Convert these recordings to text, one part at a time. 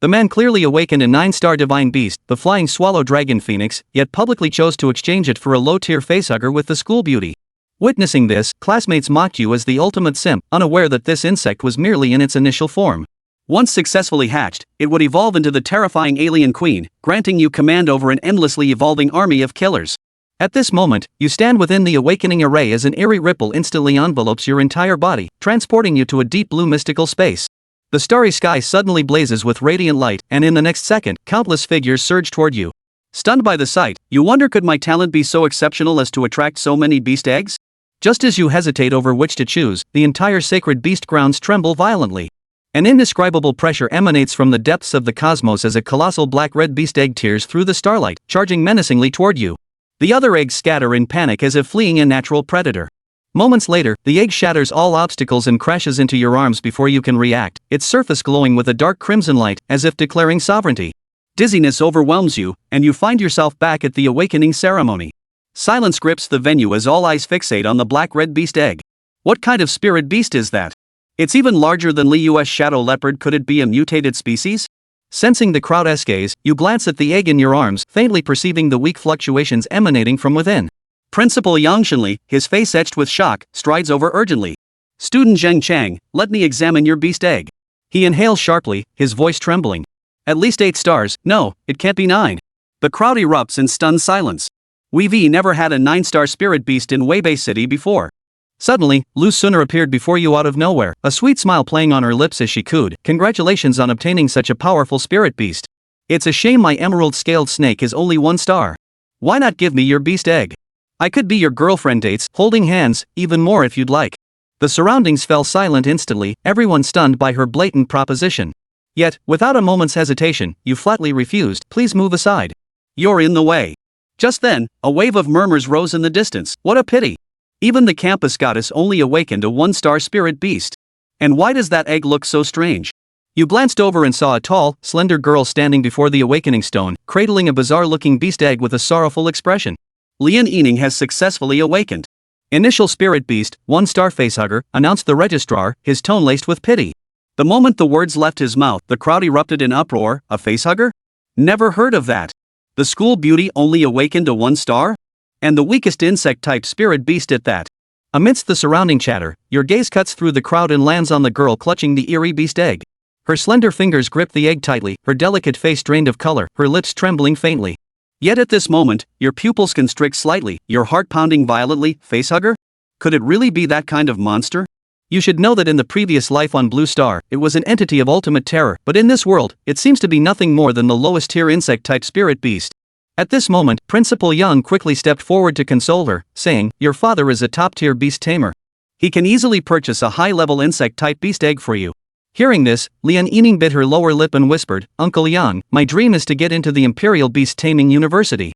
The man clearly awakened a 9-star divine beast, the flying swallow dragon phoenix, yet publicly chose to exchange it for a low-tier facehugger with the school beauty. Witnessing this, classmates mocked you as the ultimate simp, unaware that this insect was merely in its initial form. Once successfully hatched, it would evolve into the terrifying alien queen, granting you command over an endlessly evolving army of killers. At this moment, you stand within the awakening array as an eerie ripple instantly envelopes your entire body, transporting you to a deep blue mystical space. The starry sky suddenly blazes with radiant light, and in the next second, countless figures surge toward you. Stunned by the sight, you wonder, could my talent be so exceptional as to attract so many beast eggs? Just as you hesitate over which to choose, the entire sacred beast grounds tremble violently. An indescribable pressure emanates from the depths of the cosmos as a colossal black-red beast egg tears through the starlight, charging menacingly toward you. The other eggs scatter in panic as if fleeing a natural predator. Moments later, the egg shatters all obstacles and crashes into your arms before you can react, its surface glowing with a dark crimson light, as if declaring sovereignty. Dizziness overwhelms you, and you find yourself back at the awakening ceremony. Silence grips the venue as all eyes fixate on the black-red beast egg. What kind of spirit beast is that? It's even larger than Liu's shadow leopard. Could it be a mutated species? Sensing the crowd's gaze, you glance at the egg in your arms, faintly perceiving the weak fluctuations emanating from within. Principal Yang Shenli, his face etched with shock, strides over urgently. Student Zheng Chang, let me examine your beast egg. He inhales sharply, his voice trembling. At least 8 stars, no, it can't be 9. The crowd erupts in stunned silence. We've never had a 9-star spirit beast in Weibei City before. Suddenly, Lu Suner appeared before you out of nowhere, a sweet smile playing on her lips as she cooed, "Congratulations on obtaining such a powerful spirit beast. It's a shame my emerald-scaled snake is only 1 star. Why not give me your beast egg? I could be your girlfriend." Dates, holding hands, even more if you'd like. The surroundings fell silent instantly, everyone stunned by her blatant proposition. Yet, without a moment's hesitation, you flatly refused. "Please move aside. You're in the way." Just then, a wave of murmurs rose in the distance. What a pity. Even the campus goddess only awakened a 1-star spirit beast. And why does that egg look so strange? You glanced over and saw a tall, slender girl standing before the awakening stone, cradling a bizarre-looking beast egg with a sorrowful expression. Lian Yining has successfully awakened. Initial spirit beast, 1-star facehugger, announced the registrar, his tone laced with pity. The moment the words left his mouth, the crowd erupted in uproar. A facehugger? Never heard of that. The school beauty only awakened a 1-star? And the weakest insect-type spirit beast at that. Amidst the surrounding chatter, your gaze cuts through the crowd and lands on the girl clutching the eerie beast egg. Her slender fingers grip the egg tightly, her delicate face drained of color, her lips trembling faintly. Yet at this moment, your pupils constrict slightly, your heart pounding violently. Facehugger? Could it really be that kind of monster? You should know that in the previous life on Blue Star, it was an entity of ultimate terror, but in this world, it seems to be nothing more than the lowest tier insect-type spirit beast. At this moment, Principal Yang quickly stepped forward to console her, saying, "Your father is a top-tier beast tamer. He can easily purchase a high-level insect-type beast egg for you." Hearing this, Lian Yining bit her lower lip and whispered, "Uncle Yang, my dream is to get into the Imperial Beast Taming University.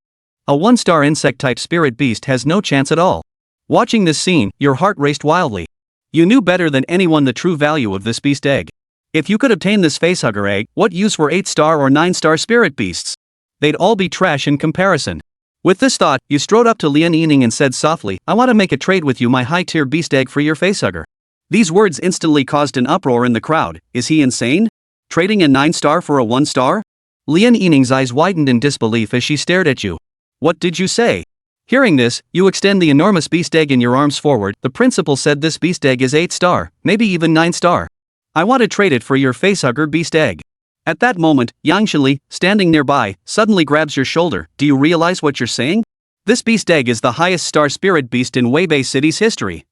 A 1-star insect-type spirit beast has no chance at all." Watching this scene, your heart raced wildly. You knew better than anyone the true value of this beast egg. If you could obtain this facehugger egg, what use were 8-star or 9-star spirit beasts? They'd all be trash in comparison. With this thought, you strode up to Lian Yining and said softly, "I want to make a trade with you, my high-tier beast egg for your facehugger." These words instantly caused an uproar in the crowd. Is he insane? Trading a 9-star for a 1-star? Lian Yining's eyes widened in disbelief as she stared at you. "What did you say?" Hearing this, you extend the enormous beast egg in your arms forward. "The principal said this beast egg is 8-star, maybe even 9-star. I want to trade it for your facehugger beast egg." At that moment, Yang Shenli, standing nearby, suddenly grabs your shoulder. "Do you realize what you're saying? This beast egg is the highest star spirit beast in Weibei City's history."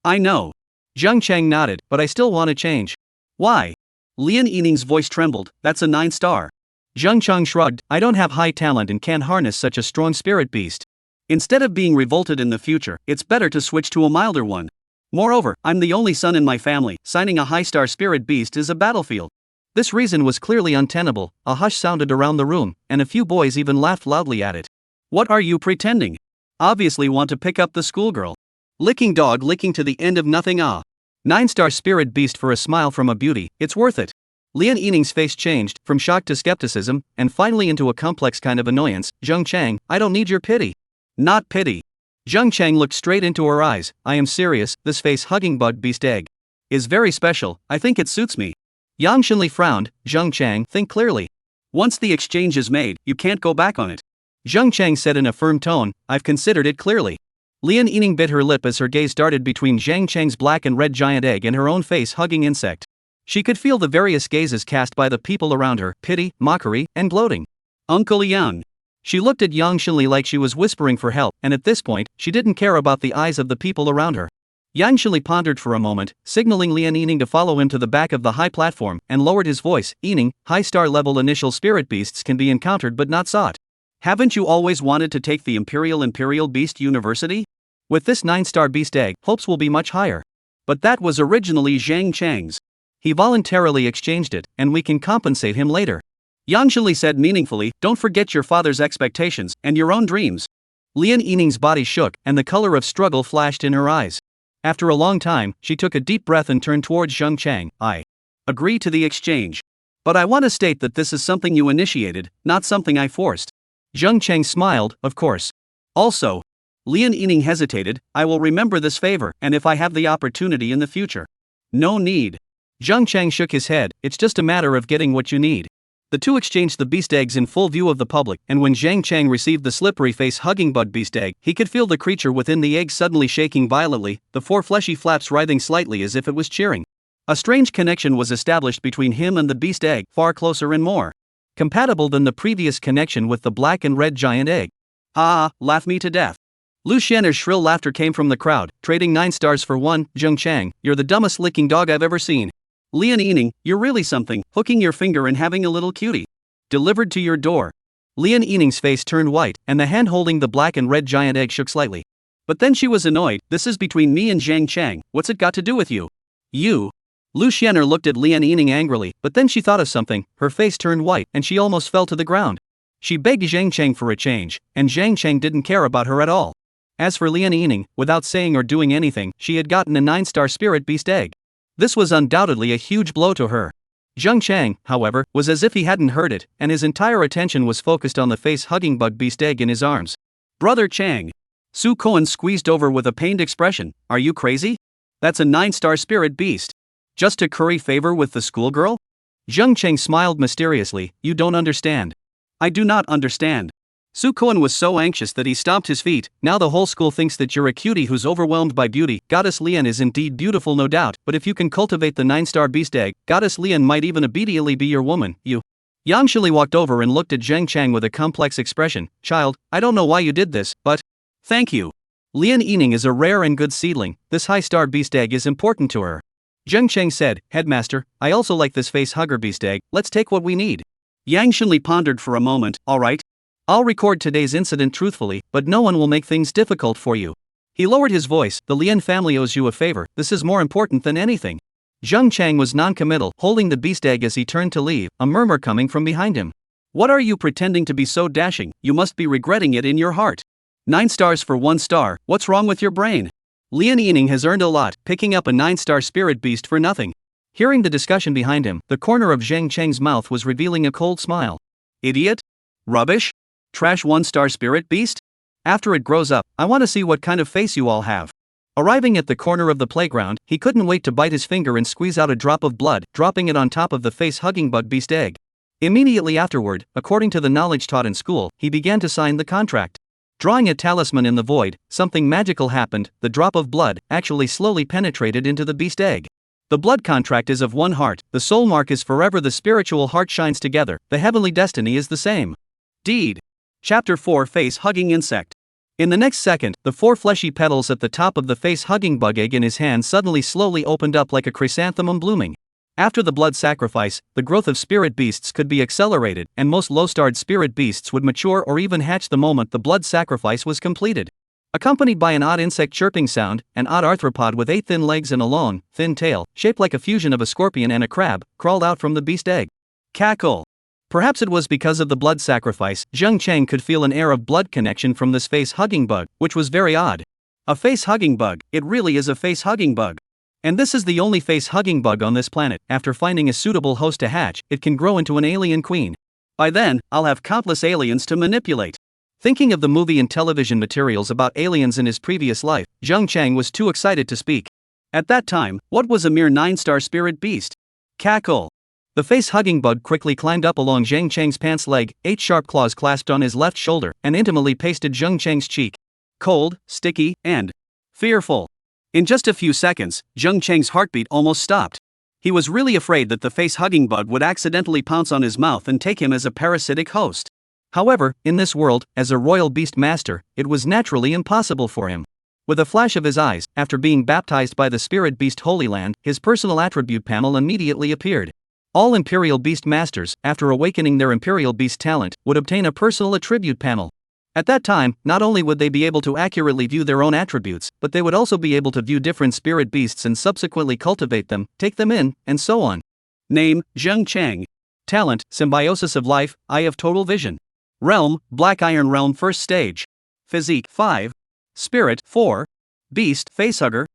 "I know." Zheng Chang nodded, "but I still want to change." "Why?" Lian Yining's voice trembled. "That's a 9-star. Zheng Chang shrugged. "I don't have high talent and can't harness such a strong spirit beast. Instead of being revolted in the future, it's better to switch to a milder one. Moreover, I'm the only son in my family. Signing a high-star spirit beast is a battlefield." This reason was clearly untenable. A hush sounded around the room, and a few boys even laughed loudly at it. "What are you pretending? Obviously want to pick up the schoolgirl. Licking dog licking to the end of nothing. 9-star spirit beast for a smile from a beauty, it's worth it." Lian Yining's face changed, from shock to skepticism, and finally into a complex kind of annoyance. "Zheng Chang, I don't need your pity." "Not pity." Zheng Chang looked straight into her eyes. "I am serious, this face-hugging bug beast egg is very special, I think it suits me. Yang Shenli frowned. Zheng Chang, think clearly. Once the exchange is made, you can't go back on it. Zheng Chang said in a firm tone, I've considered it clearly. Lian Yining bit her lip as her gaze darted between Zhang Chang's black and red giant egg and her own face-hugging insect. She could feel the various gazes cast by the people around her, pity, mockery, and gloating. Uncle Lian. She looked at Yang Shenli like she was whispering for help, and at this point, she didn't care about the eyes of the people around her. Yang Shenli pondered for a moment, signaling Lian Yining to follow him to the back of the high platform, and lowered his voice. Yining, high-star level initial spirit beasts can be encountered but not sought. Haven't you always wanted to take the Imperial Beast University? With this 9-star beast egg, hopes will be much higher. But that was originally Zhang Chang's. He voluntarily exchanged it, and we can compensate him later. Yang Shenli said meaningfully, don't forget your father's expectations, and your own dreams. Lian Yining's body shook, and the color of struggle flashed in her eyes. After a long time, she took a deep breath and turned towards Zheng Chang. I agree to the exchange. But I want to state that this is something you initiated, not something I forced. Zheng Chang smiled, of course. Also, Lian Yining hesitated, I will remember this favor, and if I have the opportunity in the future. No need. Zheng Chang shook his head, it's just a matter of getting what you need. The two exchanged the beast eggs in full view of the public, and when Zhang Chang received the slippery face-hugging bug beast egg, he could feel the creature within the egg suddenly shaking violently, the 4 fleshy flaps writhing slightly as if it was cheering. A strange connection was established between him and the beast egg, far closer and more compatible than the previous connection with the black and red giant egg. Ah, laugh me to death. Lu Xianer's shrill laughter came from the crowd, trading 9 stars for 1. Zheng Chang, you're the dumbest licking dog I've ever seen. Lian Yining, you're really something, hooking your finger and having a little cutie delivered to your door. Lian Yining's face turned white, and the hand holding the black and red giant egg shook slightly. But then she was annoyed, this is between me and Zhang Chang, what's it got to do with you? You. Lu Xianer looked at Lian Yining angrily, but then she thought of something, her face turned white, and she almost fell to the ground. She begged Zhang Chang for a change, and Zhang Chang didn't care about her at all. As for Lian Yining, without saying or doing anything, she had gotten a 9-star spirit beast egg. This was undoubtedly a huge blow to her. Zheng Chang, however, was as if he hadn't heard it, and his entire attention was focused on the face-hugging bug beast egg in his arms. Brother Chang. Su Koan squeezed over with a pained expression, are you crazy? That's a 9-star spirit beast. Just to curry favor with the schoolgirl? Zheng Chang smiled mysteriously, you don't understand. I do not understand. Su Koan was so anxious that he stomped his feet. Now the whole school thinks that you're a cutie who's overwhelmed by beauty. Goddess Lian is indeed beautiful, no doubt, but if you can cultivate the 9-star beast egg, Goddess Lian might even immediately be your woman. You. Yang Shili walked over and looked at Zheng Chang with a complex expression. Child, I don't know why you did this, but thank you. Lian Yining is a rare and good seedling. This high-star beast egg is important to her. Zheng Chang said, Headmaster, I also like this face-hugger beast egg. Let's take what we need. Yang Shenli pondered for a moment. All right. I'll record today's incident truthfully, but no one will make things difficult for you. He lowered his voice, the Lian family owes you a favor, this is more important than anything. Zheng Chang was non-committal, holding the beast egg as he turned to leave, a murmur coming from behind him. What are you pretending to be so dashing, you must be regretting it in your heart. 9 stars for 1 star, what's wrong with your brain? Lian Yining has earned a lot, picking up a 9-star spirit beast for nothing. Hearing the discussion behind him, the corner of Zheng Chang's mouth was revealing a cold smile. Idiot? Rubbish? Trash 1-star spirit beast? After it grows up, I want to see what kind of face you all have. Arriving at the corner of the playground, he couldn't wait to bite his finger and squeeze out a drop of blood, dropping it on top of the face-hugging bug beast egg. Immediately afterward, according to the knowledge taught in school, he began to sign the contract. Drawing a talisman in the void, something magical happened, the drop of blood actually slowly penetrated into the beast egg. The blood contract is of 1 heart, the soul mark is forever, the spiritual heart shines together, the heavenly destiny is the same. Deed. Chapter 4 Face-Hugging Insect. In the next second, the 4 fleshy petals at the top of the face-hugging bug egg in his hand suddenly slowly opened up like a chrysanthemum blooming. After the blood sacrifice, the growth of spirit beasts could be accelerated, and most low-starred spirit beasts would mature or even hatch the moment the blood sacrifice was completed. Accompanied by an odd insect chirping sound, an odd arthropod with 8 thin legs and a long, thin tail, shaped like a fusion of a scorpion and a crab, crawled out from the beast egg. Cackle. Perhaps it was because of the blood sacrifice, Zheng Chang could feel an air of blood connection from this face-hugging bug, which was very odd. A face-hugging bug, it really is a face-hugging bug. And this is the only face-hugging bug on this planet. After finding a suitable host to hatch, it can grow into an alien queen. By then, I'll have countless aliens to manipulate. Thinking of the movie and television materials about aliens in his previous life, Zheng Chang was too excited to speak. At that time, what was a mere 9-star spirit beast? Cackle. The face-hugging bug quickly climbed up along Zhang Cheng's pants leg, 8 sharp claws clasped on his left shoulder, and intimately pasted Zhang Cheng's cheek. Cold, sticky, and fearful. In just a few seconds, Zhang Cheng's heartbeat almost stopped. He was really afraid that the face-hugging bug would accidentally pounce on his mouth and take him as a parasitic host. However, in this world, as a royal beast master, it was naturally impossible for him. With a flash of his eyes, after being baptized by the spirit beast Holy Land, his personal attribute panel immediately appeared. All Imperial Beast Masters, after awakening their Imperial Beast talent, would obtain a personal attribute panel. At that time, not only would they be able to accurately view their own attributes, but they would also be able to view different spirit beasts and subsequently cultivate them, take them in, and so on. Name, Zhang Cheng. Talent, Symbiosis of Life, Eye of Total Vision. Realm, Black Iron Realm First Stage. Physique, 5. Spirit, 4. Beast, Facehugger.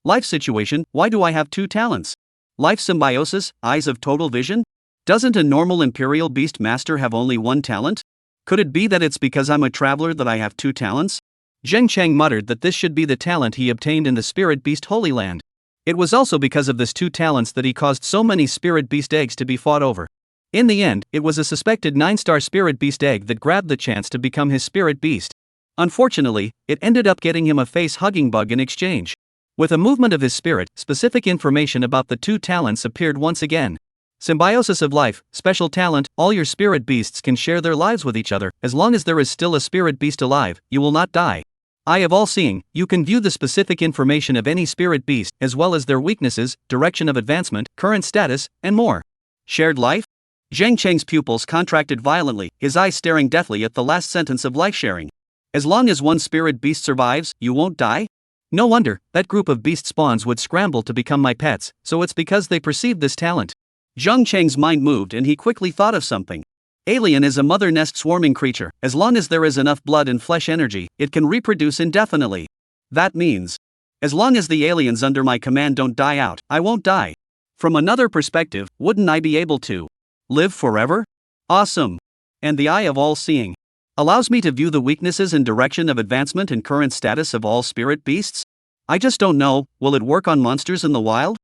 Life situation, why do I have 2 talents? Life symbiosis, eyes of total vision? Doesn't a normal Imperial Beast Master have only 1 talent? Could it be that it's because I'm a traveler that I have 2 talents? Zhang Cheng muttered that this should be the talent he obtained in the Spirit Beast Holy Land. It was also because of this 2 talents that he caused so many Spirit Beast eggs to be fought over. In the end, it was a suspected 9-star Spirit Beast egg that grabbed the chance to become his Spirit Beast. Unfortunately, it ended up getting him a face-hugging bug in exchange. With a movement of his spirit, specific information about the 2 talents appeared once again. Symbiosis of Life, special talent, all your spirit beasts can share their lives with each other, as long as there is still a spirit beast alive, you will not die. Eye of All Seeing, you can view the specific information of any spirit beast, as well as their weaknesses, direction of advancement, current status, and more. Shared life? Zhang Cheng's pupils contracted violently, his eyes staring deathly at the last sentence of life sharing. As long as one spirit beast survives, you won't die? No wonder, that group of beast spawns would scramble to become my pets, so it's because they perceived this talent. Zhang Cheng's mind moved and he quickly thought of something. Alien is a mother nest swarming creature. As long as there is enough blood and flesh energy, it can reproduce indefinitely. That means, as long as the aliens under my command don't die out, I won't die. From another perspective, wouldn't I be able to live forever? Awesome. And the Eye of All Seeing allows me to view the weaknesses and direction of advancement and current status of all spirit beasts? I just don't know, will it work on monsters in the wild?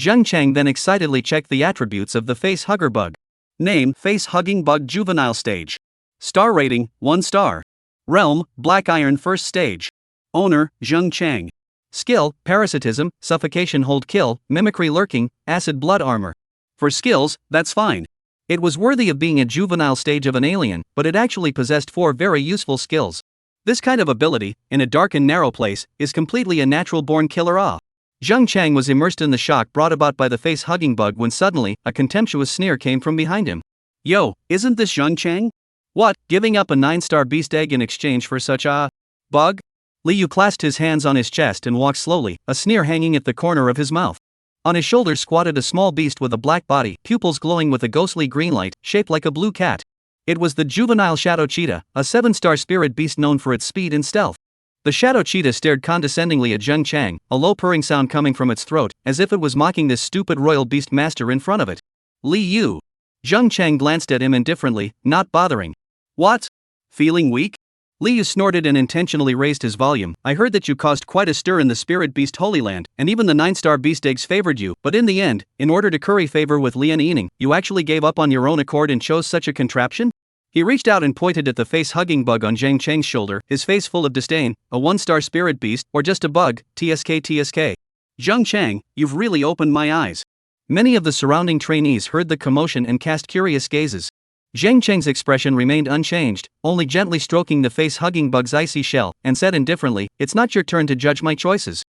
Zhang Cheng then excitedly checked the attributes of the face-hugger bug. Name, Face-Hugging Bug Juvenile Stage. Star rating, 1 star. Realm, Black Iron First Stage. Owner, Zhang Cheng. Skill, Parasitism, Suffocation Hold Kill, Mimicry Lurking, Acid Blood Armor. For skills, that's fine. It was worthy of being a juvenile stage of an alien, but it actually possessed 4 very useful skills. This kind of ability, in a dark and narrow place, is completely a natural-born killer. Zhang Cheng was immersed in the shock brought about by the face-hugging bug when suddenly, a contemptuous sneer came from behind him. Yo, isn't this Zhang Cheng? What, giving up a 9-star beast egg in exchange for such a bug? Liu clasped his hands on his chest and walked slowly, a sneer hanging at the corner of his mouth. On his shoulders squatted a small beast with a black body, pupils glowing with a ghostly green light, shaped like a blue cat. It was the juvenile Shadow Cheetah, a 7-star spirit beast known for its speed and stealth. The Shadow Cheetah stared condescendingly at Zhang Cheng, a low purring sound coming from its throat, as if it was mocking this stupid royal beast master in front of it. Liu. Zhang Cheng glanced at him indifferently, not bothering. What? Feeling weak? Liu snorted and intentionally raised his volume. I heard that you caused quite a stir in the Spirit Beast Holy Land, and even the 9-star beast eggs favored you, but in the end, in order to curry favor with Lian Yining, you actually gave up on your own accord and chose such a contraption? He reached out and pointed at the face-hugging bug on Zhang Cheng's shoulder, his face full of disdain. A 1-star spirit beast, or just a bug, TSK. Zhang Cheng, you've really opened my eyes. Many of the surrounding trainees heard the commotion and cast curious gazes. Zhang Cheng's expression remained unchanged, only gently stroking the face-hugging bug's icy shell, and said indifferently, "It's not your turn to judge my choices."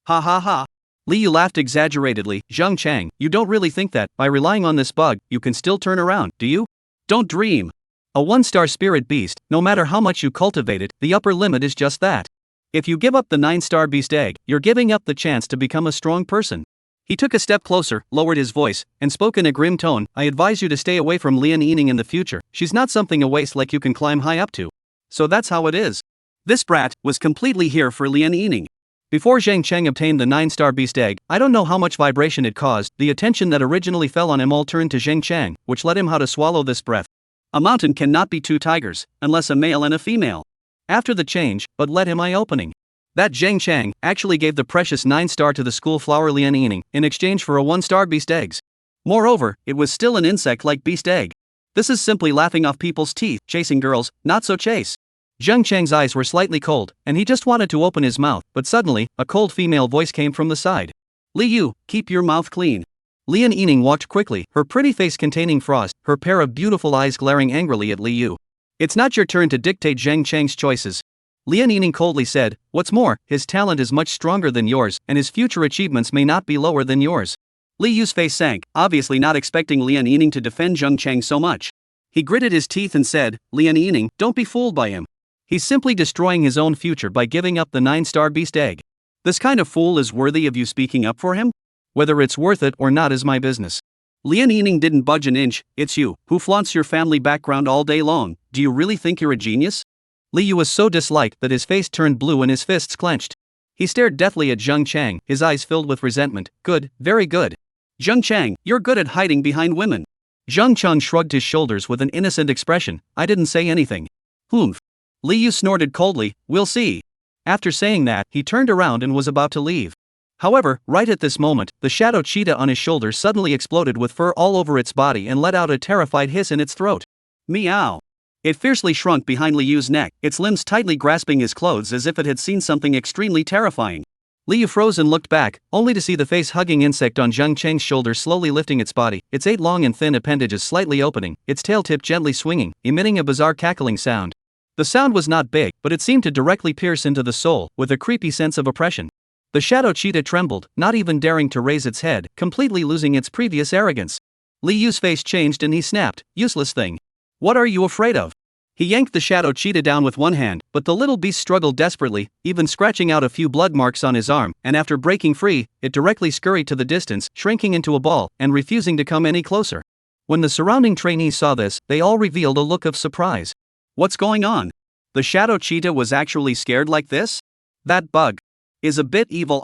Ha ha ha. Liu laughed exaggeratedly. Zhang Cheng, you don't really think that, by relying on this bug, you can still turn around, do you? Don't dream. A 1-star spirit beast, no matter how much you cultivate it, the upper limit is just that. If you give up the 9-star beast egg, you're giving up the chance to become a strong person. He took a step closer, lowered his voice, and spoke in a grim tone. I advise you to stay away from Lian Yining in the future. She's not something a waste like you can climb high up to. So that's how it is. This brat was completely here for Lian Yining. Before Zhang Cheng obtained the 9-star beast egg, I don't know how much vibration it caused. The attention that originally fell on him all turned to Zhang Cheng, which led him how to swallow this breath. A mountain cannot be 2 tigers, unless a male and a female. After the change, but led him eye-opening. That Zhang Cheng actually gave the precious 9-star to the school flower Lian Yining in exchange for a 1-star beast eggs. Moreover, it was still an insect-like beast egg. This is simply laughing off people's teeth, chasing girls, not so chase. Zheng Chang's eyes were slightly cold, and he just wanted to open his mouth, but suddenly, a cold female voice came from the side. Li Yu, keep your mouth clean. Lian Yining walked quickly, her pretty face containing frost, her pair of beautiful eyes glaring angrily at Li Yu. It's not your turn to dictate Zheng Chang's choices. Lian Yining coldly said, what's more, his talent is much stronger than yours, and his future achievements may not be lower than yours. Li Yu's face sank, obviously not expecting Lian Yining to defend Zheng Chang so much. He gritted his teeth and said, Lian Yining, don't be fooled by him. He's simply destroying his own future by giving up the 9-star beast egg. This kind of fool is worthy of you speaking up for him? Whether it's worth it or not is my business. Lian Yining didn't budge an inch. It's you, who flaunts your family background all day long. Do you really think you're a genius? Li Yu was so disliked that his face turned blue and his fists clenched. He stared deathly at Zheng Chang, his eyes filled with resentment. Good, very good. Zheng Chang, you're good at hiding behind women. Zheng Chang shrugged his shoulders with an innocent expression. I didn't say anything. Humph. Li Yu snorted coldly, we'll see. After saying that, he turned around and was about to leave. However, right at this moment, the shadow cheetah on his shoulder suddenly exploded with fur all over its body and let out a terrified hiss in its throat. Meow. It fiercely shrunk behind Li Yu's neck, its limbs tightly grasping his clothes as if it had seen something extremely terrifying. Li Yu froze and looked back, only to see the face-hugging insect on Zheng Chang's shoulder slowly lifting its body, its 8 long and thin appendages slightly opening, its tail tip gently swinging, emitting a bizarre cackling sound. The sound was not big, but it seemed to directly pierce into the soul, with a creepy sense of oppression. The shadow cheetah trembled, not even daring to raise its head, completely losing its previous arrogance. Li Yu's face changed and he snapped, useless thing. What are you afraid of? He yanked the shadow cheetah down with one hand, but the little beast struggled desperately, even scratching out a few blood marks on his arm, and after breaking free, it directly scurried to the distance, shrinking into a ball, and refusing to come any closer. When the surrounding trainees saw this, they all revealed a look of surprise. What's going on? The shadow cheetah was actually scared like this? That bug is a bit evil.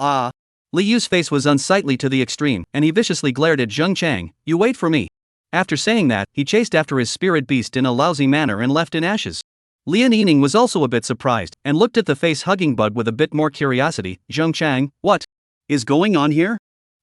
Li Yu's face was unsightly to the extreme, and he viciously glared at Zheng Chang. You wait for me. After saying that, he chased after his spirit beast in a lousy manner and left in ashes. Lian Yining was also a bit surprised, and looked at the face-hugging bug with a bit more curiosity. Zheng Chang, what is going on here?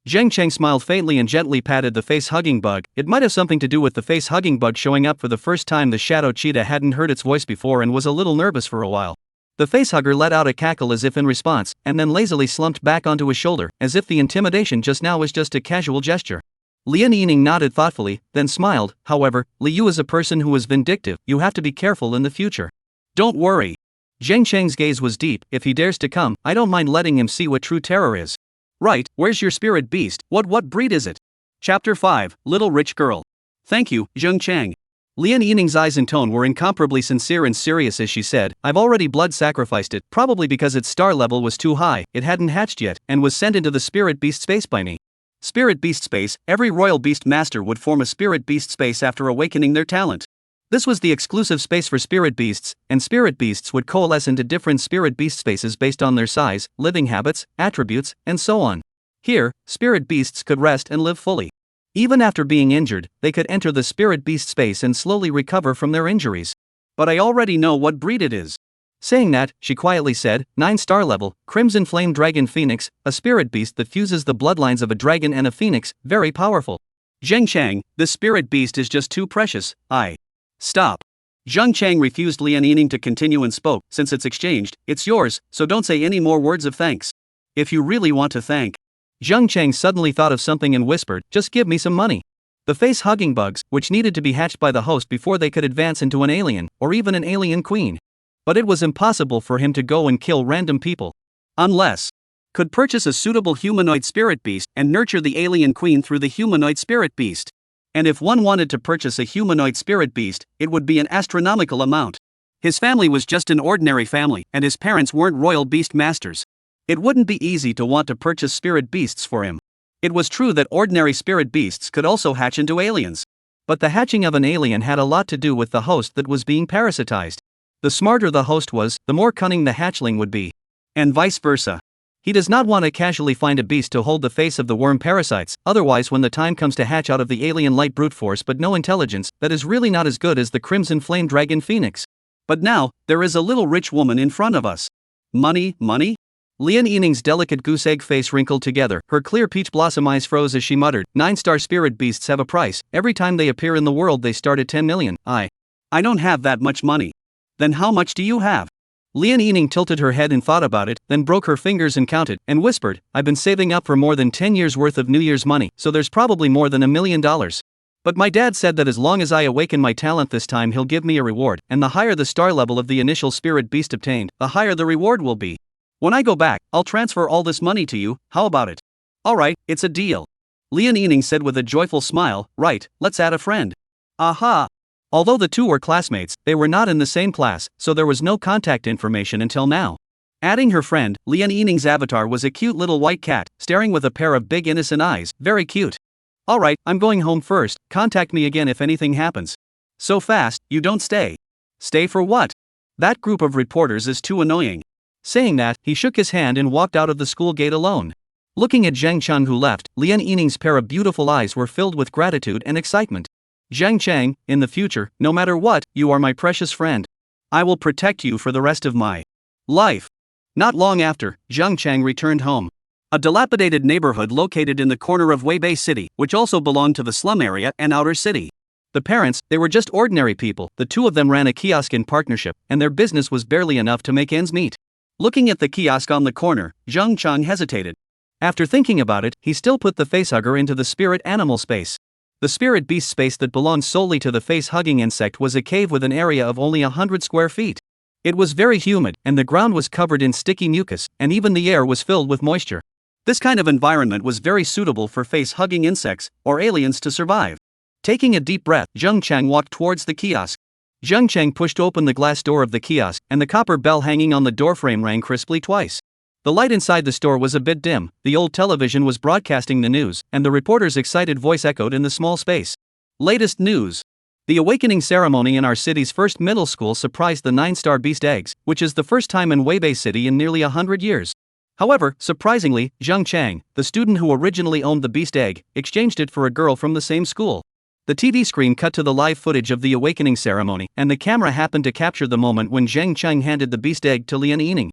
Zheng Chang smiled faintly and gently patted the face-hugging bug. It might have something to do with the face-hugging bug showing up for the first time. The shadow cheetah hadn't heard its voice before and was a little nervous for a while. The facehugger let out a cackle as if in response, and then lazily slumped back onto his shoulder, as if the intimidation just now was just a casual gesture. Lian Yining nodded thoughtfully, then smiled. However, Li Yu is a person who is vindictive. You have to be careful in the future. Don't worry. Zheng Chang's gaze was deep. If he dares to come, I don't mind letting him see what true terror is. Right, where's your spirit beast? What breed is it? Chapter 5, Little Rich Girl. Thank you, Zheng Chang. Lian Yining's eyes and tone were incomparably sincere and serious as she said, I've already blood sacrificed it, probably because its star level was too high, it hadn't hatched yet, and was sent into the spirit beast space by me. Spirit beast space, every royal beast master would form a spirit beast space after awakening their talent. This was the exclusive space for spirit beasts, and spirit beasts would coalesce into different spirit beast spaces based on their size, living habits, attributes, and so on. Here, spirit beasts could rest and live fully. Even after being injured, they could enter the spirit beast space and slowly recover from their injuries. But I already know what breed it is. Saying that, she quietly said, 9-star level, Crimson Flame Dragon Phoenix, a spirit beast that fuses the bloodlines of a dragon and a phoenix, very powerful. Zheng Chang, this spirit beast is just too precious. Stop. Zheng Chang refused Lian Yining to continue and spoke, since it's exchanged, it's yours, so don't say any more words of thanks. If you really want to thank. Zheng Chang suddenly thought of something and whispered, just give me some money. The face-hugging bugs, which needed to be hatched by the host before they could advance into an alien, or even an alien queen. But it was impossible for him to go and kill random people. Unless could purchase a suitable humanoid spirit beast and nurture the alien queen through the humanoid spirit beast. And if one wanted to purchase a humanoid spirit beast, it would be an astronomical amount. His family was just an ordinary family, and his parents weren't royal beast masters. It wouldn't be easy to want to purchase spirit beasts for him. It was true that ordinary spirit beasts could also hatch into aliens. But the hatching of an alien had a lot to do with the host that was being parasitized. The smarter the host was, the more cunning the hatchling would be. And vice versa. He does not want to casually find a beast to hold the face of the worm parasites, otherwise when the time comes to hatch out of the alien light brute force but no intelligence, that is really not as good as the Crimson Flame Dragon Phoenix. But now, there is a little rich woman in front of us. Money? Lian Yining's delicate goose-egg face wrinkled together, her clear peach blossom eyes froze as she muttered, 9-star spirit beasts have a price, every time they appear in the world they start at 10 million, I don't have that much money. Then how much do you have? Lian Yining tilted her head and thought about it, then broke her fingers and counted, and whispered, I've been saving up for more than 10 years worth of New Year's money, so there's probably more than $1 million. But my dad said that as long as I awaken my talent this time he'll give me a reward, and the higher the star level of the initial spirit beast obtained, the higher the reward will be. When I go back, I'll transfer all this money to you, how about it? Alright, it's a deal. Lian Yining said with a joyful smile, right, let's add a friend. Aha! Although the two were classmates, they were not in the same class, so there was no contact information until now. Adding her friend, Lian Yining's avatar was a cute little white cat, staring with a pair of big innocent eyes, very cute. Alright, I'm going home first, contact me again if anything happens. So fast, you don't stay. Stay for what? That group of reporters is too annoying. Saying that, he shook his hand and walked out of the school gate alone. Looking at Zhang Chang who left, Lian Yining's pair of beautiful eyes were filled with gratitude and excitement. Zhang Chang, in the future, no matter what, you are my precious friend. I will protect you for the rest of my life. Not long after, Zhang Chang returned home. A dilapidated neighborhood located in the corner of Weibei City, which also belonged to the slum area and outer city. The parents, they were just ordinary people, the two of them ran a kiosk in partnership, and their business was barely enough to make ends meet. Looking at the kiosk on the corner, Zhang Chang hesitated. After thinking about it, he still put the facehugger into the spirit animal space. The spirit beast space that belonged solely to the face-hugging insect was a cave with an area of only 100 square feet. It was very humid, and the ground was covered in sticky mucus, and even the air was filled with moisture. This kind of environment was very suitable for face-hugging insects, or aliens to survive. Taking a deep breath, Zhang Chang walked towards the kiosk. Zhang Chang pushed open the glass door of the kiosk, and the copper bell hanging on the doorframe rang crisply twice. The light inside the store was a bit dim, the old television was broadcasting the news, and the reporter's excited voice echoed in the small space. Latest news. The awakening ceremony in our city's first middle school surprised the 9-star beast eggs, which is the first time in Weibei City in nearly 100 years. However, surprisingly, Zhang Chang, the student who originally owned the beast egg, exchanged it for a girl from the same school. The TV screen cut to the live footage of the awakening ceremony, and the camera happened to capture the moment when Zhang Chang handed the beast egg to Lian Yining.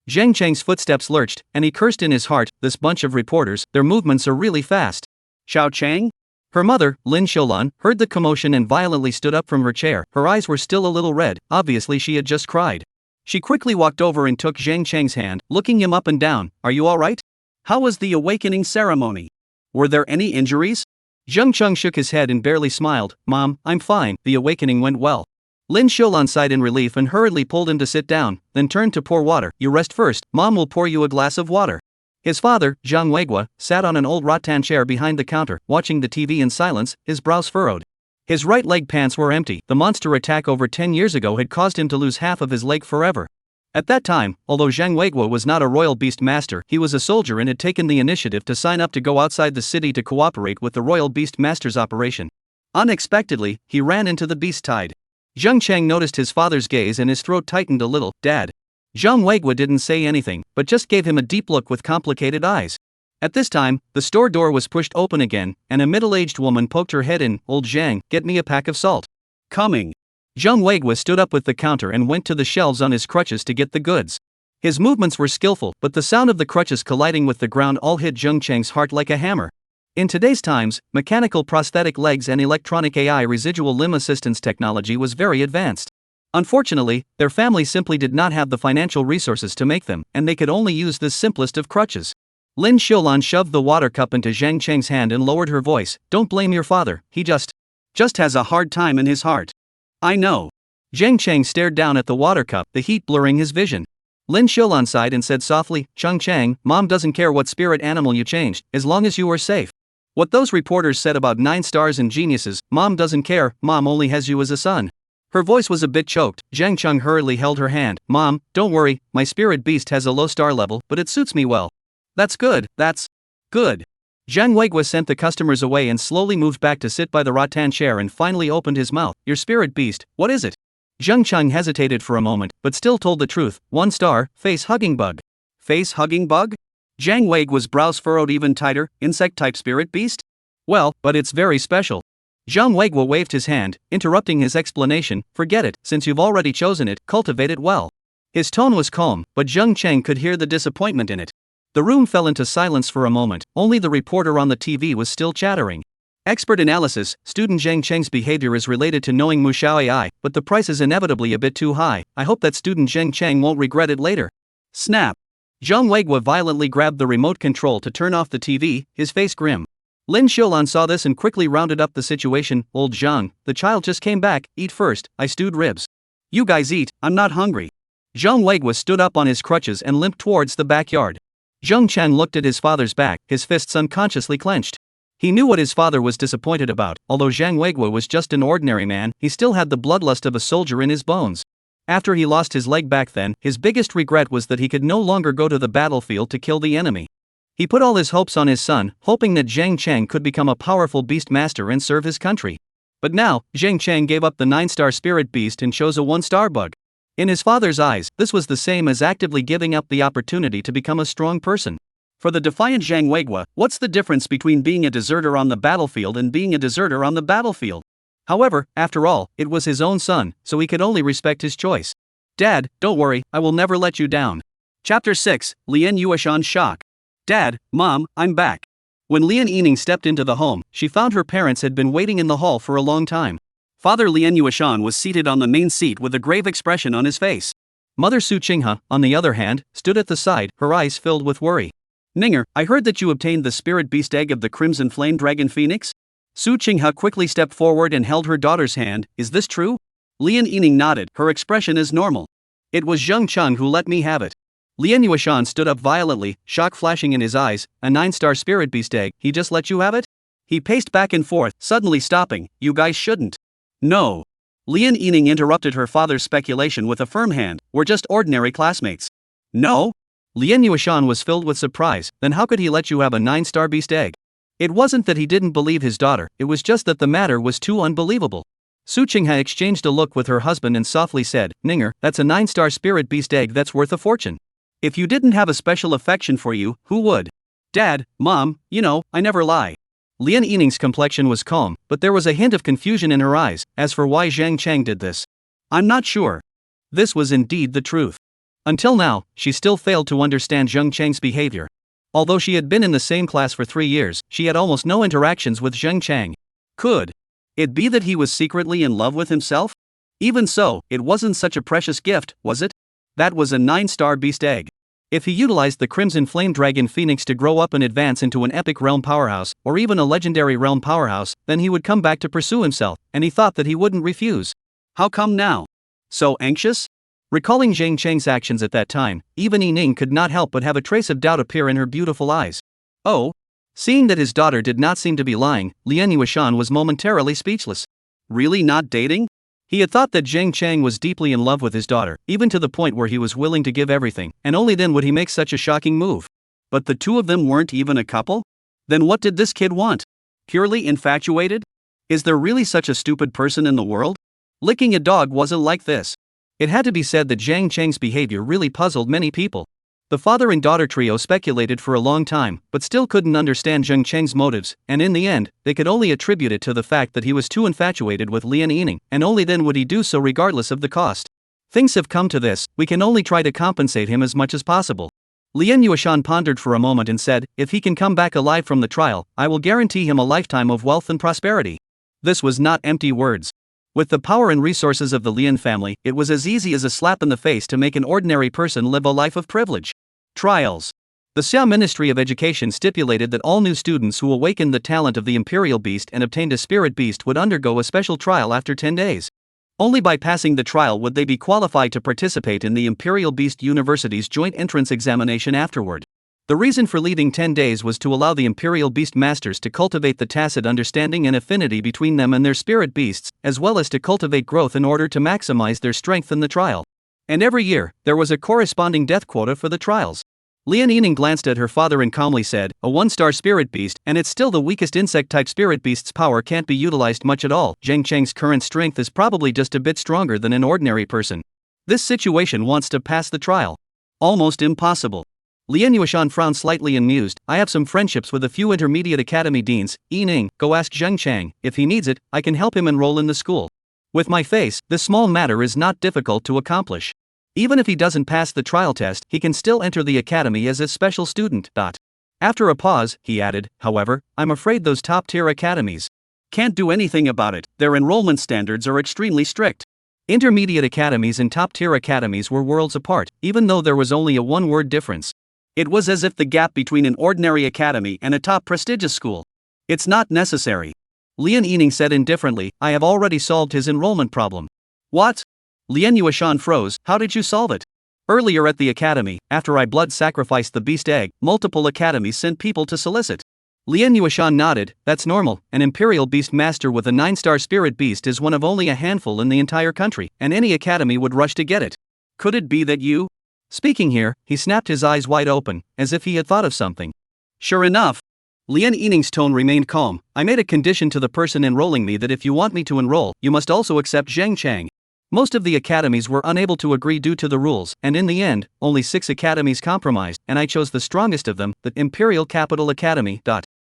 Zhang Chang's footsteps lurched, and he cursed in his heart, this bunch of reporters, their movements are really fast. Xiao Chang? Her mother, Lin Xiulan, heard the commotion and violently stood up from her chair, her eyes were still a little red, obviously she had just cried. She quickly walked over and took Zhang Chang's hand, looking him up and down, are you alright? How was the awakening ceremony? Were there any injuries? Zhang Chang shook his head and barely smiled, Mom, I'm fine, the awakening went well. Lin Xiulan sighed in relief and hurriedly pulled him to sit down, then turned to pour water. You rest first, Mom will pour you a glass of water. His father, Zhang Weigua, sat on an old rattan chair behind the counter, watching the TV in silence, his brows furrowed. His right leg pants were empty, the monster attack over 10 years ago had caused him to lose half of his leg forever. At that time, although Zhang Weigua was not a royal beast master, he was a soldier and had taken the initiative to sign up to go outside the city to cooperate with the royal beast master's operation. Unexpectedly, he ran into the beast tide. Zhang Chang noticed his father's gaze and his throat tightened a little. Dad. Zhang Weigua didn't say anything, but just gave him a deep look with complicated eyes. At this time, the store door was pushed open again, and a middle-aged woman poked her head in. Old Zhang, get me a pack of salt. Coming. Zhang Weigua stood up with the counter and went to the shelves on his crutches to get the goods. His movements were skillful, but the sound of the crutches colliding with the ground all hit Zhang Chang's heart like a hammer. In today's times, mechanical prosthetic legs and electronic AI residual limb assistance technology was very advanced. Unfortunately, their family simply did not have the financial resources to make them, and they could only use this simplest of crutches. Lin Xiulan shoved the water cup into Zhang Chang's hand and lowered her voice, Don't blame your father, he just has a hard time in his heart. I know. Zhang Chang stared down at the water cup, the heat blurring his vision. Lin Xiulan sighed and said softly, Zhang Chang, Mom doesn't care what spirit animal you changed, as long as you are safe. What those reporters said about 9 stars and geniuses, Mom doesn't care, Mom only has you as a son. Her voice was a bit choked. Zhang Chang hurriedly held her hand. Mom, don't worry, my spirit beast has a low star level, but it suits me well. That's good, that's good. Zhang Weigua sent the customers away and slowly moved back to sit by the rattan chair and finally opened his mouth. Your spirit beast, what is it? Zhang Chang hesitated for a moment, but still told the truth. 1 star, face-hugging bug. Face-hugging bug? Zhang Weigua's brows furrowed even tighter. Insect-type spirit beast? Well, but it's very special. Zhang Weigua waved his hand, interrupting his explanation. Forget it, since you've already chosen it, cultivate it well. His tone was calm, but Zheng Cheng could hear the disappointment in it. The room fell into silence for a moment, only the reporter on the TV was still chattering. Expert analysis, student Zheng Cheng's behavior is related to knowing Muxiao AI, but the price is inevitably a bit too high. I hope that student Zheng Cheng won't regret it later. Snap. Zhang Weiguo violently grabbed the remote control to turn off the TV, his face grim. Lin Xiulan saw this and quickly rounded up the situation. Old Zhang, the child just came back, eat first, I stewed ribs. You guys eat, I'm not hungry. Zhang Weiguo stood up on his crutches and limped towards the backyard. Zheng Cheng looked at his father's back, his fists unconsciously clenched. He knew what his father was disappointed about. Although Zhang Weiguo was just an ordinary man, he still had the bloodlust of a soldier in his bones. After he lost his leg back then, his biggest regret was that he could no longer go to the battlefield to kill the enemy. He put all his hopes on his son, hoping that Zheng Cheng could become a powerful beast master and serve his country. But now, Zheng Cheng gave up the 9-star spirit beast and chose a 1-star bug. In his father's eyes, this was the same as actively giving up the opportunity to become a strong person. For the defiant Zhang Weiguo, what's the difference between being a deserter on the battlefield and being a deserter on the battlefield? However, after all, it was his own son, so he could only respect his choice. Dad, don't worry, I will never let you down. Chapter 6, Lian Yueshan's shock. Dad, Mom, I'm back. When Lian Yining stepped into the home, she found her parents had been waiting in the hall for a long time. Father Lian Yueshan was seated on the main seat with a grave expression on his face. Mother Su Qinghe, on the other hand, stood at the side, her eyes filled with worry. Ninger, I heard that you obtained the spirit beast egg of the Crimson Flame Dragon Phoenix? Su Qinghe quickly stepped forward and held her daughter's hand. Is this true? Lian Yining nodded, her expression is normal. It was Zheng Cheng who let me have it. Lian Yueshan stood up violently, shock flashing in his eyes. A 9-star spirit beast egg, he just let you have it? He paced back and forth, suddenly stopping. You guys shouldn't. No. Lian Yining interrupted her father's speculation with a firm hand. We're just ordinary classmates. No? Lian Yueshan was filled with surprise. Then how could he let you have a 9-star beast egg? It wasn't that he didn't believe his daughter, it was just that the matter was too unbelievable. Su Qinghe exchanged a look with her husband and softly said, Ninger, that's a 9-star spirit beast egg that's worth a fortune. If you didn't have a special affection for you, who would? Dad, Mom, you know, I never lie. Lian Yining's complexion was calm, but there was a hint of confusion in her eyes. As for why Zheng Cheng did this, I'm not sure. This was indeed the truth. Until now, she still failed to understand Zheng Cheng's behavior. Although she had been in the same class for 3 years, she had almost no interactions with Zheng Cheng. Could it be that he was secretly in love with himself? Even so, it wasn't such a precious gift, was it? That was a 9-star beast egg. If he utilized the Crimson Flame Dragon Phoenix to grow up and advance into an epic realm powerhouse, or even a legendary realm powerhouse, then he would come back to pursue himself, and he thought that he wouldn't refuse. How come now? So anxious? Recalling Zheng Cheng's actions at that time, even Yining could not help but have a trace of doubt appear in her beautiful eyes. Oh? Seeing that his daughter did not seem to be lying, Lian Yueshan was momentarily speechless. Really not dating? He had thought that Zheng Cheng was deeply in love with his daughter, even to the point where he was willing to give everything, and only then would he make such a shocking move. But the two of them weren't even a couple? Then what did this kid want? Purely infatuated? Is there really such a stupid person in the world? Licking a dog wasn't like this. It had to be said that Zheng Cheng's behavior really puzzled many people. The father and daughter trio speculated for a long time, but still couldn't understand Zheng Cheng's motives, and in the end, they could only attribute it to the fact that he was too infatuated with Lian Yining, and only then would he do so regardless of the cost. Things have come to this, we can only try to compensate him as much as possible. Lian Yueshan pondered for a moment and said, if he can come back alive from the trial, I will guarantee him a lifetime of wealth and prosperity. This was not empty words. With the power and resources of the Lian family, it was as easy as a slap in the face to make an ordinary person live a life of privilege. Trials. The Xia Ministry of Education stipulated that all new students who awakened the talent of the Imperial Beast and obtained a Spirit Beast would undergo a special trial after 10 days. Only by passing the trial would they be qualified to participate in the Imperial Beast University's joint entrance examination afterward. The reason for leaving 10 days was to allow the Imperial Beast Masters to cultivate the tacit understanding and affinity between them and their spirit beasts, as well as to cultivate growth in order to maximize their strength in the trial. And every year, there was a corresponding death quota for the trials. Lian Yining glanced at her father and calmly said, a 1-star spirit beast, and it's still the weakest insect-type spirit beast's power can't be utilized much at all. Zheng Cheng's current strength is probably just a bit stronger than an ordinary person. This situation wants to pass the trial. Almost impossible. Lian Yueshan frowned slightly and mused, I have some friendships with a few intermediate academy deans. Yining, go ask Zheng Cheng, if he needs it, I can help him enroll in the school. With my face, this small matter is not difficult to accomplish. Even if he doesn't pass the trial test, he can still enter the academy as a special student. After a pause, he added, however, I'm afraid those top-tier academies can't do anything about it. Their enrollment standards are extremely strict. Intermediate academies and top-tier academies were worlds apart, even though there was only a one-word difference. It was as if the gap between an ordinary academy and a top prestigious school. It's not necessary. Lian Yining said indifferently, I have already solved his enrollment problem. What? Lian Yuashan froze, how did you solve it? Earlier at the academy, after I blood sacrificed the beast egg, multiple academies sent people to solicit. Lian Yuashan nodded, that's normal, an Imperial Beast Master with a 9-star Spirit Beast is one of only a handful in the entire country, and any academy would rush to get it. Could it be that you? Speaking here, he snapped his eyes wide open, as if he had thought of something. Sure enough. Lian Yining's tone remained calm, I made a condition to the person enrolling me that if you want me to enroll, you must also accept Zheng Chang. Most of the academies were unable to agree due to the rules, and in the end, only 6 academies compromised, and I chose the strongest of them, the Imperial Capital Academy.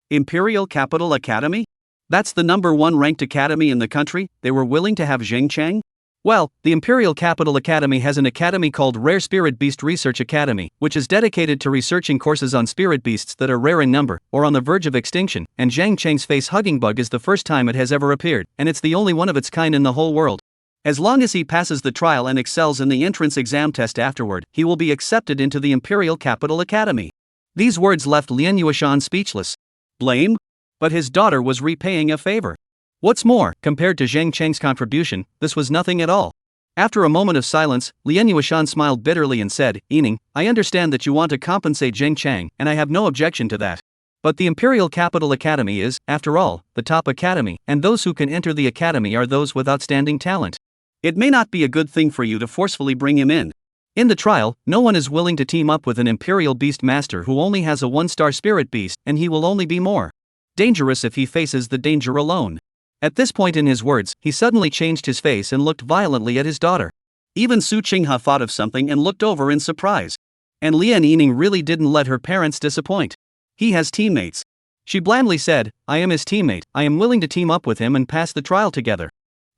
Imperial Capital Academy? That's the #1 ranked academy in the country. They were willing to have Zheng Chang? Well, the Imperial Capital Academy has an academy called Rare Spirit Beast Research Academy, which is dedicated to researching courses on spirit beasts that are rare in number, or on the verge of extinction, and Zheng Chang's face-hugging bug is the first time it has ever appeared, and it's the only one of its kind in the whole world. As long as he passes the trial and excels in the entrance exam test afterward, he will be accepted into the Imperial Capital Academy. These words left Lian Yuashan speechless. Blame? But his daughter was repaying a favor. What's more, compared to Zheng Chang's contribution, this was nothing at all. After a moment of silence, Lian Yuashan smiled bitterly and said, Yining, I understand that you want to compensate Zheng Chang, and I have no objection to that. But the Imperial Capital Academy is, after all, the top academy, and those who can enter the academy are those with outstanding talent. It may not be a good thing for you to forcefully bring him in. In the trial, no one is willing to team up with an Imperial Beast Master who only has a 1-star Spirit Beast, and he will only be more dangerous if he faces the danger alone. At this point in his words, he suddenly changed his face and looked violently at his daughter. Even Su Qinghe thought of something and looked over in surprise. And Lian Yining really didn't let her parents disappoint. He has teammates. She blandly said, I am his teammate, I am willing to team up with him and pass the trial together.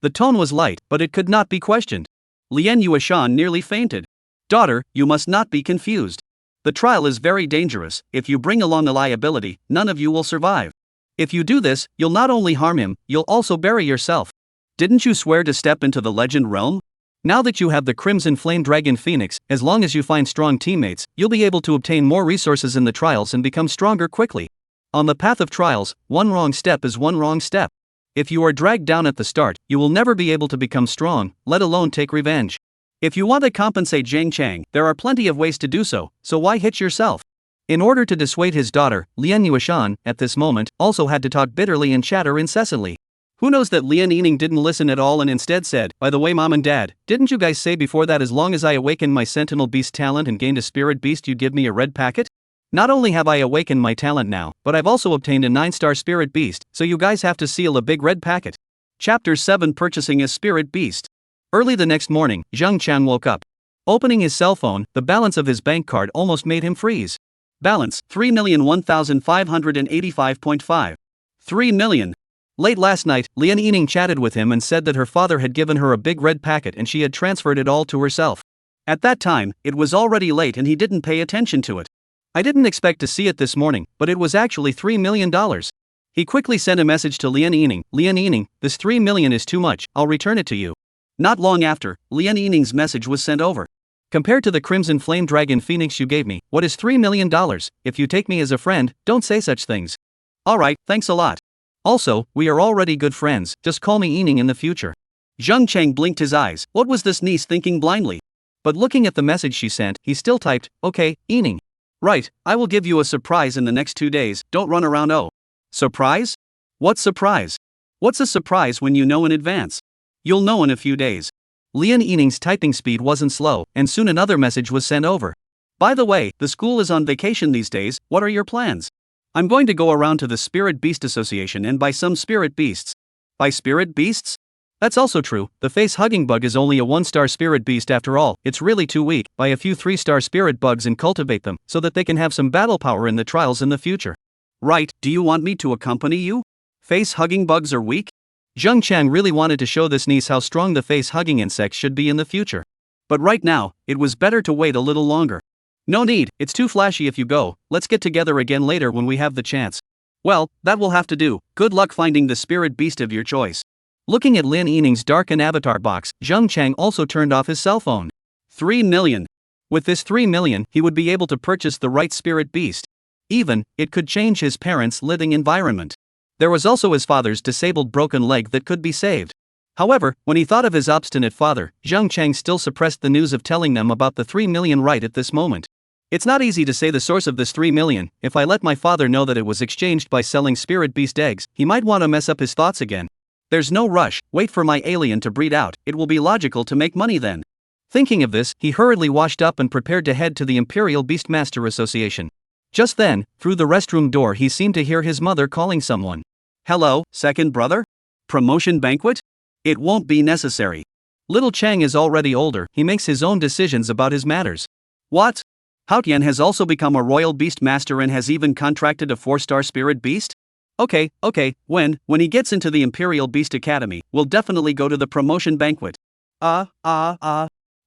The tone was light, but it could not be questioned. Lian Yuashan nearly fainted. Daughter, you must not be confused. The trial is very dangerous. If you bring along a liability, none of you will survive. If you do this, you'll not only harm him, you'll also bury yourself. Didn't you swear to step into the legend realm? Now that you have the Crimson Flame Dragon Phoenix, as long as you find strong teammates, you'll be able to obtain more resources in the trials and become stronger quickly. On the path of trials, one wrong step is one wrong step. If you are dragged down at the start, you will never be able to become strong, let alone take revenge. If you want to compensate Zheng Chang, there are plenty of ways to do so why hitch yourself? In order to dissuade his daughter, Lian Yuashan, at this moment, also had to talk bitterly and chatter incessantly. Who knows that Lian Yining didn't listen at all and instead said, by the way Mom and Dad, didn't you guys say before that as long as I awakened my Sentinel Beast talent and gained a Spirit Beast you'd give me a red packet? Not only have I awakened my talent now, but I've also obtained a 9-star Spirit Beast, so you guys have to seal a big red packet. Chapter 7 Purchasing a Spirit Beast. Early the next morning, Zheng Chang woke up. Opening his cell phone, the balance of his bank card almost made him freeze. Balance, 3,001,585.5. 3 million. Late last night, Lian Yining chatted with him and said that her father had given her a big red packet and she had transferred it all to herself. At that time, it was already late and he didn't pay attention to it. I didn't expect to see it this morning, but it was actually $3 million. He quickly sent a message to Lian Yining, Lian Yining, this 3 million is too much, I'll return it to you. Not long after, Lian Yining's message was sent over. Compared to the Crimson Flame Dragon Phoenix you gave me, what is $3 million? If you take me as a friend, don't say such things. Alright, thanks a lot. Also, we are already good friends, just call me Yining in the future. Zheng Chang blinked his eyes, what was this niece thinking blindly? But looking at the message she sent, he still typed, okay, Yining. Right, I will give you a surprise in the next 2 days, don't run around Surprise? What surprise? What's a surprise when you know in advance? You'll know in a few days. Lian Yining's typing speed wasn't slow, and soon another message was sent over. By the way, the school is on vacation these days, what are your plans? I'm going to go around to the Spirit Beast Association and buy some Spirit Beasts. Buy Spirit Beasts? That's also true, the face-hugging bug is only a 1-star Spirit Beast after all, it's really too weak, buy a few 3-star Spirit Bugs and cultivate them, so that they can have some battle power in the trials in the future. Right, do you want me to accompany you? Face-hugging bugs are weak? Zheng Chang really wanted to show this niece how strong the face-hugging insects should be in the future. But right now, it was better to wait a little longer. No need, it's too flashy if you go, let's get together again later when we have the chance. Well, that will have to do, good luck finding the spirit beast of your choice. Looking at Lin Yining's darkened avatar box, Zheng Chang also turned off his cell phone. 3 million. With this 3 million, he would be able to purchase the right spirit beast. Even, it could change his parents' living environment. There was also his father's disabled broken leg that could be saved. However, when he thought of his obstinate father, Zheng Chang still suppressed the news of telling them about the 3 million right at this moment. It's not easy to say the source of this 3 million. If I let my father know that it was exchanged by selling spirit beast eggs, he might want to mess up his thoughts again. There's no rush, wait for my alien to breed out, it will be logical to make money then. Thinking of this, he hurriedly washed up and prepared to head to the Imperial Beastmaster Association. Just then, through the restroom door he seemed to hear his mother calling someone. Hello, second brother? Promotion banquet? It won't be necessary. Little Chang is already older, he makes his own decisions about his matters. What? Hao Tian has also become a royal beast master and has even contracted a 4-star spirit beast? Okay, when he gets into the Imperial Beast Academy, we'll definitely go to the promotion banquet.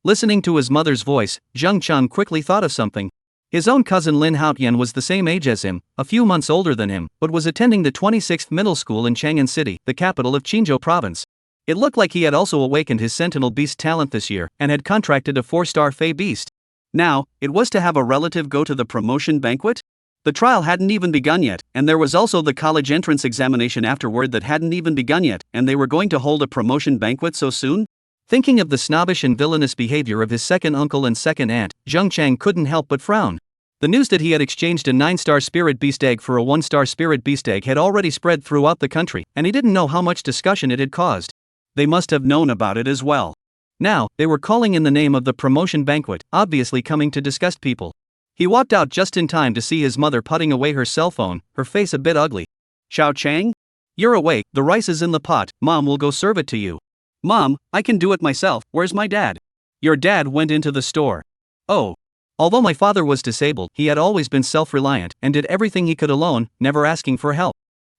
Listening to his mother's voice, Zheng Chang quickly thought of something. His own cousin Lin Haotian was the same age as him, a few months older than him, but was attending the 26th middle school in Chang'an City, the capital of Qinzhou province. It looked like he had also awakened his sentinel beast talent this year, and had contracted a 4-star Fey beast. Now, it was to have a relative go to the promotion banquet? The trial hadn't even begun yet, and there was also the college entrance examination afterward that hadn't even begun yet, and they were going to hold a promotion banquet so soon? Thinking of the snobbish and villainous behavior of his second uncle and second aunt, Zheng Chang couldn't help but frown. The news that he had exchanged a 9-star spirit beast egg for a 1-star spirit beast egg had already spread throughout the country, and he didn't know how much discussion it had caused. They must have known about it as well. Now, they were calling in the name of the promotion banquet, obviously coming to disgust people. He walked out just in time to see his mother putting away her cell phone, her face a bit ugly. Xiao Chang? You're awake, the rice is in the pot, Mom will go serve it to you. Mom, I can do it myself, where's my dad? Your dad went into the store. Oh. Although my father was disabled, he had always been self-reliant, and did everything he could alone, never asking for help.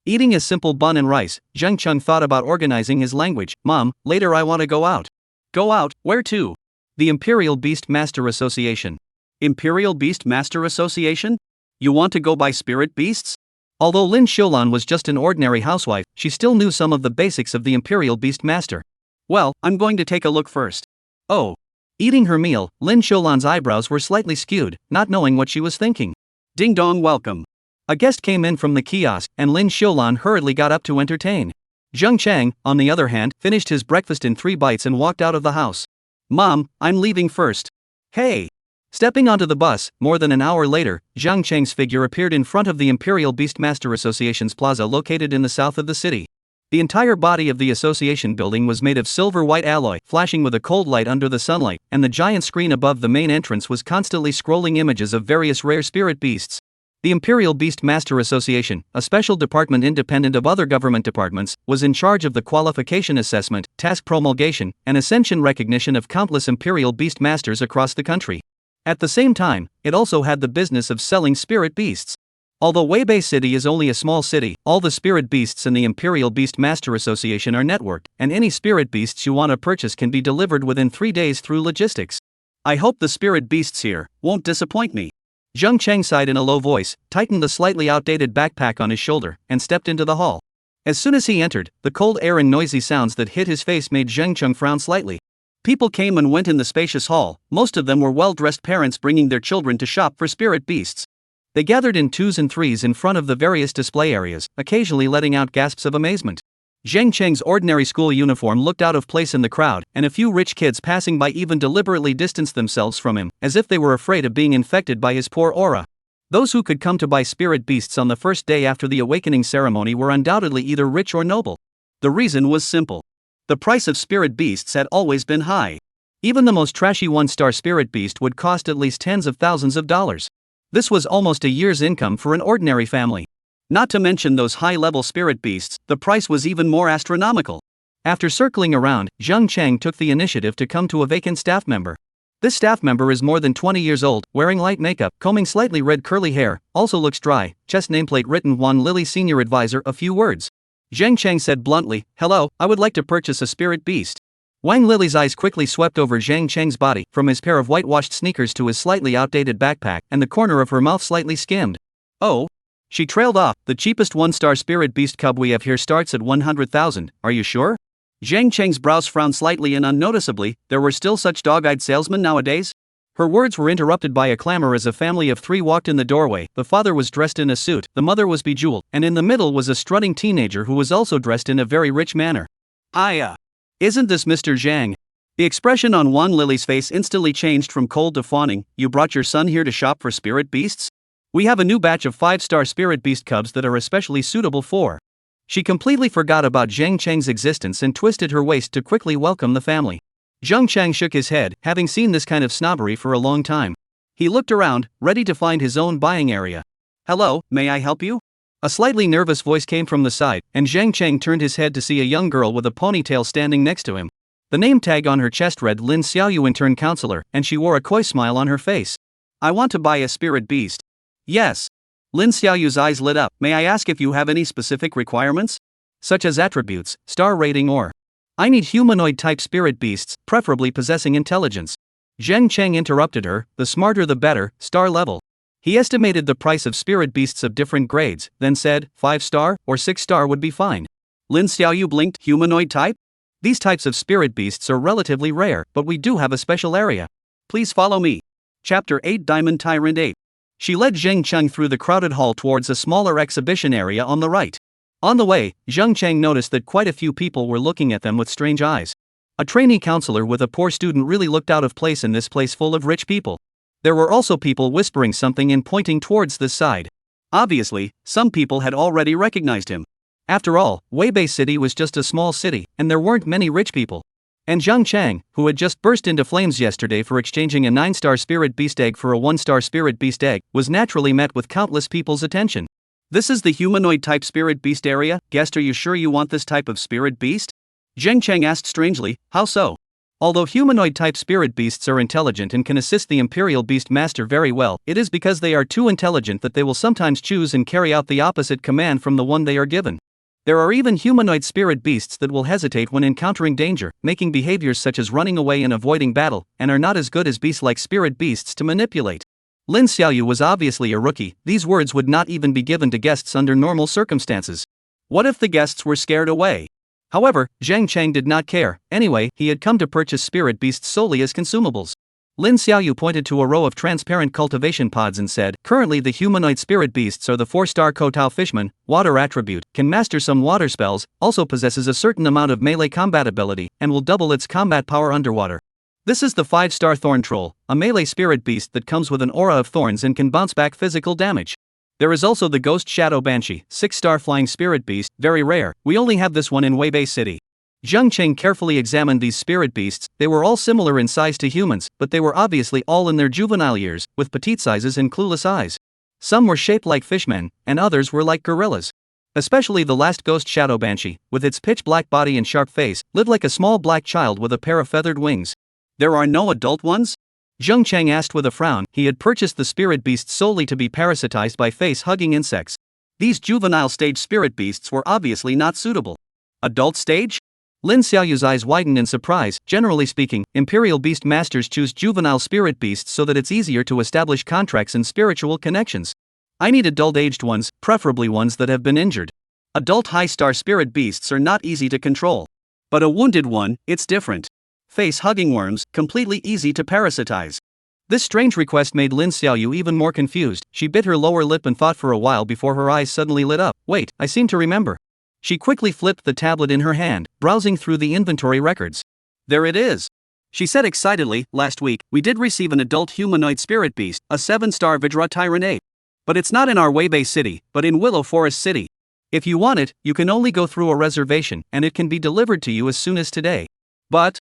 Eating a simple bun and rice, Zheng Chang thought about organizing his language. Mom, later I want to go out. Go out, where to? The Imperial Beast Master Association. Imperial Beast Master Association? You want to go buy spirit beasts? Although Lin Xiulan was just an ordinary housewife, she still knew some of the basics of the Imperial Beast Master. Well, I'm going to take a look first. Oh. Eating her meal, Lin Xiulan's eyebrows were slightly skewed, not knowing what she was thinking. Ding dong, welcome. A guest came in from the kiosk, and Lin Xiulan hurriedly got up to entertain. Zheng Chang, on the other hand, finished his breakfast in 3 bites and walked out of the house. Mom, I'm leaving first. Hey! Stepping onto the bus, more than an hour later, Zheng Chang's figure appeared in front of the Imperial Beastmaster Association's plaza located in the south of the city. The entire body of the association building was made of silver-white alloy, flashing with a cold light under the sunlight, and the giant screen above the main entrance was constantly scrolling images of various rare spirit beasts. The Imperial Beastmaster Association, a special department independent of other government departments, was in charge of the qualification assessment, task promulgation, and ascension recognition of countless Imperial Beastmasters across the country. At the same time, it also had the business of selling spirit beasts. Although Weibei City is only a small city, all the spirit beasts in the Imperial Beastmaster Association are networked, and any spirit beasts you want to purchase can be delivered within 3 days through logistics. I hope the spirit beasts here won't disappoint me. Zheng Chang sighed in a low voice, tightened the slightly outdated backpack on his shoulder, and stepped into the hall. As soon as he entered, the cold air and noisy sounds that hit his face made Zheng Chang frown slightly. People came and went in the spacious hall, most of them were well-dressed parents bringing their children to shop for spirit beasts. They gathered in 2s and 3s in front of the various display areas, occasionally letting out gasps of amazement. Zheng Chang's ordinary school uniform looked out of place in the crowd, and a few rich kids passing by even deliberately distanced themselves from him, as if they were afraid of being infected by his poor aura. Those who could come to buy spirit beasts on the first day after the awakening ceremony were undoubtedly either rich or noble. The reason was simple. The price of spirit beasts had always been high. Even the most trashy 1-star spirit beast would cost at least tens of thousands of dollars. This was almost a year's income for an ordinary family. Not to mention those high-level spirit beasts, the price was even more astronomical. After circling around, Zheng Chang took the initiative to come to a vacant staff member. This staff member is more than 20 years old, wearing light makeup, combing slightly red curly hair, also looks dry, chest nameplate written Wan Lily Senior Advisor a few words. Zheng Chang said bluntly, "Hello, I would like to purchase a spirit beast." Wang Lily's eyes quickly swept over Zhang Cheng's body, from his pair of whitewashed sneakers to his slightly outdated backpack, and the corner of her mouth slightly skimmed. Oh. She trailed off. The cheapest 1-star spirit beast cub we have here starts at 100,000, are you sure? Zhang Cheng's brows frowned slightly and unnoticeably. There were still such dog-eyed salesmen nowadays? Her words were interrupted by a clamor as a family of 3 walked in the doorway. The father was dressed in a suit, the mother was bejeweled, and in the middle was a strutting teenager who was also dressed in a very rich manner. Isn't this Mr. Zhang? The expression on Wan Lily's face instantly changed from cold to fawning. You brought your son here to shop for spirit beasts? We have a new batch of 5-star spirit beast cubs that are especially suitable for. She completely forgot about Zhang Cheng's existence and twisted her waist to quickly welcome the family. Zhang Cheng shook his head, having seen this kind of snobbery for a long time. He looked around, ready to find his own buying area. Hello, may I help you? A slightly nervous voice came from the side, and Zhang Cheng turned his head to see a young girl with a ponytail standing next to him. The name tag on her chest read Lin Xiaoyu Intern Counselor, and she wore a coy smile on her face. I want to buy a spirit beast. Yes. Lin Xiaoyu's eyes lit up. May I ask if you have any specific requirements? Such as attributes, star rating or... I need humanoid-type spirit beasts, preferably possessing intelligence. Zheng Cheng interrupted her, the smarter the better, star level. He estimated the price of spirit beasts of different grades, then said, 5-star or 6-star would be fine. Lin Xiaoyu blinked. Humanoid type? These types of spirit beasts are relatively rare, but we do have a special area. Please follow me. Chapter 8 Diamond Tyrant Ape. She led Zheng Cheng through the crowded hall towards a smaller exhibition area on the right. On the way, Zheng Cheng noticed that quite a few people were looking at them with strange eyes. A trainee counselor with a poor student really looked out of place in this place full of rich people. There were also people whispering something and pointing towards this side. Obviously, some people had already recognized him. After all, Weibei City was just a small city, and there weren't many rich people. And Zhang Cheng, who had just burst into flames yesterday for exchanging a 9-star spirit beast egg for a 1-star spirit beast egg, was naturally met with countless people's attention. This is the humanoid type spirit beast area. Guest, are you sure you want this type of spirit beast? Zheng Cheng asked strangely. How so? Although humanoid type spirit beasts are intelligent and can assist the Imperial Beast Master very well, it is because they are too intelligent that they will sometimes choose and carry out the opposite command from the one they are given. There are even humanoid spirit beasts that will hesitate when encountering danger, making behaviors such as running away and avoiding battle, and are not as good as beast-like spirit beasts to manipulate. Lin Xiaoyu was obviously a rookie. These words would not even be given to guests under normal circumstances. What if the guests were scared away? However, Zheng Cheng did not care. Anyway, he had come to purchase spirit beasts solely as consumables. Lin Xiaoyu pointed to a row of transparent cultivation pods and said, currently the humanoid spirit beasts are the 4-star Kotao Fishman, water attribute, can master some water spells, also possesses a certain amount of melee combat ability, and will double its combat power underwater. This is the 5-star Thorn Troll, a melee spirit beast that comes with an aura of thorns and can bounce back physical damage. There is also the Ghost Shadow Banshee, 6-star flying spirit beast, very rare, we only have this one in Weibei City. Zheng Cheng carefully examined these spirit beasts. They were all similar in size to humans, but they were obviously all in their juvenile years, with petite sizes and clueless eyes. Some were shaped like fishmen, and others were like gorillas. Especially the last Ghost Shadow Banshee, with its pitch-black body and sharp face, lived like a small black child with a pair of feathered wings. There are no adult ones? Zheng Cheng asked with a frown. He had purchased the spirit beasts solely to be parasitized by face-hugging insects. These juvenile stage spirit beasts were obviously not suitable. Adult stage? Lin Xiaoyu's eyes widened in surprise. Generally speaking, Imperial Beast Masters choose juvenile spirit beasts so that it's easier to establish contracts and spiritual connections. I need adult-aged ones, preferably ones that have been injured. Adult high-star spirit beasts are not easy to control. But a wounded one, it's different. Face-hugging worms, completely easy to parasitize. This strange request made Lin Xiaoyu even more confused. She bit her lower lip and thought for a while before her eyes suddenly lit up. Wait, I seem to remember. She quickly flipped the tablet in her hand, browsing through the inventory records. There it is. She said excitedly, last week, we did receive an adult humanoid spirit beast, a 7-star Vajra Tyrant Ape. But it's not in our Weibei City, but in Willow Forest City. If you want it, you can only go through a reservation, and it can be delivered to you as soon as today. But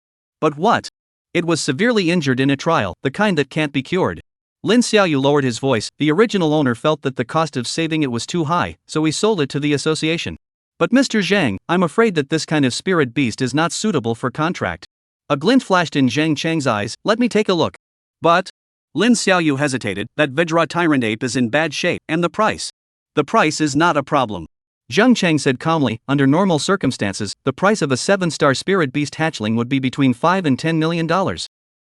what? It was severely injured in a trial, the kind that can't be cured. Lin Xiaoyu lowered his voice. The original owner felt that the cost of saving it was too high, so he sold it to the association. But Mr. Zhang, I'm afraid that this kind of spirit beast is not suitable for contract. A glint flashed in Zheng Cheng's eyes. Let me take a look. But Lin Xiaoyu hesitated. That Vajra Tyrant Ape is in bad shape, and the price. The price is not a problem. Zheng Chang said calmly, under normal circumstances, the price of a 7-star spirit beast hatchling would be between $5 and $10 million.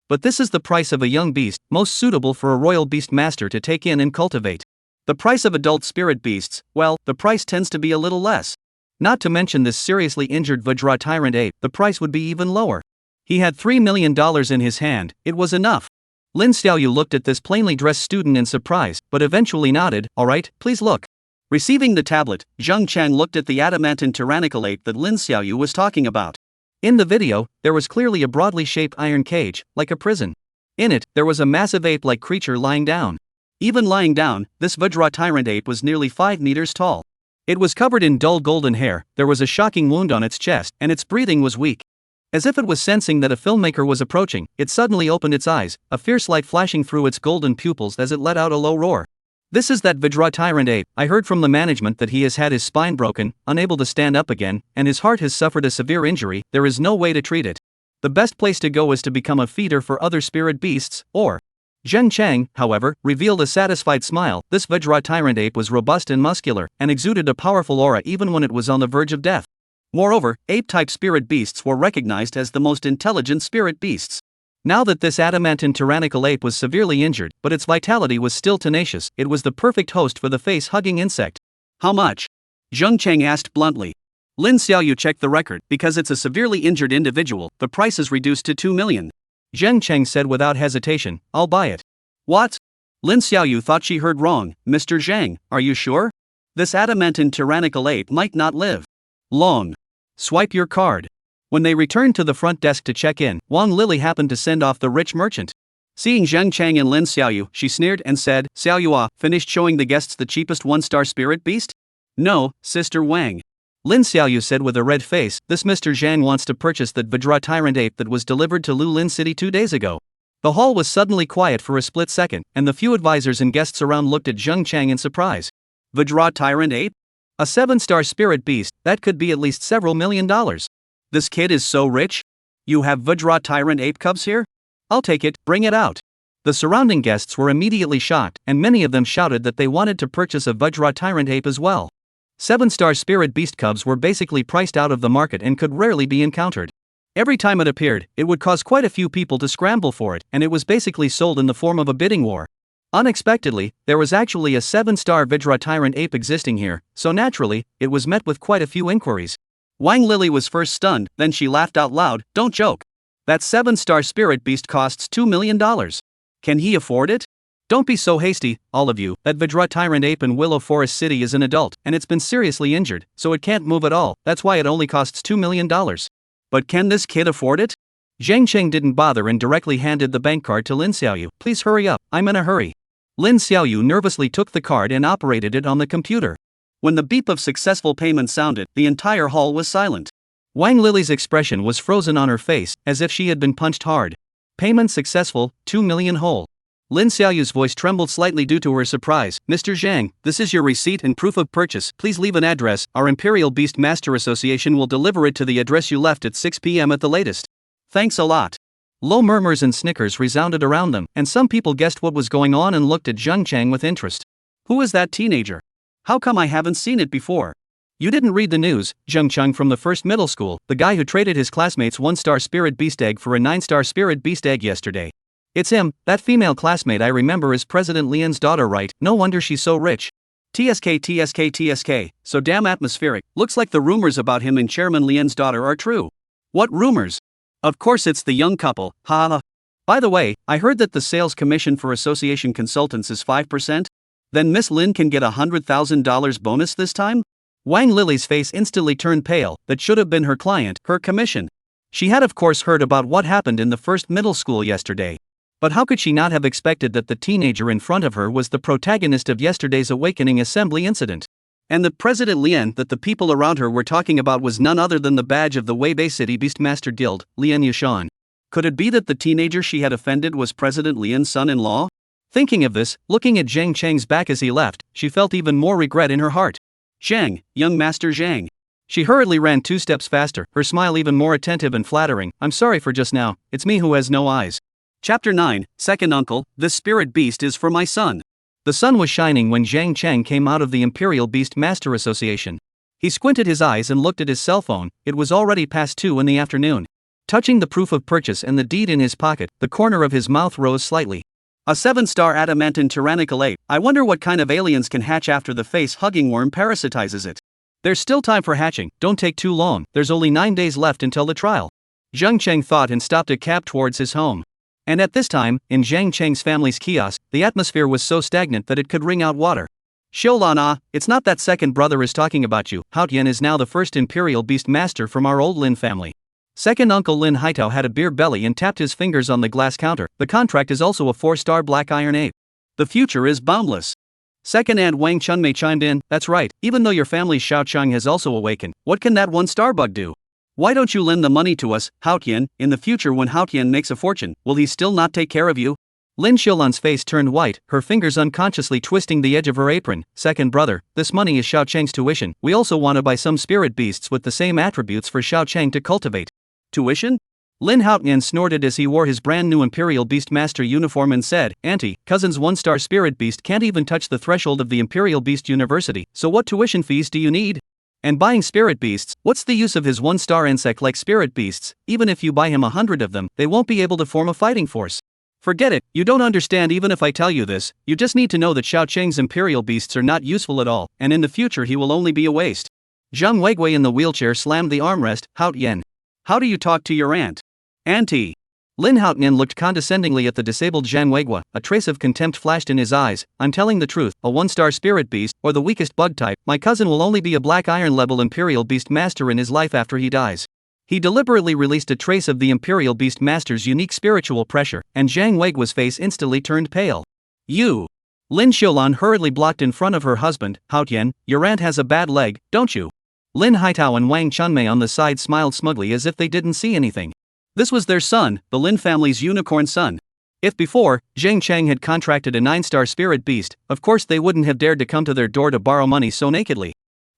But this is the price of a young beast, most suitable for a royal beast master to take in and cultivate. The price of adult spirit beasts, well, the price tends to be a little less. Not to mention this seriously injured Vajra Tyrant Ape, the price would be even lower. He had $3 million in his hand, it was enough. Lin Xiaoyu looked at this plainly dressed student in surprise, but eventually nodded, alright, please look. Receiving the tablet, Zheng Chang looked at the adamantine tyrannical ape that Lin Xiaoyu was talking about. In the video, there was clearly a broadly shaped iron cage, like a prison. In it, there was a massive ape-like creature lying down. Even lying down, this Vajra Tyrant Ape was nearly 5 meters tall. It was covered in dull golden hair, there was a shocking wound on its chest, and its breathing was weak. As if it was sensing that a filmmaker was approaching, it suddenly opened its eyes, a fierce light flashing through its golden pupils as it let out a low roar. This is that Vajra Tyrant Ape. I heard from the management that he has had his spine broken, unable to stand up again, and his heart has suffered a severe injury. There is no way to treat it. The best place to go is to become a feeder for other spirit beasts, or... Zheng Chang, however, revealed a satisfied smile. This Vajra Tyrant Ape was robust and muscular, and exuded a powerful aura even when it was on the verge of death. Moreover, ape-type spirit beasts were recognized as the most intelligent spirit beasts. Now that this adamantine tyrannical ape was severely injured, but its vitality was still tenacious, it was the perfect host for the face-hugging insect. How much? Zheng Chang asked bluntly. Lin Xiaoyu checked the record. Because it's a severely injured individual, the price is reduced to 2 million. Zheng Chang said without hesitation, I'll buy it. What? Lin Xiaoyu thought she heard wrong. Mr. Zhang, are you sure? This adamantine tyrannical ape might not live long. Swipe your card. When they returned to the front desk to check in, Wang Lily happened to send off the rich merchant. Seeing Zheng Chang and Lin Xiaoyu, she sneered and said, Xiaoyua, finished showing the guests the cheapest 1-star spirit beast? No, Sister Wang. Lin Xiaoyu said with a red face, this Mr. Zhang wants to purchase that Vajra Tyrant Ape that was delivered to Lulin City 2 days ago. The hall was suddenly quiet for a split second, and the few advisors and guests around looked at Zheng Chang in surprise. Vajra Tyrant Ape? A 7-star spirit beast, that could be at least several $1 million. This kid is so rich? You have Vajra Tyrant Ape cubs here? I'll take it, bring it out. The surrounding guests were immediately shocked, and many of them shouted that they wanted to purchase a Vajra Tyrant Ape as well. 7-star spirit beast cubs were basically priced out of the market and could rarely be encountered. Every time it appeared, it would cause quite a few people to scramble for it, and it was basically sold in the form of a bidding war. Unexpectedly, there was actually a 7-star Vajra Tyrant Ape existing here, so naturally, it was met with quite a few inquiries. Wang Lily was first stunned, then she laughed out loud, don't joke. That 7-star spirit beast costs $2 million. Can he afford it? Don't be so hasty, all of you. That Vajra Tyrant Ape in Willow Forest City is an adult, and it's been seriously injured, so it can't move at all. That's why it only costs $2 million. But can this kid afford it? Zheng Cheng didn't bother and directly handed the bank card to Lin Xiaoyu. Please hurry up, I'm in a hurry. Lin Xiaoyu nervously took the card and operated it on the computer. When the beep of successful payment sounded, the entire hall was silent. Wang Lily's expression was frozen on her face, as if she had been punched hard. Payment successful, 2 million whole. Lin Xiaoyu's voice trembled slightly due to her surprise. Mr. Zhang, this is your receipt and proof of purchase. Please leave an address. Our Imperial Beast Master Association will deliver it to the address you left at 6 p.m. at the latest. Thanks a lot. Low murmurs and snickers resounded around them, and some people guessed what was going on and looked at Zheng Chang with interest. Who is that teenager? How come I haven't seen it before? You didn't read the news, Zheng Chang from the first middle school, the guy who traded his classmate's 1-star spirit beast egg for a 9-star spirit beast egg yesterday. It's him, that female classmate I remember is President Lian's daughter, right? No wonder she's so rich. TSK, so damn atmospheric. Looks like the rumors about him and Chairman Lian's daughter are true. What rumors? Of course it's the young couple, ha. By the way, I heard that the sales commission for association consultants is 5%? Then Miss Lin can get $100,000 bonus this time? Wang Lily's face instantly turned pale. That should have been her client, her commission. She had of course heard about what happened in the first middle school yesterday. But how could she not have expected that the teenager in front of her was the protagonist of yesterday's awakening assembly incident? And the President Lian that the people around her were talking about was none other than the badge of the Weibei City Beastmaster Guild, Lian Yashan. Could it be that the teenager she had offended was President Lian's son-in-law? Thinking of this, looking at Zheng Chang's back as he left, she felt even more regret in her heart. Zhang, young Master Zhang. She hurriedly ran 2 steps faster, her smile even more attentive and flattering. I'm sorry for just now, it's me who has no eyes. Chapter 9, Second Uncle, this spirit beast is for my son. The sun was shining when Zheng Chang came out of the Imperial Beast Master Association. He squinted his eyes and looked at his cell phone. It was already past 2 in the afternoon. Touching the proof of purchase and the deed in his pocket, the corner of his mouth rose slightly. A 7-star adamantine tyrannical ape. I wonder what kind of aliens can hatch after the face-hugging worm parasitizes it. There's still time for hatching, don't take too long, there's only 9 days left until the trial. Zhang Cheng thought and stopped a cab towards his home. And at this time, in Zhang Cheng's family's kiosk, the atmosphere was so stagnant that it could wring out water. Xiaolana, it's not that second brother is talking about you. Haotian is now the first Imperial Beast Master from our old Lin family. Second uncle Lin Haitao had a beer belly and tapped his fingers on the glass counter. The contract is also a 4-star black iron ape. The future is boundless. Second Aunt Wang Chunmei chimed in, that's right, even though your family's Xiao Chang has also awakened, what can that 1-star bug do? Why don't you lend the money to us, Haotian? In the future when Haotian makes a fortune, will he still not take care of you? Lin Xiulan's face turned white, her fingers unconsciously twisting the edge of her apron. Second brother, this money is Xiao Chang's tuition. We also want to buy some spirit beasts with the same attributes for Xiao Chang to cultivate. Tuition? Lin Haotian snorted as he wore his brand new Imperial Beast Master uniform and said, Auntie, cousin's 1-star spirit beast can't even touch the threshold of the Imperial Beast University, so what tuition fees do you need? And buying spirit beasts, what's the use of his 1-star insect like spirit beasts? Even if you buy him 100 of them, they won't be able to form a fighting force. Forget it, you don't understand even if I tell you this, you just need to know that Xiao Cheng's Imperial Beasts are not useful at all, and in the future he will only be a waste. Zhang Weigui in the wheelchair slammed the armrest. Haotian. How do you talk to your aunt? Auntie. Lin Haotian looked condescendingly at the disabled Zhang Weigui, a trace of contempt flashed in his eyes. I'm telling the truth, a 1-star spirit beast, or the weakest bug type, my cousin will only be a black iron level Imperial Beast Master in his life after he dies. He deliberately released a trace of the Imperial Beast Master's unique spiritual pressure, and Zhang Weigui's face instantly turned pale. You! Lin Xiulan hurriedly blocked in front of her husband. Haotian, your aunt has a bad leg, don't you? Lin Haitao and Wang Chunmei on the side smiled smugly as if they didn't see anything. This was their son, the Lin family's unicorn son. If before, Zhang Cheng had contracted a 9-star spirit beast, of course they wouldn't have dared to come to their door to borrow money so nakedly.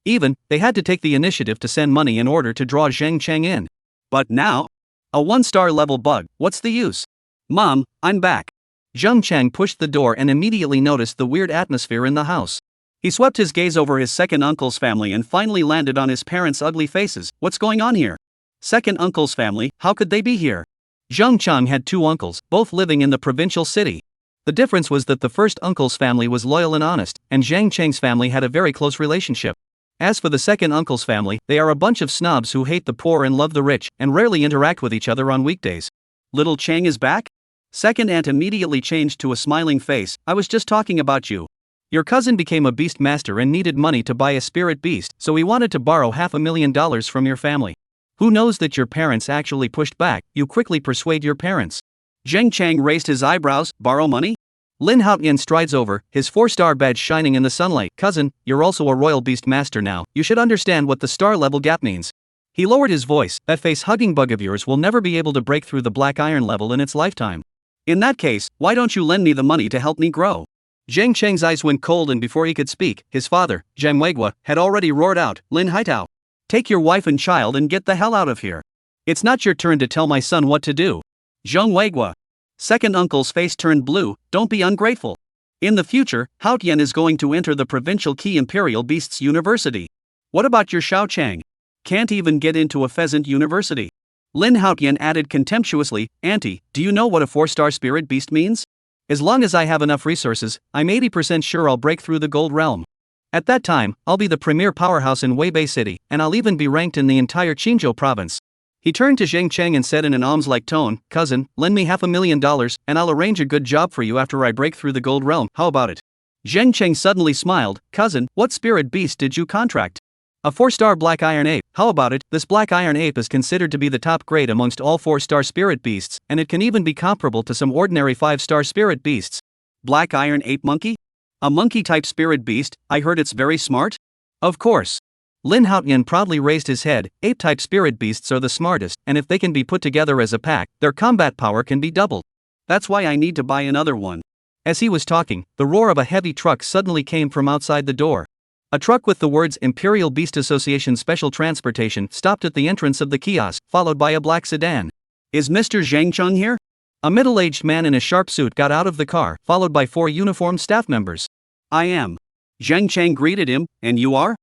Even, they had to take the initiative to send money in order to draw Zhang Cheng in. But now? A 1-star level bug, what's the use? Mom, I'm back. Zhang Cheng pushed the door and immediately noticed the weird atmosphere in the house. He swept his gaze over his second uncle's family and finally landed on his parents' ugly faces. What's going on here? Second uncle's family, how could they be here? Zhang Cheng had 2 uncles, both living in the provincial city. The difference was that the first uncle's family was loyal and honest, and Zhang Cheng's family had a very close relationship. As for the second uncle's family, they are a bunch of snobs who hate the poor and love the rich, and rarely interact with each other on weekdays. Little Cheng is back? Second aunt immediately changed to a smiling face. I was just talking about you. Your cousin became a beast master and needed money to buy a spirit beast, so he wanted to borrow $500,000 from your family. Who knows that your parents actually pushed back? You quickly persuade your parents. Zhang Cheng raised his eyebrows. Borrow money? Lin Haotian strides over, his 4-star badge shining in the sunlight. Cousin, you're also a royal beast master now. You should understand what the star level gap means. He lowered his voice. That face-hugging bug of yours will never be able to break through the black iron level in its lifetime. In that case, why don't you lend me the money to help me grow? Zhang Cheng's eyes went cold, and before he could speak, his father, Zhang Weigui, had already roared out, Lin Haitao. Take your wife and child and get the hell out of here. It's not your turn to tell my son what to do. Zhang Weigui. Second uncle's face turned blue. Don't be ungrateful. In the future, Haotian is going to enter the provincial key Imperial Beasts University. What about your Xiao Chang? Can't even get into a pheasant university. Lin Haotian added contemptuously, Auntie, do you know what a 4-star spirit beast means? As long as I have enough resources, I'm 80% sure I'll break through the gold realm. At that time, I'll be the premier powerhouse in Weibei City, and I'll even be ranked in the entire Qinzhou province. He turned to Zhang Cheng and said in an alms-like tone, Cousin, lend me $500,000, and I'll arrange a good job for you after I break through the gold realm. How about it? Zhang Cheng suddenly smiled. Cousin, what spirit beast did you contract? A 4-star black iron ape. How about it? This black iron ape is considered to be the top grade amongst all 4-star spirit beasts, and it can even be comparable to some ordinary 5-star spirit beasts. Black iron ape monkey? A monkey-type spirit beast? I heard it's very smart? Of course. Lin Haotian proudly raised his head. Ape-type spirit beasts are the smartest, and if they can be put together as a pack, their combat power can be doubled. That's why I need to buy another one. As he was talking, the roar of a heavy truck suddenly came from outside the door. A truck with the words Imperial Beast Association Special Transportation stopped at the entrance of the kiosk, followed by a black sedan. Is Mr. Zhang Cheng here? A middle-aged man in a sharp suit got out of the car, followed by 4 uniformed staff members. I am. Zhang Cheng greeted him. And you are?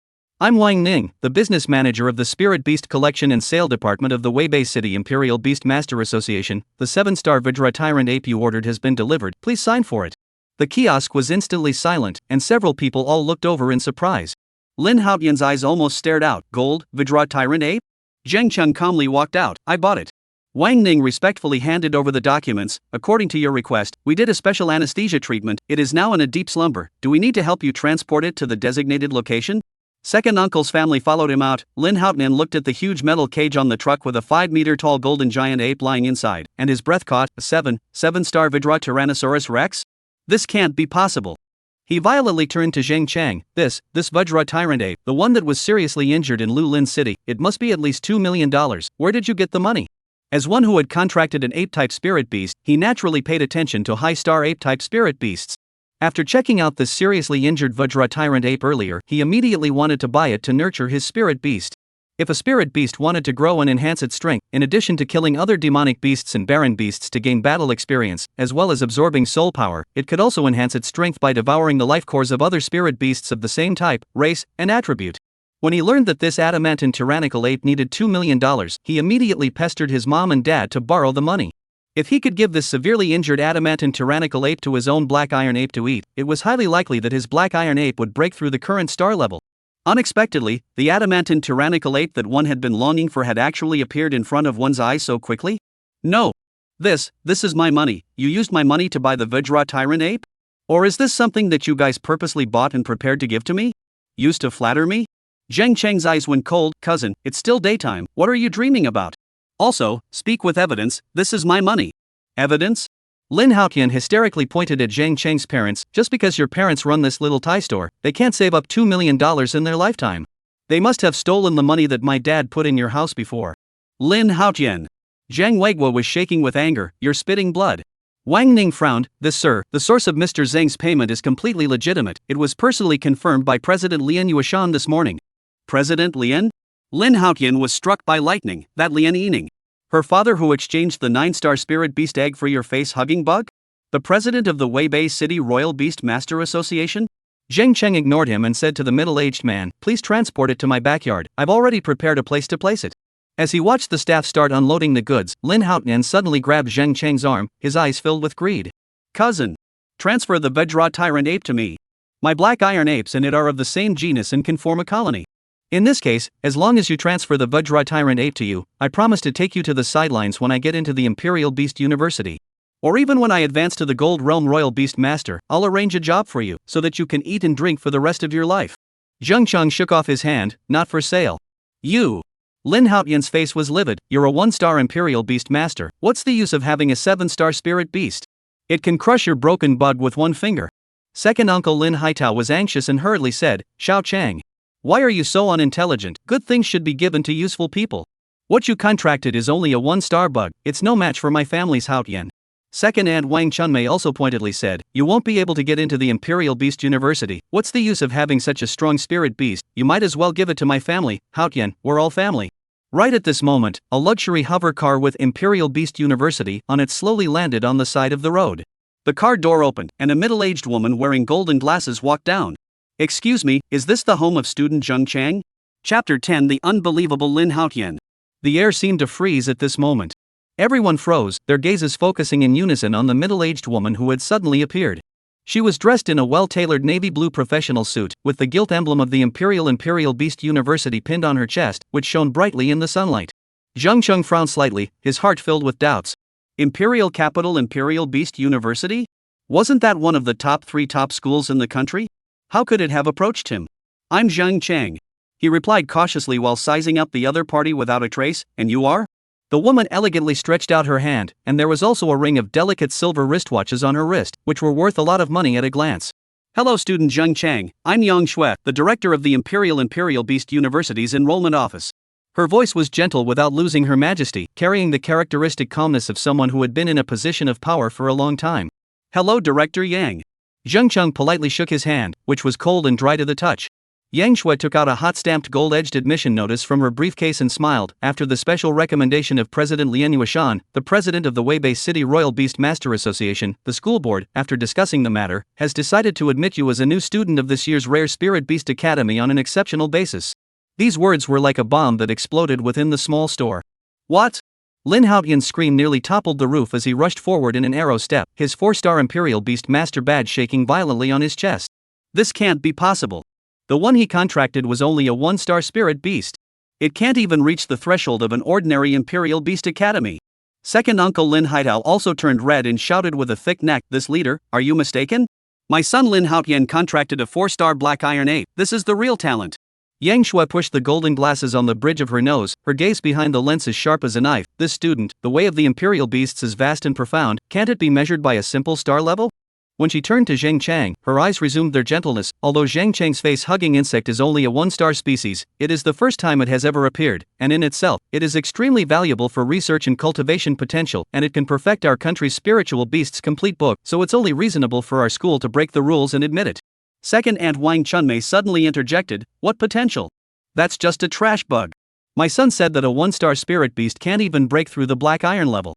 I'm Yining, the business manager of the Spirit Beast Collection and Sale Department of the Weibei City Imperial Beast Master Association. The 7-star Vajra Tyrant Ape you ordered has been delivered, please sign for it. The kiosk was instantly silent, and several people all looked over in surprise. Lin Haotian's eyes almost stared out. Gold, Vajra Tyrant Ape? Zheng Cheng calmly walked out. I bought it. Wang Ning respectfully handed over the documents. According to your request, we did a special anesthesia treatment. It is now in a deep slumber. Do we need to help you transport it to the designated location? Second uncle's family followed him out. Lin Haotian looked at the huge metal cage on the truck with a 5-meter-tall golden giant ape lying inside, and his breath caught. A 7-star Vajra Tyrannosaurus Rex? This can't be possible. He violently turned to Zheng Cheng. This Vajra Tyrant Ape, the one that was seriously injured in Lulin City, it must be at least $2 million. Where did you get the money? As one who had contracted an ape-type spirit beast, he naturally paid attention to high-star ape-type spirit beasts. After checking out this seriously injured Vajra Tyrant Ape earlier, he immediately wanted to buy it to nurture his spirit beast. If a spirit beast wanted to grow and enhance its strength, in addition to killing other demonic beasts and barren beasts to gain battle experience, as well as absorbing soul power, it could also enhance its strength by devouring the life cores of other spirit beasts of the same type, race, and attribute. When he learned that this adamantine tyrannical ape needed $2 million, he immediately pestered his mom and dad to borrow the money. If he could give this severely injured adamantine tyrannical ape to his own black iron ape to eat, it was highly likely that his black iron ape would break through the current star level. Unexpectedly, the adamantine tyrannical ape that one had been longing for had actually appeared in front of one's eyes so quickly. No. This is my money. You used my money to buy the Vajra Tyrant Ape? Or is this something that you guys purposely bought and prepared to give to me? Used to flatter me? Zheng Cheng's eyes went cold. Cousin, it's still daytime, what are you dreaming about? Also, speak with evidence. This is my money. Evidence? Lin Haotian hysterically pointed at Zheng Cheng's parents. Just because your parents run this little toy store, they can't save up $2 million in their lifetime. They must have stolen the money that my dad put in your house before. Lin Haotian. Zhang Weiguo was shaking with anger. You're spitting blood. Wang Ning frowned. This, sir, the source of Mr. Zheng's payment is completely legitimate. It was personally confirmed by President Lian Yuishan this morning. President Lian? Lin Haotian was struck by lightning. That Lian Yining. Her father who exchanged the 9-star spirit beast egg for your face-hugging bug? The president of the Weibei City Royal Beast Master Association? Zheng Cheng ignored him and said to the middle-aged man, please transport it to my backyard. I've already prepared a place to place it. As he watched the staff start unloading the goods, Lin Haotian suddenly grabbed Zheng Cheng's arm, his eyes filled with greed. Cousin, transfer the Vajra Tyrant Ape to me. My black iron apes and it are of the same genus and can form a colony. In this case, as long as you transfer the Vajra Tyrant Ape to you, I promise to take you to the sidelines when I get into the Imperial Beast University. Or even when I advance to the Gold Realm Royal Beast Master, I'll arrange a job for you, so that you can eat and drink for the rest of your life. Zheng Cheng shook off his hand. Not for sale. You. Lin Haotian's face was livid. You're a 1-star Imperial Beast Master. What's the use of having a 7-star Spirit Beast? It can crush your broken bug with one finger. Second uncle Lin Haitao was anxious and hurriedly said, Xiao Chang. Why are you so unintelligent? Good things should be given to useful people. What you contracted is only a 1-star bug, it's no match for my family's Haotian. Second aunt Wang Chunmei also pointedly said, you won't be able to get into the Imperial Beast University. What's the use of having such a strong spirit beast? You might as well give it to my family, Haotian, we're all family. Right at this moment, a luxury hover car with Imperial Beast University on it slowly landed on the side of the road. The car door opened, and a middle-aged woman wearing golden glasses walked down. Excuse me, is this the home of student Zheng Chang? Chapter 10 The Unbelievable Lin Haotian. The air seemed to freeze at this moment. Everyone froze, their gazes focusing in unison on the middle-aged woman who had suddenly appeared. She was dressed in a well-tailored navy blue professional suit, with the gilt emblem of the Imperial Beast University pinned on her chest, which shone brightly in the sunlight. Zheng Cheng frowned slightly, his heart filled with doubts. Imperial Capital Imperial Beast University? Wasn't that one of the top 3 top schools in the country? How could it have approached him? I'm Zheng Chang. He replied cautiously while sizing up the other party without a trace. And you are? The woman elegantly stretched out her hand, and there was also a ring of delicate silver wristwatches on her wrist, which were worth a lot of money at a glance. Hello student Zheng Chang, I'm Yang Shui, the director of the Imperial Beast University's enrollment office. Her voice was gentle without losing her majesty, carrying the characteristic calmness of someone who had been in a position of power for a long time. Hello Director Yang. Zheng Cheng politely shook his hand, which was cold and dry to the touch. Yang Shui took out a hot-stamped gold-edged admission notice from her briefcase and smiled. After the special recommendation of President Lian Yuashan, the president of the Weibei City Royal Beast Master Association, the school board, after discussing the matter, has decided to admit you as a new student of this year's Rare Spirit Beast Academy on an exceptional basis. These words were like a bomb that exploded within the small store. What? Lin Haotian's scream nearly toppled the roof as he rushed forward in an arrow step, his 4-star Imperial Beast Master badge shaking violently on his chest. This can't be possible. The one he contracted was only a 1-star spirit beast. It can't even reach the threshold of an ordinary Imperial Beast Academy. Second uncle Lin Haitao also turned red and shouted with a thick neck, "This leader, are you mistaken? My son Lin Haotian contracted a 4-star black iron ape. This is the real talent." Yang Shui pushed the golden glasses on the bridge of her nose, her gaze behind the lens as sharp as a knife. This student, the way of the Imperial Beasts is vast and profound, can't it be measured by a simple star level? When she turned to Zheng Chang, her eyes resumed their gentleness. Although Zheng Chang's face-hugging insect is only a 1-star species, it is the first time it has ever appeared, and in itself, it is extremely valuable for research and cultivation potential, and it can perfect our country's spiritual beasts complete book, so it's only reasonable for our school to break the rules and admit it. Second Aunt Wang Chunmei suddenly interjected, "What potential? That's just a trash bug. My son said that a 1-star spirit beast can't even break through the black iron level."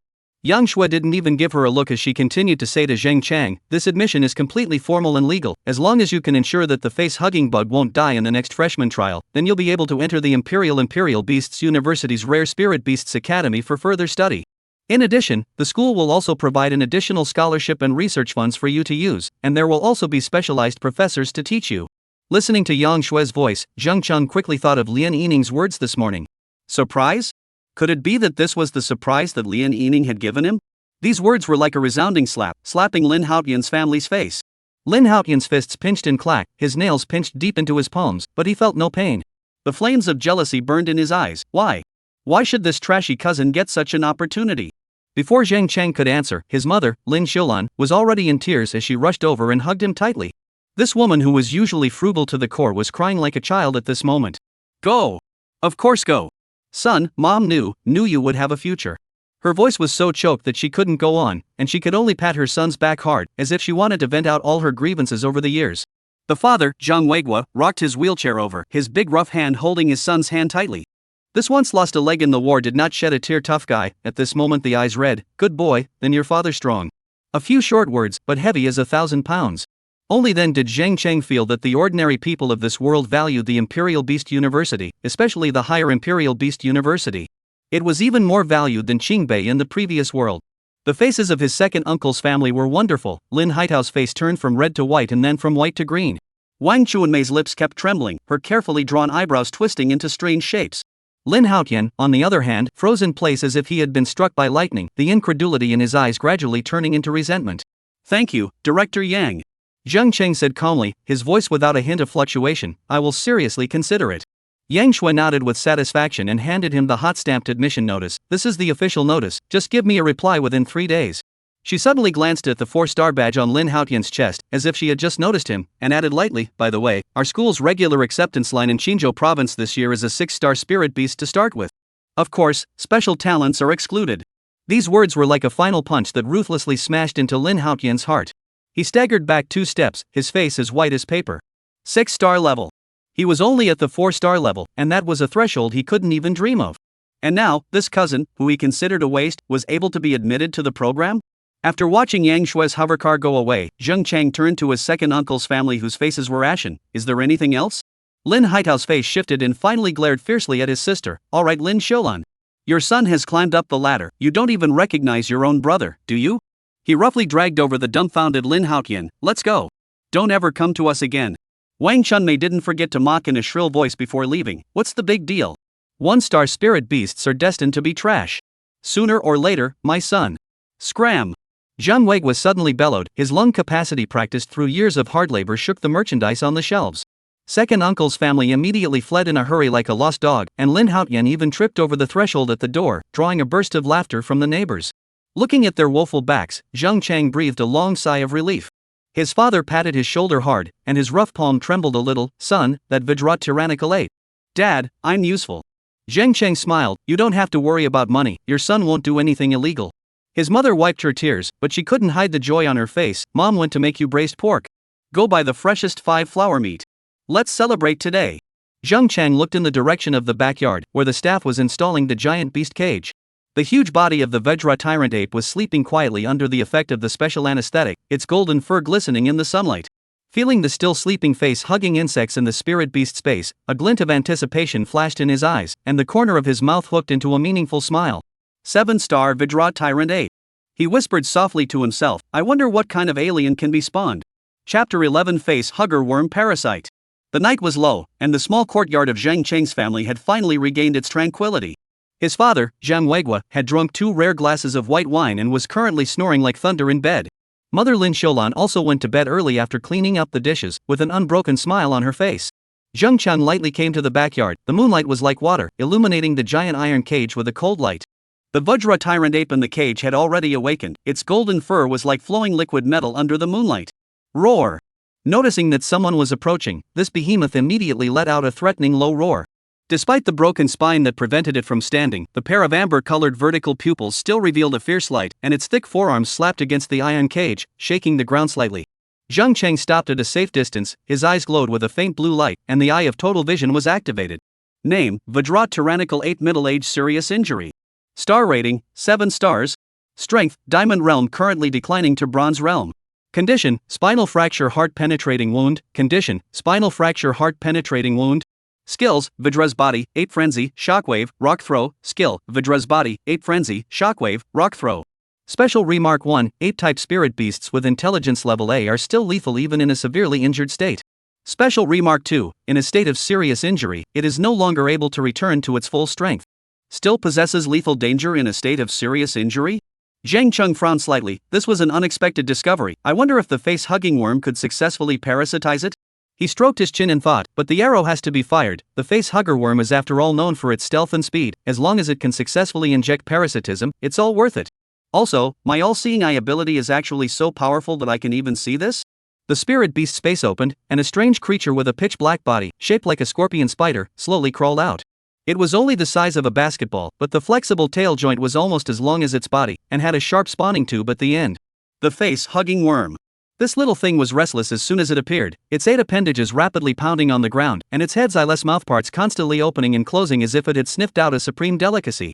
Yang Shui didn't even give her a look as she continued to say to Zheng Chang, "This admission is completely formal and legal. As long as you can ensure that the face-hugging bug won't die in the next freshman trial, then you'll be able to enter the Imperial Beasts University's Rare Spirit Beasts Academy for further study. In addition, the school will also provide an additional scholarship and research funds for you to use, and there will also be specialized professors to teach you." Listening to Yang Shui's voice, Zheng Cheng quickly thought of Lian Yining's words this morning. Surprise? Could it be that this was the surprise that Lian Yining had given him? These words were like a resounding slap, slapping Lin Haotian's family's face. Lin Haotian's fists pinched and clacked, his nails pinched deep into his palms, but he felt no pain. The flames of jealousy burned in his eyes. Why? Why should this trashy cousin get such an opportunity? Before Zheng Cheng could answer, his mother, Lin Xiulan, was already in tears as she rushed over and hugged him tightly. This woman who was usually frugal to the core was crying like a child at this moment. "Go! Of course go! Son, Mom knew you would have a future." Her voice was so choked that she couldn't go on, and she could only pat her son's back hard, as if she wanted to vent out all her grievances over the years. The father, Zhang Weigua, rocked his wheelchair over, his big rough hand holding his son's hand tightly. This once lost a leg in the war did not shed a tear. Tough guy, at this moment the eyes read, "Good boy, then your father strong." A few short words, but heavy as 1,000 pounds. Only then did Zheng Cheng feel that the ordinary people of this world valued the Imperial Beast University, especially the higher Imperial Beast University. It was even more valued than Qingbei in the previous world. The faces of his second uncle's family were wonderful. Lin Haitao's face turned from red to white and then from white to green. Wang Chuanmei's lips kept trembling, her carefully drawn eyebrows twisting into strange shapes. Lin Haotian, on the other hand, froze in place as if he had been struck by lightning, the incredulity in his eyes gradually turning into resentment. "Thank you, Director Yang," Zheng Cheng said calmly, his voice without a hint of fluctuation. "I will seriously consider it." Yang Shui nodded with satisfaction and handed him the hot-stamped admission notice. "This is the official notice, just give me a reply within 3 days. She suddenly glanced at the 4-star badge on Lin Haotian's chest, as if she had just noticed him, and added lightly, "By the way, our school's regular acceptance line in Qinzhou province this year is a 6-star spirit beast to start with. Of course, special talents are excluded." These words were like a final punch that ruthlessly smashed into Lin Haotian's heart. He staggered back 2 steps, his face as white as paper. 6-star level. He was only at the 4-star level, and that was a threshold he couldn't even dream of. And now, this cousin, who he considered a waste, was able to be admitted to the program? After watching Yang Shui's hovercar go away, Zheng Cheng turned to his second uncle's family whose faces were ashen. "Is there anything else?" Lin Haitao's face shifted and finally glared fiercely at his sister. "All right, Lin Xiulan. Your son has climbed up the ladder. You don't even recognize your own brother, do you?" He roughly dragged over the dumbfounded Lin Haotian. "Let's go. Don't ever come to us again." Wang Chunmei didn't forget to mock in a shrill voice before leaving. "What's the big deal? 1-star spirit beasts are destined to be trash. Sooner or later, my son." Scram! Zhang Weigua suddenly bellowed, his lung capacity practiced through years of hard labor shook the merchandise on the shelves. Second uncle's family immediately fled in a hurry like a lost dog, and Lin Haotian even tripped over the threshold at the door, drawing a burst of laughter from the neighbors. Looking at their woeful backs, Zheng Cheng breathed a long sigh of relief. His father patted his shoulder hard, and his rough palm trembled a little. "Son, that Vajra Tyrant Ape." "Dad, I'm useful." Zheng Cheng smiled. "You don't have to worry about money, your son won't do anything illegal." His mother wiped her tears, but she couldn't hide the joy on her face. "Mom went to make you braised pork. Go buy the freshest 5-flower meat. Let's celebrate today. Zheng Chang looked in the direction of the backyard, where the staff was installing the giant beast cage. The huge body of the Vajra Tyrant Ape was sleeping quietly under the effect of the special anesthetic, its golden fur glistening in the sunlight. Feeling the still sleeping face-hugging insects in the spirit beast's space, a glint of anticipation flashed in his eyes, and the corner of his mouth hooked into a meaningful smile. 7-star Vajra Tyrant Ape. He whispered softly to himself, I wonder what kind of alien can be spawned. Chapter 11 Facehugger Worm Parasite. The night was low, and the small courtyard of Zheng Cheng's family had finally regained its tranquility. His father, Zhang Weigua, had drunk 2 rare glasses of white wine and was currently snoring like thunder in bed. Mother Lin Xiulan also went to bed early after cleaning up the dishes, with an unbroken smile on her face. Zheng Chang lightly came to the backyard. The moonlight was like water, illuminating the giant iron cage with a cold light. The Vajra Tyrant Ape in the cage had already awakened. Its golden fur was like flowing liquid metal under the moonlight. Roar! Noticing that someone was approaching, this behemoth immediately let out a threatening low roar. Despite the broken spine that prevented it from standing, the pair of amber-colored vertical pupils still revealed a fierce light, and its thick forearms slapped against the iron cage, shaking the ground slightly. Zheng Cheng stopped at a safe distance, his eyes glowed with a faint blue light, and the eye of total vision was activated. Name, Vajra Tyrannical Ape Middle-Age Serious Injury. Star rating, 7 stars. Strength, Diamond Realm currently declining to Bronze Realm. Condition, Spinal Fracture Heart Penetrating Wound. Condition, Spinal Fracture Heart Penetrating Wound. Skills, Vajra's Body, Ape Frenzy, Shockwave, Rock Throw. Skill, Vajra's Body, Ape Frenzy, Shockwave, Rock Throw. Special Remark 1, Ape-type spirit beasts with intelligence level A are still lethal even in a severely injured state. Special Remark 2, in a state of serious injury, it is no longer able to return to its full strength. Still possesses lethal danger in a state of serious injury? Zheng Cheng frowned slightly. This was an unexpected discovery. I wonder if the face-hugging worm could successfully parasitize it? He stroked his chin and thought, but the arrow has to be fired. The face-hugger worm is after all known for its stealth and speed. As long as it can successfully inject parasitism, it's all worth it. Also, my all-seeing eye ability is actually so powerful that I can even see this? The spirit beast's face opened, and a strange creature with a pitch-black body, shaped like a scorpion spider, slowly crawled out. It was only the size of a basketball, but the flexible tail joint was almost as long as its body, and had a sharp spawning tube at the end. The face-hugging worm. This little thing was restless as soon as it appeared, its 8 appendages rapidly pounding on the ground, and its head's eyeless mouthparts constantly opening and closing as if it had sniffed out a supreme delicacy.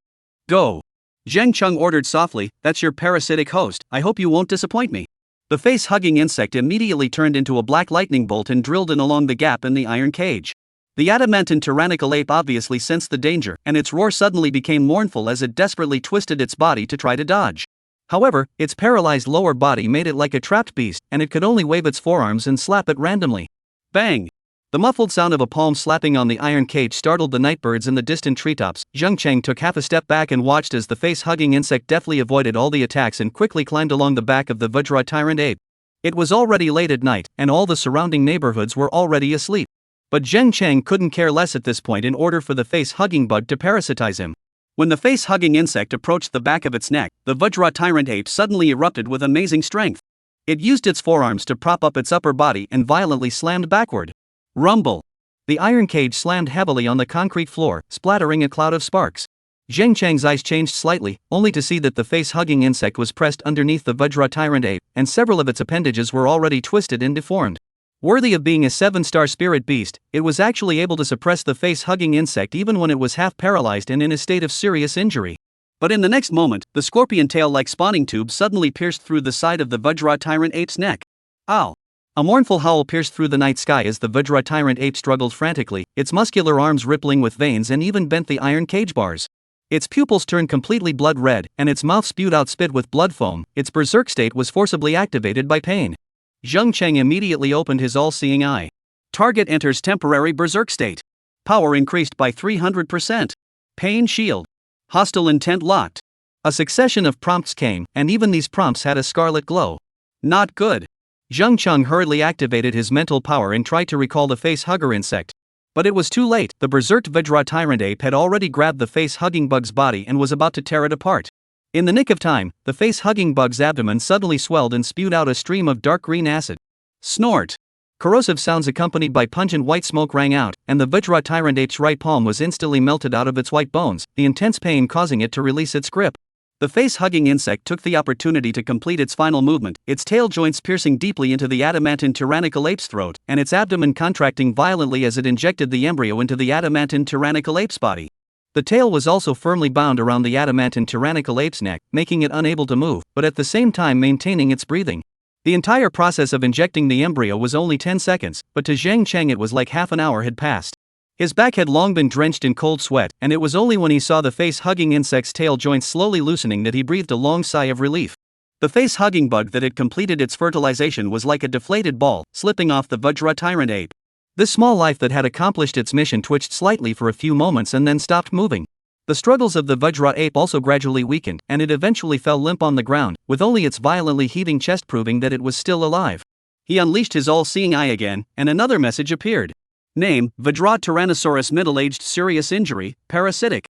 Go! Zheng Cheng ordered softly, that's your parasitic host, I hope you won't disappoint me. The face-hugging insect immediately turned into a black lightning bolt and drilled in along the gap in the iron cage. The adamantine tyrannical ape obviously sensed the danger, and its roar suddenly became mournful as it desperately twisted its body to try to dodge. However, its paralyzed lower body made it like a trapped beast, and it could only wave its forearms and slap it randomly. Bang! The muffled sound of a palm slapping on the iron cage startled the nightbirds in the distant treetops. Zheng Cheng took half a step back and watched as the face-hugging insect deftly avoided all the attacks and quickly climbed along the back of the Vajra Tyrant Ape. It was already late at night, and all the surrounding neighborhoods were already asleep. But Zheng Cheng couldn't care less at this point in order for the face-hugging bug to parasitize him. When the face-hugging insect approached the back of its neck, the Vajra Tyrant Ape suddenly erupted with amazing strength. It used its forearms to prop up its upper body and violently slammed backward. Rumble! The iron cage slammed heavily on the concrete floor, splattering a cloud of sparks. Zheng Cheng's eyes changed slightly, only to see that the face-hugging insect was pressed underneath the Vajra Tyrant Ape, and several of its appendages were already twisted and deformed. Worthy of being a 7-star spirit beast, it was actually able to suppress the face-hugging insect even when it was half paralyzed and in a state of serious injury. But in the next moment, the scorpion tail-like spawning tube suddenly pierced through the side of the Vajra Tyrant Ape's neck. Ow! A mournful howl pierced through the night sky as the Vajra Tyrant Ape struggled frantically, its muscular arms rippling with veins and even bent the iron cage bars. Its pupils turned completely blood red, and its mouth spewed out spit with blood foam. Its berserk state was forcibly activated by pain. Zheng Cheng immediately opened his all-seeing eye. Target enters temporary berserk state. Power increased by 300%. Pain shield. Hostile intent locked. A succession of prompts came, and even these prompts had a scarlet glow. Not good. Zheng Cheng hurriedly activated his mental power and tried to recall the face-hugger insect. But it was too late. The berserked Vajra Tyrant Ape had already grabbed the face-hugging bug's body and was about to tear it apart. In the nick of time, the face-hugging bug's abdomen suddenly swelled and spewed out a stream of dark green acid. Snort! Corrosive sounds accompanied by pungent white smoke rang out, and the Vajra Tyrant Ape's right palm was instantly melted out of its white bones, the intense pain causing it to release its grip. The face-hugging insect took the opportunity to complete its final movement, its tail joints piercing deeply into the adamantine tyrannical ape's throat, and its abdomen contracting violently as it injected the embryo into the adamantine tyrannical ape's body. The tail was also firmly bound around the adamantine tyrannical ape's neck, making it unable to move, but at the same time maintaining its breathing. The entire process of injecting the embryo was only 10 seconds, but to Zhang Cheng it was like half an hour had passed. His back had long been drenched in cold sweat, and it was only when he saw the face-hugging insect's tail joints slowly loosening that he breathed a long sigh of relief. The face-hugging bug that had completed its fertilization was like a deflated ball, slipping off the Vajra Tyrant Ape. This small life that had accomplished its mission twitched slightly for a few moments and then stopped moving. The struggles of the Vajra ape also gradually weakened, and it eventually fell limp on the ground, with only its violently heaving chest proving that it was still alive. He unleashed his all-seeing eye again, and another message appeared. Name, Vajra Tyrannosaurus middle-aged serious injury, parasitic.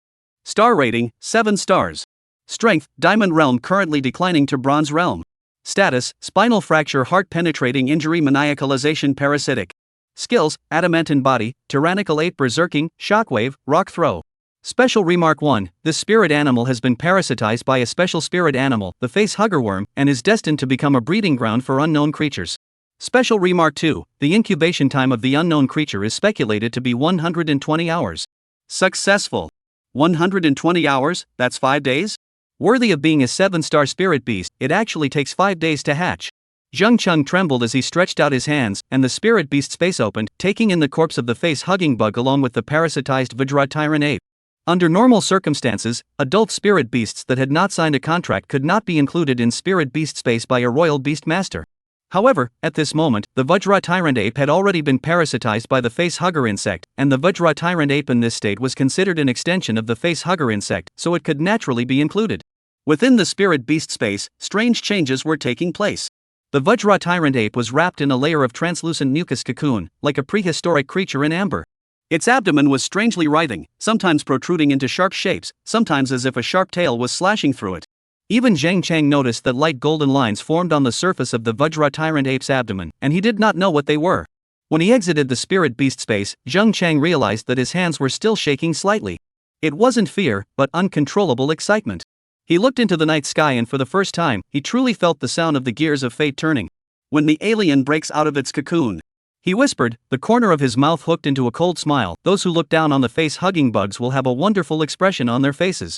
Star rating, 7 stars. Strength, Diamond Realm currently declining to Bronze Realm. Status, spinal fracture heart penetrating injury maniacalization parasitic. Skills, adamantine body, tyrannical ape berserking, shockwave, rock throw. Special remark 1, this spirit animal has been parasitized by a special spirit animal, the facehugger worm, and is destined to become a breeding ground for unknown creatures. Special remark 2, the incubation time of the unknown creature is speculated to be 120 hours. Successful. 120 hours, that's 5 days? Worthy of being a 7-star spirit beast, it actually takes 5 days to hatch. Zheng Cheng trembled as he stretched out his hands, and the spirit beast's face opened, taking in the corpse of the face-hugging bug along with the parasitized Vajra Tyrant Ape. Under normal circumstances, adult spirit beasts that had not signed a contract could not be included in spirit beast space by a royal beast master. However, at this moment, the Vajra Tyrant Ape had already been parasitized by the facehugger insect, and the Vajra Tyrant Ape in this state was considered an extension of the facehugger insect, so it could naturally be included. Within the spirit beast space, strange changes were taking place. The Vajra Tyrant Ape was wrapped in a layer of translucent mucus cocoon, like a prehistoric creature in amber. Its abdomen was strangely writhing, sometimes protruding into sharp shapes, sometimes as if a sharp tail was slashing through it. Even Zhang Cheng noticed that light golden lines formed on the surface of the Vajra Tyrant Ape's abdomen, and he did not know what they were. When he exited the spirit beast space, Zheng Cheng realized that his hands were still shaking slightly. It wasn't fear, but uncontrollable excitement. He looked into the night sky and for the first time, he truly felt the sound of the gears of fate turning. When the alien breaks out of its cocoon, he whispered, the corner of his mouth hooked into a cold smile, those who look down on the face-hugging bugs will have a wonderful expression on their faces.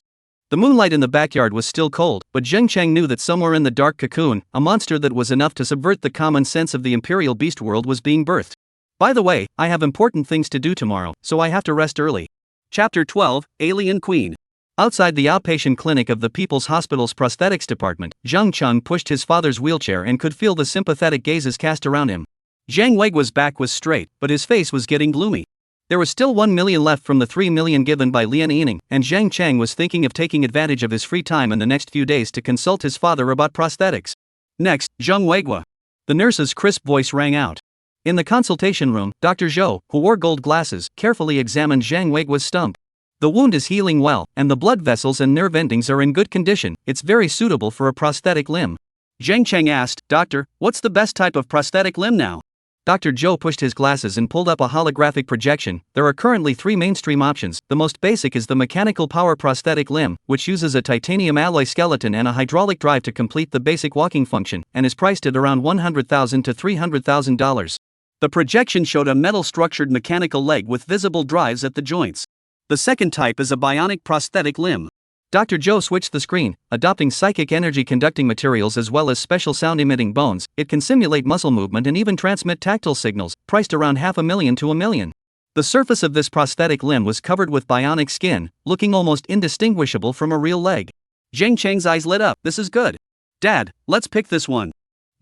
The moonlight in the backyard was still cold, but Zheng Cheng knew that somewhere in the dark cocoon, a monster that was enough to subvert the common sense of the Imperial beast world was being birthed. By the way, I have important things to do tomorrow, so I have to rest early. Chapter 12, Alien Queen. Outside the outpatient clinic of the People's Hospital's prosthetics department, Zheng Cheng pushed his father's wheelchair and could feel the sympathetic gazes cast around him. Zhang Weiguo's back was straight, but his face was getting gloomy. There was still 1 million left from the 3 million given by Lian Yining, and Zhang Cheng was thinking of taking advantage of his free time in the next few days to consult his father about prosthetics. Next, Zhang Weiguo. The nurse's crisp voice rang out. In the consultation room, Dr. Zhou, who wore gold glasses, carefully examined Zhang Weiguo's stump. The wound is healing well, and the blood vessels and nerve endings are in good condition. It's very suitable for a prosthetic limb. Zhang Cheng asked, Doctor, what's the best type of prosthetic limb now? Dr. Zhou pushed his glasses and pulled up a holographic projection. There are currently 3 mainstream options. The most basic is the mechanical power prosthetic limb, which uses a titanium alloy skeleton and a hydraulic drive to complete the basic walking function, and is priced at around $100,000 to $300,000. The projection showed a metal-structured mechanical leg with visible drives at the joints. The second type is a bionic prosthetic limb. Dr. Zhou switched the screen. Adopting psychic energy conducting materials as well as special sound-emitting bones, it can simulate muscle movement and even transmit tactile signals, priced around $500,000 to $1 million. The surface of this prosthetic limb was covered with bionic skin, looking almost indistinguishable from a real leg. Zhang Cheng's eyes lit up. This is good. Dad, let's pick this one.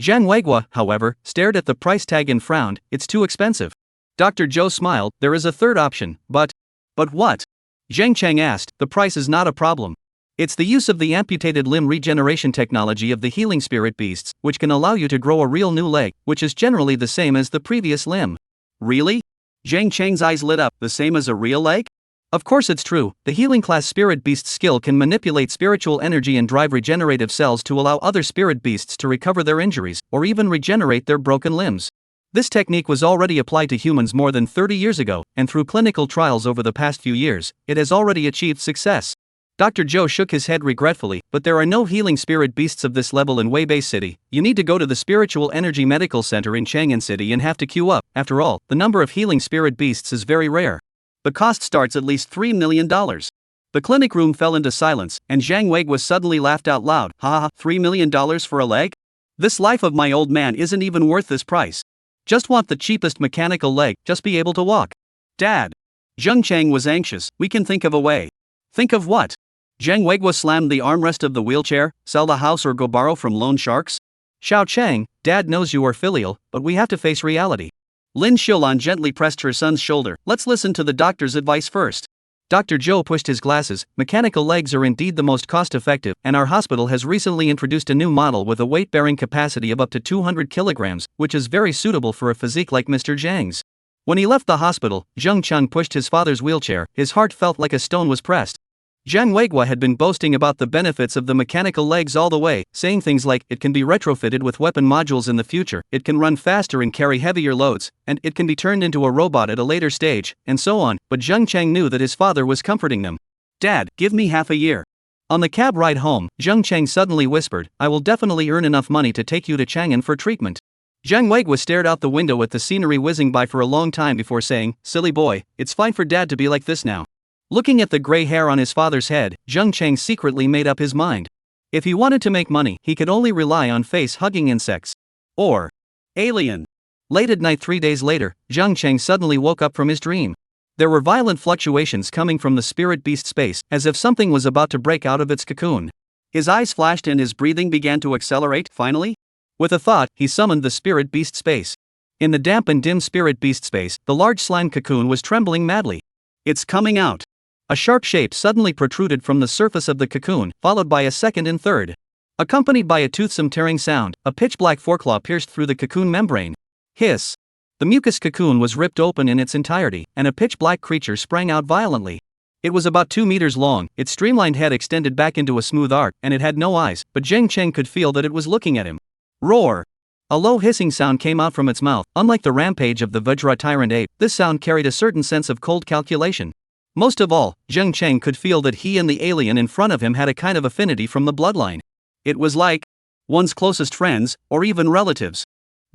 Zhang Weiguo, however, stared at the price tag and frowned. It's too expensive. Dr. Zhou smiled. There is a third option, but what? Zhang Cheng asked. The price is not a problem. It's the use of the amputated limb regeneration technology of the healing spirit beasts, which can allow you to grow a real new leg, which is generally the same as the previous limb. Really? Zhang Cheng's eyes lit up. The same as a real leg? Of course it's true. The healing class spirit beast skill can manipulate spiritual energy and drive regenerative cells to allow other spirit beasts to recover their injuries, or even regenerate their broken limbs. This technique was already applied to humans more than 30 years ago, and through clinical trials over the past few years, it has already achieved success. Dr. Joe shook his head regretfully, but there are no healing spirit beasts of this level in Weibei City. You need to go to the Spiritual Energy Medical Center in Chang'an City and have to queue up. After all, the number of healing spirit beasts is very rare. The cost starts at least $3 million. The clinic room fell into silence, and Zhang Weiguo suddenly laughed out loud. Ha ha, $3 million for a leg? This life of my old man isn't even worth this price. Just want the cheapest mechanical leg, just be able to walk. Dad. Zheng Chang was anxious. We can think of a way. Think of what? Zhang Weiguo slammed the armrest of the wheelchair. Sell the house or go borrow from loan sharks? Xiao Chang, Dad knows you are filial, but we have to face reality. Lin Xiulan gently pressed her son's shoulder. Let's listen to the doctor's advice first. Dr. Zhou pushed his glasses. Mechanical legs are indeed the most cost-effective, and our hospital has recently introduced a new model with a weight-bearing capacity of up to 200 kilograms, which is very suitable for a physique like Mr. Zhang's. When he left the hospital, Zheng Cheng pushed his father's wheelchair. His heart felt like a stone was pressed. Zhang Weiguo had been boasting about the benefits of the mechanical legs all the way, saying things like, it can be retrofitted with weapon modules in the future, it can run faster and carry heavier loads, and it can be turned into a robot at a later stage, and so on, but Zheng Cheng knew that his father was comforting them. Dad, give me half a year. On the cab ride home, Zheng Cheng suddenly whispered, I will definitely earn enough money to take you to Chang'an for treatment. Zhang Weiguo stared out the window at the scenery whizzing by for a long time before saying, silly boy, it's fine for Dad to be like this now. Looking at the gray hair on his father's head, Zheng Cheng secretly made up his mind. If he wanted to make money, he could only rely on face-hugging insects. Or alien. Late at night 3 days later, Zheng Cheng suddenly woke up from his dream. There were violent fluctuations coming from the spirit beast space, as if something was about to break out of its cocoon. His eyes flashed and his breathing began to accelerate, finally. With a thought, he summoned the spirit beast space. In the damp and dim spirit beast space, the large slime cocoon was trembling madly. It's coming out. A sharp shape suddenly protruded from the surface of the cocoon, followed by a second and third. Accompanied by a toothsome tearing sound, a pitch-black foreclaw pierced through the cocoon membrane. Hiss! The mucus cocoon was ripped open in its entirety, and a pitch-black creature sprang out violently. It was about 2 meters long, its streamlined head extended back into a smooth arc, and it had no eyes, but Zheng Cheng could feel that it was looking at him. Roar! A low hissing sound came out from its mouth. Unlike the rampage of the Vajra Tyrant Ape, this sound carried a certain sense of cold calculation. Most of all, Zheng Cheng could feel that he and the alien in front of him had a kind of affinity from the bloodline. It was like one's closest friends, or even relatives.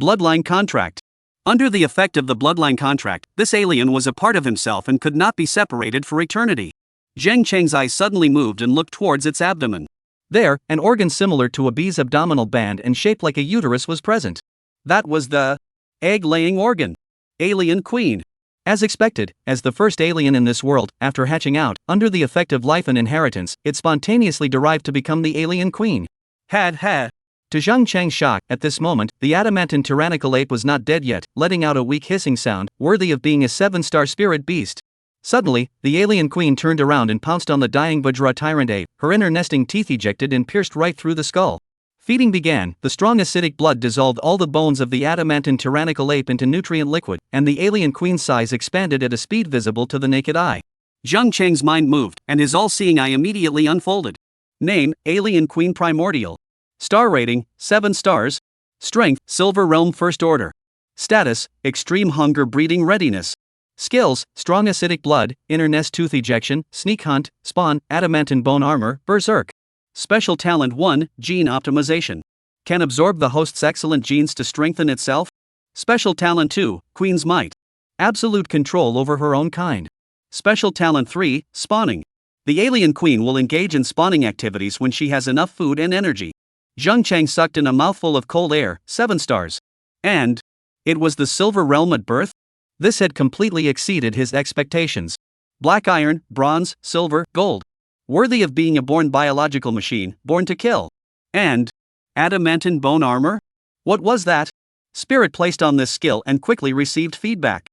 Bloodline contract. Under the effect of the bloodline contract, this alien was a part of himself and could not be separated for eternity. Zheng Cheng's eyes suddenly moved and looked towards its abdomen. There, an organ similar to a bee's abdominal band and shaped like a uterus was present. That was the egg-laying organ. Alien Queen. As expected, as the first alien in this world, after hatching out, under the effect of life and inheritance, it spontaneously derived to become the alien queen. Had. To Zheng Cheng's shock, at this moment, the adamantine tyrannical ape was not dead yet, letting out a weak hissing sound, worthy of being a 7-star spirit beast. Suddenly, the alien queen turned around and pounced on the dying Vajra Tyrant Ape, her inner nesting teeth ejected and pierced right through the skull. Feeding began. The strong acidic blood dissolved all the bones of the adamantine tyrannical ape into nutrient liquid, and the alien queen's size expanded at a speed visible to the naked eye. Zheng Cheng's mind moved, and his all-seeing eye immediately unfolded. Name, Alien Queen Primordial. Star rating, 7 stars. Strength, Silver Realm First Order. Status, Extreme Hunger Breeding Readiness. Skills, Strong Acidic Blood, Inner Nest Tooth Ejection, Sneak Hunt, Spawn, Adamantine Bone Armor, Berserk. Special Talent 1, Gene Optimization. Can absorb the host's excellent genes to strengthen itself. Special Talent 2, Queen's Might. Absolute control over her own kind. Special Talent 3, Spawning. The alien queen will engage in spawning activities when she has enough food and energy. Zheng Cheng sucked in a mouthful of cold air, 7 stars. And it was the Silver Realm at birth? This had completely exceeded his expectations. Black iron, bronze, silver, gold. Worthy of being a born biological machine, born to kill. And adamantine bone armor? What was that? Spirit placed on this skill and quickly received feedback.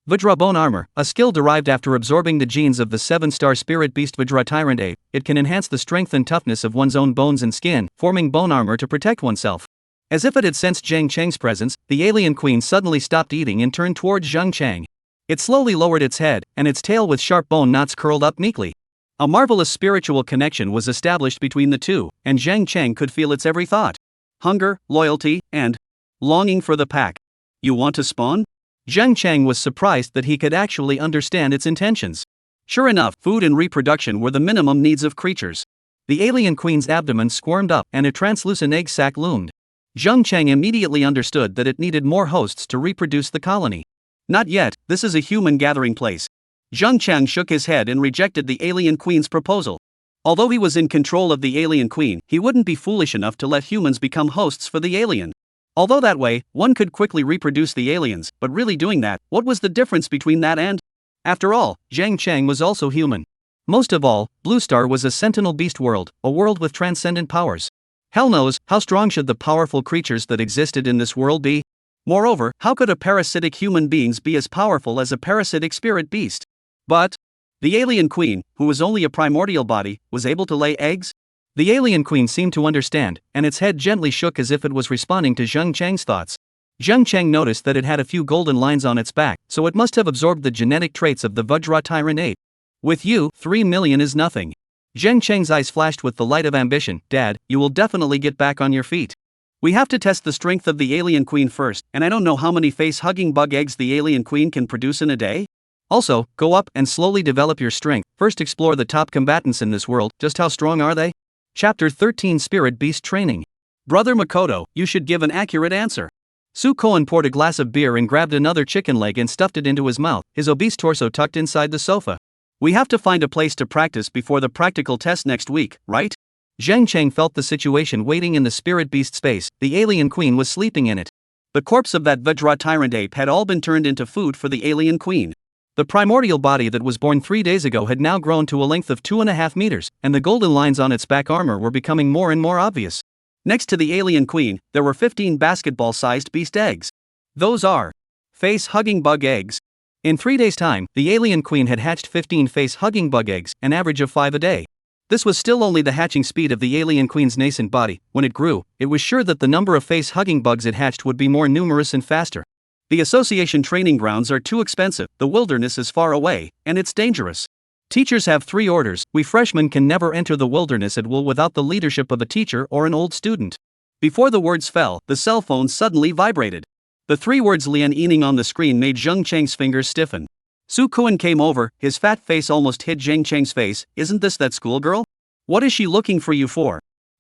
Vajra Bone Armor, a skill derived after absorbing the genes of the 7-star spirit beast Vajra Tyrant Ape. It can enhance the strength and toughness of one's own bones and skin, forming bone armor to protect oneself. As if it had sensed Zheng Cheng's presence, the alien queen suddenly stopped eating and turned towards Zheng Cheng. It slowly lowered its head, and its tail with sharp bone knots curled up meekly. A marvelous spiritual connection was established between the two, and Zheng Cheng could feel its every thought. Hunger, loyalty, and longing for the pack. You want to spawn? Zheng Cheng was surprised that he could actually understand its intentions. Sure enough, food and reproduction were the minimum needs of creatures. The alien queen's abdomen squirmed up and a translucent egg sac loomed. Zheng Cheng immediately understood that it needed more hosts to reproduce the colony. Not yet, this is a human gathering place. Zheng Cheng shook his head and rejected the alien queen's proposal. Although he was in control of the alien queen, he wouldn't be foolish enough to let humans become hosts for the alien. Although that way, one could quickly reproduce the aliens, but really doing that, what was the difference between that and? After all, Zheng Cheng was also human. Most of all, Blue Star was a sentinel beast world, a world with transcendent powers. Hell knows, how strong should the powerful creatures that existed in this world be? Moreover, how could a parasitic human beings be as powerful as a parasitic spirit beast? But the alien queen, who was only a primordial body, was able to lay eggs? The alien queen seemed to understand, and its head gently shook as if it was responding to Zheng Cheng's thoughts. Zheng Cheng noticed that it had a few golden lines on its back, so it must have absorbed the genetic traits of the Vajra Tyrant Ape. With you, 3 million is nothing. Zheng Cheng's eyes flashed with the light of ambition. Dad, you will definitely get back on your feet. We have to test the strength of the alien queen first, and I don't know how many face-hugging bug eggs the alien queen can produce in a day. Also, go up and slowly develop your strength. First explore the top combatants in this world. Just how strong are they? Chapter 13 Spirit Beast Training. Brother Makoto, you should give an accurate answer. Su Koen poured a glass of beer and grabbed another chicken leg and stuffed it into his mouth, his obese torso tucked inside the sofa. We have to find a place to practice before the practical test next week, right? Zheng Cheng felt the situation waiting in the spirit beast space. The alien queen was sleeping in it. The corpse of that Vajra Tyrant Ape had all been turned into food for the alien queen. The primordial body that was born 3 days ago had now grown to a length of 2.5 meters, and the golden lines on its back armor were becoming more and more obvious. Next to the alien queen, there were 15 basketball-sized beast eggs. Those are face-hugging bug eggs. In 3 days' time, the alien queen had hatched 15 face-hugging bug eggs, an average of 5 a day. This was still only the hatching speed of the alien queen's nascent body. When it grew, it was sure that the number of face-hugging bugs it hatched would be more numerous and faster. The association training grounds are too expensive, the wilderness is far away, and it's dangerous. Teachers have 3 orders. We freshmen can never enter the wilderness at will without the leadership of a teacher or an old student. Before the words fell, the cell phone suddenly vibrated. The 3 words Lian Yining on the screen made Zheng Cheng's fingers stiffen. Su Kuan came over, his fat face almost hid Zheng Cheng's face. Isn't this that schoolgirl? What is she looking for you for?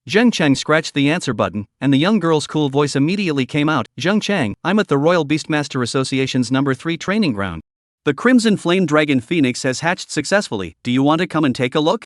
Zheng Cheng scratched the answer button, and the young girl's cool voice immediately came out. Zheng Cheng, I'm at the Royal Beastmaster Association's number 3 training ground. The Crimson Flame Dragon Phoenix has hatched successfully. Do you want to come and take a look?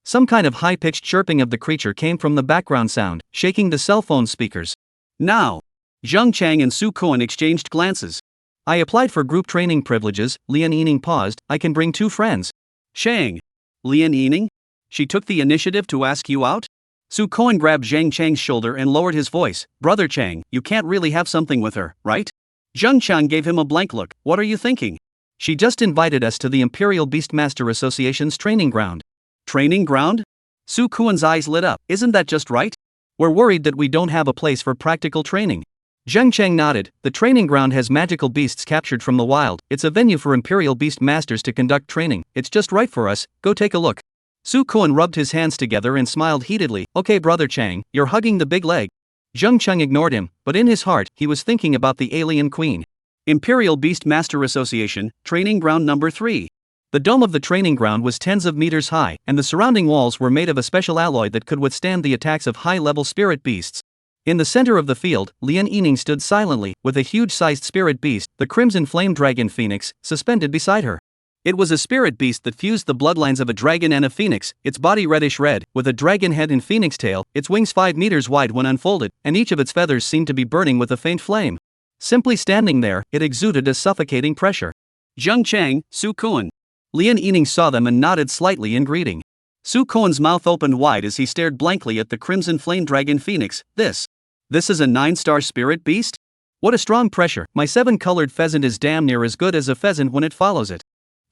Some kind of high-pitched chirping of the creature came from the background sound, shaking the cell phone speakers. Now, Zheng Cheng and Su Kuan exchanged glances. I applied for group training privileges. Lian Yining paused. I can bring 2 friends. Cheng. Lian Yining? She took the initiative to ask you out? Su Kuan grabbed Zheng Cheng's shoulder and lowered his voice. Brother Cheng, you can't really have something with her, right? Zheng Cheng gave him a blank look. What are you thinking? She just invited us to the Imperial Beastmaster Association's training ground. Training ground? Su Kuan's eyes lit up. Isn't that just right? We're worried that we don't have a place for practical training. Zheng Cheng nodded. The training ground has magical beasts captured from the wild. It's a venue for Imperial Beast Masters to conduct training. It's just right for us. Go take a look. Su Kuan rubbed his hands together and smiled heatedly. Okay, Brother Cheng, you're hugging the big leg. Zheng Cheng ignored him, but in his heart, he was thinking about the alien queen. Imperial Beast Master Association, training ground number 3. The dome of the training ground was tens of meters high, and the surrounding walls were made of a special alloy that could withstand the attacks of high-level spirit beasts. In the center of the field, Lian Yining stood silently, with a huge-sized spirit beast, the Crimson Flame Dragon Phoenix, suspended beside her. It was a spirit beast that fused the bloodlines of a dragon and a phoenix, its body reddish-red, with a dragon head and phoenix tail, its wings 5 meters wide when unfolded, and each of its feathers seemed to be burning with a faint flame. Simply standing there, it exuded a suffocating pressure. Zheng Cheng, Su Kuan. Lian Yining saw them and nodded slightly in greeting. Su Kuan's mouth opened wide as he stared blankly at the Crimson Flame Dragon Phoenix. This is a 9-star spirit beast? What a strong pressure. My 7-colored pheasant is damn near as good as a pheasant when it follows it.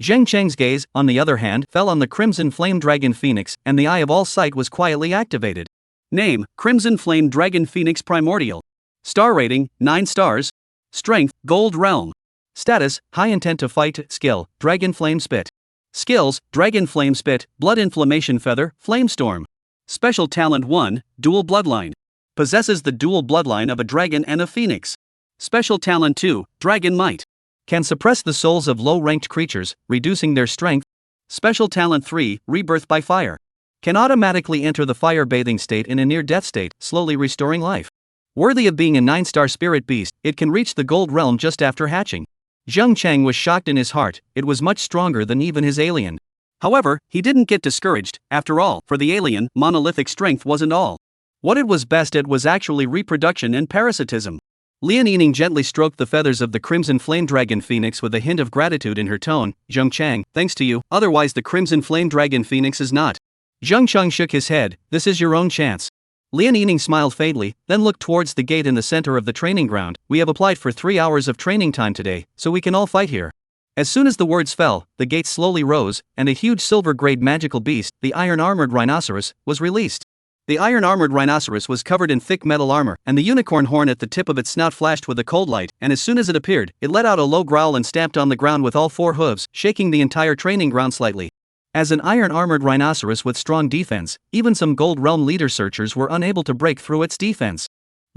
Zheng Cheng's gaze, on the other hand, fell on the Crimson Flame Dragon Phoenix, and the Eye of All Sight was quietly activated. Name, Crimson Flame Dragon Phoenix Primordial. Star rating, 9 stars. Strength, Gold Realm. Status, High Intent to Fight. Skill, Dragon Flame Spit. Skills, Dragon Flame Spit, Blood Inflammation Feather, Flamestorm. Special Talent 1, Dual Bloodline. Possesses the dual bloodline of a dragon and a phoenix. Special Talent 2, Dragon Might. Can suppress the souls of low-ranked creatures, reducing their strength. Special Talent 3, Rebirth by Fire. Can automatically enter the fire bathing state in a near-death state, slowly restoring life. Worthy of being a 9-star spirit beast, it can reach the gold realm just after hatching. Zheng Chang was shocked in his heart, it was much stronger than even his alien. However, he didn't get discouraged. After all, for the alien, monolithic strength wasn't all. What it was best at was actually reproduction and parasitism. Yining gently stroked the feathers of the crimson flame dragon phoenix with a hint of gratitude in her tone. Zheng Chang, thanks to you, otherwise the crimson flame dragon phoenix is not. Zheng Chang shook his head, this is your own chance. Yining smiled faintly, then looked towards the gate in the center of the training ground. We have applied for 3 hours of training time today, so we can all fight here. As soon as the words fell, the gate slowly rose, and a huge silver-grade magical beast, the iron-armored rhinoceros, was released. The iron-armored rhinoceros was covered in thick metal armor, and the unicorn horn at the tip of its snout flashed with a cold light, and as soon as it appeared, it let out a low growl and stamped on the ground with all 4 hooves, shaking the entire training ground slightly. As an iron-armored rhinoceros with strong defense, even some Gold Realm leader searchers were unable to break through its defense.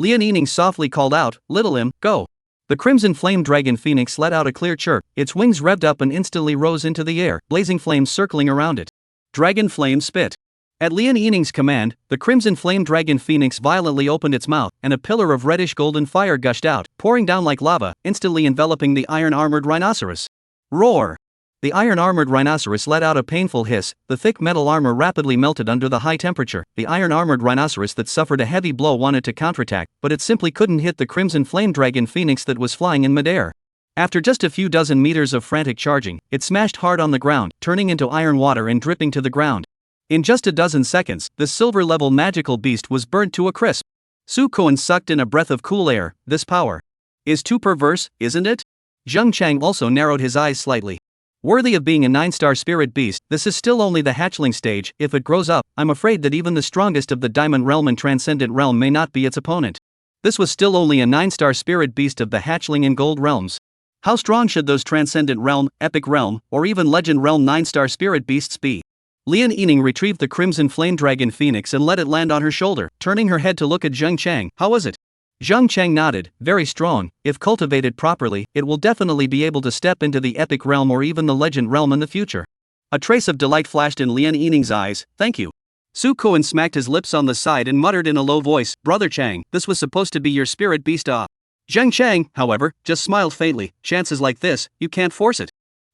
Yining softly called out, "Little Im, go!" The crimson flame dragon phoenix let out a clear chirp, its wings revved up and instantly rose into the air, blazing flames circling around it. Dragon flame spit. At Yining's command, the crimson flame dragon phoenix violently opened its mouth, and a pillar of reddish golden fire gushed out, pouring down like lava, instantly enveloping the iron-armored rhinoceros. Roar! The iron-armored rhinoceros let out a painful hiss, the thick metal armor rapidly melted under the high temperature. The iron-armored rhinoceros that suffered a heavy blow wanted to counterattack, but it simply couldn't hit the crimson flame dragon phoenix that was flying in midair. After just a few dozen meters of frantic charging, it smashed hard on the ground, turning into iron water and dripping to the ground. In just a dozen seconds, the silver-level magical beast was burnt to a crisp. Su Kuan sucked in a breath of cool air. This power is too perverse, isn't it? Zheng Chang also narrowed his eyes slightly. Worthy of being a 9-star spirit beast, this is still only the hatchling stage. If it grows up, I'm afraid that even the strongest of the Diamond Realm and Transcendent Realm may not be its opponent. This was still only a 9-star spirit beast of the hatchling and gold realms. How strong should those Transcendent Realm, Epic Realm, or even Legend Realm 9-star spirit beasts be? Yining retrieved the crimson flame dragon phoenix and let it land on her shoulder, turning her head to look at Zheng Chang. How was it? Zheng Chang nodded, very strong. If cultivated properly, it will definitely be able to step into the Epic Realm or even the Legend Realm in the future. A trace of delight flashed in Yining's eyes. Thank you. Su Kuan smacked his lips on the side and muttered in a low voice, Brother Chang, this was supposed to be your spirit beast. Zheng Chang, however, just smiled faintly. Chances like this, you can't force it.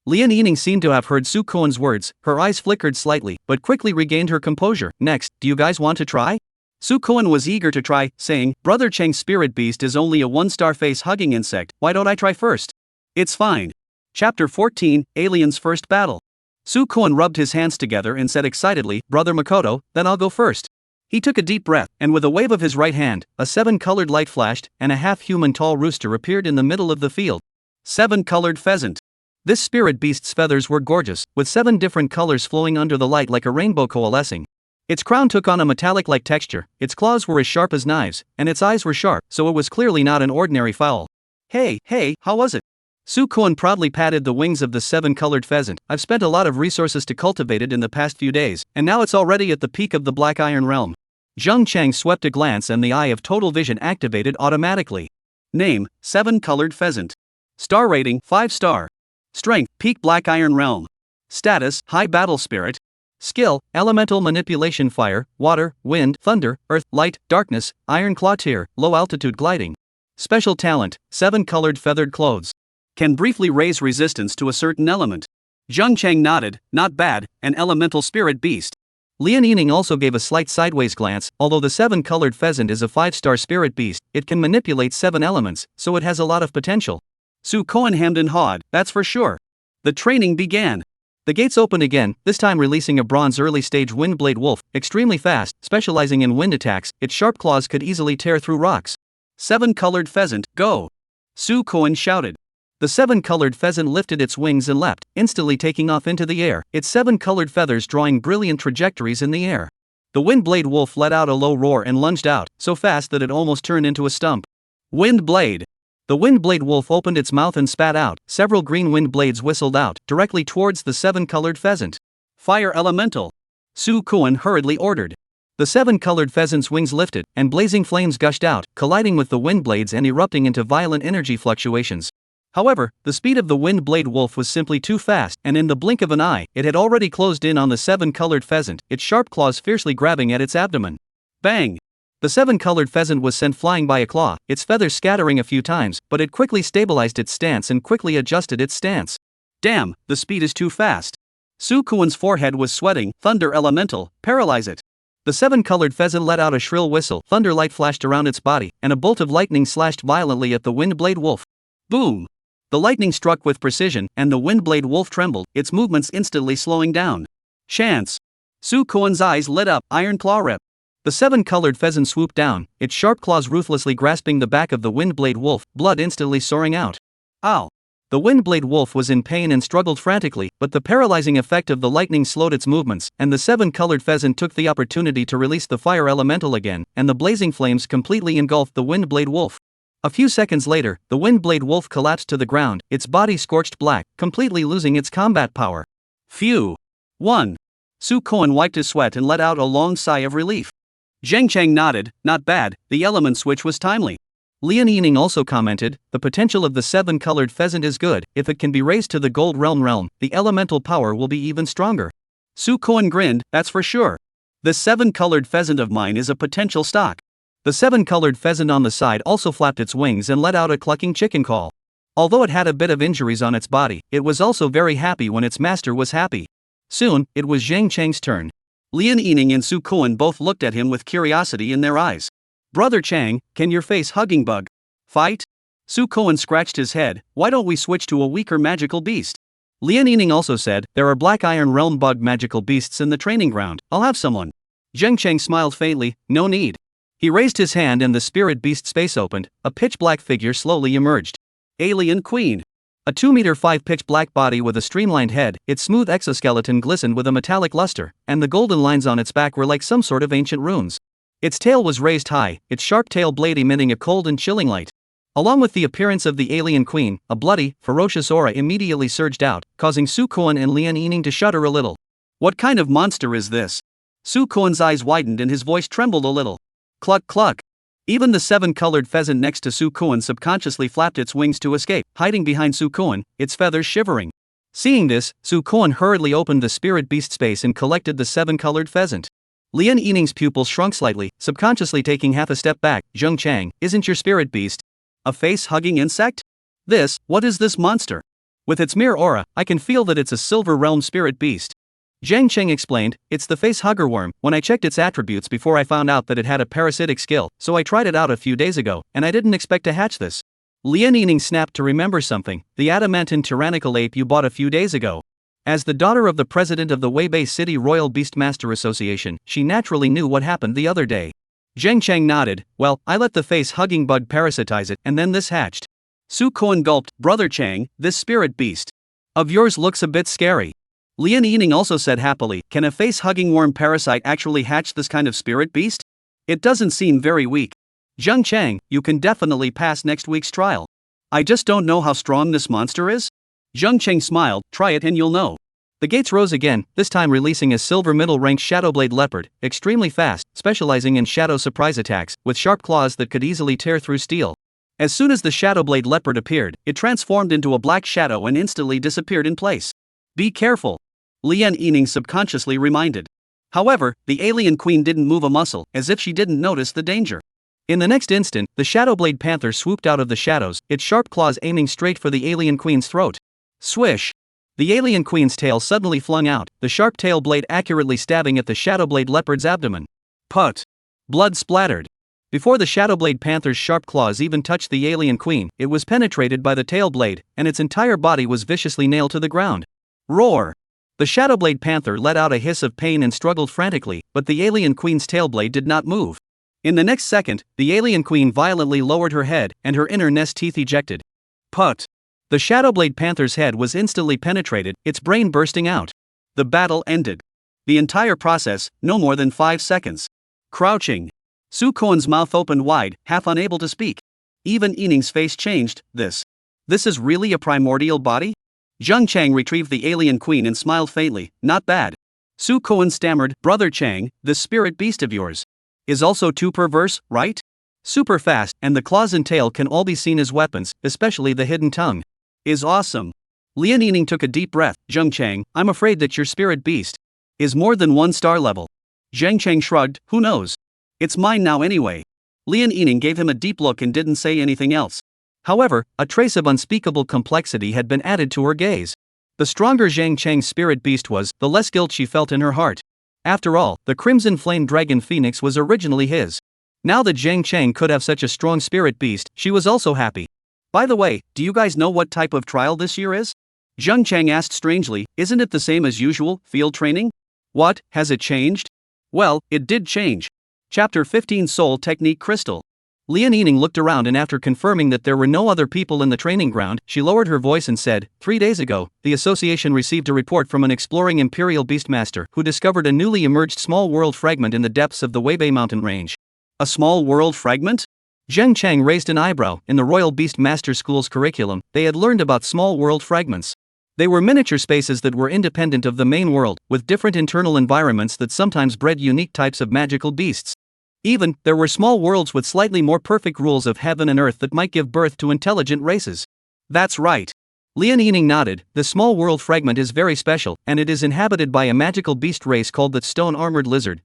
Yining seemed to have heard Su Kuan's words. Her eyes flickered slightly, but quickly regained her composure. Next, do you guys want to try? Su Kuan was eager to try, saying, Brother Chang's spirit beast is only a 1-star face-hugging insect, why don't I try first? It's fine. Chapter 14, Alien's First Battle. Su Kuan rubbed his hands together and said excitedly, Brother Makoto, then I'll go first. He took a deep breath, and with a wave of his right hand, a 7-colored light flashed, and a half-human tall rooster appeared in the middle of the field. 7-colored pheasant. This spirit beast's feathers were gorgeous, with 7 different colors flowing under the light like a rainbow coalescing. Its crown took on a metallic-like texture, its claws were as sharp as knives, and its eyes were sharp, so it was clearly not an ordinary fowl. Hey, how was it? Su Kuan proudly patted the wings of the 7-colored pheasant. I've spent a lot of resources to cultivate it in the past few days, and now it's already at the peak of the Black Iron Realm. Zheng Chang swept a glance and the eye of total vision activated automatically. Name, 7-colored pheasant. Star rating, 5-star. Strength, peak Black Iron Realm. Status, high battle spirit. Skill, elemental manipulation fire, water, wind, thunder, earth, light, darkness, iron claw tier, low altitude gliding. Special talent, 7-colored feathered clothes. Can briefly raise resistance to a certain element. Zheng Chang nodded, not bad, an elemental spirit beast. Yining also gave a slight sideways glance. Although the 7-colored pheasant is a 5-star spirit beast, it can manipulate 7 elements, so it has a lot of potential. Su Kuan hemmed and hawed, that's for sure. The training began. The gates opened again, this time releasing a bronze early-stage windblade wolf, extremely fast, specializing in wind attacks. Its sharp claws could easily tear through rocks. 7-colored pheasant, go! Su Kuan shouted. The 7-colored pheasant lifted its wings and leapt, instantly taking off into the air, its 7-colored feathers drawing brilliant trajectories in the air. The windblade wolf let out a low roar and lunged out, so fast that it almost turned into a stump. Wind blade! The windblade wolf opened its mouth and spat out. Several green wind blades whistled out, directly towards the 7-colored pheasant. Fire elemental! Su Kuan hurriedly ordered. The 7-colored pheasant's wings lifted, and blazing flames gushed out, colliding with the wind blades and erupting into violent energy fluctuations. However, the speed of the wind blade wolf was simply too fast, and in the blink of an eye, it had already closed in on the seven-colored pheasant, its sharp claws fiercely grabbing at its abdomen. Bang! The seven-colored pheasant was sent flying by a claw, its feathers scattering a few times, but it quickly stabilized its stance and quickly adjusted its stance. Damn, the speed is too fast. Su Kuan's forehead was sweating. Thunder elemental, paralyze it. The seven-colored pheasant let out a shrill whistle, thunder light flashed around its body, and a bolt of lightning slashed violently at the wind blade wolf. Boom! The lightning struck with precision, and the wind blade wolf trembled, its movements instantly slowing down. Chance! Su Kuan's eyes lit up, iron claw rip. The seven-colored pheasant swooped down, its sharp claws ruthlessly grasping the back of the wind blade wolf, blood instantly soaring out. Ow! The wind blade wolf was in pain and struggled frantically, but the paralyzing effect of the lightning slowed its movements, and the seven-colored pheasant took the opportunity to release the fire elemental again, and the blazing flames completely engulfed the wind blade wolf. A few seconds later, the wind blade wolf collapsed to the ground, its body scorched black, completely losing its combat power. Phew! 1. Su Kuan wiped his sweat and let out a long sigh of relief. Zheng Chang nodded, not bad, the element switch was timely. Yining also commented, the potential of the seven-colored pheasant is good, if it can be raised to the gold realm, the elemental power will be even stronger. Su Kuan grinned, that's for sure. This seven-colored pheasant of mine is a potential stock. The seven-colored pheasant on the side also flapped its wings and let out a clucking chicken call. Although it had a bit of injuries on its body, it was also very happy when its master was happy. Soon, it was Zheng Chang's turn. Yining and Su Kuan both looked at him with curiosity in their eyes. Brother Chang, can your face hugging bug fight? Su Kuan scratched his head, why don't we switch to a weaker magical beast? Yining also said, there are black iron realm bug magical beasts in the training ground, I'll have someone. Zheng Chang smiled faintly, no need. He raised his hand and the spirit beast space opened, a pitch-black figure slowly emerged. Alien Queen. A 2-meter-5 pitch-black body with a streamlined head, its smooth exoskeleton glistened with a metallic luster, and the golden lines on its back were like some sort of ancient runes. Its tail was raised high, its sharp tail blade emitting a cold and chilling light. Along with the appearance of the alien queen, a bloody, ferocious aura immediately surged out, causing Su Kuan and Yining to shudder a little. What kind of monster is this? Su Kuan's eyes widened and his voice trembled a little. Cluck cluck. Even the seven-colored pheasant next to Su Kuan subconsciously flapped its wings to escape, hiding behind Su Kuan, its feathers shivering. Seeing this, Su Kuan hurriedly opened the spirit beast space and collected the seven-colored pheasant. Yining's pupils shrunk slightly, subconsciously taking half a step back. Zheng Chang, isn't your spirit beast a face-hugging insect? What is this monster? With its mere aura, I can feel that it's a silver realm spirit beast. Zheng Chang explained, it's the Facehugger worm. When I checked its attributes before I found out that it had a parasitic skill, so I tried it out a few days ago, and I didn't expect to hatch this. Yining snapped to remember something, the adamantine tyrannical ape you bought a few days ago. As the daughter of the president of the Weibei City Royal Beastmaster Association, she naturally knew what happened the other day. Zheng Chang nodded, well, I let the face-hugging bug parasitize it, and then this hatched. Su Kuan gulped, Brother Chang, this spirit beast of yours looks a bit scary. Yining also said happily, can a face-hugging worm parasite actually hatch this kind of spirit beast? It doesn't seem very weak. Zheng Chang, you can definitely pass next week's trial. I just don't know how strong this monster is. Zheng Chang smiled, try it and you'll know. The gates rose again, this time releasing a silver middle-ranked Shadowblade leopard, extremely fast, specializing in shadow surprise attacks, with sharp claws that could easily tear through steel. As soon as the Shadowblade leopard appeared, it transformed into a black shadow and instantly disappeared in place. Be careful. Yining subconsciously reminded. However, the alien queen didn't move a muscle, as if she didn't notice the danger. In the next instant, the Shadowblade panther swooped out of the shadows, its sharp claws aiming straight for the alien queen's throat. Swish! The alien queen's tail suddenly flung out, the sharp tail blade accurately stabbing at the Shadowblade leopard's abdomen. Put! Blood splattered. Before the Shadowblade panther's sharp claws even touched the alien queen, it was penetrated by the tail blade, and its entire body was viciously nailed to the ground. Roar! The Shadowblade panther let out a hiss of pain and struggled frantically, but the alien queen's tailblade did not move. In the next second, the alien queen violently lowered her head, and her inner nest teeth ejected. Put! The Shadowblade panther's head was instantly penetrated, its brain bursting out. The battle ended. The entire process, no more than 5 seconds. Crouching. Su Kuan's mouth opened wide, half unable to speak. Even Yining's face changed. This is really a primordial body? Zheng Chang retrieved the alien queen and smiled faintly, not bad. Su Kuan stammered, Brother Chang, this spirit beast of yours is also too perverse, right? Super fast, and the claws and tail can all be seen as weapons, especially the hidden tongue. Is awesome. Lian Yining took a deep breath. Zheng Chang, I'm afraid that your spirit beast is more than 1-star level. Zheng Chang shrugged, who knows? It's mine now anyway. Lian Yining gave him a deep look and didn't say anything else. However, a trace of unspeakable complexity had been added to her gaze. The stronger Zheng Chang's spirit beast was, the less guilt she felt in her heart. After all, the Crimson Flame Dragon Phoenix was originally his. Now that Zheng Chang could have such a strong spirit beast, she was also happy. By the way, do you guys know what type of trial this year is? Zheng Chang asked strangely, isn't it the same as usual, field training? What, has it changed? Well, it did change. Chapter 15 Soul Technique Crystal. Lian Yining looked around and after confirming that there were no other people in the training ground, she lowered her voice and said, 3 days ago, the association received a report from an exploring Imperial Beastmaster who discovered a newly emerged small world fragment in the depths of the Weibei mountain range. A small world fragment? Zheng Chang raised an eyebrow. In the Royal Beastmaster School's curriculum, they had learned about small world fragments. They were miniature spaces that were independent of the main world, with different internal environments that sometimes bred unique types of magical beasts. Even, there were small worlds with slightly more perfect rules of heaven and earth that might give birth to intelligent races. That's right. Lian Yining nodded. The small world fragment is very special, and it is inhabited by a magical beast race called the Stone-Armored Lizard.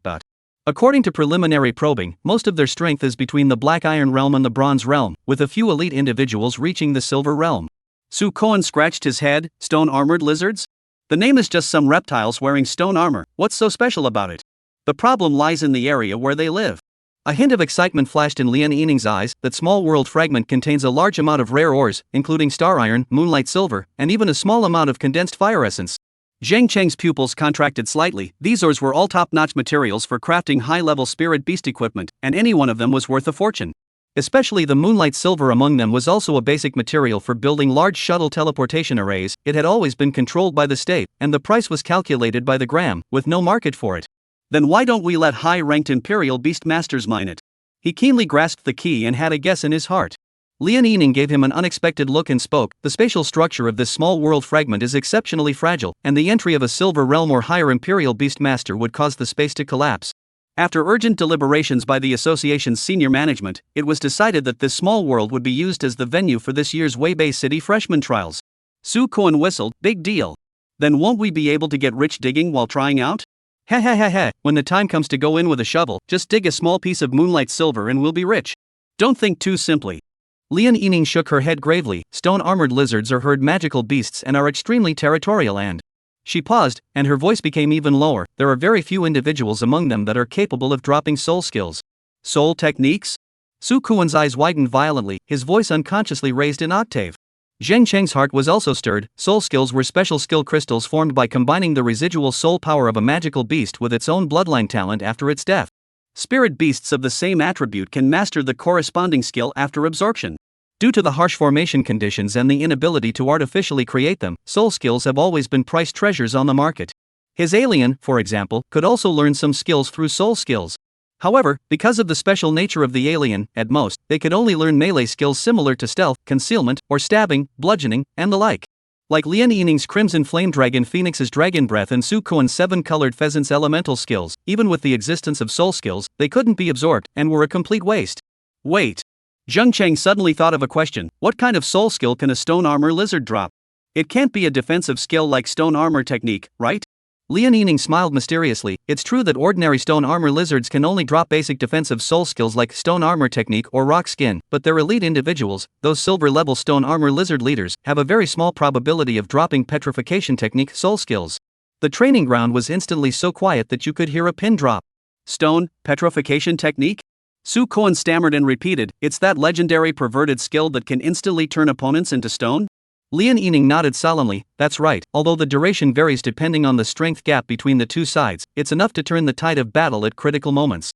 According to preliminary probing, most of their strength is between the Black Iron Realm and the Bronze Realm, with a few elite individuals reaching the Silver Realm. Su Koan scratched his head. Stone-Armored Lizards? The name is just some reptiles wearing stone armor. What's so special about it? The problem lies in the area where they live. A hint of excitement flashed in Lian Yining's eyes. That small world fragment contains a large amount of rare ores, including star iron, moonlight silver, and even a small amount of condensed fire essence. Zheng Chang's pupils contracted slightly. These ores were all top-notch materials for crafting high-level spirit beast equipment, and any one of them was worth a fortune. Especially the moonlight silver among them was also a basic material for building large shuttle teleportation arrays. It had always been controlled by the state, and the price was calculated by the gram, with no market for it. Then why don't we let high-ranked Imperial Beastmasters mine it? He keenly grasped the key and had a guess in his heart. Lian Yining gave him an unexpected look and spoke. The spatial structure of this small world fragment is exceptionally fragile, and the entry of a Silver Realm or higher Imperial Beastmaster would cause the space to collapse. After urgent deliberations by the association's senior management, it was decided that this small world would be used as the venue for this year's Weibei City freshman trials. Su Koan whistled. Big deal. Then won't we be able to get rich digging while trying out? Heh heh heh heh, when the time comes to go in with a shovel, just dig a small piece of moonlight silver and we'll be rich. Don't think too simply. Lian Yining shook her head gravely. Stone-armored lizards are herd magical beasts and are extremely territorial and... She paused, and her voice became even lower. There are very few individuals among them that are capable of dropping soul skills. Soul techniques? Su Kuan's eyes widened violently, his voice unconsciously raised an octave. Zheng Cheng's heart was also stirred. Soul skills were special skill crystals formed by combining the residual soul power of a magical beast with its own bloodline talent after its death. Spirit beasts of the same attribute can master the corresponding skill after absorption. Due to the harsh formation conditions and the inability to artificially create them, soul skills have always been priced treasures on the market. His alien, for example, could also learn some skills through soul skills. However, because of the special nature of the alien, at most, they could only learn melee skills similar to stealth, concealment, or stabbing, bludgeoning, and the like. Like Lian Yining's Crimson Flame Dragon Phoenix's Dragon Breath and Su Koan's Seven-Colored Pheasant's elemental skills, even with the existence of soul skills, they couldn't be absorbed, and were a complete waste. Wait. Zheng Chang suddenly thought of a question. What kind of soul skill can a stone armor lizard drop? It can't be a defensive skill like stone armor technique, right? Lian Yining smiled mysteriously. It's true that ordinary stone armor lizards can only drop basic defensive soul skills like stone armor technique or rock skin, but their elite individuals, those silver-level stone armor lizard leaders, have a very small probability of dropping petrification technique soul skills. The training ground was instantly so quiet that you could hear a pin drop. Stone, petrification technique? Su Koan stammered and repeated, it's that legendary perverted skill that can instantly turn opponents into stone? Lian Yining nodded solemnly. That's right, although the duration varies depending on the strength gap between the two sides, it's enough to turn the tide of battle at critical moments.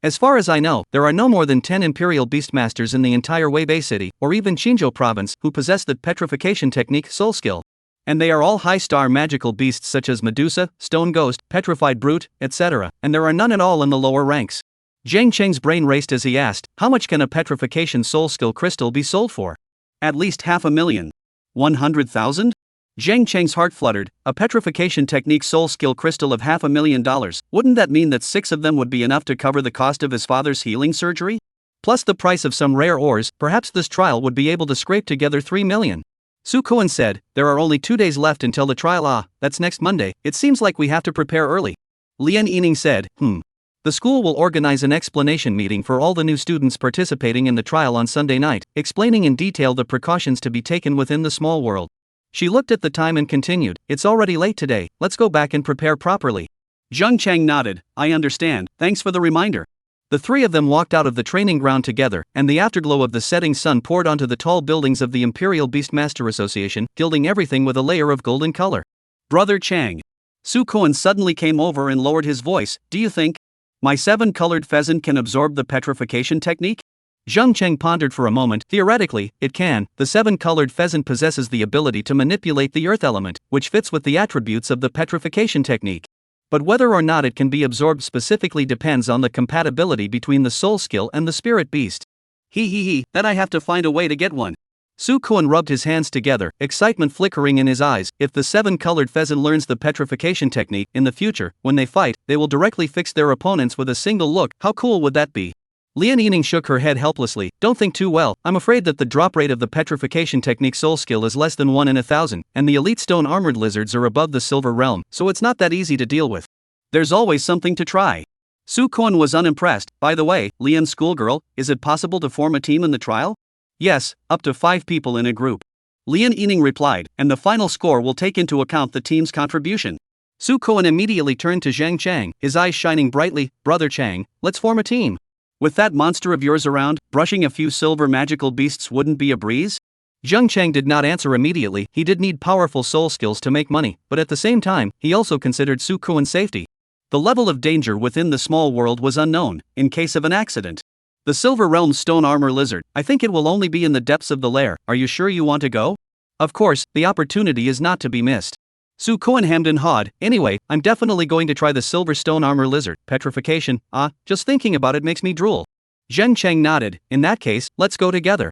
As far as I know, there are no more than 10 Imperial Beastmasters in the entire Weibei City, or even Qinzhou province, who possess the petrification technique soul skill. And they are all high-star magical beasts such as Medusa, Stone Ghost, Petrified Brute, etc., and there are none at all in the lower ranks. Zheng Cheng's brain raced as he asked, how much can a petrification soul skill crystal be sold for? At least 500,000. 100,000? Zheng Cheng's heart fluttered. A petrification technique soul skill crystal of $500,000, wouldn't that mean that 6 of them would be enough to cover the cost of his father's healing surgery? Plus the price of some rare ores, perhaps this trial would be able to scrape together 3 million. Sukoan said, there are only 2 days left until the trial. That's next Monday. It seems like we have to prepare early. Yining said, The school will organize an explanation meeting for all the new students participating in the trial on Sunday night, explaining in detail the precautions to be taken within the small world. She looked at the time and continued, it's already late today, let's go back and prepare properly. Zheng Chang nodded, I understand, thanks for the reminder. The three of them walked out of the training ground together, and the afterglow of the setting sun poured onto the tall buildings of the Imperial Beastmaster Association, gilding everything with a layer of golden color. Brother Chang. Sukoan suddenly came over and lowered his voice, do you think my 7-colored pheasant can absorb the petrification technique? Zheng Cheng pondered for a moment. Theoretically, it can. The 7-colored pheasant possesses the ability to manipulate the earth element, which fits with the attributes of the petrification technique. But whether or not it can be absorbed specifically depends on the compatibility between the soul skill and the spirit beast. Then I have to find a way to get one. Sukoan rubbed his hands together, excitement flickering in his eyes. If the 7-colored pheasant learns the petrification technique, in the future, when they fight, they will directly fix their opponents with a single look. How cool would that be? Yining shook her head helplessly. Don't think too well, I'm afraid that the drop rate of the petrification technique soul skill is less than 1 in 1,000, and the elite stone armored lizards are above the silver realm, so it's not that easy to deal with. There's always something to try. Sukoan was unimpressed. By the way, Lian schoolgirl, is it possible to form a team in the trial? Yes, up to 5 people in a group. Yining replied, and the final score will take into account the team's contribution. Sukoan immediately turned to Zheng Chang, his eyes shining brightly. Brother Chang, let's form a team. With that monster of yours around, brushing a few silver magical beasts wouldn't be a breeze? Zheng Chang did not answer immediately. He did need powerful soul skills to make money, but at the same time, he also considered Sukoan's safety. The level of danger within the small world was unknown, in case of an accident. The Silver Realm's stone armor lizard, I think it will only be in the depths of the lair, are you sure you want to go? Of course, the opportunity is not to be missed. Sukoan hemmed and hawed, anyway, I'm definitely going to try the silver stone armor lizard, petrification, just thinking about it makes me drool. Zheng Chang nodded, in that case, let's go together.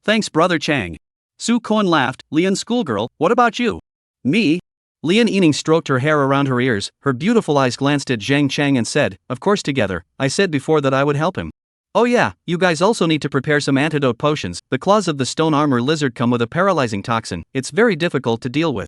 Thanks brother Chang. Sukoan laughed, Lian schoolgirl, what about you? Me? Yining stroked her hair around her ears, her beautiful eyes glanced at Zheng Chang and said, of course together, I said before that I would help him. Oh yeah, you guys also need to prepare some antidote potions, the claws of the stone armor lizard come with a paralyzing toxin, it's very difficult to deal with.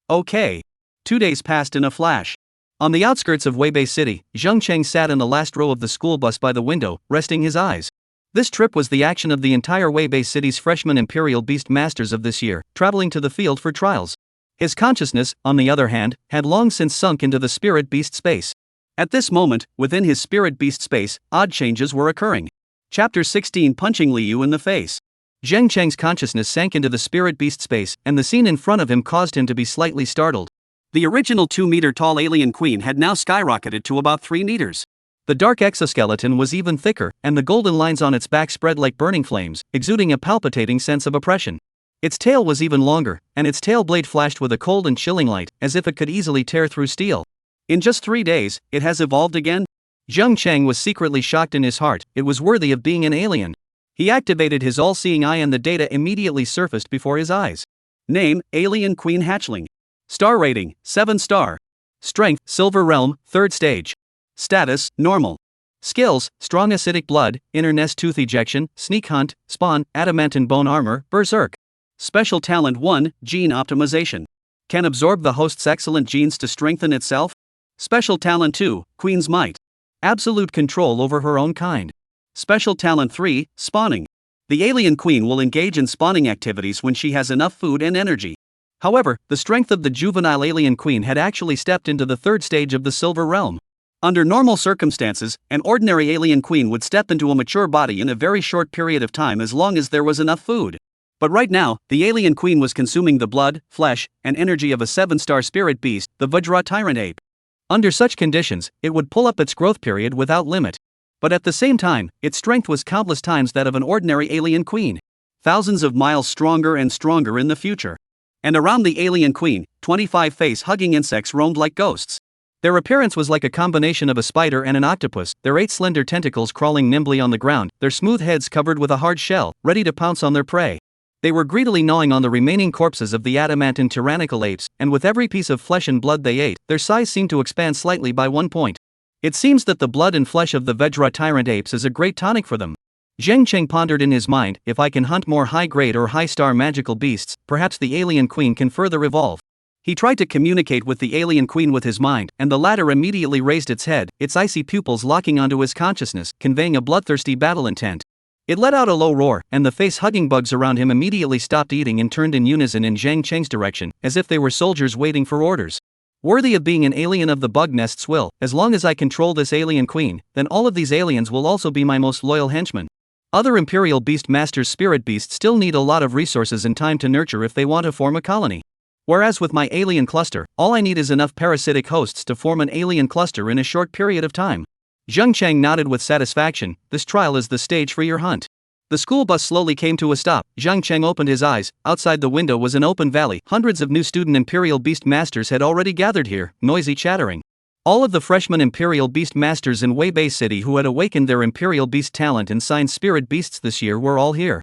Okay. 2 days passed in a flash. On the outskirts of Weibei City, Zheng Cheng sat in the last row of the school bus by the window, resting his eyes. This trip was the action of the entire Weibei City's freshman Imperial Beast Masters of this year, traveling to the field for trials. His consciousness, on the other hand, had long since sunk into the spirit beast space. At this moment, within his spirit beast space, odd changes were occurring. Chapter 16 Punching Liu in the face. Zheng Cheng's consciousness sank into the spirit beast space, and the scene in front of him caused him to be slightly startled. The original 2-meter-tall alien queen had now skyrocketed to about 3 meters. The dark exoskeleton was even thicker, and the golden lines on its back spread like burning flames, exuding a palpitating sense of oppression. Its tail was even longer, and its tail blade flashed with a cold and chilling light, as if it could easily tear through steel. In just 3 days, it has evolved again? Zheng Cheng was secretly shocked in his heart. It was worthy of being an alien. He activated his all-seeing eye and the data immediately surfaced before his eyes. Name, Alien Queen Hatchling. Star rating, 7 star. Strength, Silver Realm, 3rd stage. Status, normal. Skills, strong acidic blood, inner nest tooth ejection, sneak hunt, spawn, adamantine bone armor, berserk. Special talent 1, gene optimization. Can absorb the host's excellent genes to strengthen itself. Special talent 2, Queen's might. Absolute control over her own kind. Special talent 3, spawning. The alien queen will engage in spawning activities when she has enough food and energy. However, the strength of the juvenile alien queen had actually stepped into the 3rd stage of the Silver Realm. Under normal circumstances, an ordinary alien queen would step into a mature body in a very short period of time as long as there was enough food. But right now, the alien queen was consuming the blood, flesh, and energy of a 7-star spirit beast, the Vajra Tyrant Ape. Under such conditions, it would pull up its growth period without limit. But at the same time, its strength was countless times that of an ordinary alien queen. Thousands of miles stronger and stronger in the future. And around the alien queen, 25 face-hugging insects roamed like ghosts. Their appearance was like a combination of a spider and an octopus, their 8 slender tentacles crawling nimbly on the ground, their smooth heads covered with a hard shell, ready to pounce on their prey. They were greedily gnawing on the remaining corpses of the adamantine tyrannical apes, and with every piece of flesh and blood they ate, their size seemed to expand slightly by 1 point. It seems that the blood and flesh of the Vajra Tyrant apes is a great tonic for them. Zheng Cheng pondered in his mind, if I can hunt more high-grade or high-star magical beasts, perhaps the alien queen can further evolve. He tried to communicate with the alien queen with his mind, and the latter immediately raised its head, its icy pupils locking onto his consciousness, conveying a bloodthirsty battle intent. It let out a low roar, and the face-hugging bugs around him immediately stopped eating and turned in unison in Zheng Cheng's direction, as if they were soldiers waiting for orders. Worthy of being an alien of the bug nest's will, as long as I control this alien queen, then all of these aliens will also be my most loyal henchmen. Other Imperial Beast Masters' spirit beasts still need a lot of resources and time to nurture if they want to form a colony. Whereas with my alien cluster, all I need is enough parasitic hosts to form an alien cluster in a short period of time. Zheng Cheng nodded with satisfaction. This trial is the stage for your hunt. The school bus slowly came to a stop. Zheng Cheng opened his eyes. Outside the window was an open valley. Hundreds of new student Imperial Beast Masters had already gathered here, noisy chattering. All of the freshman Imperial Beast Masters in Weibei City who had awakened their Imperial Beast talent and signed spirit beasts this year were all here.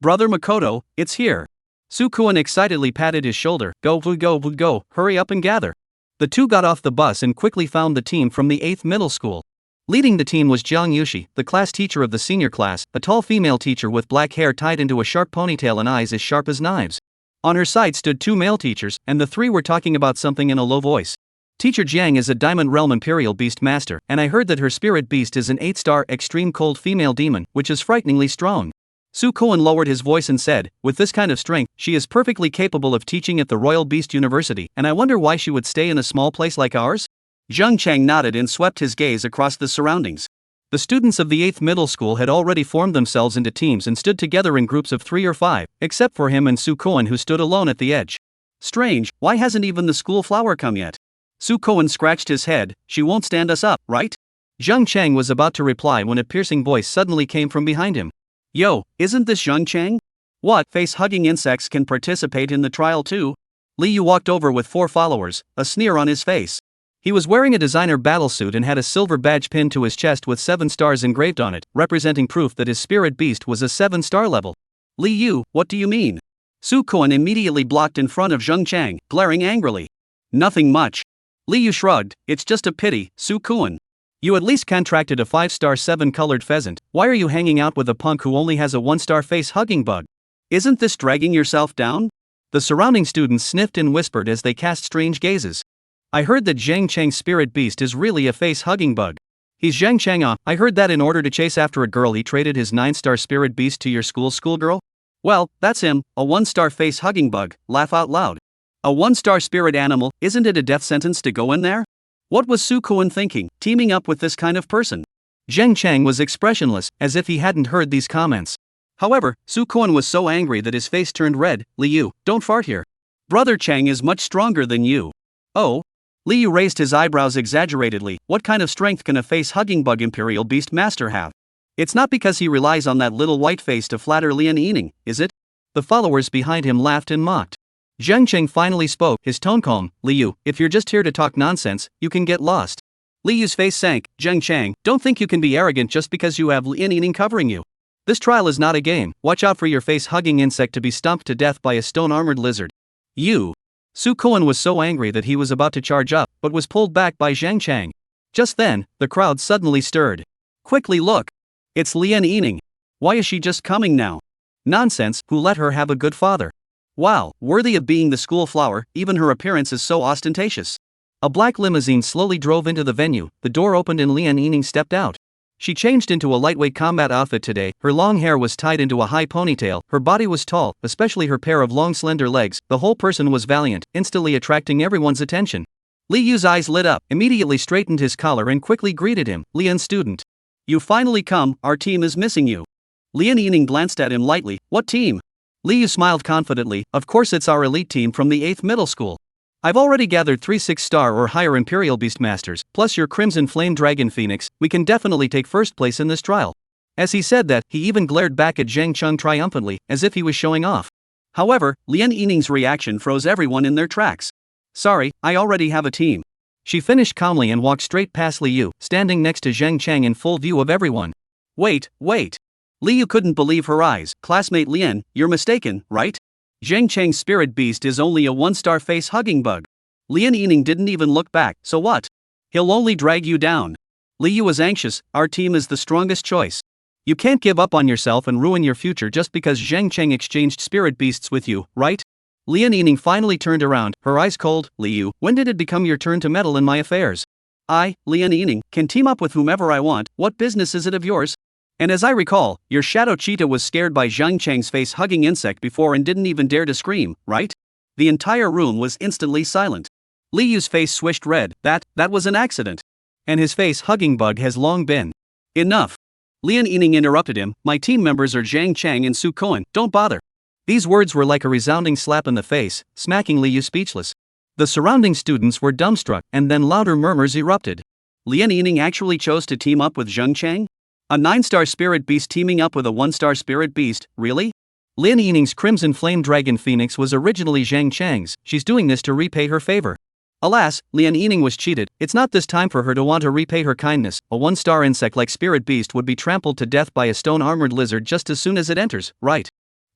Brother Makoto, it's here. Sukuan excitedly patted his shoulder. Go, hurry up and gather. The two got off the bus and quickly found the team from the 8th middle school. Leading the team was Jiang Yushi, the class teacher of the senior class, a tall female teacher with black hair tied into a sharp ponytail and eyes as sharp as knives. On her side stood two male teachers, and the three were talking about something in a low voice. Teacher Jiang is a Diamond Realm Imperial Beast Master, and I heard that her spirit beast is an 8-star extreme cold female demon, which is frighteningly strong. Su Koen lowered his voice and said, with this kind of strength, she is perfectly capable of teaching at the Royal Beast University, and I wonder why she would stay in a small place like ours? Zheng Cheng nodded and swept his gaze across the surroundings. The students of the 8th middle school had already formed themselves into teams and stood together in groups of 3 or 5, except for him and Su Koen who stood alone at the edge. Strange, why hasn't even the school flower come yet? Su Koen scratched his head. She won't stand us up, right? Zheng Cheng was about to reply when a piercing voice suddenly came from behind him. Yo, isn't this Zheng Cheng? What, face-hugging insects can participate in the trial too? Liu walked over with 4 followers, a sneer on his face. He was wearing a designer battlesuit and had a silver badge pinned to his chest with 7 stars engraved on it, representing proof that his spirit beast was a 7-star level. Liu, what do you mean? Su Koen immediately blocked in front of Zheng Cheng, glaring angrily. Nothing much. Liu shrugged. It's just a pity, Su Koen. You at least contracted a 5-star 7-colored pheasant. Why are you hanging out with a punk who only has a 1-star face-hugging bug? Isn't this dragging yourself down? The surrounding students sniffed and whispered as they cast strange gazes. I heard that Zheng Cheng's spirit beast is really a face-hugging bug. He's Zheng Cheng. I heard that in order to chase after a girl he traded his 9-star spirit beast to your schoolgirl? Well, that's him, a 1-star face-hugging bug. Laugh out loud. A 1-star spirit animal, isn't it a death sentence to go in there? What was Su Koen thinking, teaming up with this kind of person? Zheng Cheng was expressionless, as if he hadn't heard these comments. However, Su Koen was so angry that his face turned red. Liu, don't fart here. Brother Cheng is much stronger than you. Oh? Liu raised his eyebrows exaggeratedly. What kind of strength can a face-hugging bug Imperial Beast Master have? It's not because he relies on that little white face to flatter Lian Yining, is it? The followers behind him laughed and mocked. Zheng Cheng finally spoke, his tone calm. Liu, if you're just here to talk nonsense, you can get lost. Liu's face sank. Zheng Cheng, don't think you can be arrogant just because you have Lian Yining covering you. This trial is not a game. Watch out for your face-hugging insect to be stomped to death by a stone-armored lizard. You. Su Koen was so angry that he was about to charge up, but was pulled back by Zheng Cheng. Just then, the crowd suddenly stirred. Quickly look. It's Lian Yining. Why is she just coming now? Nonsense, who let her have a good father? Wow, worthy of being the school flower, even her appearance is so ostentatious. A black limousine slowly drove into the venue, the door opened and Lian Yining stepped out. She changed into a lightweight combat outfit today, her long hair was tied into a high ponytail, her body was tall, especially her pair of long slender legs, the whole person was valiant, instantly attracting everyone's attention. Liu's eyes lit up, immediately straightened his collar and quickly greeted him, Lian student. You finally come, our team is missing you. Lian Yining glanced at him lightly, what team? Liu smiled confidently, of course it's our elite team from the 8th middle school. I've already gathered 3 6-star or higher Imperial Beast Masters, plus your Crimson Flame Dragon Phoenix, we can definitely take first place in this trial. As he said that, he even glared back at Zheng Cheng triumphantly, as if he was showing off. However, Lian Yining's reaction froze everyone in their tracks. Sorry, I already have a team. She finished calmly and walked straight past Liu, standing next to Zheng Cheng in full view of everyone. Wait. Liu couldn't believe her eyes. Classmate Lian, you're mistaken, right? Zheng Cheng's spirit beast is only a 1-star face-hugging bug. Lian Yining didn't even look back, so what? He'll only drag you down. Liu was anxious, our team is the strongest choice. You can't give up on yourself and ruin your future just because Zheng Cheng exchanged spirit beasts with you, right? Lian Yining finally turned around, her eyes cold. Liu, when did it become your turn to meddle in my affairs? I, Lian Yining, can team up with whomever I want, what business is it of yours? And as I recall, your shadow cheetah was scared by Zheng Cheng's face-hugging insect before and didn't even dare to scream, right? The entire room was instantly silent. Liyu's face swished red. That was an accident. And his face-hugging bug has long been. Enough. Lian Yining interrupted him. My team members are Zhang Chang and Su Koan, don't bother. These words were like a resounding slap in the face, smacking Liu speechless. The surrounding students were dumbstruck, and then louder murmurs erupted. Lian Yining actually chose to team up with Zheng Chang? A 9-star spirit beast teaming up with a 1-star spirit beast, really? Lian Yining's Crimson Flame Dragon Phoenix was originally Zhang Chang's. She's doing this to repay her favor. Alas, Lian Yining was cheated. It's not this time for her to want to repay her kindness. A 1-star insect like spirit beast would be trampled to death by a stone-armored lizard just as soon as it enters, right?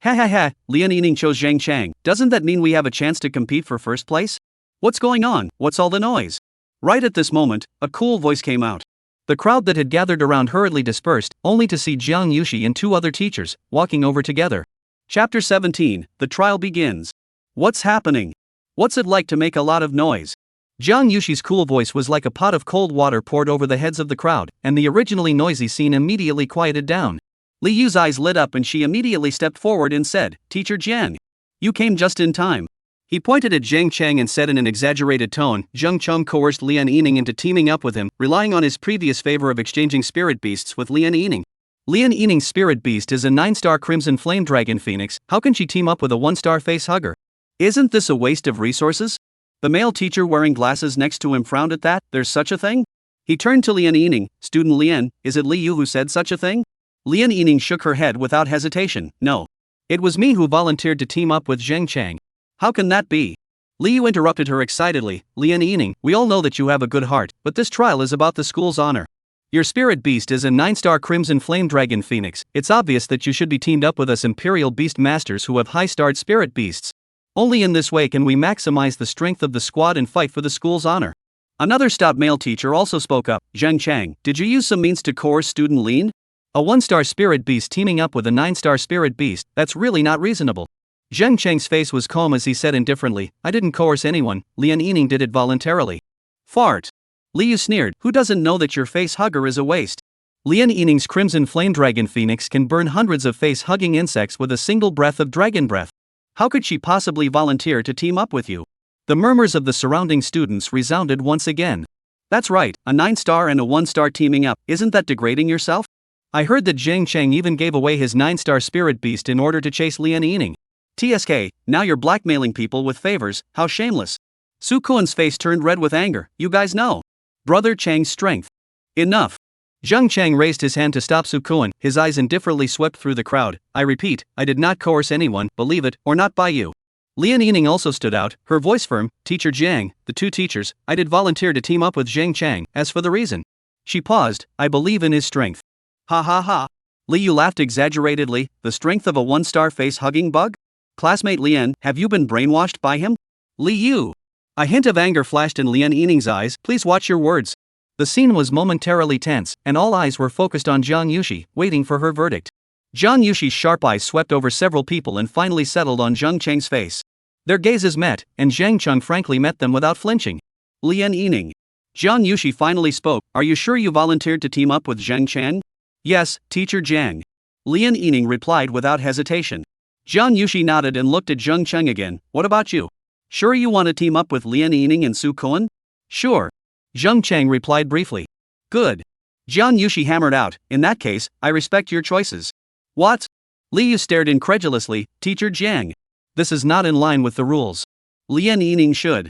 Ha ha ha, Lian Yining chose Zhang Chang. Doesn't that mean we have a chance to compete for first place? What's going on? What's all the noise? Right at this moment, a cool voice came out. The crowd that had gathered around hurriedly dispersed, only to see Jiang Yushi and 2 other teachers, walking over together. Chapter 17, the trial begins. What's happening? What's it like to make a lot of noise? Jiang Yushi's cool voice was like a pot of cold water poured over the heads of the crowd, and the originally noisy scene immediately quieted down. Li Yu's eyes lit up and she immediately stepped forward and said, Teacher Jiang. You came just in time. He pointed at Zheng Chang and said in an exaggerated tone, Zheng Cheng coerced Lian Yining into teaming up with him, relying on his previous favor of exchanging spirit beasts with Lian Yining. Lian Yining's spirit beast is a 9-star Crimson Flame Dragon Phoenix. How can she team up with a 1-star Facehugger? Isn't this a waste of resources? The male teacher wearing glasses next to him frowned at that. There's such a thing? He turned to Lian Yining. Student Lian, is it Li Yu who said such a thing? Lian Yining shook her head without hesitation. No. It was me who volunteered to team up with Zheng Chang. How can that be? Li Yu interrupted her excitedly. Lian Yining, we all know that you have a good heart, but this trial is about the school's honor. Your spirit beast is a 9-star Crimson Flame Dragon Phoenix. It's obvious that you should be teamed up with us Imperial Beast Masters who have high-starred spirit beasts. Only in this way can we maximize the strength of the squad and fight for the school's honor. Another stout male teacher also spoke up. Zheng Chang, did you use some means to coerce student Lian? A 1-star spirit beast teaming up with a 9-star spirit beast, that's really not reasonable. Zheng Chang's face was calm as he said indifferently, I didn't coerce anyone, Lian Yining did it voluntarily. Fart. Li Yu sneered, who doesn't know that your face-hugger is a waste? Lian Yining's Crimson Flame Dragon Phoenix can burn hundreds of face-hugging insects with a single breath of dragon breath. How could she possibly volunteer to team up with you? The murmurs of the surrounding students resounded once again. That's right, a 9-star and a 1-star teaming up, isn't that degrading yourself? I heard that Zheng Chang even gave away his 9-star spirit beast in order to chase Lian Yining. TSK, now you're blackmailing people with favors, how shameless. Su Kuan's face turned red with anger, you guys know. Brother Chang's strength. Enough. Zheng Chang raised his hand to stop Su Kuan, his eyes indifferently swept through the crowd. I repeat, I did not coerce anyone, believe it, or not by you. Lian Yining also stood out, her voice firm, Teacher Jiang, the 2 teachers, I did volunteer to team up with Zheng Chang, as for the reason. She paused, I believe in his strength. Ha ha ha. Li Yu laughed exaggeratedly, the strength of a 1-star face-hugging bug? Classmate Lian, have you been brainwashed by him? Li Yu. A hint of anger flashed in Lian Yining's eyes, please watch your words. The scene was momentarily tense, and all eyes were focused on Jiang Yushi, waiting for her verdict. Jiang Yushi's sharp eyes swept over several people and finally settled on Zheng Cheng's face. Their gazes met, and Zheng Cheng frankly met them without flinching. Lian Yining. Jiang Yushi finally spoke, are you sure you volunteered to team up with Zheng Chang? Yes, Teacher Jiang. Lian Yining replied without hesitation. Jiang Yushi nodded and looked at Zheng Cheng again, what about you? Sure you want to team up with Lian Yining and Su Kuan? Sure. Zheng Cheng replied briefly. Good. Jiang Yushi hammered out, in that case, I respect your choices. What? Li Yu stared incredulously, Teacher Jiang. This is not in line with the rules. Lian Yining should.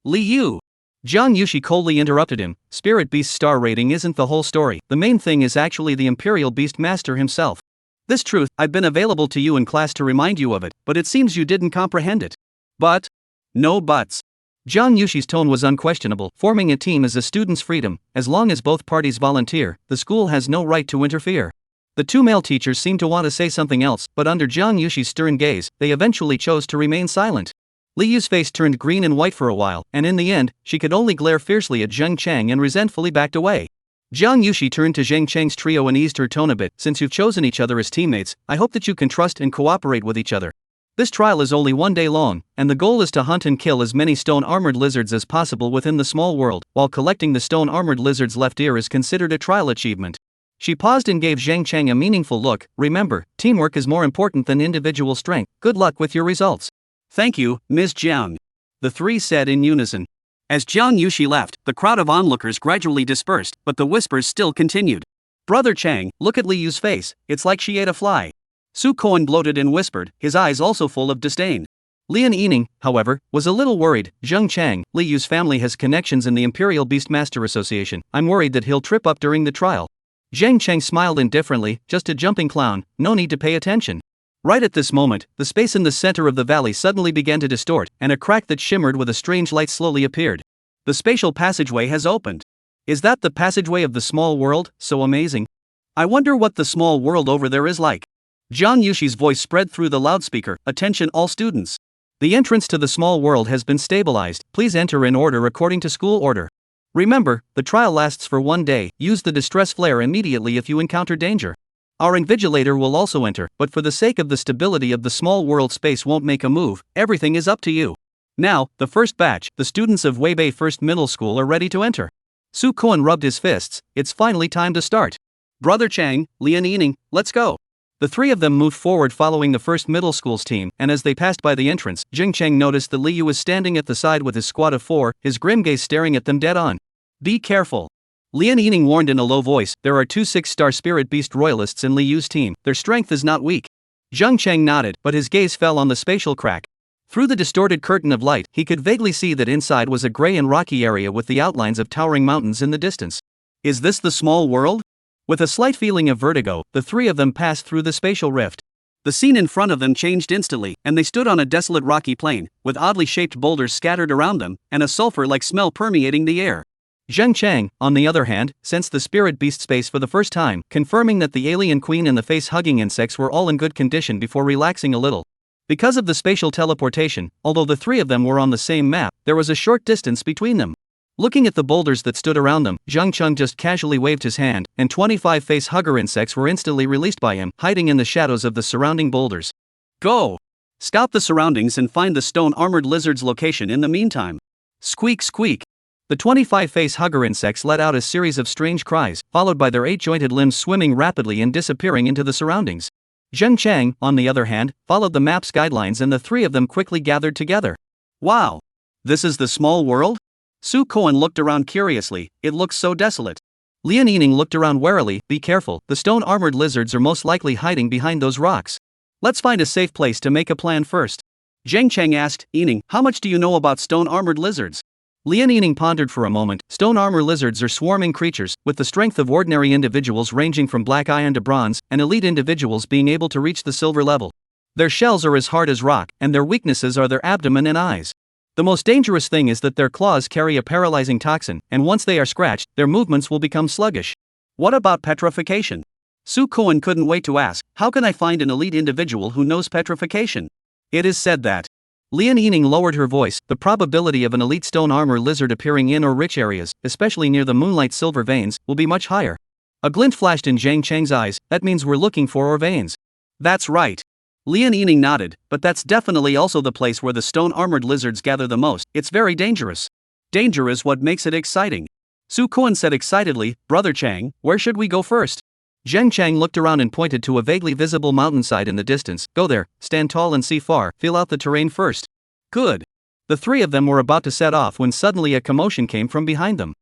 Li Yu. Jiang Yushi coldly interrupted him, Spirit Beast's star rating isn't the whole story, the main thing is actually the Imperial Beast Master himself. This truth, I've been available to you in class to remind you of it, but it seems you didn't comprehend it. But? No buts. Jiang Yushi's tone was unquestionable, forming a team is a student's freedom, as long as both parties volunteer, the school has no right to interfere. The 2 male teachers seemed to want to say something else, but under Jiang Yushi's stern gaze, they eventually chose to remain silent. Li Yu's face turned green and white for a while, and in the end, she could only glare fiercely at Zheng Chang and resentfully backed away. Jiang Yushi turned to Zhang Cheng's trio and eased her tone a bit. Since you've chosen each other as teammates, I hope that you can trust and cooperate with each other. This trial is only 1 day long, and the goal is to hunt and kill as many stone-armored lizards as possible within the small world. While collecting the stone-armored lizard's left ear is considered a trial achievement. She paused and gave Zhang Cheng a meaningful look. Remember, teamwork is more important than individual strength. Good luck with your results. Thank you, Ms. Jiang. The three said in unison. As Jiang Yushi left, the crowd of onlookers gradually dispersed, but the whispers still continued. Brother Chang, look at Li Yu's face, it's like she ate a fly. Su Koan gloated and whispered, his eyes also full of disdain. Lian Yining, however, was a little worried. Zheng Chang, Li Yu's family has connections in the Imperial Beastmaster Association. I'm worried that he'll trip up during the trial. Zheng Cheng smiled indifferently, just a jumping clown, no need to pay attention. Right at this moment, the space in the center of the valley suddenly began to distort, and a crack that shimmered with a strange light slowly appeared. The spatial passageway has opened. Is that the passageway of the small world? So amazing. I wonder what the small world over there is like. Jiang Yushi's voice spread through the loudspeaker. Attention all students. The entrance to the small world has been stabilized. Please enter in order according to school order. Remember, the trial lasts for 1 day. Use the distress flare immediately if you encounter danger. Our invigilator will also enter, but for the sake of the stability of the small world, space won't make a move. Everything is up to you. Now, the first batch, the students of Weibei First Middle School are ready to enter. Su Koan rubbed his fists. It's finally time to start. Brother Chang, Lian Yining, let's go. The three of them moved forward following the first middle school's team, and as they passed by the entrance, Zheng Cheng noticed that Li Yu was standing at the side with his squad of 4, his grim gaze staring at them dead on. Be careful. Lian Yining warned in a low voice, there are 2 6-star spirit beast royalists in Li Yu's team, their strength is not weak. Zheng Cheng nodded, but his gaze fell on the spatial crack. Through the distorted curtain of light, he could vaguely see that inside was a gray and rocky area with the outlines of towering mountains in the distance. Is this the small world? With a slight feeling of vertigo, the three of them passed through the spatial rift. The scene in front of them changed instantly, and they stood on a desolate rocky plain, with oddly shaped boulders scattered around them, and a sulfur-like smell permeating the air. Zheng Cheng, on the other hand, sensed the spirit beast space for the first time, confirming that the alien queen and the face-hugging insects were all in good condition before relaxing a little. Because of the spatial teleportation, although the three of them were on the same map, there was a short distance between them. Looking at the boulders that stood around them, Zheng Cheng just casually waved his hand, and 25 face-hugger insects were instantly released by him, hiding in the shadows of the surrounding boulders. Go! Scout the surroundings and find the stone-armored lizard's location in the meantime. Squeak squeak! The 25 face-hugger insects let out a series of strange cries, followed by their 8-jointed limbs swimming rapidly and disappearing into the surroundings. Zheng Cheng, on the other hand, followed the map's guidelines and the three of them quickly gathered together. Wow! This is the small world? Su Koan looked around curiously, it looks so desolate. Lian Yining looked around warily, be careful, the stone-armored lizards are most likely hiding behind those rocks. Let's find a safe place to make a plan first. Zheng Cheng asked, Yining, how much do you know about stone-armored lizards? Lian Yining pondered for a moment. Stone armor lizards are swarming creatures, with the strength of ordinary individuals ranging from black iron to bronze, and elite individuals being able to reach the silver level. Their shells are as hard as rock, and their weaknesses are their abdomen and eyes. The most dangerous thing is that their claws carry a paralyzing toxin, and once they are scratched, their movements will become sluggish. What about petrification? Su Koan couldn't wait to ask, how can I find an elite individual who knows petrification? It is said that. Lian Yining lowered her voice, the probability of an elite stone armor lizard appearing in or rich areas, especially near the moonlight silver veins, will be much higher. A glint flashed in Zheng Cheng's eyes, that means we're looking for ore veins. That's right. Lian Yining nodded, but that's definitely also the place where the stone-armored lizards gather the most. It's very dangerous. Danger is what makes it exciting. Su Koan said excitedly, Brother Chang, where should we go first? Zheng Cheng looked around and pointed to a vaguely visible mountainside in the distance. Go there, stand tall and see far, feel out the terrain first. Good. The three of them were about to set off when suddenly a commotion came from behind them.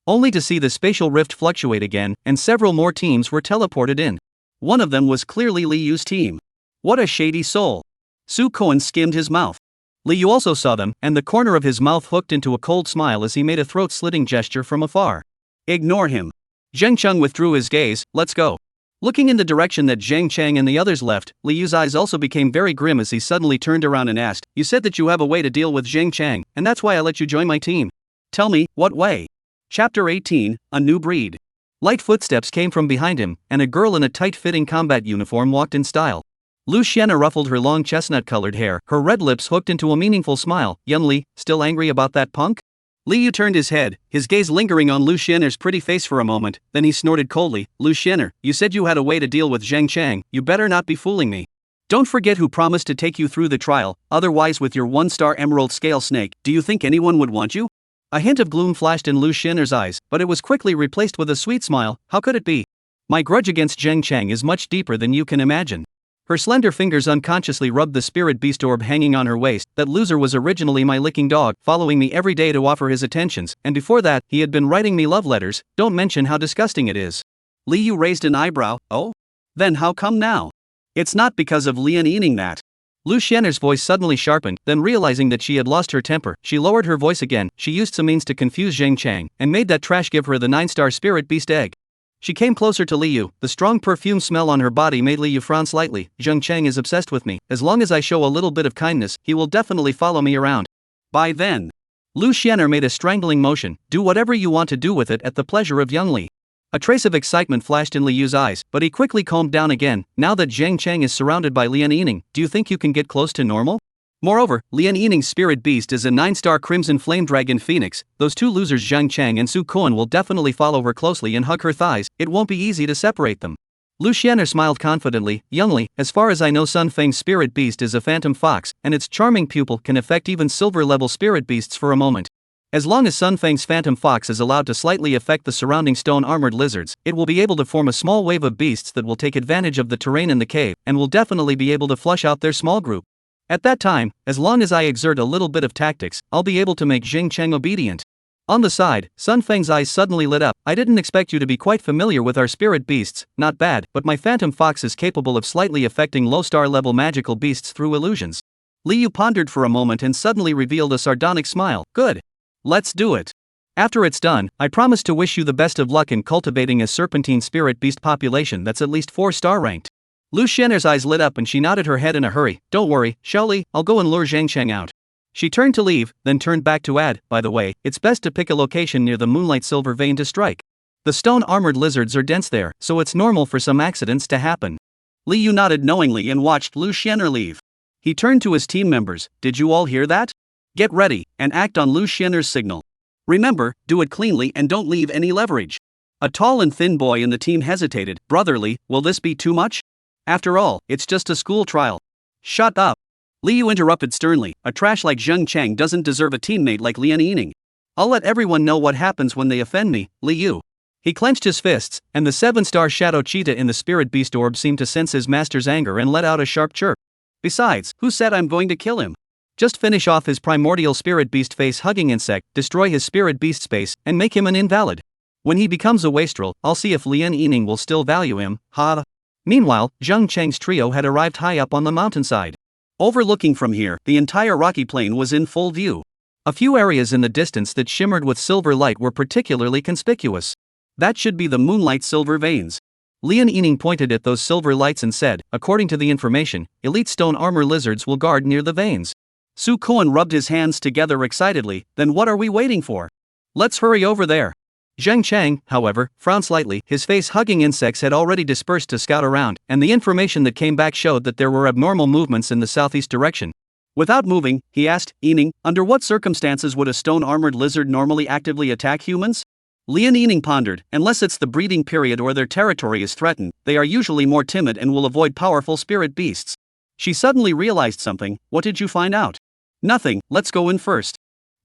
Only to see the spatial rift fluctuate again, and several more teams were teleported in. One of them was clearly Li Yu's team. What a shady soul. Su Koan skimmed his mouth. Li Yu also saw them, and the corner of his mouth hooked into a cold smile as he made a throat-slitting gesture from afar. Ignore him. Zheng Cheng withdrew his gaze, let's go. Looking in the direction that Zheng Cheng and the others left, Li Yu's eyes also became very grim as he suddenly turned around and asked, you said that you have a way to deal with Zheng Cheng, and that's why I let you join my team. Tell me, what way? Chapter 18, A New Breed. Light footsteps came from behind him, and a girl in a tight-fitting combat uniform walked in style. Lu Xianna ruffled her long chestnut-colored hair, her red lips hooked into a meaningful smile. Yun Li, still angry about that punk? Liu turned his head, his gaze lingering on Lu Xiener's pretty face for a moment, then he snorted coldly, Lu Xiener, you said you had a way to deal with Zhang Chang, you better not be fooling me. Don't forget who promised to take you through the trial, otherwise with your 1-star emerald scale snake, do you think anyone would want you? A hint of gloom flashed in Lu Xiener's eyes, but it was quickly replaced with a sweet smile. How could it be? My grudge against Zhang Chang is much deeper than you can imagine. Her slender fingers unconsciously rubbed the spirit beast orb hanging on her waist. That loser was originally my licking dog, following me every day to offer his attentions, and before that, he had been writing me love letters. Don't mention how disgusting it is. Liu raised an eyebrow. Oh? Then how come now? It's not because of Lian Yining that. Lu Xiener's voice suddenly sharpened, then realizing that she had lost her temper, she lowered her voice again. She used some means to confuse Zhang Chang, and made that trash give her the 9-star spirit beast egg. She came closer to Liu. The strong perfume smell on her body made Liu frown slightly. Zhang Chang is obsessed with me. As long as I show a little bit of kindness, he will definitely follow me around. By then. Lu Xiener made a strangling motion. Do whatever you want to do with it at the pleasure of young Li. A trace of excitement flashed in Liu's eyes, but he quickly calmed down again. Now that Zhang Chang is surrounded by Lian Yining, do you think you can get close to normal? Moreover, Lian Yining's spirit beast is a 9-star crimson flame dragon phoenix. Those two losers Zhang Chang and Su Kuan will definitely follow her closely and hug her thighs. It won't be easy to separate them. Lu Xiener smiled confidently. Young Li, as far as I know, Sun Feng's spirit beast is a phantom fox, and its charming pupil can affect even silver-level spirit beasts for a moment. As long as Sun Feng's phantom fox is allowed to slightly affect the surrounding stone-armored lizards, it will be able to form a small wave of beasts that will take advantage of the terrain in the cave, and will definitely be able to flush out their small group. At that time, as long as I exert a little bit of tactics, I'll be able to make Zhang Chang obedient. On the side, Sun Feng's eyes suddenly lit up. I didn't expect you to be quite familiar with our spirit beasts. Not bad, but my phantom fox is capable of slightly affecting low-star level magical beasts through illusions. Liu pondered for a moment and suddenly revealed a sardonic smile. Good. Let's do it. After it's done, I promise to wish you the best of luck in cultivating a serpentine spirit beast population that's at least 4-star ranked. Lu Xiener's eyes lit up and she nodded her head in a hurry. Don't worry, Xiao Li, I'll go and lure Zhang Chang out. She turned to leave, then turned back to add, by the way, it's best to pick a location near the Moonlight Silver Vein to strike. The stone-armored lizards are dense there, so it's normal for some accidents to happen. Liu nodded knowingly and watched Lu Xiener leave. He turned to his team members. Did you all hear that? Get ready, and act on Lu Xiener's signal. Remember, do it cleanly and don't leave any leverage. A tall and thin boy in the team hesitated. Brotherly, will this be too much? After all, it's just a school trial. Shut up. Liu interrupted sternly. A trash like Zhang Chang doesn't deserve a teammate like Lian Yining. I'll let everyone know what happens when they offend me, Liu. He clenched his fists, and the 7-star shadow cheetah in the spirit beast orb seemed to sense his master's anger and let out a sharp chirp. Besides, who said I'm going to kill him? Just finish off his primordial spirit beast face-hugging insect, destroy his spirit beast space, and make him an invalid. When he becomes a wastrel, I'll see if Lian Yining will still value him. Ha! Meanwhile, Zhang Chang's trio had arrived high up on the mountainside. Overlooking from here, the entire rocky plain was in full view. A few areas in the distance that shimmered with silver light were particularly conspicuous. That should be the Moonlight Silver Veins. Lian Yining pointed at those silver lights and said, according to the information, elite stone armor lizards will guard near the veins. Su Kuan rubbed his hands together excitedly. Then what are we waiting for? Let's hurry over there. Zhang Chang, however, frowned slightly. His face-hugging insects had already dispersed to scout around, and the information that came back showed that there were abnormal movements in the southeast direction. Without moving, he asked, Yining, under what circumstances would a stone-armored lizard normally actively attack humans? Lian Yining pondered. Unless it's the breeding period or their territory is threatened, they are usually more timid and will avoid powerful spirit beasts. She suddenly realized something. What did you find out? Nothing, let's go in first.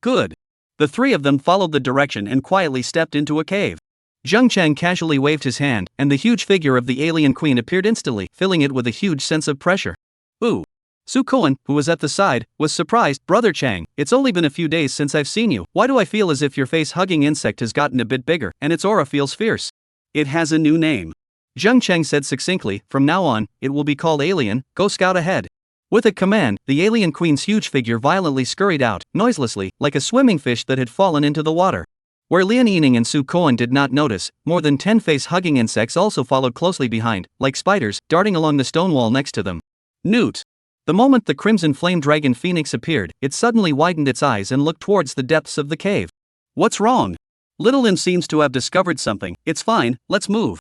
Good. The three of them followed the direction and quietly stepped into a cave. Zhang Chang casually waved his hand, and the huge figure of the alien queen appeared instantly, filling it with a huge sense of pressure. Ooh. Su Kuan, who was at the side, was surprised. Brother Chang, it's only been a few days since I've seen you. Why do I feel as if your face-hugging insect has gotten a bit bigger, and its aura feels fierce? It has a new name. Zhang Chang said succinctly. From now on, it will be called Alien. Go scout ahead. With a command, the alien queen's huge figure violently scurried out, noiselessly, like a swimming fish that had fallen into the water. Where Lian Yining and Su Kuan did not notice, more than 10 face-hugging insects also followed closely behind, like spiders, darting along the stone wall next to them. Newt. The moment the crimson flame dragon phoenix appeared, it suddenly widened its eyes and looked towards the depths of the cave. What's wrong? Little Lim seems to have discovered something. It's fine, let's move.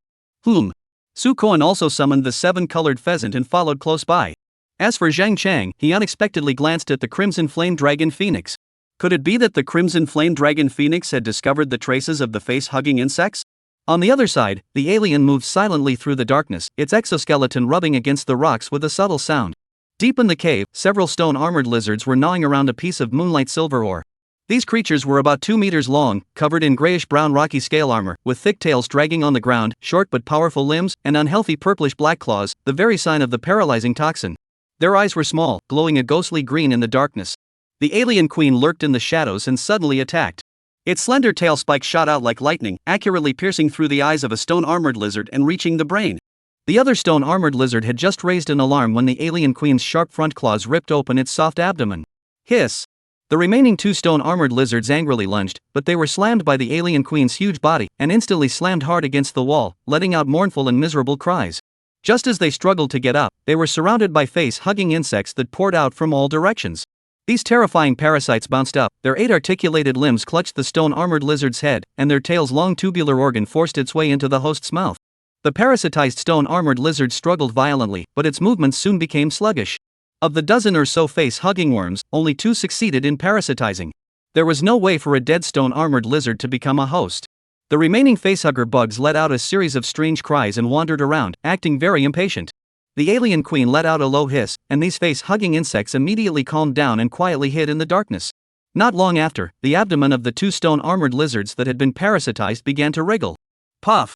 Su Kuan also summoned the 7-colored pheasant and followed close by. As for Zhang Chang, he unexpectedly glanced at the crimson flame dragon phoenix. Could it be that the crimson flame dragon phoenix had discovered the traces of the face-hugging insects? On the other side, the alien moved silently through the darkness, its exoskeleton rubbing against the rocks with a subtle sound. Deep in the cave, several stone-armored lizards were gnawing around a piece of moonlight silver ore. These creatures were about 2 meters long, covered in grayish-brown rocky scale armor, with thick tails dragging on the ground, short but powerful limbs, and unhealthy purplish-black claws, the very sign of the paralyzing toxin. Their eyes were small, glowing a ghostly green in the darkness. The alien queen lurked in the shadows and suddenly attacked. Its slender tail spike shot out like lightning, accurately piercing through the eyes of a stone-armored lizard and reaching the brain. The other stone-armored lizard had just raised an alarm when the alien queen's sharp front claws ripped open its soft abdomen. Hiss! The remaining 2 stone-armored lizards angrily lunged, but they were slammed by the alien queen's huge body and instantly slammed hard against the wall, letting out mournful and miserable cries. Just as they struggled to get up, they were surrounded by face-hugging insects that poured out from all directions. These terrifying parasites bounced up, their 8 articulated limbs clutched the stone-armored lizard's head, and their tail's long tubular organ forced its way into the host's mouth. The parasitized stone-armored lizard struggled violently, but its movements soon became sluggish. Of the dozen or so face-hugging worms, only 2 succeeded in parasitizing. There was no way for a dead stone-armored lizard to become a host. The remaining facehugger bugs let out a series of strange cries and wandered around, acting very impatient. The alien queen let out a low hiss, and these face-hugging insects immediately calmed down and quietly hid in the darkness. Not long after, the abdomen of the 2 stone-armored lizards that had been parasitized began to wriggle. Puff!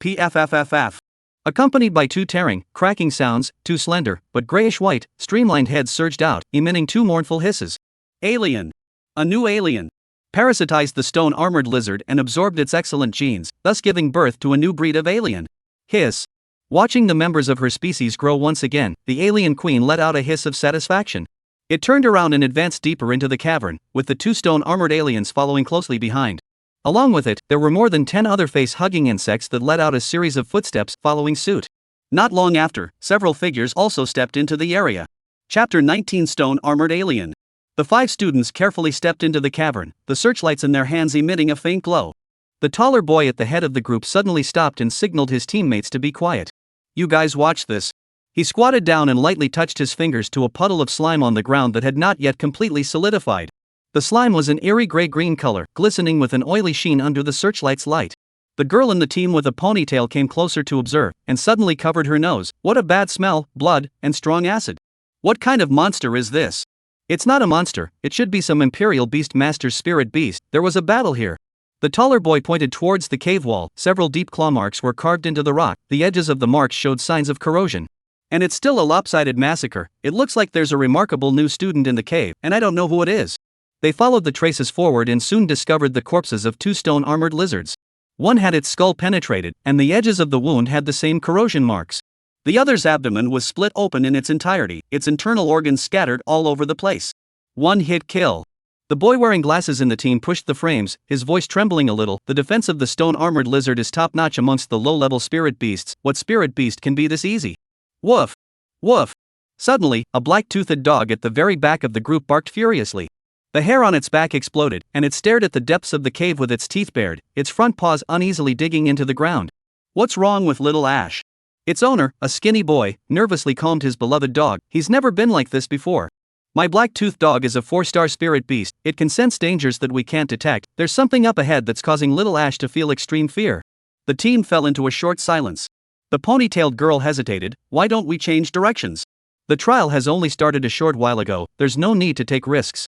Pfffff. Accompanied by 2 tearing, cracking sounds, 2 slender, but grayish-white, streamlined heads surged out, emitting 2 mournful hisses. Alien! A new alien! Parasitized the stone-armored lizard and absorbed its excellent genes, thus giving birth to a new breed of alien. Hiss! Watching the members of her species grow once again, the alien queen let out a hiss of satisfaction. It turned around and advanced deeper into the cavern, with the 2 stone-armored aliens following closely behind. Along with it, there were more than 10 other face-hugging insects that let out a series of footsteps, following suit. Not long after, several figures also stepped into the area. Chapter 19 Stone-Armored Alien. The 5 students carefully stepped into the cavern, the searchlights in their hands emitting a faint glow. The taller boy at the head of the group suddenly stopped and signaled his teammates to be quiet. "You guys watch this." He squatted down and lightly touched his fingers to a puddle of slime on the ground that had not yet completely solidified. The slime was an eerie gray-green color, glistening with an oily sheen under the searchlight's light. The girl in the team with a ponytail came closer to observe, and suddenly covered her nose. What a bad smell, blood, and strong acid. What kind of monster is this? It's not a monster, it should be some Imperial Beast Master's spirit beast. There was a battle here. The taller boy pointed towards the cave wall. Several deep claw marks were carved into the rock, the edges of the marks showed signs of corrosion. And it's still a lopsided massacre. It looks like there's a remarkable new student in the cave, and I don't know who it is. They followed the traces forward and soon discovered the corpses of 2 stone-armored lizards. One had its skull penetrated, and the edges of the wound had the same corrosion marks. The other's abdomen was split open in its entirety, its internal organs scattered all over the place. One-hit kill. The boy wearing glasses in the team pushed the frames, his voice trembling a little. The defense of the stone-armored lizard is top-notch amongst the low-level spirit beasts. What spirit beast can be this easy? Woof! Woof! Suddenly, a black-toothed dog at the very back of the group barked furiously. The hair on its back exploded, and it stared at the depths of the cave with its teeth bared, its front paws uneasily digging into the ground. What's wrong with little Ash? Its owner, a skinny boy, nervously calmed his beloved dog. He's never been like this before. My black-toothed dog is a 4-star spirit beast. It can sense dangers that we can't detect. There's something up ahead that's causing little Ash to feel extreme fear. The team fell into a short silence. The ponytailed girl hesitated. Why don't we change directions? The trial has only started a short while ago. There's no need to take risks.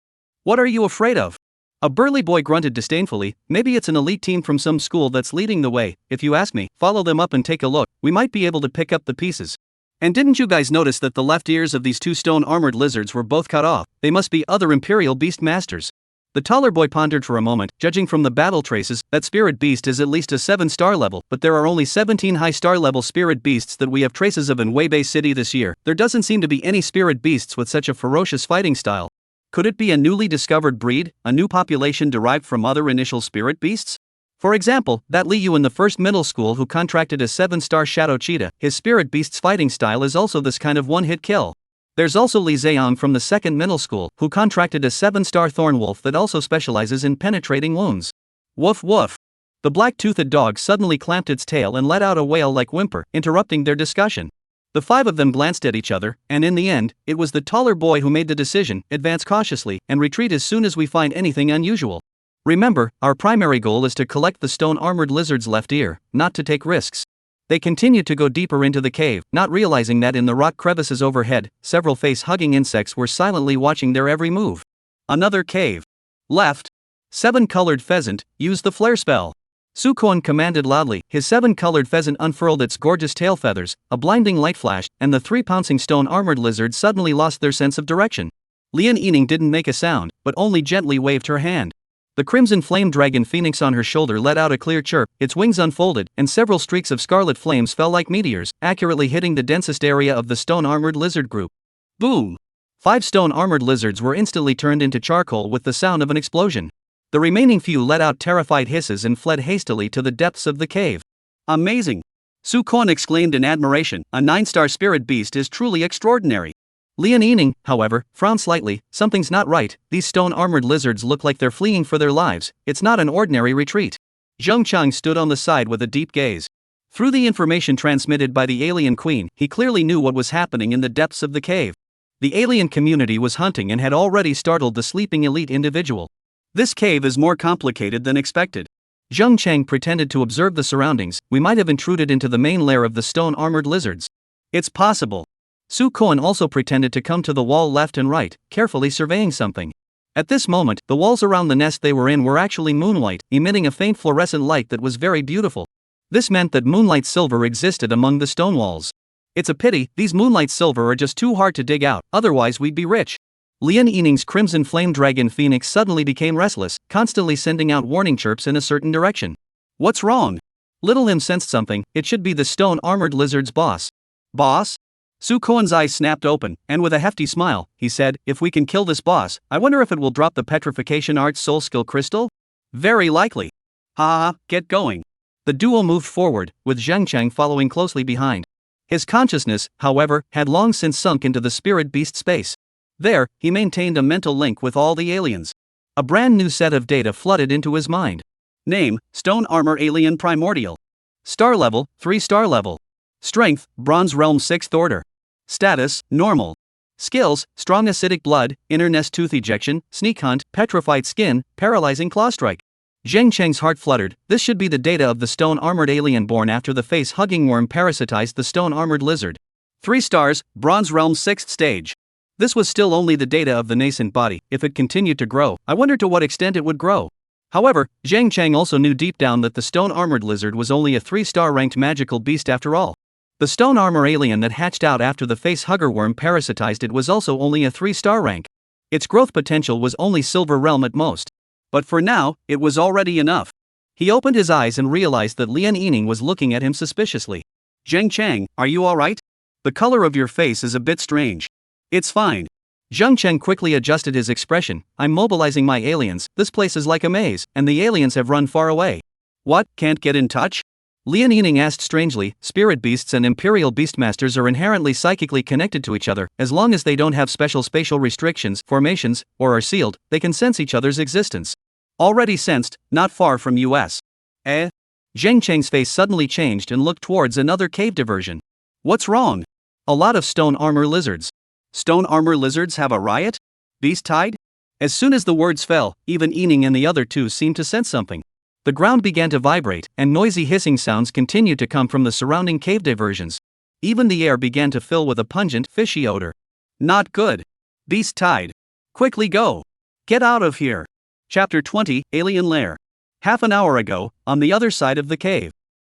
What are you afraid of? A burly boy grunted disdainfully. Maybe it's an elite team from some school that's leading the way. If you ask me, follow them up and take a look. We might be able to pick up the pieces. And didn't you guys notice that the left ears of these 2 stone-armored lizards were both cut off? They must be other Imperial Beast Masters. The taller boy pondered for a moment. Judging from the battle traces, that spirit beast is at least a 7-star level, but there are only 17 high-star level spirit beasts that we have traces of in Weibei City this year. There doesn't seem to be any spirit beasts with such a ferocious fighting style. Could it be a newly discovered breed, a new population derived from other initial spirit beasts? For example, that Liu in the first middle school who contracted a 7-star shadow cheetah, his spirit beast's fighting style is also this kind of one-hit kill. There's also Li Zheong from the second middle school, who contracted a 7-star thorn wolf that also specializes in penetrating wounds. Woof woof. The black-toothed dog suddenly clamped its tail and let out a wail-like whimper, interrupting their discussion. The five of them glanced at each other, and in the end, it was the taller boy who made the decision: advance cautiously and retreat as soon as we find anything unusual. Remember, our primary goal is to collect the stone-armored lizard's left ear, not to take risks. They continued to go deeper into the cave, not realizing that in the rock crevices overhead, several face-hugging insects were silently watching their every move. Another cave. Left. 7-colored pheasant, use the flare spell. Sukoan commanded loudly. His 7-colored pheasant unfurled its gorgeous tail feathers, a blinding light flashed, and the 3 pouncing stone-armored lizards suddenly lost their sense of direction. Yining didn't make a sound, but only gently waved her hand. The crimson flame dragon phoenix on her shoulder let out a clear chirp, its wings unfolded, and several streaks of scarlet flames fell like meteors, accurately hitting the densest area of the stone-armored lizard group. Boom! 5 stone-armored lizards were instantly turned into charcoal with the sound of an explosion. The remaining few let out terrified hisses and fled hastily to the depths of the cave. Amazing! Sukoan exclaimed in admiration, a 9-star spirit beast is truly extraordinary. Yining, however, frowned slightly. Something's not right. These stone-armored lizards look like they're fleeing for their lives. It's not an ordinary retreat. Zhengcheng stood on the side with a deep gaze. Through the information transmitted by the alien queen, he clearly knew what was happening in the depths of the cave. The alien community was hunting and had already startled the sleeping elite individual. This cave is more complicated than expected. Zhengcheng pretended to observe the surroundings. We might have intruded into the main lair of the stone-armored lizards. It's possible. Sukoan also pretended to come to the wall left and right, carefully surveying something. At this moment, the walls around the nest they were in were actually moonlight, emitting a faint fluorescent light that was very beautiful. This meant that moonlight silver existed among the stone walls. It's a pity, these moonlight silver are just too hard to dig out, otherwise we'd be rich. Yining's crimson flame dragon phoenix suddenly became restless, constantly sending out warning chirps in a certain direction. What's wrong? Little Lim sensed something. It should be the stone-armored lizard's boss. Boss? Sukoan's eyes snapped open, and with a hefty smile, he said, if we can kill this boss, I wonder if it will drop the petrification arts soul skill crystal? Very likely. Ha, get going. The duo moved forward, with Zhengcheng following closely behind. His consciousness, however, had long since sunk into the spirit beast space. There, he maintained a mental link with all the aliens. A brand new set of data flooded into his mind. Name, Stone Armor Alien Primordial. Star level, 3-star level. Strength, Bronze Realm 6th Order. Status, Normal. Skills, Strong Acidic Blood, Inner Nest Tooth Ejection, Sneak Hunt, Petrified Skin, Paralyzing Claw Strike. Zhengcheng's heart fluttered. This should be the data of the stone-armored alien born after the face-hugging worm parasitized the stone-armored lizard. 3 stars, Bronze Realm 6th Stage. This was still only the data of the nascent body. If it continued to grow, I wondered to what extent it would grow. However, Zhengcheng also knew deep down that the stone-armored lizard was only a 3-star ranked magical beast after all. The stone armor alien that hatched out after the face-hugger worm parasitized it was also only a 3-star rank. Its growth potential was only Silver Realm at most. But for now, it was already enough. He opened his eyes and realized that Yining was looking at him suspiciously. Zhengcheng, are you alright? The color of your face is a bit strange. It's fine. Zhengcheng quickly adjusted his expression. I'm mobilizing my aliens. This place is like a maze, and the aliens have run far away. What, can't get in touch? Yining asked strangely. Spirit beasts and Imperial Beastmasters are inherently psychically connected to each other. As long as they don't have special spatial restrictions, formations, or are sealed, they can sense each other's existence. Already sensed, not far from us. Zhengcheng's face suddenly changed and looked towards another cave diversion. What's wrong? A lot of stone armor lizards. Stone armor lizards have a riot? Beast tide? As soon as the words fell, even Yining and the other two seemed to sense something. The ground began to vibrate, and noisy hissing sounds continued to come from the surrounding cave diversions. Even the air began to fill with a pungent, fishy odor. Not good. Beast tide. Quickly go. Get out of here. Chapter 20, Alien Lair. Half an hour ago, on the other side of the cave.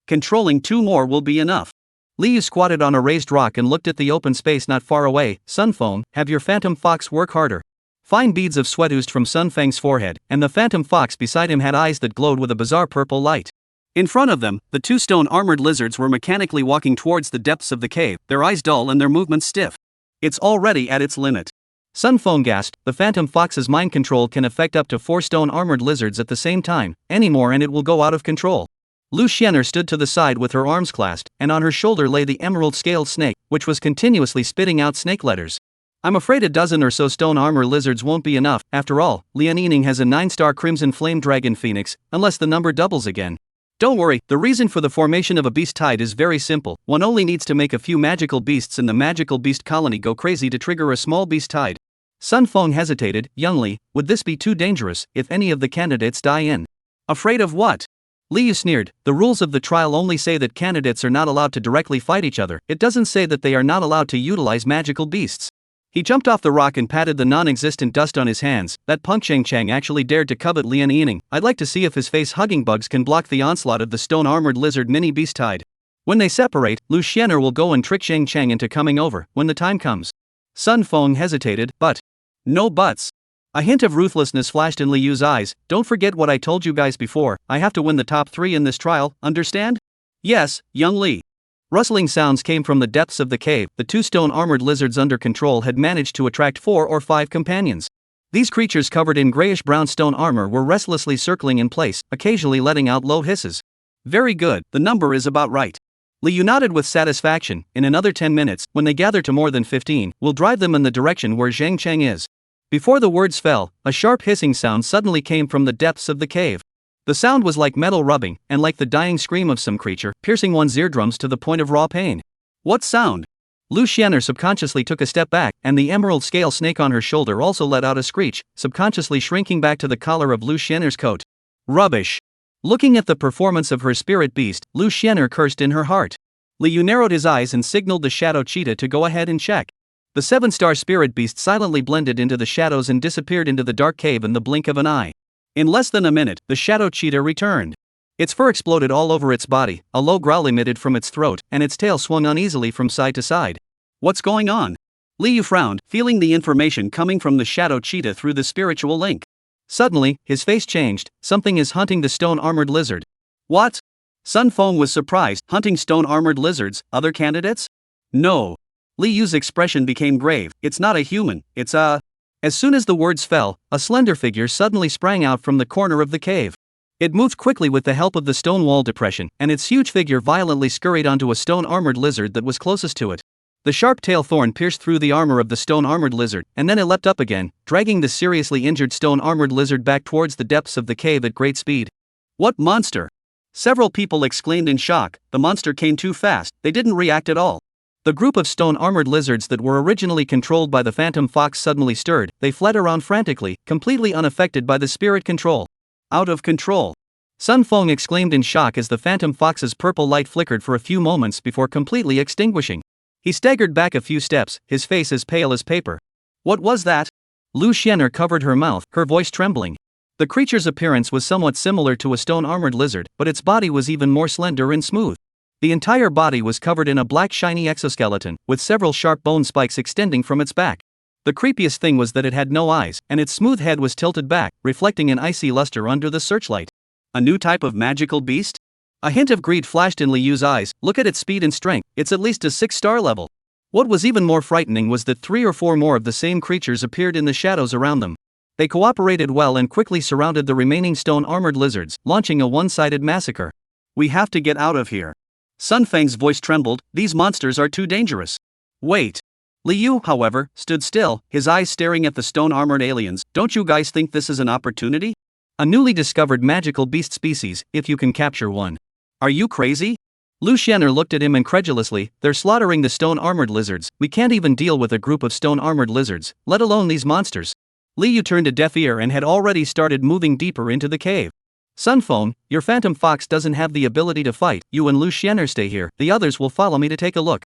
Controlling 2 more will be enough. Liu squatted on a raised rock and looked at the open space not far away. Sunfeng, have your phantom fox work harder. Fine beads of sweat oozed from Sun Feng's forehead, and the phantom fox beside him had eyes that glowed with a bizarre purple light. In front of them, the 2 stone-armored lizards were mechanically walking towards the depths of the cave, their eyes dull and their movements stiff. It's already at its limit. Sun Feng gasped. The phantom fox's mind control can affect up to 4 stone-armored lizards at the same time, any more and it will go out of control. Lu Xianer stood to the side with her arms clasped, and on her shoulder lay the emerald-scaled snake, which was continuously spitting out snake letters. I'm afraid a dozen or so stone armor lizards won't be enough. After all, Yining has a 9-star crimson flame dragon phoenix, unless the number doubles again. Don't worry, the reason for the formation of a beast tide is very simple. One only needs to make a few magical beasts in the magical beast colony go crazy to trigger a small beast tide. Sun Feng hesitated. Youngly, would this be too dangerous if any of the candidates die in? Afraid of what? Liu sneered. The rules of the trial only say that candidates are not allowed to directly fight each other. It doesn't say that they are not allowed to utilize magical beasts. He jumped off the rock and patted the non-existent dust on his hands. That punk Chang Chang actually dared to covet Lian Yining. I'd like to see if his face-hugging bugs can block the onslaught of the stone-armored lizard mini beast tide. When they separate, Lu Xianer will go and trick Chang Chang into coming over when the time comes. Sun Feng hesitated, but... No buts. A hint of ruthlessness flashed in Liu's eyes. Don't forget what I told you guys before. I have to win the top 3 in this trial, understand? Yes, young Li. Rustling sounds came from the depths of the cave. The 2 stone-armored lizards under control had managed to attract 4 or 5 companions. These creatures covered in grayish-brown stone armor were restlessly circling in place, occasionally letting out low hisses. Very good, the number is about right. Liu nodded with satisfaction. In another 10 minutes, when they gather to more than 15, we'll drive them in the direction where Zhang Cheng is. Before the words fell, a sharp hissing sound suddenly came from the depths of the cave. The sound was like metal rubbing, and like the dying scream of some creature, piercing one's eardrums to the point of raw pain. What sound? Lu Xianer subconsciously took a step back, and the emerald scale snake on her shoulder also let out a screech, subconsciously shrinking back to the collar of Lu Xianer's coat. Rubbish. Looking at the performance of her spirit beast, Lu Xianer cursed in her heart. Liu narrowed his eyes and signaled the shadow cheetah to go ahead and check. The 7-star spirit beast silently blended into the shadows and disappeared into the dark cave in the blink of an eye. In less than a minute, the shadow cheetah returned. Its fur exploded all over its body, a low growl emitted from its throat, and its tail swung uneasily from side to side. What's going on? Liu frowned, feeling the information coming from the shadow cheetah through the spiritual link. Suddenly, his face changed. Something is hunting the stone-armored lizard. What? Sun Feng was surprised. Hunting stone-armored lizards, other candidates? No. Liu's expression became grave. It's not a human, it's a... As soon as the words fell, a slender figure suddenly sprang out from the corner of the cave. It moved quickly with the help of the stone wall depression, and its huge figure violently scurried onto a stone-armored lizard that was closest to it. The sharp tail thorn pierced through the armor of the stone-armored lizard, and then it leapt up again, dragging the seriously injured stone-armored lizard back towards the depths of the cave at great speed. What monster? Several people exclaimed in shock. The monster came too fast, they didn't react at all. The group of stone-armored lizards that were originally controlled by the phantom fox suddenly stirred. They fled around frantically, completely unaffected by the spirit control. Out of control. Sun Feng exclaimed in shock as the phantom fox's purple light flickered for a few moments before completely extinguishing. He staggered back a few steps, his face as pale as paper. What was that? Lu Xianer covered her mouth, her voice trembling. The creature's appearance was somewhat similar to a stone-armored lizard, but its body was even more slender and smooth. The entire body was covered in a black shiny exoskeleton, with several sharp bone spikes extending from its back. The creepiest thing was that it had no eyes, and its smooth head was tilted back, reflecting an icy luster under the searchlight. A new type of magical beast? A hint of greed flashed in Liu's eyes. Look at its speed and strength, it's at least a 6-star level. What was even more frightening was that 3 or 4 more of the same creatures appeared in the shadows around them. They cooperated well and quickly surrounded the remaining stone-armored lizards, launching a one-sided massacre. We have to get out of here. Sun Feng's voice trembled. These monsters are too dangerous. Wait. Liu, however, stood still, his eyes staring at the stone-armored aliens. Don't you guys think this is an opportunity? A newly discovered magical beast species, if you can capture one. Are you crazy? Lu Xianer looked at him incredulously. They're slaughtering the stone-armored lizards. We can't even deal with a group of stone-armored lizards, let alone these monsters. Liu turned a deaf ear and had already started moving deeper into the cave. Sun Feng, your phantom fox doesn't have the ability to fight. You and Lu Xianer stay here. The others will follow me to take a look.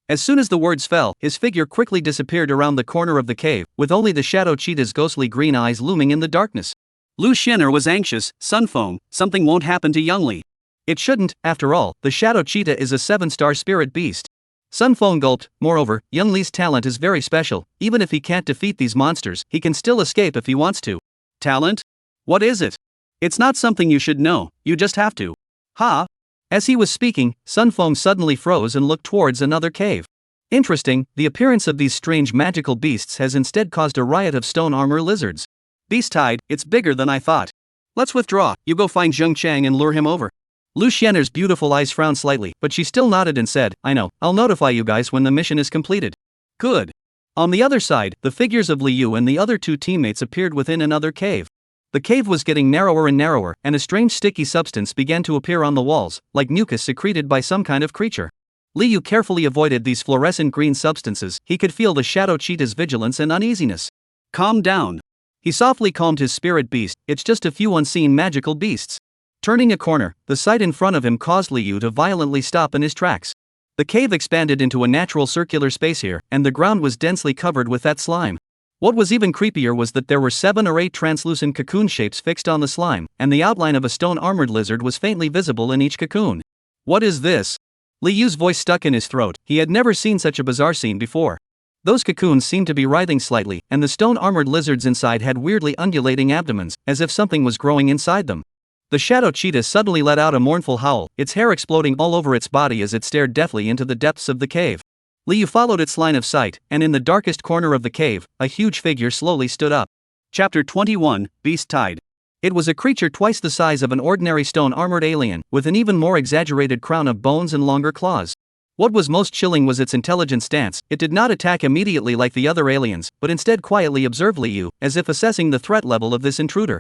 As soon as the words fell, his figure quickly disappeared around the corner of the cave, with only the shadow cheetah's ghostly green eyes looming in the darkness. Lu Xianer was anxious. Sun Feng, something won't happen to young Li. It shouldn't, after all, the shadow cheetah is a 7-star spirit beast. Sun Feng gulped. Moreover, young Li's talent is very special. Even if he can't defeat these monsters, he can still escape if he wants to. Talent? What is it? It's not something you should know, you just have to. Ha! As he was speaking, Sun Feng suddenly froze and looked towards another cave. Interesting, the appearance of these strange magical beasts has instead caused a riot of stone armor lizards. Beast tide, it's bigger than I thought. Let's withdraw, you go find Zheng Chang and lure him over. Lu Xianer's beautiful eyes frowned slightly, but she still nodded and said, I know, I'll notify you guys when the mission is completed. Good. On the other side, the figures of Liu and the other 2 teammates appeared within another cave. The cave was getting narrower and narrower, and a strange sticky substance began to appear on the walls, like mucus secreted by some kind of creature. Liu carefully avoided these fluorescent green substances. He could feel the shadow cheetah's vigilance and uneasiness. Calm down. He softly calmed his spirit beast. It's just a few unseen magical beasts. Turning a corner, the sight in front of him caused Liu to violently stop in his tracks. The cave expanded into a natural circular space here, and the ground was densely covered with that slime. What was even creepier was that there were 7 or 8 translucent cocoon shapes fixed on the slime, and the outline of a stone-armored lizard was faintly visible in each cocoon. What is this? Liu's voice stuck in his throat. He had never seen such a bizarre scene before. Those cocoons seemed to be writhing slightly, and the stone-armored lizards inside had weirdly undulating abdomens, as if something was growing inside them. The shadow cheetah suddenly let out a mournful howl, its hair exploding all over its body as it stared deathly into the depths of the cave. Liu followed its line of sight, and in the darkest corner of the cave, a huge figure slowly stood up. Chapter 21, Beast Tide. It was a creature twice the size of an ordinary stone-armored alien, with an even more exaggerated crown of bones and longer claws. What was most chilling was its intelligent stance. It did not attack immediately like the other aliens, but instead quietly observed Liu, as if assessing the threat level of this intruder.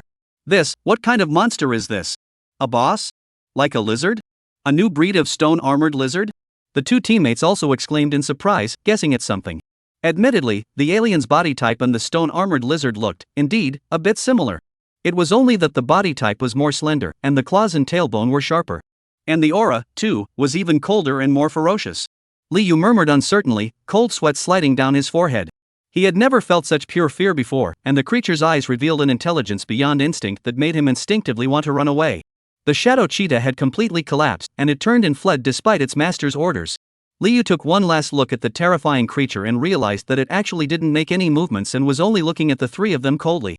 What kind of monster is this? A boss? Like a lizard? A new breed of stone-armored lizard? The two teammates also exclaimed in surprise, guessing at something. Admittedly, the alien's body type and the stone-armored lizard looked, indeed, a bit similar. It was only that the body type was more slender, and the claws and tailbone were sharper. And the aura, too, was even colder and more ferocious. Liu murmured uncertainly, cold sweat sliding down his forehead. He had never felt such pure fear before, and the creature's eyes revealed an intelligence beyond instinct that made him instinctively want to run away. The shadow cheetah had completely collapsed, and it turned and fled despite its master's orders. Liu took one last look at the terrifying creature and realized that it actually didn't make any movements and was only looking at the three of them coldly.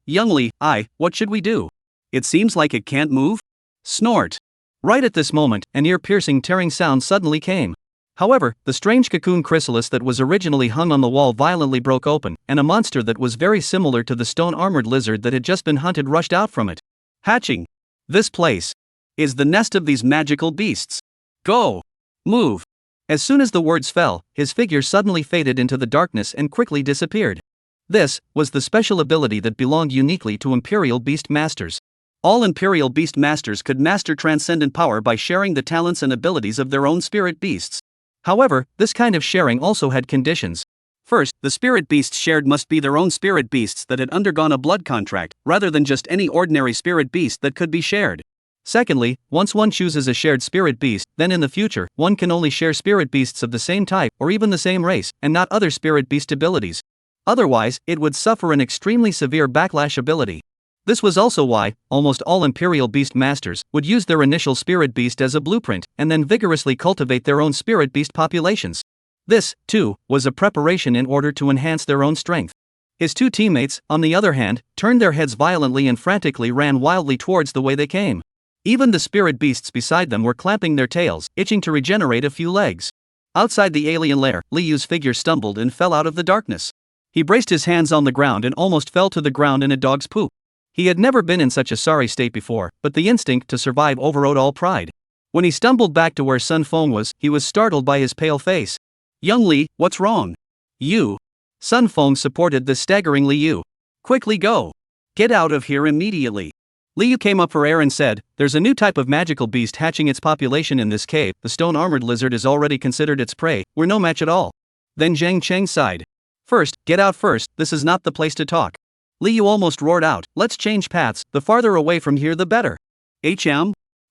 Young Li, what should we do? It seems like it can't move? Snort. Right at this moment, an ear-piercing tearing sound suddenly came. However, the strange cocoon chrysalis that was originally hung on the wall violently broke open, and a monster that was very similar to the stone-armored lizard that had just been hunted rushed out from it. Hatching. This place is the nest of these magical beasts. Go. Move. As soon as the words fell, his figure suddenly faded into the darkness and quickly disappeared. This was the special ability that belonged uniquely to Imperial Beast Masters. All Imperial Beast Masters could master transcendent power by sharing the talents and abilities of their own spirit beasts. However, this kind of sharing also had conditions. First, the spirit beasts shared must be their own spirit beasts that had undergone a blood contract, rather than just any ordinary spirit beast that could be shared. Secondly, once one chooses a shared spirit beast, then in the future, one can only share spirit beasts of the same type or even the same race, and not other spirit beast abilities. Otherwise, it would suffer an extremely severe backlash ability. This was also why almost all Imperial Beast Masters would use their initial spirit beast as a blueprint, and then vigorously cultivate their own spirit beast populations. This, too, was a preparation in order to enhance their own strength. His two teammates, on the other hand, turned their heads violently and frantically ran wildly towards the way they came. Even the spirit beasts beside them were clamping their tails, itching to regenerate a few legs. Outside the alien lair, Liu's figure stumbled and fell out of the darkness. He braced his hands on the ground and almost fell to the ground in a dog's poop. He had never been in such a sorry state before, but the instinct to survive overrode all pride. When he stumbled back to where Sun Feng was, he was startled by his pale face. Young Li, what's wrong? You. Sun Feng supported the staggering Liu. Quickly go. Get out of here immediately. Liu came up for air and said, there's a new type of magical beast hatching its population in this cave. The stone-armored lizard is already considered its prey. We're no match at all. Then Zhang Cheng sighed. First, get out first, this is not the place to talk. Liu almost roared out, let's change paths, the farther away from here the better.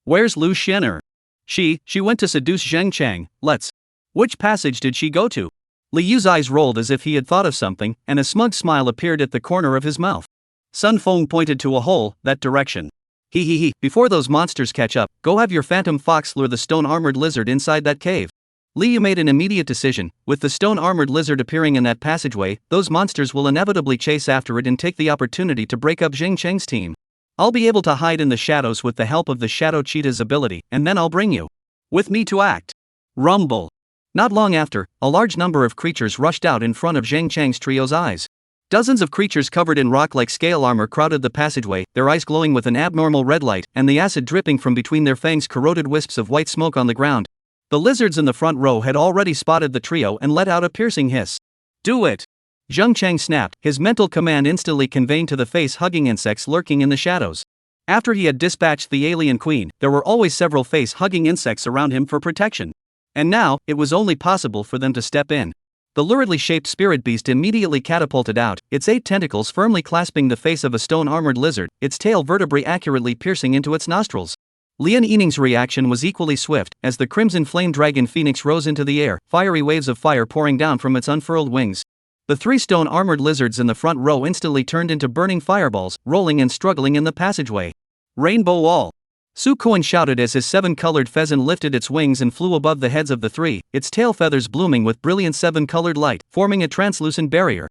Where's Lu Xin'er? She went to seduce Zheng Chang, let's. Which passage did she go to? Liu's eyes rolled as if he had thought of something, and a smug smile appeared at the corner of his mouth. Sun Feng pointed to a hole, that direction. Before those monsters catch up, go have your phantom fox lure the stone-armored lizard inside that cave. Liu made an immediate decision. With the stone-armored lizard appearing in that passageway, those monsters will inevitably chase after it and take the opportunity to break up Zheng Cheng's team. I'll be able to hide in the shadows with the help of the shadow cheetah's ability, and then I'll bring you with me to act. Rumble. Not long after, a large number of creatures rushed out in front of Zheng Cheng's trio's eyes. Dozens of creatures covered in rock-like scale armor crowded the passageway, their eyes glowing with an abnormal red light, and the acid dripping from between their fangs corroded wisps of white smoke on the ground. The lizards in the front row had already spotted the trio and let out a piercing hiss. Do it! Zheng Chang snapped, his mental command instantly conveying to the face-hugging insects lurking in the shadows. After he had dispatched the alien queen, there were always several face-hugging insects around him for protection. And now, it was only possible for them to step in. The luridly shaped spirit beast immediately catapulted out, its 8 tentacles firmly clasping the face of a stone-armored lizard, its tail vertebrae accurately piercing into its nostrils. Yining's reaction was equally swift, as the crimson flame dragon phoenix rose into the air, fiery waves of fire pouring down from its unfurled wings. The 3 stone-armored lizards in the front row instantly turned into burning fireballs, rolling and struggling in the passageway. Rainbow Wall! Su Kuan shouted as his 7-colored pheasant lifted its wings and flew above the heads of the 3, its tail feathers blooming with brilliant 7-colored light, forming a translucent barrier.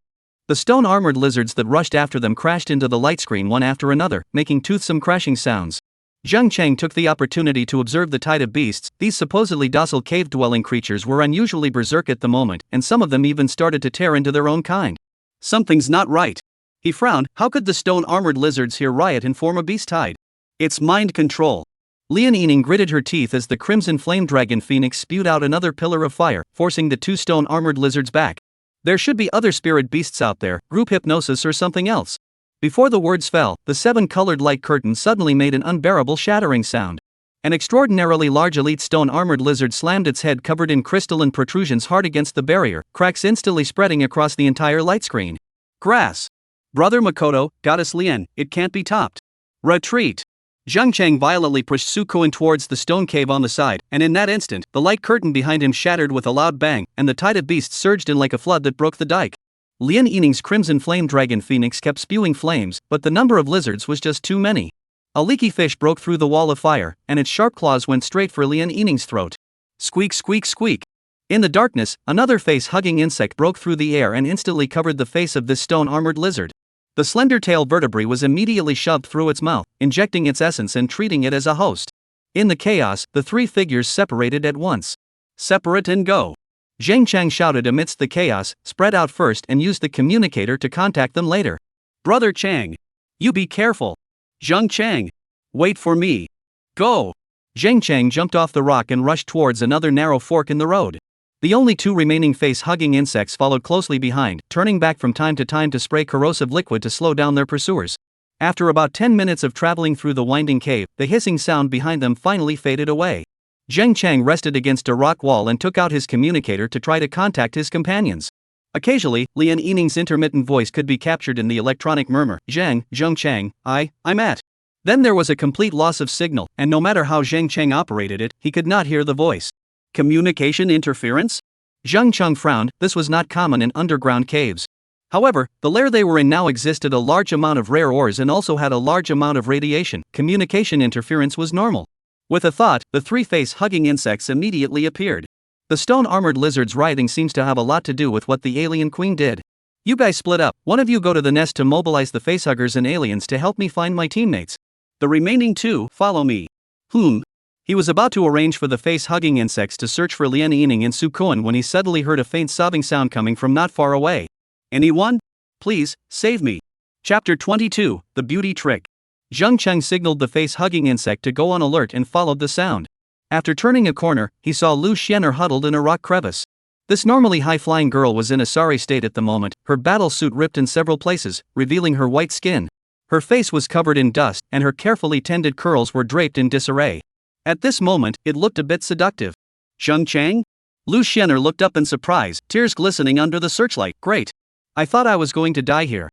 The stone-armored lizards that rushed after them crashed into the light screen one after another, making toothsome crashing sounds. Zheng Chang took the opportunity to observe the tide of beasts. These supposedly docile cave-dwelling creatures were unusually berserk at the moment, and some of them even started to tear into their own kind. Something's not right. He frowned. How could the stone-armored lizards here riot and form a beast tide? It's mind control. Yining gritted her teeth as the crimson flame dragon phoenix spewed out another pillar of fire, forcing the 2 stone-armored lizards back. There should be other spirit beasts out there, group hypnosis or something else. Before the words fell, the 7-colored light curtain suddenly made an unbearable shattering sound. An extraordinarily large elite stone-armored lizard slammed its head covered in crystalline protrusions hard against the barrier, cracks instantly spreading across the entire light screen. Grass! Brother Makoto, Goddess Lian, it can't be topped. Retreat! Zheng Chang violently pushed Su Kuan towards the stone cave on the side, and in that instant, the light curtain behind him shattered with a loud bang, and the tide of beasts surged in like a flood that broke the dike. Yining's crimson flame dragon phoenix kept spewing flames, but the number of lizards was just too many. A leaky fish broke through the wall of fire, and its sharp claws went straight for Yining's throat. Squeak, squeak, squeak. In the darkness, another face-hugging insect broke through the air and instantly covered the face of this stone-armored lizard. The slender tail vertebrae was immediately shoved through its mouth, injecting its essence and treating it as a host. In the chaos, the 3 figures separated at once. Separate and go! Zheng Chang shouted amidst the chaos, spread out first and used the communicator to contact them later. Brother Chang! You be careful! Zheng Chang! Wait for me! Go! Zheng Chang jumped off the rock and rushed towards another narrow fork in the road. The only 2 remaining face-hugging insects followed closely behind, turning back from time to spray corrosive liquid to slow down their pursuers. After about 10 minutes of traveling through the winding cave, the hissing sound behind them finally faded away. Zheng Chang rested against a rock wall and took out his communicator to try to contact his companions. Occasionally, Yining's intermittent voice could be captured in the electronic murmur, Zheng Chang, I'm at. Then there was a complete loss of signal, and no matter how Zheng Chang operated it, he could not hear the voice. Communication interference? Zheng Chang frowned. This was not common in underground caves. However, the lair they were in now existed a large amount of rare ores and also had a large amount of radiation. Communication interference was normal. With a thought, the 3 face-hugging insects immediately appeared. The stone-armored lizards rioting seems to have a lot to do with what the alien queen did. You guys split up. One of you go to the nest to mobilize the facehuggers and aliens to help me find my teammates. The remaining 2 follow me. He was about to arrange for the face-hugging insects to search for Yining and Su Kuan when he suddenly heard a faint sobbing sound coming from not far away. Anyone? Please, save me. Chapter 22, The Beauty Trick. Zheng Chang signaled the face-hugging insect to go on alert and followed the sound. After turning a corner, he saw Lu Xianer huddled in a rock crevice. This normally high-flying girl was in a sorry state at the moment, her battle suit ripped in several places, revealing her white skin. Her face was covered in dust, and her carefully tended curls were draped in disarray. At this moment, it looked a bit seductive. Zheng Chang? Lu Xianer looked up in surprise, tears glistening under the searchlight. Great. I thought I was going to die here.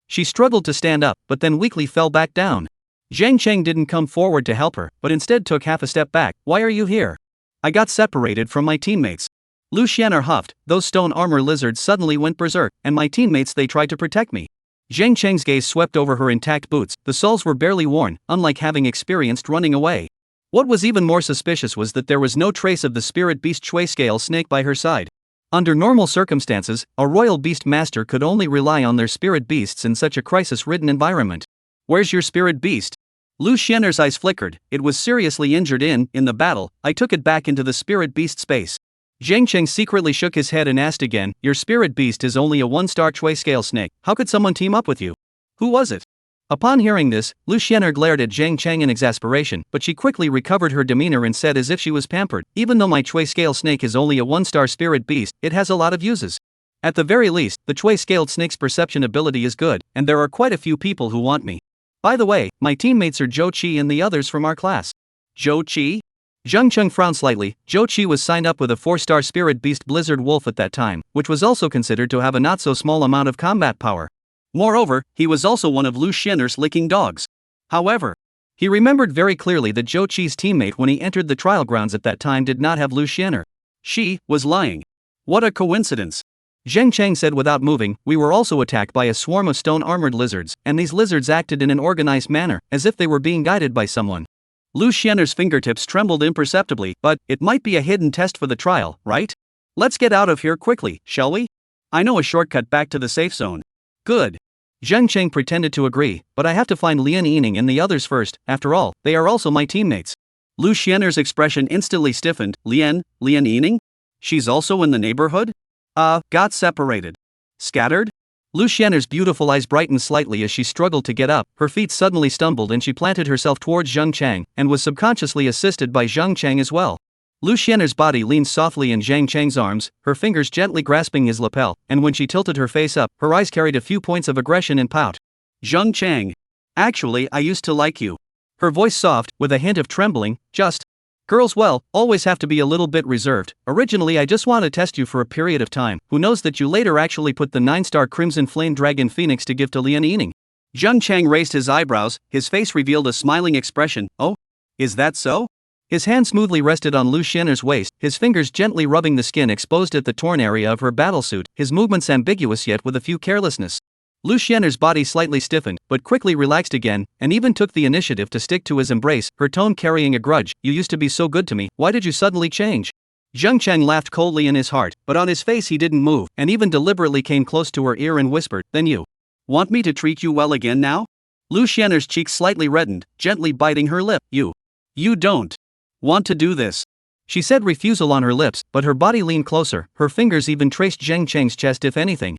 She struggled to stand up, but then weakly fell back down. Zheng Chang didn't come forward to help her, but instead took half a step back. Why are you here? I got separated from my teammates. Lu Xianer huffed. Those stone armor lizards suddenly went berserk, and my teammates they tried to protect me. Zheng Chang's gaze swept over her intact boots. The soles were barely worn, unlike having experienced running away. What was even more suspicious was that there was no trace of the spirit beast Shui scale snake by her side. Under normal circumstances, a royal beast master could only rely on their spirit beasts in such a crisis-ridden environment. Where's your spirit beast? Lu Xianer's eyes flickered. It was seriously injured in the battle. I took it back into the spirit beast space. Zheng Chang secretly shook his head and asked again, your spirit beast is only a 1-star Shui scale snake. How could someone team up with you? Who was it? Upon hearing this, Lu Xianer glared at Zheng Chang in exasperation, but she quickly recovered her demeanor and said as if she was pampered, even though my Shui scale snake is only a 1-star spirit beast, it has a lot of uses. At the very least, the Chui-scaled snake's perception ability is good, and there are quite a few people who want me. By the way, my teammates are Zhou Qi and the others from our class. Zhou Qi? Zheng Cheng frowned slightly. Zhou Qi was signed up with a 4-star spirit beast Blizzard Wolf at that time, which was also considered to have a not-so-small amount of combat power. Moreover, he was also one of Lu Xiener's licking dogs. However, he remembered very clearly that Zhou Qi's teammate when he entered the trial grounds at that time did not have Lu Xiener. She was lying. What a coincidence. Zheng Cheng said without moving. We were also attacked by a swarm of stone-armored lizards, and these lizards acted in an organized manner, as if they were being guided by someone. Lu Xiener's fingertips trembled imperceptibly, but it might be a hidden test for the trial, right? Let's get out of here quickly, shall we? I know a shortcut back to the safe zone. Good. Zheng Cheng pretended to agree, but I have to find Lian Yining and the others first. After all, they are also my teammates. Lu Xiener's expression instantly stiffened. Lian Yining? She's also in the neighborhood? Got separated. Scattered? Lu Xiener's beautiful eyes brightened slightly as she struggled to get up. Her feet suddenly stumbled and she planted herself towards Zheng Cheng, and was subconsciously assisted by Zheng Cheng as well. Lu Xiener's body leaned softly in Zheng Cheng's arms, her fingers gently grasping his lapel, and when she tilted her face up, her eyes carried a few points of aggression and pout. Zheng Cheng. Actually, I used to like you. Her voice soft, with a hint of trembling. Just. Girls, well, always have to be a little bit reserved. Originally I just want to test you for a period of time. Who knows that you later actually put the 9-star Crimson Flame Dragon Phoenix to give to Lian Yining. Zheng Cheng raised his eyebrows, his face revealed a smiling expression. Oh? Is that so? His hand smoothly rested on Lu Xiener's waist, his fingers gently rubbing the skin exposed at the torn area of her battlesuit, his movements ambiguous yet with a few carelessness. Lu Xiener's body slightly stiffened, but quickly relaxed again, and even took the initiative to stick to his embrace, her tone carrying a grudge. You used to be so good to me, why did you suddenly change? Zheng Cheng laughed coldly in his heart, but on his face he didn't move, and even deliberately came close to her ear and whispered, Then you want me to treat you well again now? Lu Xiener's cheeks slightly reddened, gently biting her lip. You don't want to do this. She said refusal on her lips, but her body leaned closer, her fingers even traced Zheng Cheng's chest if anything.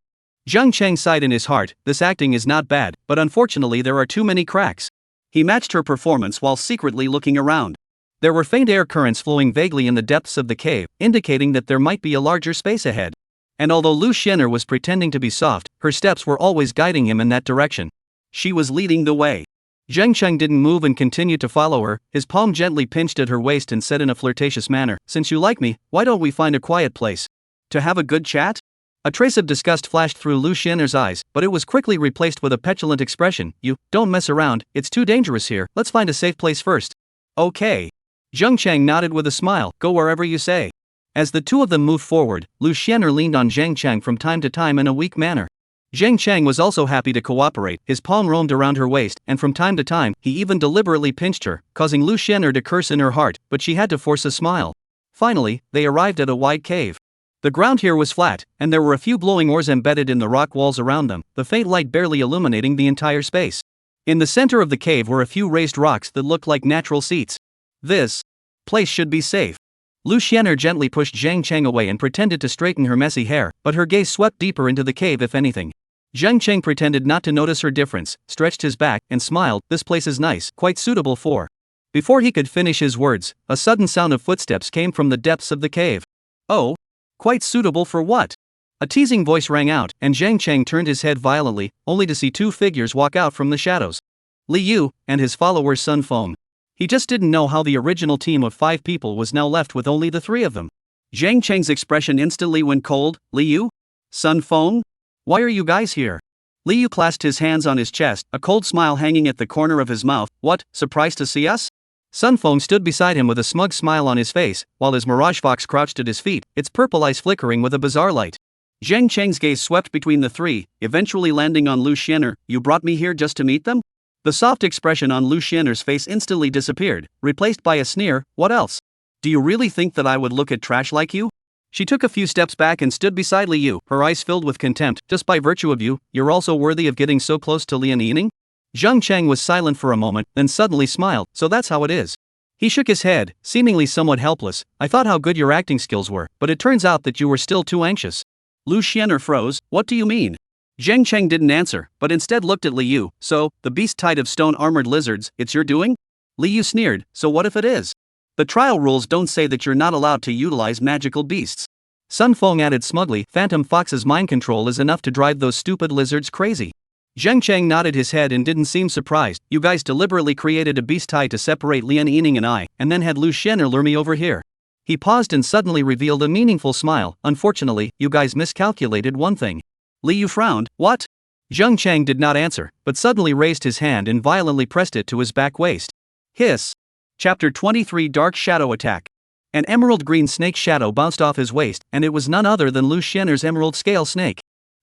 Zheng Cheng sighed in his heart. This acting is not bad, but unfortunately there are too many cracks. He matched her performance while secretly looking around. There were faint air currents flowing vaguely in the depths of the cave, indicating that there might be a larger space ahead. And although Lu Xiener was pretending to be soft, her steps were always guiding him in that direction. She was leading the way. Zheng Cheng didn't move and continued to follow her, his palm gently pinched at her waist and said in a flirtatious manner, Since you like me, why don't we find a quiet place? To have a good chat? A trace of disgust flashed through Lu Xiener's eyes, but it was quickly replaced with a petulant expression. You don't mess around, it's too dangerous here, let's find a safe place first. Okay. Zheng Cheng nodded with a smile, go wherever you say. As the two of them moved forward, Lu Xiener leaned on Zheng Cheng from time to time in a weak manner. Zheng Cheng was also happy to cooperate, his palm roamed around her waist, and from time to time, he even deliberately pinched her, causing Lu Xiener to curse in her heart, but she had to force a smile. Finally, they arrived at a wide cave. The ground here was flat, and there were a few glowing ores embedded in the rock walls around them, the faint light barely illuminating the entire space. In the center of the cave were a few raised rocks that looked like natural seats. This place should be safe. Lu Xiener gently pushed Zheng Cheng away and pretended to straighten her messy hair, but her gaze swept deeper into the cave if anything. Zheng Cheng pretended not to notice her difference, stretched his back, and smiled. This place is nice, quite suitable for. Before he could finish his words, a sudden sound of footsteps came from the depths of the cave. Oh? Quite suitable for what? A teasing voice rang out, and Zheng Cheng turned his head violently, only to see two figures walk out from the shadows. Li Yu, and his follower Sun Feng. He just didn't know how the original team of 5 people was now left with only the 3 of them. Zheng Cheng's expression instantly went cold. Li Yu? Sun Feng? Why are you guys here? Li Yu clasped his hands on his chest, a cold smile hanging at the corner of his mouth. What, surprised to see us? Sun Feng stood beside him with a smug smile on his face, while his Mirage Fox crouched at his feet, its purple eyes flickering with a bizarre light. Zheng Cheng's gaze swept between the 3, eventually landing on Lu Xiener. You brought me here just to meet them? The soft expression on Lu Xiener's face instantly disappeared, replaced by a sneer. What else? Do you really think that I would look at trash like you? She took a few steps back and stood beside Li Yu, her eyes filled with contempt. Just by virtue of you, you're also worthy of getting so close to Lian Yining? Zheng Cheng was silent for a moment, then suddenly smiled. So that's how it is. He shook his head, seemingly somewhat helpless. I thought how good your acting skills were, but it turns out that you were still too anxious. Lu Xiener froze. What do you mean? Zheng Cheng didn't answer, but instead looked at Li Yu. So, the beast type of stone-armored lizards, it's your doing? Li Yu sneered. So what if it is? The trial rules don't say that you're not allowed to utilize magical beasts. Sun Feng added smugly, Phantom Fox's mind control is enough to drive those stupid lizards crazy. Zheng Chang nodded his head and didn't seem surprised. You guys deliberately created a beast tie to separate Lian, Yining and I, and then had Lu Xianer lure me over here. He paused and suddenly revealed a meaningful smile. Unfortunately, you guys miscalculated one thing. Li Yu frowned. What? Zheng Chang did not answer, but suddenly raised his hand and violently pressed it to his back waist. Hiss. Chapter 23 Dark Shadow Attack. An emerald green snake shadow bounced off his waist, and it was none other than Lu Xianer's emerald scale snake.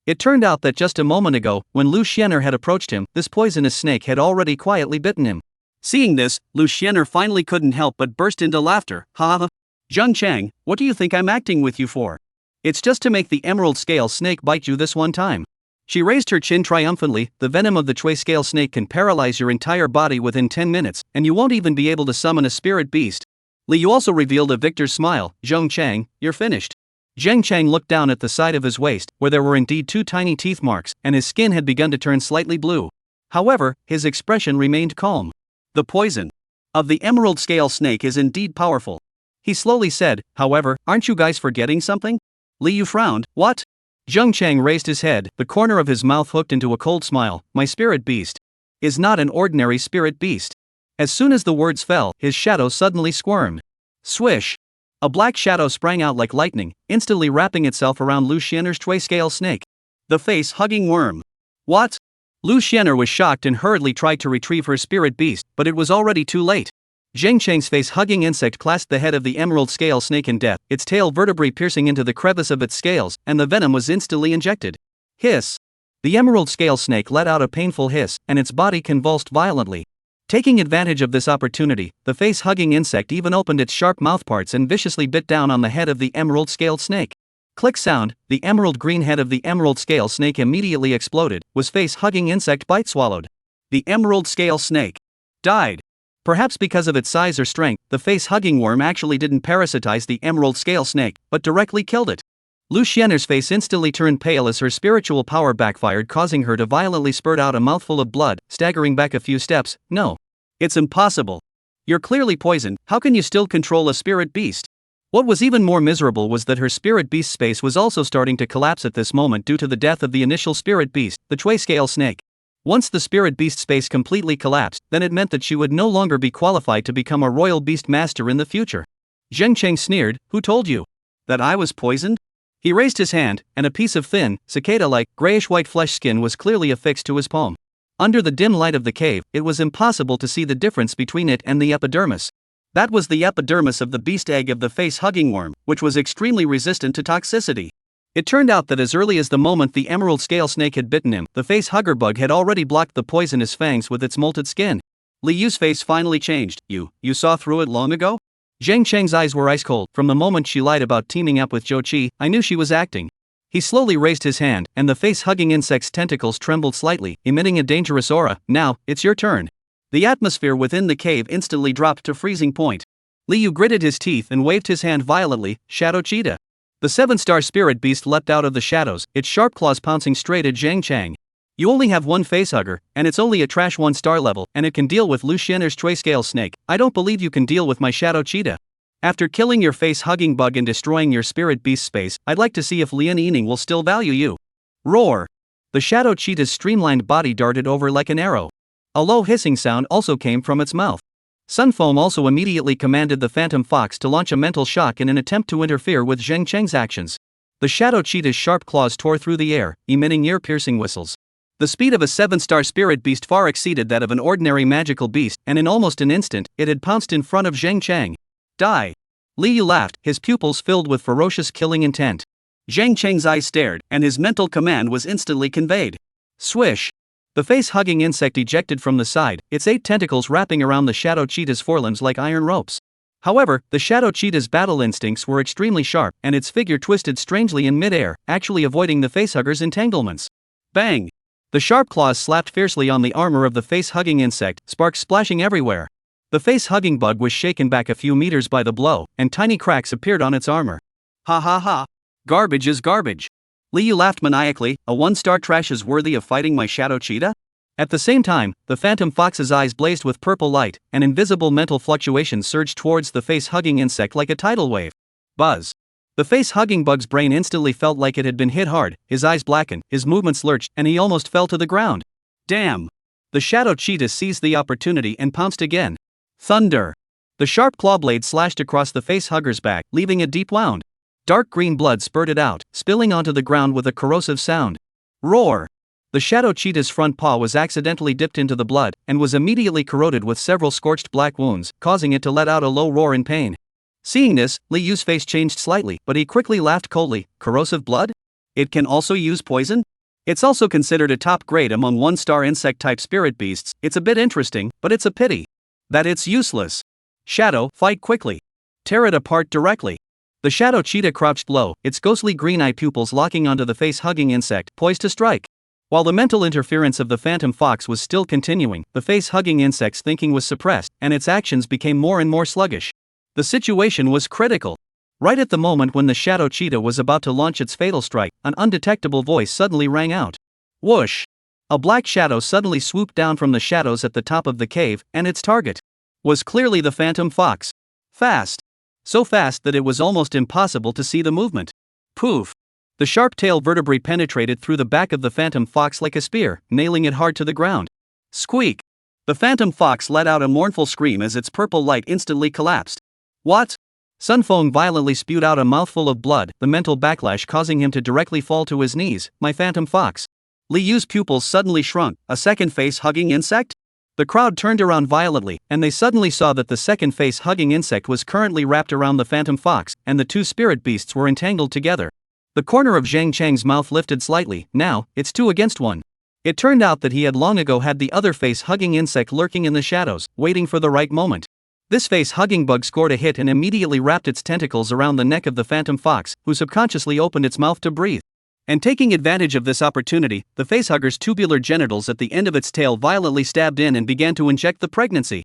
It turned out that just a moment ago, when Lu Xianer had approached him, this poisonous snake had already quietly bitten him. Seeing this, Lu Xianer finally couldn't help but burst into laughter. Ha ha. Zheng Chang, what do you think I'm acting with you for? It's just to make the emerald scale snake bite you this one time. She raised her chin triumphantly. The venom of the Chui scale snake can paralyze your entire body within 10 minutes, and you won't even be able to summon a spirit beast. Li Yu also revealed a victor's smile. Zheng Chang, you're finished. Zheng Chang looked down at the side of his waist, where there were indeed 2 tiny teeth marks, and his skin had begun to turn slightly blue. However, his expression remained calm. The poison of the emerald scale snake is indeed powerful. He slowly said, however, aren't you guys forgetting something? Li Yu frowned. What? Zheng Chang raised his head, the corner of his mouth hooked into a cold smile. My spirit beast is not an ordinary spirit beast. As soon as the words fell, his shadow suddenly squirmed. Swish! A black shadow sprang out like lightning, instantly wrapping itself around Lu Xianer's Chui scale snake. The face-hugging worm. What? Lu Xianer was shocked and hurriedly tried to retrieve her spirit beast, but it was already too late. Zheng Chang's face-hugging insect clasped the head of the emerald scale snake in death, its tail vertebrae piercing into the crevice of its scales, and the venom was instantly injected. Hiss! The emerald scale snake let out a painful hiss, and its body convulsed violently. Taking advantage of this opportunity, the face-hugging insect even opened its sharp mouthparts and viciously bit down on the head of the emerald-scaled snake. Click sound, the emerald green head of the emerald scale snake immediately exploded, was face-hugging insect bite swallowed. The emerald scale snake died. Perhaps because of its size or strength, the face-hugging worm actually didn't parasitize the emerald scale snake, but directly killed it. Lu Xianer's face instantly turned pale as her spiritual power backfired, causing her to violently spurt out a mouthful of blood, staggering back a few steps. No. It's impossible. You're clearly poisoned, how can you still control a spirit beast? What was even more miserable was that her spirit beast space was also starting to collapse at this moment due to the death of the initial spirit beast, the Chui scale snake. Once the spirit beast space completely collapsed, then it meant that she would no longer be qualified to become a royal beast master in the future. Zheng Chang sneered, who told you that I was poisoned? He raised his hand, and a piece of thin, cicada-like, grayish-white flesh skin was clearly affixed to his palm. Under the dim light of the cave, it was impossible to see the difference between it and the epidermis. That was the epidermis of the beast egg of the face-hugging worm, which was extremely resistant to toxicity. It turned out that as early as the moment the emerald scale snake had bitten him, the face-hugger bug had already blocked the poisonous fangs with its molted skin. Li Yu's face finally changed. You saw through it long ago? Zheng Chang's eyes were ice cold. From the moment she lied about teaming up with Zhou Qi, I knew she was acting. He slowly raised his hand, and the face-hugging insect's tentacles trembled slightly, emitting a dangerous aura. Now, it's your turn. The atmosphere within the cave instantly dropped to freezing point. Li Yu gritted his teeth and waved his hand violently. Shadow Cheetah. The 7-star spirit beast leapt out of the shadows, its sharp claws pouncing straight at Zheng Chang. You only have one facehugger, and it's only a trash 1-star level, and it can deal with Lu Xianer's Chui scale snake. I don't believe you can deal with my Shadow Cheetah. After killing your face-hugging bug and destroying your spirit beast space, I'd like to see if Lian Yining will still value you. Roar! The Shadow Cheetah's streamlined body darted over like an arrow. A low hissing sound also came from its mouth. Sun Foam also immediately commanded the Phantom Fox to launch a mental shock in an attempt to interfere with Zheng Chang's actions. The Shadow Cheetah's sharp claws tore through the air, emitting ear-piercing whistles. The speed of a 7-star spirit beast far exceeded that of an ordinary magical beast, and in almost an instant, it had pounced in front of Zheng Chang. Die! Li Yu laughed, his pupils filled with ferocious killing intent. Zheng Chang's eyes stared, and his mental command was instantly conveyed. Swish! The face-hugging insect ejected from the side, its 8 tentacles wrapping around the Shadow Cheetah's forelimbs like iron ropes. However, the Shadow Cheetah's battle instincts were extremely sharp, and its figure twisted strangely in mid-air, actually avoiding the facehugger's entanglements. Bang! The sharp claws slapped fiercely on the armor of the face-hugging insect, sparks splashing everywhere. The face-hugging bug was shaken back a few meters by the blow, and tiny cracks appeared on its armor. Ha ha ha! Garbage is garbage. Li Yu laughed maniacally. A 1-star trash is worthy of fighting my Shadow Cheetah? At the same time, the Phantom Fox's eyes blazed with purple light, and invisible mental fluctuations surged towards the face-hugging insect like a tidal wave. Buzz! The face-hugging bug's brain instantly felt like it had been hit hard, his eyes blackened, his movements lurched, and he almost fell to the ground. Damn! The shadow cheetah seized the opportunity and pounced again. Thunder! The sharp claw blade slashed across the facehugger's back, leaving a deep wound. Dark green blood spurted out, spilling onto the ground with a corrosive sound. Roar! The shadow cheetah's front paw was accidentally dipped into the blood, and was immediately corroded with several scorched black wounds, causing it to let out a low roar in pain. Seeing this, Liu's face changed slightly, but he quickly laughed coldly. Corrosive blood? It can also use poison? It's also considered a top grade among 1-star insect-type spirit beasts. It's a bit interesting, but it's a pity that it's useless. Shadow, fight quickly. Tear it apart directly. The shadow cheetah crouched low, its ghostly green eye pupils locking onto the face-hugging insect, poised to strike. While the mental interference of the phantom fox was still continuing, the face-hugging insect's thinking was suppressed, and its actions became more and more sluggish. The situation was critical. Right at the moment when the shadow cheetah was about to launch its fatal strike, an undetectable voice suddenly rang out. Whoosh! A black shadow suddenly swooped down from the shadows at the top of the cave, and its target was clearly the phantom fox. Fast. So fast that it was almost impossible to see the movement. Poof! The sharp tail vertebrae penetrated through the back of the phantom fox like a spear, nailing it hard to the ground. Squeak! The phantom fox let out a mournful scream as its purple light instantly collapsed. What? Sun Feng violently spewed out a mouthful of blood, the mental backlash causing him to directly fall to his knees. My phantom fox. Liu's pupils suddenly shrunk. A second face-hugging insect? The crowd turned around violently, and they suddenly saw that the second face-hugging insect was currently wrapped around the phantom fox, and the two spirit beasts were entangled together. The corner of Zhang Cheng's mouth lifted slightly. Now, it's 2 against 1. It turned out that he had long ago had the other face-hugging insect lurking in the shadows, waiting for the right moment. This face-hugging bug scored a hit and immediately wrapped its tentacles around the neck of the phantom fox, who subconsciously opened its mouth to breathe. And taking advantage of this opportunity, the facehugger's tubular genitals at the end of its tail violently stabbed in and began to inject the pregnancy.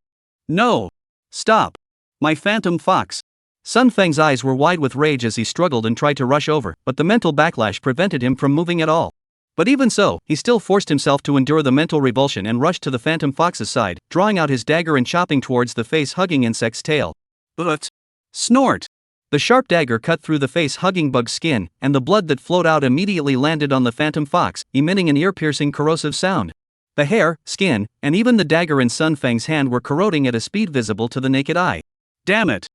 No! Stop! My phantom fox! Sun Feng's eyes were wide with rage as he struggled and tried to rush over, but the mental backlash prevented him from moving at all. But even so, he still forced himself to endure the mental revulsion and rushed to the phantom fox's side, drawing out his dagger and chopping towards the face-hugging insect's tail. But snort! The sharp dagger cut through the face-hugging bug's skin, and the blood that flowed out immediately landed on the phantom fox, emitting an ear-piercing corrosive sound. The hair, skin, and even the dagger in Sun Feng's hand were corroding at a speed visible to the naked eye. Damn it!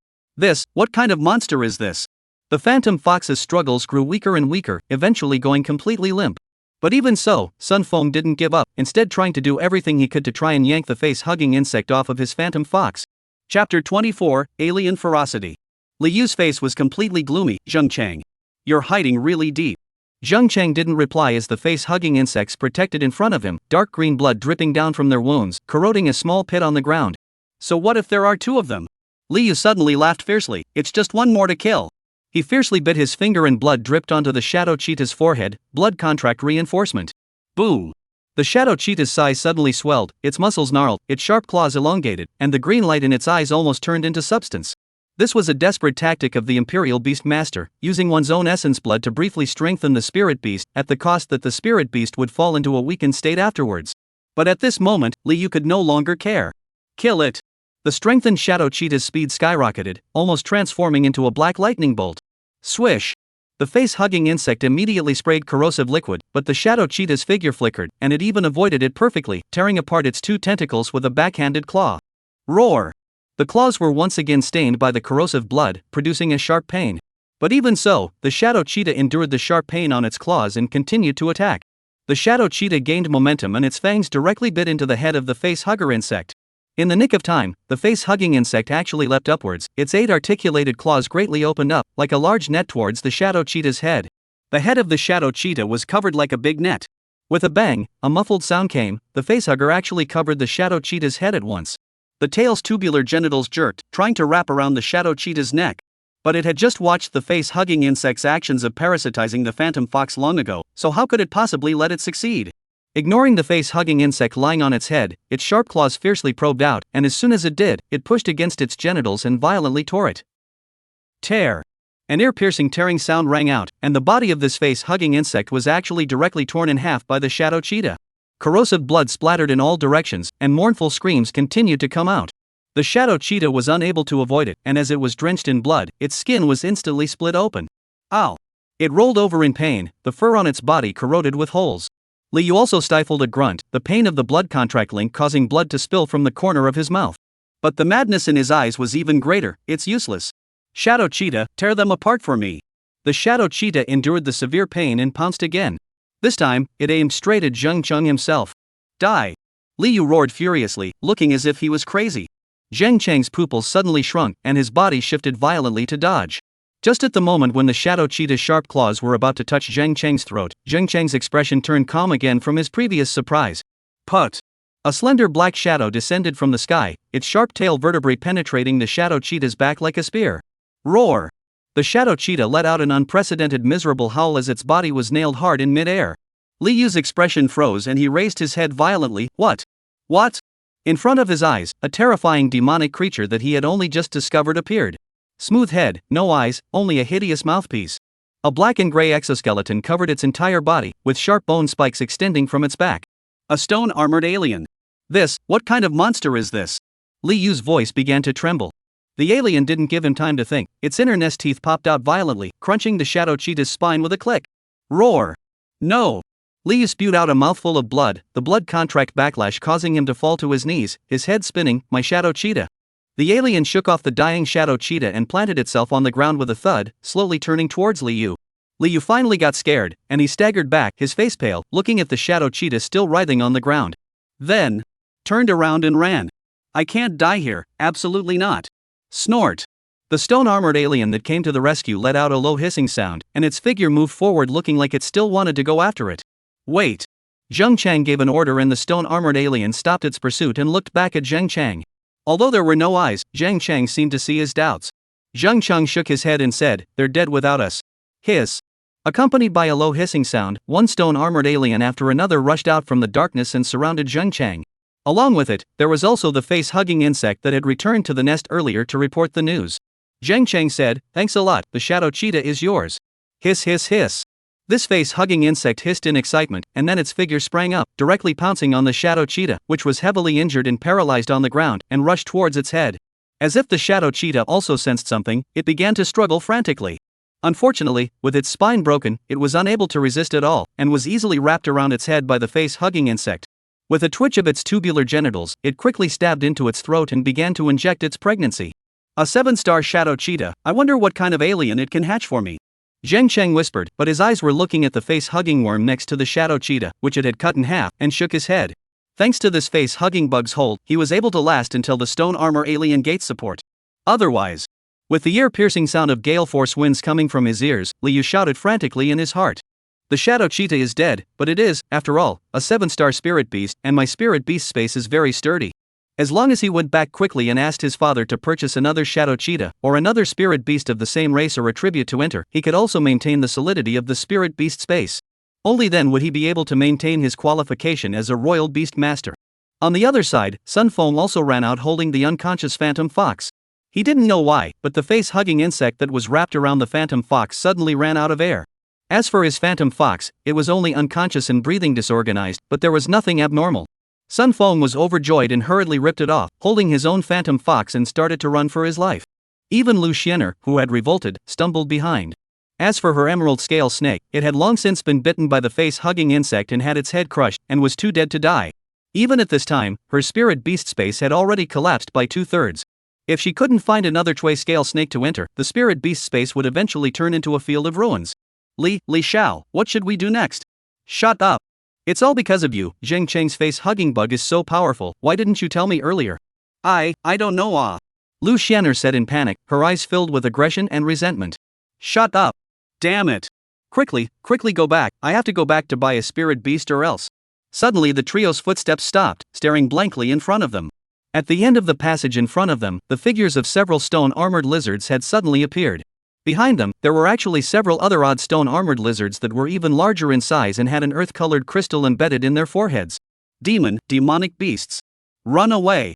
What kind of monster is this? The phantom fox's struggles grew weaker and weaker, eventually going completely limp. But even so, Sun Feng didn't give up, instead trying to do everything he could to try and yank the face-hugging insect off of his phantom fox. Chapter 24, Alien Ferocity. Liu's face was completely gloomy. Zheng Cheng. You're hiding really deep. Zheng Cheng didn't reply as the face-hugging insects protected in front of him, dark green blood dripping down from their wounds, corroding a small pit on the ground. So what if there are 2 of them? Liu suddenly laughed fiercely. It's just 1 more to kill. He fiercely bit his finger and blood dripped onto the shadow cheetah's forehead, blood contract reinforcement. Boom! The shadow cheetah's size suddenly swelled, its muscles gnarled, its sharp claws elongated, and the green light in its eyes almost turned into substance. This was a desperate tactic of the Imperial Beast Master, using one's own essence blood to briefly strengthen the spirit beast, at the cost that the spirit beast would fall into a weakened state afterwards. But at this moment, Liu could no longer care. Kill it! The strengthened shadow cheetah's speed skyrocketed, almost transforming into a black lightning bolt. Swish! The face-hugging insect immediately sprayed corrosive liquid, but the shadow cheetah's figure flickered, and it even avoided it perfectly, tearing apart its 2 tentacles with a backhanded claw. Roar! The claws were once again stained by the corrosive blood, producing a sharp pain. But even so, the shadow cheetah endured the sharp pain on its claws and continued to attack. The shadow cheetah gained momentum and its fangs directly bit into the head of the face-hugger insect. In the nick of time, the face-hugging insect actually leapt upwards, its 8 articulated claws greatly opened up, like a large net towards the shadow cheetah's head. The head of the shadow cheetah was covered like a big net. With a bang, a muffled sound came. The facehugger actually covered the shadow cheetah's head at once. The tail's tubular genitals jerked, trying to wrap around the shadow cheetah's neck. But it had just watched the face-hugging insect's actions of parasitizing the phantom fox long ago, so how could it possibly let it succeed? Ignoring the face-hugging insect lying on its head, its sharp claws fiercely probed out, and as soon as it did, it pushed against its genitals and violently tore it. Tear! An ear-piercing tearing sound rang out, and the body of this face-hugging insect was actually directly torn in half by the shadow cheetah. Corrosive blood splattered in all directions, and mournful screams continued to come out. The shadow cheetah was unable to avoid it, and as it was drenched in blood, its skin was instantly split open. Ow! It rolled over in pain, the fur on its body corroded with holes. Liu also stifled a grunt, the pain of the blood contract link causing blood to spill from the corner of his mouth. But the madness in his eyes was even greater. It's useless. Shadow Cheetah, tear them apart for me. The Shadow Cheetah endured the severe pain and pounced again. This time, it aimed straight at Zheng Cheng himself. Die! Liu roared furiously, looking as if he was crazy. Zheng Cheng's pupils suddenly shrunk and his body shifted violently to dodge. Just at the moment when the Shadow Cheetah's sharp claws were about to touch Zheng Cheng's throat, Zheng Cheng's expression turned calm again from his previous surprise. Put! A slender black shadow descended from the sky, its sharp tail vertebrae penetrating the Shadow Cheetah's back like a spear. Roar! The Shadow Cheetah let out an unprecedented miserable howl as its body was nailed hard in mid-air. Liu's expression froze and he raised his head violently. What? What? In front of his eyes, a terrifying demonic creature that he had only just discovered appeared. Smooth head, no eyes, only a hideous mouthpiece. A black and gray exoskeleton covered its entire body, with sharp bone spikes extending from its back. A stone-armored alien. What kind of monster is this? Liu's voice began to tremble. The alien didn't give him time to think, its inner nest teeth popped out violently, crunching the Shadow Cheetah's spine with a click. Roar! No! Liu spewed out a mouthful of blood, the blood contract backlash causing him to fall to his knees, his head spinning. My Shadow Cheetah. The alien shook off the dying Shadow Cheetah and planted itself on the ground with a thud, slowly turning towards Liu. Liu finally got scared, and he staggered back, his face pale, looking at the Shadow Cheetah still writhing on the ground. Then, turned around and ran. I can't die here, absolutely not. Snort! The stone-armored alien that came to the rescue let out a low hissing sound, and its figure moved forward looking like it still wanted to go after it. Wait! Zheng Cheng gave an order and the stone-armored alien stopped its pursuit and looked back at Zheng Cheng. Although there were no eyes, Zheng Cheng seemed to see his doubts. Zheng Cheng shook his head and said, "They're dead without us." Hiss. Accompanied by a low hissing sound, one stone-armored alien after another rushed out from the darkness and surrounded Zheng Cheng. Along with it, there was also the face-hugging insect that had returned to the nest earlier to report the news. Zheng Cheng said, "Thanks a lot, the Shadow Cheetah is yours." Hiss hiss hiss. This face-hugging insect hissed in excitement, and then its figure sprang up, directly pouncing on the Shadow Cheetah, which was heavily injured and paralyzed on the ground, and rushed towards its head. As if the Shadow Cheetah also sensed something, it began to struggle frantically. Unfortunately, with its spine broken, it was unable to resist at all, and was easily wrapped around its head by the face-hugging insect. With a twitch of its tubular genitals, it quickly stabbed into its throat and began to inject its pregnancy. A 7-star Shadow Cheetah, I wonder what kind of alien it can hatch for me. Zheng Cheng whispered, but his eyes were looking at the face-hugging worm next to the Shadow Cheetah, which it had cut in half, and shook his head. Thanks to this face-hugging bug's hold, he was able to last until the stone armor alien gate support. Otherwise, with the ear-piercing sound of gale force winds coming from his ears, Liu shouted frantically in his heart. The Shadow Cheetah is dead, but it is, after all, a 7-star spirit beast, and my spirit beast space is very sturdy. As long as he went back quickly and asked his father to purchase another Shadow Cheetah, or another spirit beast of the same race or a tribute to enter, he could also maintain the solidity of the spirit beast space. Only then would he be able to maintain his qualification as a royal beast master. On the other side, Sun Feng also ran out holding the unconscious phantom fox. He didn't know why, but the face-hugging insect that was wrapped around the phantom fox suddenly ran out of air. As for his phantom fox, it was only unconscious and breathing disorganized, but there was nothing abnormal. Sun Feng was overjoyed and hurriedly ripped it off, holding his own phantom fox, and started to run for his life. Even Lu Xiener, who had revolted, stumbled behind. As for her emerald scale snake, it had long since been bitten by the face-hugging insect and had its head crushed, and was too dead to die. Even at this time, her spirit beast space had already collapsed by 2/3. If she couldn't find another Chui scale snake to enter, the spirit beast space would eventually turn into a field of ruins. Li Xiao, what should we do next? Shut up. It's all because of you. Zheng Cheng's face-hugging bug is so powerful, why didn't you tell me earlier? I don't know. Lu Xiener said in panic, her eyes filled with aggression and resentment. Shut up. Damn it. Quickly go back, I have to go back to buy a spirit beast or else. Suddenly the trio's footsteps stopped, staring blankly in front of them. At the end of the passage in front of them, the figures of several stone-armored lizards had suddenly appeared. Behind them, there were actually several other odd stone-armored lizards that were even larger in size and had an earth-colored crystal embedded in their foreheads. Demonic beasts. Run away.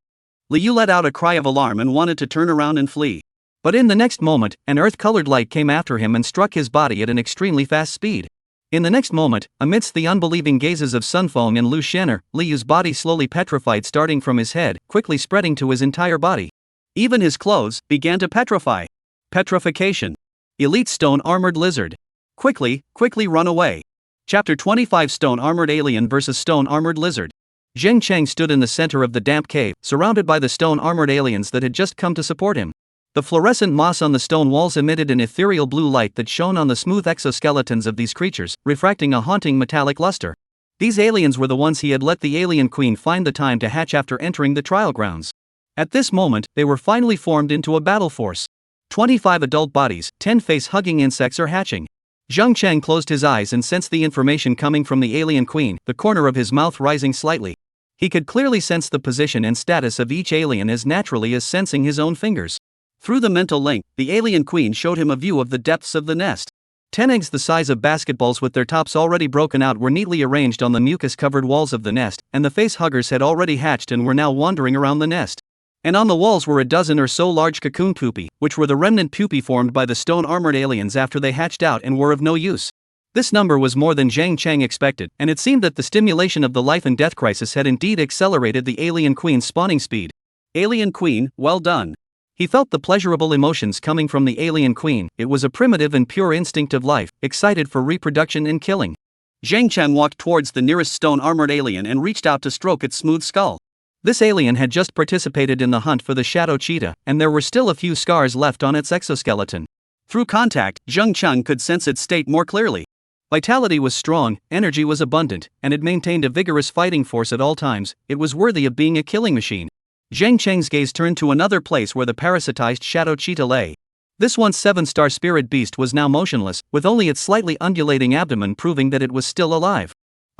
Liu let out a cry of alarm and wanted to turn around and flee. But in the next moment, an earth-colored light came after him and struck his body at an extremely fast speed. In the next moment, amidst the unbelieving gazes of Sun Feng and Lu Xiener, Liu's body slowly petrified, starting from his head, quickly spreading to his entire body. Even his clothes began to petrify. Petrification. Elite Stone Armored Lizard. Quickly run away. Chapter 25 Stone Armored Alien vs. Stone Armored Lizard. Zheng Cheng stood in the center of the damp cave, surrounded by the stone armored aliens that had just come to support him. The fluorescent moss on the stone walls emitted an ethereal blue light that shone on the smooth exoskeletons of these creatures, refracting a haunting metallic luster. These aliens were the ones he had let the alien queen find the time to hatch after entering the trial grounds. At this moment, they were finally formed into a battle force. 25 adult bodies, 10 face-hugging insects are hatching. Zheng Cheng closed his eyes and sensed the information coming from the alien queen, the corner of his mouth rising slightly. He could clearly sense the position and status of each alien as naturally as sensing his own fingers. Through the mental link, the alien queen showed him a view of the depths of the nest. 10 eggs the size of basketballs with their tops already broken out were neatly arranged on the mucus-covered walls of the nest, and the face-huggers had already hatched and were now wandering around the nest. And on the walls were a dozen or so large cocoon pupae, which were the remnant pupae formed by the stone-armored aliens after they hatched out and were of no use. This number was more than Zheng Cheng expected, and it seemed that the stimulation of the life and death crisis had indeed accelerated the alien queen's spawning speed. Alien queen, well done. He felt the pleasurable emotions coming from the alien queen. It was a primitive and pure instinct of life, excited for reproduction and killing. Zheng Cheng walked towards the nearest stone-armored alien and reached out to stroke its smooth skull. This alien had just participated in the hunt for the shadow cheetah, and there were still a few scars left on its exoskeleton. Through contact, Zheng Cheng could sense its state more clearly. Vitality was strong, energy was abundant, and it maintained a vigorous fighting force at all times. It was worthy of being a killing machine. Zheng Cheng's gaze turned to another place where the parasitized shadow cheetah lay. This once 7-star spirit beast was now motionless, with only its slightly undulating abdomen proving that it was still alive.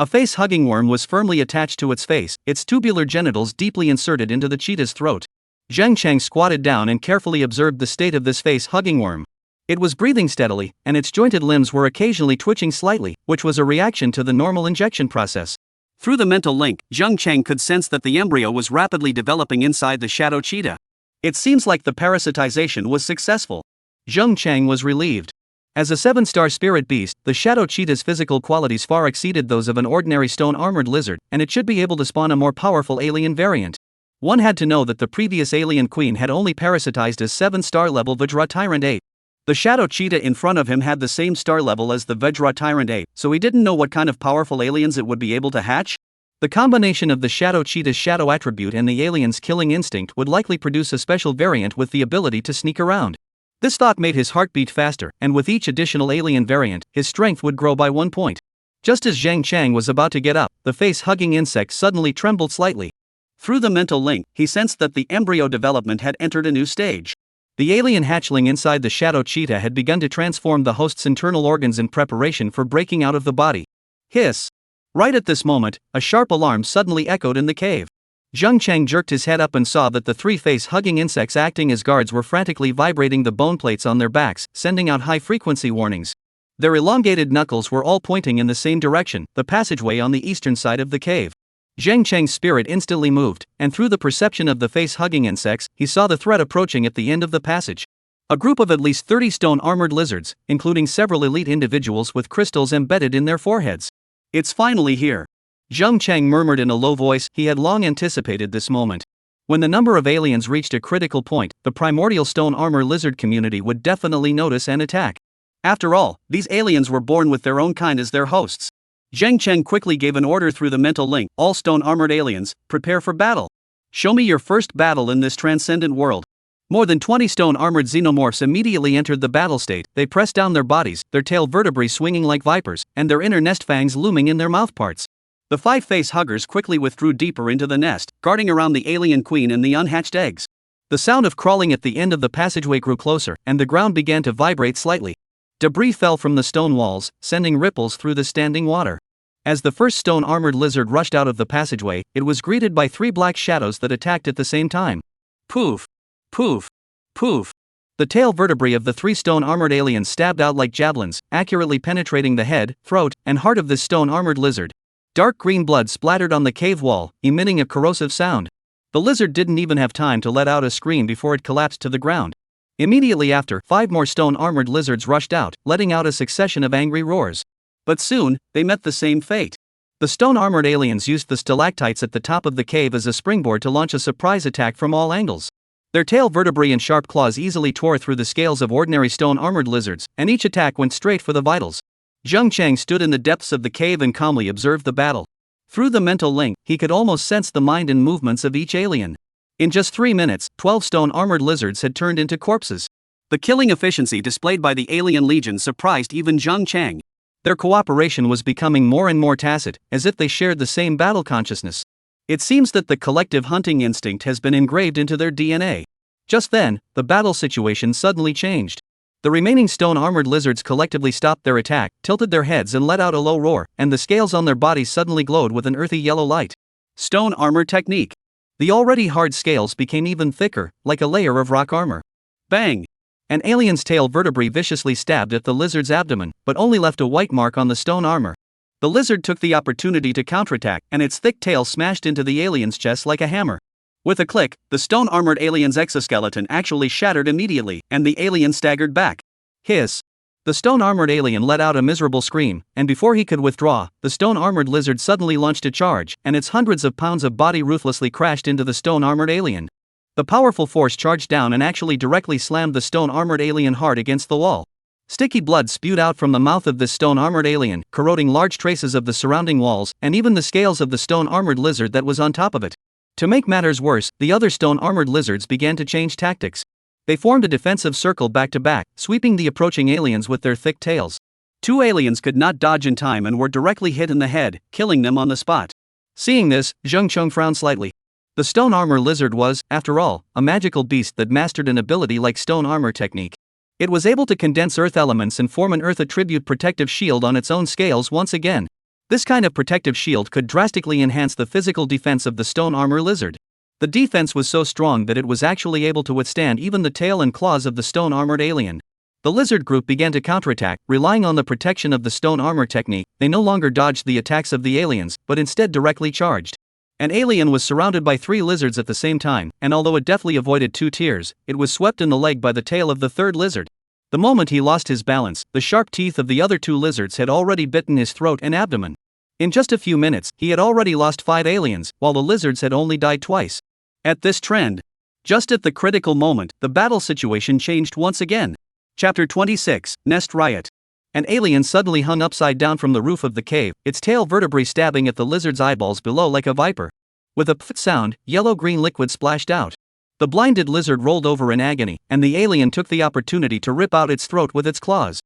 A face-hugging worm was firmly attached to its face, its tubular genitals deeply inserted into the cheetah's throat. Zheng Cheng squatted down and carefully observed the state of this face-hugging worm. It was breathing steadily, and its jointed limbs were occasionally twitching slightly, which was a reaction to the normal injection process. Through the mental link, Zheng Cheng could sense that the embryo was rapidly developing inside the shadow cheetah. It seems like the parasitization was successful. Zheng Cheng was relieved. As a 7-star spirit beast, the shadow cheetah's physical qualities far exceeded those of an ordinary stone-armored lizard, and it should be able to spawn a more powerful alien variant. One had to know that the previous alien queen had only parasitized a 7-star level Vajra Tyrant Ape. The shadow cheetah in front of him had the same star level as the Vajra Tyrant Ape, so he didn't know what kind of powerful aliens it would be able to hatch. The combination of the shadow cheetah's shadow attribute and the alien's killing instinct would likely produce a special variant with the ability to sneak around. This thought made his heart beat faster, and with each additional alien variant, his strength would grow by 1 point. Just as Zheng Cheng was about to get up, the face-hugging insect suddenly trembled slightly. Through the mental link, he sensed that the embryo development had entered a new stage. The alien hatchling inside the shadow cheetah had begun to transform the host's internal organs in preparation for breaking out of the body. Hiss! Right at this moment, a sharp alarm suddenly echoed in the cave. Zheng Cheng jerked his head up and saw that the 3 face-hugging insects acting as guards were frantically vibrating the bone plates on their backs, sending out high-frequency warnings. Their elongated knuckles were all pointing in the same direction, the passageway on the eastern side of the cave. Zheng Cheng's spirit instantly moved, and through the perception of the face-hugging insects, he saw the threat approaching at the end of the passage. A group of at least 30 stone-armored lizards, including several elite individuals with crystals embedded in their foreheads. It's finally here. Zheng Cheng murmured in a low voice. He had long anticipated this moment. When the number of aliens reached a critical point, the primordial stone armor lizard community would definitely notice and attack. After all, these aliens were born with their own kind as their hosts. Zheng Cheng quickly gave an order through the mental link. All stone-armored aliens, prepare for battle. Show me your first battle in this transcendent world. More than 20 stone-armored xenomorphs immediately entered the battle state. They pressed down their bodies, their tail vertebrae swinging like vipers, and their inner nest fangs looming in their mouthparts. The 5 face-huggers quickly withdrew deeper into the nest, guarding around the alien queen and the unhatched eggs. The sound of crawling at the end of the passageway grew closer, and the ground began to vibrate slightly. Debris fell from the stone walls, sending ripples through the standing water. As the first stone-armored lizard rushed out of the passageway, it was greeted by 3 black shadows that attacked at the same time. Poof! Poof! Poof! The tail vertebrae of the 3 stone-armored aliens stabbed out like javelins, accurately penetrating the head, throat, and heart of this stone-armored lizard. Dark green blood splattered on the cave wall, emitting a corrosive sound. The lizard didn't even have time to let out a scream before it collapsed to the ground. Immediately after, 5 more stone-armored lizards rushed out, letting out a succession of angry roars. But soon, they met the same fate. The stone-armored aliens used the stalactites at the top of the cave as a springboard to launch a surprise attack from all angles. Their tail vertebrae and sharp claws easily tore through the scales of ordinary stone-armored lizards, and each attack went straight for the vitals. Zheng Chang stood in the depths of the cave and calmly observed the battle. Through the mental link, he could almost sense the mind and movements of each alien. In just 3 minutes, 12 stone-armored lizards had turned into corpses. The killing efficiency displayed by the alien legion surprised even Zheng Chang. Their cooperation was becoming more and more tacit, as if they shared the same battle consciousness. It seems that the collective hunting instinct has been engraved into their DNA. Just then, the battle situation suddenly changed. The remaining stone-armored lizards collectively stopped their attack, tilted their heads and let out a low roar, and the scales on their bodies suddenly glowed with an earthy yellow light. Stone armor technique. The already hard scales became even thicker, like a layer of rock armor. Bang! An alien's tail vertebrae viciously stabbed at the lizard's abdomen, but only left a white mark on the stone armor. The lizard took the opportunity to counterattack, and its thick tail smashed into the alien's chest like a hammer. With a click, the stone-armored alien's exoskeleton actually shattered immediately, and the alien staggered back. Hiss! The stone-armored alien let out a miserable scream, and before he could withdraw, the stone-armored lizard suddenly launched a charge, and its hundreds of pounds of body ruthlessly crashed into the stone-armored alien. The powerful force charged down and actually directly slammed the stone-armored alien hard against the wall. Sticky blood spewed out from the mouth of this stone-armored alien, corroding large traces of the surrounding walls, and even the scales of the stone-armored lizard that was on top of it. To make matters worse, the other stone-armored lizards began to change tactics. They formed a defensive circle back-to-back, sweeping the approaching aliens with their thick tails. 2 aliens could not dodge in time and were directly hit in the head, killing them on the spot. Seeing this, Zheng Cheng frowned slightly. The stone armor lizard was, after all, a magical beast that mastered an ability like stone armor technique. It was able to condense earth elements and form an earth attribute protective shield on its own scales once again. This kind of protective shield could drastically enhance the physical defense of the stone armor lizard. The defense was so strong that it was actually able to withstand even the tail and claws of the stone-armored alien. The lizard group began to counterattack, relying on the protection of the stone armor technique. They no longer dodged the attacks of the aliens, but instead directly charged. An alien was surrounded by 3 lizards at the same time, and although it deftly avoided 2 tiers, it was swept in the leg by the tail of the 3rd lizard. The moment he lost his balance, the sharp teeth of the other 2 lizards had already bitten his throat and abdomen. In just a few minutes, he had already lost 5 aliens, while the lizards had only died twice. At this trend, just at the critical moment, the battle situation changed once again. Chapter 26, Nest Riot. An alien suddenly hung upside down from the roof of the cave, its tail vertebrae stabbing at the lizard's eyeballs below like a viper. With a pft sound, yellow-green liquid splashed out. The blinded lizard rolled over in agony, and the alien took the opportunity to rip out its throat with its claws.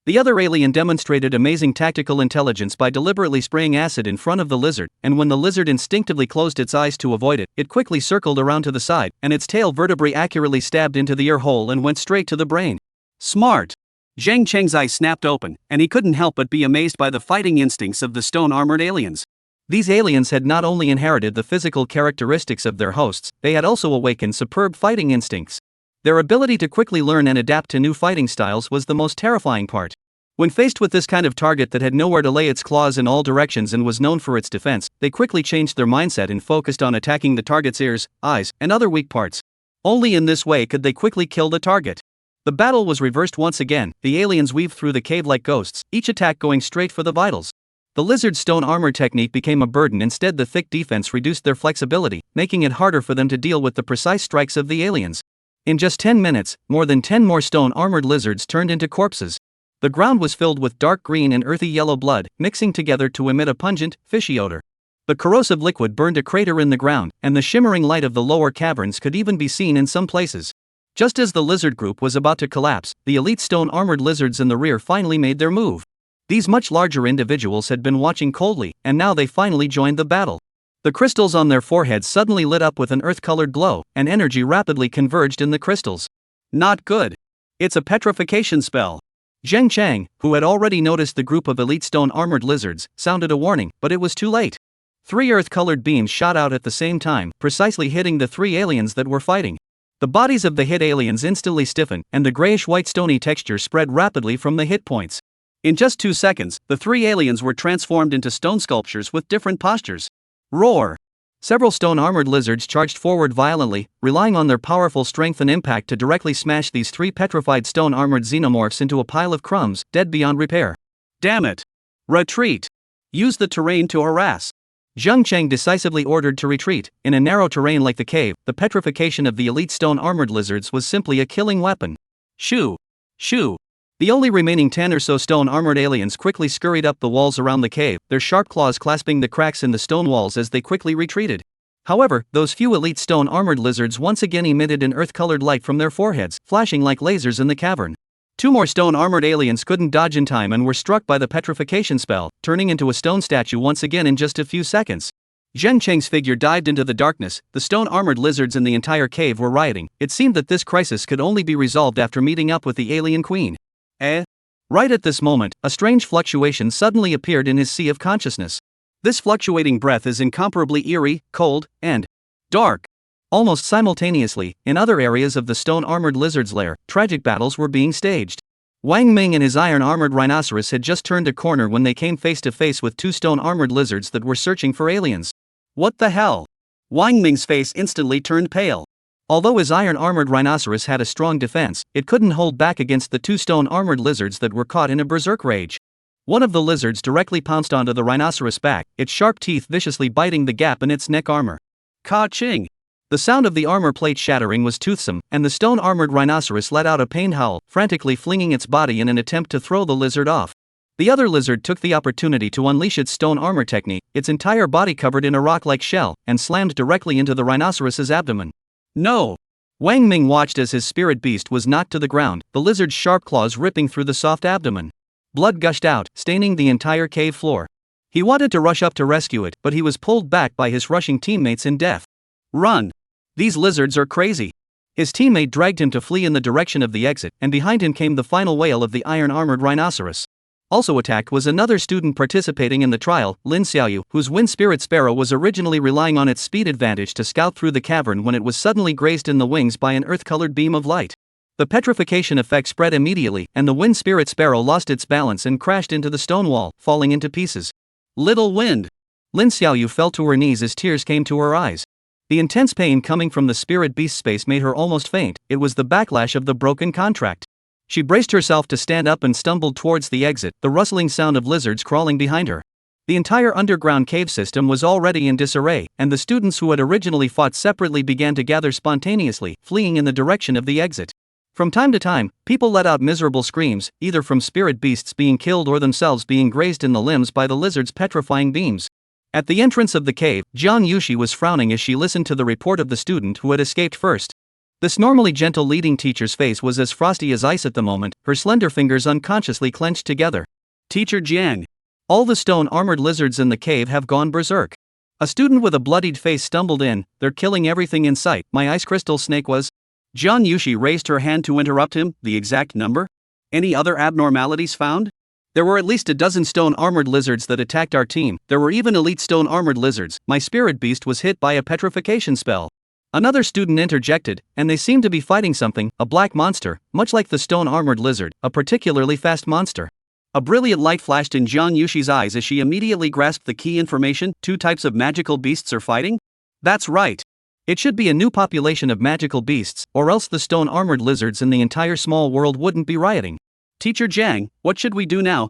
The other alien demonstrated amazing tactical intelligence by deliberately spraying acid in front of the lizard, and when the lizard instinctively closed its eyes to avoid it, it quickly circled around to the side, and its tail vertebrae accurately stabbed into the ear hole and went straight to the brain. Smart! Zheng Cheng's eyes snapped open, and he couldn't help but be amazed by the fighting instincts of the stone-armored aliens. These aliens had not only inherited the physical characteristics of their hosts, they had also awakened superb fighting instincts. Their ability to quickly learn and adapt to new fighting styles was the most terrifying part. When faced with this kind of target that had nowhere to lay its claws in all directions and was known for its defense, they quickly changed their mindset and focused on attacking the target's ears, eyes, and other weak parts. Only in this way could they quickly kill the target. The battle was reversed once again. The aliens weaved through the cave like ghosts, each attack going straight for the vitals. The lizard's stone armor technique became a burden. Instead, the thick defense reduced their flexibility, making it harder for them to deal with the precise strikes of the aliens. In just 10 minutes, more than 10 more stone-armored lizards turned into corpses. The ground was filled with dark green and earthy yellow blood, mixing together to emit a pungent, fishy odor. The corrosive liquid burned a crater in the ground, and the shimmering light of the lower caverns could even be seen in some places. Just as the lizard group was about to collapse, the elite stone-armored lizards in the rear finally made their move. These much larger individuals had been watching coldly, and now they finally joined the battle. The crystals on their foreheads suddenly lit up with an earth-colored glow, and energy rapidly converged in the crystals. Not good. It's a petrification spell. Zheng Chang, who had already noticed the group of elite stone-armored lizards, sounded a warning, but it was too late. 3 earth-colored beams shot out at the same time, precisely hitting the 3 aliens that were fighting. The bodies of the hit aliens instantly stiffened, and the grayish-white stony texture spread rapidly from the hit points. In just 2 seconds, the 3 aliens were transformed into stone sculptures with different postures. Roar! Several stone-armored lizards charged forward violently, relying on their powerful strength and impact to directly smash these 3 petrified stone-armored xenomorphs into a pile of crumbs, dead beyond repair. Damn it! Retreat! Use the terrain to harass. Zheng Cheng decisively ordered to retreat. In a narrow terrain like the cave, the petrification of the elite stone-armored lizards was simply a killing weapon. Shoo! Shoo! The only remaining 10 or so stone-armored aliens quickly scurried up the walls around the cave, their sharp claws clasping the cracks in the stone walls as they quickly retreated. However, those few elite stone-armored lizards once again emitted an earth-colored light from their foreheads, flashing like lasers in the cavern. 2 more stone-armored aliens couldn't dodge in time and were struck by the petrification spell, turning into a stone statue once again in just a few seconds. Zheng Cheng's figure dived into the darkness. The stone-armored lizards in the entire cave were rioting. It seemed that this crisis could only be resolved after meeting up with the alien queen. Right at this moment, a strange fluctuation suddenly appeared in his sea of consciousness. This fluctuating breath is incomparably eerie, cold, and dark. Almost simultaneously, in other areas of the stone-armored lizard's lair, tragic battles were being staged. Wang Ming and his iron-armored rhinoceros had just turned a corner when they came face to face with 2 stone-armored lizards that were searching for aliens. What the hell? Wang Ming's face instantly turned pale. Although his iron-armored rhinoceros had a strong defense, it couldn't hold back against the 2 stone-armored lizards that were caught in a berserk rage. One of the lizards directly pounced onto the rhinoceros' back, its sharp teeth viciously biting the gap in its neck armor. Ka-ching! The sound of the armor plate shattering was toothsome, and the stone-armored rhinoceros let out a pained howl, frantically flinging its body in an attempt to throw the lizard off. The other lizard took the opportunity to unleash its stone armor technique, its entire body covered in a rock-like shell, and slammed directly into the rhinoceros's abdomen. No! Wang Ming watched as his spirit beast was knocked to the ground, the lizard's sharp claws ripping through the soft abdomen. Blood gushed out, staining the entire cave floor. He wanted to rush up to rescue it, but he was pulled back by his rushing teammates in death. Run! These lizards are crazy. His teammate dragged him to flee in the direction of the exit, and behind him came the final wail of the iron-armored rhinoceros. Also attacked was another student participating in the trial, Lin Xiaoyu, whose wind spirit sparrow was originally relying on its speed advantage to scout through the cavern when it was suddenly grazed in the wings by an earth-colored beam of light. The petrification effect spread immediately, and the wind spirit sparrow lost its balance and crashed into the stone wall, falling into pieces. Little wind! Lin Xiaoyu fell to her knees as tears came to her eyes. The intense pain coming from the spirit beast space made her almost faint. It was the backlash of the broken contract. She braced herself to stand up and stumbled towards the exit, the rustling sound of lizards crawling behind her. The entire underground cave system was already in disarray, and the students who had originally fought separately began to gather spontaneously, fleeing in the direction of the exit. From time to time, people let out miserable screams, either from spirit beasts being killed or themselves being grazed in the limbs by the lizard's petrifying beams. At the entrance of the cave, Jiang Yushi was frowning as she listened to the report of the student who had escaped first. This normally gentle leading teacher's face was as frosty as ice at the moment, her slender fingers unconsciously clenched together. Teacher Jiang. All the stone-armored lizards in the cave have gone berserk. A student with a bloodied face stumbled in. They're killing everything in sight. My ice crystal snake was... Jiang Yushi raised her hand to interrupt him. The exact number? Any other abnormalities found? There were at least a dozen stone-armored lizards that attacked our team. There were even elite stone-armored lizards. My spirit beast was hit by a petrification spell. Another student interjected, and they seemed to be fighting something, a black monster, much like the stone-armored lizard, a particularly fast monster. A brilliant light flashed in Jiang Yushi's eyes as she immediately grasped the key information. 2 types of magical beasts are fighting? That's right. It should be a new population of magical beasts, or else the stone-armored lizards in the entire small world wouldn't be rioting. Teacher Jiang, what should we do now?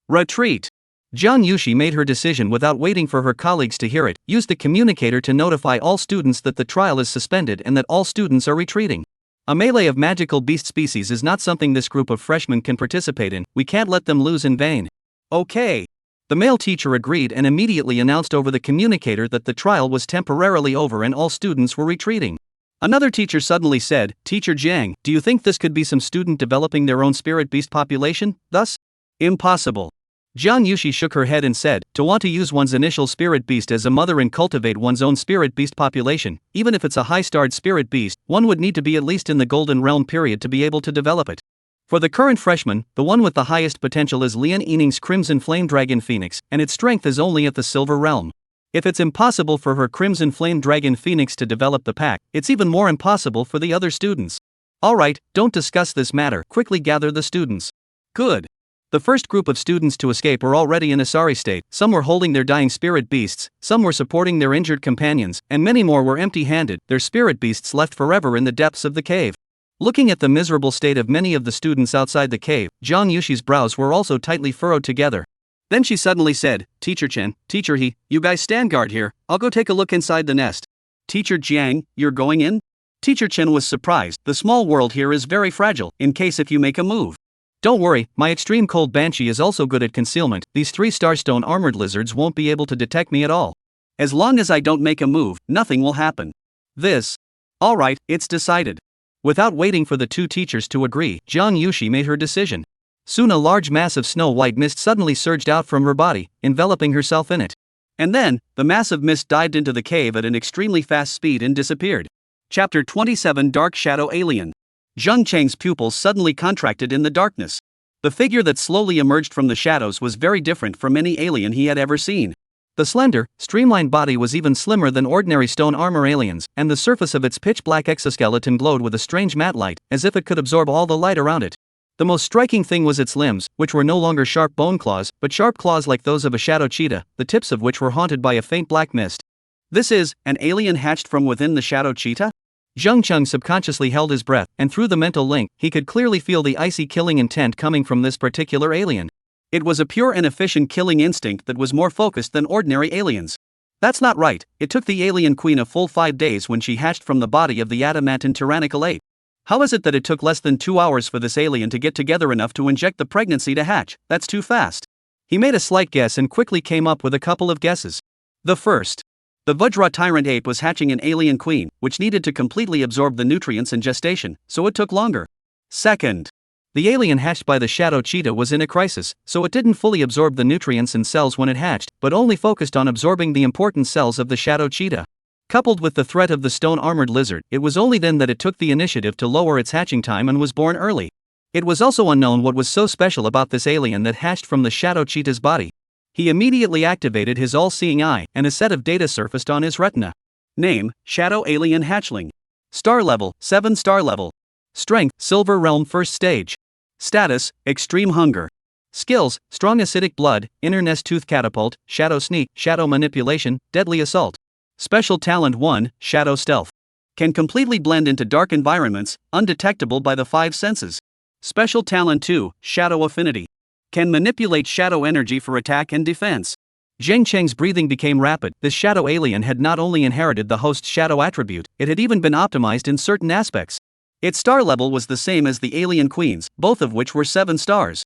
Retreat. Jiang Yushi made her decision without waiting for her colleagues to hear it, used the communicator to notify all students that the trial is suspended and that all students are retreating. A melee of magical beast species is not something this group of freshmen can participate in. We can't let them lose in vain. Okay. The male teacher agreed and immediately announced over the communicator that the trial was temporarily over and all students were retreating. Another teacher suddenly said, Teacher Jiang, do you think this could be some student developing their own spirit beast population, thus? Impossible. Jiang Yushi shook her head and said, to want to use one's initial spirit beast as a mother and cultivate one's own spirit beast population, even if it's a high-starred spirit beast, one would need to be at least in the Golden Realm period to be able to develop it. For the current freshman, the one with the highest potential is Lian Yining's Crimson Flame Dragon Phoenix, and its strength is only at the Silver Realm. If it's impossible for her Crimson Flame Dragon Phoenix to develop the pack, it's even more impossible for the other students. Alright, don't discuss this matter, quickly gather the students. Good. The first group of students to escape are already in a sorry state. Some were holding their dying spirit beasts, some were supporting their injured companions, and many more were empty-handed, their spirit beasts left forever in the depths of the cave. Looking at the miserable state of many of the students outside the cave, Jiang Yushi's brows were also tightly furrowed together. Then she suddenly said, Teacher Chen, Teacher He, you guys stand guard here, I'll go take a look inside the nest. Teacher Jiang, you're going in? Teacher Chen was surprised. The small world here is very fragile, in case if you make a move. Don't worry, my extreme cold banshee is also good at concealment. These 3 starstone armored lizards won't be able to detect me at all. As long as I don't make a move, nothing will happen. This. Alright, it's decided. Without waiting for the 2 teachers to agree, Jiang Yushi made her decision. Soon a large mass of snow-white mist suddenly surged out from her body, enveloping herself in it. And then, the massive mist dived into the cave at an extremely fast speed and disappeared. Chapter 27 Dark Shadow Alien. Zheng Cheng's pupils suddenly contracted in the darkness. The figure that slowly emerged from the shadows was very different from any alien he had ever seen. The slender, streamlined body was even slimmer than ordinary stone armor aliens, and the surface of its pitch-black exoskeleton glowed with a strange matte light, as if it could absorb all the light around it. The most striking thing was its limbs, which were no longer sharp bone claws, but sharp claws like those of a shadow cheetah, the tips of which were haunted by a faint black mist. This is an alien hatched from within the shadow cheetah? Zheng Cheng subconsciously held his breath, and through the mental link, he could clearly feel the icy killing intent coming from this particular alien. It was a pure and efficient killing instinct that was more focused than ordinary aliens. That's not right, it took the alien queen a full 5 days when she hatched from the body of the adamantine tyrannical ape. How is it that it took less than 2 hours for this alien to get together enough to inject the pregnancy to hatch? That's too fast. He made a slight guess and quickly came up with a couple of guesses. The first. The Vajra Tyrant Ape was hatching an alien queen, which needed to completely absorb the nutrients in gestation, so it took longer. Second. The alien hatched by the shadow cheetah was in a crisis, so it didn't fully absorb the nutrients in cells when it hatched, but only focused on absorbing the important cells of the shadow cheetah. Coupled with the threat of the stone-armored lizard, it was only then that it took the initiative to lower its hatching time and was born early. It was also unknown what was so special about this alien that hatched from the shadow cheetah's body. He immediately activated his all-seeing eye, and a set of data surfaced on his retina. Name, Shadow Alien Hatchling. Star level, 7 star level. Strength, Silver Realm First Stage. Status, Extreme Hunger. Skills, Strong Acidic Blood, Inner Nest Tooth Catapult, Shadow Sneak, Shadow Manipulation, Deadly Assault. Special Talent 1, Shadow Stealth. Can completely blend into dark environments, undetectable by the 5 senses. Special Talent 2, Shadow Affinity. Can manipulate shadow energy for attack and defense. Zheng Cheng's breathing became rapid. This shadow alien had not only inherited the host's shadow attribute, it had even been optimized in certain aspects. Its star level was the same as the alien queen's, both of which were 7 stars.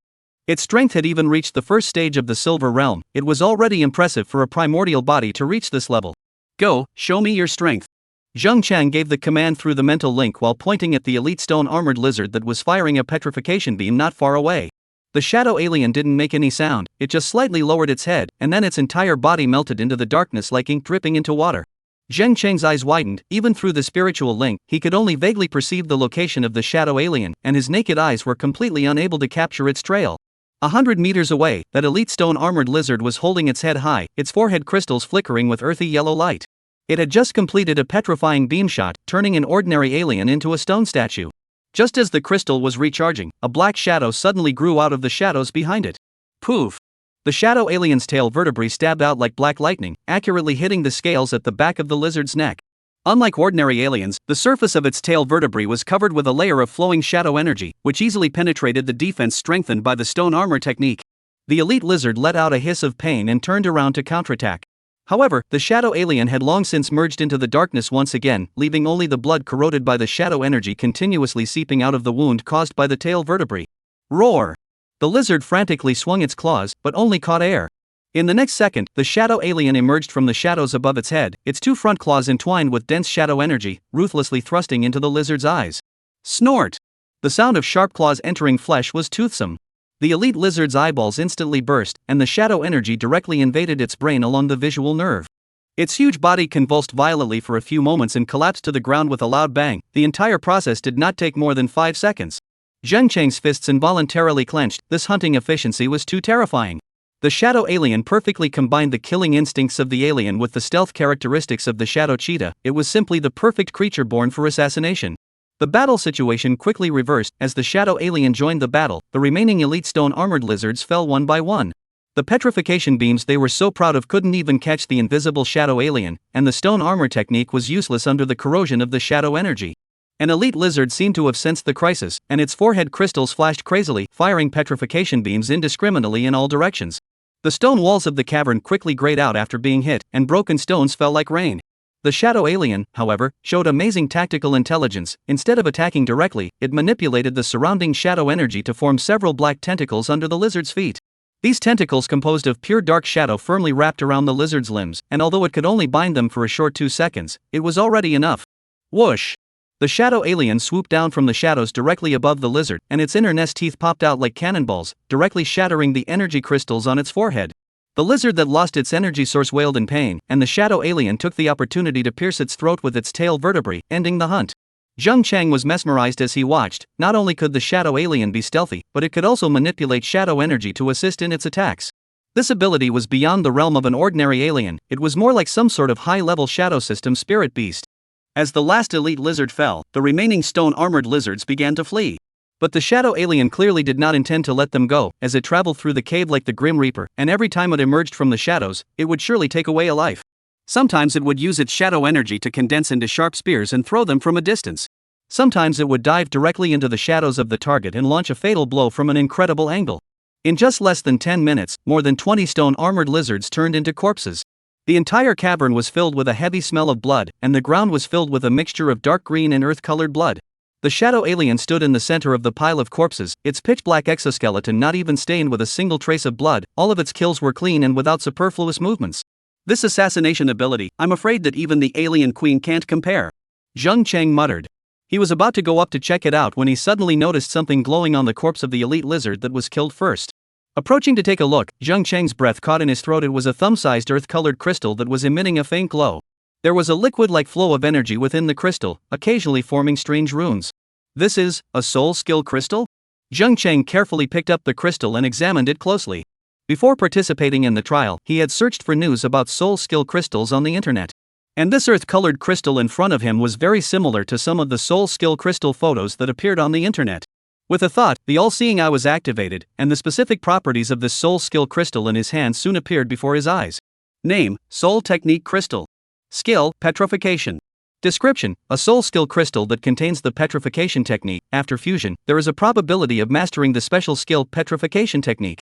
Its strength had even reached the first stage of the Silver Realm. It was already impressive for a primordial body to reach this level. Go, show me your strength. Zheng Cheng gave the command through the mental link while pointing at the elite stone-armored lizard that was firing a petrification beam not far away. The shadow alien didn't make any sound, it just slightly lowered its head, and then its entire body melted into the darkness like ink dripping into water. Zheng Cheng's eyes widened. Even through the spiritual link, he could only vaguely perceive the location of the shadow alien, and his naked eyes were completely unable to capture its trail. 100 meters away, that elite stone-armored lizard was holding its head high, its forehead crystals flickering with earthy yellow light. It had just completed a petrifying beam shot, turning an ordinary alien into a stone statue. Just as the crystal was recharging, a black shadow suddenly grew out of the shadows behind it. Poof! The shadow alien's tail vertebrae stabbed out like black lightning, accurately hitting the scales at the back of the lizard's neck. Unlike ordinary aliens, the surface of its tail vertebrae was covered with a layer of flowing shadow energy, which easily penetrated the defense strengthened by the stone armor technique. The elite lizard let out a hiss of pain and turned around to counterattack. However, the shadow alien had long since merged into the darkness once again, leaving only the blood corroded by the shadow energy continuously seeping out of the wound caused by the tail vertebrae. Roar! The lizard frantically swung its claws, but only caught air. In the next second, the shadow alien emerged from the shadows above its head, its 2 front claws entwined with dense shadow energy, ruthlessly thrusting into the lizard's eyes. Snort! The sound of sharp claws entering flesh was toothsome. The elite lizard's eyeballs instantly burst, and the shadow energy directly invaded its brain along the visual nerve. Its huge body convulsed violently for a few moments and collapsed to the ground with a loud bang. The entire process did not take more than 5 seconds. Zheng Cheng's fists involuntarily clenched. This hunting efficiency was too terrifying. The shadow alien perfectly combined the killing instincts of the alien with the stealth characteristics of the shadow cheetah. It was simply the perfect creature born for assassination. The battle situation quickly reversed. As the shadow alien joined the battle, the remaining elite stone-armored lizards fell one by one. The petrification beams they were so proud of couldn't even catch the invisible shadow alien, and the stone armor technique was useless under the corrosion of the shadow energy. An elite lizard seemed to have sensed the crisis, and its forehead crystals flashed crazily, firing petrification beams indiscriminately in all directions. The stone walls of the cavern quickly grayed out after being hit, and broken stones fell like rain. The shadow alien, however, showed amazing tactical intelligence. Instead of attacking directly, it manipulated the surrounding shadow energy to form several black tentacles under the lizard's feet. These tentacles composed of pure dark shadow firmly wrapped around the lizard's limbs, and although it could only bind them for a short 2 seconds, it was already enough. Whoosh! The shadow alien swooped down from the shadows directly above the lizard, and its inner nest teeth popped out like cannonballs, directly shattering the energy crystals on its forehead. The lizard that lost its energy source wailed in pain, and the shadow alien took the opportunity to pierce its throat with its tail vertebrae, ending the hunt. Zheng Chang was mesmerized as he watched. Not only could the shadow alien be stealthy, but it could also manipulate shadow energy to assist in its attacks. This ability was beyond the realm of an ordinary alien. It was more like some sort of high-level shadow system spirit beast. As the last elite lizard fell, the remaining stone-armored lizards began to flee. But the shadow alien clearly did not intend to let them go, as it traveled through the cave like the Grim Reaper, and every time it emerged from the shadows, it would surely take away a life. Sometimes it would use its shadow energy to condense into sharp spears and throw them from a distance. Sometimes it would dive directly into the shadows of the target and launch a fatal blow from an incredible angle. In just less than 10 minutes, more than 20 stone-armored lizards turned into corpses. The entire cavern was filled with a heavy smell of blood, and the ground was filled with a mixture of dark green and earth-colored blood. The shadow alien stood in the center of the pile of corpses, its pitch-black exoskeleton not even stained with a single trace of blood. All of its kills were clean and without superfluous movements. This assassination ability, I'm afraid that even the alien queen can't compare. Zheng Chang muttered. He was about to go up to check it out when he suddenly noticed something glowing on the corpse of the elite lizard that was killed first. Approaching to take a look, Zheng Chang's breath caught in his throat. It was a thumb-sized earth-colored crystal that was emitting a faint glow. There was a liquid-like flow of energy within the crystal, occasionally forming strange runes. This is a soul skill crystal? Zheng Chang carefully picked up the crystal and examined it closely. Before participating in the trial, he had searched for news about soul skill crystals on the internet. And this earth-colored crystal in front of him was very similar to some of the soul skill crystal photos that appeared on the internet. With a thought, the all-seeing eye was activated, and the specific properties of this soul skill crystal in his hand soon appeared before his eyes. Name: Soul Technique Crystal. Skill: Petrification. Description: a soul skill crystal that contains the petrification technique. After fusion, there is a probability of mastering the special skill petrification technique.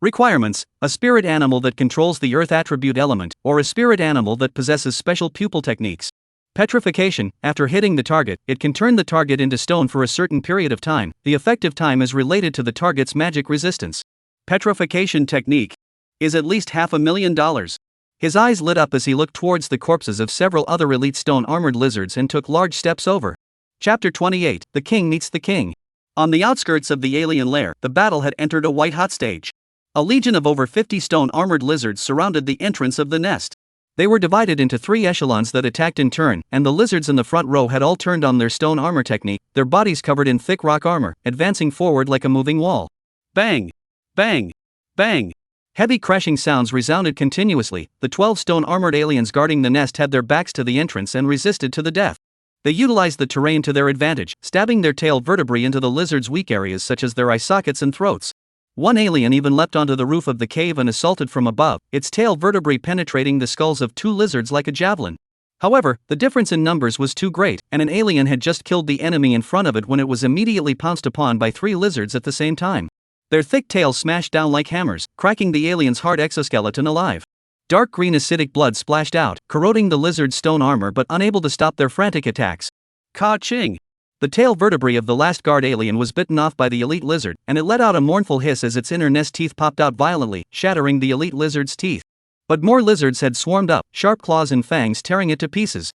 Requirements: a spirit animal that controls the earth attribute element, or a spirit animal that possesses special pupil techniques. Petrification: after hitting the target, it can turn the target into stone for a certain period of time. The effective time is related to the target's magic resistance. Petrification technique is at least $500,000. His eyes lit up as he looked towards the corpses of several other elite stone-armored lizards and took large steps over. Chapter 28: The King Meets the King. On the outskirts of the alien lair, the battle had entered a white-hot stage. A legion of over 50 stone-armored lizards surrounded the entrance of the nest. They were divided into 3 echelons that attacked in turn, and the lizards in the front row had all turned on their stone armor technique, their bodies covered in thick rock armor, advancing forward like a moving wall. Bang! Bang! Bang! Heavy crashing sounds resounded continuously. The 12 stone-armored aliens guarding the nest had their backs to the entrance and resisted to the death. They utilized the terrain to their advantage, stabbing their tail vertebrae into the lizards' weak areas such as their eye sockets and throats. One alien even leapt onto the roof of the cave and assaulted from above, its tail vertebrae penetrating the skulls of 2 lizards like a javelin. However, the difference in numbers was too great, and an alien had just killed the enemy in front of it when it was immediately pounced upon by 3 lizards at the same time. Their thick tails smashed down like hammers, cracking the alien's hard exoskeleton alive. Dark green acidic blood splashed out, corroding the lizard's stone armor but unable to stop their frantic attacks. Ka-ching! The tail vertebrae of the last guard alien was bitten off by the elite lizard, and it let out a mournful hiss as its inner nest teeth popped out violently, shattering the elite lizard's teeth. But more lizards had swarmed up, sharp claws and fangs tearing it to pieces.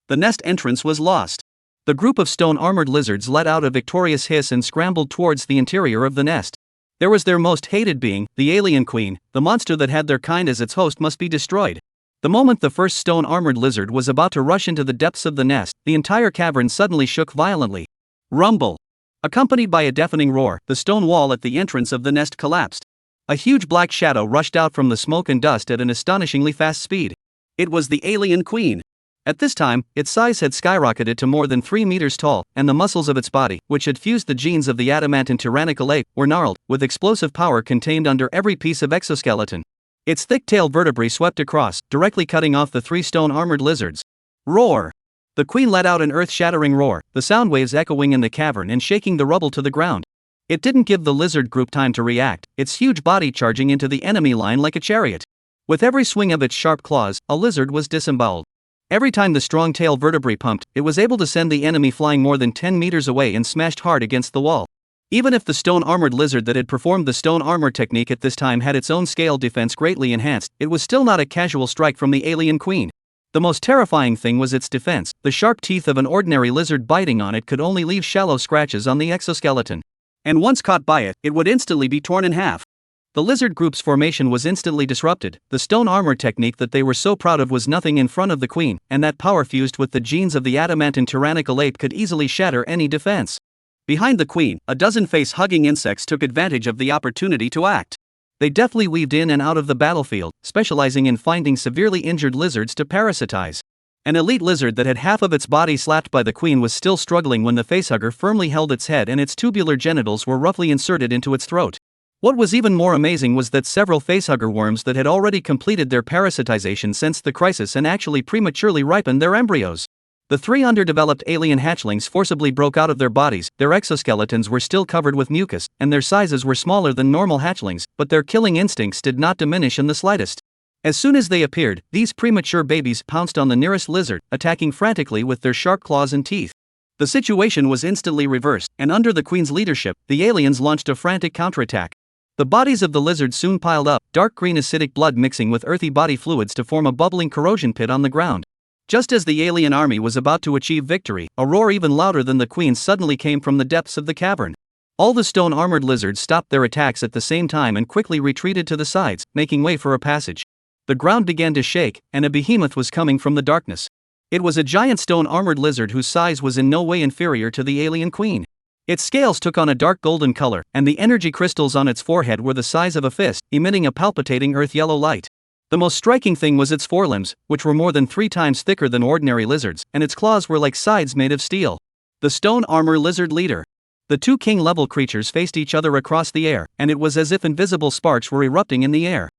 The nest entrance was lost. The group of stone-armored lizards let out a victorious hiss and scrambled towards the interior of the nest. There was their most hated being, the alien queen. The monster that had their kind as its host must be destroyed. The moment the first stone-armored lizard was about to rush into the depths of the nest, the entire cavern suddenly shook violently. Rumble! Accompanied by a deafening roar, the stone wall at the entrance of the nest collapsed. A huge black shadow rushed out from the smoke and dust at an astonishingly fast speed. It was the alien queen. At this time, its size had skyrocketed to more than 3 meters tall, and the muscles of its body, which had fused the genes of the adamant tyrannical ape, were gnarled, with explosive power contained under every piece of exoskeleton. Its thick tail vertebrae swept across, directly cutting off the 3 stone-armored lizards. Roar! The queen let out an earth-shattering roar, the sound waves echoing in the cavern and shaking the rubble to the ground. It didn't give the lizard group time to react, its huge body charging into the enemy line like a chariot. With every swing of its sharp claws, a lizard was disemboweled. Every time the strong tail vertebrae pumped, it was able to send the enemy flying more than 10 meters away and smashed hard against the wall. Even if the stone-armored lizard that had performed the stone armor technique at this time had its own scale defense greatly enhanced, it was still not a casual strike from the alien queen. The most terrifying thing was its defense. The sharp teeth of an ordinary lizard biting on it could only leave shallow scratches on the exoskeleton. And once caught by it, it would instantly be torn in half. The lizard group's formation was instantly disrupted. The stone armor technique that they were so proud of was nothing in front of the queen, and that power fused with the genes of the adamantine tyrannical ape could easily shatter any defense. Behind the queen, a dozen face-hugging insects took advantage of the opportunity to act. They deftly weaved in and out of the battlefield, specializing in finding severely injured lizards to parasitize. An elite lizard that had half of its body slapped by the queen was still struggling when the facehugger firmly held its head and its tubular genitals were roughly inserted into its throat. What was even more amazing was that several facehugger worms that had already completed their parasitization sensed the crisis and actually prematurely ripened their embryos. The 3 underdeveloped alien hatchlings forcibly broke out of their bodies. Their exoskeletons were still covered with mucus, and their sizes were smaller than normal hatchlings, but their killing instincts did not diminish in the slightest. As soon as they appeared, these premature babies pounced on the nearest lizard, attacking frantically with their sharp claws and teeth. The situation was instantly reversed, and under the queen's leadership, the aliens launched a frantic counterattack. The bodies of the lizards soon piled up, dark green acidic blood mixing with earthy body fluids to form a bubbling corrosion pit on the ground. Just as the alien army was about to achieve victory, a roar even louder than the queen's suddenly came from the depths of the cavern. All the stone-armored lizards stopped their attacks at the same time and quickly retreated to the sides, making way for a passage. The ground began to shake, and a behemoth was coming from the darkness. It was a giant stone-armored lizard whose size was in no way inferior to the alien queen. Its scales took on a dark golden color, and the energy crystals on its forehead were the size of a fist, emitting a palpitating earth-yellow light. The most striking thing was its forelimbs, which were more than 3 times thicker than ordinary lizards, and its claws were like scythes made of steel. The stone armor lizard leader. The 2 king-level creatures faced each other across the air, and it was as if invisible sparks were erupting in the air.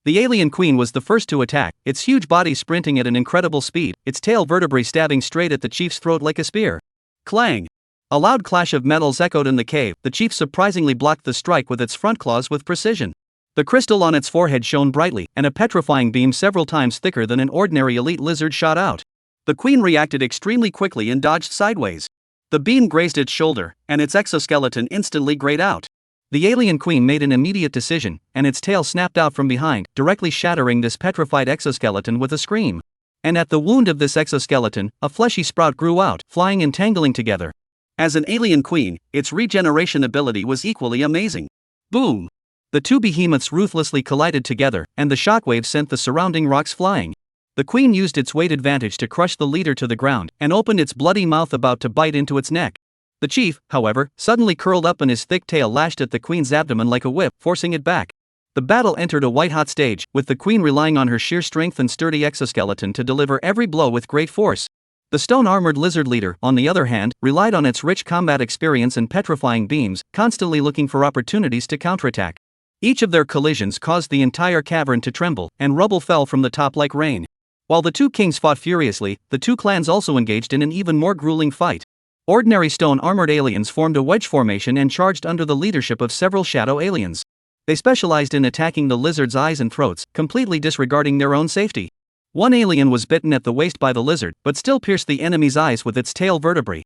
The alien queen was the first to attack, its huge body sprinting at an incredible speed, its tail vertebrae stabbing straight at the chief's throat like a spear. Clang! A loud clash of metals echoed in the cave. The chief surprisingly blocked the strike with its front claws with precision. The crystal on its forehead shone brightly, and a petrifying beam several times thicker than an ordinary elite lizard shot out. The queen reacted extremely quickly and dodged sideways. The beam grazed its shoulder, and its exoskeleton instantly grayed out. The alien queen made an immediate decision, and its tail snapped out from behind, directly shattering this petrified exoskeleton with a scream. And at the wound of this exoskeleton, a fleshy sprout grew out, flying and tangling together. As an alien queen, its regeneration ability was equally amazing. Boom! The 2 behemoths ruthlessly collided together, and the shockwave sent the surrounding rocks flying. The queen used its weight advantage to crush the leader to the ground, and opened its bloody mouth about to bite into its neck. The chief, however, suddenly curled up and his thick tail lashed at the queen's abdomen like a whip, forcing it back. The battle entered a white-hot stage, with the queen relying on her sheer strength and sturdy exoskeleton to deliver every blow with great force. The stone-armored lizard leader, on the other hand, relied on its rich combat experience and petrifying beams, constantly looking for opportunities to counterattack. Each of their collisions caused the entire cavern to tremble, and rubble fell from the top like rain. While the 2 kings fought furiously, the 2 clans also engaged in an even more grueling fight. Ordinary stone-armored aliens formed a wedge formation and charged under the leadership of several shadow aliens. They specialized in attacking the lizard's eyes and throats, completely disregarding their own safety. One alien was bitten at the waist by the lizard, but still pierced the enemy's eyes with its tail vertebrae.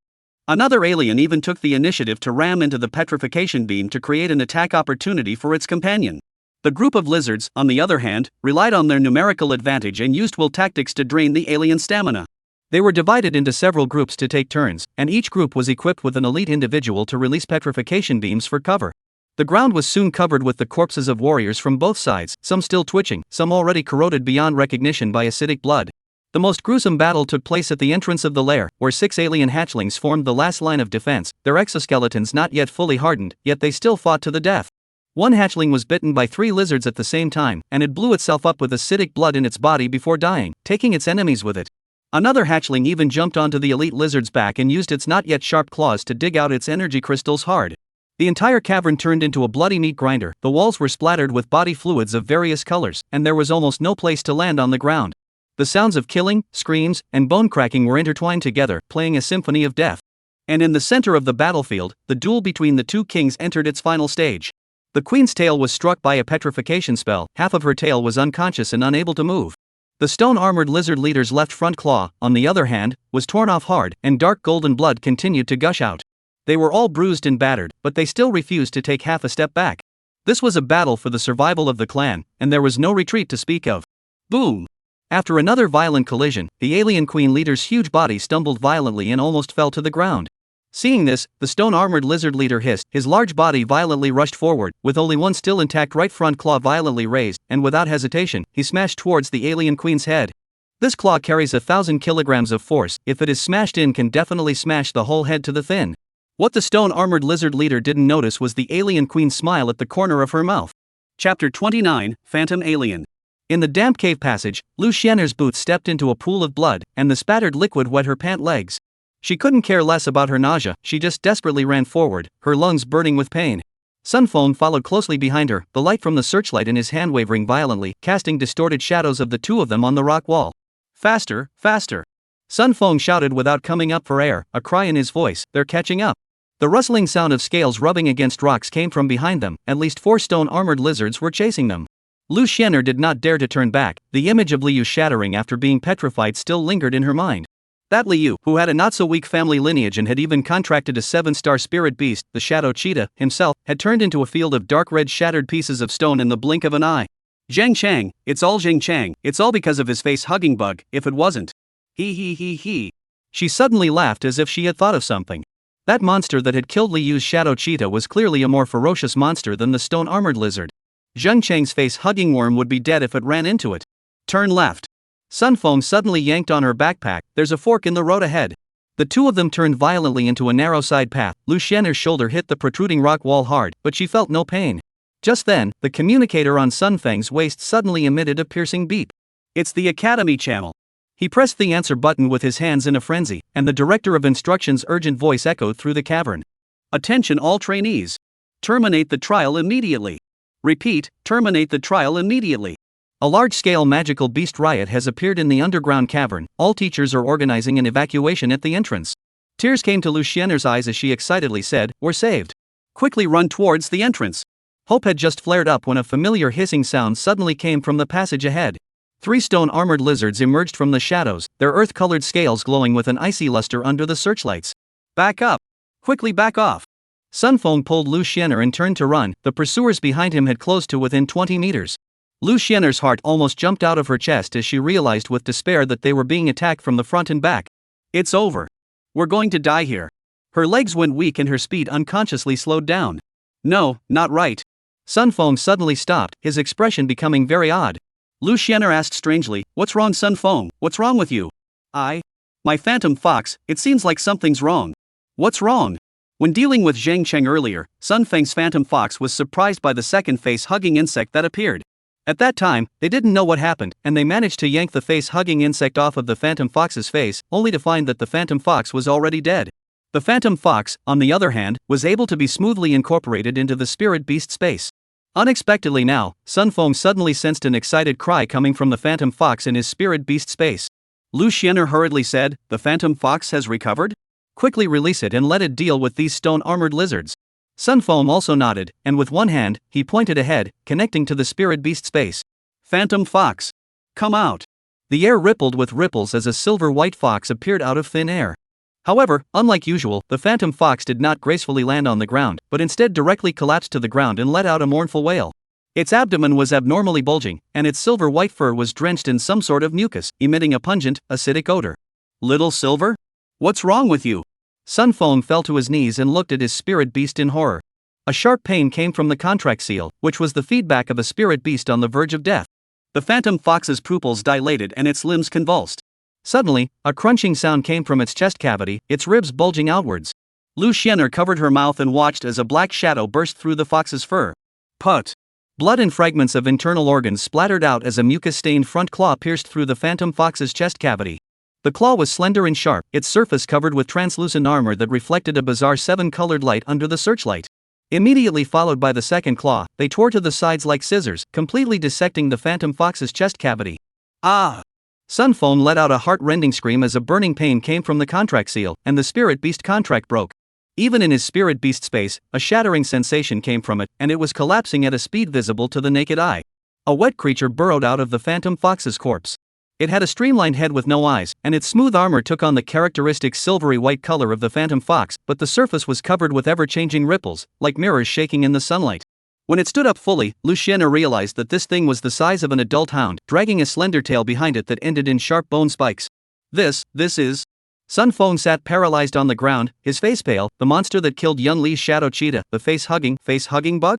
Another alien even took the initiative to ram into the petrification beam to create an attack opportunity for its companion. The group of lizards, on the other hand, relied on their numerical advantage and used will tactics to drain the alien stamina. They were divided into several groups to take turns, and each group was equipped with an elite individual to release petrification beams for cover. The ground was soon covered with the corpses of warriors from both sides, some still twitching, some already corroded beyond recognition by acidic blood. The most gruesome battle took place at the entrance of the lair, where 6 alien hatchlings formed the last line of defense, their exoskeletons not yet fully hardened, yet they still fought to the death. One hatchling was bitten by 3 lizards at the same time, and it blew itself up with acidic blood in its body before dying, taking its enemies with it. Another hatchling even jumped onto the elite lizard's back and used its not yet sharp claws to dig out its energy crystals hard. The entire cavern turned into a bloody meat grinder, the walls were splattered with body fluids of various colors, and there was almost no place to land on the ground. The sounds of killing, screams, and bone cracking were intertwined together, playing a symphony of death. And in the center of the battlefield, the duel between the two kings entered its final stage. The queen's tail was struck by a petrification spell, half of her tail was unconscious and unable to move. The stone-armored lizard leader's left front claw, on the other hand, was torn off hard, and dark golden blood continued to gush out. They were all bruised and battered, but they still refused to take half a step back. This was a battle for the survival of the clan, and there was no retreat to speak of. Boom! After another violent collision, the alien queen leader's huge body stumbled violently and almost fell to the ground. Seeing this, the stone-armored lizard leader hissed, his large body violently rushed forward, with only one still intact right front claw violently raised, and without hesitation, he smashed towards the alien queen's head. This claw carries 1,000 kilograms of force, if it is smashed in can definitely smash the whole head to the thin. What the stone-armored lizard leader didn't notice was the alien queen's smile at the corner of her mouth. Chapter 29, Phantom Alien. In the damp cave passage, Lu Xianer's boots stepped into a pool of blood, and the spattered liquid wet her pant legs. She couldn't care less about her nausea, she just desperately ran forward, her lungs burning with pain. Sun Feng followed closely behind her, the light from the searchlight in his hand wavering violently, casting distorted shadows of the two of them on the rock wall. Faster, faster! Sun Feng shouted without coming up for air, a cry in his voice, they're catching up. The rustling sound of scales rubbing against rocks came from behind them, at least 4 stone-armored lizards were chasing them. Lu Xianer did not dare to turn back, the image of Liu shattering after being petrified still lingered in her mind. That Liu, who had a not-so-weak family lineage and had even contracted a 7-star spirit beast, the Shadow Cheetah, himself, had turned into a field of dark red shattered pieces of stone in the blink of an eye. Zhang Chang, it's all Zhang Chang, it's all because of his face-hugging bug, if it wasn't. He. She suddenly laughed as if she had thought of something. That monster that had killed Liu's Shadow Cheetah was clearly a more ferocious monster than the stone-armored lizard. Zhang Chang's face-hugging worm would be dead if it ran into it. Turn left. Sun Feng suddenly yanked on her backpack, there's a fork in the road ahead. The two of them turned violently into a narrow side path, Lu Xianer's shoulder hit the protruding rock wall hard, but she felt no pain. Just then, the communicator on Sun Feng's waist suddenly emitted a piercing beep. It's the Academy channel. He pressed the answer button with his hands in a frenzy, and the director of instruction's urgent voice echoed through the cavern. Attention all trainees. Terminate the trial immediately. Repeat, terminate the trial immediately. A large-scale magical beast riot has appeared in the underground cavern, all teachers are organizing an evacuation at the entrance. Tears came to Lu Xianer's eyes as she excitedly said, we're saved. Quickly run towards the entrance. Hope had just flared up when a familiar hissing sound suddenly came from the passage ahead. 3 stone-armored lizards emerged from the shadows, their earth-colored scales glowing with an icy luster under the searchlights. Back up! Quickly back off! Sun Feng pulled Lu Xianer and turned to run, the pursuers behind him had closed to within 20 meters. Lu Xianer's heart almost jumped out of her chest as she realized with despair that they were being attacked from the front and back. It's over. We're going to die here. Her legs went weak and her speed unconsciously slowed down. No, not right. Sun Feng suddenly stopped, his expression becoming very odd. Lu Xianer asked strangely, what's wrong Sun Feng, what's wrong with you? My phantom fox, it seems like something's wrong. What's wrong? When dealing with Zhang Cheng earlier, Sun Feng's phantom fox was surprised by the second face-hugging insect that appeared. At that time, they didn't know what happened, and they managed to yank the face-hugging insect off of the phantom fox's face, only to find that the phantom fox was already dead. The phantom fox, on the other hand, was able to be smoothly incorporated into the spirit beast space. Unexpectedly now, Sun Feng suddenly sensed an excited cry coming from the phantom fox in his spirit beast space. Lu Xianer hurriedly said, the phantom fox has recovered? Quickly release it and let it deal with these stone-armored lizards. Sun Feng also nodded, and with one hand, he pointed ahead, connecting to the spirit beast space. Phantom fox! Come out! The air rippled with ripples as a silver-white fox appeared out of thin air. However, unlike usual, the phantom fox did not gracefully land on the ground, but instead directly collapsed to the ground and let out a mournful wail. Its abdomen was abnormally bulging, and its silver-white fur was drenched in some sort of mucus, emitting a pungent, acidic odor. Little Silver? What's wrong with you? Sun Feng fell to his knees and looked at his spirit beast in horror. A sharp pain came from the contract seal, which was the feedback of a spirit beast on the verge of death. The phantom fox's pupils dilated and its limbs convulsed. Suddenly, a crunching sound came from its chest cavity, its ribs bulging outwards. Lu Xianer covered her mouth and watched as a black shadow burst through the fox's fur. Put! Blood and fragments of internal organs splattered out as a mucus-stained front claw pierced through the phantom fox's chest cavity. The claw was slender and sharp, its surface covered with translucent armor that reflected a bizarre 7-colored light under the searchlight. Immediately followed by the second claw, they tore to the sides like scissors, completely dissecting the phantom fox's chest cavity. Ah! Sun Feng let out a heart-rending scream as a burning pain came from the contract seal, and the spirit beast contract broke. Even in his spirit beast space, a shattering sensation came from it, and it was collapsing at a speed visible to the naked eye. A wet creature burrowed out of the phantom fox's corpse. It had a streamlined head with no eyes, and its smooth armor took on the characteristic silvery white color of the phantom fox, but the surface was covered with ever-changing ripples, like mirrors shaking in the sunlight. When it stood up fully, Lian realized that this thing was the size of an adult hound, dragging a slender tail behind it that ended in sharp bone spikes. This is... Sun Feng sat paralyzed on the ground, his face pale, the monster that killed Yun Li's shadow cheetah, the face-hugging bug?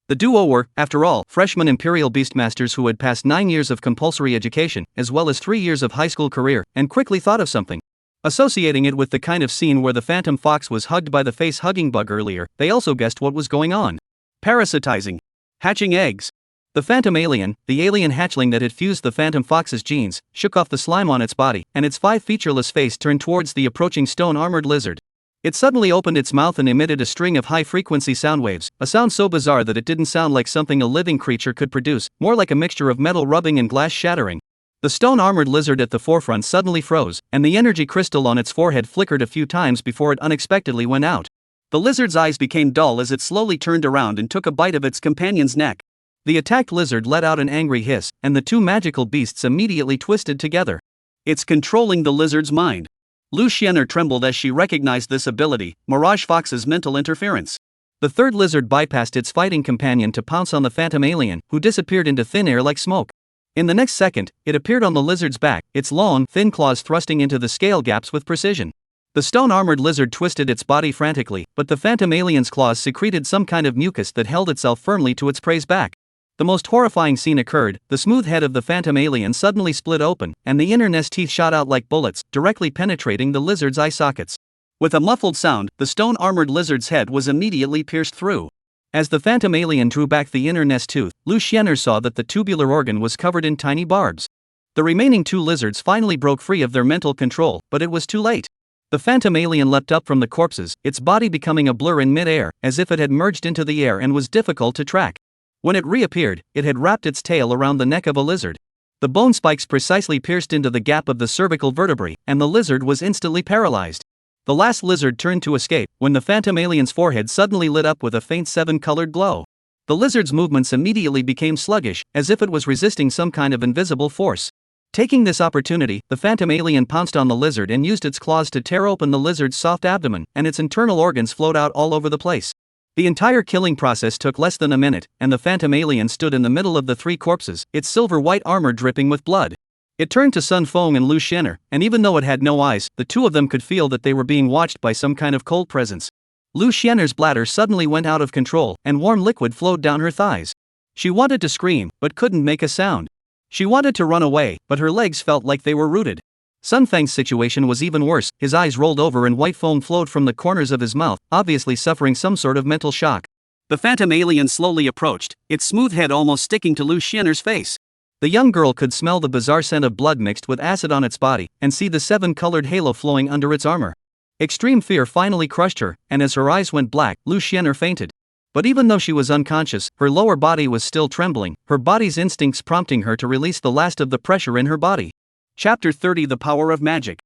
The duo were, after all, freshman Imperial Beastmasters who had passed 9 years of compulsory education, as well as 3 years of high school career, and quickly thought of something. Associating it with the kind of scene where the phantom fox was hugged by the face-hugging bug earlier, they also guessed what was going on. Parasitizing. Hatching eggs. The phantom alien, the alien hatchling that had fused the phantom fox's genes, shook off the slime on its body, and its 5 featureless face turned towards the approaching stone-armored lizard. It suddenly opened its mouth and emitted a string of high-frequency sound waves, a sound so bizarre that it didn't sound like something a living creature could produce, more like a mixture of metal rubbing and glass shattering. The stone-armored lizard at the forefront suddenly froze, and the energy crystal on its forehead flickered a few times before it unexpectedly went out. The lizard's eyes became dull as it slowly turned around and took a bite of its companion's neck. The attacked lizard let out an angry hiss, and the 2 magical beasts immediately twisted together. It's controlling the lizard's mind. Lian trembled as she recognized this ability, Mirage Fox's mental interference. The 3rd lizard bypassed its fighting companion to pounce on the phantom alien, who disappeared into thin air like smoke. In the next second, it appeared on the lizard's back, its long, thin claws thrusting into the scale gaps with precision. The stone-armored lizard twisted its body frantically, but the phantom alien's claws secreted some kind of mucus that held itself firmly to its prey's back. The most horrifying scene occurred. The smooth head of the phantom alien suddenly split open, and the inner nest teeth shot out like bullets, directly penetrating the lizard's eye sockets. With a muffled sound, the stone-armored lizard's head was immediately pierced through. As the phantom alien drew back the inner nest tooth, Lian saw that the tubular organ was covered in tiny barbs. The remaining 2 lizards finally broke free of their mental control, but it was too late. The phantom alien leapt up from the corpses, its body becoming a blur in mid-air, as if it had merged into the air and was difficult to track. When it reappeared, it had wrapped its tail around the neck of a lizard. The bone spikes precisely pierced into the gap of the cervical vertebrae, and the lizard was instantly paralyzed. The last lizard turned to escape, when the phantom alien's forehead suddenly lit up with a faint 7-colored glow. The lizard's movements immediately became sluggish, as if it was resisting some kind of invisible force. Taking this opportunity, the phantom alien pounced on the lizard and used its claws to tear open the lizard's soft abdomen, and its internal organs flowed out all over the place. The entire killing process took less than a minute, and the phantom alien stood in the middle of the 3 corpses, its silver-white armor dripping with blood. It turned to Sun Feng and Lian, and even though it had no eyes, the 2 of them could feel that they were being watched by some kind of cold presence. Lian's bladder suddenly went out of control, and warm liquid flowed down her thighs. She wanted to scream, but couldn't make a sound. She wanted to run away, but her legs felt like they were rooted. Sun Feng's situation was even worse. His eyes rolled over and white foam flowed from the corners of his mouth, obviously suffering some sort of mental shock. The phantom alien slowly approached, its smooth head almost sticking to Lian's face. The young girl could smell the bizarre scent of blood mixed with acid on its body, and see the 7-colored halo flowing under its armor. Extreme fear finally crushed her, and as her eyes went black, Lian fainted. But even though she was unconscious, her lower body was still trembling, her body's instincts prompting her to release the last of the pressure in her body. Chapter 30: The Power of Magic.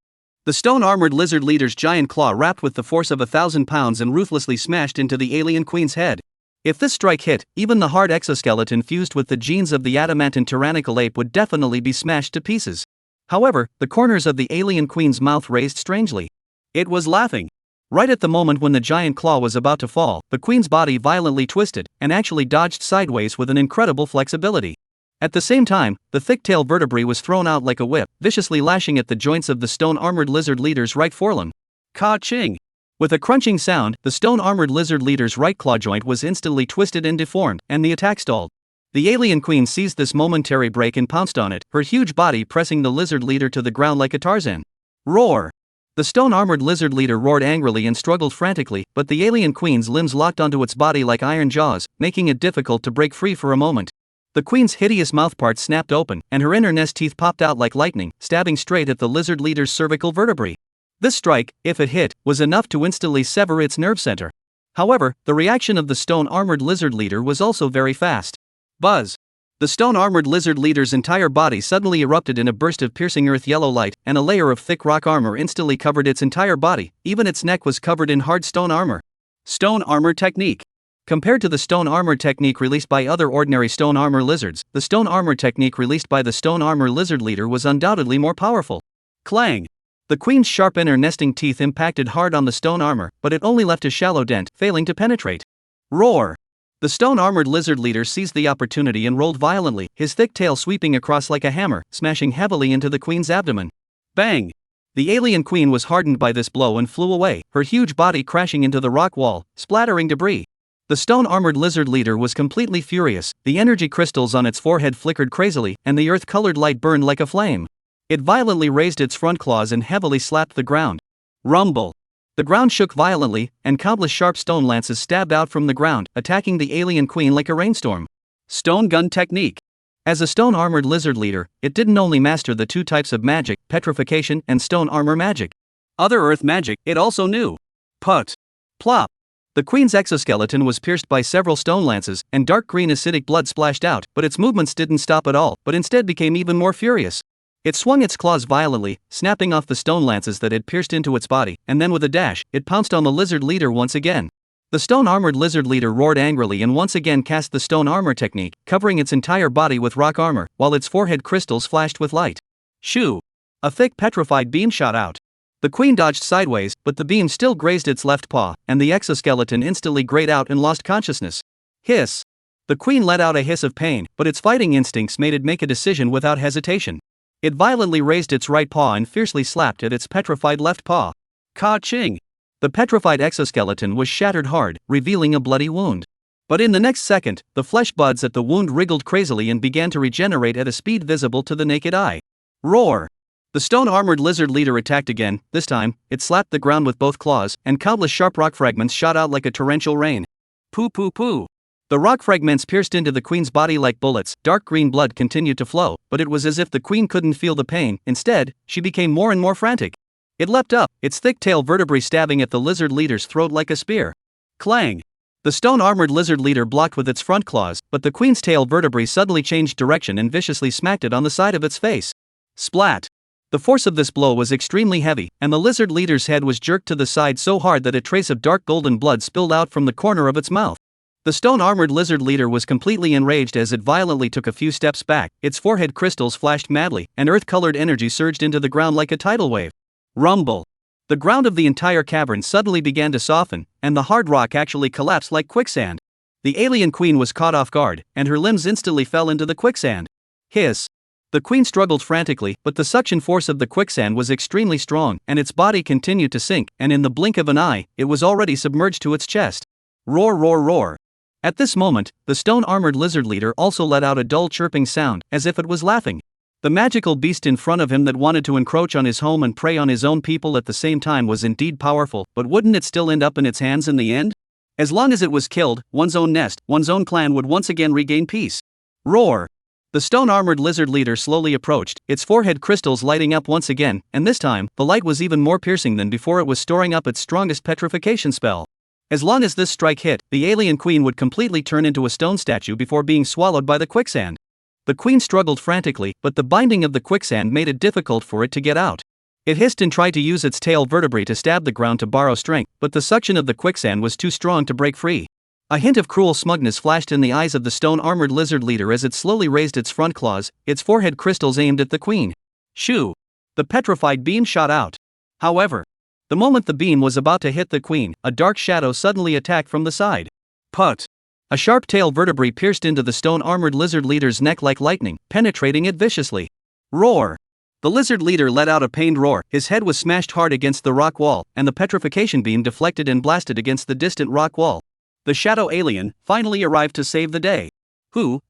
The stone-armored lizard leader's giant claw wrapped with the force of 1,000 pounds and ruthlessly smashed into the alien queen's head. If this strike hit, even the hard exoskeleton fused with the genes of the adamantine tyrannical ape would definitely be smashed to pieces. However, the corners of the alien queen's mouth raised strangely. It was laughing. Right at the moment when the giant claw was about to fall, the queen's body violently twisted, and actually dodged sideways with an incredible flexibility. At the same time, the thick tail vertebrae was thrown out like a whip, viciously lashing at the joints of the stone-armored lizard leader's right forelimb. Ka-ching! With a crunching sound, the stone-armored lizard leader's right claw joint was instantly twisted and deformed, and the attack stalled. The alien queen seized this momentary break and pounced on it, her huge body pressing the lizard leader to the ground like a Tarzan. Roar! The stone-armored lizard leader roared angrily and struggled frantically, but the alien queen's limbs locked onto its body like iron jaws, making it difficult to break free for a moment. The queen's hideous mouthparts snapped open, and her inner nest teeth popped out like lightning, stabbing straight at the lizard leader's cervical vertebrae. This strike, if it hit, was enough to instantly sever its nerve center. However, the reaction of the stone-armored lizard leader was also very fast. Buzz! The stone-armored lizard leader's entire body suddenly erupted in a burst of piercing earth yellow light, and a layer of thick rock armor instantly covered its entire body, even its neck was covered in hard stone armor. Stone armor technique. Compared to the stone armor technique released by other ordinary stone armor lizards, the stone armor technique released by the stone armor lizard leader was undoubtedly more powerful. Clang! The queen's sharp inner nesting teeth impacted hard on the stone armor, but it only left a shallow dent, failing to penetrate. Roar! The stone-armored lizard leader seized the opportunity and rolled violently, his thick tail sweeping across like a hammer, smashing heavily into the queen's abdomen. Bang! The alien queen was hardened by this blow and flew away, her huge body crashing into the rock wall, splattering debris. The stone-armored lizard leader was completely furious, the energy crystals on its forehead flickered crazily, and the earth-colored light burned like a flame. It violently raised its front claws and heavily slapped the ground. Rumble! The ground shook violently, and countless sharp stone lances stabbed out from the ground, attacking the alien queen like a rainstorm. Stone gun technique. As a stone-armored lizard leader, it didn't only master the two types of magic, petrification and stone armor magic. Other earth magic, it also knew. Put. Plop. The queen's exoskeleton was pierced by several stone lances, and dark green acidic blood splashed out, but its movements didn't stop at all, but instead became even more furious. It swung its claws violently, snapping off the stone lances that had pierced into its body, and then with a dash, it pounced on the lizard leader once again. The stone-armored lizard leader roared angrily and once again cast the stone armor technique, covering its entire body with rock armor, while its forehead crystals flashed with light. Shoo! A thick petrified beam shot out. The queen dodged sideways, but the beam still grazed its left paw, and the exoskeleton instantly grayed out and lost consciousness. Hiss! The queen let out a hiss of pain, but its fighting instincts made it make a decision without hesitation. It violently raised its right paw and fiercely slapped at its petrified left paw. Ka-ching! The petrified exoskeleton was shattered hard, revealing a bloody wound. But in the next second, the flesh buds at the wound wriggled crazily and began to regenerate at a speed visible to the naked eye. Roar! The stone-armored lizard leader attacked again. This time, it slapped the ground with both claws, and countless sharp rock fragments shot out like a torrential rain. Poo poo poo! The rock fragments pierced into the queen's body like bullets. Dark green blood continued to flow, but it was as if the queen couldn't feel the pain. Instead, she became more and more frantic. It leapt up, its thick tail vertebrae stabbing at the lizard leader's throat like a spear. Clang! The stone-armored lizard leader blocked with its front claws, but the queen's tail vertebrae suddenly changed direction and viciously smacked it on the side of its face. Splat! The force of this blow was extremely heavy, and the lizard leader's head was jerked to the side so hard that a trace of dark golden blood spilled out from the corner of its mouth. The stone-armored lizard leader was completely enraged as it violently took a few steps back, its forehead crystals flashed madly, and earth-colored energy surged into the ground like a tidal wave. Rumble! The ground of the entire cavern suddenly began to soften, and the hard rock actually collapsed like quicksand. The alien queen was caught off guard, and her limbs instantly fell into the quicksand. Hiss! The queen struggled frantically, but the suction force of the quicksand was extremely strong, and its body continued to sink, and in the blink of an eye, it was already submerged to its chest. Roar roar roar! At this moment, the stone-armored lizard leader also let out a dull chirping sound, as if it was laughing. The magical beast in front of him that wanted to encroach on his home and prey on his own people at the same time was indeed powerful, but wouldn't it still end up in its hands in the end? As long as it was killed, one's own nest, one's own clan would once again regain peace. Roar! The stone-armored lizard leader slowly approached, its forehead crystals lighting up once again, and this time, the light was even more piercing than before. It was storing up its strongest petrification spell. As long as this strike hit, the alien queen would completely turn into a stone statue before being swallowed by the quicksand. The queen struggled frantically, but the binding of the quicksand made it difficult for it to get out. It hissed and tried to use its tail vertebrae to stab the ground to borrow strength, but the suction of the quicksand was too strong to break free. A hint of cruel smugness flashed in the eyes of the stone-armored lizard leader as it slowly raised its front claws, its forehead crystals aimed at the queen. Shoo! The petrified beam shot out. However, the moment the beam was about to hit the queen, a dark shadow suddenly attacked from the side. Put! A sharp tail vertebrae pierced into the stone-armored lizard leader's neck like lightning, penetrating it viciously. Roar! The lizard leader let out a pained roar, his head was smashed hard against the rock wall, and the petrification beam deflected and blasted against the distant rock wall. The shadow alien finally arrived to save the day. Who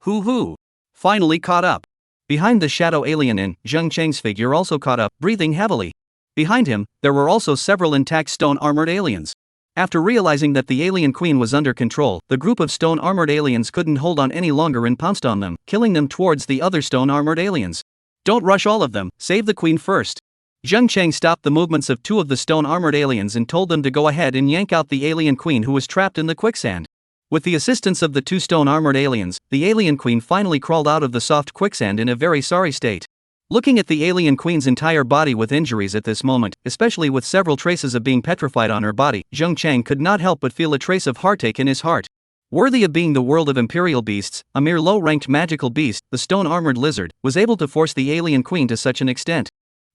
finally caught up. Behind the shadow alien in, Zheng Cheng's figure also caught up, breathing heavily. Behind him, there were also several intact stone-armored aliens. After realizing that the alien queen was under control, the group of stone-armored aliens couldn't hold on any longer and pounced on them, killing them towards the other stone-armored aliens. Don't rush all of them, save the queen first. Zheng Cheng stopped the movements of two of the stone-armored aliens and told them to go ahead and yank out the alien queen who was trapped in the quicksand. With the assistance of the two stone-armored aliens, the alien queen finally crawled out of the soft quicksand in a very sorry state. Looking at the alien queen's entire body with injuries at this moment, especially with several traces of being petrified on her body, Zheng Chang could not help but feel a trace of heartache in his heart. Worthy of being the world of imperial beasts, a mere low-ranked magical beast, the stone-armored lizard, was able to force the alien queen to such an extent.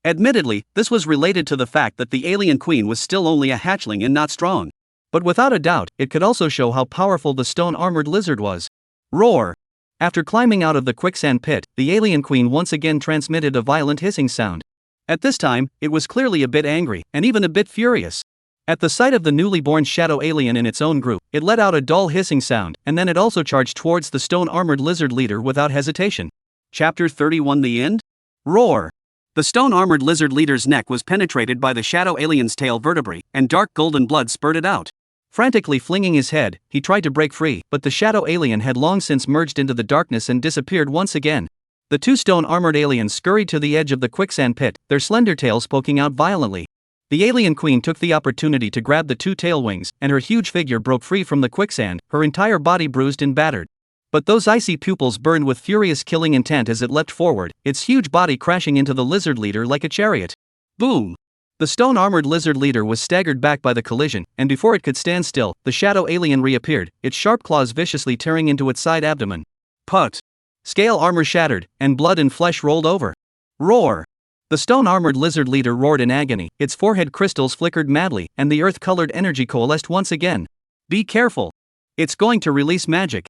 Admittedly, this was related to the fact that the alien queen was still only a hatchling and not strong. But without a doubt, it could also show how powerful the stone-armored lizard was. Roar! After climbing out of the quicksand pit, the alien queen once again transmitted a violent hissing sound. At this time, it was clearly a bit angry, and even a bit furious. At the sight of the newly born shadow alien in its own group, it let out a dull hissing sound, and then it also charged towards the stone-armored lizard leader without hesitation. Chapter 31: The End? Roar! The stone-armored lizard leader's neck was penetrated by the shadow alien's tail vertebrae, and dark golden blood spurted out. Frantically flinging his head, he tried to break free, but the shadow alien had long since merged into the darkness and disappeared once again. The two stone-armored aliens scurried to the edge of the quicksand pit, their slender tails poking out violently. The alien queen took the opportunity to grab the two tail wings, and her huge figure broke free from the quicksand, her entire body bruised and battered. But those icy pupils burned with furious killing intent as it leapt forward, its huge body crashing into the lizard leader like a chariot. Boom! The stone-armored lizard leader was staggered back by the collision, and before it could stand still, the shadow alien reappeared, its sharp claws viciously tearing into its side abdomen. Put! Scale armor shattered, and blood and flesh rolled over. Roar! The stone-armored lizard leader roared in agony, its forehead crystals flickered madly, and the earth-colored energy coalesced once again. Be careful! It's going to release magic.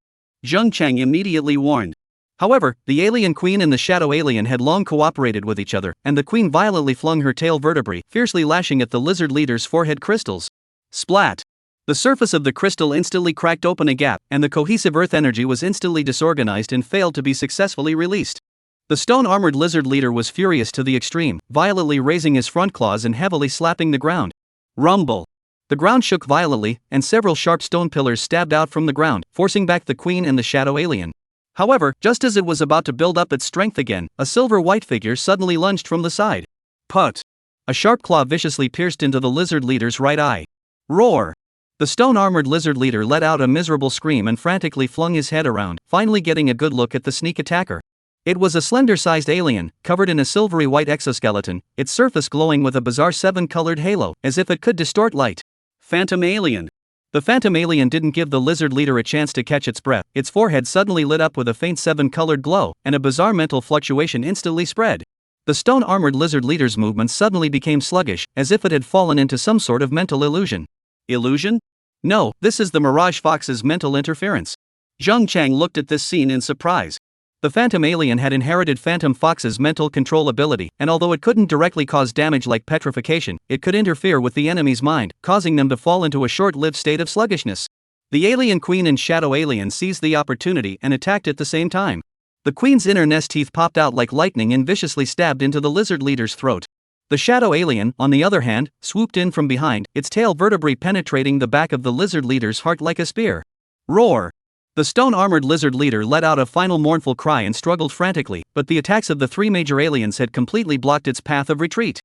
Zheng Chang immediately warned. However, the alien queen and the shadow alien had long cooperated with each other, and the queen violently flung her tail vertebrae, fiercely lashing at the lizard leader's forehead crystals. Splat! The surface of the crystal instantly cracked open a gap, and the cohesive earth energy was instantly disorganized and failed to be successfully released. The stone-armored lizard leader was furious to the extreme, violently raising his front claws and heavily slapping the ground. Rumble! The ground shook violently, and several sharp stone pillars stabbed out from the ground, forcing back the queen and the shadow alien. However, just as it was about to build up its strength again, a silver-white figure suddenly lunged from the side. Put! A sharp claw viciously pierced into the lizard leader's right eye. Roar! The stone-armored lizard leader let out a miserable scream and frantically flung his head around, finally getting a good look at the sneak attacker. It was a slender-sized alien, covered in a silvery white exoskeleton, its surface glowing with a bizarre seven-colored halo, as if it could distort light. Phantom alien! The phantom alien didn't give the lizard leader a chance to catch its breath. Its forehead suddenly lit up with a faint seven-colored glow, and a bizarre mental fluctuation instantly spread. The stone-armored lizard leader's movements suddenly became sluggish, as if it had fallen into some sort of mental illusion. Illusion? No, this is the Mirage Fox's mental interference. Zheng Chang looked at this scene in surprise. The phantom alien had inherited Phantom Fox's mental control ability, and although it couldn't directly cause damage like petrification, it could interfere with the enemy's mind, causing them to fall into a short-lived state of sluggishness. The alien queen and shadow alien seized the opportunity and attacked at the same time. The queen's inner nest teeth popped out like lightning and viciously stabbed into the lizard leader's throat. The shadow alien, on the other hand, swooped in from behind, its tail vertebrae penetrating the back of the lizard leader's heart like a spear. Roar! The stone-armored lizard leader let out a final mournful cry and struggled frantically, but the attacks of the three major aliens had completely blocked its path of retreat.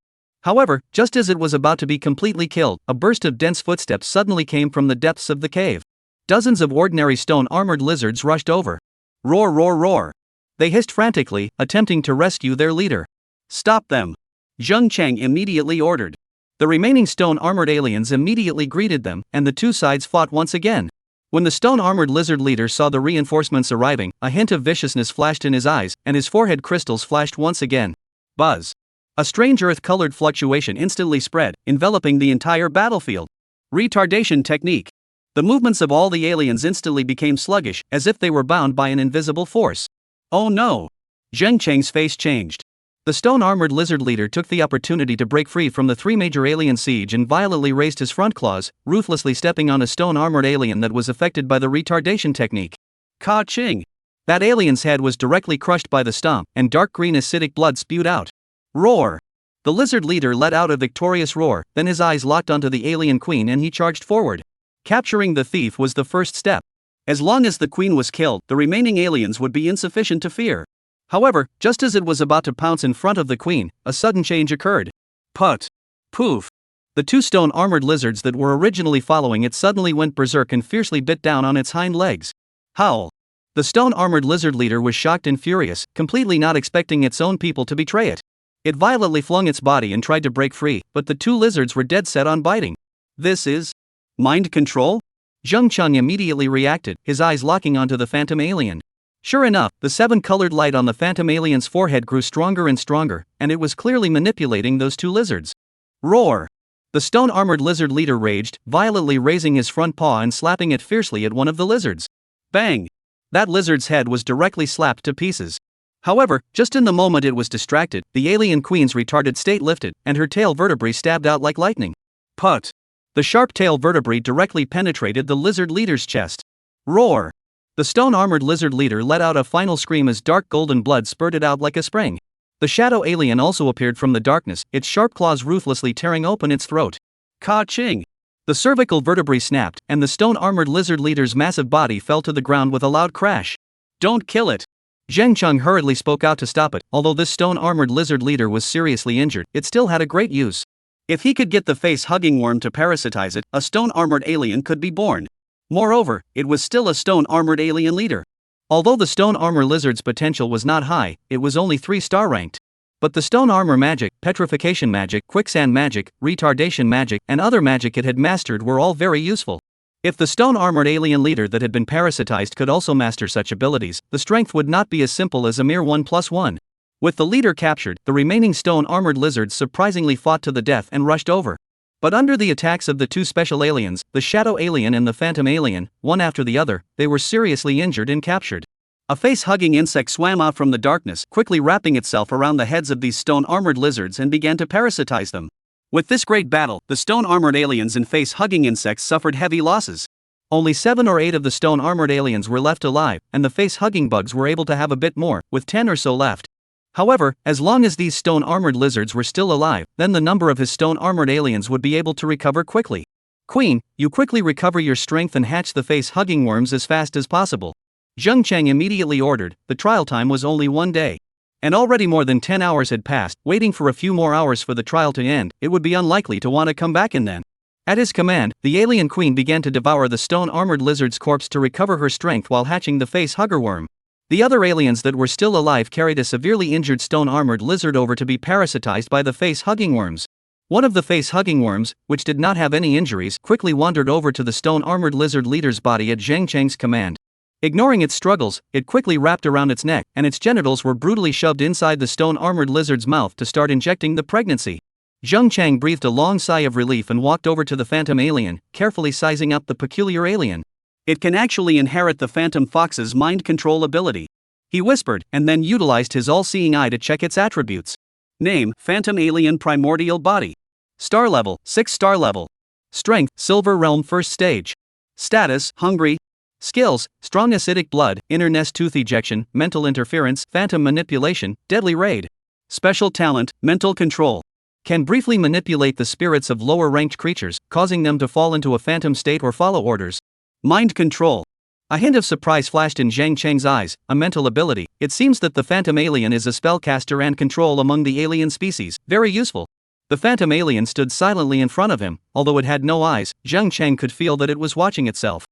However, just as it was about to be completely killed, a burst of dense footsteps suddenly came from the depths of the cave. Dozens of ordinary stone-armored lizards rushed over. Roar, roar, roar! They hissed frantically, attempting to rescue their leader. Stop them! Zheng Chang immediately ordered. The remaining stone-armored aliens immediately greeted them, and the two sides fought once again. When the stone-armored lizard leader saw the reinforcements arriving, a hint of viciousness flashed in his eyes, and his forehead crystals flashed once again. Buzz! A strange earth-colored fluctuation instantly spread, enveloping the entire battlefield. Retardation technique. The movements of all the aliens instantly became sluggish, as if they were bound by an invisible force. Oh no! Zheng Chang's face changed. The stone-armored lizard leader took the opportunity to break free from the three major alien siege and violently raised his front claws, ruthlessly stepping on a stone-armored alien that was affected by the retardation technique. Ka-ching! That alien's head was directly crushed by the stomp, and dark green acidic blood spewed out. Roar! The lizard leader let out a victorious roar, then his eyes locked onto the alien queen and he charged forward. Capturing the thief was the first step. As long as the queen was killed, the remaining aliens would be insufficient to fear. However, just as it was about to pounce in front of the queen, a sudden change occurred. Put! Poof! The two stone-armored lizards that were originally following it suddenly went berserk and fiercely bit down on its hind legs. Howl. The stone-armored lizard leader was shocked and furious, completely not expecting its own people to betray it. It violently flung its body and tried to break free, but the two lizards were dead set on biting. This is mind control? Zheng Cheng immediately reacted, his eyes locking onto the phantom alien. Sure enough, the seven-colored light on the phantom alien's forehead grew stronger and stronger, and it was clearly manipulating those two lizards. Roar! The stone-armored lizard leader raged, violently raising his front paw and slapping it fiercely at one of the lizards. Bang! That lizard's head was directly slapped to pieces. However, just in the moment it was distracted, the alien queen's retarded state lifted, and her tail vertebrae stabbed out like lightning. Put! The sharp tail vertebrae directly penetrated the lizard leader's chest. Roar! The stone-armored lizard leader let out a final scream as dark golden blood spurted out like a spring. The shadow alien also appeared from the darkness, its sharp claws ruthlessly tearing open its throat. Ka-ching! The cervical vertebrae snapped, and the stone-armored lizard leader's massive body fell to the ground with a loud crash. Don't kill it! Zheng Cheng hurriedly spoke out to stop it. Although this stone-armored lizard leader was seriously injured, it still had a great use. If he could get the face-hugging worm to parasitize it, a stone-armored alien could be born. Moreover, it was still a stone-armored alien leader. Although the stone armor lizard's potential was not high, it was only 3-star ranked. But the stone armor magic, petrification magic, quicksand magic, retardation magic, and other magic it had mastered were all very useful. If the stone-armored alien leader that had been parasitized could also master such abilities, the strength would not be as simple as a mere 1+1. With the leader captured, the remaining stone-armored lizards surprisingly fought to the death and rushed over. But under the attacks of the two special aliens, the shadow alien and the phantom alien, one after the other, they were seriously injured and captured. A face-hugging insect swam out from the darkness, quickly wrapping itself around the heads of these stone-armored lizards and began to parasitize them. With this great battle, the stone-armored aliens and face-hugging insects suffered heavy losses. Only 7 or 8 of the stone-armored aliens were left alive, and the face-hugging bugs were able to have a bit more, with 10 or so left. However, as long as these stone-armored lizards were still alive, then the number of his stone-armored aliens would be able to recover quickly. Queen, you quickly recover your strength and hatch the face-hugging worms as fast as possible. Zheng Cheng immediately ordered. The trial time was only 1 day. And already more than 10 hours had passed. Waiting for a few more hours for the trial to end, it would be unlikely to want to come back in then. At his command, the alien queen began to devour the stone-armored lizard's corpse to recover her strength while hatching the face-hugger worm. The other aliens that were still alive carried a severely injured stone-armored lizard over to be parasitized by the face-hugging worms. One of the face-hugging worms, which did not have any injuries, quickly wandered over to the stone-armored lizard leader's body at Zheng Cheng's command. Ignoring its struggles, it quickly wrapped around its neck, and its genitals were brutally shoved inside the stone-armored lizard's mouth to start injecting the pregnancy. Zheng Cheng breathed a long sigh of relief and walked over to the phantom alien, carefully sizing up the peculiar alien. It can actually inherit the phantom fox's mind control ability. He whispered, and then utilized his all-seeing eye to check its attributes. Name, Phantom Alien Primordial Body. Star level, 6-star level. Strength, Silver Realm 1st stage. Status, Hungry. Skills, Strong Acidic Blood, Inner Nest Tooth Ejection, Mental Interference, Phantom Manipulation, Deadly Raid. Special Talent, Mental Control. Can briefly manipulate the spirits of lower-ranked creatures, causing them to fall into a phantom state or follow orders. Mind Control. A hint of surprise flashed in Zheng Cheng's eyes. A mental ability. It seems that the phantom alien is a spellcaster and control among the alien species. Very useful. The phantom alien stood silently in front of him. Although it had no eyes, Zheng Cheng could feel that it was watching itself.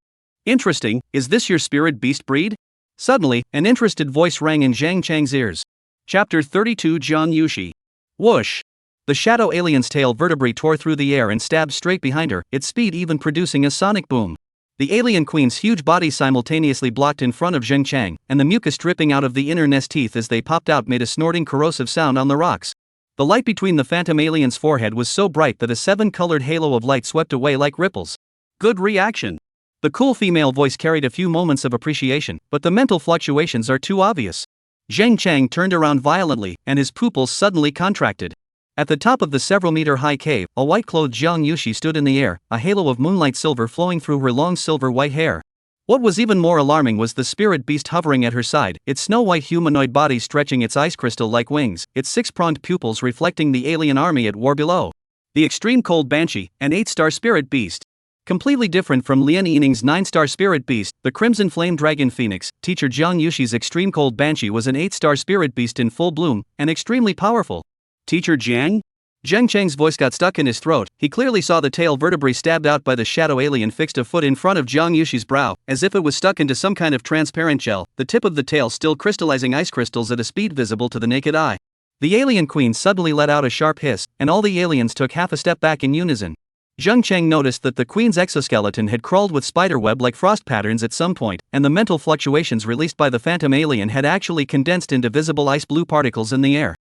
Interesting, is this your spirit beast breed? Suddenly, an interested voice rang in Zheng Cheng's ears. Chapter 32 Jiang Yushi. Whoosh! The shadow alien's tail vertebrae tore through the air and stabbed straight behind her, its speed even producing a sonic boom. The alien queen's huge body simultaneously blocked in front of Zheng Cheng, and the mucus dripping out of the inner nest teeth as they popped out made a snorting corrosive sound on the rocks. The light between the phantom alien's forehead was so bright that a 7-colored halo of light swept away like ripples. Good reaction. The cool female voice carried a few moments of appreciation, but the mental fluctuations are too obvious. Zheng Cheng turned around violently, and his pupils suddenly contracted. At the top of the several-meter-high cave, a white-clothed Jiang Yushi stood in the air, a halo of moonlight silver flowing through her long silver-white hair. What was even more alarming was the spirit beast hovering at her side, its snow-white humanoid body stretching its ice crystal-like wings, its 6-pronged pupils reflecting the alien army at war below. The extreme cold banshee, an 8-star spirit beast. Completely different from Lian Yining's 9-star spirit beast, the Crimson Flame Dragon Phoenix, teacher Jiang Yushi's extreme cold banshee was an 8-star spirit beast in full bloom, and extremely powerful. Teacher Jiang? Zheng Cheng's voice got stuck in his throat. He clearly saw the tail vertebrae stabbed out by the shadow alien fixed a foot in front of Zhang Yushi's brow, as if it was stuck into some kind of transparent gel, the tip of the tail still crystallizing ice crystals at a speed visible to the naked eye. The alien queen suddenly let out a sharp hiss, and all the aliens took half a step back in unison. Zheng Cheng noticed that the queen's exoskeleton had crawled with spiderweb-like frost patterns at some point, and the mental fluctuations released by the phantom alien had actually condensed into visible ice blue particles in the air.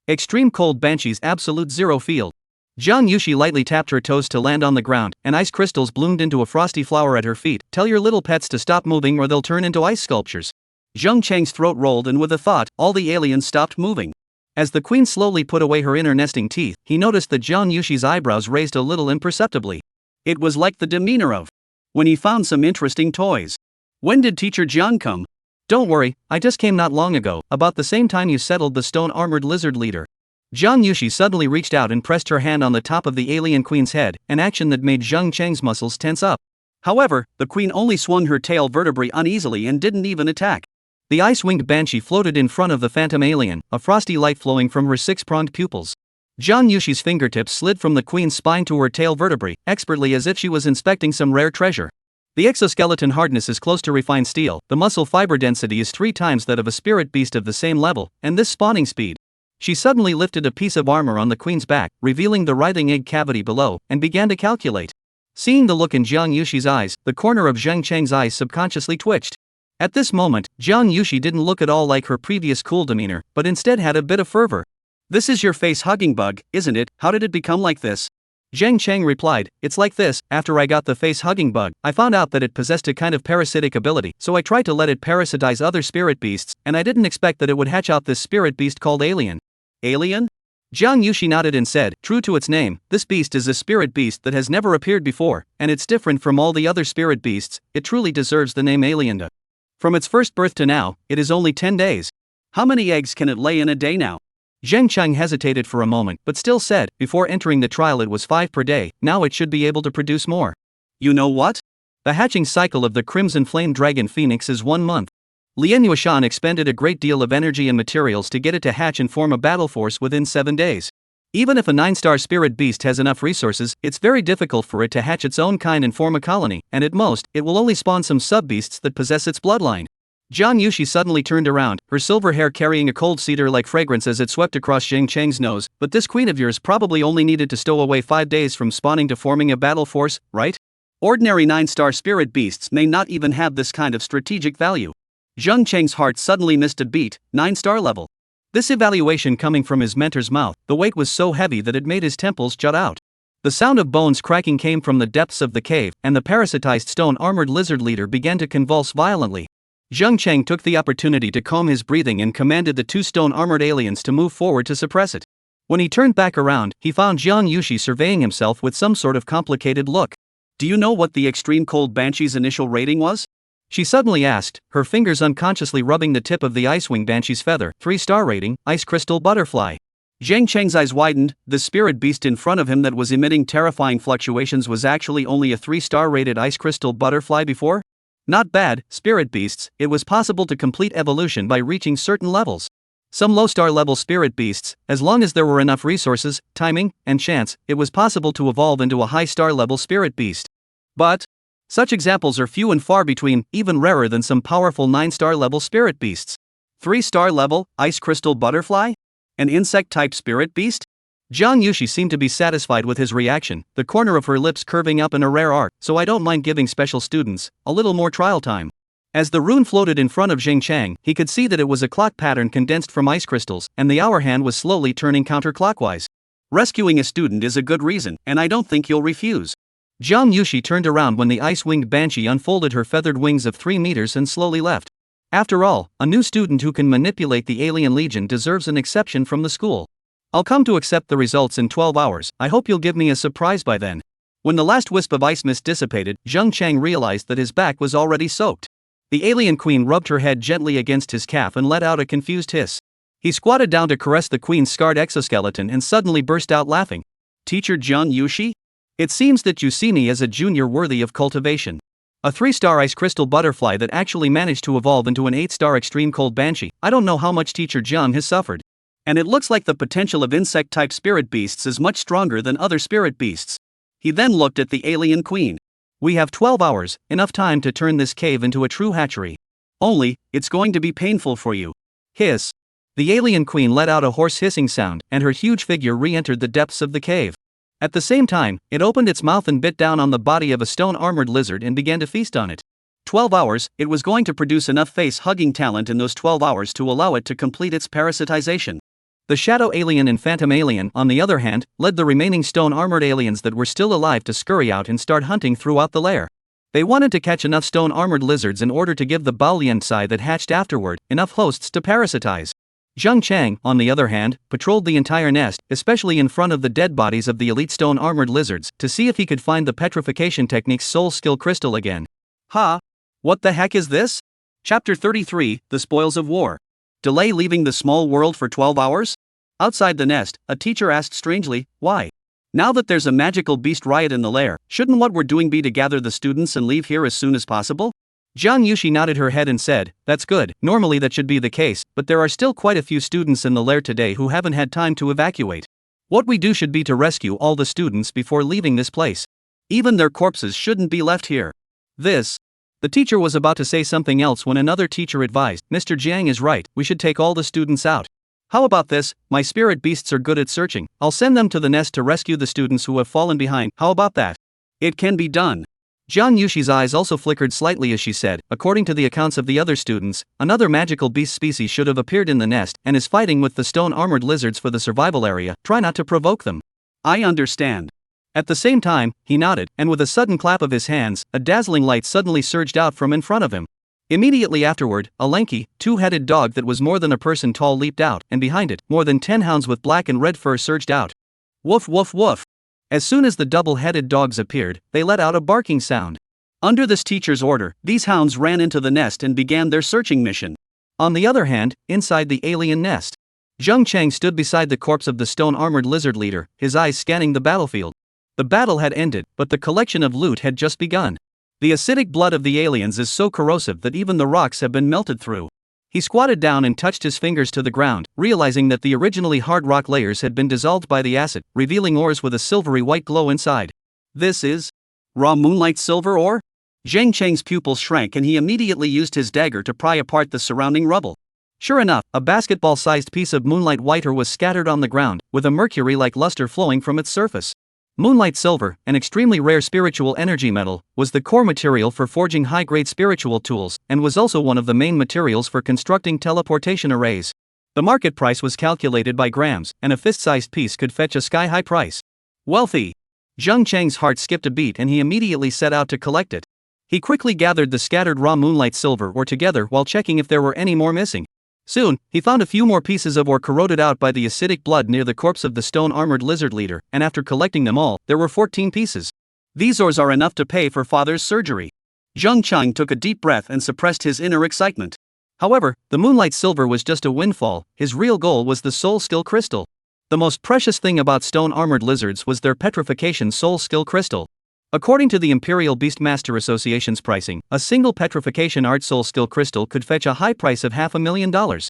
Extreme cold Banshee's absolute zero field. Zhang Yushi lightly tapped her toes to land on the ground, and ice crystals bloomed into a frosty flower at her feet. Tell your little pets to stop moving or they'll turn into ice sculptures. Zheng Cheng's throat rolled, and with a thought, all the aliens stopped moving. As the queen slowly put away her inner nesting teeth, he noticed that Zhang Yushi's eyebrows raised a little imperceptibly. It was like the demeanor of when he found some interesting toys. When did Teacher Zhang come? Don't worry, I just came not long ago, about the same time you settled the stone-armored lizard leader. Zhang Yushi suddenly reached out and pressed her hand on the top of the alien queen's head, an action that made Zheng Cheng's muscles tense up. However, the queen only swung her tail vertebrae uneasily and didn't even attack. The ice-winged banshee floated in front of the phantom alien, a frosty light flowing from her six-pronged pupils. Zhang Yushi's fingertips slid from the queen's spine to her tail vertebrae, expertly as if she was inspecting some rare treasure. The exoskeleton hardness is close to refined steel, the muscle fiber density is 3 times that of a spirit beast of the same level, and this spawning speed. She suddenly lifted a piece of armor on the queen's back, revealing the writhing egg cavity below, and began to calculate. Seeing the look in Zhang Yushi's eyes, the corner of Zheng Cheng's eyes subconsciously twitched. At this moment, Zhang Yushi didn't look at all like her previous cool demeanor, but instead had a bit of fervor. This is your face-hugging bug, isn't it? How did it become like this? Zheng Cheng replied, it's like this, after I got the face-hugging bug, I found out that it possessed a kind of parasitic ability, so I tried to let it parasitize other spirit beasts, and I didn't expect that it would hatch out this spirit beast called Alien. Alien? Zhang Yushi nodded and said, true to its name, this beast is a spirit beast that has never appeared before, and it's different from all the other spirit beasts, it truly deserves the name Alienda. From its first birth to now, it is only 10 days. How many eggs can it lay in a day now? Zheng Cheng hesitated for a moment, but still said, before entering the trial it was 5 per day, now it should be able to produce more. You know what? The hatching cycle of the Crimson Flame Dragon Phoenix is 1 month. Lian Yuashan expended a great deal of energy and materials to get it to hatch and form a battle force within 7 days. Even if a 9-star spirit beast has enough resources, it's very difficult for it to hatch its own kind and form a colony, and at most, it will only spawn some sub-beasts that possess its bloodline. Zhang Yushi suddenly turned around, her silver hair carrying a cold cedar-like fragrance as it swept across Zheng Cheng's nose. But this queen of yours probably only needed to stow away 5 days from spawning to forming a battle force, right? Ordinary 9-star spirit beasts may not even have this kind of strategic value. Zheng Cheng's heart suddenly missed a beat, 9-star level. This evaluation coming from his mentor's mouth, the weight was so heavy that it made his temples jut out. The sound of bones cracking came from the depths of the cave, and the parasitized stone-armored lizard leader began to convulse violently. Zheng Cheng took the opportunity to calm his breathing and commanded the 2 stone-armored aliens to move forward to suppress it. When he turned back around, he found Zhang Yushi surveying himself with some sort of complicated look. Do you know what the Extreme Cold Banshee's initial rating was? She suddenly asked, her fingers unconsciously rubbing the tip of the Icewing Banshee's feather. 3-star rating, Ice Crystal Butterfly. Zheng Cheng's eyes widened. The spirit beast in front of him that was emitting terrifying fluctuations was actually only a 3-star rated Ice Crystal Butterfly before? Not bad, spirit beasts. It was possible to complete evolution by reaching certain levels. Some low-star level spirit beasts, as long as there were enough resources, timing, and chance, it was possible to evolve into a high-star level spirit beast. But such examples are few and far between, even rarer than some powerful 9-star level spirit beasts. 3-star level, Ice Crystal Butterfly? An insect-type spirit beast? Zhang Yushi seemed to be satisfied with his reaction, the corner of her lips curving up in a rare arc, so I don't mind giving special students a little more trial time. As the rune floated in front of Zheng Cheng, he could see that it was a clock pattern condensed from ice crystals, and the hour hand was slowly turning counterclockwise. Rescuing a student is a good reason, and I don't think you'll refuse. Zhang Yushi turned around when the ice-winged banshee unfolded her feathered wings of 3 meters and slowly left. After all, a new student who can manipulate the alien legion deserves an exception from the school. I'll come to accept the results in 12 hours, I hope you'll give me a surprise by then. When the last wisp of ice mist dissipated, Zheng Cheng realized that his back was already soaked. The alien queen rubbed her head gently against his calf and let out a confused hiss. He squatted down to caress the queen's scarred exoskeleton and suddenly burst out laughing. Teacher Zhang Yushi? It seems that you see me as a junior worthy of cultivation. A 3-star ice crystal butterfly that actually managed to evolve into an 8-star extreme cold banshee. I don't know how much Teacher Zhang has suffered. And it looks like the potential of insect-type spirit beasts is much stronger than other spirit beasts. He then looked at the alien queen. We have 12 hours, enough time to turn this cave into a true hatchery. Only, it's going to be painful for you. Hiss. The alien queen let out a hoarse hissing sound, and her huge figure re-entered the depths of the cave. At the same time, it opened its mouth and bit down on the body of a stone-armored lizard and began to feast on it. 12 hours, it was going to produce enough face-hugging talent in those 12 hours to allow it to complete its parasitization. The shadow alien and phantom alien, on the other hand, led the remaining stone-armored aliens that were still alive to scurry out and start hunting throughout the lair. They wanted to catch enough stone-armored lizards in order to give the Lian that hatched afterward enough hosts to parasitize. Zheng Chang, on the other hand, patrolled the entire nest, especially in front of the dead bodies of the elite stone-armored lizards, to see if he could find the petrification technique's soul skill crystal again. Ha! What the heck is this? Chapter 33, The Spoils of War. Delay leaving the small world for 12 hours? Outside the nest, a teacher asked strangely, why? Now that there's a magical beast riot in the lair, shouldn't what we're doing be to gather the students and leave here as soon as possible? Jiang Yushi nodded her head and said, that's good, normally that should be the case, but there are still quite a few students in the lair today who haven't had time to evacuate. What we do should be to rescue all the students before leaving this place. Even their corpses shouldn't be left here. The teacher was about to say something else when another teacher advised, Mr. Jiang is right, we should take all the students out. How about this, my spirit beasts are good at searching, I'll send them to the nest to rescue the students who have fallen behind, how about that? It can be done. Jiang Yushi's eyes also flickered slightly as she said, according to the accounts of the other students, another magical beast species should have appeared in the nest and is fighting with the stone-armored lizards for the survival area, try not to provoke them. I understand. At the same time, he nodded, and with a sudden clap of his hands, a dazzling light suddenly surged out from in front of him. Immediately afterward, a lanky, two-headed dog that was more than a person tall leaped out, and behind it, more than 10 hounds with black and red fur surged out. Woof woof woof. As soon as the double-headed dogs appeared, they let out a barking sound. Under this teacher's order, these hounds ran into the nest and began their searching mission. On the other hand, inside the alien nest, Zheng Chang stood beside the corpse of the stone-armored lizard leader, his eyes scanning the battlefield. The battle had ended, but the collection of loot had just begun. The acidic blood of the aliens is so corrosive that even the rocks have been melted through. He squatted down and touched his fingers to the ground, realizing that the originally hard rock layers had been dissolved by the acid, revealing ores with a silvery white glow inside. This is raw moonlight silver ore? Zheng Chang's pupils shrank and he immediately used his dagger to pry apart the surrounding rubble. Sure enough, a basketball-sized piece of moonlight white ore was scattered on the ground, with a mercury-like luster flowing from its surface. Moonlight silver, an extremely rare spiritual energy metal, was the core material for forging high-grade spiritual tools, and was also one of the main materials for constructing teleportation arrays. The market price was calculated by grams, and a fist-sized piece could fetch a sky-high price. Wealthy! Zheng Chang's heart skipped a beat and he immediately set out to collect it. He quickly gathered the scattered raw moonlight silver ore together while checking if there were any more missing. Soon, he found a few more pieces of ore corroded out by the acidic blood near the corpse of the stone-armored lizard leader, and after collecting them all, there were 14 pieces. These ores are enough to pay for father's surgery. Zheng Chang took a deep breath and suppressed his inner excitement. However, the moonlight silver was just a windfall, his real goal was the soul skill crystal. The most precious thing about stone-armored lizards was their petrification soul skill crystal. According to the Imperial Beastmaster Association's pricing, a single petrification art soul skill crystal could fetch a high price of $500,000.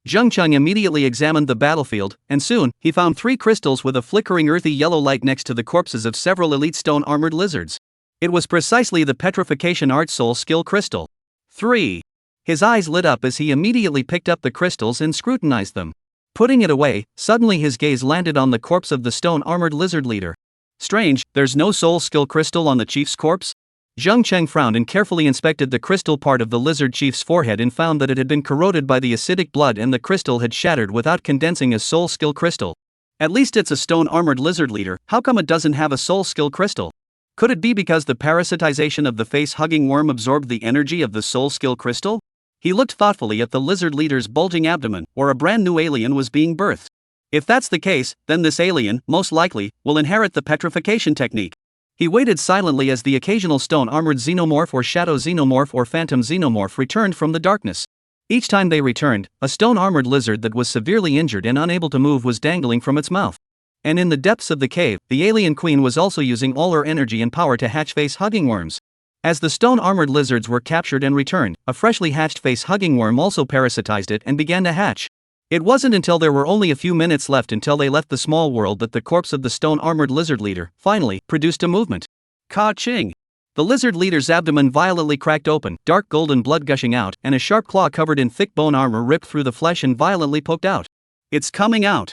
Zheng Chang immediately examined the battlefield, and soon, he found 3 crystals with a flickering earthy yellow light next to the corpses of several elite stone-armored lizards. It was precisely the petrification art soul skill crystal. 3. His eyes lit up as he immediately picked up the crystals and scrutinized them. Putting it away, suddenly his gaze landed on the corpse of the stone-armored lizard leader. Strange, there's no soul skill crystal on the chief's corpse? Zheng Chang frowned and carefully inspected the crystal part of the lizard chief's forehead and found that it had been corroded by the acidic blood and the crystal had shattered without condensing as soul skill crystal. At least it's a stone-armored lizard leader, how come it doesn't have a soul skill crystal? Could it be because the parasitization of the face-hugging worm absorbed the energy of the soul skill crystal? He looked thoughtfully at the lizard leader's bulging abdomen, or a brand new alien was being birthed. If that's the case, then this alien, most likely, will inherit the petrification technique. He waited silently as the occasional stone-armored xenomorph or shadow xenomorph or phantom xenomorph returned from the darkness. Each time they returned, a stone-armored lizard that was severely injured and unable to move was dangling from its mouth. And in the depths of the cave, the alien queen was also using all her energy and power to hatch face-hugging worms. As the stone-armored lizards were captured and returned, a freshly hatched face-hugging worm also parasitized it and began to hatch. It wasn't until there were only a few minutes left until they left the small world that the corpse of the stone-armored lizard leader, finally, produced a movement. Ka-ching! The lizard leader's abdomen violently cracked open, dark golden blood gushing out, and a sharp claw covered in thick bone armor ripped through the flesh and violently poked out. It's coming out!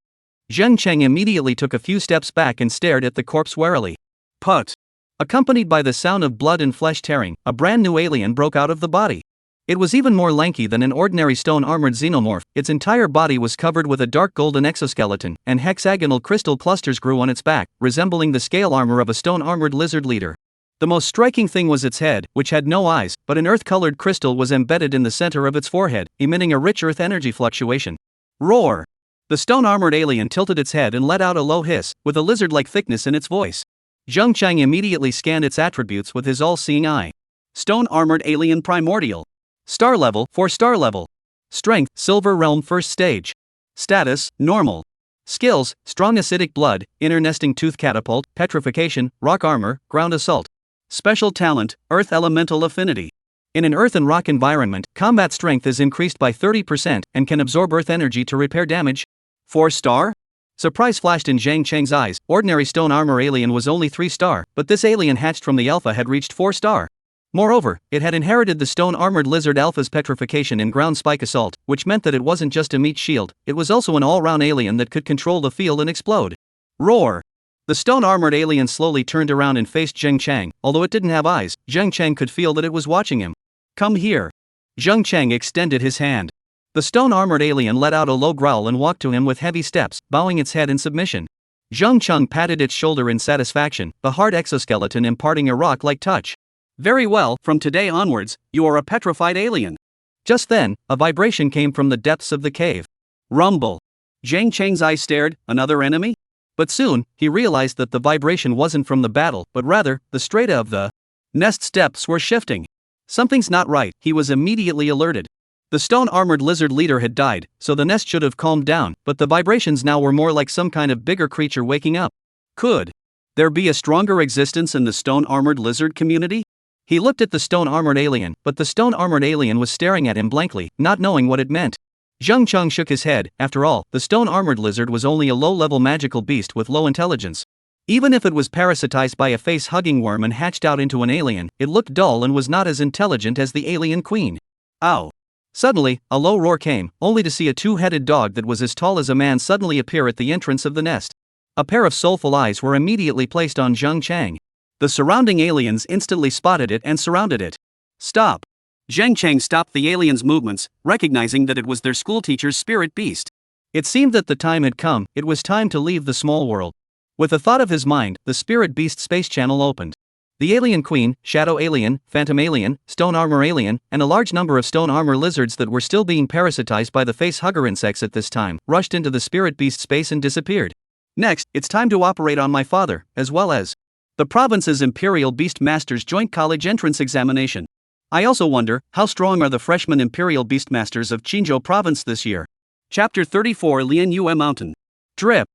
Zheng Cheng immediately took a few steps back and stared at the corpse warily. Put! Accompanied by the sound of blood and flesh tearing, a brand new alien broke out of the body. It was even more lanky than an ordinary stone-armored xenomorph. Its entire body was covered with a dark golden exoskeleton, and hexagonal crystal clusters grew on its back, resembling the scale armor of a stone-armored lizard leader. The most striking thing was its head, which had no eyes, but an earth-colored crystal was embedded in the center of its forehead, emitting a rich earth energy fluctuation. Roar! The stone-armored alien tilted its head and let out a low hiss, with a lizard-like thickness in its voice. Zheng Chang immediately scanned its attributes with his all-seeing eye. Stone-armored alien primordial. Star level, 4 star level. Strength, Silver Realm First Stage. Status, Normal. Skills, Strong Acidic Blood, Inner Nesting Tooth Catapult, Petrification, Rock Armor, Ground Assault. Special Talent, Earth Elemental Affinity. In an earth and rock environment, combat strength is increased by 30% and can absorb earth energy to repair damage. 4 star? Surprise flashed in Zhang Cheng's eyes. Ordinary stone armor alien was only 3 star, but this alien hatched from the alpha had reached 4 star. Moreover, it had inherited the stone-armored lizard alpha's petrification and ground spike assault, which meant that it wasn't just a meat shield, it was also an all-round alien that could control the field and explode. Roar! The stone-armored alien slowly turned around and faced Zheng Chang. Although it didn't have eyes, Zheng Chang could feel that it was watching him. Come here. Zheng Chang extended his hand. The stone-armored alien let out a low growl and walked to him with heavy steps, bowing its head in submission. Zheng Chang patted its shoulder in satisfaction, the hard exoskeleton imparting a rock-like touch. Very well, from today onwards, you are a petrified alien. Just then, a vibration came from the depths of the cave. Rumble. Zhang Cheng's eyes stared, another enemy? But soon, he realized that the vibration wasn't from the battle, but rather, the strata of the nest's depths were shifting. Something's not right, he was immediately alerted. The stone-armored lizard leader had died, so the nest should have calmed down, but the vibrations now were more like some kind of bigger creature waking up. Could there be a stronger existence in the stone-armored lizard community? He looked at the stone-armored alien, but the stone-armored alien was staring at him blankly, not knowing what it meant. Zheng Chang shook his head. After all, the stone-armored lizard was only a low-level magical beast with low intelligence. Even if it was parasitized by a face-hugging worm and hatched out into an alien, it looked dull and was not as intelligent as the alien queen. Ow! Suddenly, a low roar came, only to see a two-headed dog that was as tall as a man suddenly appear at the entrance of the nest. A pair of soulful eyes were immediately placed on Zheng Chang. The surrounding aliens instantly spotted it and surrounded it. Stop! Zheng Chang stopped the aliens' movements, recognizing that it was their schoolteacher's spirit beast. It seemed that the time had come, it was time to leave the small world. With a thought of his mind, the spirit beast space channel opened. The alien queen, shadow alien, phantom alien, stone armor alien, and a large number of stone armor lizards that were still being parasitized by the facehugger insects at this time, rushed into the spirit beast space and disappeared. Next, it's time to operate on my father, as well as the province's Imperial Beast Masters Joint College Entrance Examination. I also wonder, how strong are the freshman Imperial Beastmasters of Qinzhou Province this year? Chapter 34 Lian Yue Mountain. Drip.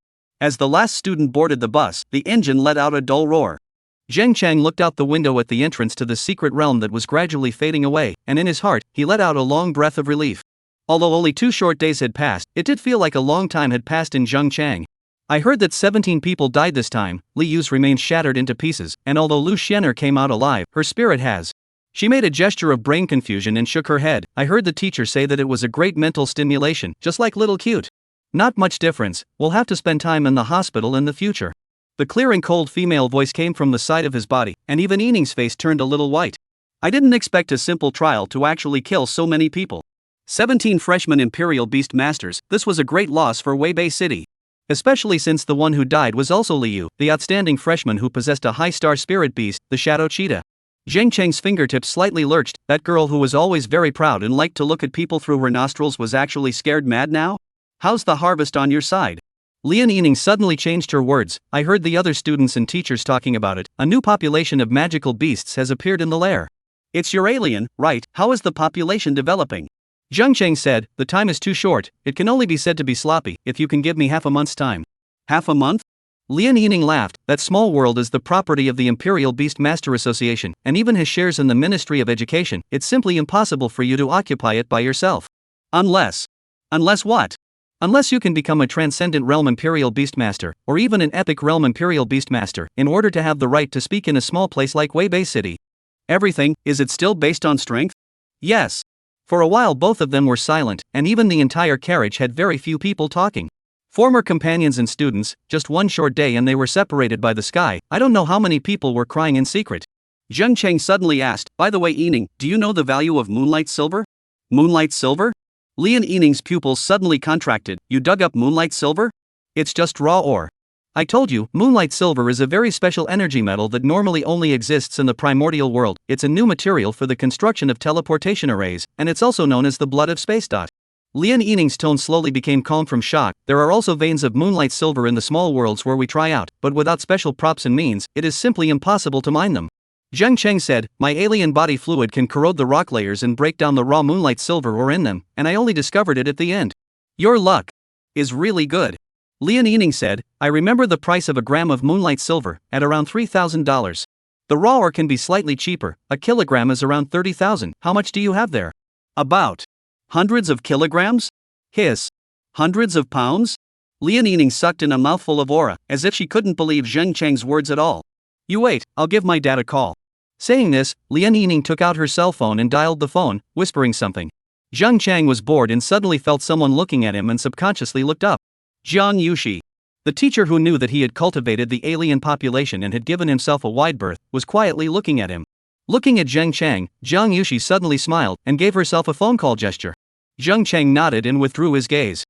As the last student boarded the bus, the engine let out a dull roar. Zheng Chang looked out the window at the entrance to the secret realm that was gradually fading away, and in his heart, he let out a long breath of relief. Although only 2 short days had passed, it did feel like a long time had passed in Zheng Chang. I heard that 17 people died this time. Li Yu's remained shattered into pieces, and although Lu Xianer came out alive, her spirit has. She made a gesture of brain confusion and shook her head. I heard the teacher say that it was a great mental stimulation, just like little cute. Not much difference, we'll have to spend time in the hospital in the future. The clear and cold female voice came from the side of his body, and even Yining's face turned a little white. I didn't expect a simple trial to actually kill so many people. 17 freshman Imperial Beast Masters, this was a great loss for Weibei City. Especially since the one who died was also Li Yu, the outstanding freshman who possessed a high-star spirit beast, the Shadow Cheetah. Zheng Cheng's fingertips slightly lurched. That girl who was always very proud and liked to look at people through her nostrils was actually scared mad now? How's the harvest on your side? Lian Yining suddenly changed her words. I heard the other students and teachers talking about it. A new population of magical beasts has appeared in the lair. It's your alien, right? How is the population developing? Zheng Cheng said, the time is too short, it can only be said to be sloppy, if you can give me half a month's time. Half a month? Lian Yining laughed. That small world is the property of the Imperial Beast Master Association, and even has shares in the Ministry of Education. It's simply impossible for you to occupy it by yourself. Unless what? Unless you can become a transcendent realm Imperial Beastmaster, or even an epic realm Imperial Beastmaster, in order to have the right to speak in a small place like Weibei City. Everything, is it still based on strength? Yes. For a while both of them were silent, and even the entire carriage had very few people talking. Former companions and students, just one short day and they were separated by the sky. I don't know how many people were crying in secret. Zheng Cheng suddenly asked, by the way Yining, do you know the value of moonlight silver? Moonlight silver? Lian Yining's pupils suddenly contracted. You dug up moonlight silver? It's just raw ore. I told you, moonlight silver is a very special energy metal that normally only exists in the primordial world. It's a new material for the construction of teleportation arrays, and it's also known as the blood of space. Lian Yining's tone slowly became calm from shock. There are also veins of moonlight silver in the small worlds where we try out, but without special props and means, it is simply impossible to mine them. Zheng Cheng said, my alien body fluid can corrode the rock layers and break down the raw moonlight silver ore in them, and I only discovered it at the end. Your luck is really good. Lian Yining said, I remember the price of a gram of moonlight silver, at around $3,000. The raw ore can be slightly cheaper, a kilogram is around 30,000. How much do you have there? About hundreds of kilograms? Hiss. Hundreds of pounds? Lian Yining sucked in a mouthful of aura, as if she couldn't believe Zheng Cheng's words at all. You wait, I'll give my dad a call. Saying this, Lian Yining took out her cell phone and dialed the phone, whispering something. Zheng Cheng was bored and suddenly felt someone looking at him and subconsciously looked up. Jiang Yushi. The teacher who knew that he had cultivated the alien population and had given himself a wide berth, was quietly looking at him. Looking at Zheng Cheng, Jiang Yushi suddenly smiled and gave herself a phone call gesture. Zheng Cheng nodded and withdrew his gaze.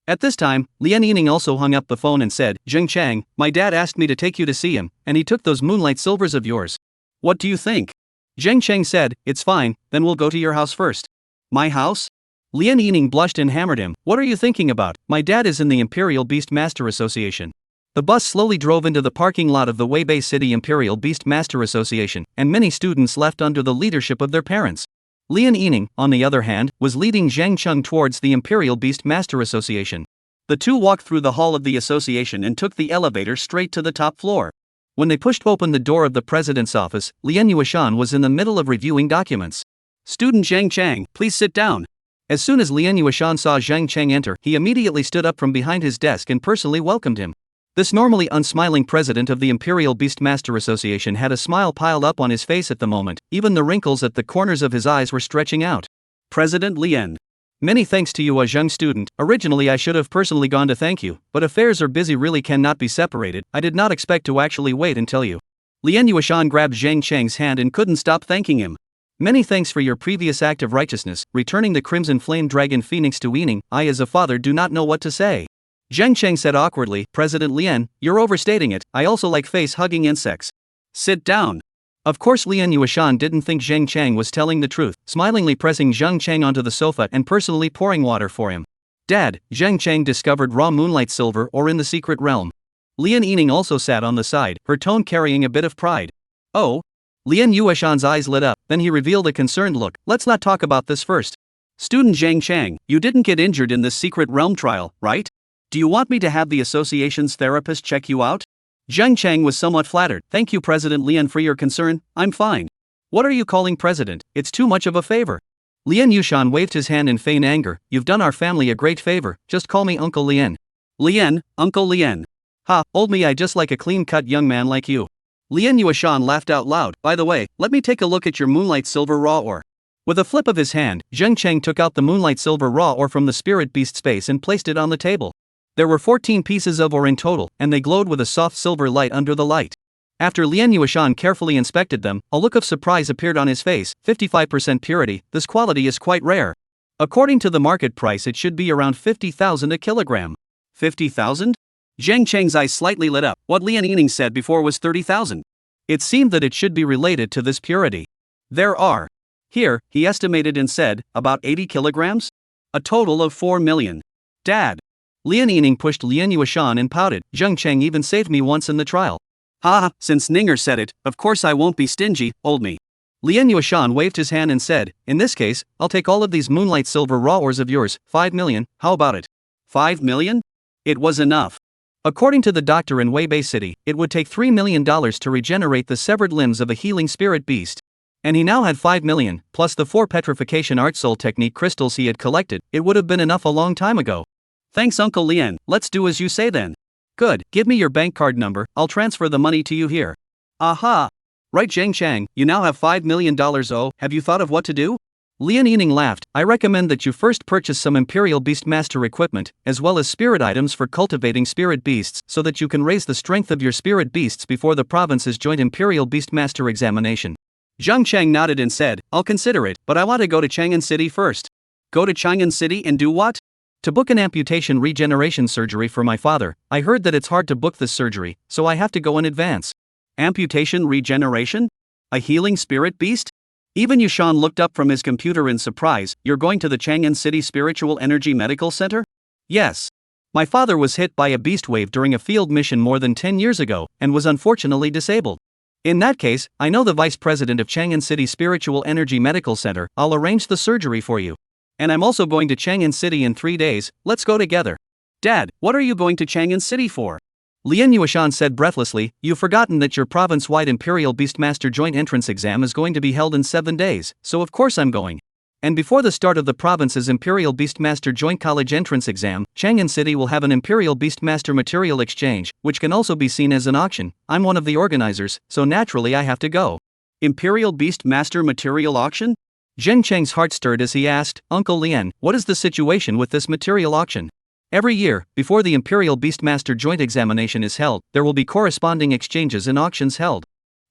At this time, Lian Yining also hung up the phone and said, Zheng Cheng, my dad asked me to take you to see him, and he took those moonlight silvers of yours. What do you think? Zheng Cheng said, it's fine, then we'll go to your house first. My house? Lian Yining blushed and hammered him. What are you thinking about? My dad is in the Imperial Beast Master Association. The bus slowly drove into the parking lot of the Weibei City Imperial Beast Master Association, and many students left under the leadership of their parents. Lian Yining, on the other hand, was leading Zheng Cheng towards the Imperial Beast Master Association. The two walked through the hall of the association and took the elevator straight to the top floor. When they pushed open the door of the president's office, Lian Yuishan was in the middle of reviewing documents. Student Zheng Cheng, please sit down. As soon as Lian Yuishan saw Zheng Cheng enter, he immediately stood up from behind his desk and personally welcomed him. This normally unsmiling president of the Imperial Beastmaster Association had a smile piled up on his face at the moment, even the wrinkles at the corners of his eyes were stretching out. President Lian. Many thanks to you, a young student. Originally I should have personally gone to thank you, but affairs are busy, really cannot be separated. I did not expect to actually wait and tell you. Lian Yuishan grabbed Zheng Cheng's hand and couldn't stop thanking him. Many thanks for your previous act of righteousness, returning the Crimson Flame Dragon Phoenix to Yining. I as a father do not know what to say. Zheng Cheng said awkwardly, President Lian, you're overstating it, I also like face-hugging insects. Sit down. Of course Lian Yuishan didn't think Zheng Cheng was telling the truth, smilingly pressing Zheng Cheng onto the sofa and personally pouring water for him. Dad, Zheng Cheng discovered raw moonlight silver ore in the secret realm. Lian Yining also sat on the side, her tone carrying a bit of pride. Oh? Lian Yuishan's eyes lit up, then he revealed a concerned look. Let's not talk about this first. Student Zheng Cheng, you didn't get injured in this secret realm trial, right? Do you want me to have the association's therapist check you out? Zheng Cheng was somewhat flattered. Thank you, President Lian, for your concern. I'm fine. What are you calling president? It's too much of a favor. Lian Yuishan waved his hand in feigned anger. You've done our family a great favor. Just call me Uncle Lian. Lian, Uncle Lian. Ha, old me, I just like a clean-cut young man like you. Lian Yuishan laughed out loud. By the way, let me take a look at your moonlight silver raw ore. With a flip of his hand, Zheng Cheng took out the moonlight silver raw ore from the spirit beast space and placed it on the table. There were 14 pieces of ore in total, and they glowed with a soft silver light under the light. After Lian Yuishan carefully inspected them, a look of surprise appeared on his face. 55% purity, this quality is quite rare. According to the market price, it should be around 50,000 a kilogram. 50,000? Zheng Cheng's eyes slightly lit up. What Lian Yining said before was 30,000. It seemed that it should be related to this purity. There are, here, he estimated and said, about 80 kilograms? A total of 4 million. Dad. Lian Yining pushed Lian Yuishan and pouted. Zheng Cheng even saved me once in the trial. Ha, since Ninger said it, of course I won't be stingy, old me. Lian Yuishan waved his hand and said, in this case, I'll take all of these moonlight silver raw ores of yours, 5 million, how about it? 5 million? It was enough. According to the doctor in Weibei City, it would take $3 million to regenerate the severed limbs of a healing spirit beast. And he now had 5 million, plus the 4 petrification art soul technique crystals he had collected. It would have been enough a long time ago. Thanks Uncle Lian, let's do as you say then. Good, give me your bank card number, I'll transfer the money to you here. Aha! Right Zhang Chang, you now have $5 million. Oh, have you thought of what to do? Lian Yining laughed. I recommend that you first purchase some Imperial Beastmaster equipment, as well as spirit items for cultivating spirit beasts, so that you can raise the strength of your spirit beasts before the province's joint Imperial Beastmaster examination. Zhang Chang nodded and said, I'll consider it, but I want to go to Chang'an City first. Go to Chang'an City and do what? To book an amputation regeneration surgery for my father. I heard that it's hard to book this surgery, so I have to go in advance. Amputation regeneration? A healing spirit beast? Even Yushan looked up from his computer in surprise. You're going to the Chang'an City Spiritual Energy Medical Center? Yes. My father was hit by a beast wave during a field mission more than 10 years ago, and was unfortunately disabled. In that case, I know the vice president of Chang'an City Spiritual Energy Medical Center. I'll arrange the surgery for you. And I'm also going to Chang'an City in 3 days, let's go together. Dad, what are you going to Chang'an City for? Lian Yuashan said breathlessly, you've forgotten that your province-wide Imperial Beastmaster joint entrance exam is going to be held in 7 days, so of course I'm going. And before the start of the province's Imperial Beastmaster joint college entrance exam, Chang'an City will have an Imperial Beastmaster material exchange, which can also be seen as an auction. I'm one of the organizers, so naturally I have to go. Imperial Beastmaster material auction? Zheng Cheng's heart stirred as he asked, Uncle Lian, what is the situation with this material auction? Every year, before the Imperial Beastmaster joint examination is held, there will be corresponding exchanges and auctions held.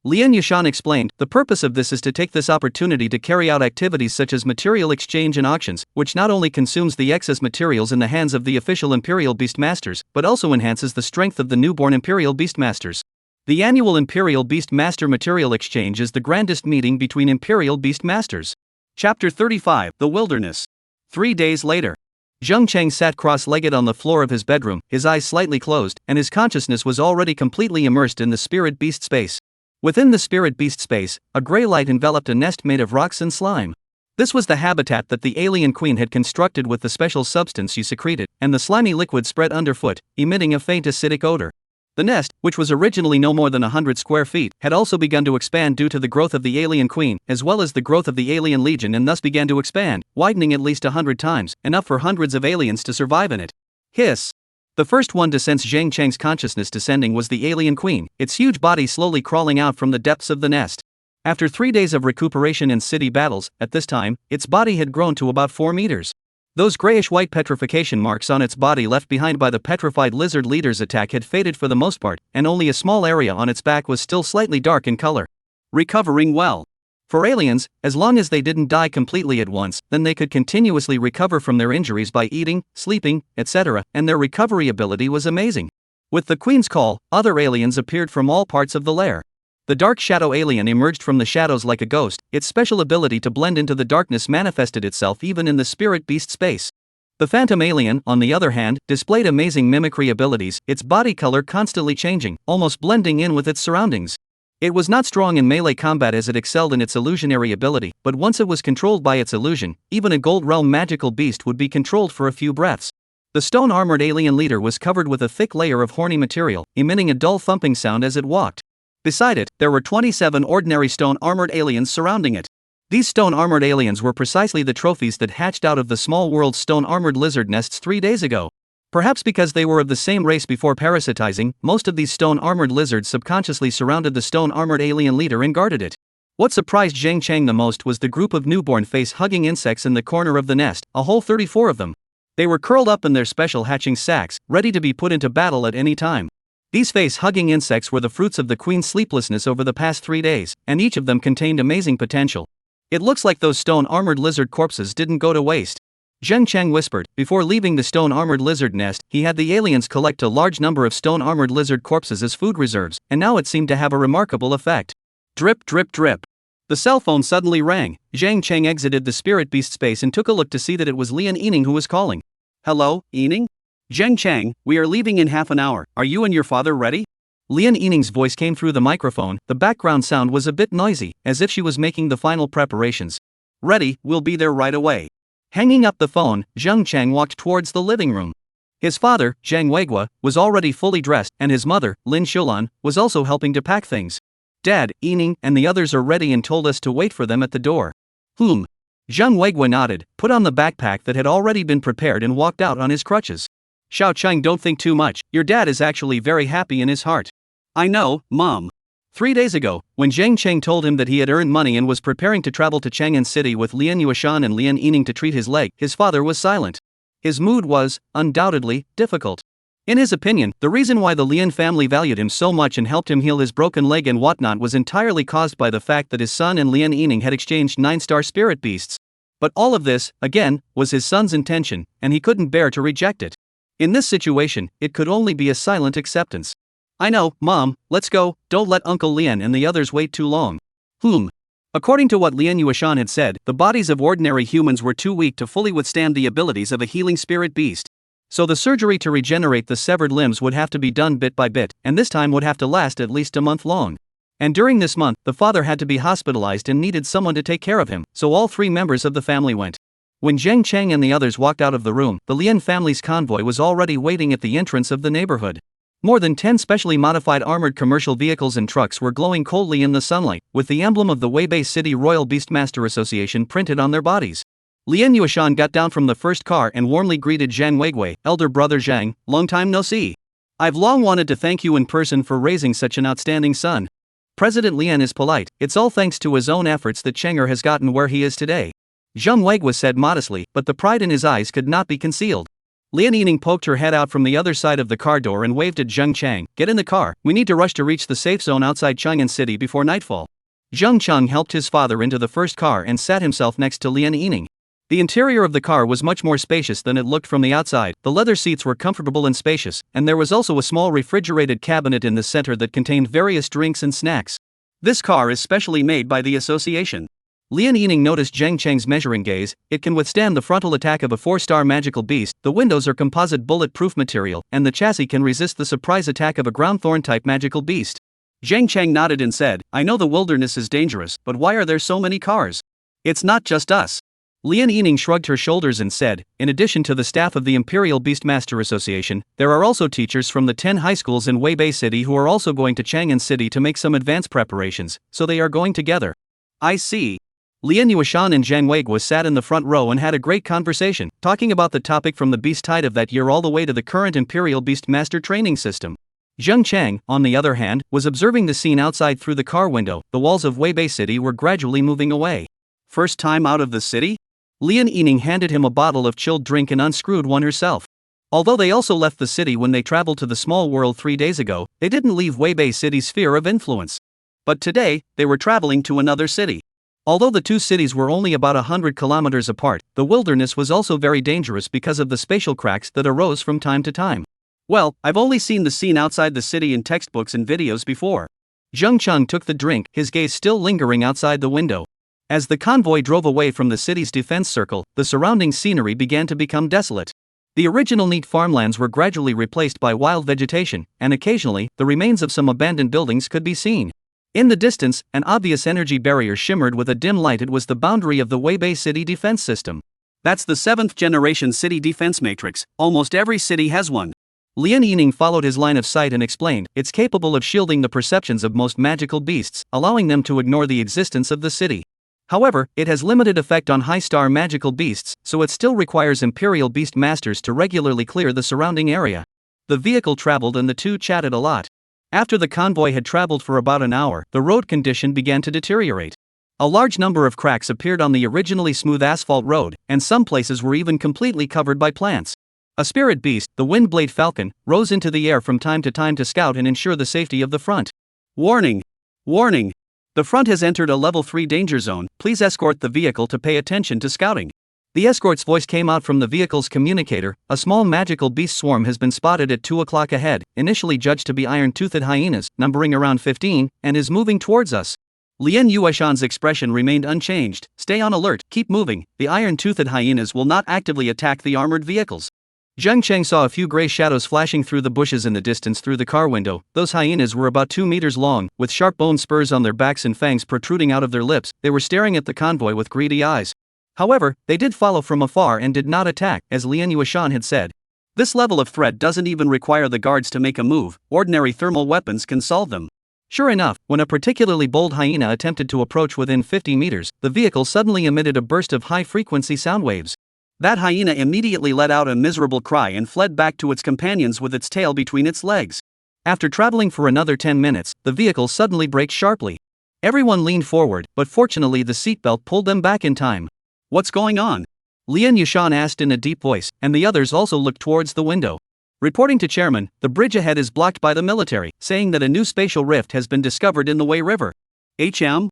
Lian Yushan explained, the purpose of this is to take this opportunity to carry out activities such as material exchange and auctions, which not only consumes the excess materials in the hands of the official Imperial Beastmasters, but also enhances the strength of the newborn Imperial Beastmasters. The annual Imperial Beastmaster Material Exchange is the grandest meeting between Imperial Beastmasters. Chapter 35, The Wilderness. 3 days later. Zheng Cheng sat cross-legged on the floor of his bedroom, his eyes slightly closed, and his consciousness was already completely immersed in the spirit beast space. Within the spirit beast space, a gray light enveloped a nest made of rocks and slime. This was the habitat that the alien queen had constructed with the special substance she secreted, and the slimy liquid spread underfoot, emitting a faint acidic odor. The nest, which was originally no more than 100 square feet, had also begun to expand due to the growth of the alien queen, as well as the growth of the alien legion, and thus began to expand, widening at least 100 times, enough for hundreds of aliens to survive in it. Hiss! The first one to sense Zheng Cheng's consciousness descending was the alien queen, its huge body slowly crawling out from the depths of the nest. After 3 days of recuperation and city battles, at this time, its body had grown to about 4 meters. Those grayish-white petrification marks on its body left behind by the petrified lizard leader's attack had faded for the most part, and only a small area on its back was still slightly dark in color. Recovering well. For aliens, as long as they didn't die completely at once, then they could continuously recover from their injuries by eating, sleeping, etc., and their recovery ability was amazing. With the Queen's call, other aliens appeared from all parts of the lair. The dark shadow alien emerged from the shadows like a ghost. Its special ability to blend into the darkness manifested itself even in the spirit beast space. The phantom alien, on the other hand, displayed amazing mimicry abilities, its body color constantly changing, almost blending in with its surroundings. It was not strong in melee combat as it excelled in its illusionary ability, but once it was controlled by its illusion, even a Gold Realm magical beast would be controlled for a few breaths. The stone-armored alien leader was covered with a thick layer of horny material, emitting a dull thumping sound as it walked. Beside it, there were 27 ordinary stone-armored aliens surrounding it. These stone-armored aliens were precisely the trophies that hatched out of the small world's stone-armored lizard nests 3 days ago. Perhaps because they were of the same race before parasitizing, most of these stone-armored lizards subconsciously surrounded the stone-armored alien leader and guarded it. What surprised Zheng Cheng the most was the group of newborn face-hugging insects in the corner of the nest, a whole 34 of them. They were curled up in their special hatching sacs, ready to be put into battle at any time. These face-hugging insects were the fruits of the Queen's sleeplessness over the past 3 days, and each of them contained amazing potential. It looks like those stone-armored lizard corpses didn't go to waste. Zheng Cheng whispered. Before leaving the stone-armored lizard nest, he had the aliens collect a large number of stone-armored lizard corpses as food reserves, and now it seemed to have a remarkable effect. Drip drip drip. The cell phone suddenly rang. Zheng Cheng exited the spirit beast space and took a look to see that it was Lian Yining who was calling. Hello, Yining? Zheng Cheng, we are leaving in half an hour. Are you and your father ready? Lian Yining's voice came through the microphone. The background sound was a bit noisy, as if she was making the final preparations. Ready, we'll be there right away. Hanging up the phone, Zheng Cheng walked towards the living room. His father, Zhang Weiguo, was already fully dressed, and his mother, Lin Shulan, was also helping to pack things. Dad, Yining, and the others are ready and told us to wait for them at the door. Zhang Weiguo nodded, put on the backpack that had already been prepared and walked out on his crutches. Xiao Cheng, don't think too much, your dad is actually very happy in his heart. I know, Mom. 3 days ago, when Zhang Cheng told him that he had earned money and was preparing to travel to Chang'an City with Lian Yueshan and Lian Yining to treat his leg, his father was silent. His mood was, undoubtedly, difficult. In his opinion, the reason why the Lian family valued him so much and helped him heal his broken leg and whatnot was entirely caused by the fact that his son and Lian Yining had exchanged 9-star spirit beasts. But all of this, again, was his son's intention, and he couldn't bear to reject it. In this situation, it could only be a silent acceptance. I know, Mom, let's go, don't let Uncle Lian and the others wait too long. According to what Lian Yueshan had said, the bodies of ordinary humans were too weak to fully withstand the abilities of a healing spirit beast. So the surgery to regenerate the severed limbs would have to be done bit by bit, and this time would have to last at least a month long. And during this month, the father had to be hospitalized and needed someone to take care of him, so all 3 members of the family went. When Zhang Cheng and the others walked out of the room, the Lian family's convoy was already waiting at the entrance of the neighborhood. More than 10 specially modified armored commercial vehicles and trucks were glowing coldly in the sunlight, with the emblem of the Weibei City Royal Beastmaster Association printed on their bodies. Lian Yueshan got down from the first car and warmly greeted Zhang Weigui, elder brother Zhang, long time no see. I've long wanted to thank you in person for raising such an outstanding son. President Lian is polite, it's all thanks to his own efforts that Cheng'er has gotten where he is today. Zhang Weigui said modestly, but the pride in his eyes could not be concealed. Lian Yining poked her head out from the other side of the car door and waved at Zhang Cheng, get in the car, we need to rush to reach the safe zone outside Chang'an City before nightfall. Zhang Cheng helped his father into the first car and sat himself next to Lian Yining. The interior of the car was much more spacious than it looked from the outside, the leather seats were comfortable and spacious, and there was also a small refrigerated cabinet in the center that contained various drinks and snacks. This car is specially made by the association. Lian Yining noticed Zhang Cheng's measuring gaze, it can withstand the frontal attack of a 4-star magical beast, the windows are composite bulletproof material, and the chassis can resist the surprise attack of a ground thorn type magical beast. Zhang Cheng nodded and said, I know the wilderness is dangerous, but why are there so many cars? It's not just us. Lian Yining shrugged her shoulders and said, in addition to the staff of the Imperial Beastmaster Association, there are also teachers from the 10 high schools in Weibei City who are also going to Chang'an City to make some advanced preparations, so they are going together. I see. Lian Yueshan and Zhang Weigui sat in the front row and had a great conversation, talking about the topic from the Beast Tide of that year all the way to the current Imperial Beastmaster training system. Zhang Cheng, on the other hand, was observing the scene outside through the car window, the walls of Weibei City were gradually moving away. First time out of the city? Lian Yining handed him a bottle of chilled drink and unscrewed one herself. Although they also left the city when they traveled to the small world 3 days ago, they didn't leave Weibei City's sphere of influence. But today, they were traveling to another city. Although the 2 cities were only about 100 kilometers apart, the wilderness was also very dangerous because of the spatial cracks that arose from time to time. Well, I've only seen the scene outside the city in textbooks and videos before. Zhang Cheng took the drink, his gaze still lingering outside the window. As the convoy drove away from the city's defense circle, the surrounding scenery began to become desolate. The original neat farmlands were gradually replaced by wild vegetation, and occasionally, the remains of some abandoned buildings could be seen. In the distance, an obvious energy barrier shimmered with a dim light. It was the boundary of the Weibei City defense system. That's the 7th generation city defense matrix, almost every city has one. Lian Yining followed his line of sight and explained, it's capable of shielding the perceptions of most magical beasts, allowing them to ignore the existence of the city. However, it has limited effect on high-star magical beasts, so it still requires Imperial Beast Masters to regularly clear the surrounding area. The vehicle traveled and the 2 chatted a lot. After the convoy had traveled for about an hour, the road condition began to deteriorate. A large number of cracks appeared on the originally smooth asphalt road, and some places were even completely covered by plants. A spirit beast, the Windblade Falcon, rose into the air from time to scout and ensure the safety of the front. Warning! Warning! The front has entered a level 3 danger zone, please escort the vehicle to pay attention to scouting. The escort's voice came out from the vehicle's communicator, a small magical beast swarm has been spotted at 2 o'clock ahead, initially judged to be iron-toothed hyenas, numbering around 15, and is moving towards us. Lian Yueshan's expression remained unchanged, stay on alert, keep moving, the iron-toothed hyenas will not actively attack the armored vehicles. Zhang Cheng saw a few gray shadows flashing through the bushes in the distance through the car window. Those hyenas were about 2 meters long, with sharp bone spurs on their backs and fangs protruding out of their lips. They were staring at the convoy with greedy eyes. However, they did follow from afar and did not attack, as Lian Yueshan had said. This level of threat doesn't even require the guards to make a move, ordinary thermal weapons can solve them. Sure enough, when a particularly bold hyena attempted to approach within 50 meters, the vehicle suddenly emitted a burst of high-frequency sound waves. That hyena immediately let out a miserable cry and fled back to its companions with its tail between its legs. After traveling for another 10 minutes, the vehicle suddenly braked sharply. Everyone leaned forward, but fortunately the seatbelt pulled them back in time. What's going on? Lian Yushan asked in a deep voice, and the others also looked towards the window. Reporting to Chairman, the bridge ahead is blocked by the military, saying that a new spatial rift has been discovered in the Wei River. The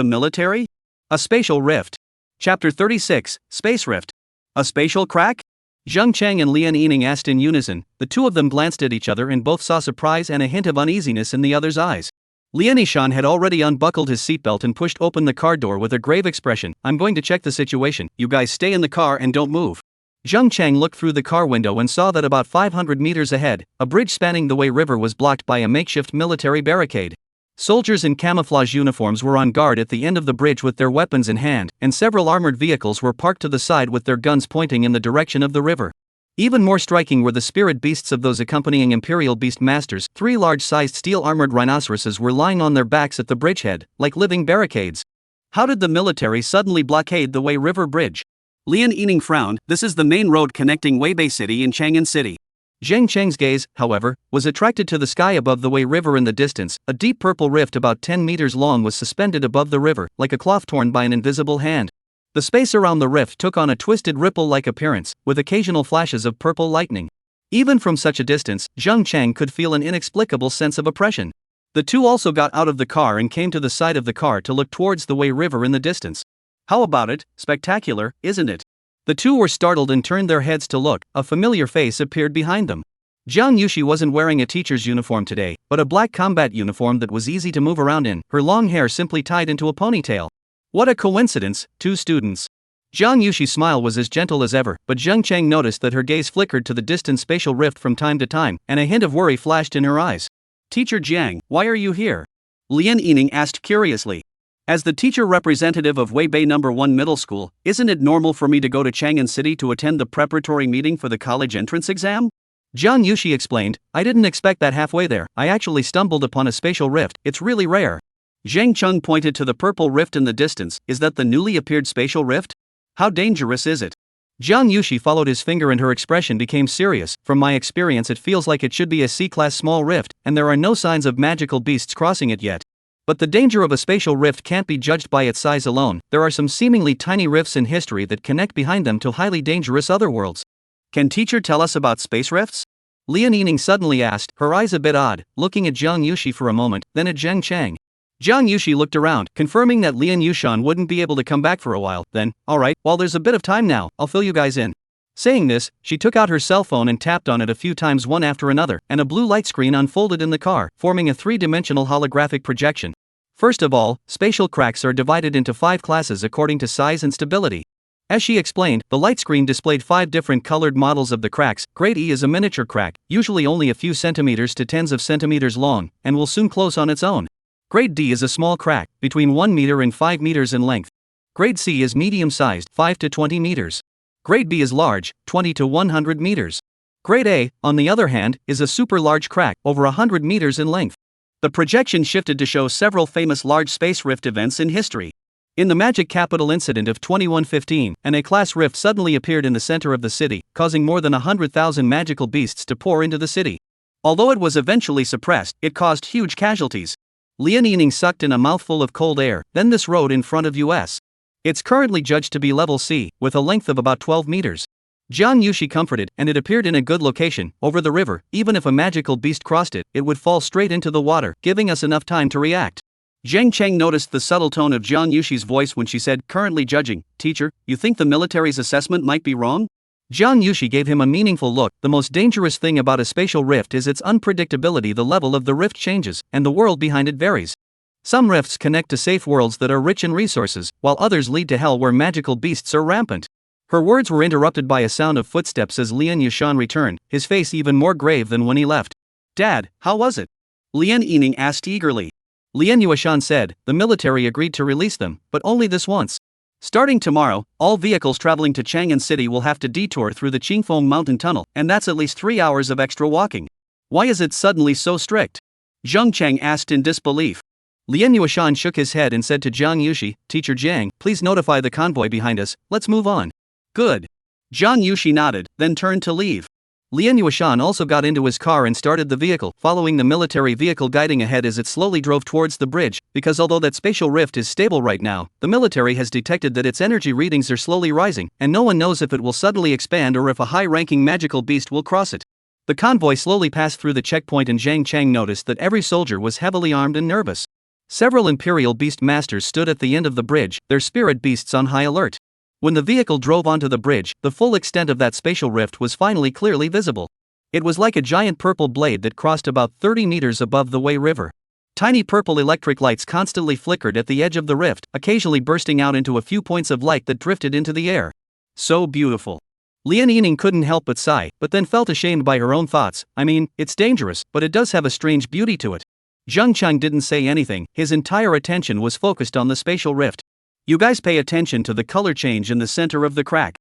military? A spatial rift. Chapter 36, Space Rift. A spatial crack? Zheng Cheng and Lian Yining asked in unison. The two of them glanced at each other and both saw surprise and a hint of uneasiness in the other's eyes. Lian Yishan had already unbuckled his seatbelt and pushed open the car door with a grave expression. I'm going to check the situation, you guys stay in the car and don't move. Zheng Cheng looked through the car window and saw that about 500 meters ahead, a bridge spanning the Wei River was blocked by a makeshift military barricade. Soldiers in camouflage uniforms were on guard at the end of the bridge with their weapons in hand, and several armored vehicles were parked to the side with their guns pointing in the direction of the river. Even more striking were the spirit beasts of those accompanying Imperial Beast Masters. 3 large-sized steel-armored rhinoceroses were lying on their backs at the bridgehead, like living barricades. How did the military suddenly blockade the Wei River Bridge? Lian Yining frowned. This is the main road connecting Weibei City and Chang'an City. Zheng Cheng's gaze, however, was attracted to the sky above the Wei River in the distance. A deep purple rift about 10 meters long was suspended above the river, like a cloth torn by an invisible hand. The space around the rift took on a twisted ripple-like appearance, with occasional flashes of purple lightning. Even from such a distance, Zheng Cheng could feel an inexplicable sense of oppression. The two also got out of the car and came to the side of the car to look towards the Wei River in the distance. How about it? Spectacular, isn't it? The two were startled and turned their heads to look. A familiar face appeared behind them. Jiang Yushi wasn't wearing a teacher's uniform today, but a black combat uniform that was easy to move around in, her long hair simply tied into a ponytail. What a coincidence, 2 students. Jiang Yushi's smile was as gentle as ever, but Zheng Cheng noticed that her gaze flickered to the distant spatial rift from time to time, and a hint of worry flashed in her eyes. Teacher Jiang, why are you here? Lian Yining asked curiously. As the teacher representative of Weibei No. 1 Middle School, isn't it normal for me to go to Chang'an City to attend the preparatory meeting for the college entrance exam? Jiang Yushi explained, I didn't expect that halfway there. I actually stumbled upon a spatial rift. It's really rare. Zheng Cheng pointed to the purple rift in the distance. Is that the newly appeared spatial rift? How dangerous is it? Jiang Yushi followed his finger and her expression became serious. From my experience, it feels like it should be a C-class small rift, and there are no signs of magical beasts crossing it yet. But the danger of a spatial rift can't be judged by its size alone. There are some seemingly tiny rifts in history that connect behind them to highly dangerous otherworlds. Can teacher tell us about space rifts? Lian Yining suddenly asked, her eyes a bit odd, looking at Jiang Yushi for a moment, then at Zheng Cheng. Jiang Yushi looked around, confirming that Lian Yushan wouldn't be able to come back for a while. Then, alright, while there's a bit of time now, I'll fill you guys in. Saying this, she took out her cell phone and tapped on it a few times one after another, and a blue light screen unfolded in the car, forming a 3-dimensional holographic projection. First of all, spatial cracks are divided into 5 classes according to size and stability. As she explained, the light screen displayed 5 different colored models of the cracks. Grade E is a miniature crack, usually only a few centimeters to tens of centimeters long, and will soon close on its own. Grade D is a small crack, between 1 meter and 5 meters in length. Grade C is medium-sized, 5 to 20 meters. Grade B is large, 20 to 100 meters. Grade A, on the other hand, is a super large crack, over 100 meters in length. The projection shifted to show several famous large space rift events in history. In the Magic Capital incident of 2115, an A-class rift suddenly appeared in the center of the city, causing more than 100,000 magical beasts to pour into the city. Although it was eventually suppressed, it caused huge casualties. Lian Yining sucked in a mouthful of cold air. Then this road in front of us. It's currently judged to be level C, with a length of about 12 meters. Jiang Yushi comforted, and it appeared in a good location, over the river. Even if a magical beast crossed it, it would fall straight into the water, giving us enough time to react. Zheng Cheng noticed the subtle tone of Jiang Yushi's voice when she said, currently judging. Teacher, you think the military's assessment might be wrong? Jiang Yushi gave him a meaningful look. The most dangerous thing about a spatial rift is its unpredictability. The level of the rift changes, and the world behind it varies. Some rifts connect to safe worlds that are rich in resources, while others lead to hell where magical beasts are rampant. Her words were interrupted by a sound of footsteps as Lian Yushan returned, his face even more grave than when he left. Dad, how was it? Lian Yining asked eagerly. Lian Yushan said, the military agreed to release them, but only this once. Starting tomorrow, all vehicles traveling to Chang'an City will have to detour through the Qingfeng Mountain Tunnel, and that's at least 3 hours of extra walking. Why is it suddenly so strict? Zheng Cheng asked in disbelief. Lian Yushan shook his head and said to Jiang Yushi, Teacher Jiang, please notify the convoy behind us, let's move on. Good. Zhang Yushi nodded, then turned to leave. Lian Yuishan also got into his car and started the vehicle, following the military vehicle guiding ahead as it slowly drove towards the bridge, because although that spatial rift is stable right now, the military has detected that its energy readings are slowly rising, and no one knows if it will suddenly expand or if a high-ranking magical beast will cross it. The convoy slowly passed through the checkpoint and Zhang Chang noticed that every soldier was heavily armed and nervous. Several Imperial Beast Masters stood at the end of the bridge, their spirit beasts on high alert. When the vehicle drove onto the bridge, the full extent of that spatial rift was finally clearly visible. It was like a giant purple blade that crossed about 30 meters above the Wei River. Tiny purple electric lights constantly flickered at the edge of the rift, occasionally bursting out into a few points of light that drifted into the air. So beautiful. Yining couldn't help but sigh, but then felt ashamed by her own thoughts. I mean, it's dangerous, but it does have a strange beauty to it. Zhang Chang didn't say anything, his entire attention was focused on the spatial rift. You guys pay attention to the color change in the center of the crack.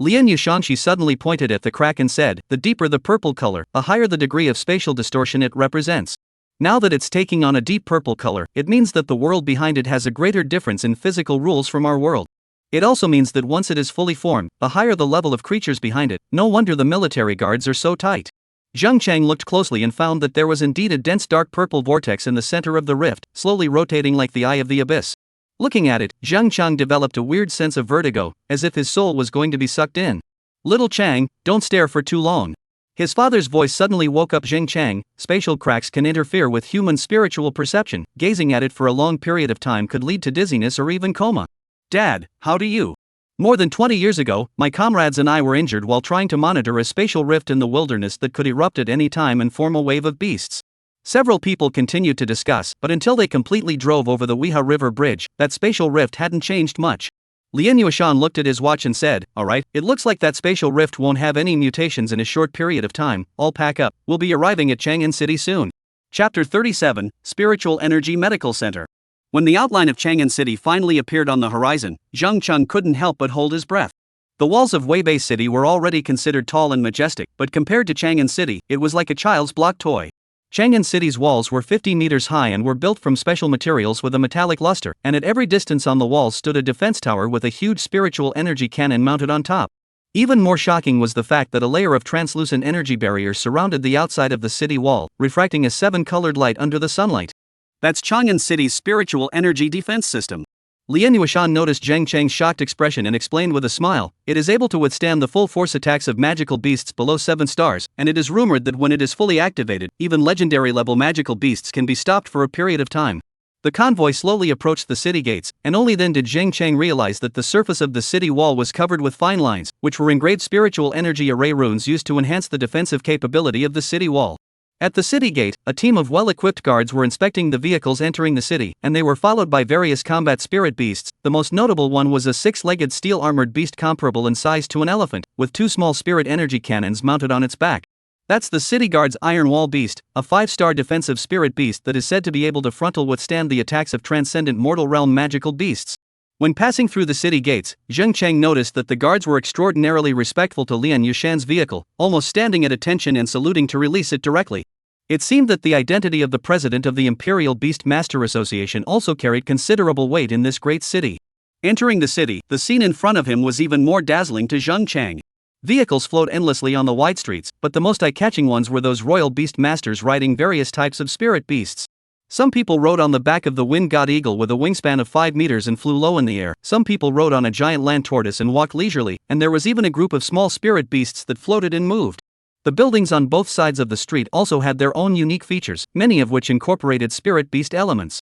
Lian Yushanshi suddenly pointed at the crack and said, the deeper the purple color, the higher the degree of spatial distortion it represents. Now that it's taking on a deep purple color, it means that the world behind it has a greater difference in physical rules from our world. It also means that once it is fully formed, the higher the level of creatures behind it, no wonder the military guards are so tight. Zhang Chang looked closely and found that there was indeed a dense dark purple vortex in the center of the rift, slowly rotating like the eye of the abyss. Looking at it, Zhang Chang developed a weird sense of vertigo, as if his soul was going to be sucked in. Little Chang, don't stare for too long. His father's voice suddenly woke up Zhang Chang. Spatial cracks can interfere with human spiritual perception. Gazing at it for a long period of time could lead to dizziness or even coma. Dad, how do you? More than 20 years ago, my comrades and I were injured while trying to monitor a spatial rift in the wilderness that could erupt at any time and form a wave of beasts. Several people continued to discuss, but until they completely drove over the Vajra River bridge, that spatial rift hadn't changed much. Lian Yuishan looked at his watch and said, alright, it looks like that spatial rift won't have any mutations in a short period of time. All pack up, we'll be arriving at Chang'an City soon. Chapter 37, Spiritual Energy Medical Center. When the outline of Chang'an City finally appeared on the horizon, Zhang Cheng couldn't help but hold his breath. The walls of Weibei City were already considered tall and majestic, but compared to Chang'an City, it was like a child's block toy. Chang'an City's walls were 50 meters high and were built from special materials with a metallic luster, and at every distance on the walls stood a defense tower with a huge spiritual energy cannon mounted on top. Even more shocking was the fact that a layer of translucent energy barriers surrounded the outside of the city wall, refracting a 7-colored light under the sunlight. That's Chang'an City's spiritual energy defense system. Lian Yuishan noticed Zhang Cheng's shocked expression and explained with a smile, it is able to withstand the full force attacks of magical beasts below 7 stars, and it is rumored that when it is fully activated, even legendary-level magical beasts can be stopped for a period of time. The convoy slowly approached the city gates, and only then did Zhang Cheng realize that the surface of the city wall was covered with fine lines, which were engraved spiritual energy array runes used to enhance the defensive capability of the city wall. At the city gate, a team of well-equipped guards were inspecting the vehicles entering the city, and they were followed by various combat spirit beasts. The most notable one was a 6-legged steel-armored beast comparable in size to an elephant, with 2 small spirit energy cannons mounted on its back. That's the city guard's Iron Wall Beast, a 5-star defensive spirit beast that is said to be able to frontal withstand the attacks of transcendent mortal realm magical beasts. When passing through the city gates, Zhang Cheng noticed that the guards were extraordinarily respectful to Lian Yushan's vehicle, almost standing at attention and saluting to release it directly. It seemed that the identity of the president of the Imperial Beast Master Association also carried considerable weight in this great city. Entering the city, the scene in front of him was even more dazzling to Zhang Cheng. Vehicles flowed endlessly on the wide streets, but the most eye-catching ones were those royal beast masters riding various types of spirit beasts. Some people rode on the back of the wind god eagle with a wingspan of 5 meters and flew low in the air. Some people rode on a giant land tortoise and walked leisurely, and there was even a group of small spirit beasts that floated and moved. The buildings on both sides of the street also had their own unique features, many of which incorporated spirit beast elements.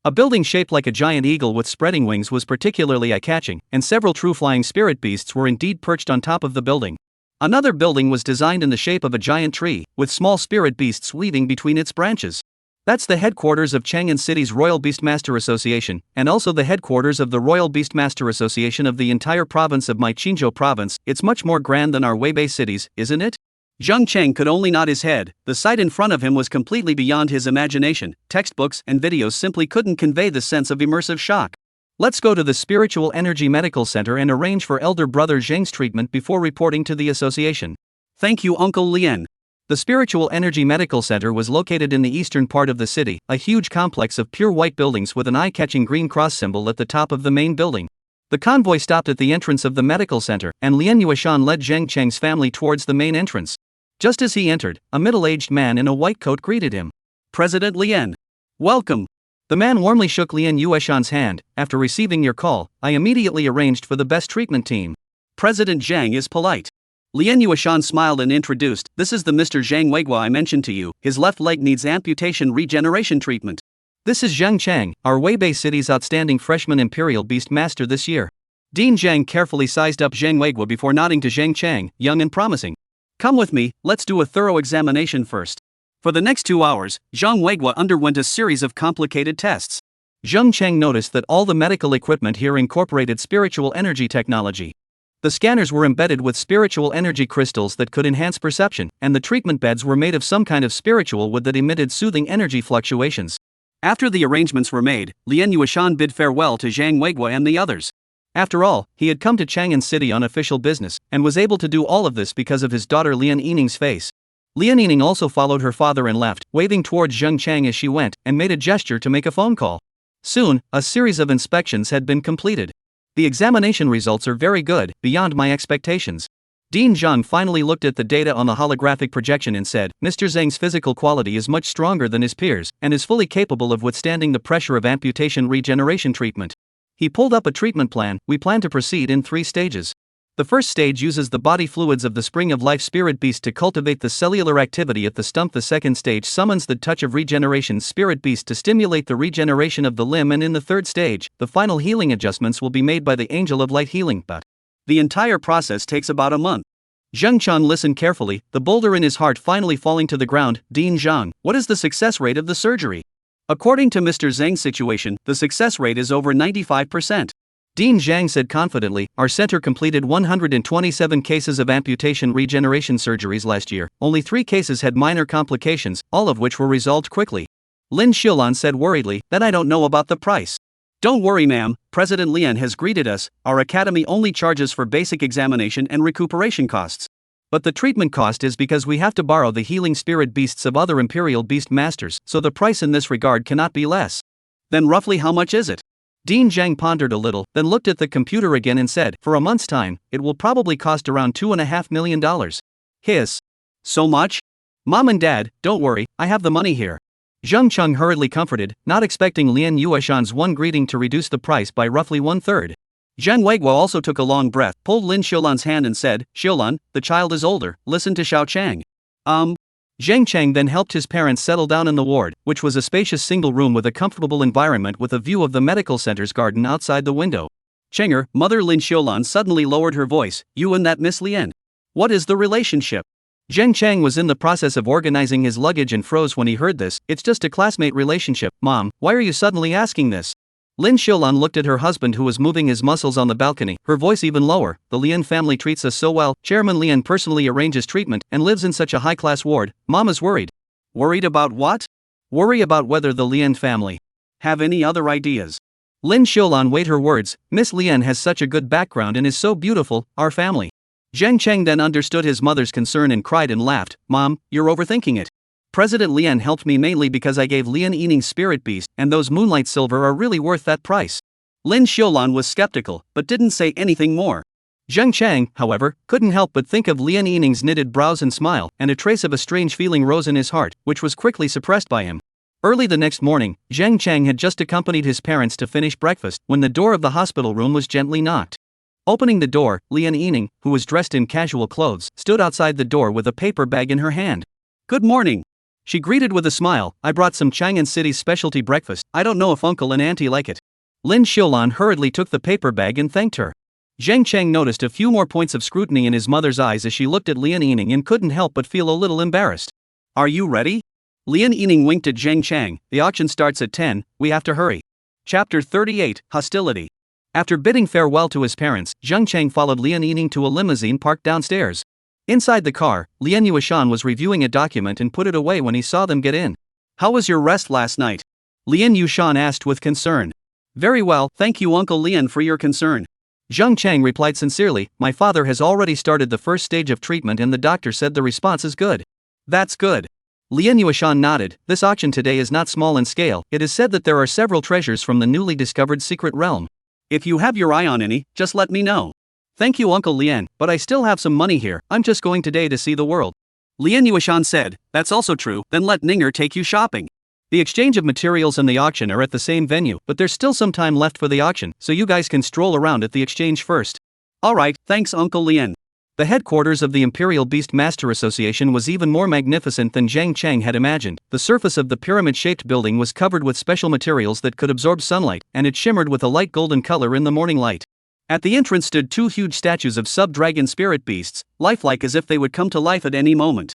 A building shaped like a giant eagle with spreading wings was particularly eye-catching, and several true flying spirit beasts were indeed perched on top of the building. Another building was designed in the shape of a giant tree, with small spirit beasts weaving between its branches. That's the headquarters of Chang'an City's Royal Beastmaster Association, and also the headquarters of the Royal Beastmaster Association of the entire province of Maichinzhou Province. It's much more grand than our Weibei cities, isn't it? Zhang Cheng could only nod his head. The sight in front of him was completely beyond his imagination. Textbooks and videos simply couldn't convey the sense of immersive shock. Let's go to the Spiritual Energy Medical Center and arrange for elder brother Zhang's treatment before reporting to the association. Thank you, Uncle Lian. The Spiritual Energy Medical Center was located in the eastern part of the city, a huge complex of pure white buildings with an eye-catching green cross symbol at the top of the main building. The convoy stopped at the entrance of the medical center, and Lian Yueshan led Zheng Cheng's family towards the main entrance. Just as he entered, a middle-aged man in a white coat greeted him. President Lian. Welcome. The man warmly shook Lian Yueshan's hand. After receiving your call, I immediately arranged for the best treatment team. President Zhang is polite. Lian Yueshan smiled and introduced, this is the Mr. Zhang Weiguo I mentioned to you, his left leg needs amputation regeneration treatment. This is Zheng Cheng, our Weibei City's outstanding freshman Imperial Beast Master this year. Dean Zhang carefully sized up Zhang Weiguo before nodding to Zheng Cheng, young and promising. Come with me, let's do a thorough examination first. For the next 2 hours, Zhang Weiguo underwent a series of complicated tests. Zheng Cheng noticed that all the medical equipment here incorporated spiritual energy technology. The scanners were embedded with spiritual energy crystals that could enhance perception, and the treatment beds were made of some kind of spiritual wood that emitted soothing energy fluctuations. After the arrangements were made, Lian Yueshan bid farewell to Zhang Weiguo and the others. After all, he had come to Chang'an City on official business, and was able to do all of this because of his daughter Lian Yining's face. Lian Yining also followed her father and left, waving towards Zheng Cheng as she went, and made a gesture to make a phone call. Soon, a series of inspections had been completed. The examination results are very good, beyond my expectations. Dean Zhang finally looked at the data on the holographic projection and said, Mr. Zhang's physical quality is much stronger than his peers, and is fully capable of withstanding the pressure of amputation regeneration treatment. He pulled up a treatment plan. We plan to proceed in 3 stages. The first stage uses the body fluids of the Spring of Life Spirit Beast to cultivate the cellular activity at the stump. The second stage summons the Touch of Regeneration Spirit Beast to stimulate the regeneration of the limb, and in the third stage, the final healing adjustments will be made by the Angel of Light Healing. But the entire process takes about a month. Zheng Cheng listened carefully, the boulder in his heart finally falling to the ground. Dean Zhang, what is the success rate of the surgery? According to Mr. Zhang's situation, the success rate is over 95%. Dean Zhang said confidently, our center completed 127 cases of amputation regeneration surgeries last year. Only 3 cases had minor complications, all of which were resolved quickly. Lin Xiulan said worriedly, then I don't know about the price. Don't worry ma'am, President Lian has greeted us, our academy only charges for basic examination and recuperation costs. But the treatment cost is because we have to borrow the healing spirit beasts of other Imperial Beast Masters, so the price in this regard cannot be less. Then roughly how much is it? Dean Zhang pondered a little, then looked at the computer again and said, for a month's time, it will probably cost around $2.5 million. Hiss. So much? Mom and Dad, don't worry, I have the money here. Zheng Cheng hurriedly comforted, not expecting Lian Yueshan's one greeting to reduce the price by roughly 1/3. Zhang Weiguo also took a long breath, pulled Lin Xiulan's hand and said, Xiulan, the child is older, listen to Xiao Chang. Zheng Cheng then helped his parents settle down in the ward, which was a spacious single room with a comfortable environment with a view of the medical center's garden outside the window. Chenger, Mother Lin Xiulan suddenly lowered her voice, you and that Miss Lian. What is the relationship? Zheng Cheng was in the process of organizing his luggage and froze when he heard this. It's just a classmate relationship. Mom, why are you suddenly asking this? Lin Xiulan looked at her husband who was moving his muscles on the balcony, her voice even lower. The Lian family treats us so well, Chairman Lian personally arranges treatment and lives in such a high-class ward. Mom is worried. Worried about what? Worry about whether the Lian family have any other ideas. Lin Xiulan weighed her words. Miss Lian has such a good background and is so beautiful, our family. Zheng Cheng then understood his mother's concern and cried and laughed. Mom, you're overthinking it. President Lian helped me mainly because I gave Lian Yining's spirit beast, and those moonlight silver are really worth that price. Lin Xiulan was skeptical, but didn't say anything more. Zheng Cheng, however, couldn't help but think of Lian Yining's knitted brows and smile, and a trace of a strange feeling rose in his heart, which was quickly suppressed by him. Early the next morning, Zheng Cheng had just accompanied his parents to finish breakfast when the door of the hospital room was gently knocked. Opening the door, Lian Yining, who was dressed in casual clothes, stood outside the door with a paper bag in her hand. Good morning. She greeted with a smile. I brought some Chang'an City's specialty breakfast. I don't know if uncle and auntie like it. Lin Xiulan hurriedly took the paper bag and thanked her. Zheng Cheng noticed a few more points of scrutiny in his mother's eyes as she looked at Lian Yining and couldn't help but feel a little embarrassed. Are you ready? Lian Yining winked at Zheng Cheng. The auction starts at 10, we have to hurry. Chapter 38, Hostility. After bidding farewell to his parents, Zheng Cheng followed Lian Yining to a limousine parked downstairs. Inside the car, Lian Yueshan was reviewing a document and put it away when he saw them get in. How was your rest last night? Lian Yueshan asked with concern. Very well, thank you Uncle Lian for your concern. Zheng Cheng replied sincerely, my father has already started the first stage of treatment and the doctor said the response is good. That's good. Lian Yueshan nodded. This auction today is not small in scale. It is said that there are several treasures from the newly discovered secret realm. If you have your eye on any, just let me know. Thank you Uncle Lian, but I still have some money here, I'm just going today to see the world. Lian Yuishan said, that's also true, then let Ninger take you shopping. The exchange of materials and the auction are at the same venue, but there's still some time left for the auction, so you guys can stroll around at the exchange first. Alright, thanks Uncle Lian. The headquarters of the Imperial Beast Master Association was even more magnificent than Zhang Cheng had imagined. The surface of the pyramid-shaped building was covered with special materials that could absorb sunlight, and it shimmered with a light golden color in the morning light. At the entrance stood two huge statues of sub-dragon spirit beasts, lifelike as if they would come to life at any moment.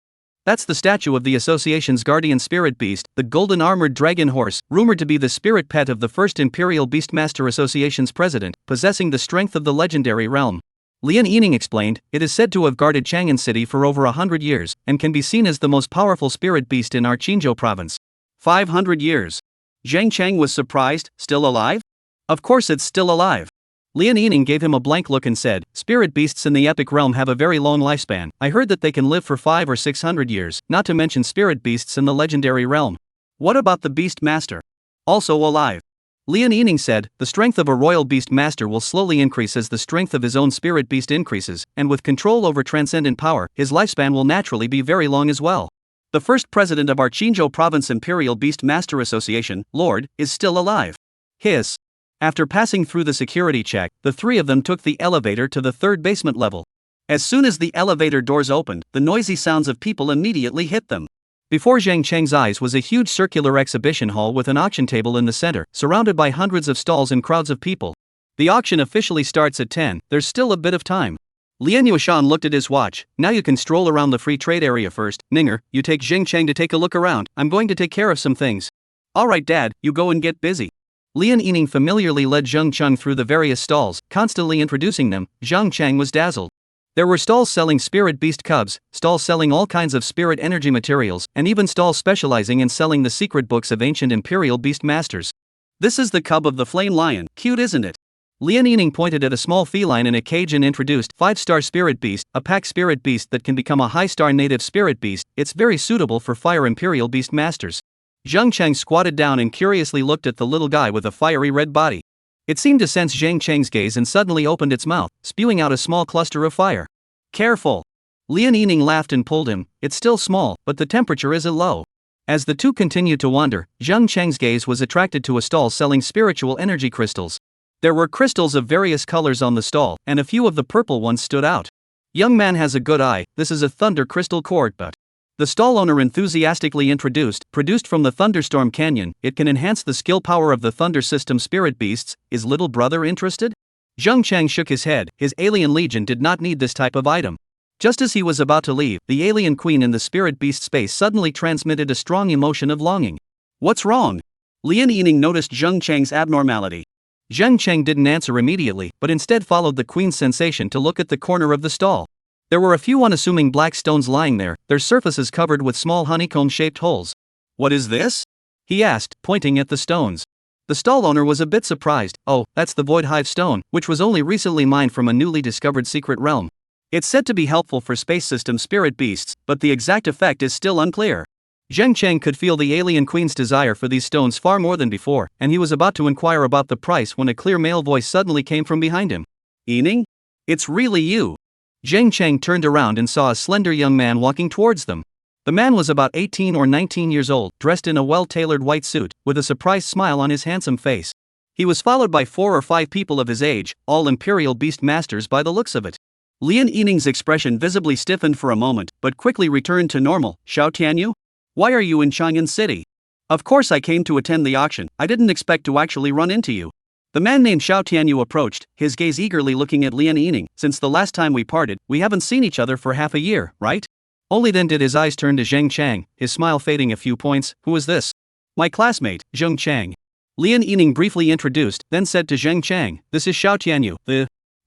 That's the statue of the association's guardian spirit beast, the golden armored dragon horse, rumored to be the spirit pet of the first Imperial Beastmaster Association's president, possessing the strength of the legendary realm. Lian Yining explained, it is said to have guarded Chang'an City for over 100 years, and can be seen as the most powerful spirit beast in our Qinzhou province. 500 years. Zhang Cheng was surprised, still alive? Of course it's still alive. Lian Yining gave him a blank look and said, spirit beasts in the epic realm have a very long lifespan. I heard that they can live for 500 or 600 years, not to mention spirit beasts in the legendary realm. What about the beast master? Also alive. Lian Yining said, the strength of a royal beast master will slowly increase as the strength of his own spirit beast increases, and with control over transcendent power, his lifespan will naturally be very long as well. The first president of our Qinzhou Province Imperial Beast Master Association, Lord, is still alive. Hiss. After passing through the security check, the three of them took the elevator to the third basement level. As soon as the elevator doors opened, the noisy sounds of people immediately hit them. Before Zhang Cheng's eyes was a huge circular exhibition hall with an auction table in the center, surrounded by hundreds of stalls and crowds of people. The auction officially starts at 10, there's still a bit of time. Lian Yuishan looked at his watch, now you can stroll around the free trade area first. Ninger, you take Zhang Cheng to take a look around, I'm going to take care of some things. Alright Dad, you go and get busy. Lian Yining familiarly led Zhang Cheng through the various stalls, constantly introducing them. Zhang Cheng was dazzled. There were stalls selling spirit beast cubs, stalls selling all kinds of spirit energy materials, and even stalls specializing in selling the secret books of ancient Imperial Beast Masters. This is the cub of the flame lion, cute isn't it? Lian Yining pointed at a small feline in a cage and introduced 5-star spirit beast, a pack spirit beast that can become a high-star native spirit beast. It's very suitable for fire Imperial Beast Masters. Zhang Cheng squatted down and curiously looked at the little guy with a fiery red body. It seemed to sense Zhang Cheng's gaze and suddenly opened its mouth, spewing out a small cluster of fire. Careful! Lian Yining laughed and pulled him. It's still small, but the temperature isn't low. As the two continued to wander, Zhang Cheng's gaze was attracted to a stall selling spiritual energy crystals. There were crystals of various colors on the stall, and a few of the purple ones stood out. Young man has a good eye, this is a thunder crystal cord, but the stall owner enthusiastically introduced, produced from the Thunderstorm Canyon, it can enhance the skill power of the Thunder System spirit beasts. Is little brother interested? Zhang Cheng shook his head, his alien legion did not need this type of item. Just as he was about to leave, the alien queen in the spirit beast space suddenly transmitted a strong emotion of longing. What's wrong? Lian Yining noticed Zhang Cheng's abnormality. Zhang Cheng didn't answer immediately, but instead followed the queen's sensation to look at the corner of the stall. There were a few unassuming black stones lying there, their surfaces covered with small honeycomb-shaped holes. What is this? He asked, pointing at the stones. The stall owner was a bit surprised. Oh, that's the Void Hive Stone, which was only recently mined from a newly discovered secret realm. It's said to be helpful for space system spirit beasts, but the exact effect is still unclear. Zhang Cheng could feel the alien queen's desire for these stones far more than before, and he was about to inquire about the price when a clear male voice suddenly came from behind him. Yining? It's really you. Zhang Cheng turned around and saw a slender young man walking towards them. The man was about 18 or 19 years old, dressed in a well-tailored white suit, with a surprised smile on his handsome face. He was followed by 4 or 5 people of his age, all Imperial Beast Masters by the looks of it. Lian Yining's expression visibly stiffened for a moment, but quickly returned to normal. Xiao Tianyu? Why are you in Chang'an City? Of course I came to attend the auction, I didn't expect to actually run into you. The man named Xiao Tianyu approached, his gaze eagerly looking at Lian Yining. Since the last time we parted, we haven't seen each other for half a year, right? Only then did his eyes turn to Zhang Cheng, his smile fading a few points. Who is this? My classmate, Zheng Cheng. Lian Yining briefly introduced, then said to Zheng Cheng, this is Xiao Tianyu,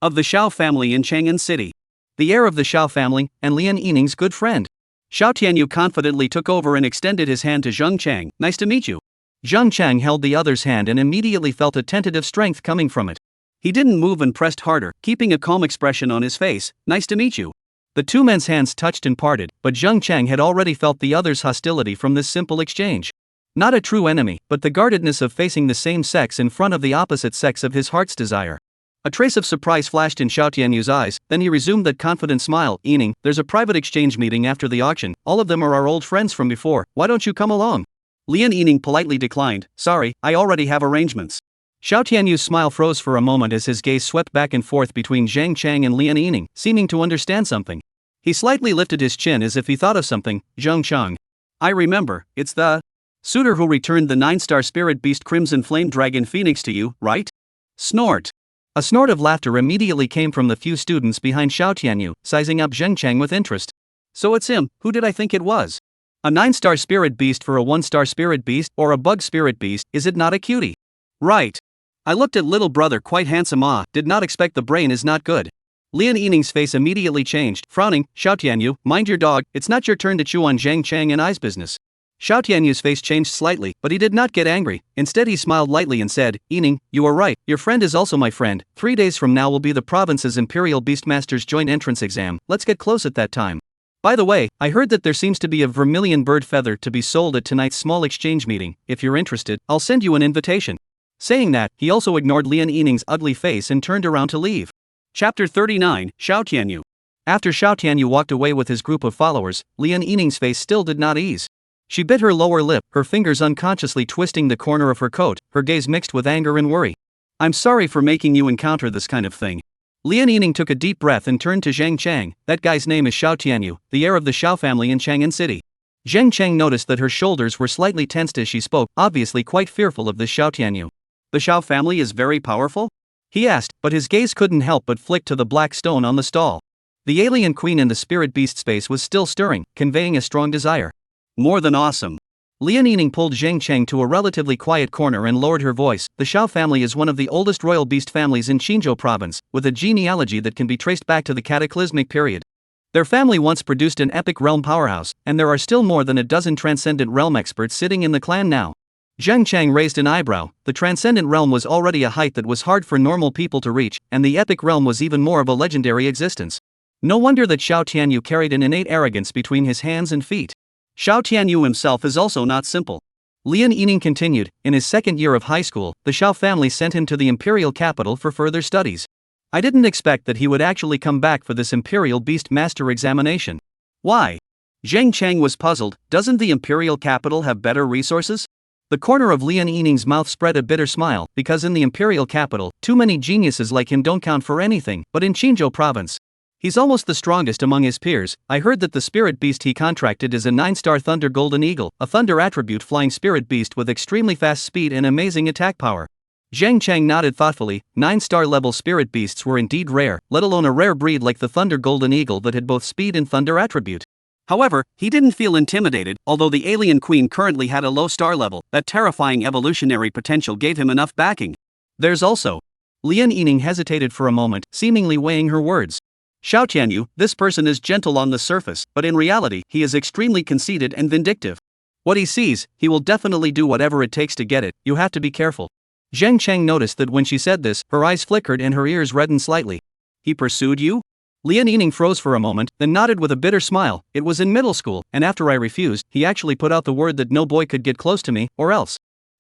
of the Xiao family in Chang'an City. The heir of the Xiao family, and Lian Yining's good friend. Xiao Tianyu confidently took over and extended his hand to Zheng Cheng. Nice to meet you. Zheng Cheng held the other's hand and immediately felt a tentative strength coming from it. He didn't move and pressed harder, keeping a calm expression on his face. Nice to meet you. The two men's hands touched and parted, but Zheng Cheng had already felt the other's hostility from this simple exchange. Not a true enemy, but the guardedness of facing the same sex in front of the opposite sex of his heart's desire. A trace of surprise flashed in Xiao Tianyu's eyes, then he resumed that confident smile. Yining, there's a private exchange meeting after the auction, all of them are our old friends from before, why don't you come along? Lian Yining politely declined, sorry, I already have arrangements. Xiao Tianyu's smile froze for a moment as his gaze swept back and forth between Zhang Chang and Lian Yining, seeming to understand something. He slightly lifted his chin as if he thought of something. Zhang Chang. I remember, it's the suitor who returned the 9-star spirit beast Crimson Flame Dragon Phoenix to you, right? Snort. A snort of laughter immediately came from the few students behind Xiao Tianyu, sizing up Zheng Chang with interest. So it's him, who did I think it was? A 9-star spirit beast for a 1-star spirit beast, or a bug spirit beast, is it not a cutie? Right. I looked at little brother quite handsome, did not expect the brain is not good. Lian Yining's face immediately changed, frowning. Xiao Tianyu, mind your dog, it's not your turn to chew on Zhang Chang and I's business. Xiao Tianyu's face changed slightly, but he did not get angry. Instead he smiled lightly and said, Yining, you are right, your friend is also my friend. 3 days from now will be the province's Imperial Beastmaster's joint entrance exam, let's get close at that time. By the way, I heard that there seems to be a vermilion bird feather to be sold at tonight's small exchange meeting. If you're interested, I'll send you an invitation. Saying that, he also ignored Lian Yining's ugly face and turned around to leave. Chapter 39, Xiao Tianyu. After Xiao Tianyu walked away with his group of followers, Lian Yining's face still did not ease. She bit her lower lip, her fingers unconsciously twisting the corner of her coat, her gaze mixed with anger and worry. I'm sorry for making you encounter this kind of thing. Lian Yining took a deep breath and turned to Zhang Chang. That guy's name is Xiao Tianyu, the heir of the Xiao family in Chang'an City. Zhang Chang noticed that her shoulders were slightly tensed as she spoke, obviously quite fearful of this Xiao Tianyu. The Xiao family is very powerful? He asked, but his gaze couldn't help but flick to the black stone on the stall. The alien queen in the spirit beast space was still stirring, conveying a strong desire. More than awesome. Lian Yining pulled Zhang Chang to a relatively quiet corner and lowered her voice. The Xiao family is one of the oldest royal beast families in Qinzhou province, with a genealogy that can be traced back to the cataclysmic period. Their family once produced an epic realm powerhouse, and there are still more than a dozen transcendent realm experts sitting in the clan now. Zhang Chang raised an eyebrow. The transcendent realm was already a height that was hard for normal people to reach, and the epic realm was even more of a legendary existence. No wonder that Xiao Tianyu carried an innate arrogance between his hands and feet. Xiao Tianyu himself is also not simple. Lian Yining continued. In his second year of high school, the Xiao family sent him to the Imperial Capital for further studies. I didn't expect that he would actually come back for this Imperial Beast Master examination. Why? Zhang Chang was puzzled. Doesn't the Imperial Capital have better resources? The corner of Lian Yining's mouth spread a bitter smile, because in the Imperial Capital, too many geniuses like him don't count for anything, but in Qinzhou province, he's almost the strongest among his peers. I heard that the spirit beast he contracted is a 9-star Thunder Golden Eagle, a thunder attribute flying spirit beast with extremely fast speed and amazing attack power. Zhang Chang nodded thoughtfully. 9-star level spirit beasts were indeed rare, let alone a rare breed like the Thunder Golden Eagle that had both speed and thunder attribute. However, he didn't feel intimidated. Although the alien queen currently had a low star level, that terrifying evolutionary potential gave him enough backing. There's also. Lian Yining hesitated for a moment, seemingly weighing her words. Xiao Tianyu, this person is gentle on the surface, but in reality, he is extremely conceited and vindictive. What he sees, he will definitely do whatever it takes to get it. You have to be careful. Zhang Chang noticed that when she said this, her eyes flickered and her ears reddened slightly. He pursued you? Lian Yining froze for a moment, then nodded with a bitter smile. It was in middle school, and after I refused, he actually put out the word that no boy could get close to me, or else.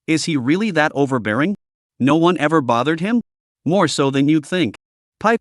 Is he really that overbearing? No one ever bothered him? More so than you'd think.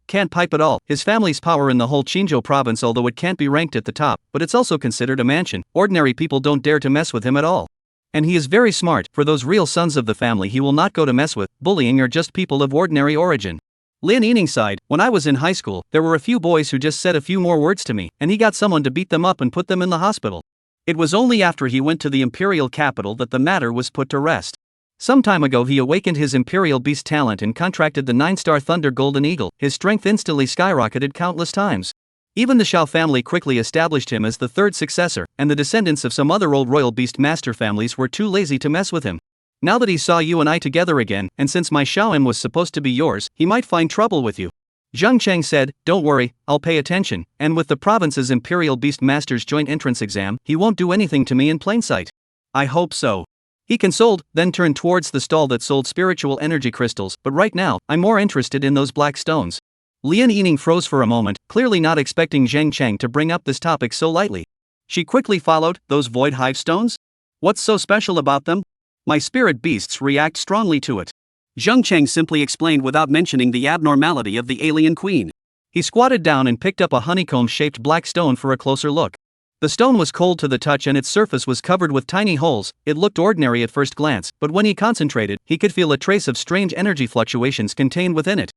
Can't pipe at all. His family's power in the whole Qinzhou province, although it can't be ranked at the top, but it's also considered a mansion. Ordinary people don't dare to mess with him at all. And he is very smart. For those real sons of the family he will not go to mess with. Bullying are just people of ordinary origin. Lian Yining sighed. When I was in high school, there were a few boys who just said a few more words to me, and he got someone to beat them up and put them in the hospital. It was only after he went to the Imperial Capital that the matter was put to rest. Some time ago he awakened his Imperial Beast talent and contracted the 9-star Thunder Golden Eagle. His strength instantly skyrocketed countless times. Even the Xiao family quickly established him as the third successor, and the descendants of some other old royal beast master families were too lazy to mess with him. Now that he saw you and I together again, and since my Xiaoan was supposed to be yours, he might find trouble with you. Zhang Chang said, don't worry, I'll pay attention, and with the province's Imperial Beast Master's joint entrance exam, he won't do anything to me in plain sight. I hope so. He consoled, then turned towards the stall that sold spiritual energy crystals, but right now, I'm more interested in those black stones. Lian Yining froze for a moment, clearly not expecting Zhang Chang to bring up this topic so lightly. She quickly followed, those void hive stones? What's so special about them? My spirit beasts react strongly to it. Zheng Cheng simply explained without mentioning the abnormality of the alien queen. He squatted down and picked up a honeycomb-shaped black stone for a closer look. The stone was cold to the touch and its surface was covered with tiny holes. It looked ordinary at first glance, but when he concentrated, he could feel a trace of strange energy fluctuations contained within it.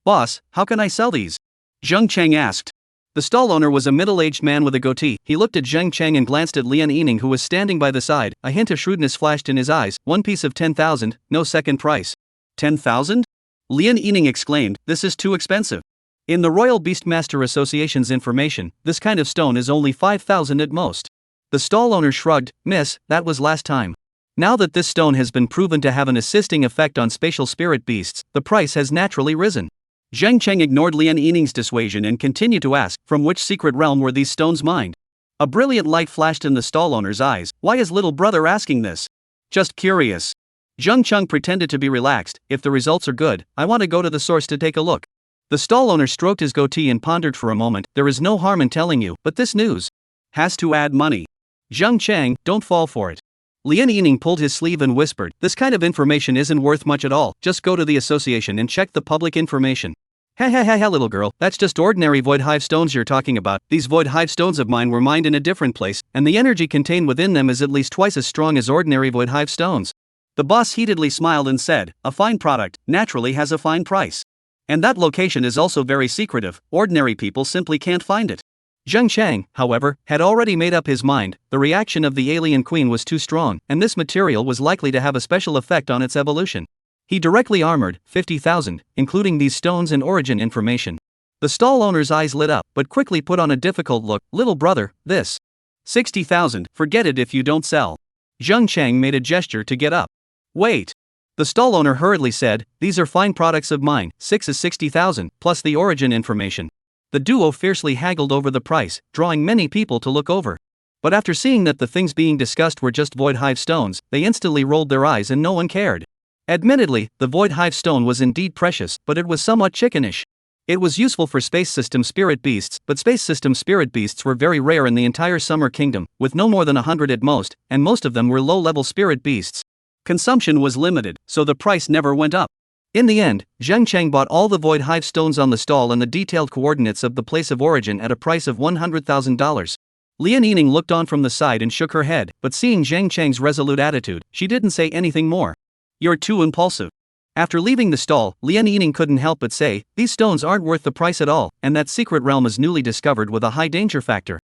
Boss, how can I sell these? Zheng Cheng asked. The stall owner was a middle-aged man with a goatee. He looked at Zheng Cheng and glanced at Lian Yining, who was standing by the side. A hint of shrewdness flashed in his eyes. One piece of 10,000, no second price. 10,000? Lian Yining exclaimed, this is too expensive. In the Royal Beastmaster Association's information, this kind of stone is only 5,000 at most. The stall owner shrugged. Miss, that was last time. Now that this stone has been proven to have an assisting effect on spatial spirit beasts, the price has naturally risen. Zheng Cheng ignored Lian Yining's dissuasion and continued to ask, from which secret realm were these stones mined? A brilliant light flashed in the stall owner's eyes. Why is little brother asking this? Just curious. Zheng Cheng pretended to be relaxed. If the results are good, I want to go to the source to take a look. The stall owner stroked his goatee and pondered for a moment. There is no harm in telling you, but this news has to add money. Zheng Cheng, don't fall for it. Lian Yining pulled his sleeve and whispered, this kind of information isn't worth much at all. Just go to the association and check the public information. Ha, little girl, that's just ordinary void hive stones you're talking about. These void hive stones of mine were mined in a different place, and the energy contained within them is at least twice as strong as ordinary void hive stones. The boss heatedly smiled and said, a fine product naturally has a fine price. And that location is also very secretive. Ordinary people simply can't find it. Zheng Cheng, however, had already made up his mind. The reaction of the alien queen was too strong, and this material was likely to have a special effect on its evolution. He directly armored 50,000, including these stones and origin information. The stall owner's eyes lit up, but quickly put on a difficult look. Little brother, this 60,000, forget it if you don't sell. Zheng Cheng made a gesture to get up. Wait. The stall owner hurriedly said, these are fine products of mine. 6 is 60,000, plus the origin information. The duo fiercely haggled over the price, drawing many people to look over. But after seeing that the things being discussed were just void hive stones, they instantly rolled their eyes and no one cared. Admittedly, the void hive stone was indeed precious, but it was somewhat chickenish. It was useful for space system spirit beasts, but space system spirit beasts were very rare in the entire Summer Kingdom, with no more than 100 at most, and most of them were low-level spirit beasts. Consumption was limited, so the price never went up. In the end, Zheng Cheng bought all the void hive stones on the stall and the detailed coordinates of the place of origin at a price of $100,000. Lian Yining looked on from the side and shook her head, but seeing Zheng Cheng's resolute attitude, she didn't say anything more. You're too impulsive. After leaving the stall, Lian Yining couldn't help but say, these stones aren't worth the price at all, and that secret realm is newly discovered with a high danger factor.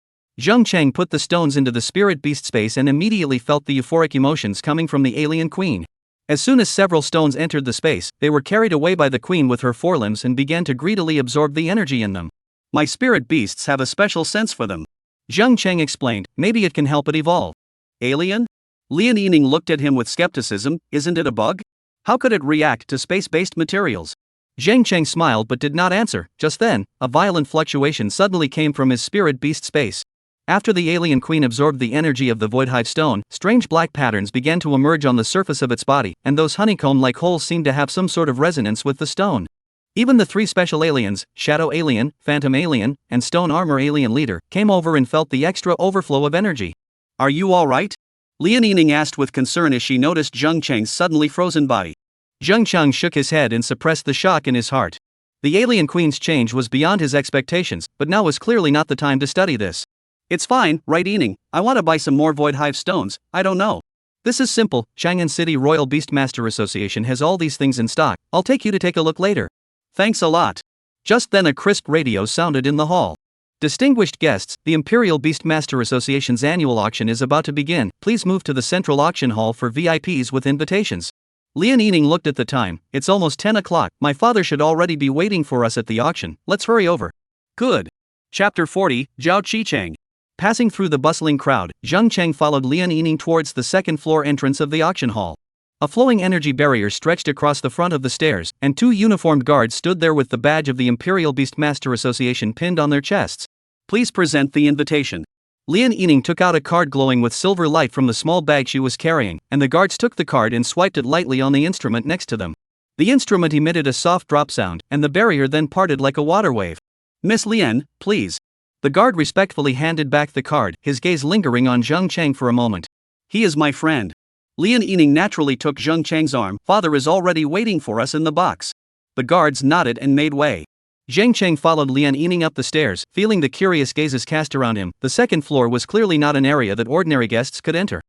Zheng Cheng put the stones into the spirit beast space and immediately felt the euphoric emotions coming from the alien queen. As soon as several stones entered the space, they were carried away by the queen with her forelimbs and began to greedily absorb the energy in them. My spirit beasts have a special sense for them. Zheng Cheng explained, maybe it can help it evolve. Alien? Lian Yining looked at him with skepticism. Isn't it a bug? How could it react to space-based materials? Zheng Cheng smiled but did not answer. Just then, a violent fluctuation suddenly came from his spirit beast space. After the alien queen absorbed the energy of the void hive stone, strange black patterns began to emerge on the surface of its body, and those honeycomb-like holes seemed to have some sort of resonance with the stone. Even the three special aliens, Shadow Alien, Phantom Alien, and Stone Armor Alien Leader, came over and felt the extra overflow of energy. Are you alright? Lian Yining asked with concern as she noticed Zheng Cheng's suddenly frozen body. Zheng Cheng shook his head and suppressed the shock in his heart. The alien queen's change was beyond his expectations, but now was clearly not the time to study this. It's fine, right Yining, I want to buy some more void hive stones. I don't know. This is simple. Chang'an City Royal Beastmaster Association has all these things in stock. I'll take you to take a look later. Thanks a lot. Just then a crisp radio sounded in the hall. Distinguished guests, the Imperial Beastmaster Association's annual auction is about to begin. Please move to the central auction hall for VIPs with invitations. Lian Yining looked at the time. It's almost 10 o'clock. My father should already be waiting for us at the auction. Let's hurry over. Good. Chapter 40, Zhao Qicheng. Passing through the bustling crowd, Zheng Cheng followed Lian Yining towards the second-floor entrance of the auction hall. A flowing energy barrier stretched across the front of the stairs, and two uniformed guards stood there with the badge of the Imperial Beastmaster Association pinned on their chests. Please present the invitation. Lian Yining took out a card glowing with silver light from the small bag she was carrying, and the guards took the card and swiped it lightly on the instrument next to them. The instrument emitted a soft drop sound, and the barrier then parted like a water wave. Miss Lian, please. The guard respectfully handed back the card, his gaze lingering on Zheng Cheng for a moment. He is my friend. Lian Yining naturally took Zheng Chang's arm. Father is already waiting for us in the box. The guards nodded and made way. Zheng Chang followed Lian Yining up the stairs, feeling the curious gazes cast around him. The second floor was clearly not an area that ordinary guests could enter.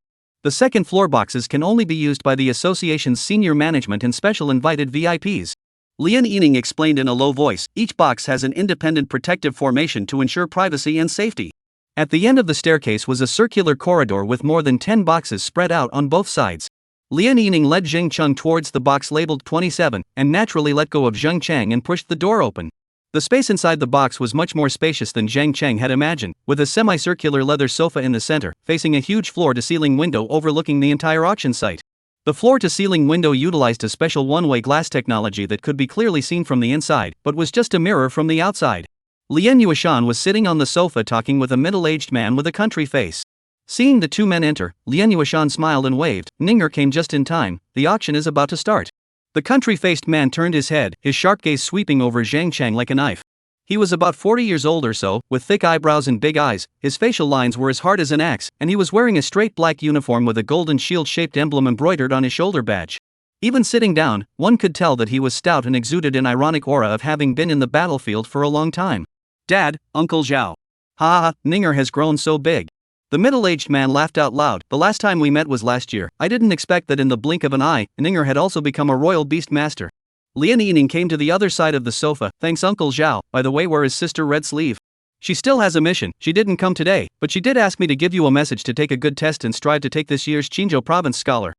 The second floor boxes can only be used by the association's senior management and special invited VIPs. Lian Yining explained in a low voice, each box has an independent protective formation to ensure privacy and safety. At the end of the staircase was a circular corridor with more than 10 boxes spread out on both sides. Lian Yining led Zheng Chang towards the box labeled 27, and naturally let go of Zheng Chang and pushed the door open. The space inside the box was much more spacious than Zheng Chang had imagined, with a semicircular leather sofa in the center, facing a huge floor-to-ceiling window overlooking the entire auction site. The floor-to-ceiling window utilized a special one-way glass technology that could be clearly seen from the inside, but was just a mirror from the outside. Lian Yueshan was sitting on the sofa talking with a middle-aged man with a country face. Seeing the two men enter, Lian Yueshan smiled and waved. Ninger came just in time, the auction is about to start. The country-faced man turned his head, his sharp gaze sweeping over Zheng Chang like a knife. He was about 40 years old or so, with thick eyebrows and big eyes, his facial lines were as hard as an axe, and he was wearing a straight black uniform with a golden shield-shaped emblem embroidered on his shoulder badge. Even sitting down, one could tell that he was stout and exuded an ironic aura of having been in the battlefield for a long time. Dad, Uncle Zhao. Ha, Ninger has grown so big. The middle-aged man laughed out loud. The last time we met was last year. I didn't expect that in the blink of an eye, Ninger had also become a royal beast master. Lian Yining came to the other side of the sofa. Thanks Uncle Zhao. By the way, where is Sister Red Sleeve? She still has a mission. She didn't come today, but she did ask me to give you a message to take a good test and strive to take this year's Qinzhou Province Scholar.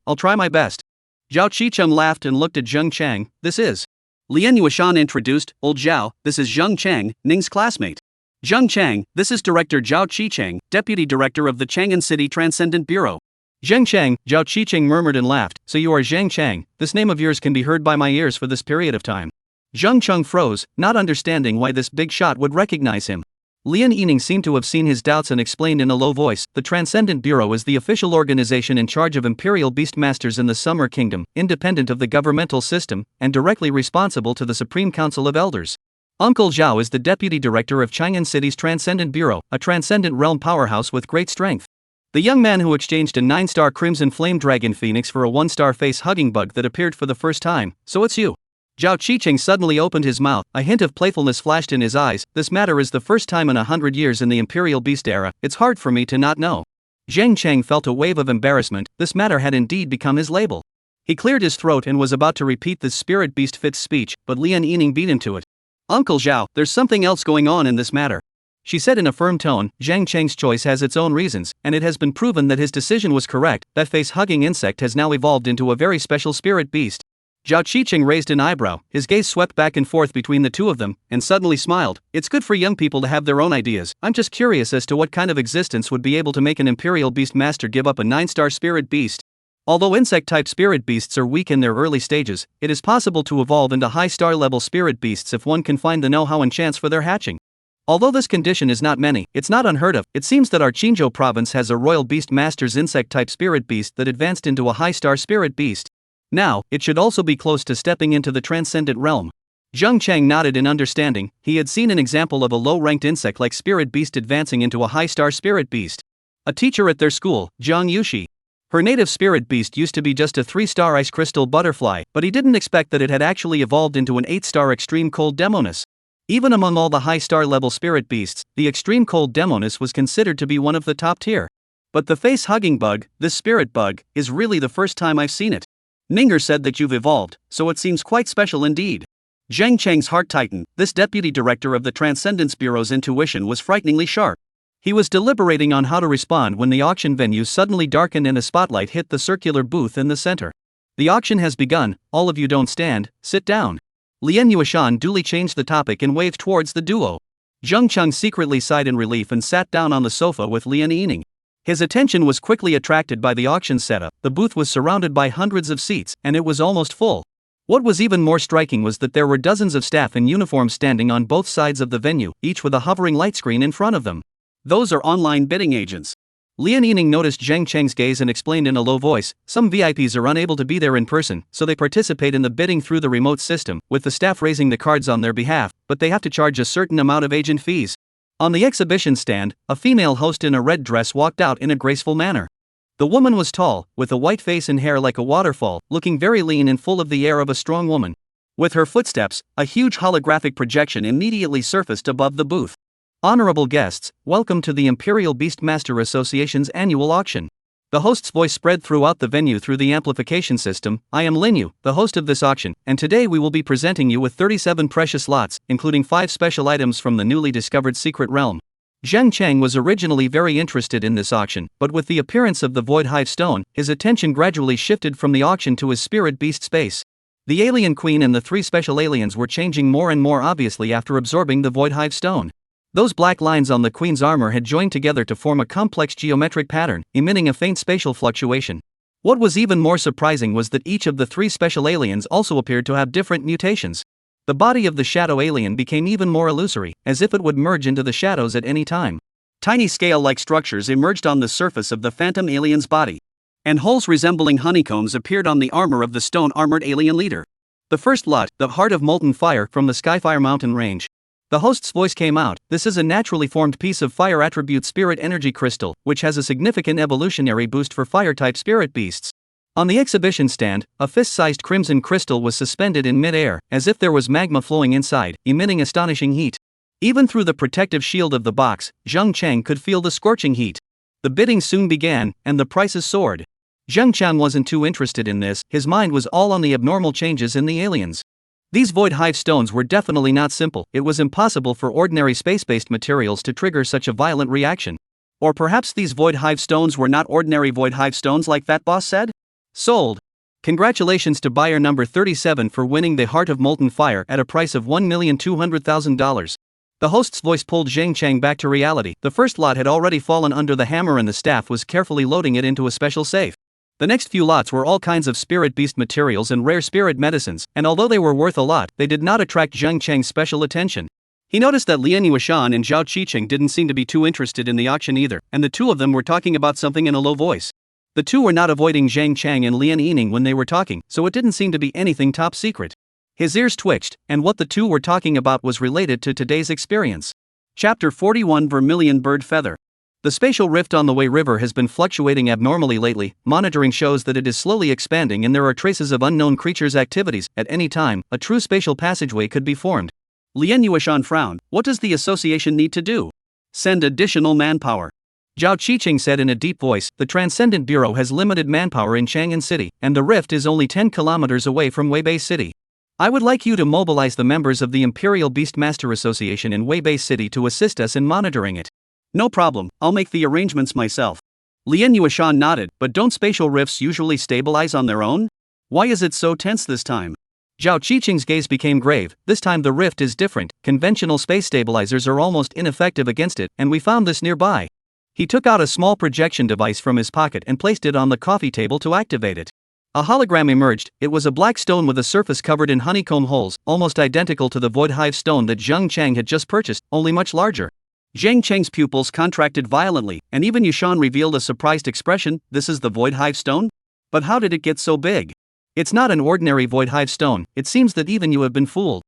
I'll try my best. Zhao Qicheng laughed and looked at Zheng Chang. This is. Lian Yueshan introduced, Old Zhao, this is Zheng Chang, Ning's classmate. Zheng Chang, this is Director Zhao Qicheng, Deputy Director of the Chang'an City Transcendent Bureau. Zheng Chang, Zhao Qicheng murmured and laughed. So you are Zheng Chang, this name of yours can be heard by my ears for this period of time. Zheng Chang froze, not understanding why this big shot would recognize him. Lian Yining seemed to have seen his doubts and explained in a low voice, the Transcendent Bureau is the official organization in charge of Imperial Beastmasters in the Summer Kingdom, independent of the governmental system, and directly responsible to the Supreme Council of Elders. Uncle Zhao is the Deputy Director of Chang'an City's Transcendent Bureau, a transcendent realm powerhouse with great strength. The young man who exchanged a 9-star Crimson Flame Dragon Phoenix for a 1-star face-hugging bug that appeared for the first time, so it's you. Zhao Qicheng suddenly opened his mouth, a hint of playfulness flashed in his eyes. This matter is the first time in 100 years in the Imperial Beast era, it's hard for me to not know. Zheng Chang felt a wave of embarrassment, this matter had indeed become his label. He cleared his throat and was about to repeat the Spirit Beast Fit's speech, but Lian Yining beat him to it. Uncle Zhao, there's something else going on in this matter. She said in a firm tone, Zheng Chang's choice has its own reasons, and it has been proven that his decision was correct. That face-hugging insect has now evolved into a very special spirit beast. Zhao Qicheng raised an eyebrow, his gaze swept back and forth between the two of them, and suddenly smiled. It's good for young people to have their own ideas. I'm just curious as to what kind of existence would be able to make an Imperial Beast Master give up a 9-star spirit beast. Although insect-type spirit beasts are weak in their early stages, it is possible to evolve into high star-level spirit beasts if one can find the know-how and chance for their hatching. Although this condition is not many, it's not unheard of. It seems that our Qinzhou province has a royal beast master's insect-type spirit beast that advanced into a high-star spirit beast. Now, it should also be close to stepping into the transcendent realm. Zheng Chang nodded in understanding. He had seen an example of a low-ranked insect-like spirit beast advancing into a high-star spirit beast. A teacher at their school, Zhang Yushi. Her native spirit beast used to be just a 3-star ice crystal butterfly, but he didn't expect that it had actually evolved into an 8-star extreme cold demoness. Even among all the high-star level spirit beasts, the extreme cold demoness was considered to be one of the top tier. But the face-hugging bug, this spirit bug, is really the first time I've seen it. Ninger said that you've evolved, so it seems quite special indeed. Zheng Chang's heart tightened. This deputy director of the Transcendence Bureau's intuition was frighteningly sharp. He was deliberating on how to respond when the auction venue suddenly darkened and a spotlight hit the circular booth in the center. The auction has begun, all of you don't stand, sit down. Lian Yueshan duly changed the topic and waved towards the duo. Zheng Chang secretly sighed in relief and sat down on the sofa with Lian Yining. His attention was quickly attracted by the auction setup. The booth was surrounded by hundreds of seats, and it was almost full. What was even more striking was that there were dozens of staff in uniform standing on both sides of the venue, each with a hovering light screen in front of them. Those are online bidding agents. Lian Yining noticed Zheng Chang's gaze and explained in a low voice, some VIPs are unable to be there in person, so they participate in the bidding through the remote system, with the staff raising the cards on their behalf, but they have to charge a certain amount of agent fees. On the exhibition stand, a female host in a red dress walked out in a graceful manner. The woman was tall, with a white face and hair like a waterfall, looking very lean and full of the air of a strong woman. With her footsteps, a huge holographic projection immediately surfaced above the booth. Honorable guests, welcome to the Imperial Beastmaster Association's annual auction. The host's voice spread throughout the venue through the amplification system. I am Lian, the host of this auction, and today we will be presenting you with 37 precious lots, including 5 special items from the newly discovered secret realm. Zheng Cheng was originally very interested in this auction, but with the appearance of the Void Hive Stone, his attention gradually shifted from the auction to his spirit beast space. The alien queen and the 3 special aliens were changing more and more obviously after absorbing the Void Hive Stone. Those black lines on the queen's armor had joined together to form a complex geometric pattern, emitting a faint spatial fluctuation. What was even more surprising was that each of the 3 special aliens also appeared to have different mutations. The body of the shadow alien became even more illusory, as if it would merge into the shadows at any time. Tiny scale-like structures emerged on the surface of the phantom alien's body, and holes resembling honeycombs appeared on the armor of the stone-armored alien leader. The first lot, the Heart of Molten Fire from the Skyfire Mountain Range. The host's voice came out. This is a naturally formed piece of fire attribute spirit energy crystal, which has a significant evolutionary boost for fire-type spirit beasts. On the exhibition stand, a fist-sized crimson crystal was suspended in mid-air, as if there was magma flowing inside, emitting astonishing heat. Even through the protective shield of the box, Zheng Cheng could feel the scorching heat. The bidding soon began, and the prices soared. Zheng Cheng wasn't too interested in this, his mind was all on the abnormal changes in the aliens. These Void Hive Stones were definitely not simple. It was impossible for ordinary space-based materials to trigger such a violent reaction. Or perhaps these Void Hive Stones were not ordinary Void Hive Stones like that boss said? Sold. Congratulations to buyer number 37 for winning the Heart of Molten Fire at a price of $1,200,000. The host's voice pulled Zheng Cheng back to reality. The first lot had already fallen under the hammer and the staff was carefully loading it into a special safe. The next few lots were all kinds of spirit beast materials and rare spirit medicines, and although they were worth a lot, they did not attract Zheng Cheng's special attention. He noticed that Lian Yuishan and Zhao Qiqing didn't seem to be too interested in the auction either, and the two of them were talking about something in a low voice. The two were not avoiding Zheng Cheng and Lian Yining when they were talking, so it didn't seem to be anything top secret. His ears twitched, and what the two were talking about was related to today's experience. Chapter 41 Vermilion Bird Feather. The spatial rift on the Wei River has been fluctuating abnormally lately. Monitoring shows that it is slowly expanding and there are traces of unknown creatures' activities. At any time, a true spatial passageway could be formed. Lian Yuishan frowned. What does the association need to do? Send additional manpower. Zhao Qiqing said in a deep voice, the Transcendent Bureau has limited manpower in Chang'an City, and the rift is only 10 kilometers away from Weibei City. I would like you to mobilize the members of the Imperial Beastmaster Association in Weibei City to assist us in monitoring it. No problem, I'll make the arrangements myself. Lian Yuishan nodded, but don't spatial rifts usually stabilize on their own? Why is it so tense this time? Zhao Qiqing's gaze became grave. This time the rift is different. Conventional space stabilizers are almost ineffective against it, and we found this nearby. He took out a small projection device from his pocket and placed it on the coffee table to activate it. A hologram emerged. It was a black stone with a surface covered in honeycomb holes, almost identical to the Void Hive Stone that Zheng Cheng had just purchased, only much larger. Zheng Cheng's pupils contracted violently, and even Yushan revealed a surprised expression. This is the Void Hive Stone? But how did it get so big? It's not an ordinary Void Hive Stone. It seems that even you have been fooled.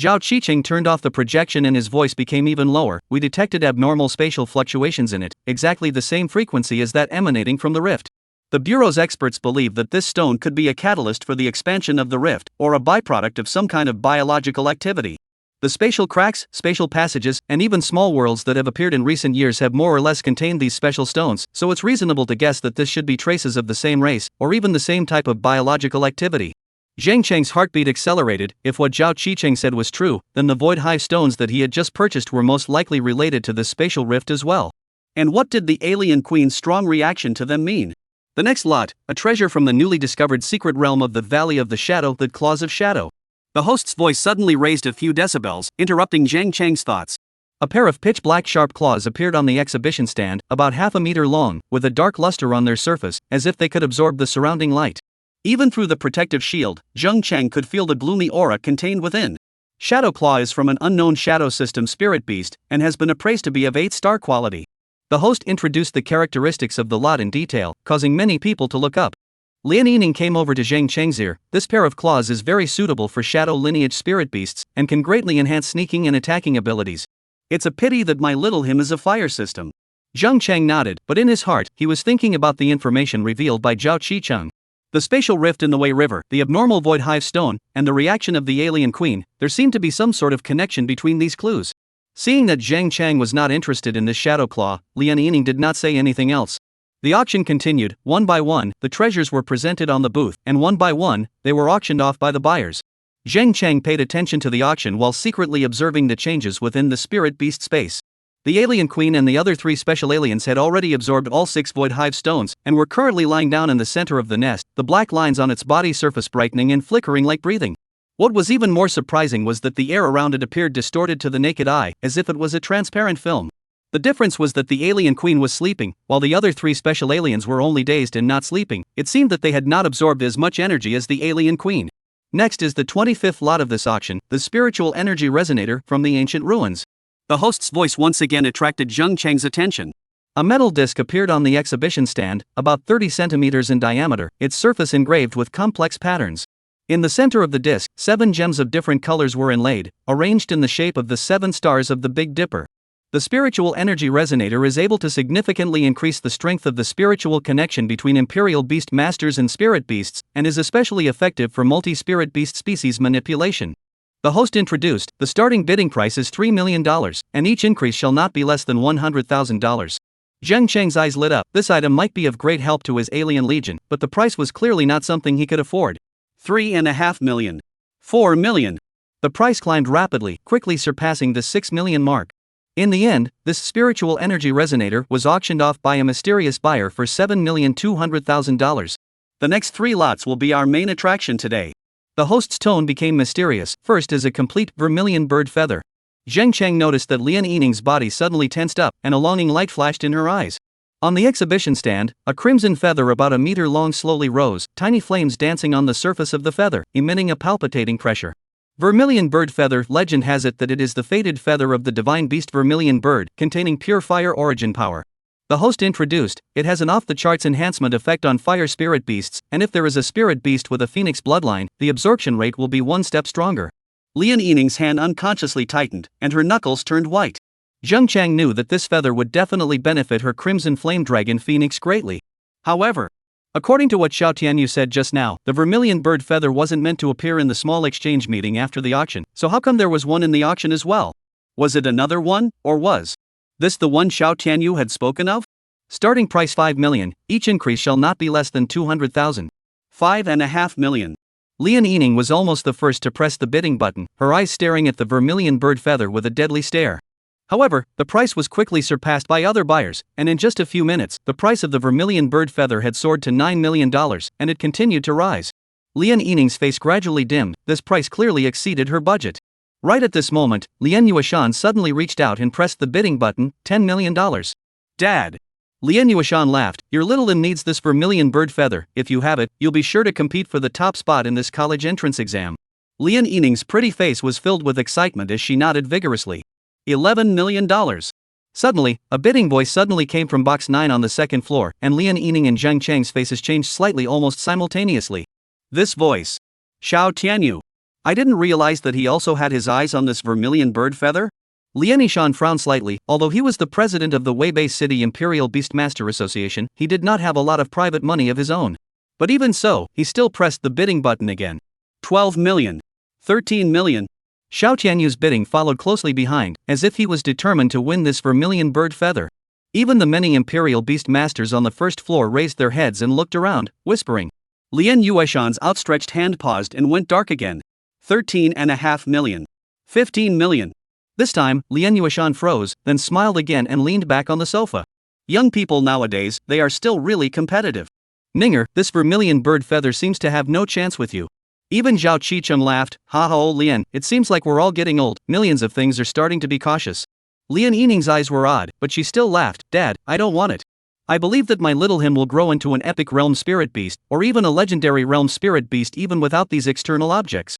Zhao Qiqing turned off the projection and his voice became even lower. We detected abnormal spatial fluctuations in it, exactly the same frequency as that emanating from the rift. The Bureau's experts believe that this stone could be a catalyst for the expansion of the rift, or a byproduct of some kind of biological activity. The spatial cracks, spatial passages, and even small worlds that have appeared in recent years have more or less contained these special stones, so it's reasonable to guess that this should be traces of the same race, or even the same type of biological activity. Zheng Cheng's heartbeat accelerated. If what Zhao Qiqing said was true, then the Void Hive Stones that he had just purchased were most likely related to this spatial rift as well. And what did the alien queen's strong reaction to them mean? The next lot, a treasure from the newly discovered secret realm of the Valley of the Shadow, the Claws of Shadow. The host's voice suddenly raised a few decibels, interrupting Zheng Cheng's thoughts. A pair of pitch-black sharp claws appeared on the exhibition stand, about half a meter long, with a dark luster on their surface, as if they could absorb the surrounding light. Even through the protective shield, Zheng Cheng could feel the gloomy aura contained within. Shadow Claw is from an unknown shadow system spirit beast, and has been appraised to be of 8-star quality. The host introduced the characteristics of the lot in detail, causing many people to look up. Lian Yining came over to Zheng Cheng's ear. This pair of claws is very suitable for shadow lineage spirit beasts, and can greatly enhance sneaking and attacking abilities. It's a pity that my little him is a fire system. Zheng Chang nodded, but in his heart, he was thinking about the information revealed by Zhao Qicheng. The spatial rift in the Wei River, the abnormal void hive stone, and the reaction of the alien queen, there seemed to be some sort of connection between these clues. Seeing that Zheng Chang was not interested in this shadow claw, Lian Yining did not say anything else. The auction continued. One by one, the treasures were presented on the booth, and one by one, they were auctioned off by the buyers. Zheng Chang paid attention to the auction while secretly observing the changes within the spirit beast space. The alien queen and the other 3 special aliens had already absorbed all 6 void hive stones and were currently lying down in the center of the nest, the black lines on its body surface brightening and flickering like breathing. What was even more surprising was that the air around it appeared distorted to the naked eye, as if it was a transparent film. The difference was that the alien queen was sleeping, while the other 3 special aliens were only dazed and not sleeping. It seemed that they had not absorbed as much energy as the alien queen. Next is the 25th lot of this auction, the spiritual energy resonator from the ancient ruins. The host's voice once again attracted Zheng Chang's attention. A metal disc appeared on the exhibition stand, about 30 centimeters in diameter, its surface engraved with complex patterns. In the center of the disc, 7 gems of different colors were inlaid, arranged in the shape of the 7 stars of the Big Dipper. The spiritual energy resonator is able to significantly increase the strength of the spiritual connection between Imperial Beast Masters and Spirit Beasts, and is especially effective for multi-spirit beast species manipulation. The host introduced, the starting bidding price is $3 million, and each increase shall not be less than $100,000. Zheng Chang's eyes lit up. This item might be of great help to his alien legion, but the price was clearly not something he could afford. $3.5 million. $4 million. The price climbed rapidly, quickly surpassing the $6 million mark. In the end, this spiritual energy resonator was auctioned off by a mysterious buyer for $7,200,000. The next 3 lots will be our main attraction today. The host's tone became mysterious. First is a complete vermilion bird feather. Zheng Chang noticed that Lian Yining's body suddenly tensed up, and a longing light flashed in her eyes. On the exhibition stand, a crimson feather about a meter long slowly rose, tiny flames dancing on the surface of the feather, emitting a palpitating pressure. Vermilion bird feather. Legend has it that it is the fated feather of the divine beast vermilion bird, containing pure fire origin power. The host introduced, it has an off-the-charts enhancement effect on fire spirit beasts, and if there is a spirit beast with a phoenix bloodline, the absorption rate will be 1 step stronger. Lian Yining's hand unconsciously tightened, and her knuckles turned white. Zheng Chang knew that this feather would definitely benefit her crimson flame dragon phoenix greatly. However, according to what Xiao Tianyu said just now, the vermilion bird feather wasn't meant to appear in the small exchange meeting after the auction, so how come there was one in the auction as well? Was it another one, or was this the one Xiao Tianyu had spoken of? Starting price $5 million, each increase shall not be less than $200,000. $5.5 million. Lian Yining was almost the first to press the bidding button, her eyes staring at the vermilion bird feather with a deadly stare. However, the price was quickly surpassed by other buyers, and in just a few minutes, the price of the vermilion bird feather had soared to $9 million, and it continued to rise. Lian Yining's face gradually dimmed. This price clearly exceeded her budget. Right at this moment, Lian Yuashan suddenly reached out and pressed the bidding button. $10 million. Dad. Lian Yuashan laughed. Your little one needs this vermilion bird feather. If you have it, you'll be sure to compete for the top spot in this college entrance exam. Lian Yining's pretty face was filled with excitement as she nodded vigorously. $11 million. Suddenly, a bidding voice suddenly came from box 9 on the second floor, and Lian Yining and Zheng Chang's faces changed slightly almost simultaneously. This voice. Xiao Tianyu. I didn't realize that he also had his eyes on this vermilion bird feather. Lian Yishan frowned slightly. Although he was the president of the Weibei City Imperial Beastmaster Association, he did not have a lot of private money of his own. But even so, he still pressed the bidding button again. $12 million. $13 million. Xiao Tianyu's bidding followed closely behind, as if he was determined to win this vermilion bird feather. Even the many Imperial Beast Masters on the first floor raised their heads and looked around, whispering. Lian Yueshan's outstretched hand paused and went dark again. $13.5 million. $15 million. This time, Lian Yueshan froze, then smiled again and leaned back on the sofa. Young people nowadays, they are still really competitive. Ninger, this vermilion bird feather seems to have no chance with you. Even Zhao Qicheng laughed. Ha ha, old Lian, it seems like we're all getting old. Millions of things are starting to be cautious. Lian Yining's eyes were odd, but she still laughed. Dad, I don't want it. I believe that my little him will grow into an epic realm spirit beast, or even a legendary realm spirit beast even without these external objects.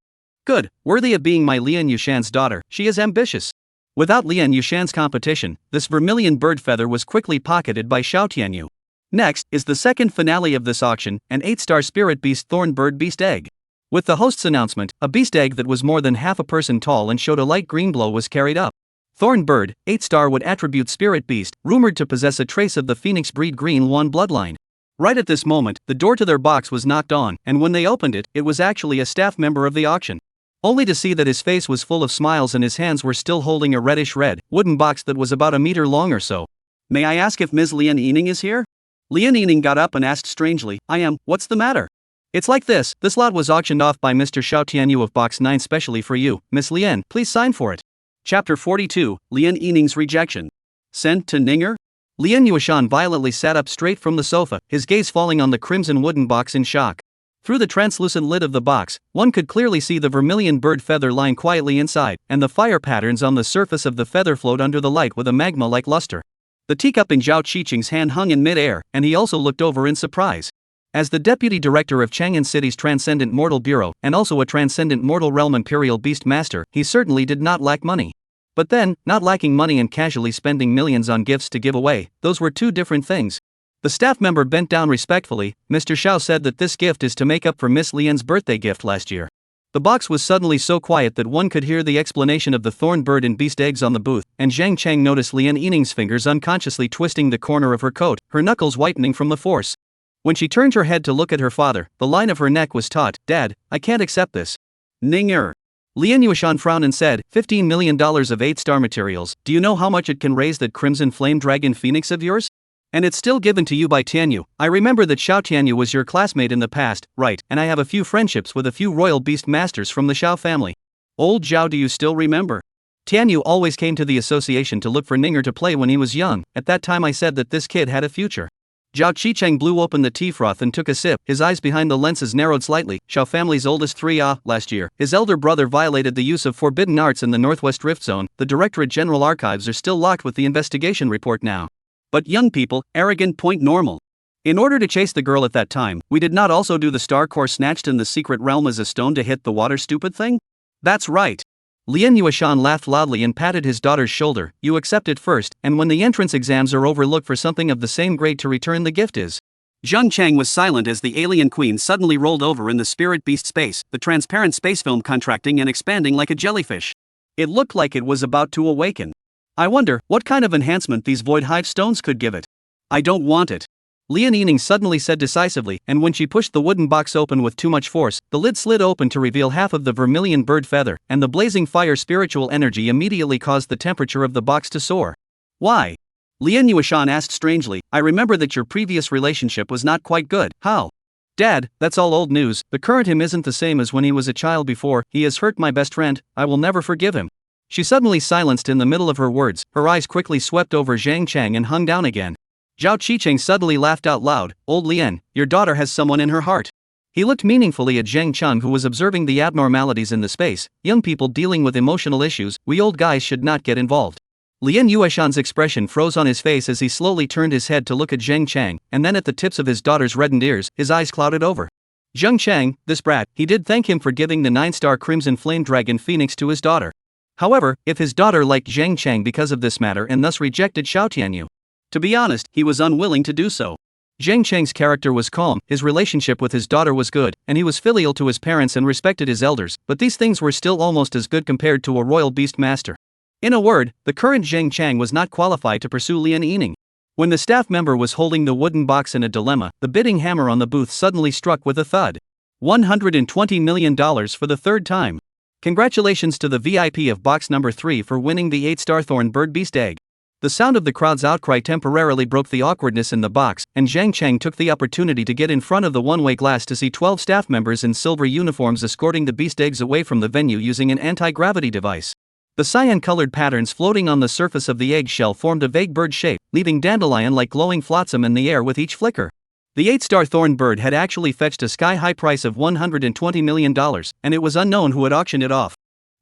Good, worthy of being my Lian Yushan's daughter, she is ambitious. Without Lian Yushan's competition, this vermilion bird feather was quickly pocketed by Xiao Tianyu. Next is the second finale of this auction, an 8-star spirit beast thorn bird beast egg. With the host's announcement, a beast egg that was more than half a person tall and showed a light green glow was carried up. Thorn Bird, 8-star would attribute Spirit Beast, rumored to possess a trace of the Phoenix breed Green Luan bloodline. Right at this moment, the door to their box was knocked on, and when they opened it, it was actually a staff member of the auction. Only to see that his face was full of smiles and his hands were still holding a reddish-red, wooden box that was about a meter long or so. "May I ask if Ms. Lian Yining is here?" Lian Yining got up and asked strangely, "I am, what's the matter?" "It's like this lot was auctioned off by Mr. Xiao Tianyu of Box 9 specially for you, Miss Lian, please sign for it." Chapter 42, Lian Yining's Rejection. Sent to Ninger? Lian Yueshan violently sat up straight from the sofa, his gaze falling on the crimson wooden box in shock. Through the translucent lid of the box, one could clearly see the vermilion bird feather lying quietly inside, and the fire patterns on the surface of the feather flowed under the light with a magma-like luster. The teacup in Zhao Qiqing's hand hung in mid-air, and he also looked over in surprise. As the deputy director of Chang'an City's Transcendent Mortal Bureau, and also a Transcendent Mortal Realm Imperial Beast Master, he certainly did not lack money. But then, not lacking money and casually spending millions on gifts to give away, those were two different things. The staff member bent down respectfully. "Mr. Xiao said that this gift is to make up for Miss Lian's birthday gift last year." The box was suddenly so quiet that one could hear the explanation of the thorn bird and beast eggs on the booth, and Zhang Chang noticed Lian Yining's fingers unconsciously twisting the corner of her coat, her knuckles whitening from the force. When she turned her head to look at her father, the line of her neck was taut. "Dad, I can't accept this." "Ninger." Lian Yueshan frowned and said, $15 million of 8-star materials, do you know how much it can raise that crimson flame dragon phoenix of yours? And it's still given to you by Tianyu. I remember that Xiao Tianyu was your classmate in the past, right, and I have a few friendships with a few royal beast masters from the Xiao family. Old Zhao, do you still remember? Tianyu always came to the association to look for Ninger to play when he was young. At that time I said that this kid had a future. Zhao Qicheng blew open the tea froth and took a sip, his eyes behind the lenses narrowed slightly. Xiao family's oldest last year, his elder brother violated the use of forbidden arts in the Northwest Rift Zone. The Directorate General Archives are still locked with the investigation report now. But young people, arrogant point normal. In order to chase the girl at that time, we did not also do the star core snatched in the secret realm as a stone to hit the water stupid thing? That's right. Lian Yueshan laughed loudly and patted his daughter's shoulder. You accept it first, and when the entrance exams are over look for something of the same grade to return the gift is. Zhang Chang was silent as the alien queen suddenly rolled over in the spirit beast space, the transparent space film contracting and expanding like a jellyfish. It looked like it was about to awaken. I wonder what kind of enhancement these void hive stones could give it. I don't want it. Lian Yining suddenly said decisively, and when she pushed the wooden box open with too much force, the lid slid open to reveal half of the vermilion bird feather, and the blazing fire spiritual energy immediately caused the temperature of the box to soar. Why? Lian Yueshan asked strangely. I remember that your previous relationship was not quite good. How? Dad, that's all old news. The current him isn't the same as when he was a child before. He has hurt my best friend. I will never forgive him. She suddenly silenced in the middle of her words, her eyes quickly swept over Zhang Chang and hung down again. Zhao Qicheng suddenly laughed out loud. Old Lian, your daughter has someone in her heart. He looked meaningfully at Zhang Chang, who was observing the abnormalities in the space. Young people dealing with emotional issues, we old guys should not get involved. Lian Yueshan's expression froze on his face as he slowly turned his head to look at Zhang Chang, and then at the tips of his daughter's reddened ears, his eyes clouded over. Zhang Chang, this brat, he did thank him for giving the 9-star Crimson Flame Dragon Phoenix to his daughter. However, if his daughter liked Zhang Chang because of this matter and thus rejected Xiao Tianyu, to be honest, he was unwilling to do so. Zhang Chang's character was calm, his relationship with his daughter was good, and he was filial to his parents and respected his elders, but these things were still almost as good compared to a royal beast master. In a word, the current Zhang Chang was not qualified to pursue Lian Yining. When the staff member was holding the wooden box in a dilemma, the bidding hammer on the booth suddenly struck with a thud. $120 million for the third time. Congratulations to the VIP of box number 3 for winning the 8-star Thorn Bird Beast Egg. The sound of the crowd's outcry temporarily broke the awkwardness in the box, and Zhang Chang took the opportunity to get in front of the one-way glass to see 12 staff members in silver uniforms escorting the beast eggs away from the venue using an anti-gravity device. The cyan-colored patterns floating on the surface of the egg shell formed a vague bird shape, leaving dandelion-like glowing flotsam in the air with each flicker. The 8-star Thorn Bird had actually fetched a sky-high price of $120 million, and it was unknown who had auctioned it off.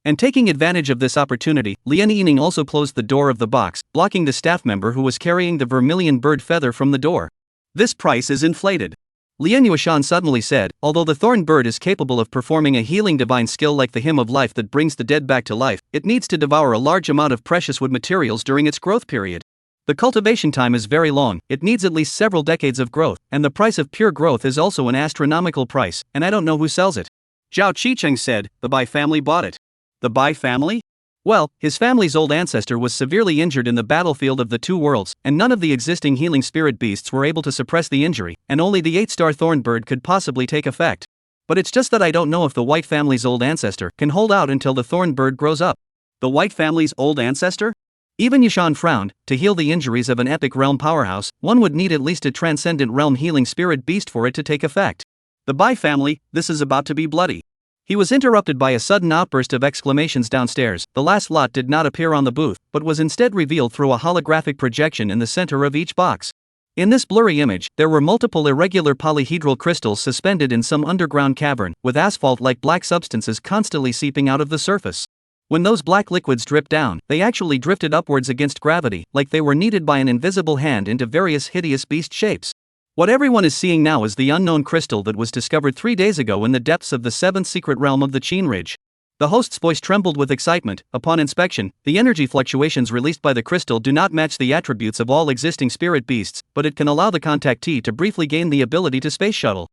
And taking advantage of this opportunity, Lian Yining also closed the door of the box, blocking the staff member who was carrying the vermilion bird feather from the door. This price is inflated. Lian Yueshan suddenly said, although the thorn bird is capable of performing a healing divine skill like the hymn of life that brings the dead back to life, it needs to devour a large amount of precious wood materials during its growth period. The cultivation time is very long, it needs at least several decades of growth, and the price of pure growth is also an astronomical price, and I don't know who sells it. Zhao Qicheng said, the Bai family bought it. The Bai family? Well, his family's old ancestor was severely injured in the battlefield of the two worlds, and none of the existing healing spirit beasts were able to suppress the injury, and only the 8-star thorn bird could possibly take effect. But it's just that I don't know if the White family's old ancestor can hold out until the thorn bird grows up. The White family's old ancestor? Even Yashan frowned. To heal the injuries of an epic realm powerhouse, one would need at least a transcendent realm healing spirit beast for it to take effect. The Bai family, this is about to be bloody. He was interrupted by a sudden outburst of exclamations downstairs. The last lot did not appear on the booth, but was instead revealed through a holographic projection in the center of each box. In this blurry image, there were multiple irregular polyhedral crystals suspended in some underground cavern, with asphalt-like black substances constantly seeping out of the surface. When those black liquids dripped down, they actually drifted upwards against gravity, like they were kneaded by an invisible hand into various hideous beast shapes. What everyone is seeing now is the unknown crystal that was discovered 3 days ago in the depths of the 7th secret realm of the Qin Ridge. The host's voice trembled with excitement. Upon inspection, the energy fluctuations released by the crystal do not match the attributes of all existing spirit beasts, but it can allow the contactee to briefly gain the ability to space shuttle.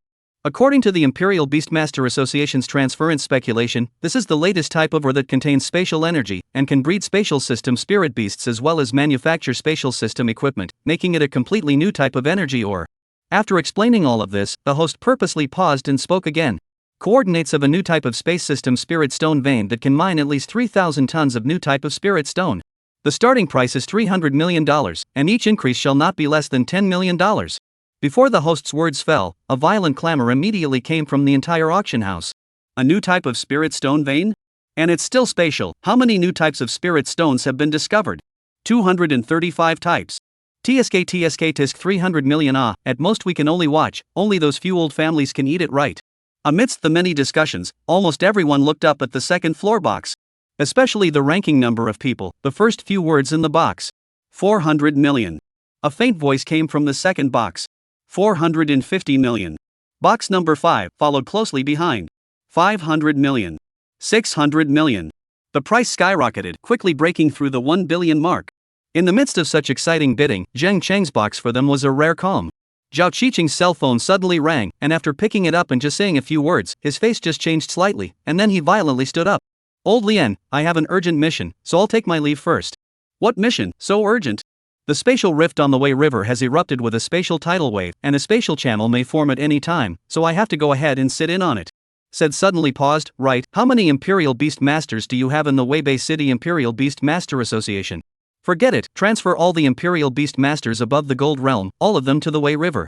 According to the Imperial Beastmaster Association's transference speculation, this is the latest type of ore that contains spatial energy, and can breed spatial system spirit beasts as well as manufacture spatial system equipment, making it a completely new type of energy ore. After explaining all of this, the host purposely paused and spoke again. Coordinates of a new type of space system spirit stone vein that can mine at least 3,000 tons of new type of spirit stone. The starting price is $300 million, and each increase shall not be less than $10 million. Before the host's words fell, a violent clamor immediately came from the entire auction house. A new type of spirit stone vein? And it's still spatial. How many new types of spirit stones have been discovered? 235 types. TSK tisk 300 million. At most we can only watch, only those few old families can eat it right. Amidst the many discussions, almost everyone looked up at the second floor box. Especially the ranking number of people, the first few words in the box. 400 million. A faint voice came from the second box. 450 million. Box number 5 followed closely behind. 500 million. 600 million. The price skyrocketed, quickly breaking through the 1 billion mark. In the midst of such exciting bidding, Zheng Cheng's box for them was a rare calm. Zhao Qiqing's cell phone suddenly rang, and after picking it up and just saying a few words, his face just changed slightly, and then he violently stood up. Old Lian, I have an urgent mission, so I'll take my leave first. What mission, so urgent? The spatial rift on the Wei River has erupted with a spatial tidal wave, and a spatial channel may form at any time, so I have to go ahead and sit in on it. Said suddenly paused, right, how many Imperial Beast Masters do you have in the Weibei City Imperial Beast Master Association? Forget it, transfer all the Imperial Beast Masters above the Gold Realm, all of them to the Wei River.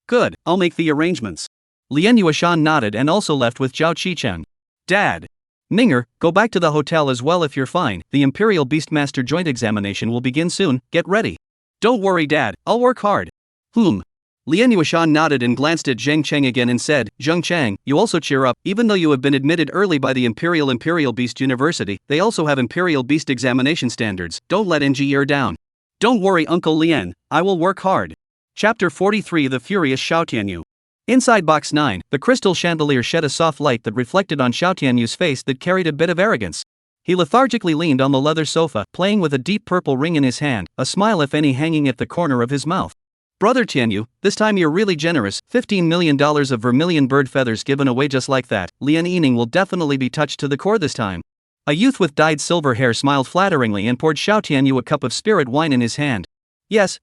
Good, I'll make the arrangements. Lian Yuashan nodded and also left with Zhao Qicheng. Dad. Ninger, go back to the hotel as well if you're fine, the Imperial Beastmaster joint examination will begin soon, get ready. Don't worry Dad, I'll work hard. Lian Yuashan nodded and glanced at Zheng Cheng again and said, Zheng Cheng, you also cheer up, even though you have been admitted early by the Imperial Beast University, they also have Imperial Beast examination standards, don't let NG down. Don't worry Uncle Lian, I will work hard. Chapter 43 The Furious Xiaotianyu. Inside box 9, the crystal chandelier shed a soft light that reflected on Xiaotianyu's face that carried a bit of arrogance. He lethargically leaned on the leather sofa, playing with a deep purple ring in his hand, a smile if any hanging at the corner of his mouth. Brother Tianyu, this time you're really generous, $15 million of vermilion bird feathers given away just like that, Lian Yining will definitely be touched to the core this time. A youth with dyed silver hair smiled flatteringly and poured Xiao Tianyu a cup of spirit wine in his hand. Yes,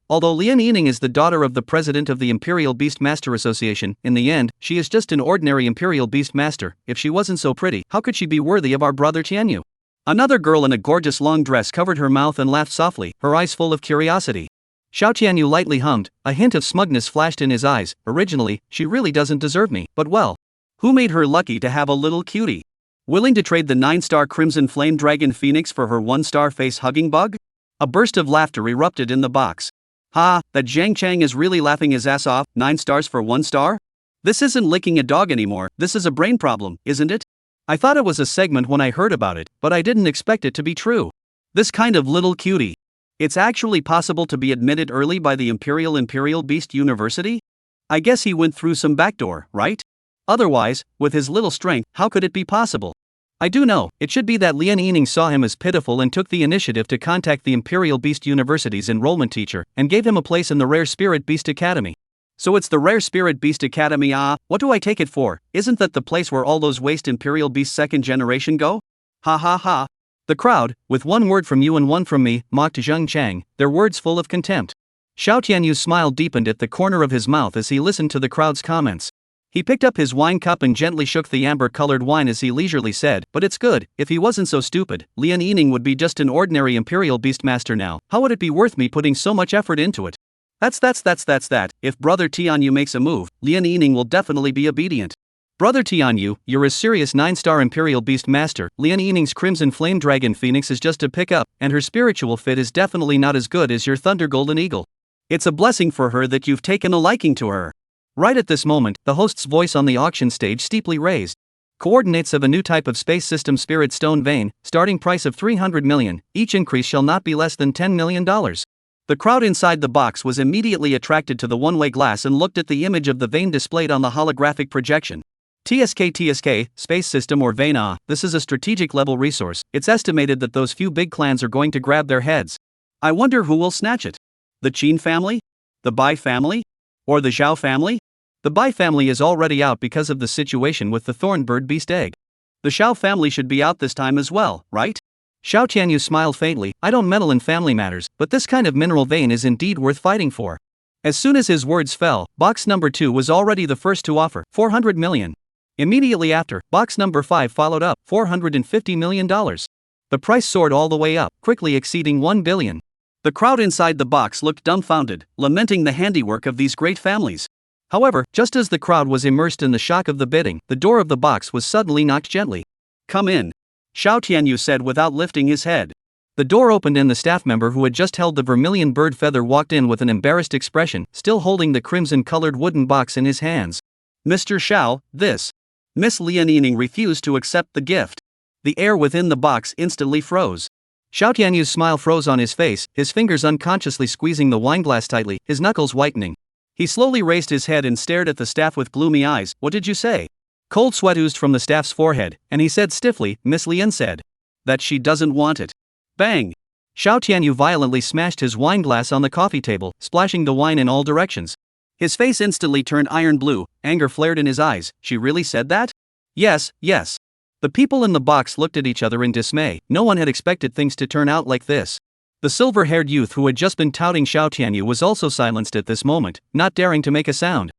although Lian Yining is the daughter of the president of the Imperial Beast Master Association, in the end, she is just an ordinary Imperial Beast Master. If she wasn't so pretty, how could she be worthy of our brother Tianyu? Another girl in a gorgeous long dress covered her mouth and laughed softly, her eyes full of curiosity. Xiao Tianyu lightly hummed, a hint of smugness flashed in his eyes. Originally, she really doesn't deserve me, but well. Who made her lucky to have a little cutie? Willing to trade the 9-star Crimson Flame Dragon Phoenix for her 1-star face-hugging bug? A burst of laughter erupted in the box. Ha, that Zhang Chang is really laughing his ass off, 9 stars for 1 star? This isn't licking a dog anymore, this is a brain problem, isn't it? I thought it was a segment when I heard about it, but I didn't expect it to be true. This kind of little cutie. It's actually possible to be admitted early by the Imperial Beast University? I guess he went through some backdoor, right? Otherwise, with his little strength, how could it be possible? I do know, it should be that Lian Yining saw him as pitiful and took the initiative to contact the Imperial Beast University's enrollment teacher, and gave him a place in the Rare Spirit Beast Academy. So it's the Rare Spirit Beast Academy. What do I take it for? Isn't that the place where all those waste Imperial Beasts 2nd generation go? Ha ha ha. The crowd, with one word from you and one from me, mocked Zheng Chang, their words full of contempt. Xiao Tianyu's smile deepened at the corner of his mouth as he listened to the crowd's comments. He picked up his wine cup and gently shook the amber-colored wine as he leisurely said, "But it's good. If he wasn't so stupid, Lian Yining would be just an ordinary Imperial Beastmaster now. How would it be worth me putting so much effort into it?" That's that. If Brother Tianyu makes a move, Lian Yining will definitely be obedient. Brother Tianyu, you're a serious 9-star Imperial Beastmaster. Lian Yining's Crimson Flame Dragon Phoenix is just a pick-up, and her spiritual fit is definitely not as good as your Thunder Golden Eagle. It's a blessing for her that you've taken a liking to her. Right at this moment, the host's voice on the auction stage steeply raised. Coordinates of a new type of space system Spirit Stone Vein, starting price of 300 million, each increase shall not be less than $10 million. The crowd inside the box was immediately attracted to the one-way glass and looked at the image of the vein displayed on the holographic projection. TSK, space system or vein. This is a strategic level resource. It's estimated that those few big clans are going to grab their heads. I wonder who will snatch it. The Qin family? The Bai family? Or the Zhao family? The Bai family is already out because of the situation with the Thornbird Beast Egg. The Zhao family should be out this time as well, right? Xiao Tianyu smiled faintly. I don't meddle in family matters, but this kind of mineral vein is indeed worth fighting for. As soon as his words fell, box number 2 was already the first to offer, 400 million. Immediately after, box number 5 followed up, $450 million. The price soared all the way up, quickly exceeding 1 billion. The crowd inside the box looked dumbfounded, lamenting the handiwork of these great families. However, just as the crowd was immersed in the shock of the bidding, the door of the box was suddenly knocked gently. "Come in," Xiao Tianyu said without lifting his head. The door opened and the staff member who had just held the vermilion bird feather walked in with an embarrassed expression, still holding the crimson-colored wooden box in his hands. "Mr. Xiao, this." Miss Lian Yining refused to accept the gift. The air within the box instantly froze. Xiao Tianyu's smile froze on his face, his fingers unconsciously squeezing the wineglass tightly, his knuckles whitening. He slowly raised his head and stared at the staff with gloomy eyes. "What did you say?" Cold sweat oozed from the staff's forehead, and he said stiffly, "Miss Lian said that she doesn't want it." Bang! Xiao Tianyu violently smashed his wineglass on the coffee table, splashing the wine in all directions. His face instantly turned iron blue, anger flared in his eyes. She really said that? Yes. The people in the box looked at each other in dismay. No one had expected things to turn out like this. The silver-haired youth who had just been touting Xiao Tianyu was also silenced at this moment, not daring to make a sound.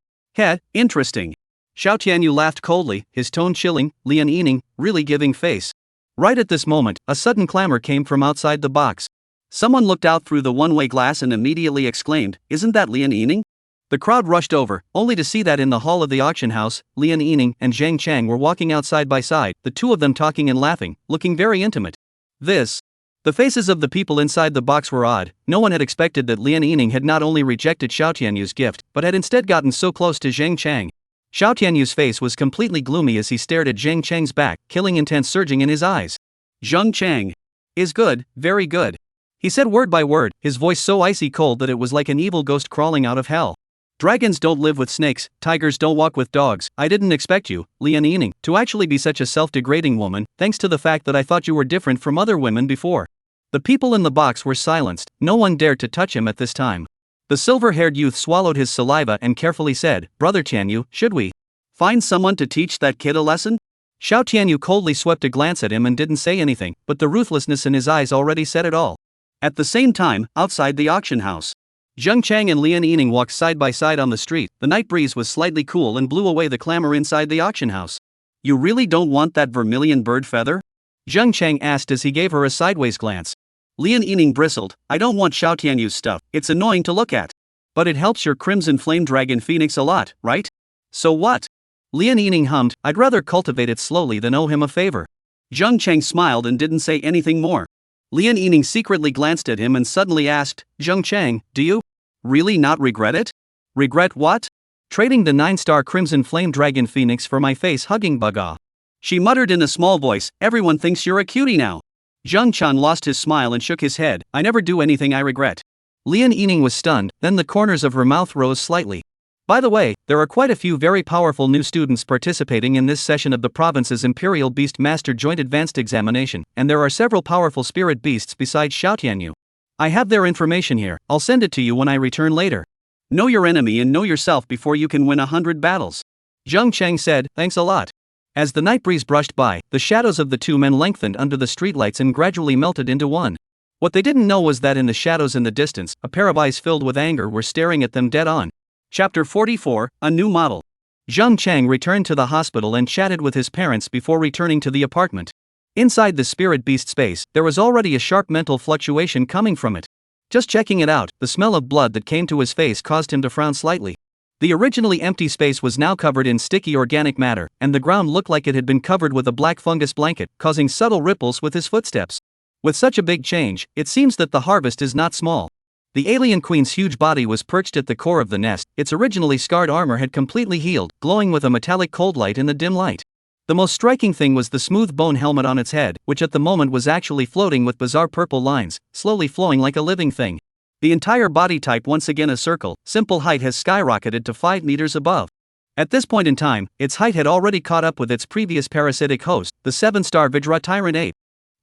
Interesting. Xiao Tianyu laughed coldly, his tone chilling. Lian Yining, really giving face. Right at this moment, a sudden clamor came from outside the box. Someone looked out through the one-way glass and immediately exclaimed, "Isn't that Lian Yining?" The crowd rushed over, only to see that in the hall of the auction house, Lian Yining and Zheng Chang were walking out side by side, the two of them talking and laughing, looking very intimate. The faces of the people inside the box were odd. No one had expected that Lian Yining had not only rejected Xiao Tianyu's gift, but had instead gotten so close to Zheng Chang. Xiao Tianyu's face was completely gloomy as he stared at Zheng Chang's back, killing intent surging in his eyes. "Zheng Chang is good, very good," he said word by word, his voice so icy cold that it was like an evil ghost crawling out of hell. "Dragons don't live with snakes, tigers don't walk with dogs. I didn't expect you, Lian Yining, to actually be such a self-degrading woman, thanks to the fact that I thought you were different from other women before." The people in the box were silenced, no one dared to touch him at this time. The silver-haired youth swallowed his saliva and carefully said, "Brother Tianyu, should we find someone to teach that kid a lesson?" Xiao Tianyu coldly swept a glance at him and didn't say anything, but the ruthlessness in his eyes already said it all. At the same time, outside the auction house, Zheng Chang and Lian Yining walked side by side on the street. The night breeze was slightly cool and blew away the clamor inside the auction house. "You really don't want that vermilion bird feather?" Zheng Chang asked as he gave her a sideways glance. Lian Yining bristled. "I don't want Xiao Tianyu's stuff, it's annoying to look at. But it helps your Crimson Flame Dragon Phoenix a lot, right? So what?" Lian Yining hummed, "I'd rather cultivate it slowly than owe him a favor." Zheng Chang smiled and didn't say anything more. Lian Yining secretly glanced at him and suddenly asked, "Zheng Chang, do you really not regret it?" "Regret what?" "Trading the 9-star Crimson Flame Dragon Phoenix for my face-hugging bugger." She muttered in a small voice, "Everyone thinks you're a cutie now." Zheng Chang lost his smile and shook his head. "I never do anything I regret." Lian Yining was stunned, then the corners of her mouth rose slightly. By the way, there are quite a few very powerful new students participating in this session of the province's Imperial Beast Master Joint Advanced Examination, and there are several powerful spirit beasts besides Xiao Tianyu. I have their information here, I'll send it to you when I return later. Know your enemy and know yourself before you can win 100 battles. Zheng Chang said, "Thanks a lot." As the night breeze brushed by, the shadows of the two men lengthened under the streetlights and gradually melted into one. What they didn't know was that in the shadows in the distance, a pair of eyes filled with anger were staring at them dead on. Chapter 44, A New Model. Zheng Chang returned to the hospital and chatted with his parents before returning to the apartment. Inside the spirit beast space, there was already a sharp mental fluctuation coming from it. Just checking it out, the smell of blood that came to his face caused him to frown slightly. The originally empty space was now covered in sticky organic matter, and the ground looked like it had been covered with a black fungus blanket, causing subtle ripples with his footsteps. With such a big change, it seems that the harvest is not small. The alien queen's huge body was perched at the core of the nest, its originally scarred armor had completely healed, glowing with a metallic cold light in the dim light. The most striking thing was the smooth bone helmet on its head, which at the moment was actually floating with bizarre purple lines, slowly flowing like a living thing. The entire body type once again a circle, simple height has skyrocketed to 5 meters above. At this point in time, its height had already caught up with its previous parasitic host, the 7-star Vajra Tyrant Ape.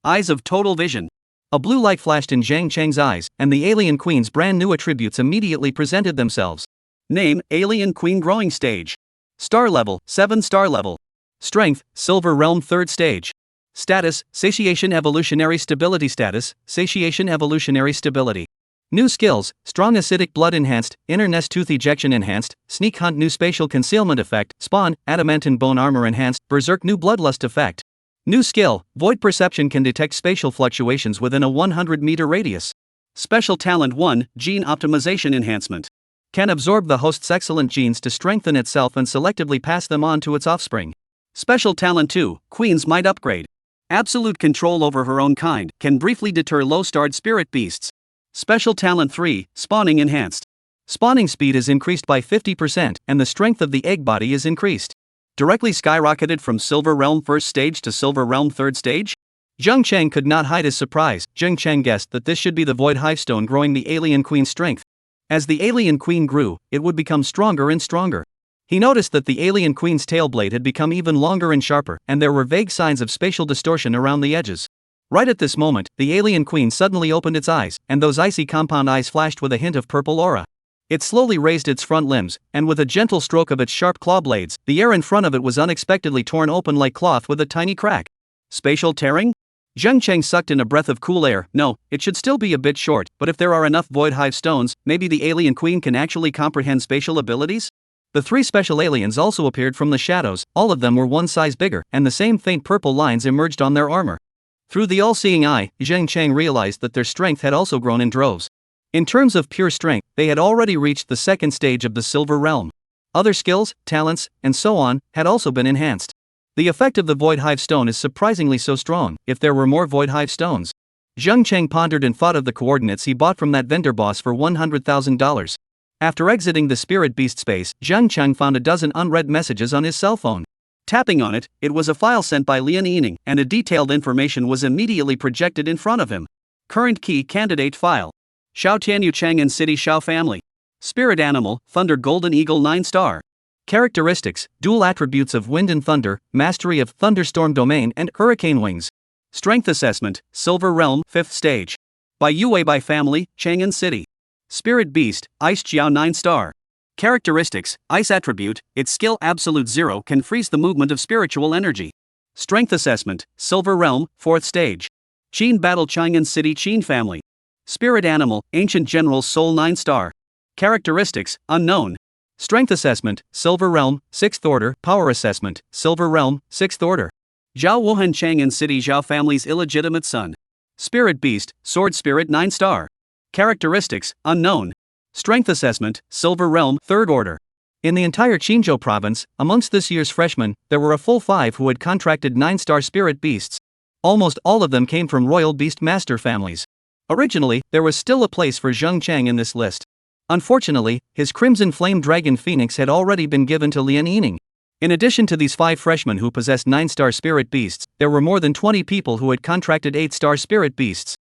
Eyes of total vision. A blue light flashed in Zhang Cheng's eyes, and the alien queen's brand new attributes immediately presented themselves. Name, Alien Queen Growing Stage. Star level, 7-star level. Strength, Silver Realm 3rd stage. Status, Satiation Evolutionary Stability Status, Satiation Evolutionary Stability. New skills, Strong Acidic Blood Enhanced, Inner Nest Tooth Ejection Enhanced, Sneak Hunt New Spatial Concealment Effect, Spawn, Adamantine Bone Armor Enhanced, Berserk New Bloodlust Effect. New skill, Void Perception can detect spatial fluctuations within a 100-meter radius. Special Talent 1, Gene Optimization Enhancement. Can absorb the host's excellent genes to strengthen itself and selectively pass them on to its offspring. Special Talent 2, Queen's Might Upgrade. Absolute control over her own kind, can briefly deter low-starred spirit beasts. Special Talent 3, Spawning Enhanced. Spawning speed is increased by 50%, and the strength of the egg body is increased. Directly skyrocketed from Silver Realm 1st stage to Silver Realm 3rd stage? Zheng Cheng could not hide his surprise. Zheng Cheng guessed that this should be the Void Hivestone growing the alien queen's strength. As the alien queen grew, it would become stronger and stronger. He noticed that the alien queen's tail blade had become even longer and sharper, and there were vague signs of spatial distortion around the edges. Right at this moment, the alien queen suddenly opened its eyes, and those icy compound eyes flashed with a hint of purple aura. It slowly raised its front limbs, and with a gentle stroke of its sharp claw blades, the air in front of it was unexpectedly torn open like cloth with a tiny crack. Spatial tearing? Zheng Cheng sucked in a breath of cool air. No, it should still be a bit short, but if there are enough Void Hive stones, maybe the alien queen can actually comprehend spatial abilities? The 3 special aliens also appeared from the shadows, all of them were one size bigger, and the same faint purple lines emerged on their armor. Through the all-seeing eye, Zheng Cheng realized that their strength had also grown in droves. In terms of pure strength, they had already reached the 2nd stage of the Silver Realm. Other skills, talents, and so on, had also been enhanced. The effect of the Void Hive Stone is surprisingly so strong. If there were more Void Hive Stones. Zheng Cheng pondered and thought of the coordinates he bought from that vendor boss for $100,000. After exiting the spirit beast space, Zheng Cheng found a dozen unread messages on his cell phone. Tapping on it, it was a file sent by Lian Yining, and a detailed information was immediately projected in front of him. Current key candidate file. Xiao Tianyu Chang and City Xiao family. Spirit animal, Thunder Golden Eagle 9-star. Characteristics, dual attributes of wind and thunder, mastery of thunderstorm domain and hurricane wings. Strength assessment, Silver Realm 5th stage. By Yue by family, Chang'an City. Spirit beast, Ice Jiao 9-star. Characteristics, Ice attribute, its skill absolute 0 can freeze the movement of spiritual energy. Strength assessment, Silver Realm, 4th stage. Qin battle Chang'an City Qin family. Spirit animal, Ancient General Soul 9-star. Characteristics, unknown. Strength assessment, Silver Realm, 6th order. Power assessment, Silver Realm, 6th order. Zhao Wuhan Chang'an City Zhao family's illegitimate son. Spirit beast, Sword Spirit 9-star. Characteristics, unknown. Strength assessment, Silver Realm, 3rd order. In the entire Qinzhou province, amongst this year's freshmen, there were a full 5 who had contracted 9-star spirit beasts. Almost all of them came from royal beast master families. Originally, there was still a place for Zheng Cheng in this list. Unfortunately, his Crimson Flame Dragon Phoenix had already been given to Lian Yining. In addition to these 5 freshmen who possessed 9-star spirit beasts, there were more than 20 people who had contracted 8-star spirit beasts.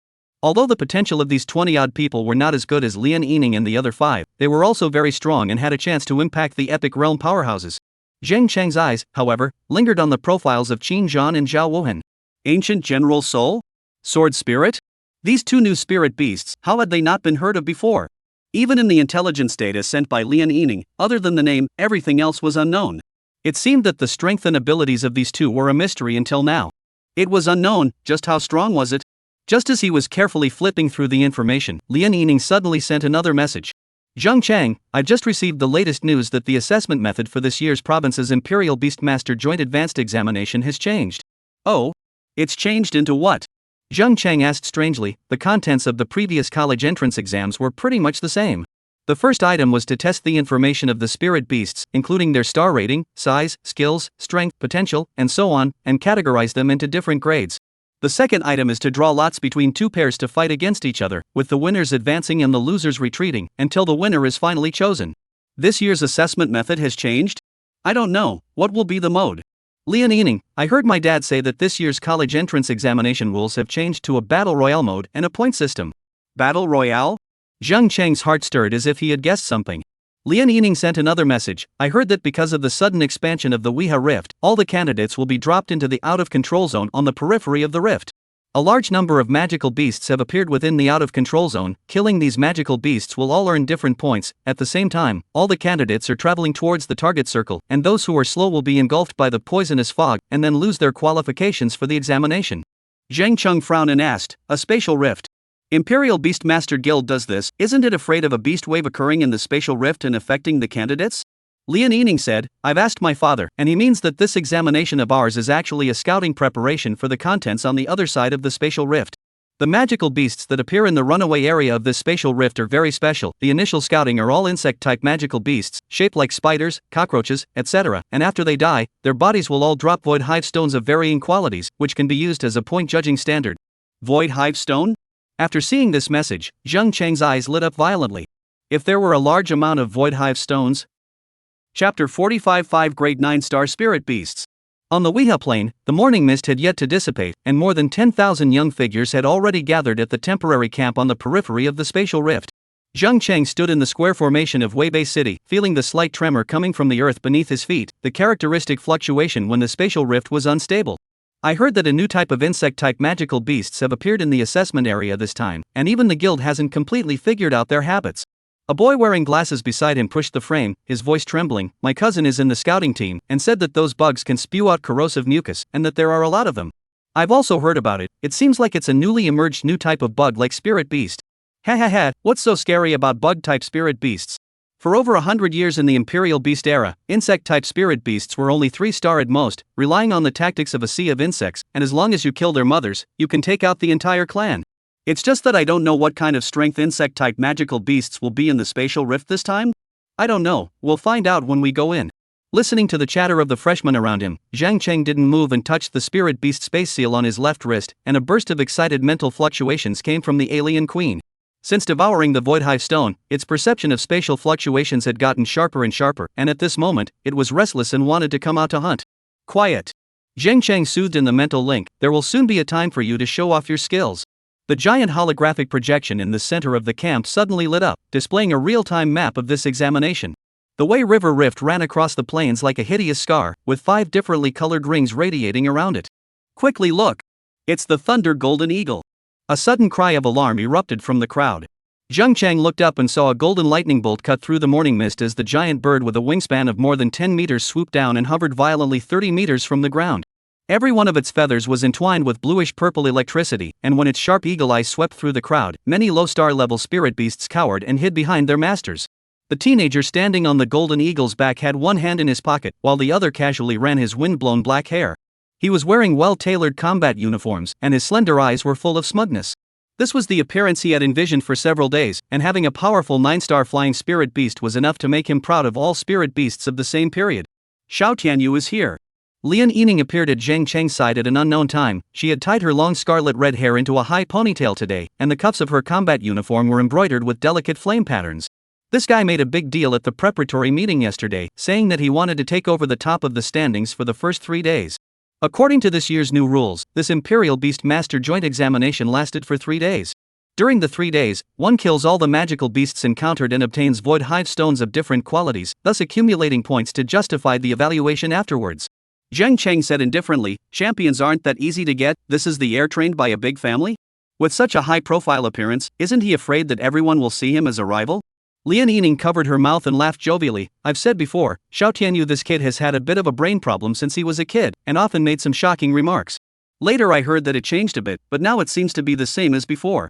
Although the potential of these 20-odd people were not as good as Lian Yining and the other 5, they were also very strong and had a chance to impact the epic realm powerhouses. Zheng Cheng's eyes, however, lingered on the profiles of Qin Zhan and Zhao Wuhan. Ancient General Soul? Sword Spirit? These 2 new spirit beasts, how had they not been heard of before? Even in the intelligence data sent by Lian Yining, other than the name, everything else was unknown. It seemed that the strength and abilities of these two were a mystery until now. It was unknown, just how strong was it? Just as he was carefully flipping through the information, Yining suddenly sent another message. Zheng Chang, I've just received the latest news that the assessment method for this year's province's Imperial Beastmaster Joint Advanced Examination has changed. Oh? It's changed into what? Zheng Chang asked strangely. The contents of the previous college entrance exams were pretty much the same. The first item was to test the information of the spirit beasts, including their star rating, size, skills, strength, potential, and so on, and categorize them into different grades. The second item is to draw lots between two pairs to fight against each other, with the winners advancing and the losers retreating, until the winner is finally chosen. This year's assessment method has changed? I don't know, what will be the mode? Yining, I heard my dad say that this year's college entrance examination rules have changed to a battle royale mode and a point system. Battle royale? Zheng Chang's heart stirred as if he had guessed something. Yining sent another message. I heard that because of the sudden expansion of the Vajra Rift, all the candidates will be dropped into the out-of-control zone on the periphery of the rift. A large number of magical beasts have appeared within the out-of-control zone. Killing these magical beasts will all earn different points. At the same time, all the candidates are traveling towards the target circle, and those who are slow will be engulfed by the poisonous fog and then lose their qualifications for the examination. Zheng Cheng frowned and asked, a spatial rift? Imperial Beastmaster Guild does this, isn't it afraid of a beast wave occurring in the spatial rift and affecting the candidates? Yining said, I've asked my father, and he means that this examination of ours is actually a scouting preparation for the contents on the other side of the spatial rift. The magical beasts that appear in the runaway area of this spatial rift are very special. The initial scouting are all insect-type magical beasts, shaped like spiders, cockroaches, etc., and after they die, their bodies will all drop void hive stones of varying qualities, which can be used as a point judging standard. Void hive stone? After seeing this message, Zheng Chang's eyes lit up violently. If there were a large amount of void hive stones? Chapter 45 5 Grade 9 Star Spirit Beasts. On the Vajra plain, the morning mist had yet to dissipate, and more than 10,000 young figures had already gathered at the temporary camp on the periphery of the spatial rift. Zheng Chang stood in the square formation of Weibei City, feeling the slight tremor coming from the earth beneath his feet, the characteristic fluctuation when the spatial rift was unstable. I heard that a new type of insect-type magical beasts have appeared in the assessment area this time, and even the guild hasn't completely figured out their habits. A boy wearing glasses beside him pushed the frame, his voice trembling. My cousin is in the scouting team, and said that those bugs can spew out corrosive mucus, and that there are a lot of them. I've also heard about it. It seems like it's a newly emerged new type of bug like spirit beast. Ha ha ha, what's so scary about bug-type spirit beasts? For over 100 years in the Imperial Beast era, insect-type spirit beasts were only 3-star at most, relying on the tactics of a sea of insects, and as long as you kill their mothers, you can take out the entire clan. It's just that I don't know what kind of strength insect-type magical beasts will be in the spatial rift this time? I don't know, we'll find out when we go in. Listening to the chatter of the freshmen around him, Zheng Chang didn't move and touched the spirit beast space seal on his left wrist, and a burst of excited mental fluctuations came from the alien queen. Since devouring the void hive stone, its perception of spatial fluctuations had gotten sharper and sharper, and at this moment, it was restless and wanted to come out to hunt. Quiet. Zheng Chang soothed in the mental link, there will soon be a time for you to show off your skills. The giant holographic projection in the center of the camp suddenly lit up, displaying a real-time map of this examination. The Wei River Rift ran across the plains like a hideous scar, with 5 differently colored rings radiating around it. Quickly look! It's the Thunder Golden Eagle. A sudden cry of alarm erupted from the crowd. Zheng Chang looked up and saw a golden lightning bolt cut through the morning mist as the giant bird with a wingspan of more than 10 meters swooped down and hovered violently 30 meters from the ground. Every one of its feathers was entwined with bluish-purple electricity, and when its sharp eagle eye swept through the crowd, many low-star level spirit beasts cowered and hid behind their masters. The teenager standing on the golden eagle's back had one hand in his pocket, while the other casually ran his wind-blown black hair. He was wearing well-tailored combat uniforms, and his slender eyes were full of smugness. This was the appearance he had envisioned for several days, and having a powerful 9-star flying spirit beast was enough to make him proud of all spirit beasts of the same period. Xiao Tianyu is here. Yining appeared at Zheng Chang's side at an unknown time. She had tied her long scarlet red hair into a high ponytail today, and the cuffs of her combat uniform were embroidered with delicate flame patterns. This guy made a big deal at the preparatory meeting yesterday, saying that he wanted to take over the top of the standings for the first 3 days. According to this year's new rules, this Imperial Beastmaster joint examination lasted for 3 days. During the 3 days, one kills all the magical beasts encountered and obtains void hive stones of different qualities, thus accumulating points to justify the evaluation afterwards. Zheng Chang said indifferently, champions aren't that easy to get, this is the heir trained by a big family? With such a high-profile appearance, isn't he afraid that everyone will see him as a rival? Lian Yining covered her mouth and laughed jovially. I've said before, Xiao Tianyu, this kid has had a bit of a brain problem since he was a kid, and often made some shocking remarks. Later I heard that it changed a bit, but now it seems to be the same as before.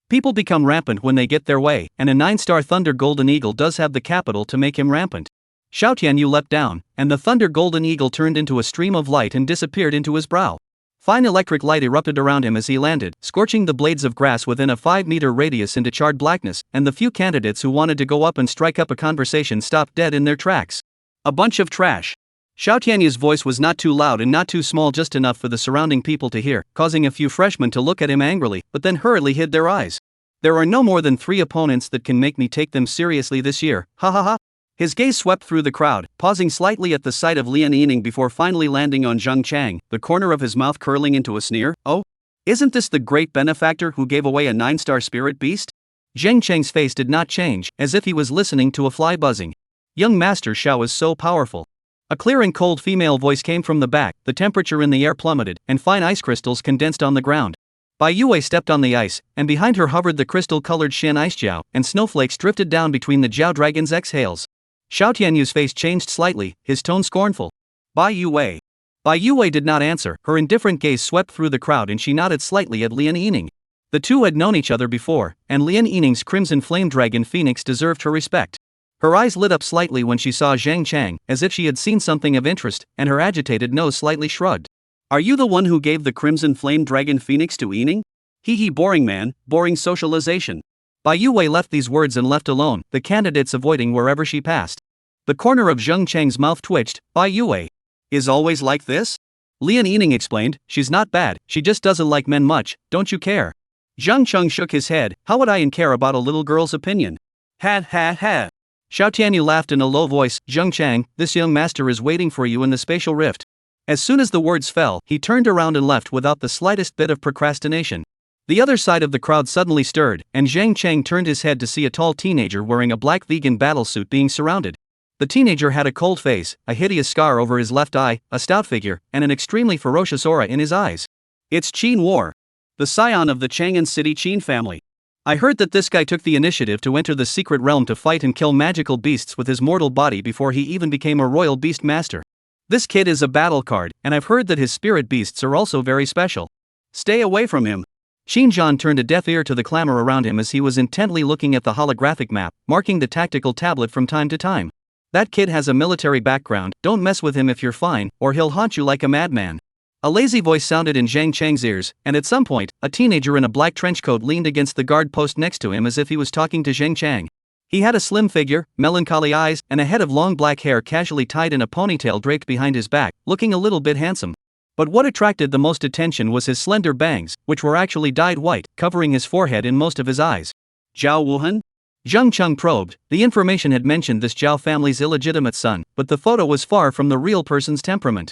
People become rampant when they get their way, and a 9-star Thunder Golden Eagle does have the capital to make him rampant. Xiao Tianyu leapt down, and the Thunder Golden Eagle turned into a stream of light and disappeared into his brow. Fine electric light erupted around him as he landed, scorching the blades of grass within a 5-meter radius into charred blackness, and the few candidates who wanted to go up and strike up a conversation stopped dead in their tracks. A bunch of trash. Xiao Tianyu's voice was not too loud and not too small, just enough for the surrounding people to hear, causing a few freshmen to look at him angrily, but then hurriedly hid their eyes. There are no more than 3 opponents that can make me take them seriously this year, ha ha ha. His gaze swept through the crowd, pausing slightly at the sight of Lian Yining before finally landing on Zheng Chang, the corner of his mouth curling into a sneer. Oh? Isn't this the great benefactor who gave away a 9-star spirit beast? Zheng Chang's face did not change, as if he was listening to a fly buzzing. Young Master Xiao is so powerful. A clear and cold female voice came from the back, the temperature in the air plummeted, and fine ice crystals condensed on the ground. Bai Yue stepped on the ice, and behind her hovered the crystal-colored Shen Ice Jiao, and snowflakes drifted down between the Jiao Dragon's exhales. Xiao Tianyu's face changed slightly, his tone scornful. Bai Yue. Bai Yue did not answer, her indifferent gaze swept through the crowd and she nodded slightly at Lian Yining. The two had known each other before, and Lian Yining's crimson flame dragon phoenix deserved her respect. Her eyes lit up slightly when she saw Zheng Chang, as if she had seen something of interest, and her agitated nose slightly shrugged. Are you the one who gave the crimson flame dragon phoenix to Yining? Hee boring man, boring socialization. Bai Yue left these words and left alone, the candidates avoiding wherever she passed. The corner of Zheng Chang's mouth twitched. Bai Yue is always like this? Lian Yining explained, she's not bad, she just doesn't like men much, don't you care? Zheng Chang shook his head, how would I care about a little girl's opinion? Ha ha ha. Xiao Tianyu laughed in a low voice, Zheng Chang, this young master is waiting for you in the spatial rift. As soon as the words fell, he turned around and left without the slightest bit of procrastination. The other side of the crowd suddenly stirred, and Zheng Chang turned his head to see a tall teenager wearing a black vegan battlesuit being surrounded. The teenager had a cold face, a hideous scar over his left eye, a stout figure, and an extremely ferocious aura in his eyes. It's Qin War, the scion of the Chang'an City Qin family. I heard that this guy took the initiative to enter the secret realm to fight and kill magical beasts with his mortal body before he even became a royal beast master. This kid is a battle card, and I've heard that his spirit beasts are also very special. Stay away from him. Qin Zhan turned a deaf ear to the clamor around him as he was intently looking at the holographic map, marking the tactical tablet from time to time. That kid has a military background, don't mess with him if you're fine, or he'll haunt you like a madman. A lazy voice sounded in Zheng Chang's ears, and at some point, a teenager in a black trench coat leaned against the guard post next to him as if he was talking to Zheng Chang. He had a slim figure, melancholy eyes, and a head of long black hair casually tied in a ponytail draped behind his back, looking a little bit handsome. But what attracted the most attention was his slender bangs, which were actually dyed white, covering his forehead and most of his eyes. Zhao Wuhan? Zheng Cheng probed. The information had mentioned this Zhao family's illegitimate son, but the photo was far from the real person's temperament.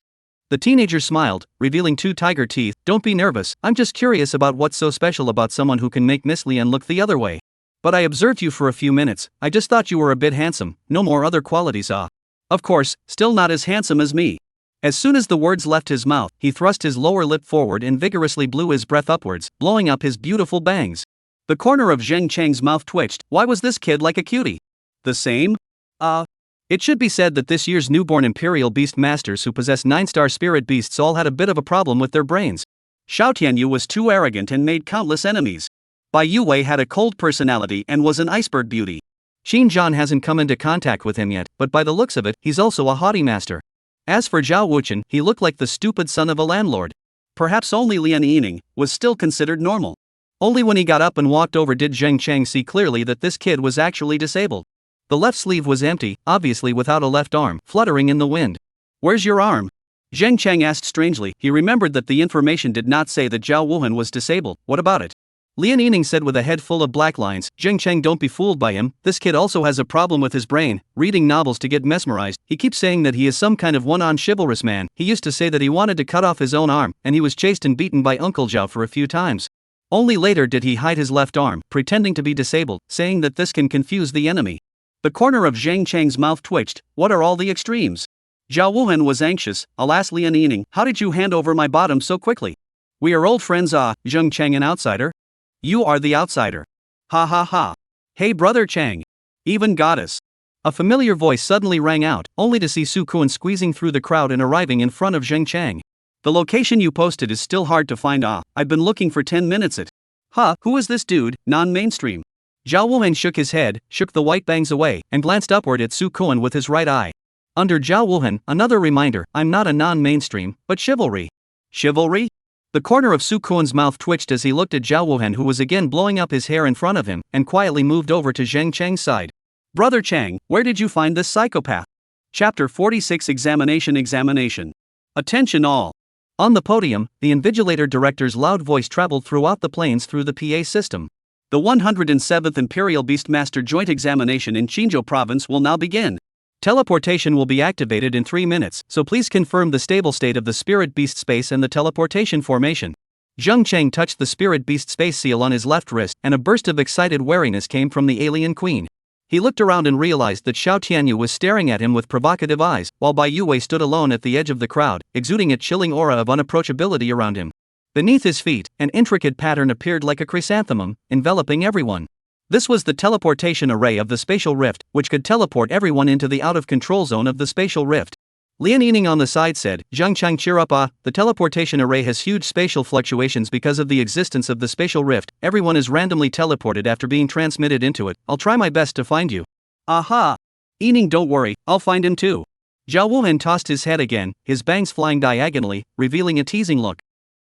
The teenager smiled, revealing 2 tiger teeth. Don't be nervous, I'm just curious about what's so special about someone who can make Miss Lian look the other way. But I observed you for a few minutes, I just thought you were a bit handsome, no more other qualities Of course, still not as handsome as me. As soon as the words left his mouth, he thrust his lower lip forward and vigorously blew his breath upwards, blowing up his beautiful bangs. The corner of Zheng Chang's mouth twitched. Why was this kid like a cutie? The same? It should be said that this year's newborn Imperial Beast Masters who possess 9-star spirit beasts all had a bit of a problem with their brains. Xiao Tianyu was too arrogant and made countless enemies. Bai Yue had a cold personality and was an iceberg beauty. Qin Zhan hasn't come into contact with him yet, but by the looks of it, he's also a haughty master. As for Zhao Wuchen, he looked like the stupid son of a landlord. Perhaps only Lian Yining was still considered normal. Only when he got up and walked over did Zheng Chang see clearly that this kid was actually disabled. The left sleeve was empty, obviously without a left arm, fluttering in the wind. Where's your arm? Zheng Chang asked strangely. He remembered that the information did not say that Zhao Wuhan was disabled. What about it? Lian Yining said with a head full of black lines. Zheng Chang, don't be fooled by him, this kid also has a problem with his brain, reading novels to get mesmerized. He keeps saying that he is some kind of one-on chivalrous man. He used to say that he wanted to cut off his own arm, and he was chased and beaten by Uncle Zhao for a few times. Only later did he hide his left arm, pretending to be disabled, saying that this can confuse the enemy. The corner of Zheng Chang's mouth twitched. What are all the extremes? Zhao Wuhan was anxious. Alas, Lian Yining, how did you hand over my bottom so quickly? We are old friends. Zheng Chang, an outsider? You are the outsider. Ha ha ha. Hey brother Chang. Even goddess. A familiar voice suddenly rang out, only to see Su Kuan squeezing through the crowd and arriving in front of Zheng Chang. The location you posted is still hard to find. I've been looking for 10 minutes. Who is this dude, non-mainstream? Zhao Wuhan shook his head, shook the white bangs away, and glanced upward at Su Kuan with his right eye. Under Zhao Wuhan, another reminder, I'm not a non-mainstream, but chivalry. Chivalry? The corner of Su Kuan's mouth twitched as he looked at Zhao Wuhan, who was again blowing up his hair in front of him, and quietly moved over to Zheng Chang's side. Brother Chang, where did you find this psychopath? Chapter 46 Examination. Attention all. On the podium, the Invigilator Director's loud voice traveled throughout the planes through the PA system. The 107th Imperial Beastmaster Joint Examination in Qinzhou Province will now begin. Teleportation will be activated in 3 minutes, so please confirm the stable state of the Spirit Beast space and the teleportation formation. Zheng Chang touched the Spirit Beast space seal on his left wrist, and a burst of excited wariness came from the alien queen. He looked around and realized that Xiao Tianyu was staring at him with provocative eyes, while Bai Yue stood alone at the edge of the crowd, exuding a chilling aura of unapproachability around him. Beneath his feet, an intricate pattern appeared like a chrysanthemum, enveloping everyone. This was the teleportation array of the spatial rift, which could teleport everyone into the out-of-control zone of the spatial rift. Lian Yining on the side said, Zheng Chang, cheer up, the teleportation array has huge spatial fluctuations because of the existence of the spatial rift. Everyone is randomly teleported after being transmitted into it. I'll try my best to find you. Aha! Yining, don't worry, I'll find him too. Zhao Wuhan tossed his head again, his bangs flying diagonally, revealing a teasing look.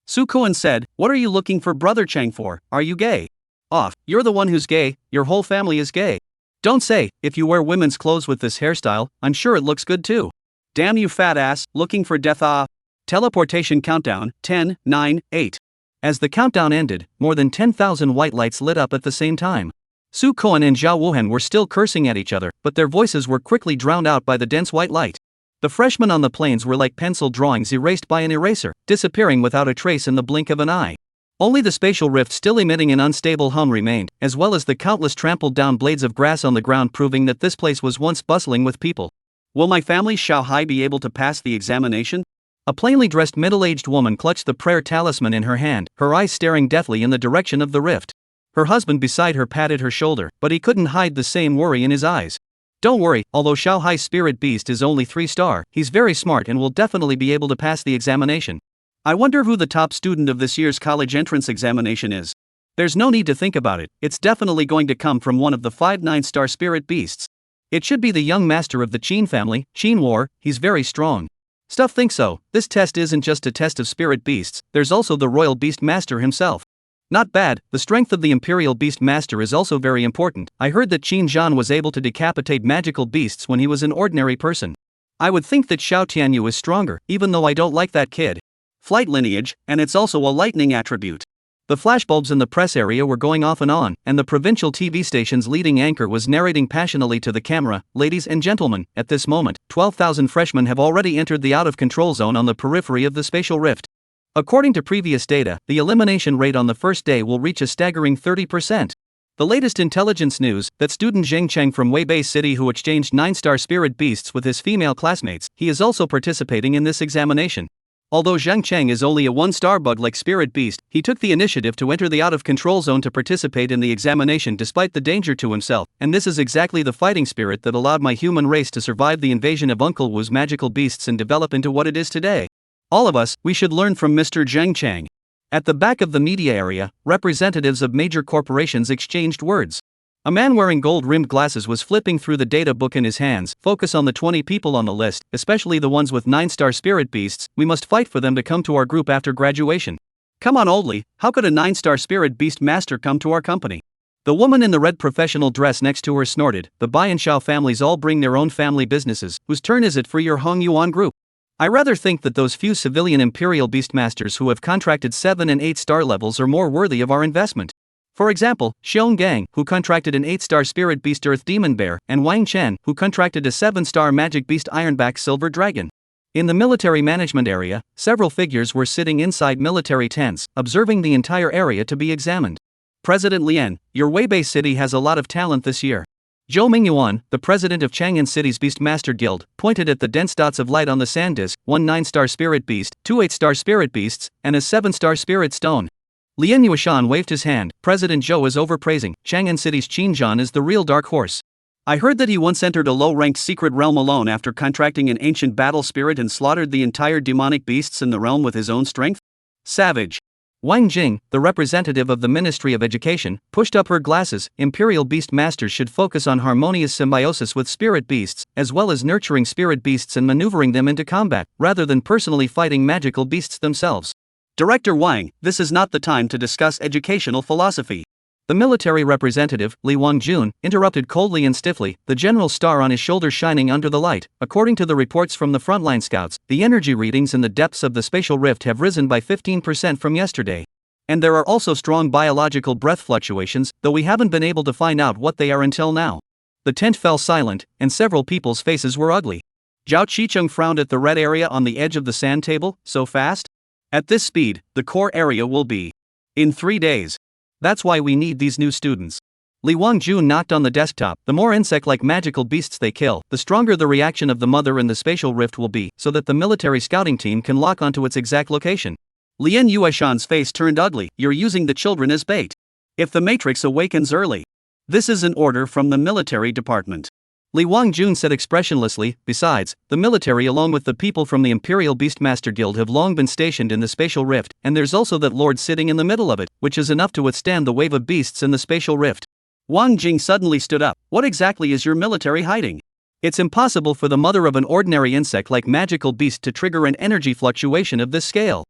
Su Kuan said, what are you looking for Brother Chang for? Are you gay? Off, you're the one who's gay, your whole family is gay. Don't say, if you wear women's clothes with this hairstyle, I'm sure it looks good too. Damn you fat ass, looking for death. Teleportation countdown, 10, 9, 8. As the countdown ended, more than 10,000 white lights lit up at the same time. Su Kuan and Zhao Wuhan were still cursing at each other, but their voices were quickly drowned out by the dense white light. The freshmen on the plains were like pencil drawings erased by an eraser, disappearing without a trace in the blink of an eye. Only the spatial rift still emitting an unstable hum remained, as well as the countless trampled down blades of grass on the ground, proving that this place was once bustling with people. Will my family Xiaohai be able to pass the examination? A plainly dressed middle-aged woman clutched the prayer talisman in her hand, her eyes staring deathly in the direction of the rift. Her husband beside her patted her shoulder, but he couldn't hide the same worry in his eyes. Don't worry, although Xiaohai's spirit beast is only 3-star, he's very smart and will definitely be able to pass the examination. I wonder who the top student of this year's college entrance examination is. There's no need to think about it, it's definitely going to come from one of the 5 9-star spirit beasts. It should be the young master of the Qin family, Qin War, he's very strong. Stuff thinks so. This test isn't just a test of spirit beasts, there's also the royal beast master himself. Not bad, the strength of the imperial beast master is also very important. I heard that Qin Zhan was able to decapitate magical beasts when he was an ordinary person. I would think that Xiao Tianyu is stronger, even though I don't like that kid. Flight lineage, and it's also a lightning attribute. The flashbulbs in the press area were going off and on, and the provincial TV station's leading anchor was narrating passionately to the camera, ladies and gentlemen, at this moment, 12,000 freshmen have already entered the out-of-control zone on the periphery of the spatial rift. According to previous data, the elimination rate on the first day will reach a staggering 30%. The latest intelligence news, that student Zheng Chang from Weibei City who exchanged 9-star spirit beasts with his female classmates, he is also participating in this examination. Although Zheng Chang is only a 1-star bug-like spirit beast, he took the initiative to enter the out-of-control zone to participate in the examination despite the danger to himself, and this is exactly the fighting spirit that allowed my human race to survive the invasion of Uncle Wu's magical beasts and develop into what it is today. All of us, we should learn from Mr. Zheng Chang. At the back of the media area, representatives of major corporations exchanged words. A man wearing gold-rimmed glasses was flipping through the data book in his hands. Focus on the 20 people on the list, especially the ones with 9-star spirit beasts. We must fight for them to come to our group after graduation. Come on Oldly, how could a 9-star spirit beast master come to our company? The woman in the red professional dress next to her snorted. The Bai and Xiao families all bring their own family businesses. Whose turn is it for your Hong Yuan group? I rather think that those few civilian imperial beastmasters who have contracted 7 and 8-star levels are more worthy of our investment. For example, Xiong Gang, who contracted an 8-star spirit beast Earth Demon Bear, and Wang Chen, who contracted a 7-star magic beast Ironback Silver Dragon. In the military management area, several figures were sitting inside military tents, observing the entire area to be examined. President Lian, your Weibei City has a lot of talent this year. Zhou Mingyuan, the president of Chang'an City's Beastmaster Guild, pointed at the dense dots of light on the sand disk, 1 9-star spirit beast, 2 8-star spirit beasts, and a 7-star spirit stone. Lian Yuishan waved his hand. President Zhou is overpraising. Chang'an City's Qin Zhan is the real dark horse. I heard that he once entered a low-ranked secret realm alone after contracting an ancient battle spirit and slaughtered the entire demonic beasts in the realm with his own strength. Savage. Wang Jing, the representative of the Ministry of Education, pushed up her glasses. Imperial Beast Masters should focus on harmonious symbiosis with spirit beasts, as well as nurturing spirit beasts and maneuvering them into combat, rather than personally fighting magical beasts themselves. Director Wang, this is not the time to discuss educational philosophy. The military representative, Li Wangjun, interrupted coldly and stiffly, the general's star on his shoulder shining under the light. According to the reports from the frontline scouts, the energy readings in the depths of the spatial rift have risen by 15% from yesterday. And there are also strong biological breath fluctuations, though we haven't been able to find out what they are until now. The tent fell silent, and several people's faces were ugly. Zhao Qicheng frowned at the red area on the edge of the sand table. So fast? At this speed, the core area will be in 3 days. That's why we need these new students. Li Wangjun knocked on the desktop. The more insect-like magical beasts they kill, the stronger the reaction of the mother in the spatial rift will be, so that the military scouting team can lock onto its exact location. Lian Yueshan's face turned ugly. You're using the children as bait. If the Matrix awakens early. This is an order from the military department. Li Wangjun said expressionlessly. Besides, the military along with the people from the Imperial Beastmaster Guild have long been stationed in the spatial rift, and there's also that lord sitting in the middle of it, which is enough to withstand the wave of beasts in the spatial rift. Wang Jing suddenly stood up. What exactly is your military hiding? It's impossible for the mother of an ordinary insect-like magical beast to trigger an energy fluctuation of this scale.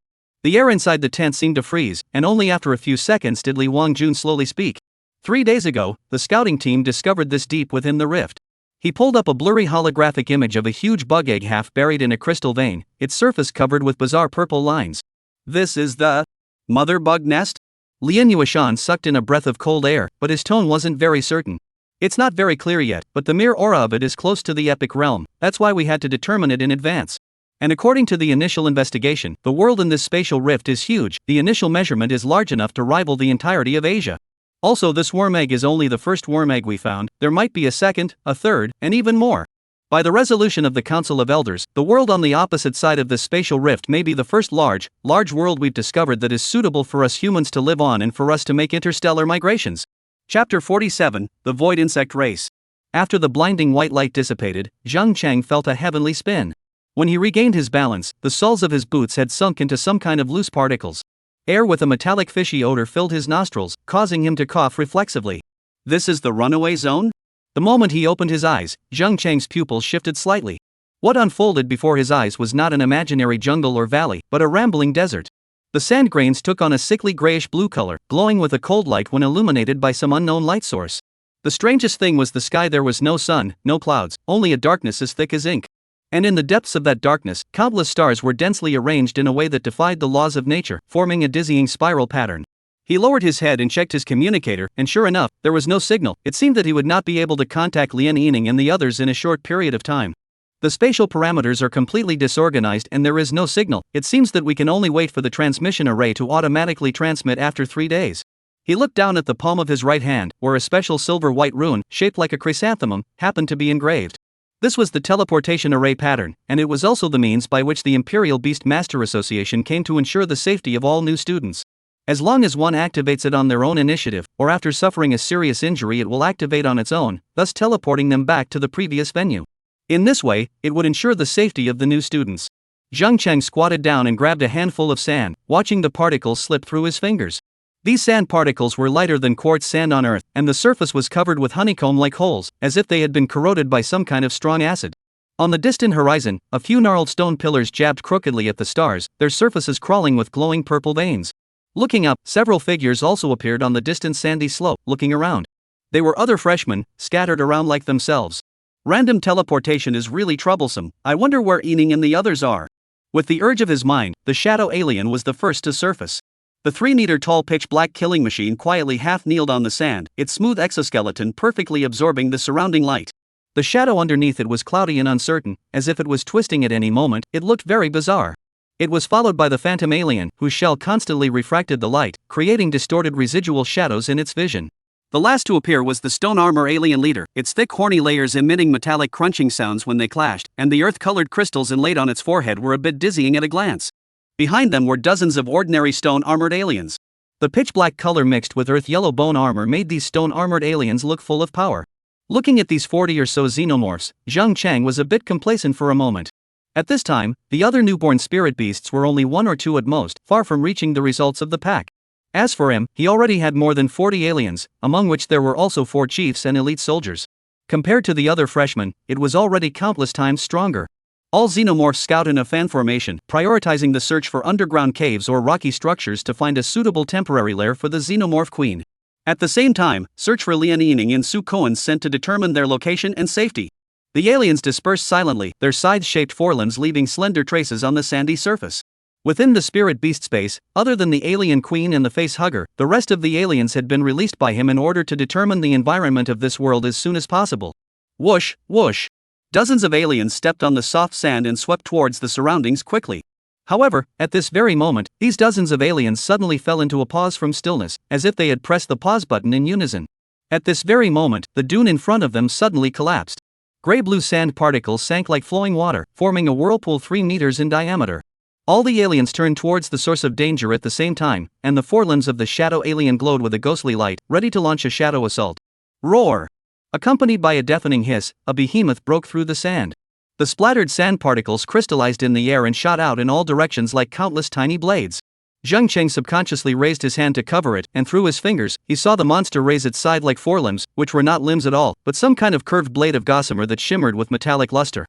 The air inside the tent seemed to freeze, and only after a few seconds did Li Wangjun slowly speak. 3 days ago, the scouting team discovered this deep within the rift. He pulled up a blurry holographic image of a huge bug egg half buried in a crystal vein, its surface covered with bizarre purple lines. This is the mother bug nest? Lian Yueshan sucked in a breath of cold air, but his tone wasn't very certain. It's not very clear yet, but the mere aura of it is close to the epic realm. That's why we had to determine it in advance. And according to the initial investigation, the world in this spatial rift is huge. The initial measurement is large enough to rival the entirety of Asia. Also, this worm egg is only the first worm egg we found. There might be a second, a third, and even more. By the resolution of the Council of Elders, the world on the opposite side of this spatial rift may be the first large world we've discovered that is suitable for us humans to live on and for us to make interstellar migrations. Chapter 47, The Void Insect Race. After the blinding white light dissipated, Zhang Chang felt a heavenly spin. When he regained his balance, the soles of his boots had sunk into some kind of loose particles. Air with a metallic fishy odor filled his nostrils, causing him to cough reflexively. This is the runaway zone? The moment he opened his eyes, Zhang Chang's pupils shifted slightly. What unfolded before his eyes was not an imaginary jungle or valley, but a rambling desert. The sand grains took on a sickly grayish-blue color, glowing with a cold light when illuminated by some unknown light source. The strangest thing was the sky. There was no sun, no clouds, only a darkness as thick as ink. And in the depths of that darkness, countless stars were densely arranged in a way that defied the laws of nature, forming a dizzying spiral pattern. He lowered his head and checked his communicator, and sure enough, there was no signal. It seemed that he would not be able to contact Lian, Yining and the others in a short period of time. The spatial parameters are completely disorganized and there is no signal. It seems that we can only wait for the transmission array to automatically transmit after 3 days. He looked down at the palm of his right hand, where a special silver-white rune, shaped like a chrysanthemum, happened to be engraved. This was the teleportation array pattern, and it was also the means by which the Imperial Beast Master Association came to ensure the safety of all new students. As long as one activates it on their own initiative, or after suffering a serious injury it will activate on its own, thus teleporting them back to the previous venue. In this way, it would ensure the safety of the new students. Zhang Cheng squatted down and grabbed a handful of sand, watching the particles slip through his fingers. These sand particles were lighter than quartz sand on Earth, and the surface was covered with honeycomb-like holes, as if they had been corroded by some kind of strong acid. On the distant horizon, a few gnarled stone pillars jabbed crookedly at the stars, their surfaces crawling with glowing purple veins. Looking up, several figures also appeared on the distant sandy slope, looking around. They were other freshmen, scattered around like themselves. Random teleportation is really troublesome. I wonder where Yining and the others are. With the urge of his mind, the shadow alien was the first to surface. The 3-meter-tall pitch-black killing machine quietly half-kneeled on the sand, its smooth exoskeleton perfectly absorbing the surrounding light. The shadow underneath it was cloudy and uncertain, as if it was twisting at any moment. It looked very bizarre. It was followed by the phantom alien, whose shell constantly refracted the light, creating distorted residual shadows in its vision. The last to appear was the stone armor alien leader, its thick horny layers emitting metallic crunching sounds when they clashed, and the earth-colored crystals inlaid on its forehead were a bit dizzying at a glance. Behind them were dozens of ordinary stone-armored aliens. The pitch-black color mixed with earth-yellow bone armor made these stone-armored aliens look full of power. Looking at these 40 or so xenomorphs, Zheng Chang was a bit complacent for a moment. At this time, the other newborn spirit beasts were only 1 or 2 at most, far from reaching the results of the pack. As for him, he already had more than 40 aliens, among which there were also 4 chiefs and elite soldiers. Compared to the other freshmen, it was already countless times stronger. All xenomorphs scout in a fan formation, prioritizing the search for underground caves or rocky structures to find a suitable temporary lair for the xenomorph queen. At the same time, search for Lian, Yining and Su Koan sent to determine their location and safety. The aliens dispersed silently, their scythe-shaped forelimbs leaving slender traces on the sandy surface. Within the spirit beast space, other than the alien queen and the Facehugger, the rest of the aliens had been released by him in order to determine the environment of this world as soon as possible. Whoosh, whoosh. Dozens of aliens stepped on the soft sand and swept towards the surroundings quickly. However, at this very moment, these dozens of aliens suddenly fell into a pause from stillness, as if they had pressed the pause button in unison. At this very moment, the dune in front of them suddenly collapsed. Gray-blue sand particles sank like flowing water, forming a whirlpool 3 meters in diameter. All the aliens turned towards the source of danger at the same time, and the forelimbs of the shadow alien glowed with a ghostly light, ready to launch a shadow assault. Roar! Accompanied by a deafening hiss, a behemoth broke through the sand. The splattered sand particles crystallized in the air and shot out in all directions like countless tiny blades. Zheng Cheng subconsciously raised his hand to cover it, and through his fingers, he saw the monster raise its side like forelimbs, which were not limbs at all, but some kind of curved blade of gossamer that shimmered with metallic luster.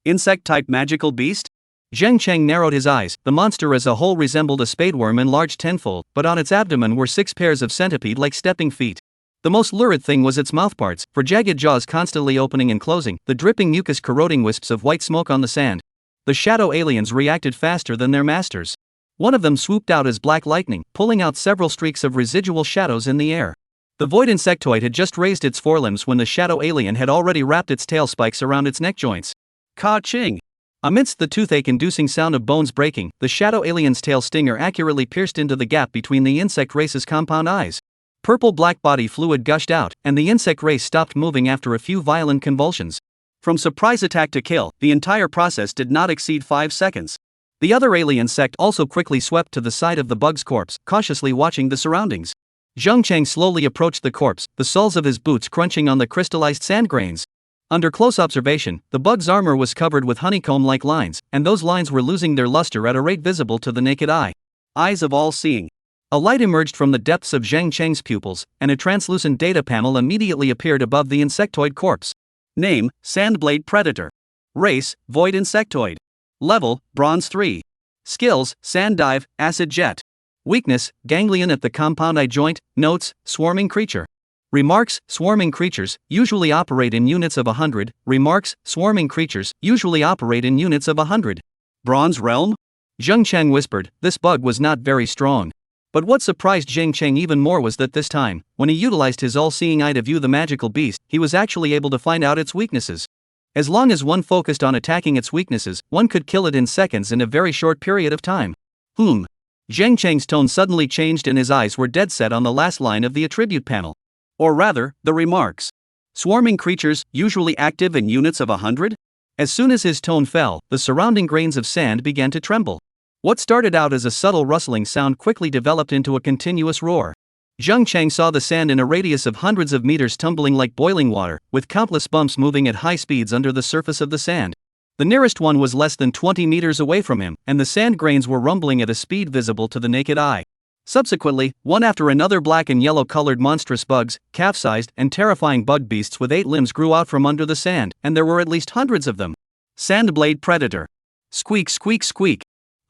Insect-type magical beast? Zheng Cheng narrowed his eyes. The monster as a whole resembled a spadeworm enlarged tenfold, but on its abdomen were 6 pairs of centipede-like stepping feet. The most lurid thing was its mouthparts, for jagged jaws constantly opening and closing, the dripping mucus corroding wisps of white smoke on the sand. The shadow aliens reacted faster than their masters. One of them swooped out as black lightning, pulling out several streaks of residual shadows in the air. The void insectoid had just raised its forelimbs when the shadow alien had already wrapped its tail spikes around its neck joints. Ka-ching! Amidst the toothache-inducing sound of bones breaking, the shadow alien's tail stinger accurately pierced into the gap between the insect race's compound eyes. Purple-black body fluid gushed out, and the insect race stopped moving after a few violent convulsions. From surprise attack to kill, the entire process did not exceed 5 seconds. The other alien sect also quickly swept to the side of the bug's corpse, cautiously watching the surroundings. Zheng Cheng slowly approached the corpse, the soles of his boots crunching on the crystallized sand grains. Under close observation, the bug's armor was covered with honeycomb-like lines, and those lines were losing their luster at a rate visible to the naked eye. Eyes of all seeing. A light emerged from the depths of Zheng Cheng's pupils, and a translucent data panel immediately appeared above the insectoid corpse. Name: Sandblade Predator. Race: Void Insectoid. Level: Bronze 3. Skills: Sand Dive, Acid Jet. Weakness: Ganglion at the compound eye joint. Notes: Swarming creature. Remarks: Swarming creatures usually operate in units of 100. Remarks: Swarming creatures usually operate in units of 100. Bronze realm? Zheng Cheng whispered. This bug was not very strong. But what surprised Zheng Cheng even more was that this time, when he utilized his all-seeing eye to view the magical beast, he was actually able to find out its weaknesses. As long as one focused on attacking its weaknesses, one could kill it in seconds in a very short period of time. Zheng Cheng's tone suddenly changed and his eyes were dead set on the last line of the attribute panel. Or rather, the remarks. Swarming creatures, usually active in units of 100? As soon as his tone fell, the surrounding grains of sand began to tremble. What started out as a subtle rustling sound quickly developed into a continuous roar. Zheng Cheng saw the sand in a radius of hundreds of meters tumbling like boiling water, with countless bumps moving at high speeds under the surface of the sand. The nearest one was less than 20 meters away from him, and the sand grains were rumbling at a speed visible to the naked eye. Subsequently, one after another black and yellow-colored monstrous bugs, calf-sized and terrifying bug beasts with 8 limbs grew out from under the sand, and there were at least hundreds of them. Sandblade Predator. Squeak, squeak, squeak.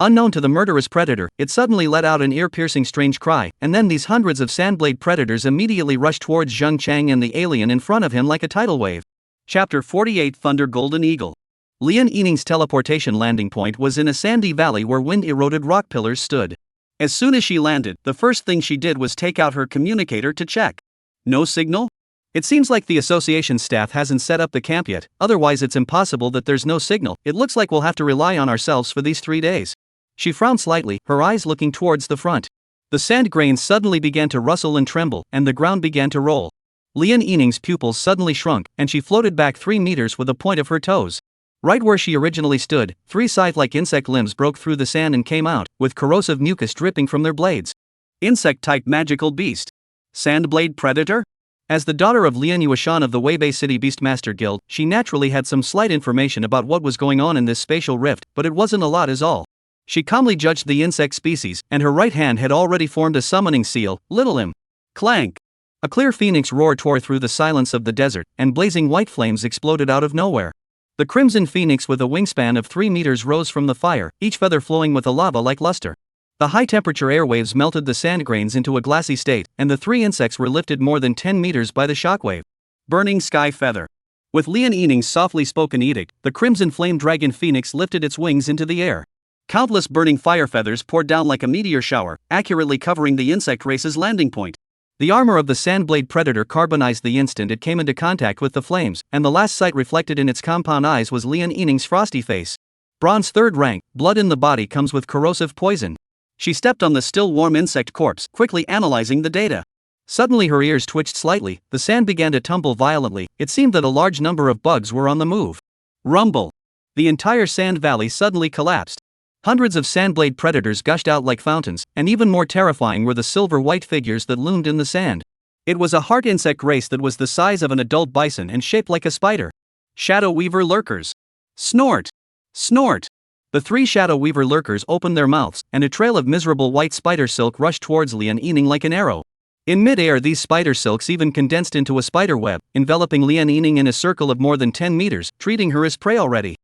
Unknown to the murderous predator, it suddenly let out an ear-piercing strange cry, and then these hundreds of sandblade predators immediately rushed towards Zheng Cheng and the alien in front of him like a tidal wave. Chapter 48 Thunder Golden Eagle. Lian Yining's teleportation landing point was in a sandy valley where wind-eroded rock pillars stood. As soon as she landed, the first thing she did was take out her communicator to check. No signal? It seems like the association staff hasn't set up the camp yet, otherwise it's impossible that there's no signal. It looks like we'll have to rely on ourselves for these 3 days. She frowned slightly, her eyes looking towards the front. The sand grains suddenly began to rustle and tremble, and the ground began to roll. Lian Yining's pupils suddenly shrunk, and she floated back 3 meters with the point of her toes. Right where she originally stood, 3 scythe-like insect limbs broke through the sand and came out, with corrosive mucus dripping from their blades. Insect-type magical beast. Sandblade Predator? As the daughter of Lian Yuashan of the Weibei City Beastmaster Guild, she naturally had some slight information about what was going on in this spatial rift, but it wasn't a lot is all. She calmly judged the insect species, and her right hand had already formed a summoning seal, Little Im. Clank! A clear phoenix roar tore through the silence of the desert, and blazing white flames exploded out of nowhere. The crimson phoenix with a wingspan of 3 meters rose from the fire, each feather flowing with a lava-like luster. The high-temperature airwaves melted the sand grains into a glassy state, and the 3 insects were lifted more than 10 meters by the shockwave. Burning Sky Feather. With Lian Yining's softly spoken edict, the crimson flame dragon phoenix lifted its wings into the air. Countless burning fire feathers poured down like a meteor shower, accurately covering the insect race's landing point. The armor of the sandblade predator carbonized the instant it came into contact with the flames, and the last sight reflected in its compound eyes was Lian Yining's frosty face. Bronze 3rd rank, blood in the body comes with corrosive poison. She stepped on the still warm insect corpse, quickly analyzing the data. Suddenly her ears twitched slightly, the sand began to tumble violently, it seemed that a large number of bugs were on the move. Rumble! The entire sand valley suddenly collapsed. Hundreds of sandblade predators gushed out like fountains, and even more terrifying were the silver-white figures that loomed in the sand. It was a heart insect race that was the size of an adult bison and shaped like a spider. Shadow Weaver lurkers. Snort! Snort! The 3 Shadow Weaver lurkers opened their mouths, and a trail of miserable white spider silk rushed towards Lian Yining like an arrow. In mid-air these spider silks even condensed into a spider web, enveloping Lian Yining in a circle of more than 10 meters, treating her as prey already.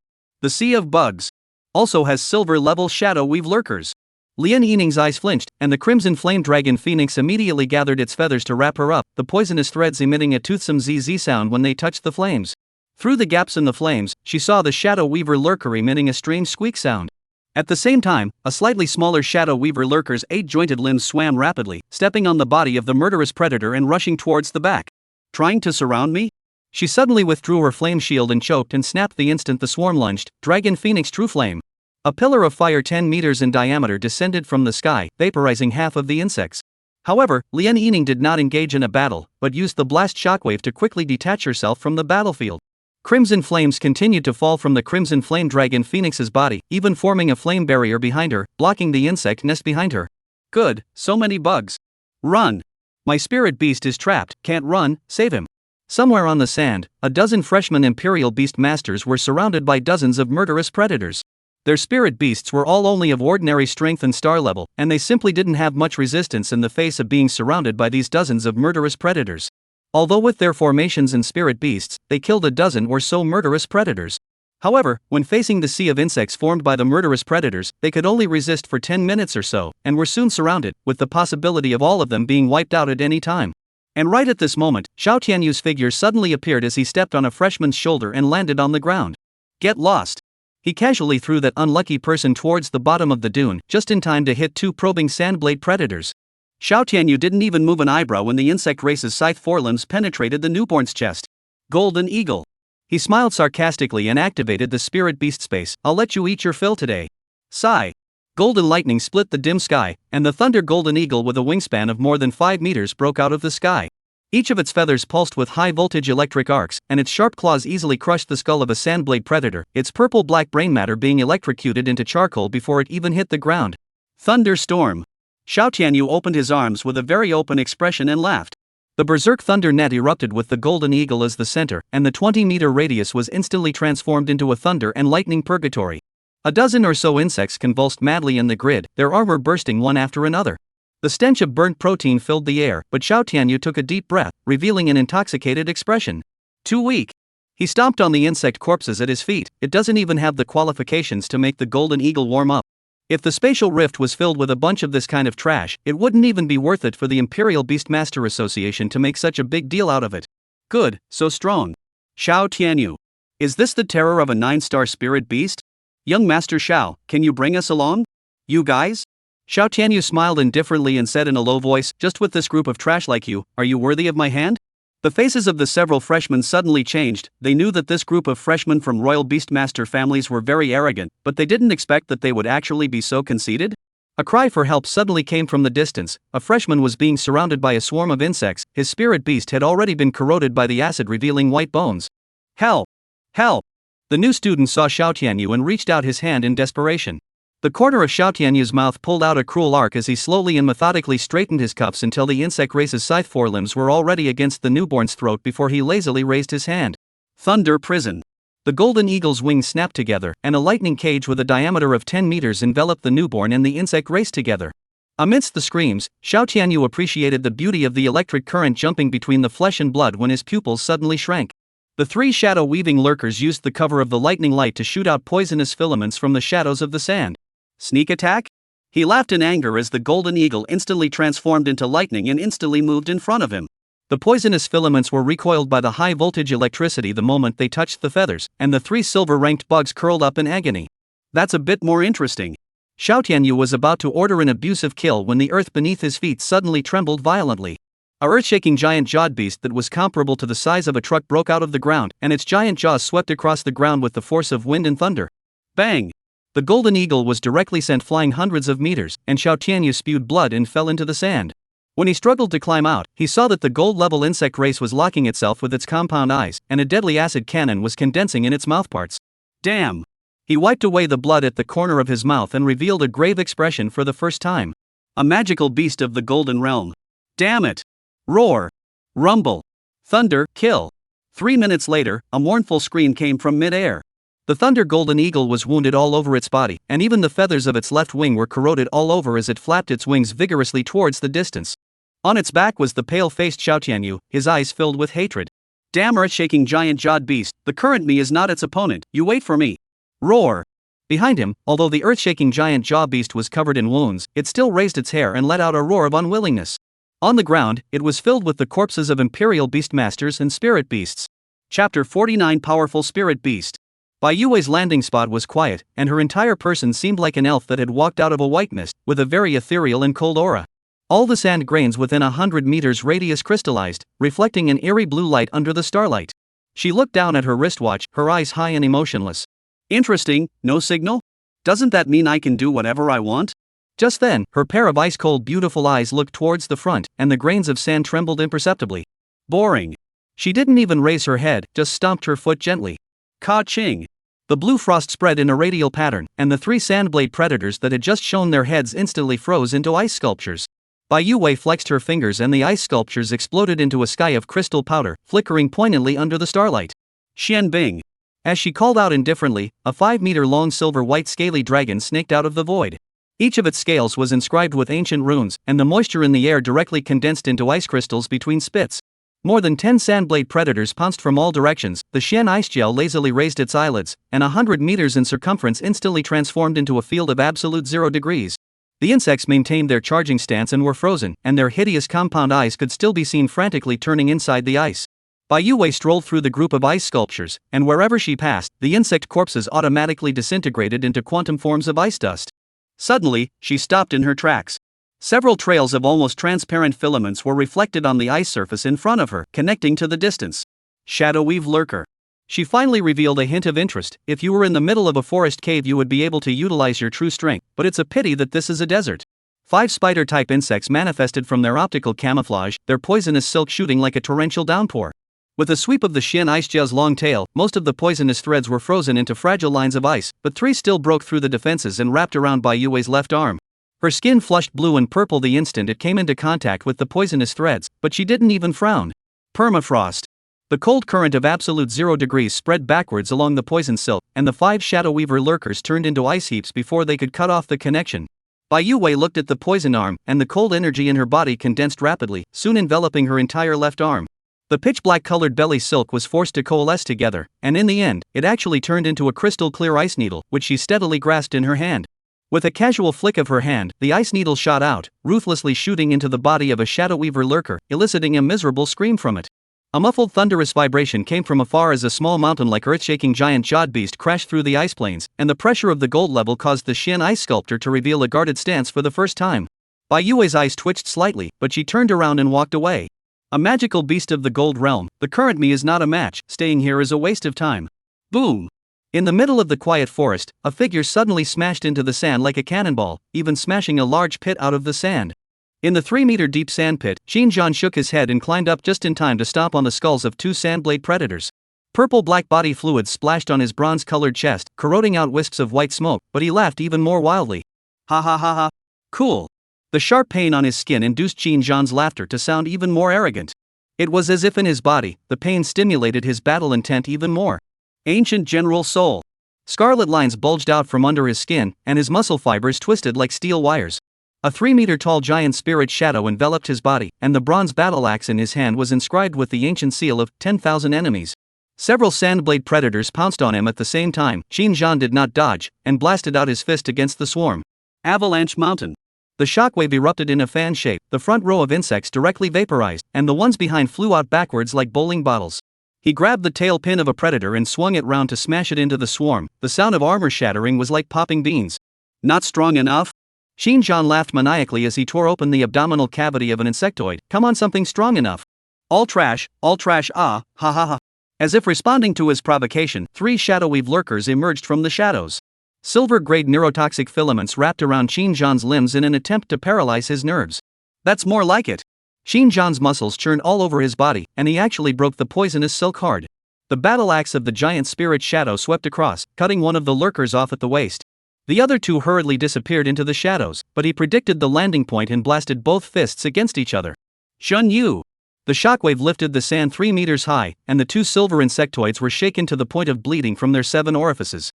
The Sea of Bugs also has silver-level Shadow Weave lurkers. Lian Yining's eyes flinched, and the crimson flame dragon phoenix immediately gathered its feathers to wrap her up, the poisonous threads emitting a toothsome ZZ sound when they touched the flames. Through the gaps in the flames, she saw the Shadow Weaver lurker emitting a strange squeak sound. At the same time, a slightly smaller Shadow Weaver lurker's 8-jointed limbs swam rapidly, stepping on the body of the murderous predator and rushing towards the back. Trying to surround me? She suddenly withdrew her flame shield and choked and snapped the instant the swarm lunged. Dragon Phoenix True Flame. A pillar of fire 10 meters in diameter descended from the sky, vaporizing half of the insects. However, Lian Yining did not engage in a battle, but used the blast shockwave to quickly detach herself from the battlefield. Crimson flames continued to fall from the crimson flame dragon phoenix's body, even forming a flame barrier behind her, blocking the insect nest behind her. Good, so many bugs. Run! My spirit beast is trapped, can't run, save him. Somewhere on the sand, a dozen freshman Imperial Beast Masters were surrounded by dozens of murderous predators. Their spirit beasts were all only of ordinary strength and star level, and they simply didn't have much resistance in the face of being surrounded by these dozens of murderous predators. Although with their formations and spirit beasts, they killed a dozen or so murderous predators. However, when facing the sea of insects formed by the murderous predators, they could only resist for 10 minutes or so, and were soon surrounded, with the possibility of all of them being wiped out at any time. And right at this moment, Xiao Tianyu's figure suddenly appeared as he stepped on a freshman's shoulder and landed on the ground. Get lost! He casually threw that unlucky person towards the bottom of the dune, just in time to hit 2 probing sandblade predators. Xiao Tianyu didn't even move an eyebrow when the insect race's scythe forelimbs penetrated the newborn's chest. Golden Eagle. He smiled sarcastically and activated the spirit beast space. I'll let you eat your fill today. Sigh. Golden lightning split the dim sky, and the thunder golden eagle with a wingspan of more than 5 meters broke out of the sky. Each of its feathers pulsed with high-voltage electric arcs, and its sharp claws easily crushed the skull of a sandblade predator, its purple-black brain matter being electrocuted into charcoal before it even hit the ground. Thunderstorm. Xiao Tianyu opened his arms with a very open expression and laughed. The berserk thunder net erupted with the golden eagle as the center, and the 20-meter radius was instantly transformed into a thunder and lightning purgatory. A dozen or so insects convulsed madly in the grid, their armor bursting one after another. The stench of burnt protein filled the air, but Xiao Tianyu took a deep breath, revealing an intoxicated expression. Too weak. He stomped on the insect corpses at his feet. It doesn't even have the qualifications to make the golden eagle warm up. If the spatial rift was filled with a bunch of this kind of trash, it wouldn't even be worth it for the Imperial Beastmaster Association to make such a big deal out of it. Good, so strong. Xiao Tianyu. Is this the terror of a 9-star spirit beast? Young Master Xiao, can you bring us along? You guys? Xiao Tianyu smiled indifferently and said in a low voice, just with this group of trash like you, are you worthy of my hand? The faces of the several freshmen suddenly changed. They knew that this group of freshmen from royal beastmaster families were very arrogant, but they didn't expect that they would actually be so conceited. A cry for help suddenly came from the distance. A freshman was being surrounded by a swarm of insects. His spirit beast had already been corroded by the acid, revealing white bones. Help! Help! The new student saw Xiao Tianyu and reached out his hand in desperation. The corner of Xiao Tianyu's mouth pulled out a cruel arc as he slowly and methodically straightened his cuffs until the insect race's scythe forelimbs were already against the newborn's throat before he lazily raised his hand. Thunder Prison. The golden eagle's wings snapped together, and a lightning cage with a diameter of 10 meters enveloped the newborn and the insect race together. Amidst the screams, Xiao Tianyu appreciated the beauty of the electric current jumping between the flesh and blood when his pupils suddenly shrank. The three shadow-weaving lurkers used the cover of the lightning light to shoot out poisonous filaments from the shadows of the sand. Sneak attack? He laughed in anger as the golden eagle instantly transformed into lightning and instantly moved in front of him. The poisonous filaments were recoiled by the high-voltage electricity the moment they touched the feathers, and the three silver-ranked bugs curled up in agony. That's a bit more interesting. Xiao Tianyu was about to order an abusive kill when the earth beneath his feet suddenly trembled violently. A earth-shaking giant-jawed beast that was comparable to the size of a truck broke out of the ground, and its giant jaws swept across the ground with the force of wind and thunder. Bang! The golden eagle was directly sent flying hundreds of meters, and Xiao Tianyu spewed blood and fell into the sand. When he struggled to climb out, he saw that the gold-level insect race was locking itself with its compound eyes, and a deadly acid cannon was condensing in its mouthparts. Damn! He wiped away the blood at the corner of his mouth and revealed a grave expression for the first time. A magical beast of the golden realm. Damn it! Roar! Rumble! Thunder! Kill! 3 minutes later, a mournful scream came from mid-air. The thunder golden eagle was wounded all over its body, and even the feathers of its left wing were corroded all over as it flapped its wings vigorously towards the distance. On its back was the pale-faced Xiao Tianyu, his eyes filled with hatred. Damn earth-shaking giant-jawed beast, the current me is not its opponent, you wait for me. Roar! Behind him, although the earth-shaking giant jaw beast was covered in wounds, it still raised its hair and let out a roar of unwillingness. On the ground, it was filled with the corpses of Imperial Beastmasters and Spirit Beasts. Chapter 49 Powerful Spirit Beast. Bai Yue's landing spot was quiet, and her entire person seemed like an elf that had walked out of a white mist, with a very ethereal and cold aura. All the sand grains within 100 meters radius crystallized, reflecting an eerie blue light under the starlight. She looked down at her wristwatch, her eyes high and emotionless. Interesting, no signal? Doesn't that mean I can do whatever I want? Just then, her pair of ice-cold beautiful eyes looked towards the front, and the grains of sand trembled imperceptibly. Boring. She didn't even raise her head, just stomped her foot gently. Ka-ching! The blue frost spread in a radial pattern, and the three sandblade predators that had just shown their heads instantly froze into ice sculptures. Bai Yue flexed her fingers and the ice sculptures exploded into a sky of crystal powder, flickering poignantly under the starlight. Xian Bing! As she called out indifferently, a 5-meter-long silver-white scaly dragon snaked out of the void. Each of its scales was inscribed with ancient runes, and the moisture in the air directly condensed into ice crystals between spits. More than 10 sandblade predators pounced from all directions, the Xian ice gel lazily raised its eyelids, and 100 meters in circumference instantly transformed into a field of absolute 0 degrees. The insects maintained their charging stance and were frozen, and their hideous compound eyes could still be seen frantically turning inside the ice. Bai Yue strolled through the group of ice sculptures, and wherever she passed, the insect corpses automatically disintegrated into quantum forms of ice dust. Suddenly, she stopped in her tracks. Several trails of almost transparent filaments were reflected on the ice surface in front of her, connecting to the distance. Shadowweave lurker. She finally revealed a hint of interest. If you were in the middle of a forest cave, you would be able to utilize your true strength, but it's a pity that this is a desert. 5 spider-type insects manifested from their optical camouflage, their poisonous silk shooting like a torrential downpour. With a sweep of the Xian ice gel's long tail, most of the poisonous threads were frozen into fragile lines of ice, but 3 still broke through the defenses and wrapped around Bai Yue's left arm. Her skin flushed blue and purple the instant it came into contact with the poisonous threads, but she didn't even frown. Permafrost. The cold current of absolute 0 degrees spread backwards along the poison silk, and the 5 shadow weaver lurkers turned into ice heaps before they could cut off the connection. Bai Yue looked at the poison arm, and the cold energy in her body condensed rapidly, soon enveloping her entire left arm. The pitch-black colored belly silk was forced to coalesce together, and in the end, it actually turned into a crystal-clear ice needle, which she steadily grasped in her hand. With a casual flick of her hand, the ice needle shot out, ruthlessly shooting into the body of a shadow weaver lurker, eliciting a miserable scream from it. A muffled thunderous vibration came from afar as a small mountain-like earth-shaking giant-jawed beast crashed through the ice plains, and the pressure of the gold level caused the Xian ice sculptor to reveal a guarded stance for the first time. Bai Yue's eyes twitched slightly, but she turned around and walked away. A magical beast of the gold realm, the current me is not a match, staying here is a waste of time. Boom! In the middle of the quiet forest, a figure suddenly smashed into the sand like a cannonball, even smashing a large pit out of the sand. In the 3-meter-deep sand pit, Xinjiang shook his head and climbed up just in time to stomp on the skulls of 2 sandblade predators. Purple-black body fluid splashed on his bronze-colored chest, corroding out wisps of white smoke, but he laughed even more wildly. Ha ha ha ha. Cool. The sharp pain on his skin induced Qin Zhan's laughter to sound even more arrogant. It was as if in his body, the pain stimulated his battle intent even more. Ancient General Soul. Scarlet lines bulged out from under his skin, and his muscle fibers twisted like steel wires. A 3-meter-tall giant spirit shadow enveloped his body, and the bronze battle axe in his hand was inscribed with the ancient seal of 10,000 enemies. Several sandblade predators pounced on him at the same time. Qin Zhan did not dodge, and blasted out his fist against the swarm. Avalanche Mountain. The shockwave erupted in a fan shape, the front row of insects directly vaporized, and the ones behind flew out backwards like bowling bottles. He grabbed the tail pin of a predator and swung it round to smash it into the swarm. The sound of armor shattering was like popping beans. Not strong enough? Qin Zhan laughed maniacally as he tore open the abdominal cavity of an insectoid. Come on, something strong enough. All trash, ah, ha ha ha. As if responding to his provocation, 3 shadowweave lurkers emerged from the shadows. Silver-grade neurotoxic filaments wrapped around Qin Zhan's limbs in an attempt to paralyze his nerves. That's more like it. Qin Zhan's muscles churned all over his body, and he actually broke the poisonous silk hard. The battle axe of the giant spirit shadow swept across, cutting one of the lurkers off at the waist. The other 2 hurriedly disappeared into the shadows, but he predicted the landing point and blasted both fists against each other. Shun Yu! The shockwave lifted the sand 3 meters high, and the 2 silver insectoids were shaken to the point of bleeding from their 7 orifices.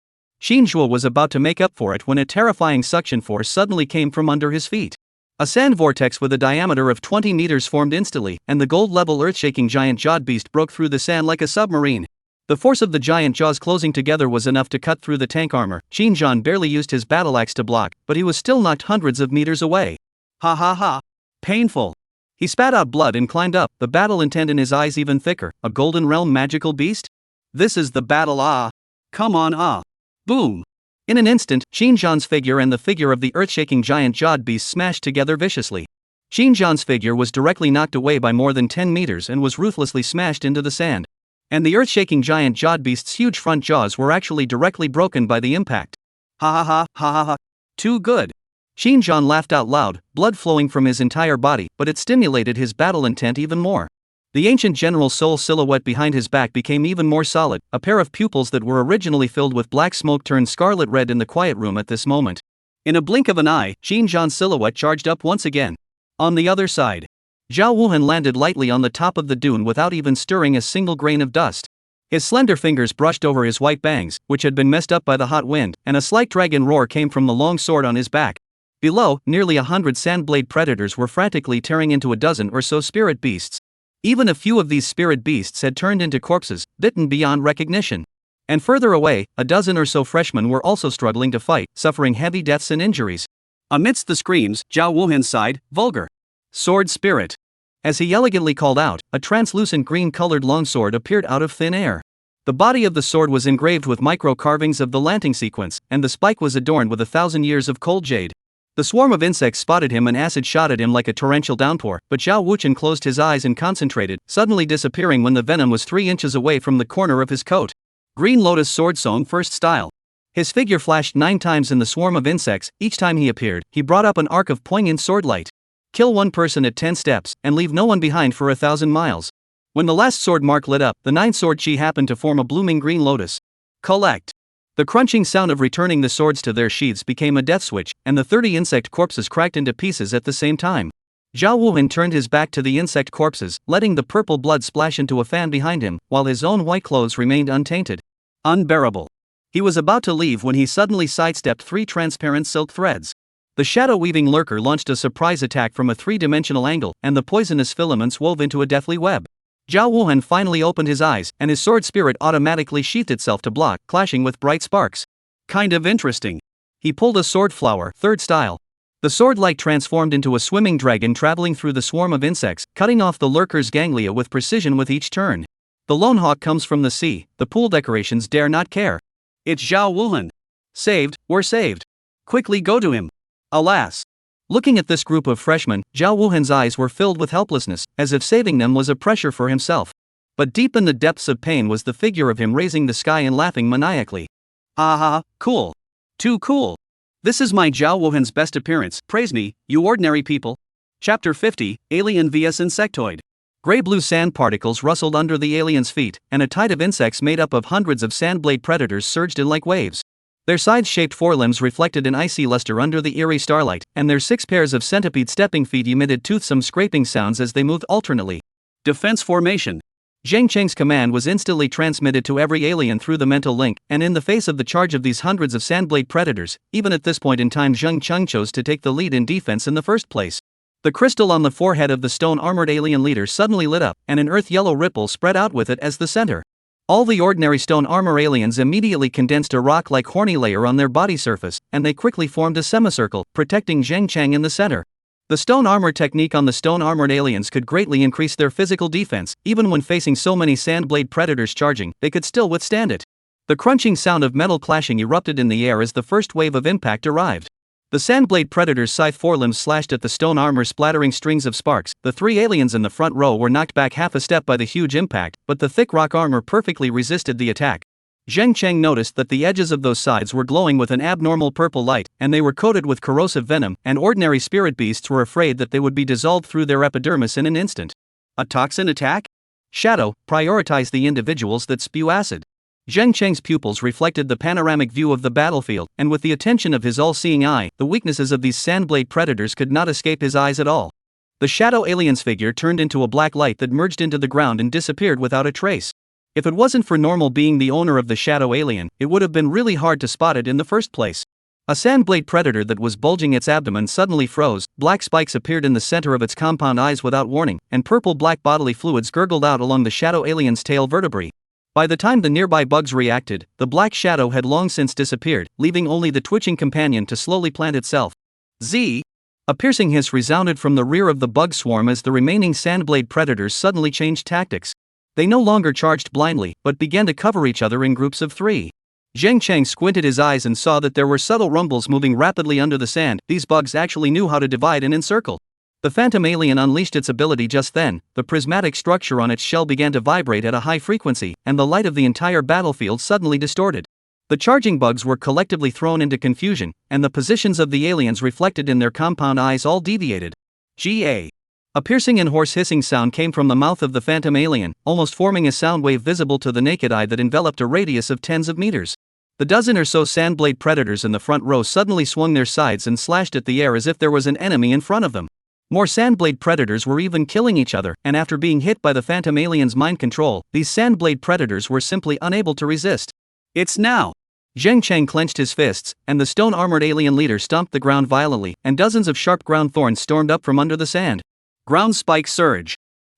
Xin Zhuo was about to make up for it when a terrifying suction force suddenly came from under his feet. A sand vortex with a diameter of 20 meters formed instantly, and the gold-level earth-shaking giant-jawed beast broke through the sand like a submarine. The force of the giant jaws closing together was enough to cut through the tank armor. Qin Zhan barely used his battle axe to block, but he was still knocked hundreds of meters away. Ha ha ha. Painful. He spat out blood and climbed up, the battle intent in his eyes even thicker. A Golden Realm magical beast? This is the battle, ah. Come on, ah. Boom. In an instant, Qin Zhan's figure and the figure of the earth-shaking giant-jawed beast smashed together viciously. Qin Zhan's figure was directly knocked away by more than 10 meters and was ruthlessly smashed into the sand. And the earth-shaking giant-jawed beast's huge front jaws were actually directly broken by the impact. Ha ha ha, ha ha ha. Too good. Qin Zhan laughed out loud, blood flowing from his entire body, but it stimulated his battle intent even more. The ancient general soul silhouette behind his back became even more solid, a pair of pupils that were originally filled with black smoke turned scarlet red in the quiet room at this moment. In a blink of an eye, Qin Zhan's silhouette charged up once again. On the other side, Zhao Wuhan landed lightly on the top of the dune without even stirring a single grain of dust. His slender fingers brushed over his white bangs, which had been messed up by the hot wind, and a slight dragon roar came from the long sword on his back. Below, nearly 100 sandblade predators were frantically tearing into a dozen or so spirit beasts. Even a few of these spirit beasts had turned into corpses, bitten beyond recognition. And further away, a dozen or so freshmen were also struggling to fight, suffering heavy deaths and injuries. Amidst the screams, Zhao Wuhan sighed, vulgar. Sword spirit. As he elegantly called out, a translucent green-colored longsword appeared out of thin air. The body of the sword was engraved with micro-carvings of the Lanting sequence, and the spike was adorned with 1,000 years of cold jade. The swarm of insects spotted him and acid shot at him like a torrential downpour, but Zhao Wuchen closed his eyes and concentrated, suddenly disappearing when the venom was 3 inches away from the corner of his coat. Green Lotus Sword Song First Style. His figure flashed 9 times in the swarm of insects. Each time he appeared, he brought up an arc of poignant swordlight. Kill 1 person at 10 steps, and leave no one behind for 1,000 miles. When the last sword mark lit up, the 9th sword chi happened to form a blooming green lotus. Collect. The crunching sound of returning the swords to their sheaths became a death switch, and the 30 insect corpses cracked into pieces at the same time. Zhao Wuhan turned his back to the insect corpses, letting the purple blood splash into a fan behind him, while his own white clothes remained untainted. Unbearable. He was about to leave when he suddenly sidestepped 3 transparent silk threads. The shadow-weaving lurker launched a surprise attack from a 3-dimensional angle, and the poisonous filaments wove into a deathly web. Zhao Wuhan finally opened his eyes, and his sword spirit automatically sheathed itself to block, clashing with bright sparks. Kind of interesting. He pulled a sword flower, 3rd style. The sword light transformed into a swimming dragon traveling through the swarm of insects, cutting off the lurker's ganglia with precision with each turn. The lone hawk comes from the sea, the pool decorations dare not care. It's Zhao Wuhan. Saved, we're saved. Quickly go to him. Alas. Looking at this group of freshmen, Zhao Wuhan's eyes were filled with helplessness, as if saving them was a pressure for himself. But deep in the depths of pain was the figure of him raising the sky and laughing maniacally. Ah, cool. Too cool. This is my Zhao Wuhan's best appearance, praise me, you ordinary people. Chapter 50, Alien vs Insectoid. Gray-blue sand particles rustled under the aliens' feet, and a tide of insects made up of hundreds of sandblade predators surged in like waves. Their sides-shaped forelimbs reflected an icy luster under the eerie starlight, and their 6 pairs of centipede stepping feet emitted toothsome scraping sounds as they moved alternately. Defense formation. Zhang Cheng's command was instantly transmitted to every alien through the mental link, and in the face of the charge of these hundreds of sandblade predators, even at this point in time Zhang Cheng chose to take the lead in defense in the first place. The crystal on the forehead of the stone-armored alien leader suddenly lit up, and an earth-yellow ripple spread out with it as the center. All the ordinary stone armor aliens immediately condensed a rock-like horny layer on their body surface, and they quickly formed a semicircle, protecting Zhang Cheng in the center. The stone armor technique on the stone-armored aliens could greatly increase their physical defense. Even when facing so many sandblade predators charging, they could still withstand it. The crunching sound of metal clashing erupted in the air as the first wave of impact arrived. The sandblade predator's scythe forelimbs slashed at the stone armor, splattering strings of sparks. The 3 aliens in the front row were knocked back half a step by the huge impact, but the thick rock armor perfectly resisted the attack. Zhang Cheng noticed that the edges of those sides were glowing with an abnormal purple light, and they were coated with corrosive venom, and ordinary spirit beasts were afraid that they would be dissolved through their epidermis in an instant. A toxin attack? Shadow, prioritize the individuals that spew acid. Zhang Cheng's pupils reflected the panoramic view of the battlefield, and with the attention of his all-seeing eye, the weaknesses of these sandblade predators could not escape his eyes at all. The shadow alien's figure turned into a black light that merged into the ground and disappeared without a trace. If it wasn't for Normal being the owner of the shadow alien, it would have been really hard to spot it in the first place. A sandblade predator that was bulging its abdomen suddenly froze, black spikes appeared in the center of its compound eyes without warning, and purple-black bodily fluids gurgled out along the shadow alien's tail vertebrae. By the time the nearby bugs reacted, the black shadow had long since disappeared, leaving only the twitching companion to slowly plant itself. Z! A piercing hiss resounded from the rear of the bug swarm as the remaining sandblade predators suddenly changed tactics. They no longer charged blindly, but began to cover each other in groups of 3. Zhang Cheng squinted his eyes and saw that there were subtle rumbles moving rapidly under the sand. These bugs actually knew how to divide and encircle. The phantom alien unleashed its ability just then. The prismatic structure on its shell began to vibrate at a high frequency, and the light of the entire battlefield suddenly distorted. The charging bugs were collectively thrown into confusion, and the positions of the aliens reflected in their compound eyes all deviated. Ga. A piercing and hoarse hissing sound came from the mouth of the phantom alien, almost forming a sound wave visible to the naked eye that enveloped a radius of tens of meters. The dozen or so sandblade predators in the front row suddenly swung their sides and slashed at the air as if there was an enemy in front of them. More sandblade predators were even killing each other, and after being hit by the phantom alien's mind control, these sandblade predators were simply unable to resist. It's now! Zhang Cheng clenched his fists, and the stone-armored alien leader stomped the ground violently, and dozens of sharp ground thorns stormed up from under the sand. Ground spike surge.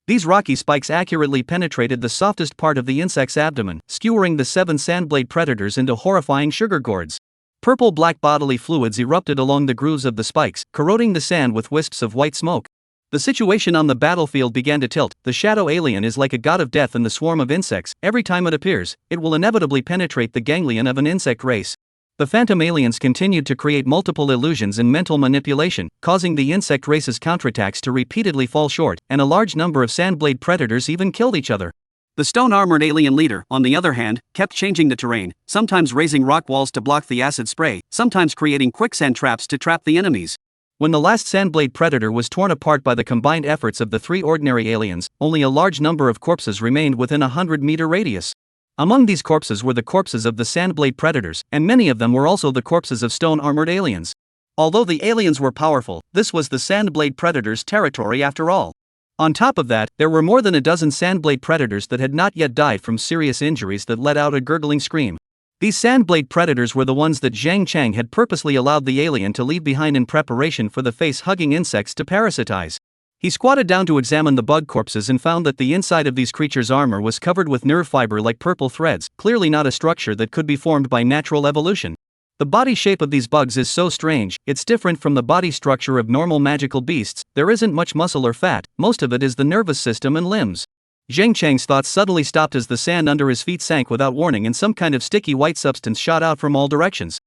These rocky spikes accurately penetrated the softest part of the insect's abdomen, skewering the 7 sandblade predators into horrifying sugar gourds. Purple-black bodily fluids erupted along the grooves of the spikes, corroding the sand with wisps of white smoke. The situation on the battlefield began to tilt. The shadow alien is like a god of death in the swarm of insects. Every time it appears, it will inevitably penetrate the ganglion of an insect race. The phantom aliens continued to create multiple illusions and mental manipulation, causing the insect race's counterattacks to repeatedly fall short, and a large number of sandblade predators even killed each other. The stone-armored alien leader, on the other hand, kept changing the terrain, sometimes raising rock walls to block the acid spray, sometimes creating quicksand traps to trap the enemies. When the last sandblade predator was torn apart by the combined efforts of the 3 ordinary aliens, only a large number of corpses remained within a 100-meter radius. Among these corpses were the corpses of the sandblade predators, and many of them were also the corpses of stone-armored aliens. Although the aliens were powerful, this was the sandblade predators' territory after all. On top of that, there were more than a dozen sandblade predators that had not yet died from serious injuries that let out a gurgling scream. These sandblade predators were the ones that Zhang Cheng had purposely allowed the alien to leave behind in preparation for the face-hugging insects to parasitize. He squatted down to examine the bug corpses and found that the inside of these creatures' armor was covered with nerve fiber like purple threads, clearly not a structure that could be formed by natural evolution. The body shape of these bugs is so strange. It's different from the body structure of normal magical beasts. There isn't much muscle or fat, most of it is the nervous system and limbs. Zhang Cheng's thoughts suddenly stopped as the sand under his feet sank without warning and some kind of sticky white substance shot out from all directions.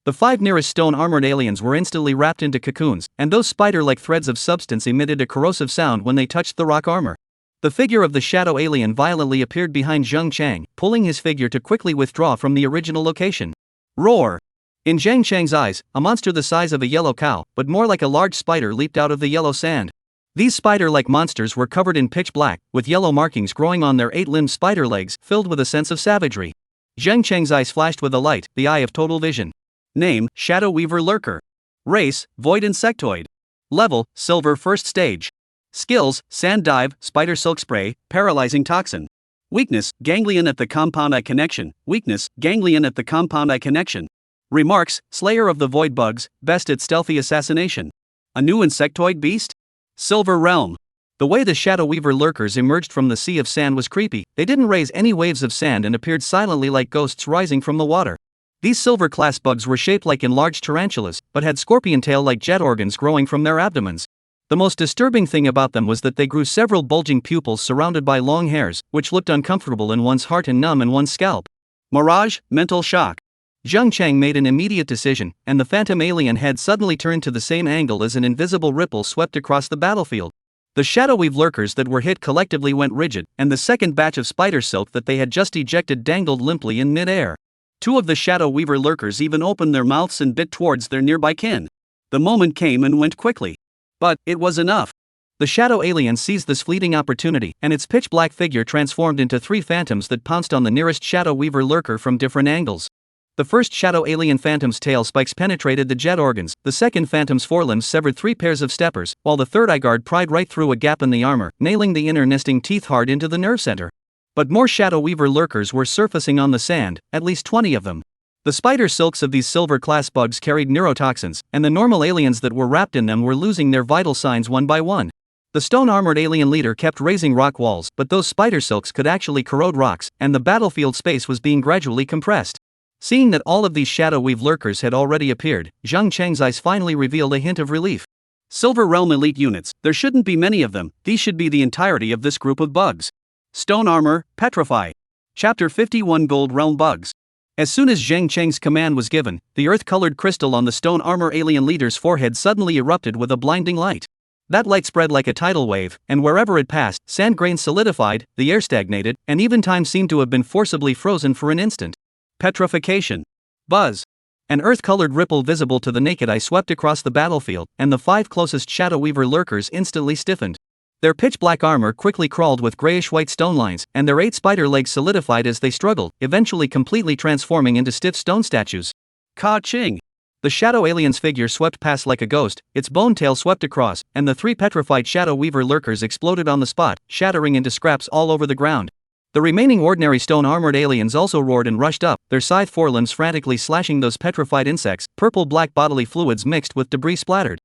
The 5 nearest stone-armored aliens were instantly wrapped into cocoons, and those spider-like threads of substance emitted a corrosive sound when they touched the rock armor. The figure of the shadow alien violently appeared behind Zhang Cheng, pulling his figure to quickly withdraw from the original location. Roar! In Zhang Cheng's eyes, a monster the size of a yellow cow, but more like a large spider leaped out of the yellow sand. These spider-like monsters were covered in pitch black, with yellow markings growing on their 8-limbed spider legs, filled with a sense of savagery. Zheng Cheng's eyes flashed with a light, the eye of total vision. Name, Shadow Weaver Lurker. Race, Void Insectoid. Level, Silver First Stage. Skills, Sand Dive, Spider Silk Spray, Paralyzing Toxin. Weakness, Ganglion at the Compound Eye Connection. Weakness, Ganglion at the Compound Eye Connection. Remarks, Slayer of the Void Bugs, best at stealthy assassination. A new insectoid beast? Silver Realm. The way the Shadow Weaver lurkers emerged from the sea of sand was creepy. They didn't raise any waves of sand and appeared silently like ghosts rising from the water. These silver-class bugs were shaped like enlarged tarantulas, but had scorpion tail-like jet organs growing from their abdomens. The most disturbing thing about them was that they grew several bulging pupils surrounded by long hairs, which looked uncomfortable in one's heart and numb in one's scalp. Mirage, Mental Shock. Zheng Cheng made an immediate decision, and the phantom alien head suddenly turned to the same angle as an invisible ripple swept across the battlefield. The Shadow Weave lurkers that were hit collectively went rigid, and the second batch of spider silk that they had just ejected dangled limply in mid-air. Two of the Shadow Weaver lurkers even opened their mouths and bit towards their nearby kin. The moment came and went quickly. But it was enough. The shadow alien seized this fleeting opportunity, and its pitch-black figure transformed into 3 phantoms that pounced on the nearest Shadow Weaver lurker from different angles. The first shadow alien phantom's tail spikes penetrated the jet organs, the second phantom's forelimbs severed 3 pairs of steppers, while the third eye guard pried right through a gap in the armor, nailing the inner nesting teeth hard into the nerve center. But more Shadow Weaver lurkers were surfacing on the sand, at least 20 of them. The spider silks of these silver-class bugs carried neurotoxins, and the normal aliens that were wrapped in them were losing their vital signs one by one. The stone-armored alien leader kept raising rock walls, but those spider silks could actually corrode rocks, and the battlefield space was being gradually compressed. Seeing that all of these Shadow Weave lurkers had already appeared, Zheng Cheng's eyes finally revealed a hint of relief. Silver Realm elite units, there shouldn't be many of them, these should be the entirety of this group of bugs. Stone Armor, Petrify. Chapter 51 Gold Realm Bugs. As soon as Zheng Cheng's command was given, the earth-colored crystal on the stone armor alien leader's forehead suddenly erupted with a blinding light. That light spread like a tidal wave, and wherever it passed, sand grains solidified, the air stagnated, and even time seemed to have been forcibly frozen for an instant. Petrification. Buzz. An earth-colored ripple visible to the naked eye swept across the battlefield, and the 5 closest Shadow Weaver lurkers instantly stiffened. Their pitch-black armor quickly crawled with grayish-white stone lines, and their 8 spider legs solidified as they struggled, eventually completely transforming into stiff stone statues. Ka-ching! The shadow alien's figure swept past like a ghost, its bone tail swept across, and the 3 petrified Shadow Weaver lurkers exploded on the spot, shattering into scraps all over the ground. The remaining ordinary stone-armored aliens also roared and rushed up, their scythe forelimbs frantically slashing those petrified insects, purple-black bodily fluids mixed with debris splattered.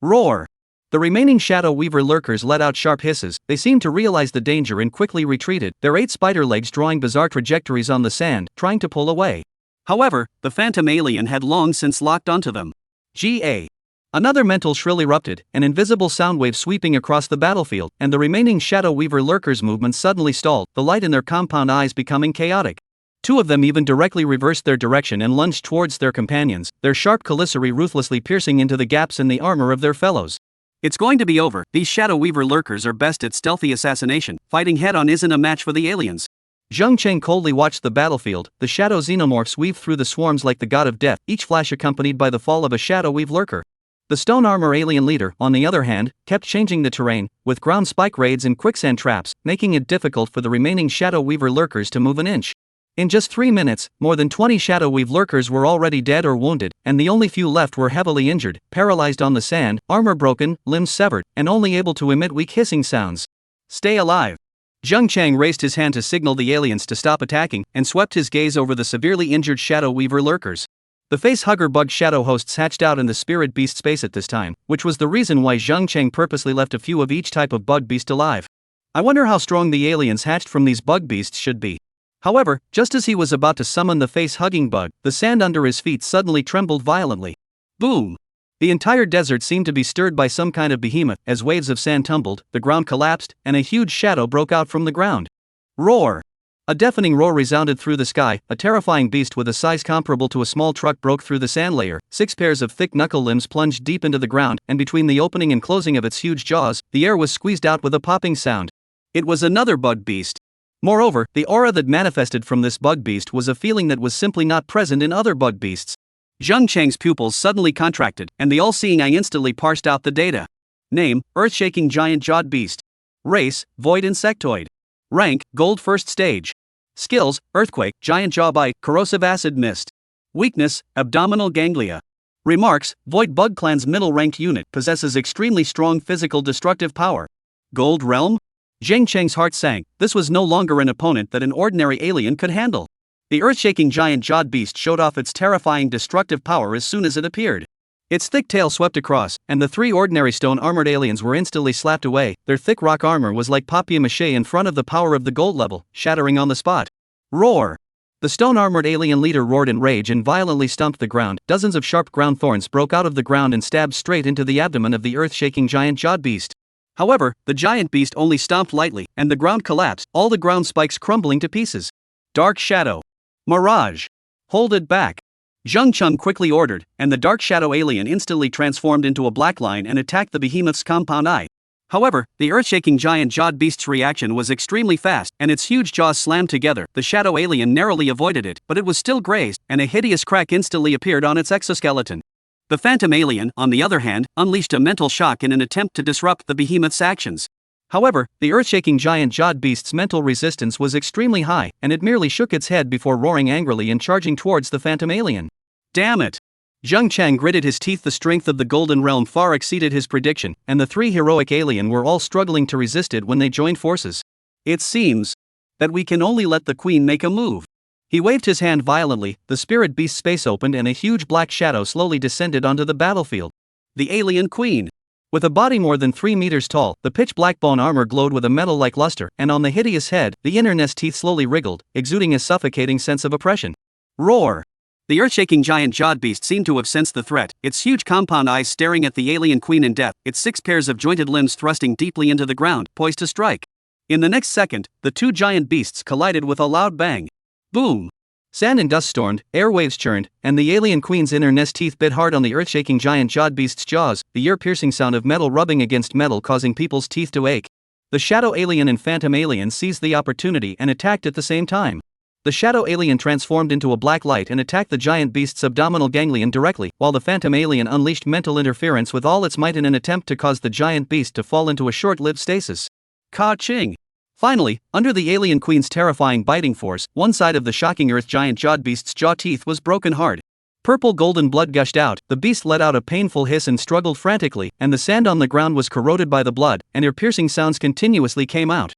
Roar! The remaining Shadow Weaver lurkers let out sharp hisses, they seemed to realize the danger and quickly retreated, their 8 spider legs drawing bizarre trajectories on the sand, trying to pull away. However, the phantom alien had long since locked onto them. G.A. Another mental shrill erupted, an invisible sound wave sweeping across the battlefield, and the remaining Shadow Weaver lurkers' movements suddenly stalled, the light in their compound eyes becoming chaotic. 2 of them even directly reversed their direction and lunged towards their companions, their sharp chelicerae ruthlessly piercing into the gaps in the armor of their fellows. It's going to be over, these Shadow Weaver lurkers are best at stealthy assassination, fighting head-on isn't a match for the aliens. Zheng Cheng coldly watched the battlefield, the shadow xenomorphs weave through the swarms like the god of death, each flash accompanied by the fall of a Shadow Weave lurker. The stone armor alien leader, on the other hand, kept changing the terrain, with ground spike raids and quicksand traps, making it difficult for the remaining Shadow Weaver lurkers to move an inch. In just 3 minutes, more than 20 Shadow Weave lurkers were already dead or wounded, and the only few left were heavily injured, paralyzed on the sand, armor broken, limbs severed, and only able to emit weak hissing sounds. Stay alive. Zheng Cheng raised his hand to signal the aliens to stop attacking, and swept his gaze over the severely injured Shadow Weaver lurkers. The Facehugger bug shadow hosts hatched out in the spirit beast space at this time, which was the reason why Zheng Cheng purposely left a few of each type of bug beast alive. I wonder how strong the aliens hatched from these bug beasts should be. However, just as he was about to summon the face-hugging bug, the sand under his feet suddenly trembled violently. Boom! The entire desert seemed to be stirred by some kind of behemoth, as waves of sand tumbled, the ground collapsed, and a huge shadow broke out from the ground. Roar! A deafening roar resounded through the sky, a terrifying beast with a size comparable to a small truck broke through the sand layer, 6 pairs of thick knuckle limbs plunged deep into the ground, and between the opening and closing of its huge jaws, the air was squeezed out with a popping sound. It was another bug beast. Moreover, the aura that manifested from this bug beast was a feeling that was simply not present in other bug beasts. Zheng Cheng's pupils suddenly contracted, and the all-seeing eye instantly parsed out the data. Name, Earth-shaking giant-jawed beast. Race, void insectoid. Rank, gold first stage. Skills, earthquake, giant jaw bite, corrosive acid mist. Weakness, abdominal ganglia. Remarks, Void Bug Clan's middle-ranked unit possesses extremely strong physical destructive power. Gold Realm? Zheng Cheng's heart sank. This was no longer an opponent that an ordinary alien could handle. The earth-shaking giant-jawed beast showed off its terrifying destructive power as soon as it appeared. Its thick tail swept across, and the three ordinary stone-armored aliens were instantly slapped away. Their thick rock armor was like papier-mâché in front of the power of the gold level, shattering on the spot. Roar! The stone-armored alien leader roared in rage and violently stomped the ground. Dozens of sharp ground thorns broke out of the ground and stabbed straight into the abdomen of the earth-shaking giant-jawed beast. However, the giant beast only stomped lightly, and the ground collapsed, all the ground spikes crumbling to pieces. Dark Shadow. Mirage. Hold it back. Zheng Cheng quickly ordered, and the Dark Shadow alien instantly transformed into a black line and attacked the behemoth's compound eye. However, the earth-shaking giant-jawed beast's reaction was extremely fast, and its huge jaws slammed together. The shadow alien narrowly avoided it, but it was still grazed, and a hideous crack instantly appeared on its exoskeleton. The phantom alien, on the other hand, unleashed a mental shock in an attempt to disrupt the behemoth's actions. However, the earth-shaking giant-jawed beast's mental resistance was extremely high, and it merely shook its head before roaring angrily and charging towards the phantom alien. Damn it! Zheng Cheng gritted his teeth. The strength of the Golden Realm far exceeded his prediction, and the three heroic alien were all struggling to resist it when they joined forces. It seems that we can only let the queen make a move. He waved his hand violently, the spirit beast's space opened and a huge black shadow slowly descended onto the battlefield. The alien queen. With a body more than 3 meters tall, the pitch-black bone armor glowed with a metal-like luster, and on the hideous head, the inner nest teeth slowly wriggled, exuding a suffocating sense of oppression. Roar! The earth-shaking giant-jawed beast seemed to have sensed the threat, its huge compound eyes staring at the alien queen in death, its 6 pairs of jointed limbs thrusting deeply into the ground, poised to strike. In the next second, the two giant beasts collided with a loud bang. Boom! Sand and dust stormed, airwaves churned, and the alien queen's inner nest teeth bit hard on the earth-shaking giant-jawed beast's jaws, the ear-piercing sound of metal rubbing against metal causing people's teeth to ache. The shadow alien and phantom alien seized the opportunity and attacked at the same time. The shadow alien transformed into a black light and attacked the giant beast's abdominal ganglion directly, while the phantom alien unleashed mental interference with all its might in an attempt to cause the giant beast to fall into a short-lived stasis. Ka-ching! Finally, under the alien queen's terrifying biting force, one side of the shocking earth giant-jawed beast's jaw teeth was broken hard. Purple golden blood gushed out, the beast let out a painful hiss and struggled frantically, and the sand on the ground was corroded by the blood, and ear-piercing sounds continuously came out.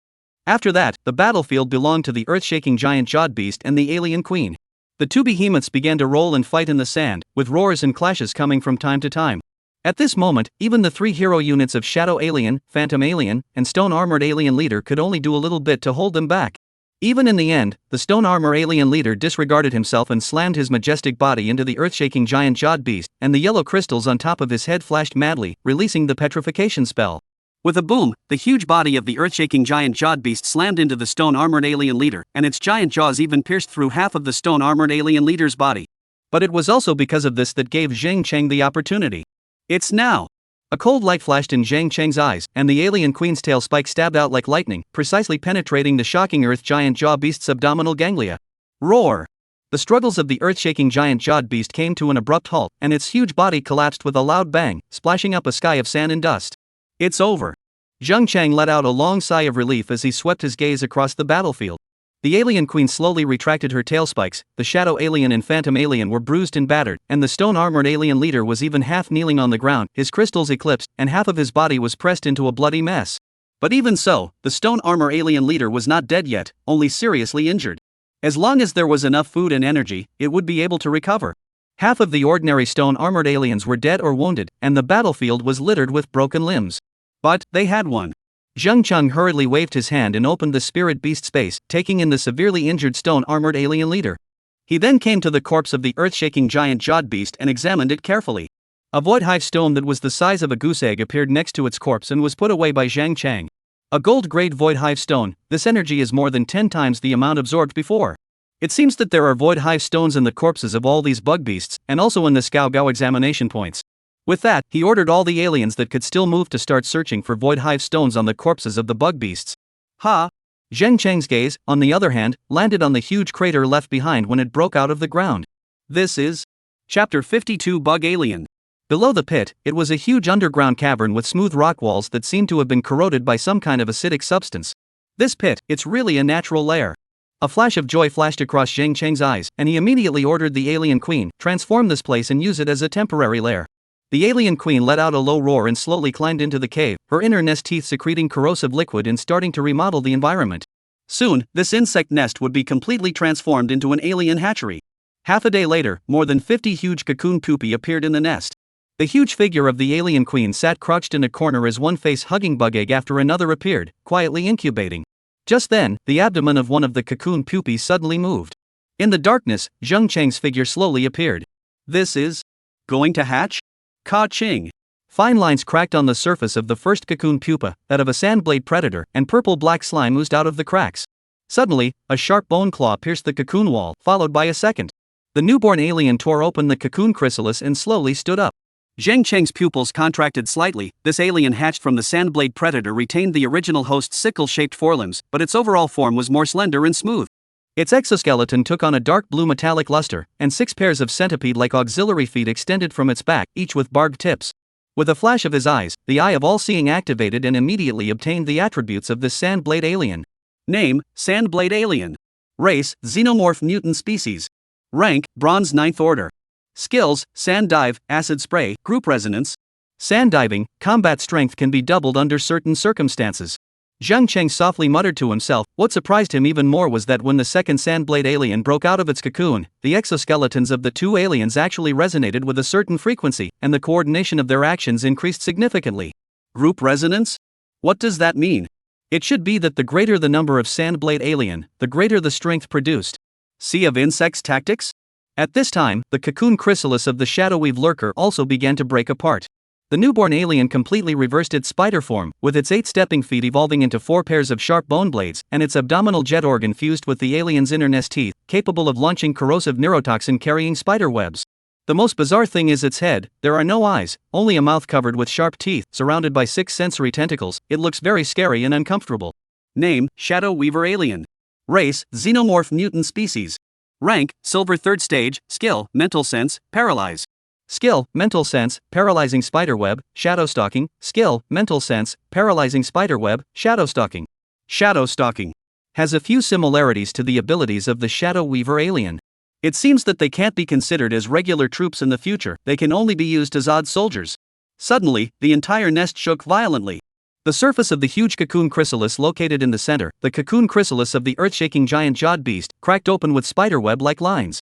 After that, the battlefield belonged to the earth-shaking giant-jawed beast and the alien queen. The two behemoths began to roll and fight in the sand, with roars and clashes coming from time to time. At this moment, even the three hero units of Shadow Alien, Phantom Alien, and Stone Armored Alien Leader could only do a little bit to hold them back. Even in the end, the Stone Armor Alien Leader disregarded himself and slammed his majestic body into the earth-shaking giant-jawed beast, and the yellow crystals on top of his head flashed madly, releasing the petrification spell. With a boom, the huge body of the earth-shaking giant-jawed beast slammed into the stone-armored alien leader, and its giant jaws even pierced through half of the stone-armored alien leader's body. But it was also because of this that gave Zheng Cheng the opportunity. It's now! A cold light flashed in Zheng Cheng's eyes, and the alien queen's tail spike stabbed out like lightning, precisely penetrating the shocking earth giant-jaw beast's abdominal ganglia. Roar! The struggles of the earth-shaking giant-jawed beast came to an abrupt halt, and its huge body collapsed with a loud bang, splashing up a sky of sand and dust. It's over. Zheng Cheng let out a long sigh of relief as he swept his gaze across the battlefield. The alien queen slowly retracted her tail spikes, the shadow alien and phantom alien were bruised and battered, and the stone-armored alien leader was even half kneeling on the ground, his crystals eclipsed, and half of his body was pressed into a bloody mess. But even so, the stone armor alien leader was not dead yet, only seriously injured. As long as there was enough food and energy, it would be able to recover. Half of the ordinary stone-armored aliens were dead or wounded, and the battlefield was littered with broken limbs. But they had one. Zheng Cheng hurriedly waved his hand and opened the spirit beast space, taking in the severely injured stone-armored alien leader. He then came to the corpse of the earth-shaking giant-jawed beast and examined it carefully. A void hive stone that was the size of a goose egg appeared next to its corpse and was put away by Zheng Cheng. A gold-grade void hive stone, this energy is more than 10 times the amount absorbed before. It seems that there are void hive stones in the corpses of all these bug beasts, and also in the Skao Gao examination points. With that, he ordered all the aliens that could still move to start searching for void hive stones on the corpses of the bug beasts. Ha! Zheng Cheng's gaze, on the other hand, landed on the huge crater left behind when it broke out of the ground. This is Chapter 52 Bug Alien. Below the pit, it was a huge underground cavern with smooth rock walls that seemed to have been corroded by some kind of acidic substance. This pit, it's really a natural lair. A flash of joy flashed across Zheng Cheng's eyes, and he immediately ordered the alien queen, transform this place and use it as a temporary lair. The alien queen let out a low roar and slowly climbed into the cave, her inner nest teeth secreting corrosive liquid and starting to remodel the environment. Soon, this insect nest would be completely transformed into an alien hatchery. Half a day later, more than 50 huge cocoon pupae appeared in the nest. The huge figure of the alien queen sat crouched in a corner as one face hugging bug egg after another appeared, quietly incubating. Just then, the abdomen of one of the cocoon pupae suddenly moved. In the darkness, Zheng Cheng's figure slowly appeared. This is going to hatch? Ka-ching. Fine lines cracked on the surface of the first cocoon pupa, that of a sandblade predator, and purple-black slime oozed out of the cracks. Suddenly, a sharp bone claw pierced the cocoon wall, followed by a second. The newborn alien tore open the cocoon chrysalis and slowly stood up. Zheng Cheng's pupils contracted slightly. This alien hatched from the sandblade predator retained the original host's sickle-shaped forelimbs, but its overall form was more slender and smooth. Its exoskeleton took on a dark blue metallic luster, and 6 pairs of centipede-like auxiliary feet extended from its back, each with barbed tips. With a flash of his eyes, the Eye of All-Seeing activated and immediately obtained the attributes of this sandblade alien. Name, Sandblade Alien. Race, Xenomorph Mutant Species. Rank, Bronze 9th Order. Skills, Sand Dive, Acid Spray, Group Resonance. Sand diving, combat strength can be doubled under certain circumstances. Zheng Cheng softly muttered to himself. What surprised him even more was that when the second sandblade alien broke out of its cocoon, the exoskeletons of the two aliens actually resonated with a certain frequency, and the coordination of their actions increased significantly. Group resonance? What does that mean? It should be that the greater the number of sandblade alien, the greater the strength produced. Sea of Insects tactics? At this time, the cocoon chrysalis of the Shadowweave lurker also began to break apart. The newborn alien completely reversed its spider form, with its 8 stepping feet evolving into 4 pairs of sharp bone blades, and its abdominal jet organ fused with the alien's inner nest teeth, capable of launching corrosive neurotoxin-carrying spider webs. The most bizarre thing is its head. There are no eyes, only a mouth covered with sharp teeth, surrounded by 6 sensory tentacles. It looks very scary and uncomfortable. Name, Shadow Weaver Alien. Race, Xenomorph Mutant Species. Rank, Silver 3rd Stage. Skill, Mental Sense, Paralyze. Skill, Mental Sense, Paralyzing Spiderweb, Shadow Stalking. Skill, Mental Sense, Paralyzing Spiderweb, Shadow Stalking. Shadow Stalking has a few similarities to the abilities of the Shadow Weaver alien. It seems that they can't be considered as regular troops in the future, they can only be used as odd soldiers. Suddenly, the entire nest shook violently. The surface of the huge cocoon chrysalis located in the center, the cocoon chrysalis of the earth-shaking giant-jawed beast, cracked open with spiderweb-like lines.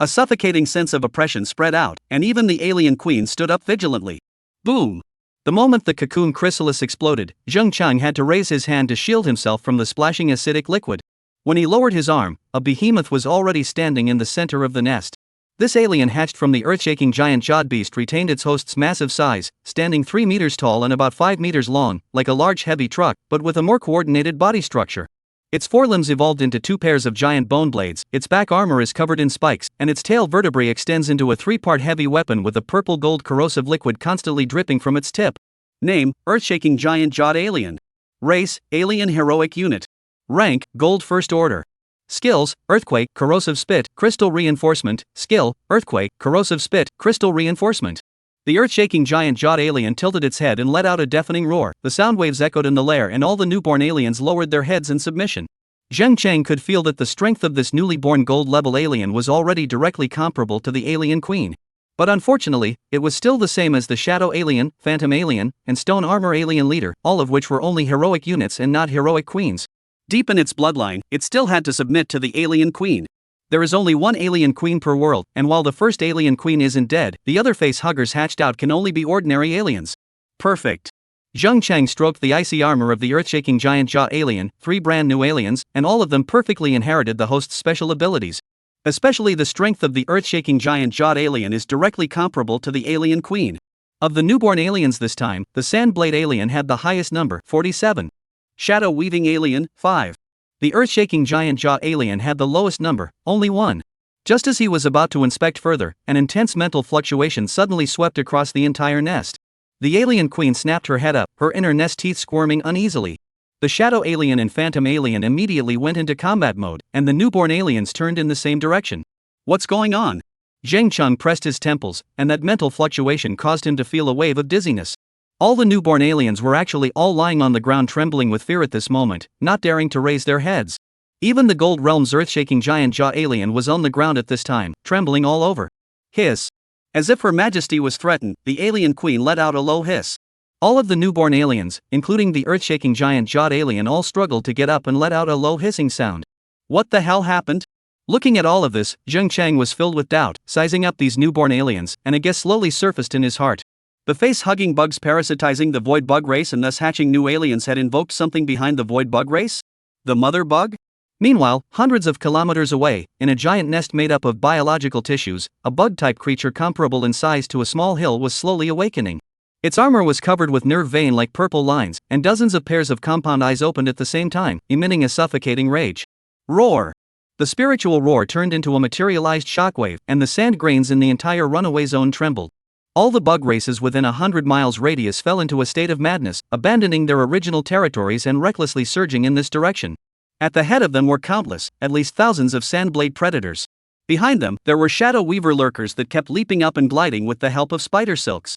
A suffocating sense of oppression spread out, and even the alien queen stood up vigilantly. Boom! The moment the cocoon chrysalis exploded, Zheng Cheng had to raise his hand to shield himself from the splashing acidic liquid. When he lowered his arm, a behemoth was already standing in the center of the nest. This alien hatched from the earth-shaking giant-jawed beast retained its host's massive size, standing 3 meters tall and about 5 meters long, like a large heavy truck, but with a more coordinated body structure. Its forelimbs evolved into 2 pairs of giant bone blades, its back armor is covered in spikes, and its tail vertebrae extends into a 3-part heavy weapon with a purple-gold corrosive liquid constantly dripping from its tip. Name, Earth-shaking giant-jawed alien. Race, Alien Heroic Unit. Rank, Gold 1st Order. Skills, Earthquake, Corrosive Spit, Crystal Reinforcement. Skill, Earthquake, Corrosive Spit, Crystal Reinforcement. The earth-shaking giant-jawed alien tilted its head and let out a deafening roar. The sound waves echoed in the lair and all the newborn aliens lowered their heads in submission. Zheng Cheng could feel that the strength of this newly born gold-level alien was already directly comparable to the alien queen. But unfortunately, it was still the same as the Shadow Alien, Phantom Alien, and Stone Armor Alien Leader, all of which were only heroic units and not heroic queens. Deep in its bloodline, it still had to submit to the alien queen. There is only one alien queen per world, and while the first alien queen isn't dead, the other facehuggers hatched out can only be ordinary aliens. Perfect. Zheng Cheng stroked the icy armor of the earth-shaking giant-jaw alien, 3 brand new aliens, and all of them perfectly inherited the host's special abilities. Especially the strength of the earth-shaking giant-jawed alien is directly comparable to the alien queen. Of the newborn aliens this time, the sandblade alien had the highest number, 47. Shadow Weaving Alien, 5. The earth-shaking giant-jaw alien had the lowest number, only 1. Just as he was about to inspect further, an intense mental fluctuation suddenly swept across the entire nest. The alien queen snapped her head up, her inner nest teeth squirming uneasily. The shadow alien and phantom alien immediately went into combat mode, and the newborn aliens turned in the same direction. What's going on? Zheng Cheng pressed his temples, and that mental fluctuation caused him to feel a wave of dizziness. All the newborn aliens were actually all lying on the ground trembling with fear at this moment, not daring to raise their heads. Even the Gold Realm's earth-shaking giant jaw alien was on the ground at this time, trembling all over. Hiss. As if Her Majesty was threatened, the alien queen let out a low hiss. All of the newborn aliens, including the earth-shaking giant-jawed alien, all struggled to get up and let out a low hissing sound. What the hell happened? Looking at all of this, Zheng Cheng was filled with doubt, sizing up these newborn aliens, and a guess slowly surfaced in his heart. The face-hugging bugs parasitizing the void bug race and thus hatching new aliens had invoked something behind the void bug race? The mother bug? Meanwhile, hundreds of kilometers away, in a giant nest made up of biological tissues, a bug-type creature comparable in size to a small hill was slowly awakening. Its armor was covered with nerve vein-like purple lines, and dozens of pairs of compound eyes opened at the same time, emitting a suffocating rage. Roar! The spiritual roar turned into a materialized shockwave, and the sand grains in the entire runaway zone trembled. All the bug races within 100 miles radius fell into a state of madness, abandoning their original territories and recklessly surging in this direction. At the head of them were countless, at least thousands of sandblade predators. Behind them, there were shadow weaver lurkers that kept leaping up and gliding with the help of spider silks.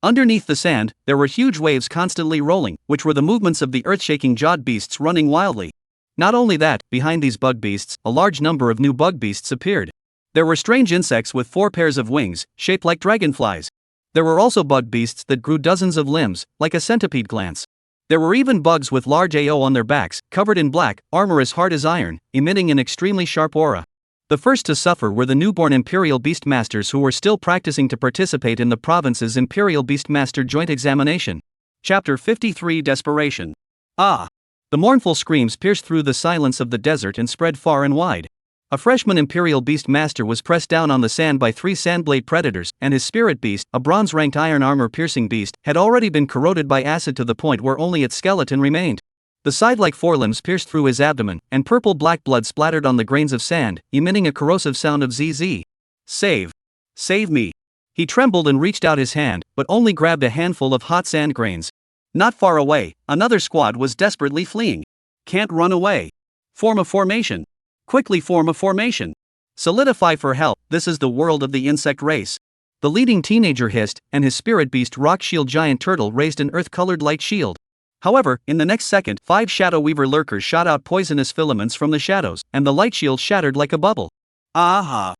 Underneath the sand, there were huge waves constantly rolling, which were the movements of the earth-shaking jawed beasts running wildly. Not only that, behind these bug beasts, a large number of new bug beasts appeared. There were strange insects with 4 pairs of wings, shaped like dragonflies. There were also bug beasts that grew dozens of limbs, like a centipede glance. There were even bugs with large AO on their backs, covered in black, armor as hard as iron, emitting an extremely sharp aura. The first to suffer were the newborn Imperial Beastmasters who were still practicing to participate in the province's Imperial Beastmaster Joint Examination. Chapter 53 Desperation. Ah! The mournful screams pierced through the silence of the desert and spread far and wide. A freshman Imperial Beastmaster was pressed down on the sand by 3 sandblade predators, and his spirit beast, a bronze-ranked iron armor-piercing beast, had already been corroded by acid to the point where only its skeleton remained. The side-like forelimbs pierced through his abdomen, and purple-black blood splattered on the grains of sand, emitting a corrosive sound of ZZ. Save! Save me! He trembled and reached out his hand, but only grabbed a handful of hot sand grains. Not far away, another squad was desperately fleeing. Can't run away. Form a formation. Quickly form a formation. Solidify for help, this is the world of the insect race. The leading teenager hissed, and his spirit beast rock shield giant turtle raised an earth-colored light shield. However, in the next second, 5 shadow weaver lurkers shot out poisonous filaments from the shadows, and the light shield shattered like a bubble. Aha!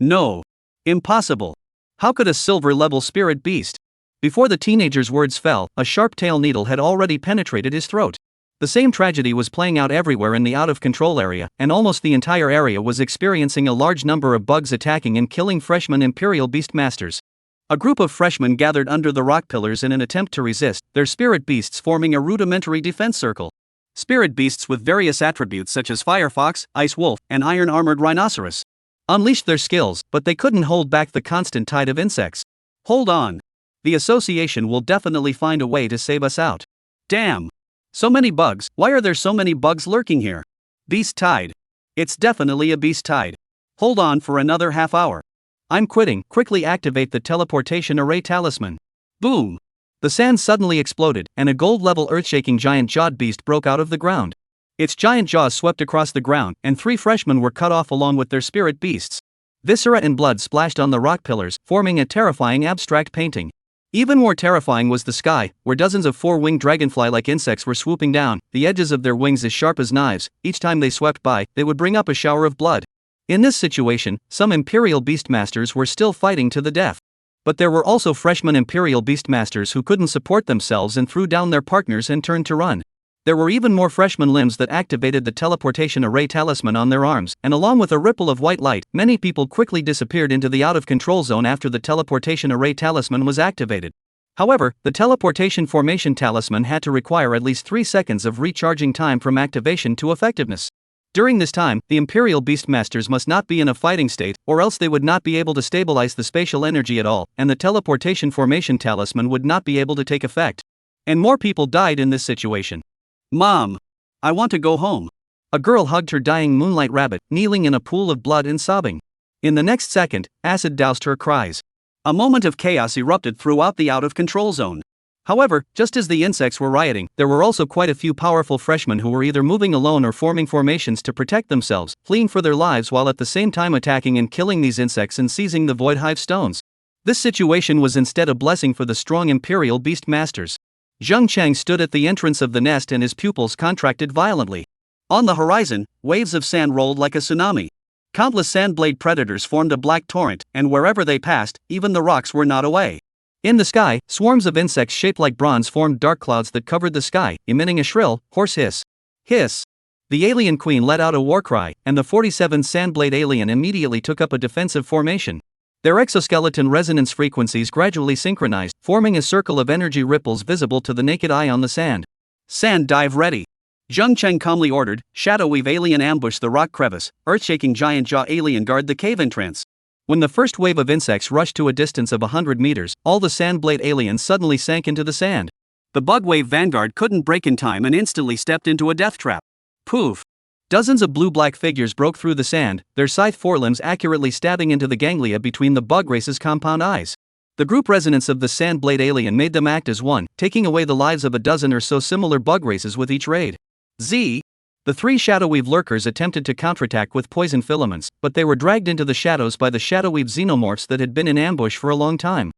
No! Impossible! How could a silver-level spirit beast? Before the teenager's words fell, a sharp tail needle had already penetrated his throat. The same tragedy was playing out everywhere in the out-of-control area, and almost the entire area was experiencing a large number of bugs attacking and killing freshman Imperial Beastmasters. A group of freshmen gathered under the rock pillars in an attempt to resist, their spirit beasts forming a rudimentary defense circle. Spirit beasts with various attributes such as Firefox, Ice Wolf, and Iron-Armored Rhinoceros unleashed their skills, but they couldn't hold back the constant tide of insects. Hold on. The association will definitely find a way to save us out. Damn! So many bugs, why are there so many bugs lurking here? Beast tide. It's definitely a beast tide. Hold on for another half hour. I'm quitting, quickly activate the teleportation array talisman. Boom! The sand suddenly exploded, and a gold-level earth-shaking giant-jawed beast broke out of the ground. Its giant jaws swept across the ground, and 3 freshmen were cut off along with their spirit beasts. Viscera and blood splashed on the rock pillars, forming a terrifying abstract painting. Even more terrifying was the sky, where dozens of 4-winged dragonfly-like insects were swooping down, the edges of their wings as sharp as knives. Each time they swept by, they would bring up a shower of blood. In this situation, some Imperial Beastmasters were still fighting to the death. But there were also freshman Imperial Beastmasters who couldn't support themselves and threw down their partners and turned to run. There were even more freshman limbs that activated the teleportation array talisman on their arms, and along with a ripple of white light, many people quickly disappeared into the out-of-control zone after the teleportation array talisman was activated. However, the teleportation formation talisman had to require at least 3 seconds of recharging time from activation to effectiveness. During this time, the Imperial Beastmasters must not be in a fighting state, or else they would not be able to stabilize the spatial energy at all, and the teleportation formation talisman would not be able to take effect. And more people died in this situation. Mom! I want to go home. A girl hugged her dying moonlight rabbit, kneeling in a pool of blood and sobbing. In the next second, acid doused her cries. A moment of chaos erupted throughout the out-of-control zone. However, just as the insects were rioting, there were also quite a few powerful freshmen who were either moving alone or forming formations to protect themselves, fleeing for their lives while at the same time attacking and killing these insects and seizing the void hive stones. This situation was instead a blessing for the strong Imperial Beast Masters. Zheng Cheng stood at the entrance of the nest and his pupils contracted violently. On the horizon, waves of sand rolled like a tsunami. Countless sandblade predators formed a black torrent, and wherever they passed, even the rocks were not away. In the sky, swarms of insects shaped like bronze formed dark clouds that covered the sky, emitting a shrill, hoarse hiss. Hiss! The alien queen let out a war cry, and the 47 sandblade alien immediately took up a defensive formation. Their exoskeleton resonance frequencies gradually synchronized, forming a circle of energy ripples visible to the naked eye on the sand. Sand dive ready! Zheng Cheng calmly ordered. Shadowweave alien ambush the rock crevice, earth-shaking giant jaw alien guard the cave entrance. When the first wave of insects rushed to a distance of 100 meters, all the sandblade aliens suddenly sank into the sand. The bugwave vanguard couldn't break in time and instantly stepped into a death trap. Poof! Dozens of blue-black figures broke through the sand, their scythe forelimbs accurately stabbing into the ganglia between the bug race's compound eyes. The group resonance of the sandblade alien made them act as one, taking away the lives of a dozen or so similar bug races with each raid. The 3 Shadowweave lurkers attempted to counterattack with poison filaments, but they were dragged into the shadows by the Shadowweave xenomorphs that had been in ambush for a long time.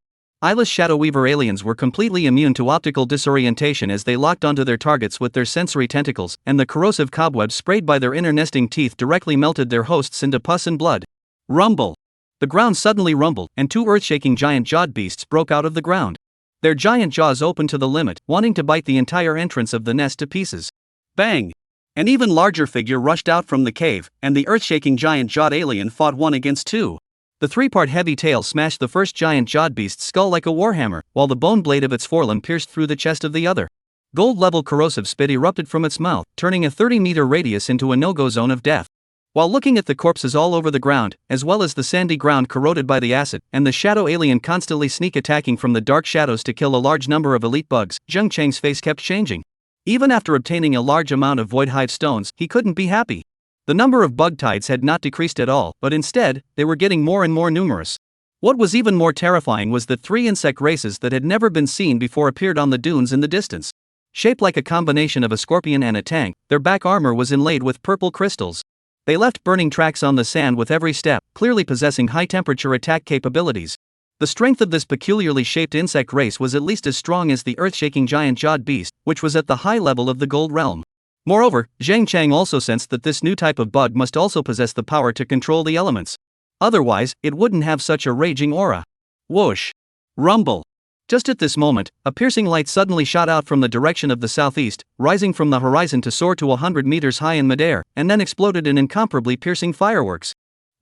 Eyeless Shadowweaver aliens were completely immune to optical disorientation as they locked onto their targets with their sensory tentacles, and the corrosive cobwebs sprayed by their inner nesting teeth directly melted their hosts into pus and blood. Rumble! The ground suddenly rumbled, and 2 earth-shaking giant-jawed beasts broke out of the ground. Their giant jaws opened to the limit, wanting to bite the entire entrance of the nest to pieces. Bang! An even larger figure rushed out from the cave, and the earth-shaking giant-jawed alien fought 1 against 2. The 3-part heavy tail smashed the first giant-jawed beast's skull like a warhammer, while the bone blade of its forelimb pierced through the chest of the other. Gold-level corrosive spit erupted from its mouth, turning a 30-meter radius into a no-go zone of death. While looking at the corpses all over the ground, as well as the sandy ground corroded by the acid, and the shadow alien constantly sneak-attacking from the dark shadows to kill a large number of elite bugs, Zheng Cheng's face kept changing. Even after obtaining a large amount of void hive stones, he couldn't be happy. The number of bug tides had not decreased at all, but instead, they were getting more and more numerous. What was even more terrifying was that 3 insect races that had never been seen before appeared on the dunes in the distance. Shaped like a combination of a scorpion and a tank, their back armor was inlaid with purple crystals. They left burning tracks on the sand with every step, clearly possessing high-temperature attack capabilities. The strength of this peculiarly shaped insect race was at least as strong as the earth-shaking giant-jawed beast, which was at the high level of the gold realm. Moreover, Zheng Cheng also sensed that this new type of bug must also possess the power to control the elements. Otherwise, it wouldn't have such a raging aura. Whoosh! Rumble! Just at this moment, a piercing light suddenly shot out from the direction of the southeast, rising from the horizon to soar to 100 meters high in midair, and then exploded in incomparably piercing fireworks.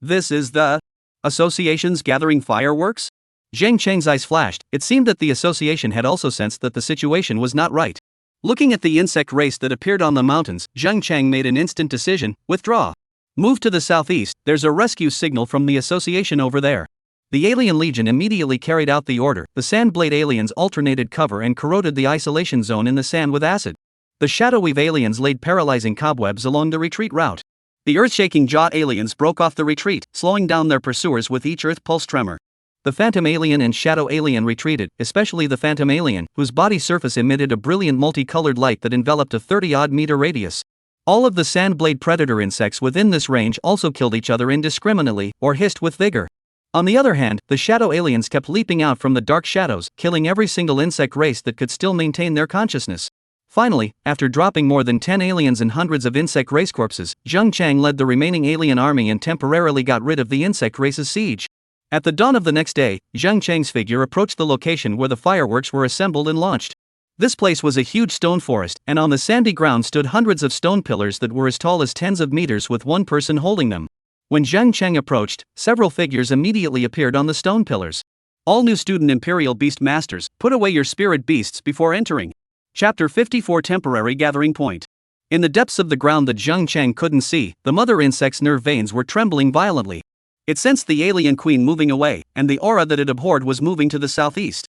This is the Association's gathering fireworks? Zheng Cheng's eyes flashed. It seemed that the association had also sensed that the situation was not right. Looking at the insect race that appeared on the mountains, Zheng Cheng made an instant decision: withdraw. Move to the southeast, there's a rescue signal from the association over there. The Alien Legion immediately carried out the order. The Sandblade aliens alternated cover and corroded the isolation zone in the sand with acid. The Shadowweave aliens laid paralyzing cobwebs along the retreat route. The earth-shaking jaw aliens broke off the retreat, slowing down their pursuers with each earth pulse tremor. The Phantom Alien and Shadow Alien retreated, especially the Phantom Alien, whose body surface emitted a brilliant multicolored light that enveloped a 30-odd meter radius. All of the Sandblade predator insects within this range also killed each other indiscriminately, or hissed with vigor. On the other hand, the Shadow Aliens kept leaping out from the dark shadows, killing every single insect race that could still maintain their consciousness. Finally, after dropping more than 10 aliens and hundreds of insect race corpses, Zheng Cheng led the remaining alien army and temporarily got rid of the insect race's siege. At the dawn of the next day, Zheng Cheng's figure approached the location where the fireworks were assembled and launched. This place was a huge stone forest, and on the sandy ground stood hundreds of stone pillars that were as tall as tens of meters with one person holding them. When Zheng Cheng approached, several figures immediately appeared on the stone pillars. All new student Imperial Beast Masters, put away your spirit beasts before entering. Chapter 54 Temporary Gathering Point. In the depths of the ground that Zheng Cheng couldn't see, the mother insect's nerve veins were trembling violently. It sensed the alien queen moving away, and the aura that it abhorred was moving to the southeast.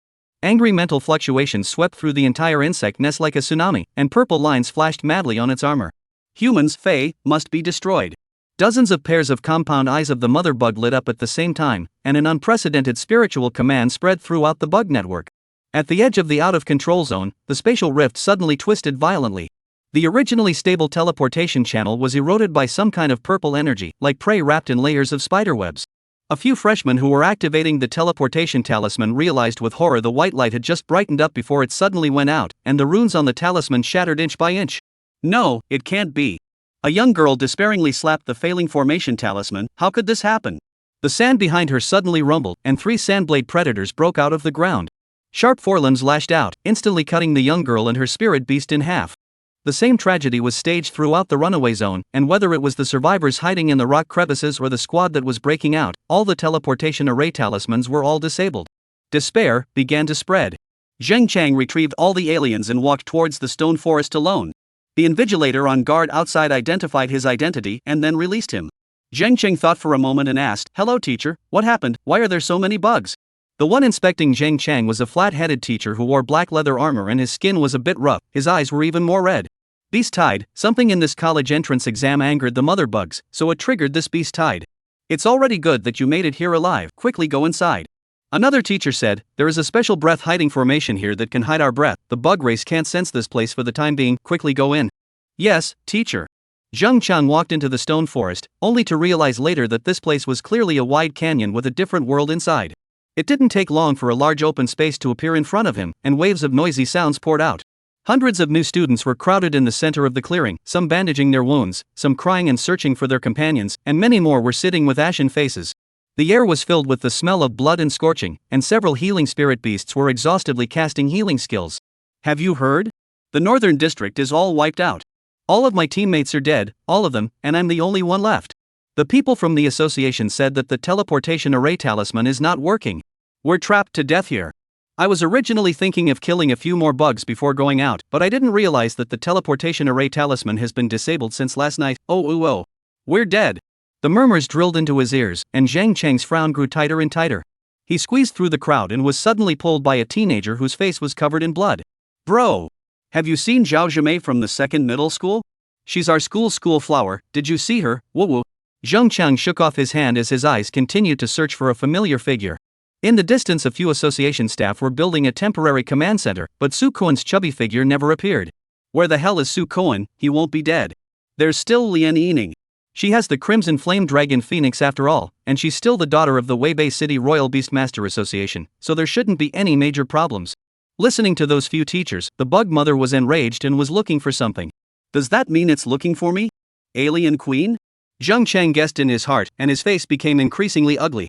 Angry mental fluctuations swept through the entire insect nest like a tsunami, and purple lines flashed madly on its armor. Humans, Fae, must be destroyed. Dozens of pairs of compound eyes of the mother bug lit up at the same time, and an unprecedented spiritual command spread throughout the bug network. At the edge of the out-of-control zone, the spatial rift suddenly twisted violently. The originally stable teleportation channel was eroded by some kind of purple energy, like prey wrapped in layers of spiderwebs. A few freshmen who were activating the teleportation talisman realized with horror the white light had just brightened up before it suddenly went out, and the runes on the talisman shattered inch by inch. No, it can't be. A young girl despairingly slapped the failing formation talisman. How could this happen? The sand behind her suddenly rumbled, and 3 sandblade predators broke out of the ground. Sharp forelimbs lashed out, instantly cutting the young girl and her spirit beast in half. The same tragedy was staged throughout the runaway zone, and whether it was the survivors hiding in the rock crevices or the squad that was breaking out, all the teleportation array talismans were all disabled. Despair began to spread. Zheng Chang retrieved all the aliens and walked towards the stone forest alone. The invigilator on guard outside identified his identity and then released him. Zheng Chang thought for a moment and asked, "Hello teacher, what happened? Why are there so many bugs?" The one inspecting Zheng Chang was a flat-headed teacher who wore black leather armor and his skin was a bit rough, his eyes were even more red. Beast tide, something in this college entrance exam angered the mother bugs, so it triggered this beast tide. "It's already good that you made it here alive, quickly go inside." Another teacher said, "There is a special breath hiding formation here that can hide our breath, the bug race can't sense this place for the time being, quickly go in." "Yes, teacher." Zheng Chang walked into the stone forest, only to realize later that this place was clearly a wide canyon with a different world inside. It didn't take long for a large open space to appear in front of him, and waves of noisy sounds poured out. Hundreds of new students were crowded in the center of the clearing, some bandaging their wounds, some crying and searching for their companions, and many more were sitting with ashen faces. The air was filled with the smell of blood and scorching, and several healing spirit beasts were exhaustively casting healing skills. "Have you heard? The northern district is all wiped out. All of my teammates are dead, all of them, and I'm the only one left. The people from the association said that the teleportation array talisman is not working. We're trapped to death here. I was originally thinking of killing a few more bugs before going out, but I didn't realize that the teleportation array talisman has been disabled since last night. Oh. We're dead." The murmurs drilled into his ears, and Zheng Chang's frown grew tighter and tighter. He squeezed through the crowd and was suddenly pulled by a teenager whose face was covered in blood. "Bro! Have you seen Zhao Zhimei from the second middle school? She's our school flower, did you see her? Woo." Zheng Chang shook off his hand as his eyes continued to search for a familiar figure. In the distance a few association staff were building a temporary command center, but Su Koen's chubby figure never appeared. "Where the hell is Su Koen? He won't be dead. There's still Lian Yining. She has the Crimson Flame Dragon Phoenix after all, and she's still the daughter of the Weibei City Royal Beastmaster Association, so there shouldn't be any major problems." Listening to those few teachers, the bug mother was enraged and was looking for something. "Does that mean it's looking for me? Alien Queen?" Zheng Chang guessed in his heart, and his face became increasingly ugly.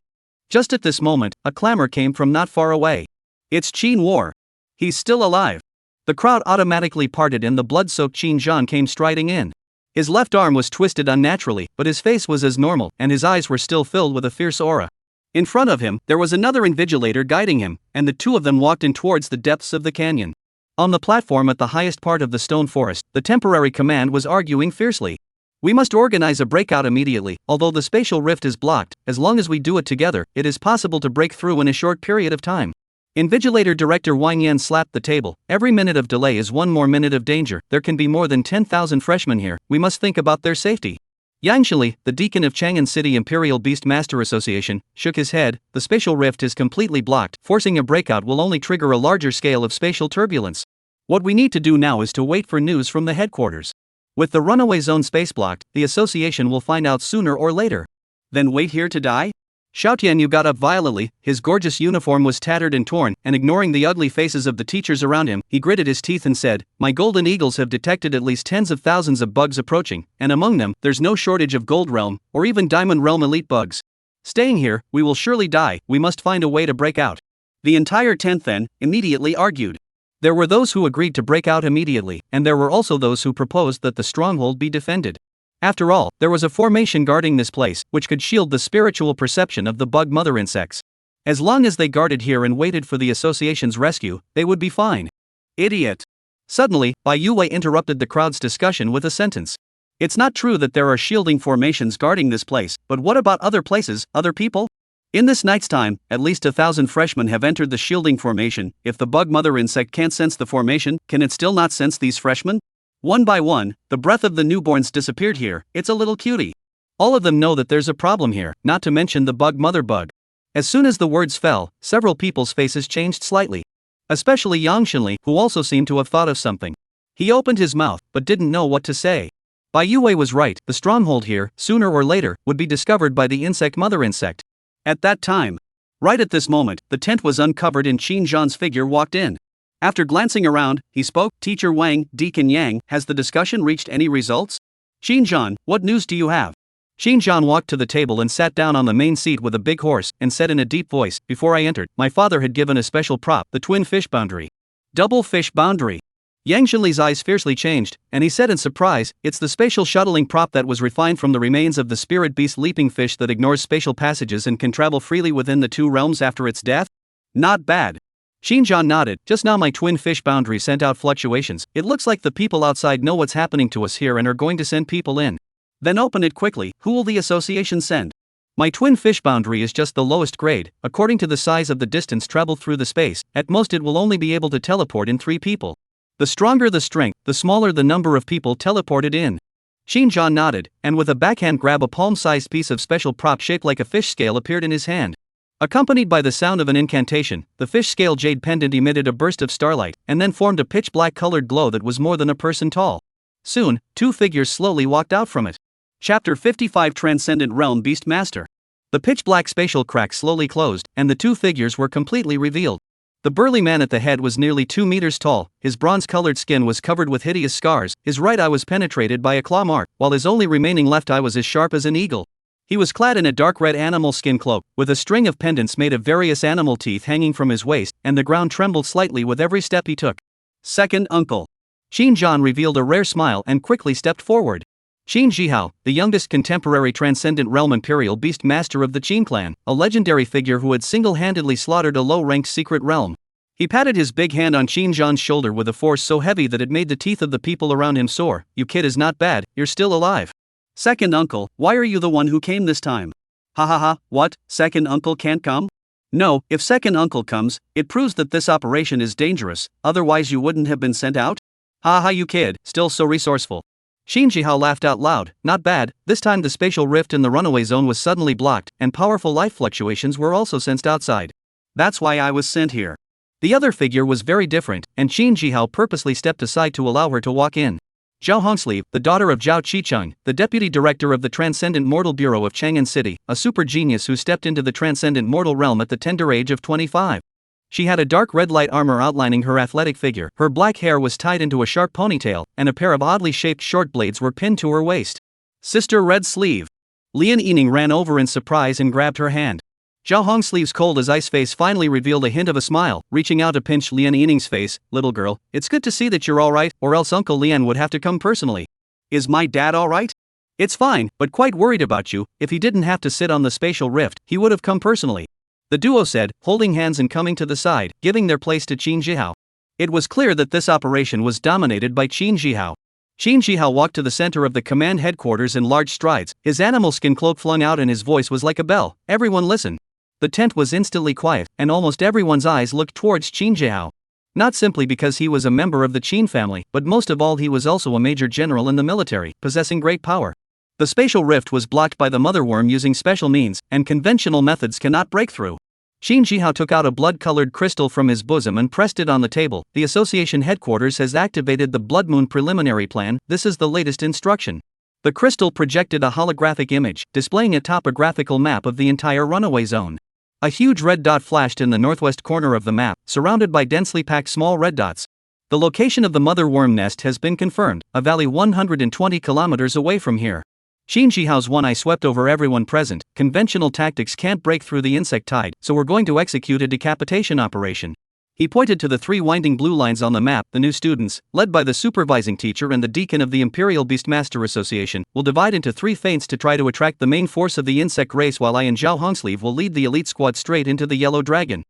Just at this moment, a clamor came from not far away. "It's Qin War. He's still alive." The crowd automatically parted and the blood-soaked Qin Zhan came striding in. His left arm was twisted unnaturally, but his face was as normal, and his eyes were still filled with a fierce aura. In front of him, there was another invigilator guiding him, and the two of them walked in towards the depths of the canyon. On the platform at the highest part of the stone forest, the temporary command was arguing fiercely. "We must organize a breakout immediately. Although the spatial rift is blocked, as long as we do it together, it is possible to break through in a short period of time." Invigilator Director Wang Yan slapped the table. "Every minute of delay is one more minute of danger. There can be more than 10,000 freshmen here. We must think about their safety." Yang Shili, the deacon of Chang'an City Imperial Beastmaster Association, shook his head. "The spatial rift is completely blocked. Forcing a breakout will only trigger a larger scale of spatial turbulence. What we need to do now is to wait for news from the headquarters. With the runaway zone space blocked, the association will find out sooner or later." "Then wait here to die?" Xiao Tianyu got up violently. His gorgeous uniform was tattered and torn, and ignoring the ugly faces of the teachers around him, he gritted his teeth and said, "My golden eagles have detected at least tens of thousands of bugs approaching, and among them, there's no shortage of Gold Realm, or even Diamond Realm elite bugs. Staying here, we will surely die. We must find a way to break out." The entire 10th then immediately argued. There were those who agreed to break out immediately, and there were also those who proposed that the stronghold be defended. After all, there was a formation guarding this place, which could shield the spiritual perception of the bug mother insects. As long as they guarded here and waited for the association's rescue, they would be fine. "Idiot." Suddenly, Bai Yue interrupted the crowd's discussion with a sentence. "It's not true that there are shielding formations guarding this place, but what about other places, other people? In this night's time, at least 1,000 freshmen have entered the shielding formation. If the bug mother insect can't sense the formation, can it still not sense these freshmen? One by one, the breath of the newborns disappeared here. It's a little cutie. All of them know that there's a problem here, not to mention the bug mother bug." As soon as the words fell, several people's faces changed slightly. Especially Yang Xinli, who also seemed to have thought of something. He opened his mouth, but didn't know what to say. Bai Yue was right, the stronghold here, sooner or later, would be discovered by the insect mother insect. At that time, right at this moment, the tent was uncovered and Qin Zhan's figure walked in. After glancing around, he spoke, "Teacher Wang, Deacon Yang, has the discussion reached any results? Qin Zhan, what news do you have?" Qin Zhan walked to the table and sat down on the main seat with a big horse, and said in a deep voice, "Before I entered, my father had given a special prop, the twin fish boundary." Double fish boundary. Yang Xinli's eyes fiercely changed, and he said in surprise, "It's the spatial shuttling prop that was refined from the remains of the spirit beast leaping fish that ignores spatial passages and can travel freely within the two realms after its death? Not bad." Qin Zhan nodded. "Just now my twin fish boundary sent out fluctuations. It looks like the people outside know what's happening to us here and are going to send people in." "Then open it quickly. Who will the association send?" "My twin fish boundary is just the lowest grade. According to the size of the distance traveled through the space, at most it will only be able to teleport in 3 people. The stronger the strength, the smaller the number of people teleported in." Qin Zhan nodded, and with a backhand grab a palm-sized piece of special prop shaped like a fish scale appeared in his hand. Accompanied by the sound of an incantation, the fish scale jade pendant emitted a burst of starlight, and then formed a pitch-black colored glow that was more than a person tall. Soon, 2 figures slowly walked out from it. Chapter 55 Transcendent Realm Beast Master. The pitch-black spatial crack slowly closed, and the 2 figures were completely revealed. The burly man at the head was nearly 2 meters tall, his bronze-colored skin was covered with hideous scars, his right eye was penetrated by a claw mark, while his only remaining left eye was as sharp as an eagle. He was clad in a dark red animal skin cloak, with a string of pendants made of various animal teeth hanging from his waist, and the ground trembled slightly with every step he took. "Second uncle." Qin Zhan revealed a rare smile and quickly stepped forward. Qin Zhihao, the youngest contemporary Transcendent Realm Imperial Beast Master of the Qin clan, a legendary figure who had single-handedly slaughtered a low-ranked secret realm. He patted his big hand on Qin Zhan's shoulder with a force so heavy that it made the teeth of the people around him sore. "You kid is not bad, you're still alive." "Second uncle, why are you the one who came this time?" "Ha ha ha, what, second uncle can't come?" "No, if second uncle comes, it proves that this operation is dangerous, otherwise you wouldn't have been sent out?" "Ha ha you kid, still so resourceful." Qin Zhihao laughed out loud. "Not bad, this time the spatial rift in the runaway zone was suddenly blocked, and powerful life fluctuations were also sensed outside. That's why I was sent here." The other figure was very different, and Qin Zhihao purposely stepped aside to allow her to walk in. Zhao Hongsleeve, the daughter of Zhao Qicheng, the deputy director of the Transcendent Mortal Bureau of Chang'an City, a super genius who stepped into the Transcendent Mortal Realm at the tender age of 25. She had a dark red light armor outlining her athletic figure, her black hair was tied into a sharp ponytail, and a pair of oddly shaped short blades were pinned to her waist. "Sister Red Sleeve." Lian Yining ran over in surprise and grabbed her hand. Zhao Hongsleeve's cold as ice face finally revealed a hint of a smile, reaching out to pinch Lian Yining's face. "Little girl, it's good to see that you're alright, or else Uncle Lian would have to come personally." "Is my dad alright?" "It's fine, but quite worried about you. If he didn't have to sit on the spatial rift, he would have come personally," the duo said, holding hands and coming to the side, giving their place to Qin Zhihao. It was clear that this operation was dominated by Qin Zhihao. Qin Zhihao walked to the center of the command headquarters in large strides, his animal skin cloak flung out and his voice was like a bell. "Everyone listen." The tent was instantly quiet, and almost everyone's eyes looked towards Qin Zhihao. Not simply because he was a member of the Qin family, but most of all he was also a major general in the military, possessing great power. The spatial rift was blocked by the mother worm using special means, and conventional methods cannot break through. Qin Zhihao took out a blood-colored crystal from his bosom and pressed it on the table. "The association headquarters has activated the Blood Moon preliminary plan. This is the latest instruction." The crystal projected a holographic image, displaying a topographical map of the entire runaway zone. A huge red dot flashed in the northwest corner of the map, surrounded by densely packed small red dots. "The location of the mother worm nest has been confirmed, a valley 120 kilometers away from here." Qin Zhihao's one eye swept over everyone present. "Conventional tactics can't break through the insect tide, so we're going to execute a decapitation operation." He pointed to the 3 winding blue lines on the map. "The new students, led by the supervising teacher and the deacon of the Imperial Beastmaster Association, will divide into 3 feints to try to attract the main force of the insect race, while I and Zhao Hongsleeve will lead the elite squad straight into the Yellow Dragon.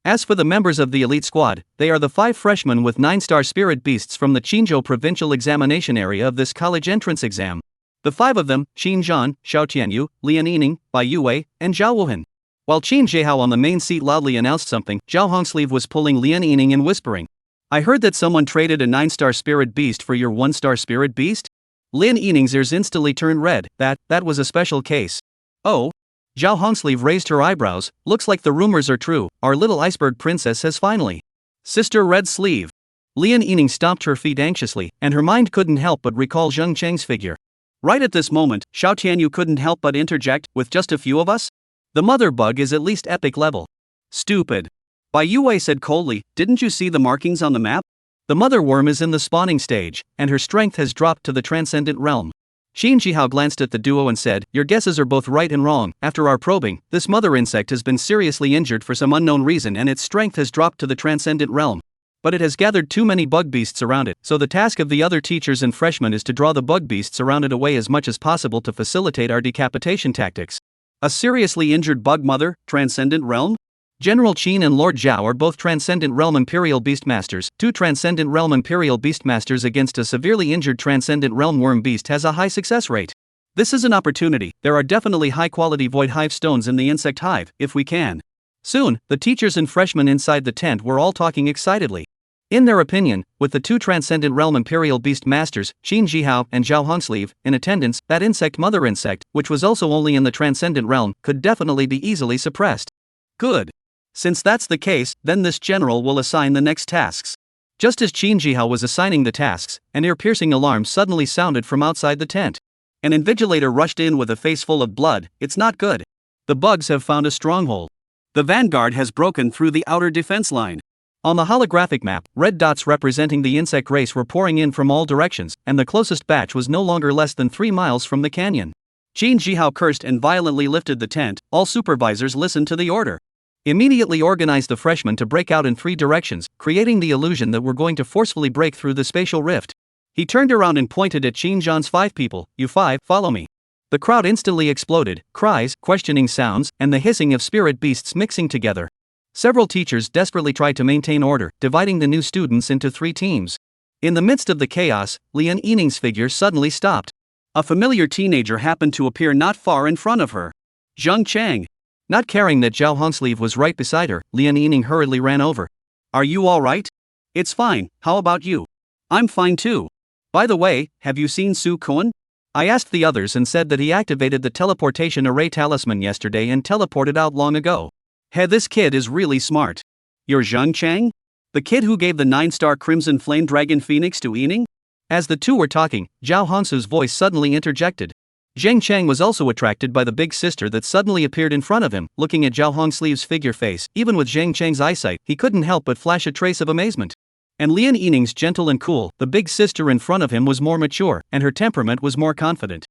As for the members of the elite squad, they are the 5 freshmen with 9-star spirit beasts from the Qinzhou provincial examination area of this college entrance exam. The 5 of them, Qin Zhan, Xiao Tianyu, Lian Yining, Bai Yue, and Zhao Wuhan." While Qin Zhihao on the main seat loudly announced something, Zhao Hongsleeve was pulling Lian Yining and whispering, "I heard that someone traded a 9-star spirit beast for your 1-star spirit beast?" Lian Yining's ears instantly turned red. That was a special case." "Oh?" Zhao Hongsleeve raised her eyebrows. "Looks like the rumors are true. Our little iceberg princess has finally Sister Red Sleeve. Lian Yining stomped her feet anxiously, and her mind couldn't help but recall Zheng Cheng's figure. Right at this moment, Xiao Tianyu couldn't help but interject, with just a few of us? The mother bug is at least epic level. Stupid. Bai Yue said coldly, didn't you see the markings on the map? The mother worm is in the spawning stage, and her strength has dropped to the transcendent realm. Xin Jihao glanced at the duo and said, your guesses are both right and wrong. After our probing, this mother insect has been seriously injured for some unknown reason and its strength has dropped to the transcendent realm. But it has gathered too many bug beasts around it, so the task of the other teachers and freshmen is to draw the bug beasts around it away as much as possible to facilitate our decapitation tactics. A seriously injured bug mother, transcendent realm? General Qin and Lord Zhao are both Transcendent Realm Imperial Beastmasters. 2 Transcendent Realm Imperial Beastmasters against a severely injured Transcendent Realm Worm Beast has a high success rate. This is an opportunity. There are definitely high-quality Void Hive stones in the insect hive, if we can. Soon, the teachers and freshmen inside the tent were all talking excitedly. In their opinion, with the 2 Transcendent Realm Imperial Beast Masters, Qin Jihao and Zhao Hongsleeve, in attendance, that insect mother insect, which was also only in the Transcendent Realm, could definitely be easily suppressed. Good. Since that's the case, then this general will assign the next tasks. Just as Qin Jihao was assigning the tasks, an ear-piercing alarm suddenly sounded from outside the tent. An invigilator rushed in with a face full of blood. It's not good. The bugs have found a stronghold. The vanguard has broken through the outer defense line. On the holographic map, red dots representing the insect race were pouring in from all directions, and the closest batch was no longer less than 3 miles from the canyon. Qin Jihao cursed and violently lifted the tent. All supervisors listened to the order. Immediately organized the freshmen to break out in 3 directions, creating the illusion that we're going to forcefully break through the spatial rift. He turned around and pointed at Qin Zhan's 5 people. You 5, follow me. The crowd instantly exploded, cries, questioning sounds, and the hissing of spirit beasts mixing together. Several teachers desperately tried to maintain order, dividing the new students into 3 teams. In the midst of the chaos, Lian Yining's figure suddenly stopped. A familiar teenager happened to appear not far in front of her. Zheng Chang. Not caring that Zhao Hongsleeve was right beside her, Lian Yining hurriedly ran over. Are you all right? It's fine, how about you? I'm fine too. By the way, have you seen Su Kun? I asked the others and said that he activated the teleportation array talisman yesterday and teleported out long ago. Hey, this kid is really smart. You're Zheng Chang? The kid who gave the 9-star Crimson Flame Dragon Phoenix to Yining? As the two were talking, Zhao Hongsu's voice suddenly interjected. Zheng Chang was also attracted by the big sister that suddenly appeared in front of him. Looking at Zhao Hongsleeve's figure face, even with Zheng Chang's eyesight, he couldn't help but flash a trace of amazement. And Lian Yining's gentle and cool, the big sister in front of him was more mature, and her temperament was more confident.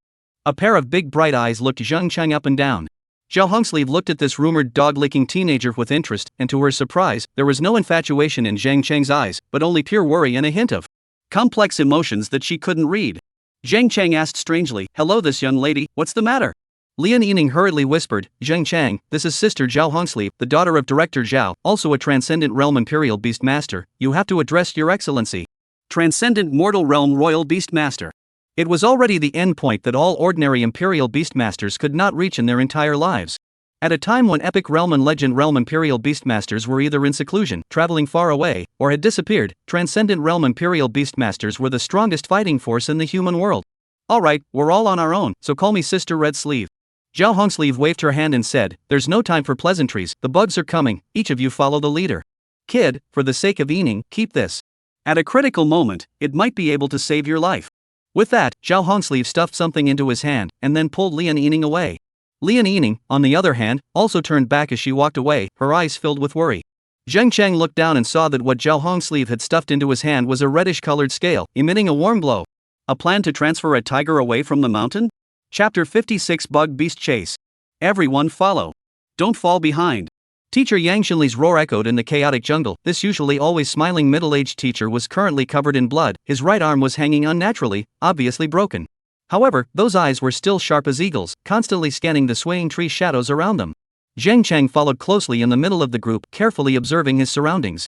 A pair of big bright eyes looked Zheng Chang up and down. Zhao Hongsleeve looked at this rumored dog-licking teenager with interest, and to her surprise, there was no infatuation in Zheng Chang's eyes, but only pure worry and a hint of complex emotions that she couldn't read. Zheng Chang asked strangely, "Hello, this young lady, what's the matter?" Lian Yining hurriedly whispered, "Zheng Chang, this is Sister Zhao Hongsleeve, the daughter of Director Zhao, also a Transcendent Realm Imperial Beast Master. You have to address Your Excellency." Transcendent Mortal Realm Royal Beast Master. It was already the end point that all ordinary Imperial Beastmasters could not reach in their entire lives. At a time when Epic Realm and Legend Realm Imperial Beastmasters were either in seclusion, traveling far away, or had disappeared, Transcendent Realm Imperial Beastmasters were the strongest fighting force in the human world. "Alright, we're all on our own, so call me Sister Red Sleeve." Zhao Hongsleeve waved her hand and said, "There's no time for pleasantries, the bugs are coming, each of you follow the leader. Kid, for the sake of Yining, keep this. At a critical moment, it might be able to save your life." With that, Zhao Hongsleeve stuffed something into his hand, and then pulled Lian Yining away. Lian Yining, on the other hand, also turned back as she walked away, her eyes filled with worry. Zheng Chang looked down and saw that what Zhao Hongsleeve had stuffed into his hand was a reddish-colored scale, emitting a warm glow. A plan to transfer a tiger away from the mountain? Chapter 56 Bug Beast Chase. Everyone follow. Don't fall behind. Teacher Yang Xinli's roar echoed in the chaotic jungle. This usually always smiling middle-aged teacher was currently covered in blood, his right arm was hanging unnaturally, obviously broken. However, those eyes were still sharp as eagles, constantly scanning the swaying tree shadows around them. Zheng Chang followed closely in the middle of the group, carefully observing his surroundings.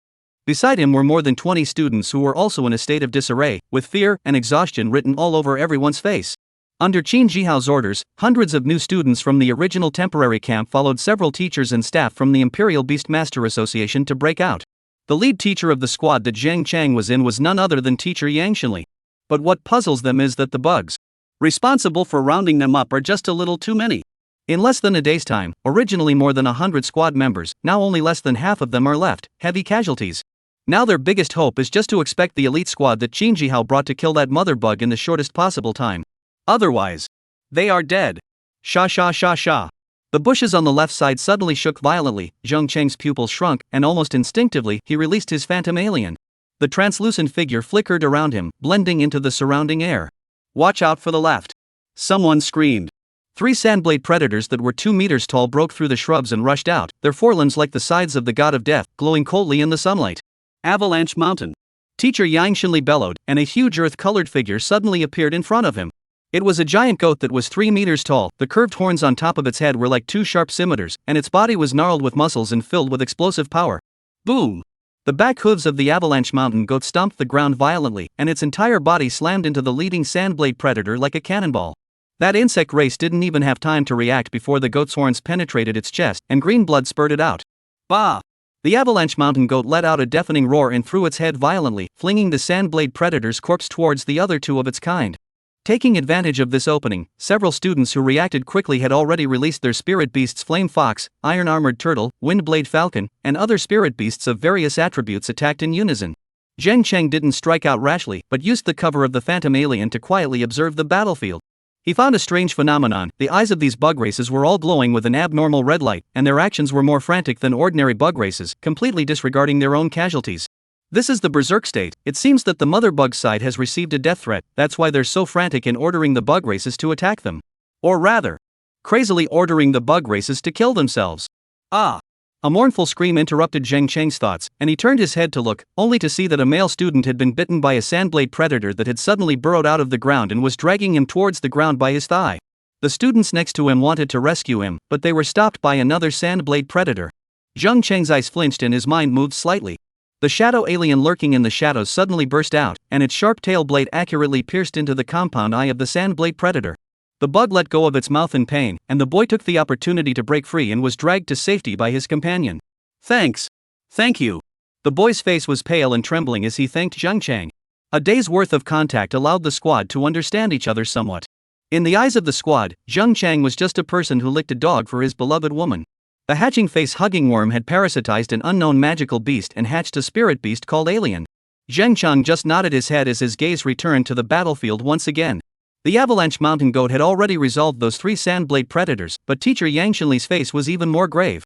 Beside him were more than 20 students who were also in a state of disarray, with fear and exhaustion written all over everyone's face. Under Qin Jihao's orders, hundreds of new students from the original temporary camp followed several teachers and staff from the Imperial Beastmaster Association to break out. The lead teacher of the squad that Zheng Chang was in was none other than teacher Yang Xinli. But what puzzles them is that the bugs responsible for rounding them up are just a little too many. In less than a day's time, originally more than 100 squad members, now only less than half of them are left, heavy casualties. Now their biggest hope is just to expect the elite squad that Qin Jihao brought to kill that mother bug in the shortest possible time. Otherwise, they are dead. Sha sha sha sha. The bushes on the left side suddenly shook violently, Zheng Cheng's pupils shrunk, and almost instinctively he released his phantom alien. The translucent figure flickered around him, blending into the surrounding air. Watch out for the left. Someone screamed. 3 sandblade predators that were 2 meters tall broke through the shrubs and rushed out, their forelimbs like the sides of the god of death, glowing coldly in the sunlight. Avalanche Mountain. Teacher Yang bellowed, and a huge earth-colored figure suddenly appeared in front of him. It was a giant goat that was 3 meters tall, the curved horns on top of its head were like 2 sharp scimitars, and its body was gnarled with muscles and filled with explosive power. Boom! The back hooves of the Avalanche Mountain goat stomped the ground violently, and its entire body slammed into the leading sandblade predator like a cannonball. That insect race didn't even have time to react before the goat's horns penetrated its chest, and green blood spurted out. Bah! The Avalanche Mountain goat let out a deafening roar and threw its head violently, flinging the sandblade predator's corpse towards the other 2 of its kind. Taking advantage of this opening, several students who reacted quickly had already released their spirit beasts Flame Fox, Iron Armored Turtle, Windblade Falcon, and other spirit beasts of various attributes attacked in unison. Zheng Cheng didn't strike out rashly, but used the cover of the phantom alien to quietly observe the battlefield. He found a strange phenomenon. The eyes of these bug races were all glowing with an abnormal red light, and their actions were more frantic than ordinary bug races, completely disregarding their own casualties. This is the berserk state. It seems that the mother bug side has received a death threat, that's why they're so frantic in ordering the bug races to attack them. Or rather, crazily ordering the bug races to kill themselves. Ah! A mournful scream interrupted Zheng Cheng's thoughts, and he turned his head to look, only to see that a male student had been bitten by a sandblade predator that had suddenly burrowed out of the ground and was dragging him towards the ground by his thigh. The students next to him wanted to rescue him, but they were stopped by another sandblade predator. Zheng Cheng's eyes flinched and his mind moved slightly. The shadow alien lurking in the shadows suddenly burst out, and its sharp tail blade accurately pierced into the compound eye of the sandblade predator. The bug let go of its mouth in pain, and the boy took the opportunity to break free and was dragged to safety by his companion. Thanks. Thank you. The boy's face was pale and trembling as he thanked Zheng Cheng. A day's worth of contact allowed the squad to understand each other somewhat. In the eyes of the squad, Zheng Cheng was just a person who licked a dog for his beloved woman. The hatching face-hugging worm had parasitized an unknown magical beast and hatched a spirit beast called Alien. Zheng Cheng just nodded his head as his gaze returned to the battlefield once again. The Avalanche Mountain Goat had already resolved those 3 sandblade predators, but teacher Yang Xinli's face was even more grave.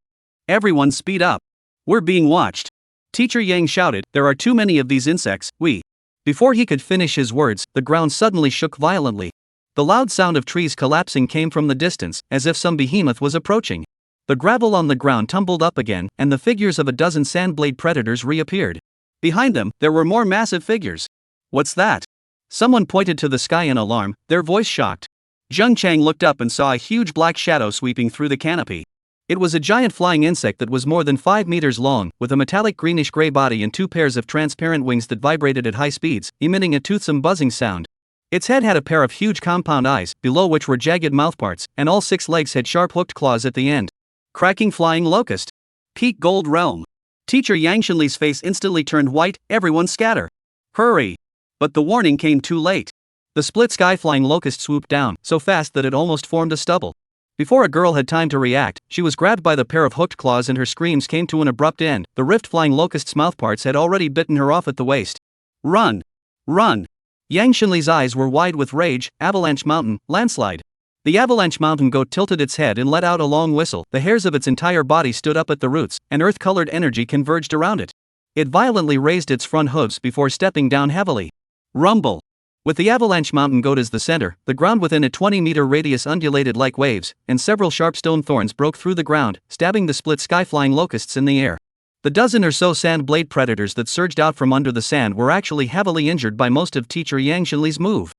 Everyone speed up. We're being watched. Teacher Yang shouted, there are too many of these insects, Before he could finish his words, the ground suddenly shook violently. The loud sound of trees collapsing came from the distance, as if some behemoth was approaching. The gravel on the ground tumbled up again, and the figures of a dozen sandblade predators reappeared. Behind them, there were more massive figures. What's that? Someone pointed to the sky in alarm, their voice shocked. Zheng Cheng looked up and saw a huge black shadow sweeping through the canopy. It was a giant flying insect that was more than 5 meters long, with a metallic greenish-gray body and 2 pairs of transparent wings that vibrated at high speeds, emitting a toothsome buzzing sound. Its head had a pair of huge compound eyes, below which were jagged mouthparts, and all 6 legs had sharp hooked claws at the end. Cracking flying locust. Peak Gold Realm. Teacher Yang Xinli's face instantly turned white. Everyone scatter. Hurry! But the warning came too late. The split sky-flying locust swooped down, so fast that it almost formed a stubble. Before a girl had time to react, she was grabbed by the pair of hooked claws and her screams came to an abrupt end. The rift-flying locust's mouthparts had already bitten her off at the waist. Run! Run! Yang Xinli's eyes were wide with rage. Avalanche Mountain, landslide. The Avalanche Mountain Goat tilted its head and let out a long whistle. The hairs of its entire body stood up at the roots, and earth-colored energy converged around it. It violently raised its front hooves before stepping down heavily. Rumble! With the Avalanche Mountain Goat as the center, the ground within a 20-meter radius undulated like waves, and several sharp stone thorns broke through the ground, stabbing the split sky-flying locusts in the air. The dozen or so sand blade predators that surged out from under the sand were actually heavily injured by most of teacher Yang Xinli's move.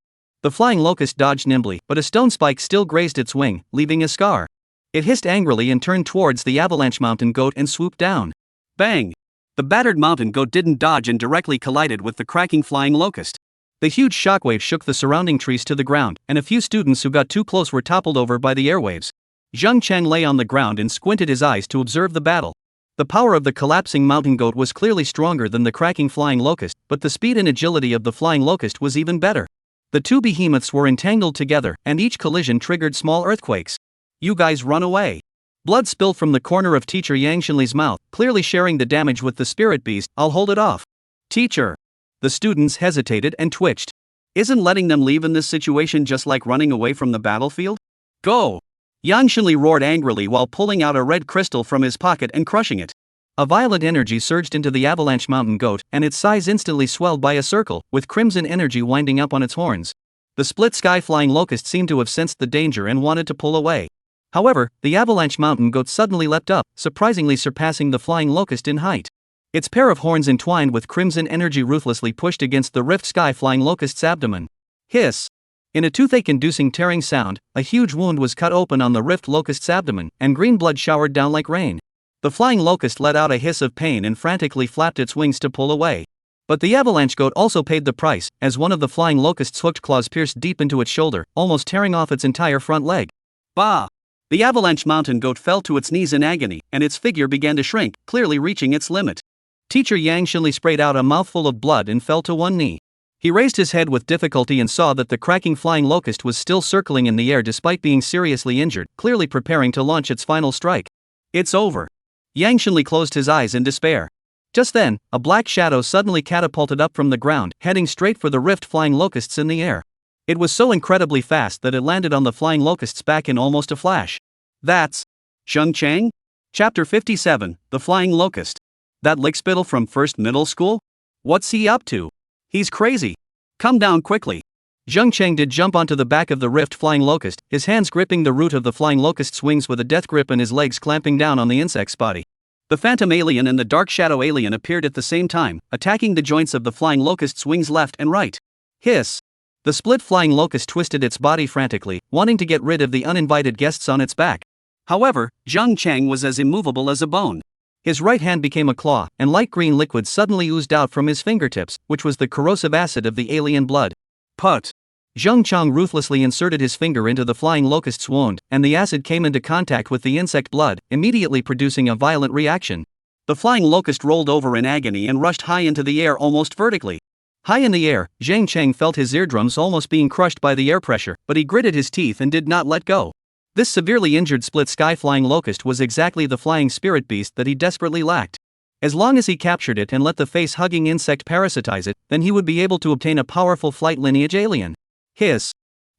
The flying locust dodged nimbly, but a stone spike still grazed its wing, leaving a scar. It hissed angrily and turned towards the Avalanche Mountain Goat and swooped down. Bang! The battered mountain goat didn't dodge and directly collided with the cracking flying locust. The huge shockwave shook the surrounding trees to the ground, and a few students who got too close were toppled over by the airwaves. Zheng Cheng lay on the ground and squinted his eyes to observe the battle. The power of the collapsing mountain goat was clearly stronger than the cracking flying locust, but the speed and agility of the flying locust was even better. The 2 behemoths were entangled together, and each collision triggered small earthquakes. You guys run away. Blood spilled from the corner of teacher Yang Xinli's mouth, clearly sharing the damage with the spirit beast. I'll hold it off. Teacher. The students hesitated and twitched. Isn't letting them leave in this situation just like running away from the battlefield? Go! Yang Shenli roared angrily while pulling out a red crystal from his pocket and crushing it. A violent energy surged into the avalanche mountain goat, and its size instantly swelled by a circle, with crimson energy winding up on its horns. The split sky flying locust seemed to have sensed the danger and wanted to pull away. However, the avalanche mountain goat suddenly leapt up, surprisingly surpassing the flying locust in height. Its pair of horns entwined with crimson energy ruthlessly pushed against the rift sky flying locust's abdomen. Hiss! In a toothache-inducing tearing sound, a huge wound was cut open on the rift locust's abdomen, and green blood showered down like rain. The flying locust let out a hiss of pain and frantically flapped its wings to pull away. But the avalanche goat also paid the price, as one of the flying locust's hooked claws pierced deep into its shoulder, almost tearing off its entire front leg. Bah! The avalanche mountain goat fell to its knees in agony, and its figure began to shrink, clearly reaching its limit. Teacher Yang Shenli sprayed out a mouthful of blood and fell to one knee. He raised his head with difficulty and saw that the cracking flying locust was still circling in the air despite being seriously injured, clearly preparing to launch its final strike. It's over. Yang Shenli closed his eyes in despair. Just then, a black shadow suddenly catapulted up from the ground, heading straight for the rift flying locusts in the air. It was so incredibly fast that it landed on the flying locust's back in almost a flash. That's Zheng Chang? Chapter 57, The Flying Locust. That lickspittle from first middle school? What's he up to? He's crazy. Come down quickly. Zheng Chang did jump onto the back of the rift flying locust, his hands gripping the root of the flying locust's wings with a death grip and his legs clamping down on the insect's body. The phantom alien and the dark shadow alien appeared at the same time, attacking the joints of the flying locust's wings left and right. Hiss! The split flying locust twisted its body frantically, wanting to get rid of the uninvited guests on its back. However, Zheng Chang was as immovable as a bone. His right hand became a claw, and light green liquid suddenly oozed out from his fingertips, which was the corrosive acid of the alien blood. Put! Zheng Chang ruthlessly inserted his finger into the flying locust's wound, and the acid came into contact with the insect blood, immediately producing a violent reaction. The flying locust rolled over in agony and rushed high into the air almost vertically. High in the air, Zheng Chang felt his eardrums almost being crushed by the air pressure, but he gritted his teeth and did not let go. This severely injured split sky flying locust was exactly the flying spirit beast that he desperately lacked. As long as he captured it and let the face-hugging insect parasitize it, then he would be able to obtain a powerful flight lineage alien. Hiss!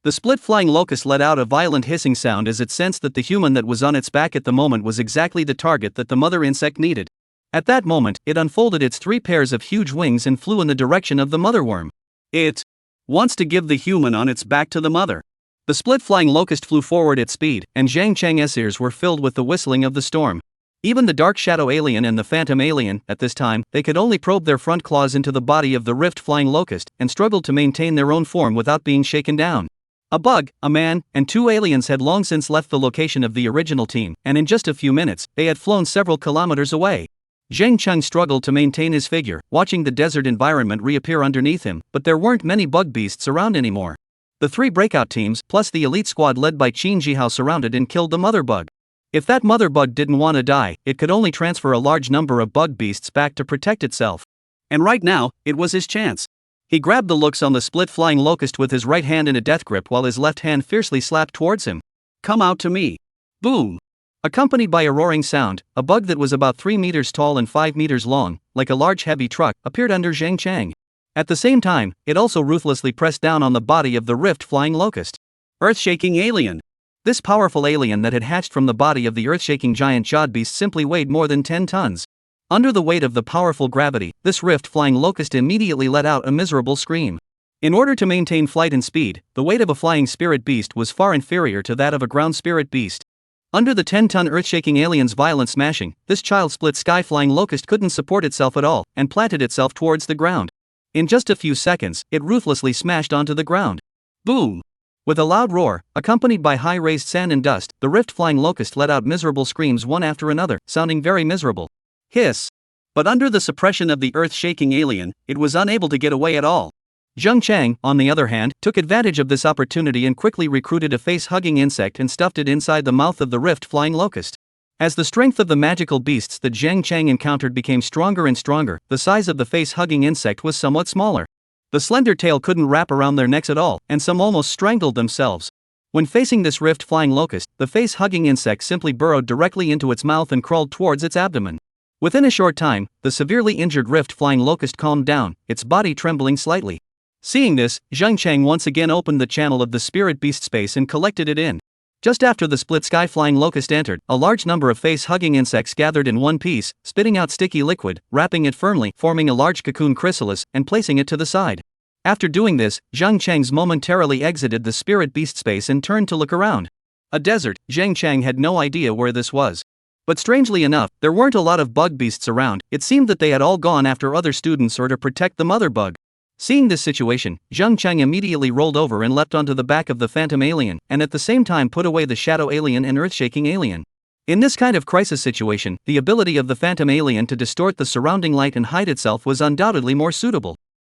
The split flying locust let out a violent hissing sound as it sensed that the human that was on its back at the moment was exactly the target that the mother insect needed. At that moment, it unfolded its 3 pairs of huge wings and flew in the direction of the mother worm. It wants to give the human on its back to the mother. The split flying locust flew forward at speed, and Zheng Chang's ears were filled with the whistling of the storm. Even the dark shadow alien and the phantom alien, at this time, they could only probe their front claws into the body of the rift flying locust, and struggled to maintain their own form without being shaken down. A bug, a man, and 2 aliens had long since left the location of the original team, and in just a few minutes, they had flown several kilometers away. Zheng Chang struggled to maintain his figure, watching the desert environment reappear underneath him, but there weren't many bug beasts around anymore. The 3 breakout teams, plus the elite squad led by Qin Jihao surrounded and killed the mother bug. If that mother bug didn't want to die, it could only transfer a large number of bug beasts back to protect itself. And right now, it was his chance. He grabbed the looks on the split flying locust with his right hand in a death grip while his left hand fiercely slapped towards him. Come out to me. Boom! Accompanied by a roaring sound, a bug that was about 3 meters tall and 5 meters long, like a large heavy truck, appeared under Zheng Chang. At the same time, it also ruthlessly pressed down on the body of the rift flying locust. Earth-shaking alien. This powerful alien that had hatched from the body of the earth-shaking giant jawed beast simply weighed more than 10 tons. Under the weight of the powerful gravity, this rift flying locust immediately let out a miserable scream. In order to maintain flight and speed, the weight of a flying spirit beast was far inferior to that of a ground spirit beast. Under the 10-ton earth-shaking alien's violent smashing, this child-split sky-flying locust couldn't support itself at all, and planted itself towards the ground. In just a few seconds, it ruthlessly smashed onto the ground. Boom! With a loud roar, accompanied by high-raised sand and dust, the rift-flying locust let out miserable screams one after another, sounding very miserable. Hiss! But under the suppression of the earth-shaking alien, it was unable to get away at all. Zheng Chang, on the other hand, took advantage of this opportunity and quickly recruited a face-hugging insect and stuffed it inside the mouth of the rift-flying locust. As the strength of the magical beasts that Zheng Chang encountered became stronger and stronger, the size of the face-hugging insect was somewhat smaller. The slender tail couldn't wrap around their necks at all, and some almost strangled themselves. When facing this rift-flying locust, the face-hugging insect simply burrowed directly into its mouth and crawled towards its abdomen. Within a short time, the severely injured rift-flying locust calmed down, its body trembling slightly. Seeing this, Zheng Chang once again opened the channel of the spirit beast space and collected it in. Just after the split sky-flying locust entered, a large number of face-hugging insects gathered in one piece, spitting out sticky liquid, wrapping it firmly, forming a large cocoon chrysalis, and placing it to the side. After doing this, Zheng Chang's momentarily exited the spirit beast space and turned to look around. A desert. Zheng Chang had no idea where this was. But strangely enough, there weren't a lot of bug beasts around. It seemed that they had all gone after other students or to protect the mother bug. Seeing this situation, Zheng Chang immediately rolled over and leapt onto the back of the phantom alien, and at the same time put away the shadow alien and earth-shaking alien. In this kind of crisis situation, the ability of the phantom alien to distort the surrounding light and hide itself was undoubtedly more suitable.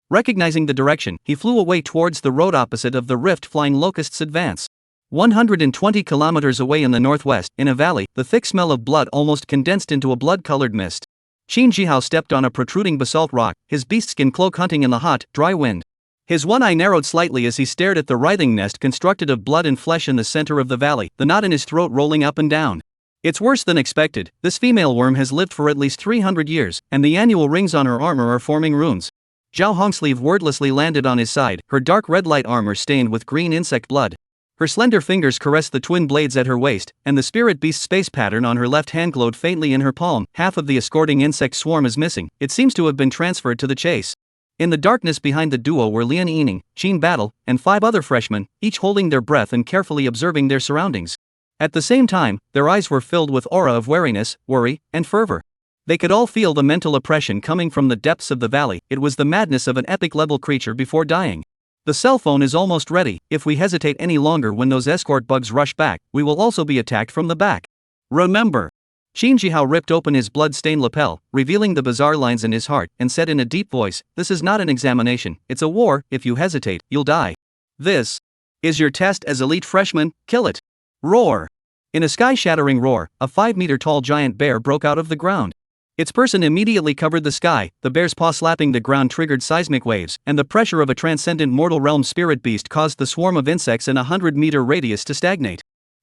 Recognizing the direction, he flew away towards the road opposite of the rift-flying locust's advance. 120 kilometers away in the northwest, in a valley, the thick smell of blood almost condensed into a blood-colored mist. Qin Jihao stepped on a protruding basalt rock, his beastskin cloak hunting in the hot, dry wind. His one eye narrowed slightly as he stared at the writhing nest constructed of blood and flesh in the center of the valley, the knot in his throat rolling up and down. It's worse than expected. This female worm has lived for at least 300 years, and the annual rings on her armor are forming runes. Zhao Hongsleeve wordlessly landed on his side, her dark red light armor stained with green insect blood. Her slender fingers caressed the twin blades at her waist, and the spirit beast space pattern on her left hand glowed faintly in her palm. Half of the escorting insect swarm is missing. It seems to have been transferred to the chase. In the darkness behind the duo were Lian, Yining, Qin Battle, and 5 other freshmen, each holding their breath and carefully observing their surroundings. At the same time, their eyes were filled with aura of wariness, worry, and fervor. They could all feel the mental oppression coming from the depths of the valley. It was the madness of an epic-level creature before dying. The cell phone is almost ready. If we hesitate any longer when those escort bugs rush back, we will also be attacked from the back. Remember. Qin Jihao ripped open his blood-stained lapel, revealing the bizarre lines in his heart, and said in a deep voice, "This is not an examination, it's a war. If you hesitate, you'll die. This is your test as elite freshman. Kill it." Roar. In a sky-shattering roar, a 5-meter-tall giant bear broke out of the ground. Its person immediately covered the sky. The bear's paw slapping the ground triggered seismic waves, and the pressure of a transcendent mortal realm spirit beast caused the swarm of insects in a 100-meter radius to stagnate.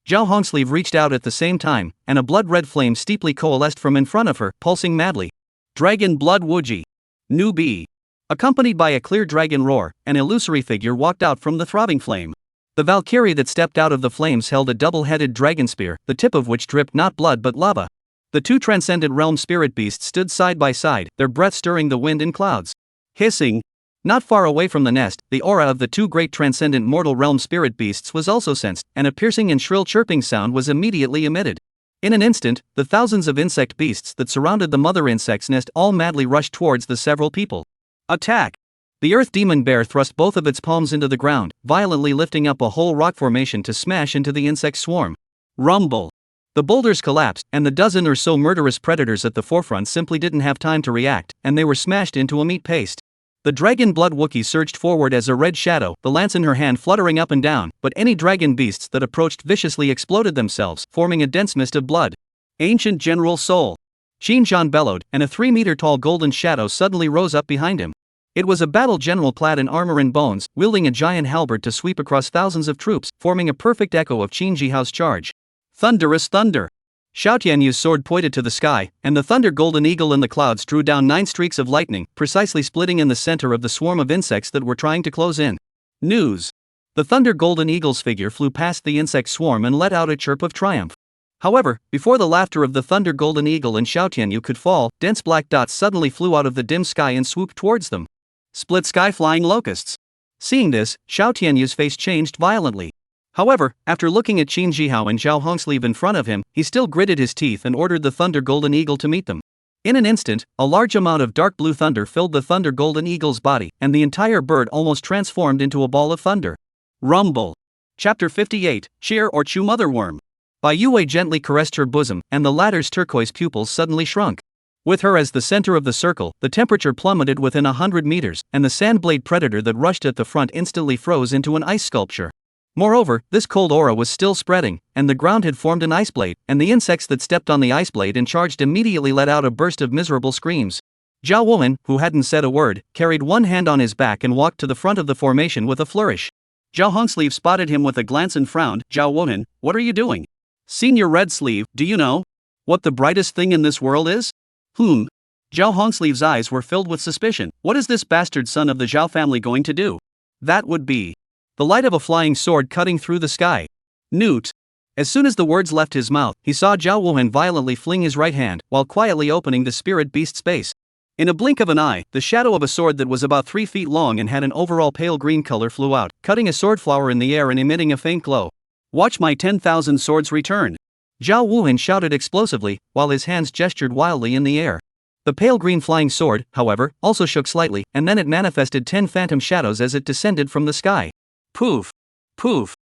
Zhao Hongsleeve reached out at the same time, and a blood-red flame steeply coalesced from in front of her, pulsing madly. Dragon Blood Wuji. New B. Accompanied by a clear dragon roar, an illusory figure walked out from the throbbing flame. The Valkyrie that stepped out of the flames held a double-headed dragon spear, the tip of which dripped not blood but lava. The 2 transcendent realm spirit beasts stood side by side, their breath stirring the wind and clouds. Hissing. Not far away from the nest, the aura of the 2 great transcendent mortal realm spirit beasts was also sensed, and a piercing and shrill chirping sound was immediately emitted. In an instant, the thousands of insect beasts that surrounded the mother insect's nest all madly rushed towards the several people. Attack! The earth demon bear thrust both of its palms into the ground, violently lifting up a whole rock formation to smash into the insect swarm. Rumble! The boulders collapsed, and the dozen or so murderous predators at the forefront simply didn't have time to react, and they were smashed into a meat paste. The dragon blood Wookiee surged forward as a red shadow, the lance in her hand fluttering up and down, but any dragon beasts that approached viciously exploded themselves, forming a dense mist of blood. Ancient General Soul. Qin Zhan bellowed, and a 3-meter-tall golden shadow suddenly rose up behind him. It was a battle general clad in armor and bones, wielding a giant halberd to sweep across thousands of troops, forming a perfect echo of Qin Jihao's charge. Thunderous thunder. Xiao Tianyu's sword pointed to the sky, and the thunder golden eagle in the clouds drew down 9 streaks of lightning, precisely splitting in the center of the swarm of insects that were trying to close in. News. The thunder golden eagle's figure flew past the insect swarm and let out a chirp of triumph. However, before the laughter of the thunder golden eagle and Xiao Tianyu could fall, dense black dots suddenly flew out of the dim sky and swooped towards them. Split sky flying locusts. Seeing this, Xiao Tianyu's face changed violently. However, after looking at Qin Jihao and Zhao Hongsleeve in front of him, he still gritted his teeth and ordered the Thunder Golden Eagle to meet them. In an instant, a large amount of dark blue thunder filled the Thunder Golden Eagle's body, and the entire bird almost transformed into a ball of thunder. Rumble. Chapter 58, Cheer or Chew Motherworm. Bai Yue gently caressed her bosom, and the latter's turquoise pupils suddenly shrunk. With her as the center of the circle, the temperature plummeted within 100 meters, and the sandblade predator that rushed at the front instantly froze into an ice sculpture. Moreover, this cold aura was still spreading, and the ground had formed an ice blade, and the insects that stepped on the ice blade and charged immediately let out a burst of miserable screams. Zhao Woman, who hadn't said a word, carried one hand on his back and walked to the front of the formation with a flourish. Zhao Hongsleeve spotted him with a glance and frowned. "Zhao Woman, what are you doing?" "Senior Red Sleeve, do you know what the brightest thing in this world is?" Zhao Hongsleeve's eyes were filled with suspicion. What is this bastard son of the Zhao family going to do? That would be the light of a flying sword cutting through the sky. Newt. As soon as the words left his mouth, he saw Zhao Wuhan violently fling his right hand, while quietly opening the spirit beast's base. In a blink of an eye, the shadow of a sword that was about 3 feet long and had an overall pale green color flew out, cutting a sword flower in the air and emitting a faint glow. Watch my 10,000 swords return! Zhao Wuhan shouted explosively, while his hands gestured wildly in the air. The pale green flying sword, however, also shook slightly, and then it manifested 10 phantom shadows as it descended from the sky. Poof! Poof!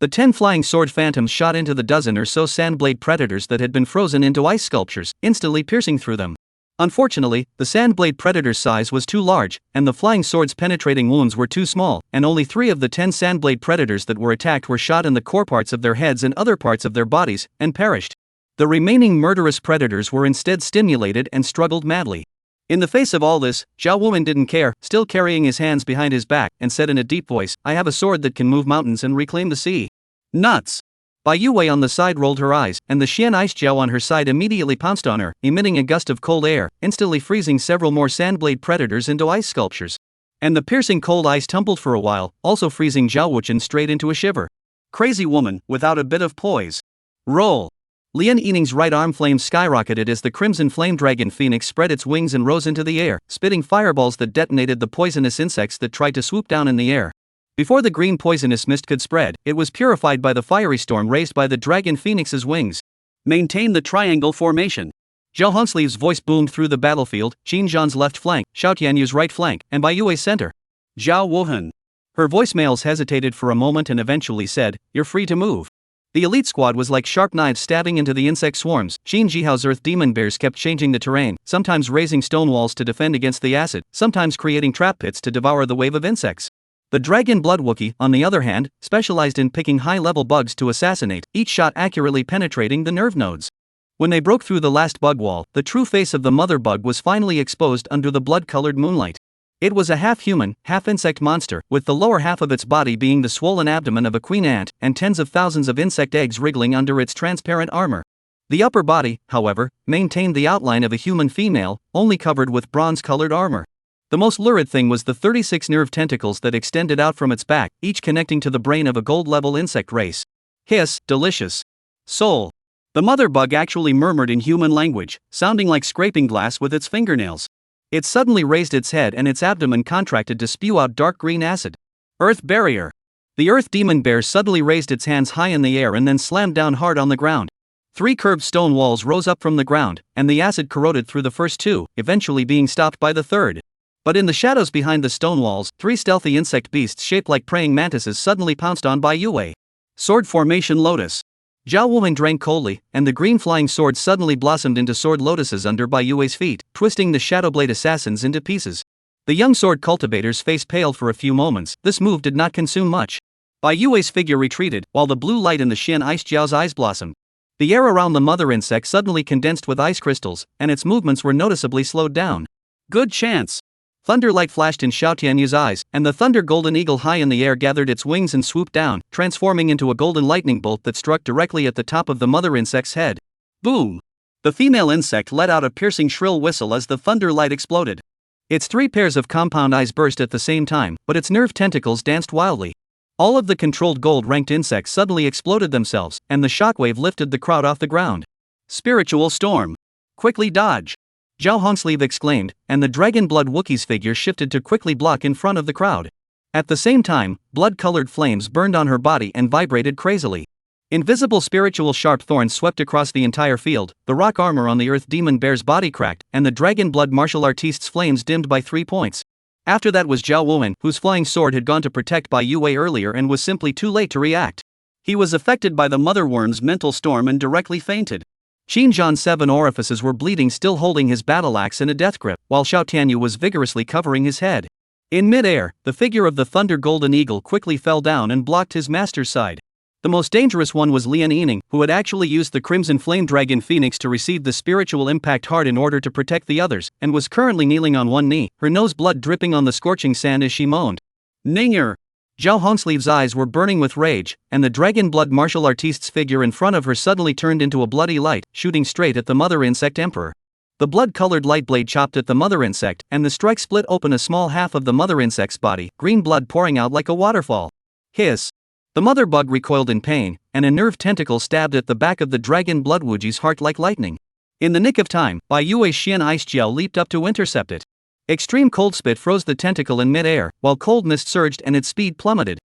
The 10 flying sword phantoms shot into the dozen or so sandblade predators that had been frozen into ice sculptures, instantly piercing through them. Unfortunately, the sandblade predator's size was too large, and the flying sword's penetrating wounds were too small, and only 3 of the 10 sandblade predators that were attacked were shot in the core parts of their heads and other parts of their bodies, and perished. The remaining murderous predators were instead stimulated and struggled madly. In the face of all this, Zhao Wuhan didn't care, still carrying his hands behind his back, and said in a deep voice, "I have a sword that can move mountains and reclaim the sea." Nuts! Bai Yue on the side rolled her eyes, and the Xian Ice Jiao on her side immediately pounced on her, emitting a gust of cold air, instantly freezing several more sandblade predators into ice sculptures. And the piercing cold ice tumbled for a while, also freezing Zhao Wuchen straight into a shiver. Crazy woman, without a bit of poise. Roll! Lian Yining's right arm flame skyrocketed as the crimson flame dragon phoenix spread its wings and rose into the air, spitting fireballs that detonated the poisonous insects that tried to swoop down in the air. Before the green poisonous mist could spread, it was purified by the fiery storm raised by the dragon phoenix's wings. Maintain the triangle formation. Zhao Hongsleeve's voice boomed through the battlefield, Qin Zhan's left flank, Xiao Tianyu's right flank, and Bai Yue's center. Zhao Wuhan. Her voicemails hesitated for a moment and eventually said, "You're free to move." The elite squad was like sharp knives stabbing into the insect swarms. Qin Jihao's earth demon bears kept changing the terrain, sometimes raising stone walls to defend against the acid, sometimes creating trap pits to devour the wave of insects. The dragon blood Wookiee, on the other hand, specialized in picking high-level bugs to assassinate, each shot accurately penetrating the nerve nodes. When they broke through the last bug wall, the true face of the mother bug was finally exposed under the blood-colored moonlight. It was a half-human, half-insect monster, with the lower half of its body being the swollen abdomen of a queen ant, and tens of thousands of insect eggs wriggling under its transparent armor. The upper body, however, maintained the outline of a human female, only covered with bronze-colored armor. The most lurid thing was the 36 nerve tentacles that extended out from its back, each connecting to the brain of a gold-level insect race. Hiss, delicious. Soul. The mother bug actually murmured in human language, sounding like scraping glass with its fingernails. It suddenly raised its head and its abdomen contracted to spew out dark green acid. Earth barrier. The earth demon bear suddenly raised its hands high in the air and then slammed down hard on the ground. 3 curved stone walls rose up from the ground, and the acid corroded through the first 2, eventually being stopped by the third. But in the shadows behind the stone walls, 3 stealthy insect beasts shaped like praying mantises suddenly pounced on Bai Yue. Sword formation lotus. Zhao Wuhan drank coldly, and the green flying sword suddenly blossomed into sword lotuses under Bai Yue's feet, twisting the Shadowblade assassins into pieces. The young sword cultivator's face paled for a few moments. This move did not consume much. Bai Yue's figure retreated, while the blue light in the Xian Ice Jiao's eyes blossomed. The air around the mother insect suddenly condensed with ice crystals, and its movements were noticeably slowed down. Good chance. Thunder light flashed in Xiao Tianyu's eyes, and the thunder golden eagle high in the air gathered its wings and swooped down, transforming into a golden lightning bolt that struck directly at the top of the mother insect's head. Boom! The female insect let out a piercing shrill whistle as the thunder light exploded. Its 3 pairs of compound eyes burst at the same time, but its nerve tentacles danced wildly. All of the controlled gold-ranked insects suddenly exploded themselves, and the shockwave lifted the crowd off the ground. Spiritual storm! Quickly dodge! Zhao Hongsleeve exclaimed, and the dragon blood Wookiee's figure shifted to quickly block in front of the crowd. At the same time, blood-colored flames burned on her body and vibrated crazily. Invisible spiritual sharp thorns swept across the entire field, the rock armor on the earth demon bear's body cracked, and the dragon blood martial artist's flames dimmed by 3 points. After that was Zhao Wuhan, whose flying sword had gone to protect Bai Yue earlier and was simply too late to react. He was affected by the mother worm's mental storm and directly fainted. Qin Zhan's 7 orifices were bleeding, still holding his battle axe in a death grip, while Xiao Tianyu was vigorously covering his head. In mid-air, the figure of the Thunder Golden Eagle quickly fell down and blocked his master's side. The most dangerous one was Lian Yining, who had actually used the Crimson Flame Dragon Phoenix to receive the spiritual impact hard in order to protect the others, and was currently kneeling on one knee, her nose blood dripping on the scorching sand as she moaned. Ninger! Zhao Hongsleeve's eyes were burning with rage, and the dragon blood martial artist's figure in front of her suddenly turned into a bloody light, shooting straight at the mother insect emperor. The blood-colored light blade chopped at the mother insect, and the strike split open a small half of the mother insect's body, green blood pouring out like a waterfall. Hiss! The mother bug recoiled in pain, and a nerve tentacle stabbed at the back of the dragon bloodwuji's heart like lightning. In the nick of time, Bai Yue's Xian ice gel leaped up to intercept it. Extreme cold spit froze the tentacle in mid-air, while cold mist surged and its speed plummeted.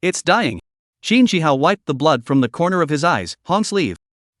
It's dying. Qin Jihao wiped the blood from the corner of his eyes. Hongsleeve.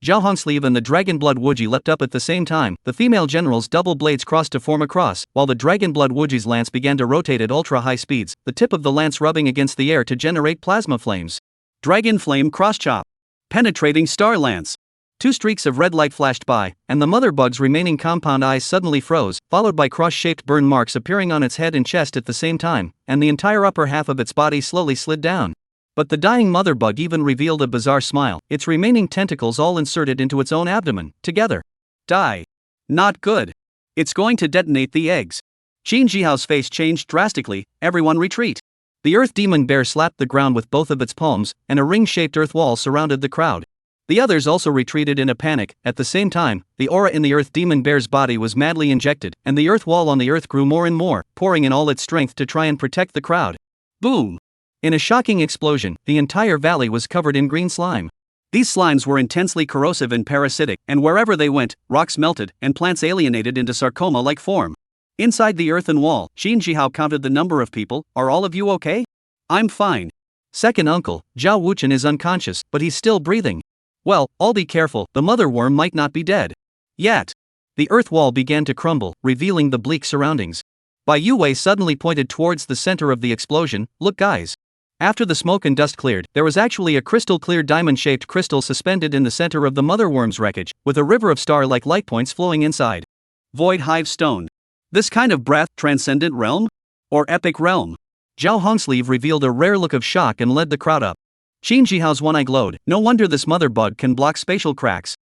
Zhao Hongsleeve and the dragon blood wuji leapt up at the same time. The female general's double blades crossed to form a cross, while the dragon blood wuji's lance began to rotate at ultra-high speeds, the tip of the lance rubbing against the air to generate plasma flames. Dragon flame cross chop. Penetrating star lance. 2 streaks of red light flashed by, and the mother bug's remaining compound eyes suddenly froze, followed by cross-shaped burn marks appearing on its head and chest at the same time, and the entire upper half of its body slowly slid down. But the dying mother bug even revealed a bizarre smile, its remaining tentacles all inserted into its own abdomen, together. Die. Not good. It's going to detonate the eggs. Qin Jihao's face changed drastically. Everyone retreat. The earth demon bear slapped the ground with both of its palms, and a ring-shaped earth wall surrounded the crowd. The others also retreated in a panic. At the same time, the aura in the earth demon bear's body was madly injected, and the earth wall on the earth grew more and more, pouring in all its strength to try and protect the crowd. Boom! In a shocking explosion, the entire valley was covered in green slime. These slimes were intensely corrosive and parasitic, and wherever they went, rocks melted, and plants alienated into sarcoma-like form. Inside the earthen wall, Qin Jihao counted the number of people. Are all of you okay? I'm fine. Second uncle, Zhao Wuchen is unconscious, but he's still breathing. Well, all be careful, the mother worm might not be dead yet. The earth wall began to crumble, revealing the bleak surroundings. Bai Yue suddenly pointed towards the center of the explosion. Look guys. After the smoke and dust cleared, there was actually a crystal-clear diamond-shaped crystal suspended in the center of the mother worm's wreckage, with a river of star-like light points flowing inside. Void Hive Stone. This kind of breath, transcendent realm? Or epic realm? Zhao Hongsleeve revealed a rare look of shock and led the crowd up. Qin Jihao's one eye glowed. No wonder this mother bug can block spatial cracks.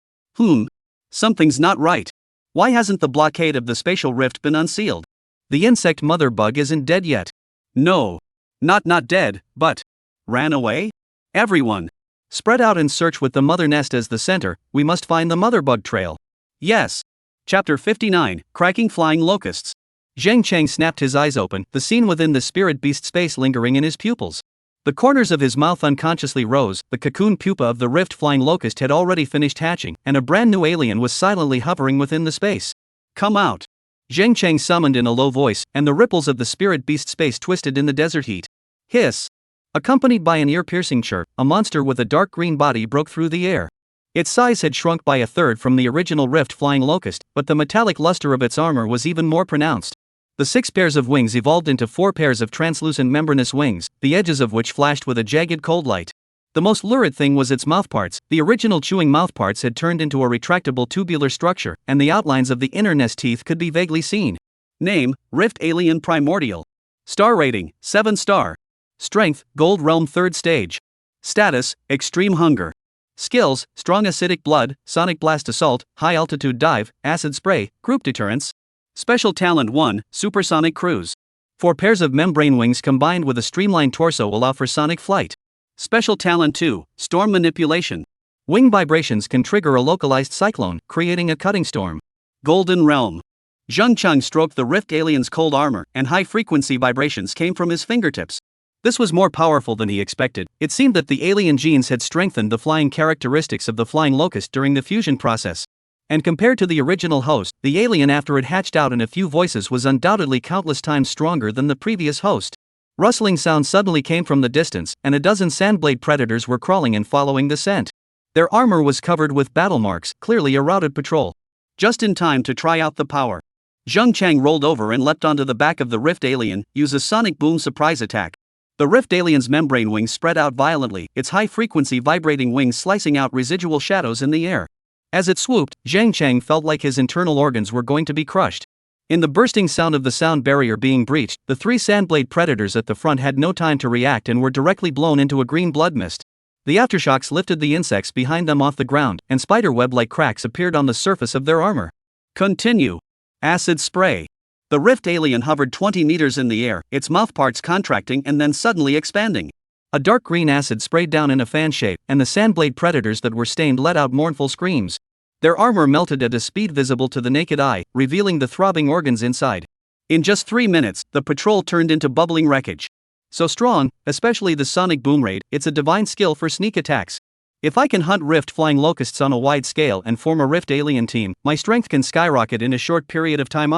Something's not right. Why hasn't the blockade of the spatial rift been unsealed? The insect mother bug isn't dead yet. No. Not dead, but ran away? Everyone. Spread out and search with the mother nest as the center. We must find the mother bug trail. Yes. Chapter 59, Cracking Flying Locusts. Zheng Cheng snapped his eyes open, the scene within the spirit beast space lingering in his pupils. The corners of his mouth unconsciously rose. The cocoon pupa of the rift flying locust had already finished hatching, and a brand new alien was silently hovering within the space. Come out. Zheng Cheng summoned in a low voice, and the ripples of the spirit beast space twisted in the desert heat. Hiss. Accompanied by an ear-piercing chirp, a monster with a dark green body broke through the air. Its size had shrunk by a third from the original rift flying locust, but the metallic luster of its armor was even more pronounced. The 6 pairs of wings evolved into 4 pairs of translucent membranous wings, the edges of which flashed with a jagged cold light. The most lurid thing was its mouthparts. The original chewing mouthparts had turned into a retractable tubular structure, and the outlines of the inner nest teeth could be vaguely seen. Name, Rift Alien Primordial. Star rating, 7 star. Strength, Gold Realm 3rd stage. Status, Extreme Hunger. Skills, Strong Acidic Blood, Sonic Blast Assault, High Altitude Dive, Acid Spray, Group Deterrence. Special Talent 1, Supersonic Cruise. 4 pairs of membrane wings combined with a streamlined torso allow for sonic flight. Special Talent 2, Storm Manipulation. Wing vibrations can trigger a localized cyclone, creating a cutting storm. Golden Realm. Zheng Cheng stroked the rift alien's cold armor, and high-frequency vibrations came from his fingertips. This was more powerful than he expected. It seemed that the alien genes had strengthened the flying characteristics of the flying locust during the fusion process. And compared to the original host, the alien after it hatched out in a few voices was undoubtedly countless times stronger than the previous host. Rustling sounds suddenly came from the distance, and a dozen sandblade predators were crawling and following the scent. Their armor was covered with battle marks, clearly a routed patrol. Just in time to try out the power. Zheng Cheng rolled over and leapt onto the back of the rift alien, used a sonic boom surprise attack. The rift alien's membrane wings spread out violently, its high-frequency vibrating wings slicing out residual shadows in the air. As it swooped, Zheng Cheng felt like his internal organs were going to be crushed. In the bursting sound of the sound barrier being breached, the 3 sandblade predators at the front had no time to react and were directly blown into a green blood mist. The aftershocks lifted the insects behind them off the ground, and spiderweb-like cracks appeared on the surface of their armor. Continue. Acid Spray. The rift alien hovered 20 meters in the air, its mouthparts contracting and then suddenly expanding. A dark green acid sprayed down in a fan shape, and the sandblade predators that were stained let out mournful screams. Their armor melted at a speed visible to the naked eye, revealing the throbbing organs inside. In just 3 minutes, the patrol turned into bubbling wreckage. So strong, especially the sonic boom rate, it's a divine skill for sneak attacks. If I can hunt rift flying locusts on a wide scale and form a rift alien team, my strength can skyrocket in a short period of time.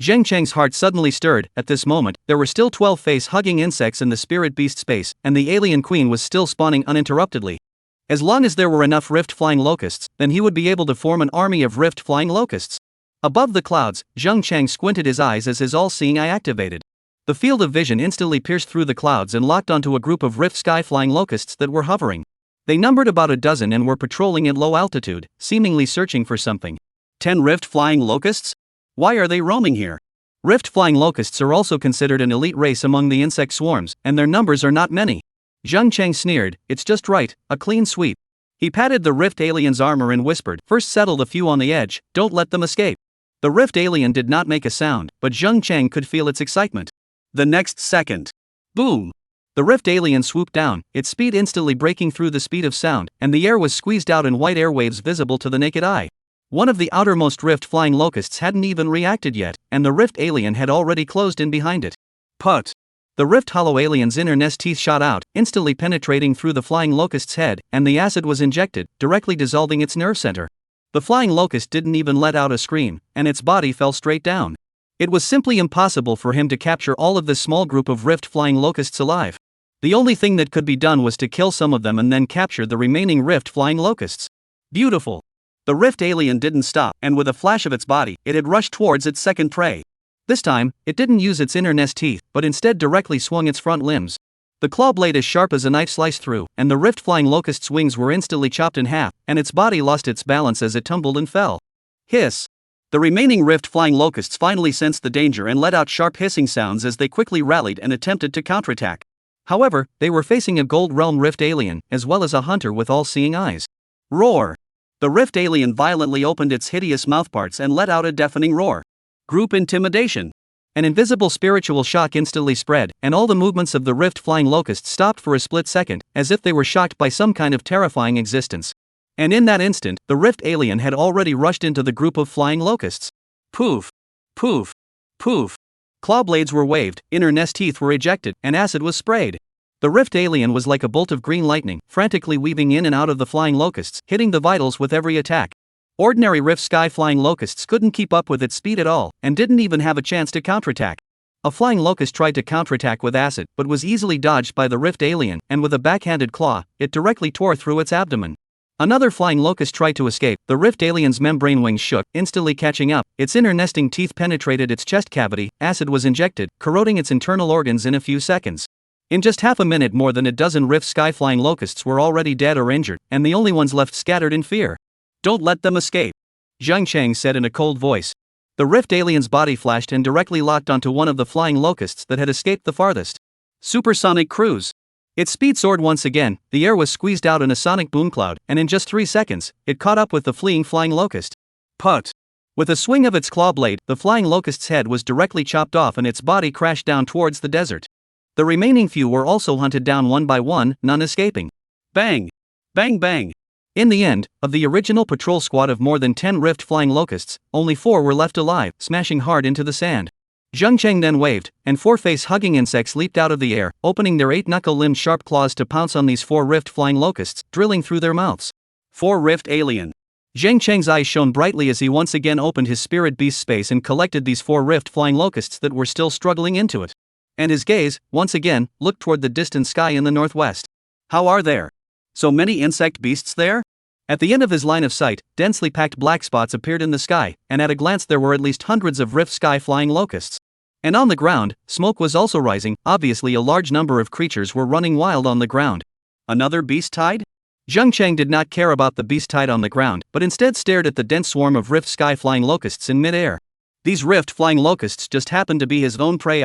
Zheng Cheng's heart suddenly stirred. At this moment, there were still 12 face-hugging insects in the spirit beast space, and the alien queen was still spawning uninterruptedly. As long as there were enough rift-flying locusts, then he would be able to form an army of rift-flying locusts. Above the clouds, Zheng Cheng squinted his eyes as his all-seeing eye activated. The field of vision instantly pierced through the clouds and locked onto a group of rift sky-flying locusts that were hovering. They numbered about a dozen and were patrolling at low altitude, seemingly searching for something. 10 rift-flying locusts? Why are they roaming here? Rift-flying locusts are also considered an elite race among the insect swarms, and their numbers are not many. Zheng Cheng sneered, it's just right, a clean sweep. He patted the rift alien's armor and whispered, first settle the few on the edge, don't let them escape. The rift alien did not make a sound, but Zheng Cheng could feel its excitement. The next second. Boom! The rift alien swooped down, its speed instantly breaking through the speed of sound, and the air was squeezed out in white airwaves visible to the naked eye. One of the outermost rift-flying locusts hadn't even reacted yet, and the rift alien had already closed in behind it. Put! The rift hollow alien's inner nest teeth shot out, instantly penetrating through the flying locust's head, and the acid was injected, directly dissolving its nerve center. The flying locust didn't even let out a scream, and its body fell straight down. It was simply impossible for him to capture all of this small group of rift-flying locusts alive. The only thing that could be done was to kill some of them and then capture the remaining rift-flying locusts. Beautiful! The rift alien didn't stop, and with a flash of its body, it had rushed towards its second prey. This time, it didn't use its inner nest teeth, but instead directly swung its front limbs. The claw blade as sharp as a knife sliced through, and the rift-flying locust's wings were instantly chopped in half, and its body lost its balance as it tumbled and fell. Hiss! The remaining rift-flying locusts finally sensed the danger and let out sharp hissing sounds as they quickly rallied and attempted to counterattack. However, they were facing a Gold Realm rift alien, as well as a hunter with all-seeing eyes. Roar! The rift alien violently opened its hideous mouthparts and let out a deafening roar. Group intimidation. An invisible spiritual shock instantly spread, and all the movements of the rift-flying locusts stopped for a split second, as if they were shocked by some kind of terrifying existence. And in that instant, the rift alien had already rushed into the group of flying locusts. Poof! Poof! Poof! Claw blades were waved, inner nest teeth were ejected, and acid was sprayed. The rift alien was like a bolt of green lightning, frantically weaving in and out of the flying locusts, hitting the vitals with every attack. Ordinary rift sky flying locusts couldn't keep up with its speed at all, and didn't even have a chance to counterattack. A flying locust tried to counterattack with acid, but was easily dodged by the rift alien, and with a backhanded claw, it directly tore through its abdomen. Another flying locust tried to escape. The rift alien's membrane wings shook, instantly catching up. Its inner nesting teeth penetrated its chest cavity, acid was injected, corroding its internal organs in a few seconds. In just half a minute, more than a dozen rift sky-flying locusts were already dead or injured, and the only ones left scattered in fear. Don't let them escape, Zheng Cheng said in a cold voice. The rift alien's body flashed and directly locked onto one of the flying locusts that had escaped the farthest. Supersonic cruise. Its speed soared once again, the air was squeezed out in a sonic boom cloud, and in just 3 seconds, it caught up with the fleeing flying locust. Put! With a swing of its claw blade, the flying locust's head was directly chopped off and its body crashed down towards the desert. The remaining few were also hunted down one by one, none escaping. Bang! Bang bang! In the end, of the original patrol squad of more than 10 rift-flying locusts, only 4 were left alive, smashing hard into the sand. Zheng Cheng then waved, and 4 face-hugging insects leaped out of the air, opening their 8 knuckle-limbed sharp claws to pounce on these 4 rift-flying locusts, drilling through their mouths. 4 rift alien. Zheng Cheng's eyes shone brightly as he once again opened his spirit beast space and collected these 4 rift-flying locusts that were still struggling into it. And his gaze, once again, looked toward the distant sky in the northwest. How are there so many insect beasts there? At the end of his line of sight, densely packed black spots appeared in the sky, and at a glance there were at least hundreds of rift sky-flying locusts. And on the ground, smoke was also rising. Obviously a large number of creatures were running wild on the ground. Another beast tide? Zheng Cheng did not care about the beast tide on the ground, but instead stared at the dense swarm of rift sky-flying locusts in mid-air. These rift-flying locusts just happened to be his own prey.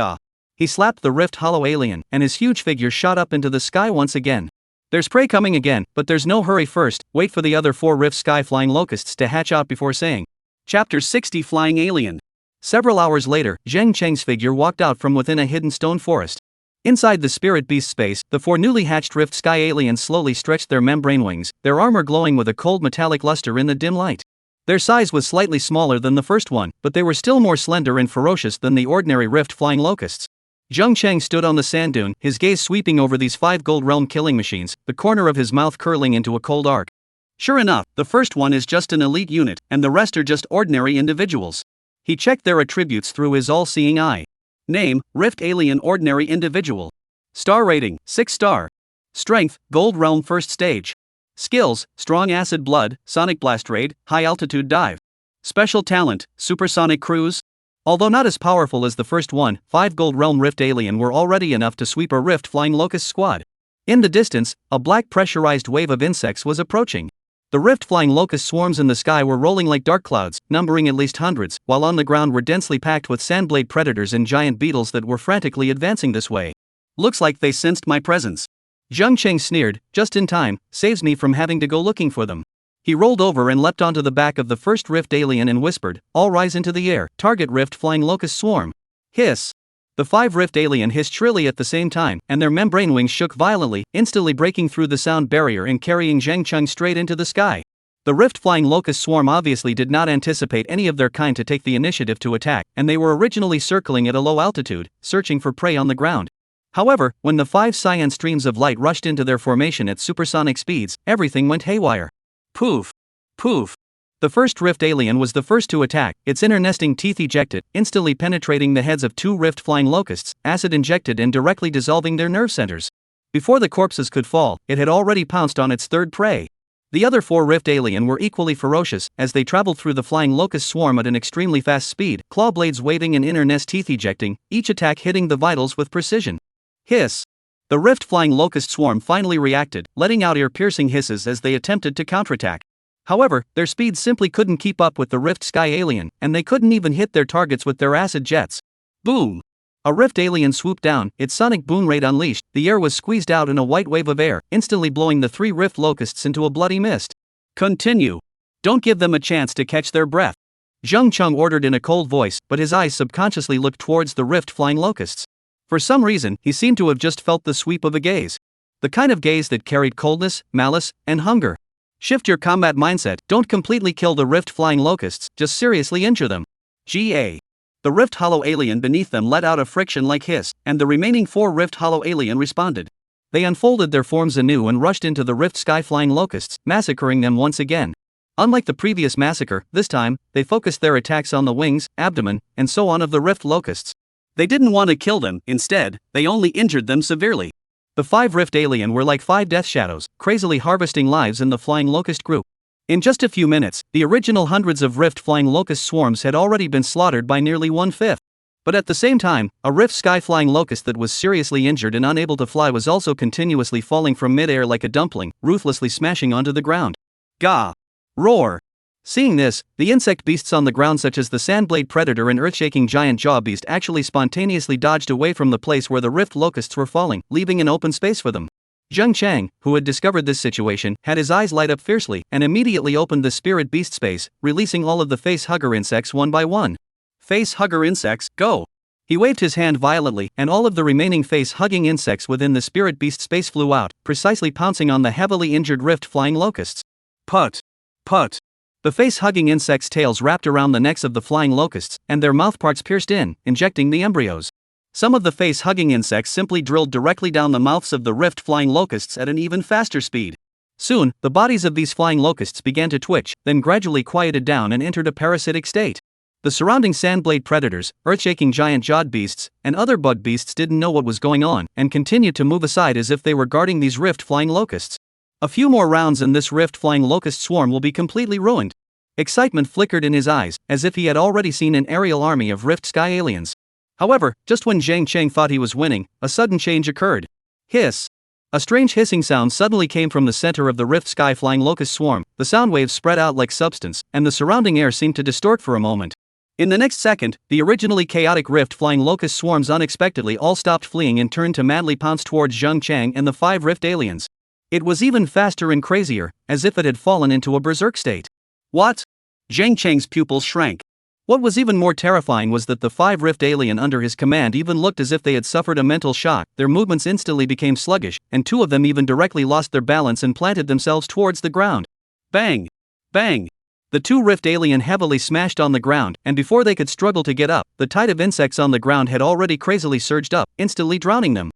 He slapped the rift hollow alien, and his huge figure shot up into the sky once again. There's prey coming again, but there's no hurry. First, wait for the other 4 rift sky-flying locusts to hatch out before saying. Chapter 60 Flying Alien. Several hours later, Zheng Cheng's figure walked out from within a hidden stone forest. Inside the spirit beast space, the 4 newly hatched rift sky aliens slowly stretched their membrane wings, their armor glowing with a cold metallic luster in the dim light. Their size was slightly smaller than the first one, but they were still more slender and ferocious than the ordinary rift flying locusts. Zheng Cheng stood on the sand dune, his gaze sweeping over these 5 gold realm killing machines, the corner of his mouth curling into a cold arc. Sure enough, the first one is just an elite unit, and the rest are just ordinary individuals. He checked their attributes through his all-seeing eye. Name, Rift Alien Ordinary Individual. Star rating, 6 star. Strength, Gold Realm First Stage. Skills, Strong Acid Blood, Sonic Blast Raid, High Altitude Dive. Special Talent, Supersonic Cruise. Although not as powerful as the first one, 5 Gold Realm Rift Alien were already enough to sweep a Rift Flying Locust squad. In the distance, a black pressurized wave of insects was approaching. The Rift Flying Locust swarms in the sky were rolling like dark clouds, numbering at least hundreds, while on the ground were densely packed with sandblade predators and giant beetles that were frantically advancing this way. Looks like they sensed my presence. Zheng Cheng sneered, just in time, saves me from having to go looking for them. He rolled over and leapt onto the back of the first Rift Alien and whispered, all rise into the air, target Rift Flying Locust swarm. Hiss. The 5 Rift Alien hissed shrilly at the same time, and their membrane wings shook violently, instantly breaking through the sound barrier and carrying Zheng Cheng straight into the sky. The Rift Flying Locust swarm obviously did not anticipate any of their kind to take the initiative to attack, and they were originally circling at a low altitude, searching for prey on the ground. However, when the 5 cyan streams of light rushed into their formation at supersonic speeds, everything went haywire. Poof. Poof. The first Rift Alien was the first to attack, its inner nesting teeth ejected, instantly penetrating the heads of 2 Rift Flying Locusts, acid injected and directly dissolving their nerve centers. Before the corpses could fall, it had already pounced on its third prey. The other 4 Rift Alien were equally ferocious, as they traveled through the flying locust swarm at an extremely fast speed, claw blades waving and inner nest teeth ejecting, each attack hitting the vitals with precision. Hiss. The Rift Flying Locust swarm finally reacted, letting out ear-piercing hisses as they attempted to counterattack. However, their speed simply couldn't keep up with the Rift Sky Alien, and they couldn't even hit their targets with their acid jets. Boom! A Rift Alien swooped down, its sonic boom rate unleashed, the air was squeezed out in a white wave of air, instantly blowing the 3 Rift Locusts into a bloody mist. Continue. Don't give them a chance to catch their breath. Zheng Cheng ordered in a cold voice, but his eyes subconsciously looked towards the Rift Flying Locusts. For some reason, he seemed to have just felt the sweep of a gaze. The kind of gaze that carried coldness, malice, and hunger. Shift your combat mindset, don't completely kill the Rift Flying Locusts, just seriously injure them. GA. The Rift Hollow Alien beneath them let out a friction-like hiss, and the remaining 4 Rift Hollow Alien responded. They unfolded their forms anew and rushed into the Rift Sky Flying Locusts, massacring them once again. Unlike the previous massacre, this time, they focused their attacks on the wings, abdomen, and so on of the Rift Locusts. They didn't want to kill them, instead, they only injured them severely. The 5 Rift Alien were like 5 death shadows, crazily harvesting lives in the Flying Locust group. In just a few minutes, the original hundreds of Rift Flying Locust swarms had already been slaughtered by nearly 1/5. But at the same time, a Rift Sky Flying Locust that was seriously injured and unable to fly was also continuously falling from mid-air like a dumpling, ruthlessly smashing onto the ground. Gah! Roar! Seeing this, the insect beasts on the ground such as the sandblade predator and earth-shaking giant jaw beast actually spontaneously dodged away from the place where the Rift Locusts were falling, leaving an open space for them. Zheng Cheng, who had discovered this situation, had his eyes light up fiercely and immediately opened the spirit beast space, releasing all of the Facehugger insects one by one. Facehugger insects, go! He waved his hand violently, and all of the remaining face-hugging insects within the spirit beast space flew out, precisely pouncing on the heavily injured Rift Flying Locusts. Put! Put! The face-hugging insects' tails wrapped around the necks of the flying locusts, and their mouthparts pierced in, injecting the embryos. Some of the face-hugging insects simply drilled directly down the mouths of the Rift Flying Locusts at an even faster speed. Soon, the bodies of these flying locusts began to twitch, then gradually quieted down and entered a parasitic state. The surrounding sandblade predators, earth-shaking giant-jawed beasts, and other bug beasts didn't know what was going on, and continued to move aside as if they were guarding these Rift Flying Locusts. A few more rounds and this Rift Flying Locust swarm will be completely ruined. Excitement flickered in his eyes, as if he had already seen an aerial army of Rift Sky aliens. However, just when Zheng Cheng thought he was winning, a sudden change occurred. Hiss! A strange hissing sound suddenly came from the center of the Rift Sky Flying Locust swarm, the sound waves spread out like substance, and the surrounding air seemed to distort for a moment. In the next second, the originally chaotic Rift Flying Locust swarms unexpectedly all stopped fleeing and turned to madly pounce towards Zheng Cheng and the 5 Rift aliens. It was even faster and crazier, as if it had fallen into a berserk state. What? Zheng Cheng's pupils shrank. What was even more terrifying was that the 5 Rift alien under his command even looked as if they had suffered a mental shock, their movements instantly became sluggish, and 2 of them even directly lost their balance and planted themselves towards the ground. Bang! Bang! The two Rift alien heavily smashed on the ground, and before they could struggle to get up, the tide of insects on the ground had already crazily surged up, instantly drowning them.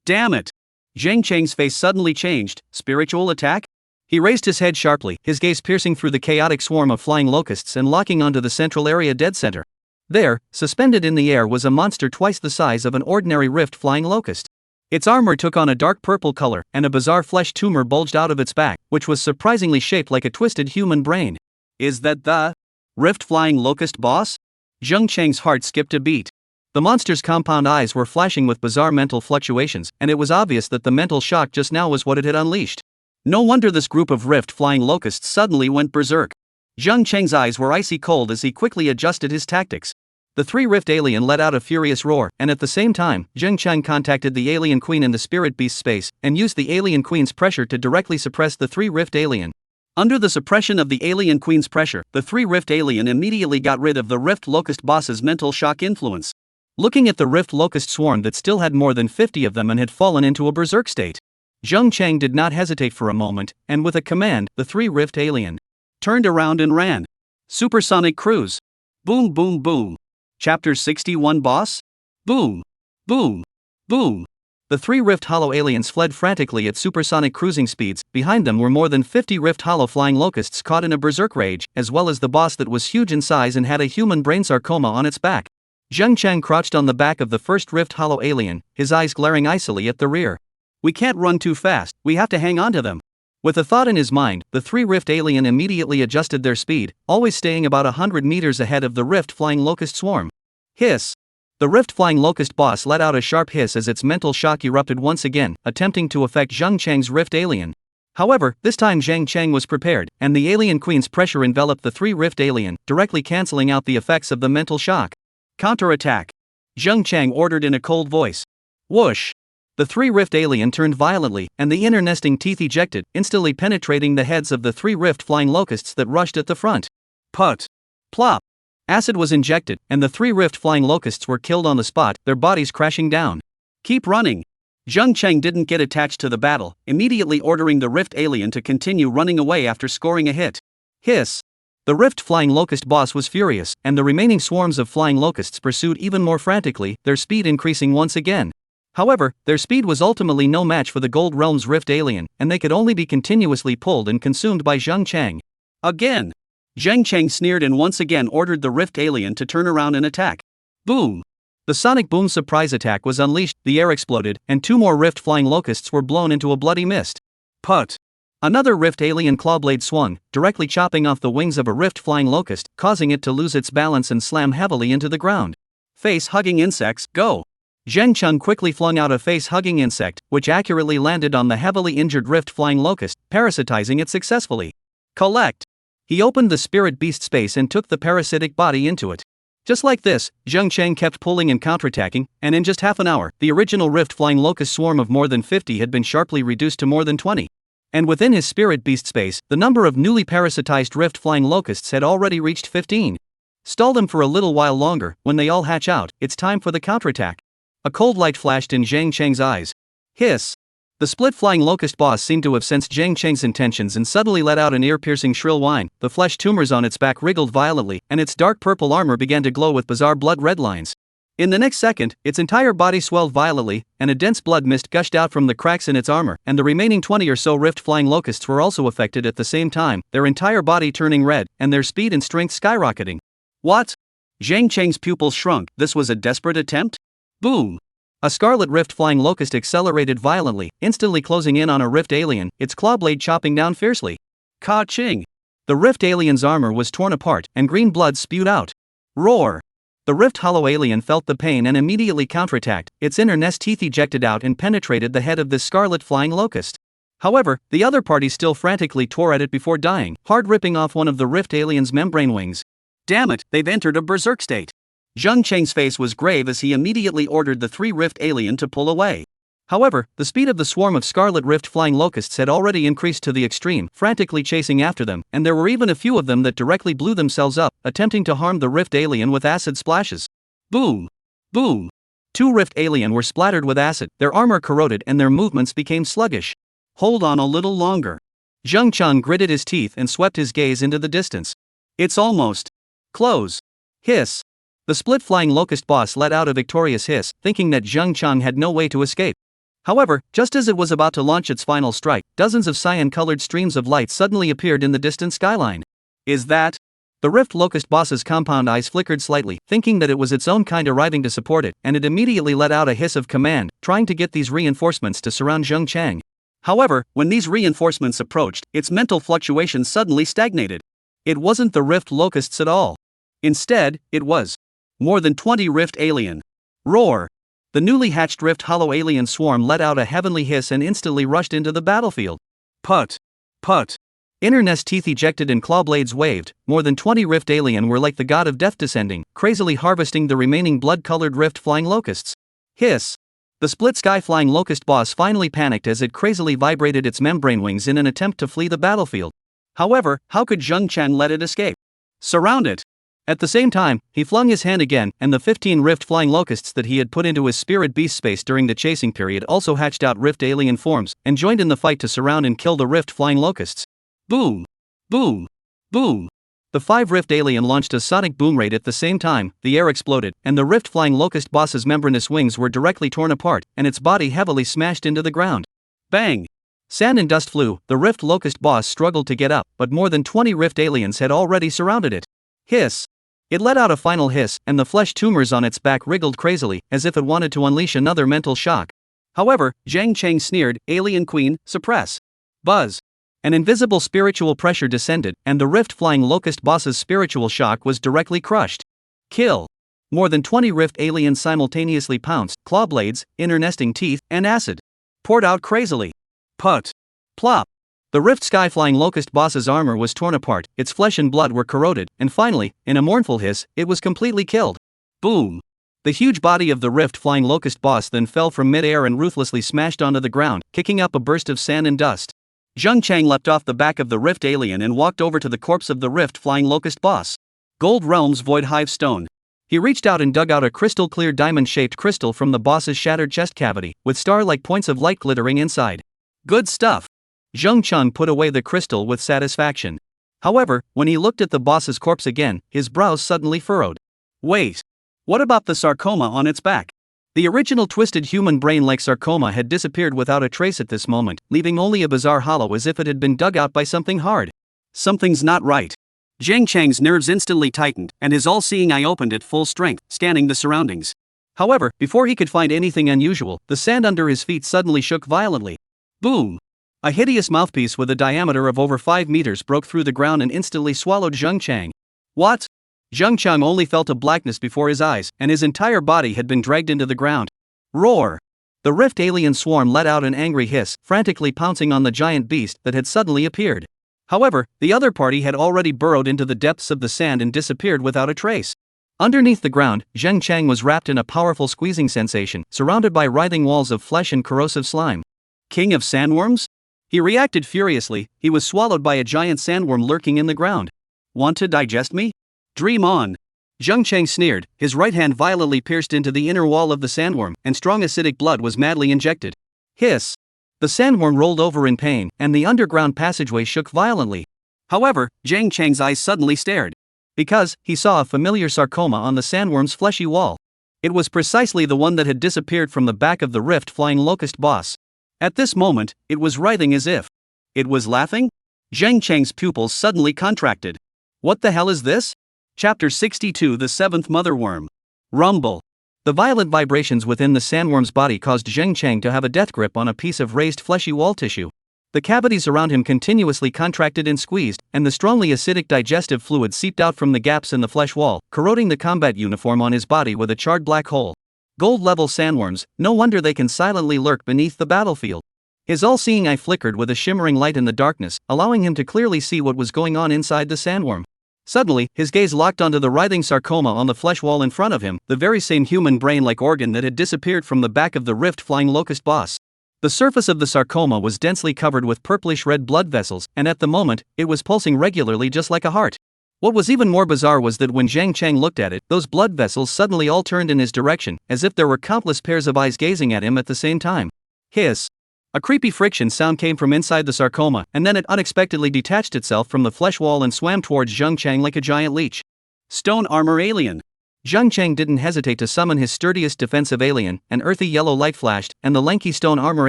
Damn it! Zhang Cheng's face suddenly changed. Spiritual attack? He raised his head sharply, his gaze piercing through the chaotic swarm of flying locusts and locking onto the central area dead center. There, suspended in the air, was a monster twice the size of an ordinary rift flying locust. Its armor took on a dark purple color, and a bizarre flesh tumor bulged out of its back, which was surprisingly shaped like a twisted human brain. Is that the rift flying locust boss? Zhang Cheng's heart skipped a beat. The monster's compound eyes were flashing with bizarre mental fluctuations, and it was obvious that the mental shock just now was what it had unleashed. No wonder this group of rift flying locusts suddenly went berserk. Zhang Cheng's eyes were icy cold as he quickly adjusted his tactics. The three rift alien let out a furious roar, and at the same time, Zhang Cheng contacted the alien queen in the spirit beast space, and used the alien queen's pressure to directly suppress the three rift alien. Under the suppression of the alien queen's pressure, the three rift alien immediately got rid of the rift locust boss's mental shock influence. Looking at the rift locust swarm that still had more than 50 of them and had fallen into a berserk state, Zhang Cheng did not hesitate for a moment, and with a command, the three rift alien turned around and ran. Supersonic cruise. Boom boom boom. Chapter 61 Boss? Boom. Boom. Boom. The three Rift Hollow aliens fled frantically at supersonic cruising speeds. Behind them were more than 50 Rift Hollow flying locusts caught in a berserk rage, as well as the boss that was huge in size and had a human brain sarcoma on its back. Zhang Cheng crouched on the back of the first Rift Hollow alien, his eyes glaring icily at the rear. We can't run too fast, we have to hang on to them. With a thought in his mind, the three Rift alien immediately adjusted their speed, always staying about 100 meters ahead of the Rift flying locust swarm. Hiss! The Rift flying locust boss let out a sharp hiss as its mental shock erupted once again, attempting to affect Zhang Cheng's Rift alien. However, this time Zhang Cheng was prepared, and the alien queen's pressure enveloped the three Rift alien, directly canceling out the effects of the mental shock. Counterattack! Zhang Cheng ordered in a cold voice. Whoosh! The three Rift alien turned violently, and the inner nesting teeth ejected, instantly penetrating the heads of the three Rift flying locusts that rushed at the front. Put! Plop! Acid was injected, and the three Rift flying locusts were killed on the spot, their bodies crashing down. Keep running! Zhang Cheng didn't get attached to the battle, immediately ordering the Rift alien to continue running away after scoring a hit. Hiss! The Rift flying locust boss was furious, and the remaining swarms of flying locusts pursued even more frantically, their speed increasing once again. However, their speed was ultimately no match for the Gold Realm's Rift alien, and they could only be continuously pulled and consumed by Zhang Cheng. Again! Zhang Cheng sneered and once again ordered the Rift alien to turn around and attack. Boom! The sonic boom surprise attack was unleashed, the air exploded, and two more Rift flying locusts were blown into a bloody mist. Put! Another Rift alien clawblade swung, directly chopping off the wings of a Rift flying locust, causing it to lose its balance and slam heavily into the ground. Face-hugging insects, go! Zhang Cheng quickly flung out a face-hugging insect, which accurately landed on the heavily injured Rift flying locust, parasitizing it successfully. Collect! He opened the spirit beast space and took the parasitic body into it. Just like this, Zhang Cheng kept pulling and counterattacking, and in just half an hour, the original Rift flying locust swarm of more than 50 had been sharply reduced to more than 20. And within his spirit beast space, the number of newly parasitized Rift flying locusts had already reached 15. Stall them for a little while longer. When they all hatch out, it's time for the counterattack. A cold light flashed in Zhang Cheng's eyes. Hiss! The split flying locust boss seemed to have sensed Zhang Cheng's intentions and suddenly let out an ear-piercing shrill whine. The flesh tumors on its back wriggled violently, and its dark purple armor began to glow with bizarre blood-red lines. In the next second, its entire body swelled violently, and a dense blood mist gushed out from the cracks in its armor, and the remaining 20 or so Rift flying locusts were also affected at the same time, their entire body turning red, and their speed and strength skyrocketing. What? Zhang Cheng's pupils shrunk. This was a desperate attempt? Boom! A scarlet Rift flying locust accelerated violently, instantly closing in on a Rift alien, its clawblade chopping down fiercely. Ka-ching! The Rift alien's armor was torn apart, and green blood spewed out. Roar! The Rift Hollow alien felt the pain and immediately counterattacked, its inner nest teeth ejected out and penetrated the head of this scarlet flying locust. However, the other party still frantically tore at it before dying, hard ripping off one of the Rift alien's membrane wings. Damn it, they've entered a berserk state. Zhang Cheng's face was grave as he immediately ordered the three Rift alien to pull away. However, the speed of the swarm of scarlet Rift flying locusts had already increased to the extreme, frantically chasing after them, and there were even a few of them that directly blew themselves up, attempting to harm the Rift alien with acid splashes. Boom! Boom! Two Rift alien were splattered with acid, their armor corroded and their movements became sluggish. Hold on a little longer. Zhang Cheng gritted his teeth and swept his gaze into the distance. It's almost. Close. Hiss. The split flying locust boss let out a victorious hiss, thinking that Zheng Chang had no way to escape. However, just as it was about to launch its final strike, dozens of cyan-colored streams of light suddenly appeared in the distant skyline. Is that? The Rift Locust boss's compound eyes flickered slightly, thinking that it was its own kind arriving to support it, and it immediately let out a hiss of command, trying to get these reinforcements to surround Zheng Chang. However, when these reinforcements approached, its mental fluctuations suddenly stagnated. It wasn't the Rift Locusts at all. Instead, it was more than 20 Rift alien. Roar! The newly hatched Rift Hollow alien swarm let out a heavenly hiss and instantly rushed into the battlefield. Put! Put! Inner nest teeth ejected and claw blades waved. More than 20 Rift alien were like the god of death descending, crazily harvesting the remaining blood-colored Rift flying locusts. Hiss! The split sky flying locust boss finally panicked as it crazily vibrated its membrane wings in an attempt to flee the battlefield. However, how could Zheng Chang let it escape? Surround it! At the same time, he flung his hand again, and the 15 Rift flying locusts that he had put into his spirit beast space during the chasing period also hatched out Rift alien forms, and joined in the fight to surround and kill the Rift flying locusts. Boom! Boom! Boom! The 5 Rift alien launched a sonic boom rate at the same time, the air exploded, and the Rift flying locust boss's membranous wings were directly torn apart, and its body heavily smashed into the ground. Bang! Sand and dust flew. The Rift locust boss struggled to get up, but more than 20 Rift aliens had already surrounded it. Hiss! It let out a final hiss, and the flesh tumors on its back wriggled crazily, as if it wanted to unleash another mental shock. However, Zheng Chang sneered, "Alien Queen, suppress." Buzz! An invisible spiritual pressure descended, and the Rift flying locust boss's spiritual shock was directly crushed. Kill! More than 20 Rift aliens simultaneously pounced, claw blades, inner nesting teeth, and acid poured out crazily. Put! Plop! The Rift sky flying locust boss's armor was torn apart, its flesh and blood were corroded, and finally, in a mournful hiss, it was completely killed. Boom! The huge body of the Rift flying locust boss then fell from mid-air and ruthlessly smashed onto the ground, kicking up a burst of sand and dust. Zheng Chang leapt off the back of the Rift alien and walked over to the corpse of the Rift flying locust boss. Gold Realm's Void Hive Stone. He reached out and dug out a crystal-clear diamond-shaped crystal from the boss's shattered chest cavity, with star-like points of light glittering inside. Good stuff. Zheng Chang put away the crystal with satisfaction. However, when he looked at the boss's corpse again, his brows suddenly furrowed. Wait. What about the sarcoma on its back? The original twisted human brain-like sarcoma had disappeared without a trace at this moment, leaving only a bizarre hollow as if it had been dug out by something hard. Something's not right. Zheng Chang's nerves instantly tightened, and his all-seeing eye opened at full strength, scanning the surroundings. However, before he could find anything unusual, the sand under his feet suddenly shook violently. Boom! A hideous mouthpiece with a diameter of over 5 meters broke through the ground and instantly swallowed Zheng Chang. What? Zheng Chang only felt a blackness before his eyes, and his entire body had been dragged into the ground. Roar! The Rift alien swarm let out an angry hiss, frantically pouncing on the giant beast that had suddenly appeared. However, the other party had already burrowed into the depths of the sand and disappeared without a trace. Underneath the ground, Zheng Chang was wrapped in a powerful squeezing sensation, surrounded by writhing walls of flesh and corrosive slime. King of Sandworms? He reacted furiously. He was swallowed by a giant sandworm lurking in the ground. Want to digest me? Dream on. Zheng Chang sneered, his right hand violently pierced into the inner wall of the sandworm, and strong acidic blood was madly injected. Hiss! The sandworm rolled over in pain, and the underground passageway shook violently. However, Zheng Chang's eyes suddenly stared. Because, he saw a familiar sarcoma on the sandworm's fleshy wall. It was precisely the one that had disappeared from the back of the Rift flying locust boss. At this moment, it was writhing as if it was laughing? Zheng Chang's pupils suddenly contracted. What the hell is this? Chapter 62 The Seventh Motherworm. Rumble. The violent vibrations within the sandworm's body caused Zheng Chang to have a death grip on a piece of raised fleshy wall tissue. The cavities around him continuously contracted and squeezed, and the strongly acidic digestive fluid seeped out from the gaps in the flesh wall, corroding the combat uniform on his body with a charred black hole. Gold-level sandworms, no wonder they can silently lurk beneath the battlefield. His all-seeing eye flickered with a shimmering light in the darkness, allowing him to clearly see what was going on inside the sandworm. Suddenly, his gaze locked onto the writhing sarcoma on the flesh wall in front of him, the very same human brain-like organ that had disappeared from the back of the Rift flying locust boss. The surface of the sarcoma was densely covered with purplish-red blood vessels, and at the moment, it was pulsing regularly just like a heart. What was even more bizarre was that when Zheng Chang looked at it, those blood vessels suddenly all turned in his direction, as if there were countless pairs of eyes gazing at him at the same time. Hiss! A creepy friction sound came from inside the sarcoma, and then it unexpectedly detached itself from the flesh wall and swam towards Zheng Chang like a giant leech. Stone armor alien. Zheng Chang didn't hesitate to summon his sturdiest defensive alien. An earthy yellow light flashed, and the lanky stone armor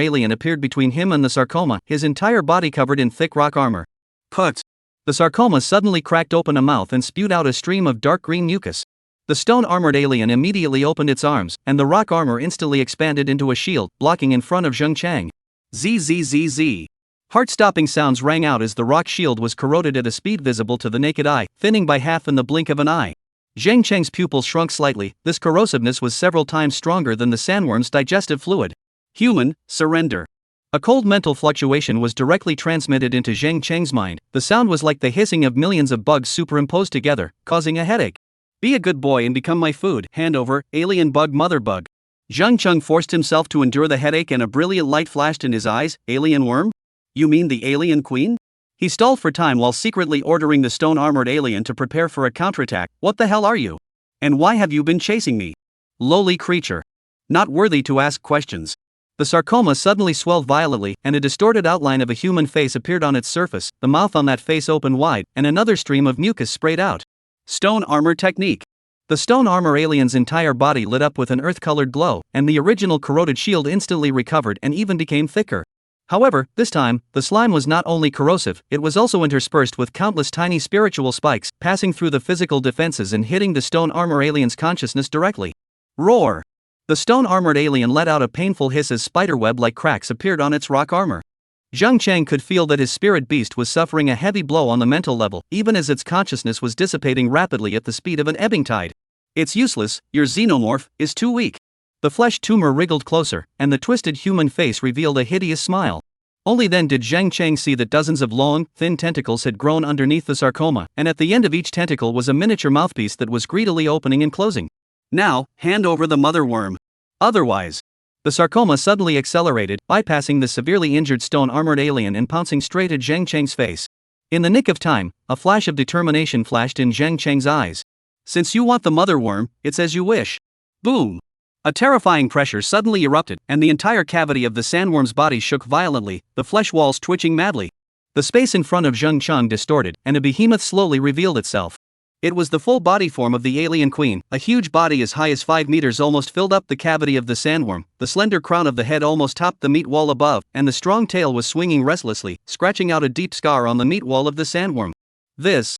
alien appeared between him and the sarcoma, his entire body covered in thick rock armor. Put! The sarcoma suddenly cracked open a mouth and spewed out a stream of dark green mucus. The stone-armored alien immediately opened its arms, and the rock armor instantly expanded into a shield, blocking in front of Zheng Chang. Zzz. Heart-stopping sounds rang out as the rock shield was corroded at a speed visible to the naked eye, thinning by half in the blink of an eye. Zheng Chang's pupils shrunk slightly. This corrosiveness was several times stronger than the sandworm's digestive fluid. Human, surrender. A cold mental fluctuation was directly transmitted into Zheng Chang's mind. The sound was like the hissing of millions of bugs superimposed together, causing a headache. Be a good boy and become my food. Hand over, alien bug mother bug. Zheng Chang forced himself to endure the headache and a brilliant light flashed in his eyes. Alien worm? You mean the alien queen? He stalled for time while secretly ordering the stone-armored alien to prepare for a counterattack. What the hell are you? And why have you been chasing me? Lowly creature. Not worthy to ask questions. The sarcoma suddenly swelled violently, and a distorted outline of a human face appeared on its surface. The mouth on that face opened wide, and another stream of mucus sprayed out. Stone armor technique. The stone armor alien's entire body lit up with an earth-colored glow, and the original corroded shield instantly recovered and even became thicker. However, this time, the slime was not only corrosive, it was also interspersed with countless tiny spiritual spikes, passing through the physical defenses and hitting the stone armor alien's consciousness directly. Roar! The stone-armored alien let out a painful hiss as spiderweb-like cracks appeared on its rock armor. Zheng Chang could feel that his spirit beast was suffering a heavy blow on the mental level, even as its consciousness was dissipating rapidly at the speed of an ebbing tide. It's useless, your xenomorph is too weak. The flesh tumor wriggled closer, and the twisted human face revealed a hideous smile. Only then did Zheng Chang see that dozens of long, thin tentacles had grown underneath the sarcoma, and at the end of each tentacle was a miniature mouthpiece that was greedily opening and closing. Now, hand over the mother worm. Otherwise. The sarcoma suddenly accelerated, bypassing the severely injured stone-armored alien and pouncing straight at Zheng Chang's face. In the nick of time, a flash of determination flashed in Zheng Chang's eyes. Since you want the mother worm, it's as you wish. Boom! A terrifying pressure suddenly erupted, and the entire cavity of the sandworm's body shook violently, the flesh walls twitching madly. The space in front of Zheng Chang distorted, and a behemoth slowly revealed itself. It was the full body form of the alien queen. A huge body as high as 5 meters almost filled up the cavity of the sandworm, the slender crown of the head almost topped the meat wall above, and the strong tail was swinging restlessly, scratching out a deep scar on the meat wall of the sandworm. This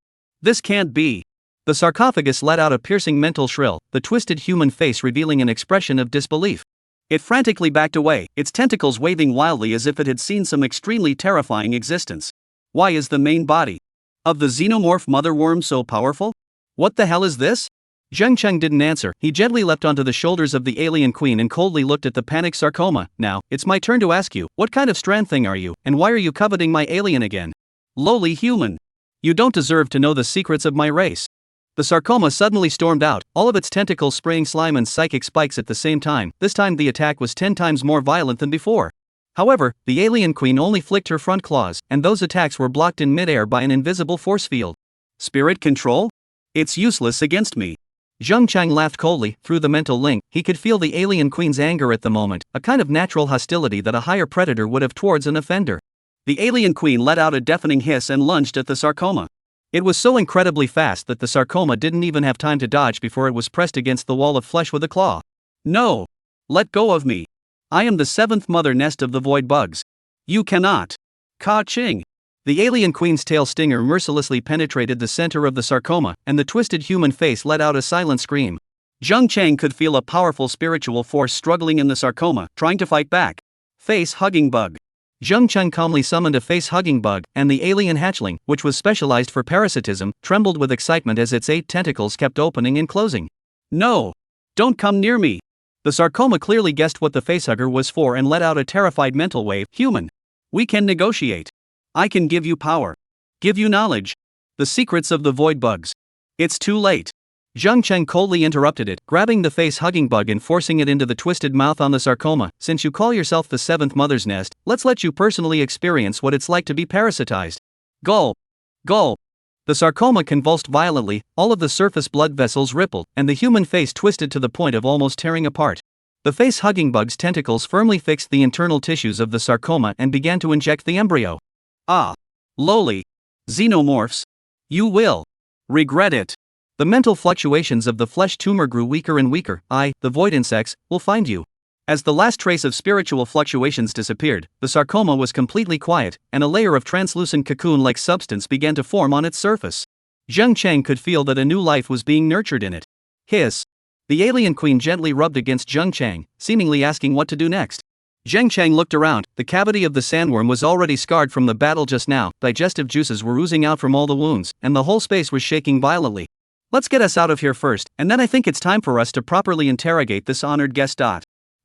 can't be. The sarcophagus let out a piercing mental shrill, the twisted human face revealing an expression of disbelief. It frantically backed away, its tentacles waving wildly as if it had seen some extremely terrifying existence. Why is the main body of the xenomorph mother worm so powerful? What the hell is this? Zheng Chang didn't answer. He gently leapt onto the shoulders of the alien queen and coldly looked at the panicked sarcoma. Now, it's my turn to ask you, what kind of strand thing are you, and why are you coveting my alien again? Lowly human. You don't deserve to know the secrets of my race. The sarcoma suddenly stormed out, all of its tentacles spraying slime and psychic spikes at the same time. This time the attack was 10 times more violent than before. However, the alien queen only flicked her front claws, and those attacks were blocked in midair by an invisible force field. Spirit control? It's useless against me. Zheng Chang laughed coldly. Through the mental link, he could feel the alien queen's anger at the moment, a kind of natural hostility that a higher predator would have towards an offender. The alien queen let out a deafening hiss and lunged at the sarcoma. It was so incredibly fast that the sarcoma didn't even have time to dodge before it was pressed against the wall of flesh with a claw. No! Let go of me. I am the 7th mother nest of the void bugs. You cannot. Ka-ching! The alien queen's tail stinger mercilessly penetrated the center of the sarcoma, and the twisted human face let out a silent scream. Zheng Chang could feel a powerful spiritual force struggling in the sarcoma, trying to fight back. Face-hugging bug. Zheng Chang calmly summoned a face-hugging bug, and the alien hatchling, which was specialized for parasitism, trembled with excitement as its 8 tentacles kept opening and closing. No! Don't come near me! The sarcoma clearly guessed what the facehugger was for and let out a terrified mental wave. Human! We can negotiate. I can give you power. Give you knowledge. The secrets of the void bugs. It's too late. Zheng Chang coldly interrupted it, grabbing the face-hugging bug and forcing it into the twisted mouth on the sarcoma. Since you call yourself the 7th mother's nest, let's let you personally experience what it's like to be parasitized. Gulp! Gulp! The sarcoma convulsed violently, all of the surface blood vessels rippled, and the human face twisted to the point of almost tearing apart. The face-hugging bug's tentacles firmly fixed the internal tissues of the sarcoma and began to inject the embryo. Ah. Lowly. Xenomorphs. You will regret it. The mental fluctuations of the flesh tumor grew weaker and weaker. The void insects, will find you. As the last trace of spiritual fluctuations disappeared, the sarcoma was completely quiet, and a layer of translucent cocoon-like substance began to form on its surface. Zheng Cheng could feel that a new life was being nurtured in it. Hiss. The alien queen gently rubbed against Zheng Cheng, seemingly asking what to do next. Zheng Cheng looked around. The cavity of the sandworm was already scarred from the battle just now, digestive juices were oozing out from all the wounds, and the whole space was shaking violently. Let's get us out of here first, and then I think it's time for us to properly interrogate this honored guest.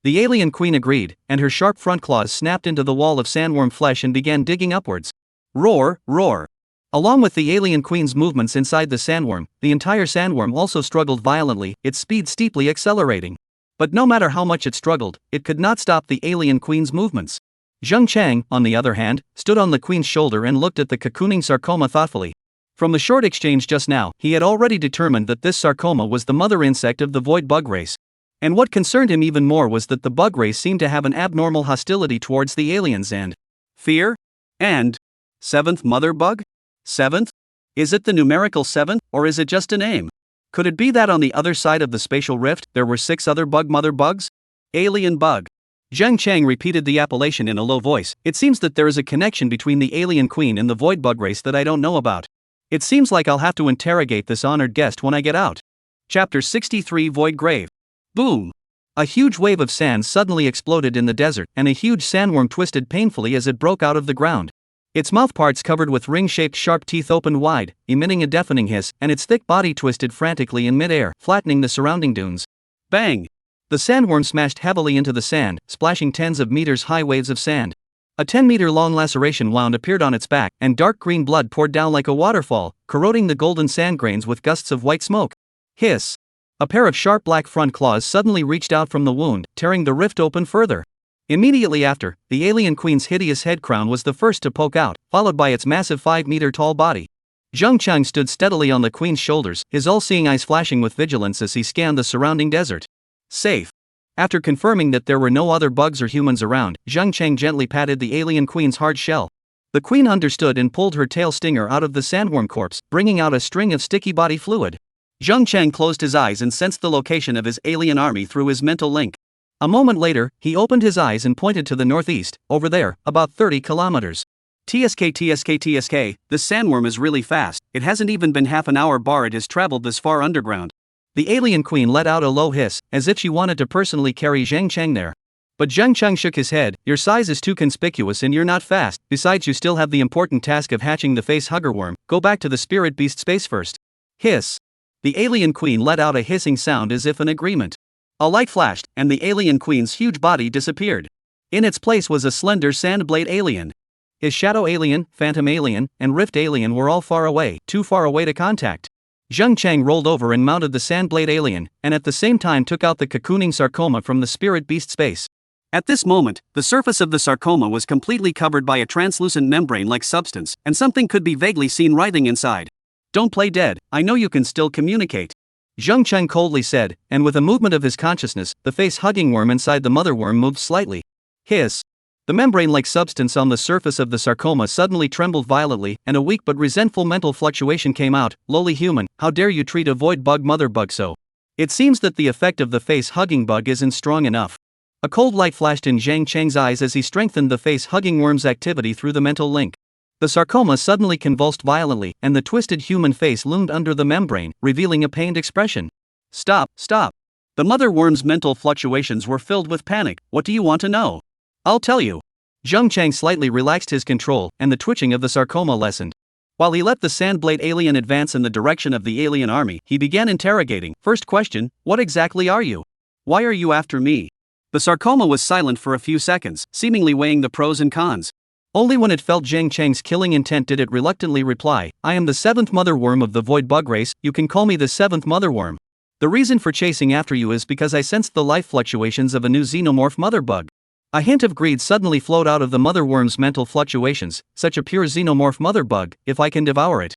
The alien queen agreed, and her sharp front claws snapped into the wall of sandworm flesh and began digging upwards. Roar, roar. Along with the alien queen's movements inside the sandworm, the entire sandworm also struggled violently, its speed steeply accelerating. But no matter how much it struggled, it could not stop the alien queen's movements. Zheng Cheng, on the other hand, stood on the queen's shoulder and looked at the cocooning sarcoma thoughtfully. From the short exchange just now, he had already determined that this sarcoma was the mother insect of the void bug race. And what concerned him even more was that the bug race seemed to have an abnormal hostility towards the aliens and fear? And seventh mother bug? Seventh? Is it the numerical 7, or is it just a name? Could it be that on the other side of the spatial rift, there were 6 other mother bugs? Alien bug. Zheng Cheng repeated the appellation in a low voice. It seems that there is a connection between the alien queen and the void bug race that I don't know about. It seems like I'll have to interrogate this honored guest when I get out. Chapter 63 Void Grave. Boom! A huge wave of sand suddenly exploded in the desert, and a huge sandworm twisted painfully as it broke out of the ground. Its mouthparts covered with ring-shaped sharp teeth opened wide, emitting a deafening hiss, and its thick body twisted frantically in mid-air, flattening the surrounding dunes. Bang! The sandworm smashed heavily into the sand, splashing tens of meters-high waves of sand. A 10-meter-long laceration wound appeared on its back, and dark green blood poured down like a waterfall, corroding the golden sand grains with gusts of white smoke. Hiss! A pair of sharp black front claws suddenly reached out from the wound, tearing the rift open further. Immediately after, the alien queen's hideous head crown was the first to poke out, followed by its massive 5-meter-tall body. Zheng Cheng stood steadily on the queen's shoulders, his all-seeing eyes flashing with vigilance as he scanned the surrounding desert. Safe. After confirming that there were no other bugs or humans around, Zheng Cheng gently patted the alien queen's hard shell. The queen understood and pulled her tail stinger out of the sandworm corpse, bringing out a string of sticky body fluid. Zheng Cheng closed his eyes and sensed the location of his alien army through his mental link. A moment later, he opened his eyes and pointed to the northeast, over there, about 30 kilometers. TSK, this sandworm is really fast, it hasn't even been half an hour bar it has traveled this far underground. The alien queen let out a low hiss, as if she wanted to personally carry Zheng Cheng there. But Zheng Cheng shook his head. Your size is too conspicuous and you're not fast, besides you still have the important task of hatching the Facehugger worm, go back to the spirit beast space first. Hiss. The alien queen let out a hissing sound as if in agreement. A light flashed, and the alien queen's huge body disappeared. In its place was a slender sandblade alien. His shadow alien, phantom alien, and rift alien were all far away, too far away to contact. Zheng Cheng rolled over and mounted the sandblade alien, and at the same time took out the cocooning sarcoma from the spirit beast space. At this moment, the surface of the sarcoma was completely covered by a translucent membrane-like substance, and something could be vaguely seen writhing inside. Don't play dead, I know you can still communicate. Zheng Cheng coldly said, and with a movement of his consciousness, the face-hugging worm inside the mother worm moved slightly. Hiss. The membrane-like substance on the surface of the sarcoma suddenly trembled violently, and a weak but resentful mental fluctuation came out. Lowly human, how dare you treat a void bug mother bug so? It seems that the effect of the face-hugging bug isn't strong enough. A cold light flashed in Zheng Cheng's eyes as he strengthened the face-hugging worm's activity through the mental link. The sarcoma suddenly convulsed violently, and the twisted human face loomed under the membrane, revealing a pained expression. Stop, stop. The mother worm's mental fluctuations were filled with panic. What do you want to know? I'll tell you. Zheng Cheng slightly relaxed his control, and the twitching of the sarcoma lessened. While he let the sandblade alien advance in the direction of the alien army, he began interrogating. First question, what exactly are you? Why are you after me? The sarcoma was silent for a few seconds, seemingly weighing the pros and cons. Only when it felt Zheng Cheng's killing intent did it reluctantly reply, I am the 7th mother worm of the void bug race, you can call me the 7th mother worm. The reason for chasing after you is because I sensed the life fluctuations of a new xenomorph mother bug. A hint of greed suddenly flowed out of the mother worm's mental fluctuations, such a pure xenomorph mother bug, if I can devour it.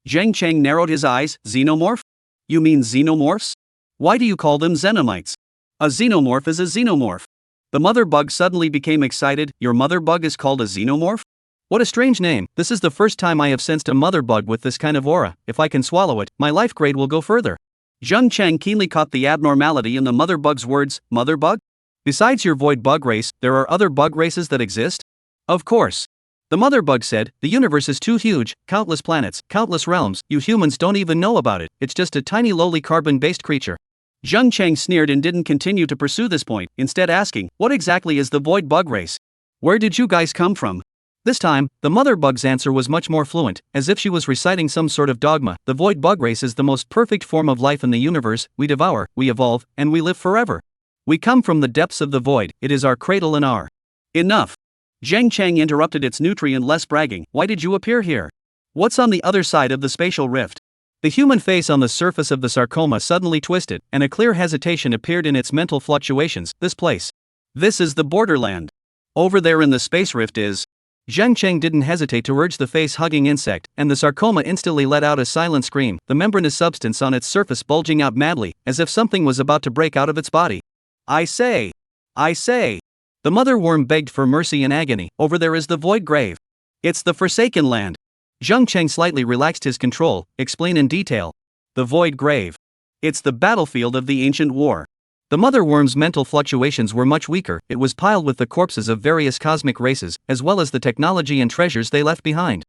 Zheng Cheng narrowed his eyes, xenomorph? You mean xenomorphs? Why do you call them xenomites? A xenomorph is a xenomorph. The mother bug suddenly became excited. Your mother bug is called a xenomorph? What a strange name. This is the first time I have sensed a mother bug with this kind of aura. If I can swallow it, my life grade will go further. Zheng Cheng keenly caught the abnormality in the mother bug's words. Mother bug? Besides your void bug race, there are other bug races that exist? Of course. The mother bug said, the universe is too huge, countless planets, countless realms, you humans don't even know about it, it's just a tiny lowly carbon-based creature. Zheng Cheng sneered and didn't continue to pursue this point, instead asking, what exactly is the void bug race? Where did you guys come from? This time, the mother bug's answer was much more fluent, as if she was reciting some sort of dogma. The void bug race is the most perfect form of life in the universe, we devour, we evolve, and we live forever. We come from the depths of the void, it is our cradle and our... Enough. Zheng Cheng interrupted its nutrient-less bragging. Why did you appear here? What's on the other side of the spatial rift? The human face on the surface of the sarcoma suddenly twisted, and a clear hesitation appeared in its mental fluctuations. This place. This is the borderland. Over there in the space rift is... Zheng Cheng didn't hesitate to urge the face-hugging insect, and the sarcoma instantly let out a silent scream, the membranous substance on its surface bulging out madly, as if something was about to break out of its body. I say! I say! The mother worm begged for mercy in agony. Over there is the void grave. It's the Forsaken Land. Zheng Cheng slightly relaxed his control. Explain in detail. The void grave. It's the battlefield of the ancient war. The mother worm's mental fluctuations were much weaker. It was piled with the corpses of various cosmic races, as well as the technology and treasures they left behind.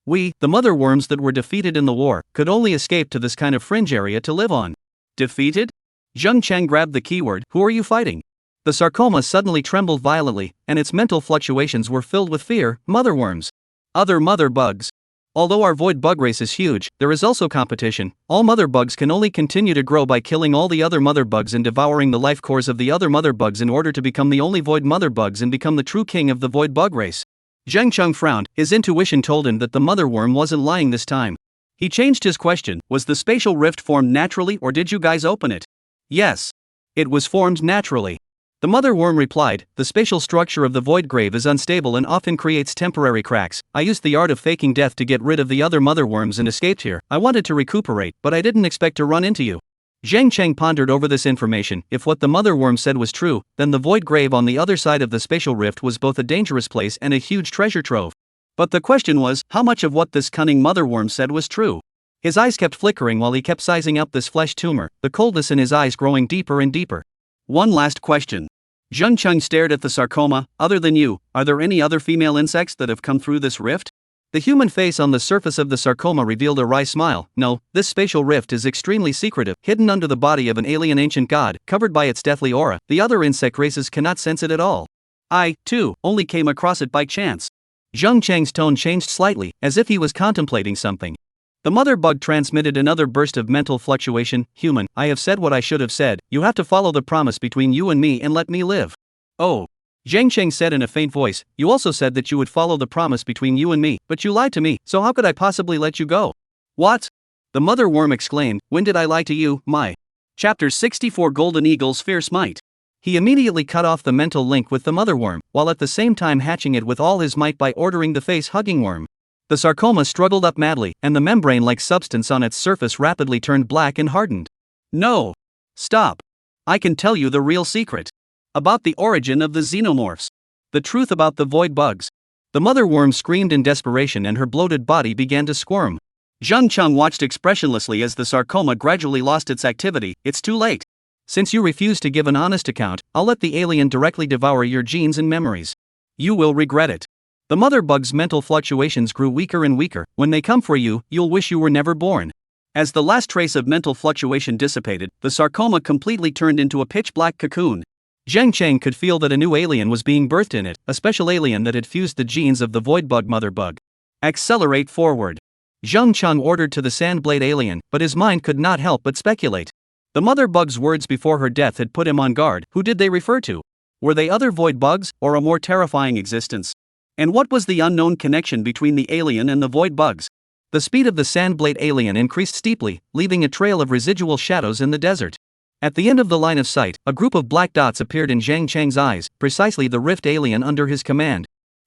We, the mother worms that were defeated in the war, could only escape to this kind of fringe area to live on. Defeated? Zheng Cheng grabbed the keyword. Who are you fighting? The sarcoma suddenly trembled violently, and its mental fluctuations were filled with fear. Mother worms. Other mother bugs. Although our void bug race is huge, there is also competition. All mother bugs can only continue to grow by killing all the other mother bugs and devouring the life cores of the other mother bugs in order to become the only void mother bugs and become the true king of the void bug race. Zheng Cheng frowned. His intuition told him that the mother worm wasn't lying this time. He changed his question. Was the spatial rift formed naturally or did you guys open it? Yes. It was formed naturally. The mother worm replied, the spatial structure of the void grave is unstable and often creates temporary cracks. I used the art of faking death to get rid of the other mother worms and escaped here. I wanted to recuperate, but I didn't expect to run into you. Zheng Cheng pondered over this information. If what the mother worm said was true, then the void grave on the other side of the spatial rift was both a dangerous place and a huge treasure trove. But the question was, how much of what this cunning mother worm said was true? His eyes kept flickering while he kept sizing up this flesh tumor, the coldness in his eyes growing deeper and deeper. One last question. Zheng Cheng stared at the sarcoma. Other than you, are there any other female insects that have come through this rift? The human face on the surface of the sarcoma revealed a wry smile. No, this spatial rift is extremely secretive, hidden under the body of an alien ancient god, covered by its deathly aura. The other insect races cannot sense it at all. I, too, only came across it by chance. Zheng Cheng's tone changed slightly, as if he was contemplating something. The mother bug transmitted another burst of mental fluctuation. Human, I have said what I should have said. You have to follow the promise between you and me and let me live. Oh. Zheng Cheng said in a faint voice, you also said that you would follow the promise between you and me, but you lied to me, so how could I possibly let you go? What? The mother worm exclaimed, when did I lie to you, my? Chapter 64 Golden Eagle's Fierce Might. He immediately cut off the mental link with the mother worm, while at the same time hatching it with all his might by ordering the face-hugging worm. The sarcoma struggled up madly, and the membrane-like substance on its surface rapidly turned black and hardened. No. Stop. I can tell you the real secret. About the origin of the xenomorphs. The truth about the void bugs. The mother worm screamed in desperation and her bloated body began to squirm. Zheng Cheng watched expressionlessly as the sarcoma gradually lost its activity. It's too late. Since you refuse to give an honest account, I'll let the alien directly devour your genes and memories. You will regret it. The mother bug's mental fluctuations grew weaker and weaker. When they come for you, you'll wish you were never born. As the last trace of mental fluctuation dissipated, the sarcoma completely turned into a pitch-black cocoon. Zheng Cheng could feel that a new alien was being birthed in it, a special alien that had fused the genes of the void bug mother bug. Accelerate forward. Zheng Cheng ordered to the sandblade alien, but his mind could not help but speculate. The mother bug's words before her death had put him on guard. Who did they refer to? Were they other void bugs, or a more terrifying existence? And what was the unknown connection between the alien and the void bugs? The speed of the sandblade alien increased steeply, leaving a trail of residual shadows in the desert. At the end of the line of sight, a group of black dots appeared in Zheng Cheng's eyes, precisely the rift alien under his command.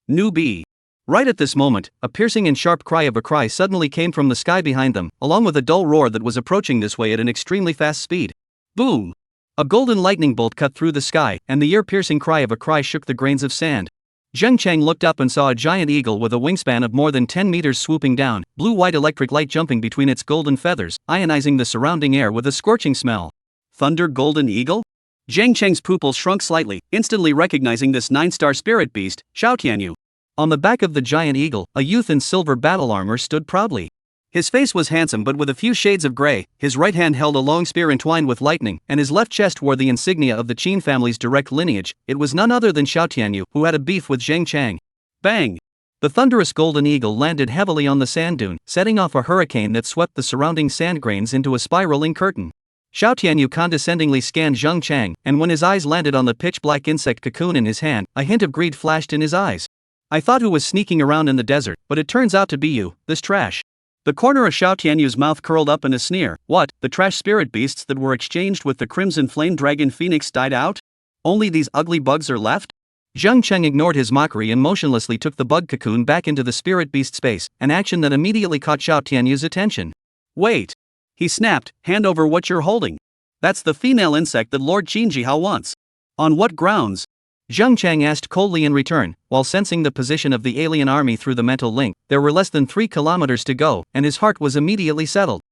Newbie. Right at this moment, a piercing and sharp cry of a cry suddenly came from the sky behind them, along with a dull roar that was approaching this way at an extremely fast speed. Boom! A golden lightning bolt cut through the sky, and the ear-piercing cry of a cry shook the grains of sand. Zheng Chang looked up and saw a giant eagle with a wingspan of more than 10 meters swooping down, blue-white electric light jumping between its golden feathers, ionizing the surrounding air with a scorching smell. Thunder Golden Eagle? Zheng Chang's pupils shrunk slightly, instantly recognizing this 9-star spirit beast, Xiao Tianyu. On the back of the giant eagle, a youth in silver battle armor stood proudly. His face was handsome but with a few shades of gray, his right hand held a long spear entwined with lightning, and his left chest wore the insignia of the Qin family's direct lineage. It was none other than Xiao Tianyu, who had a beef with Zheng Chang. Bang! The thunderous golden eagle landed heavily on the sand dune, setting off a hurricane that swept the surrounding sand grains into a spiraling curtain. Xiao Tianyu condescendingly scanned Zheng Chang, and when his eyes landed on the pitch-black insect cocoon in his hand, a hint of greed flashed in his eyes. I thought who was sneaking around in the desert, but it turns out to be you, this trash. The corner of Xiao Tianyu's mouth curled up in a sneer. What, the trash spirit beasts that were exchanged with the crimson flame dragon phoenix died out? Only these ugly bugs are left? Zheng Cheng ignored his mockery and motionlessly took the bug cocoon back into the spirit beast space, an action that immediately caught Xiao Tianyu's attention. Wait! He snapped, hand over what you're holding. That's the female insect that Lord Qinjihao wants. On what grounds? Zheng Chang asked coldly in return, while sensing the position of the alien army through the mental link. There were less than 3 kilometers to go, and his heart was immediately settled.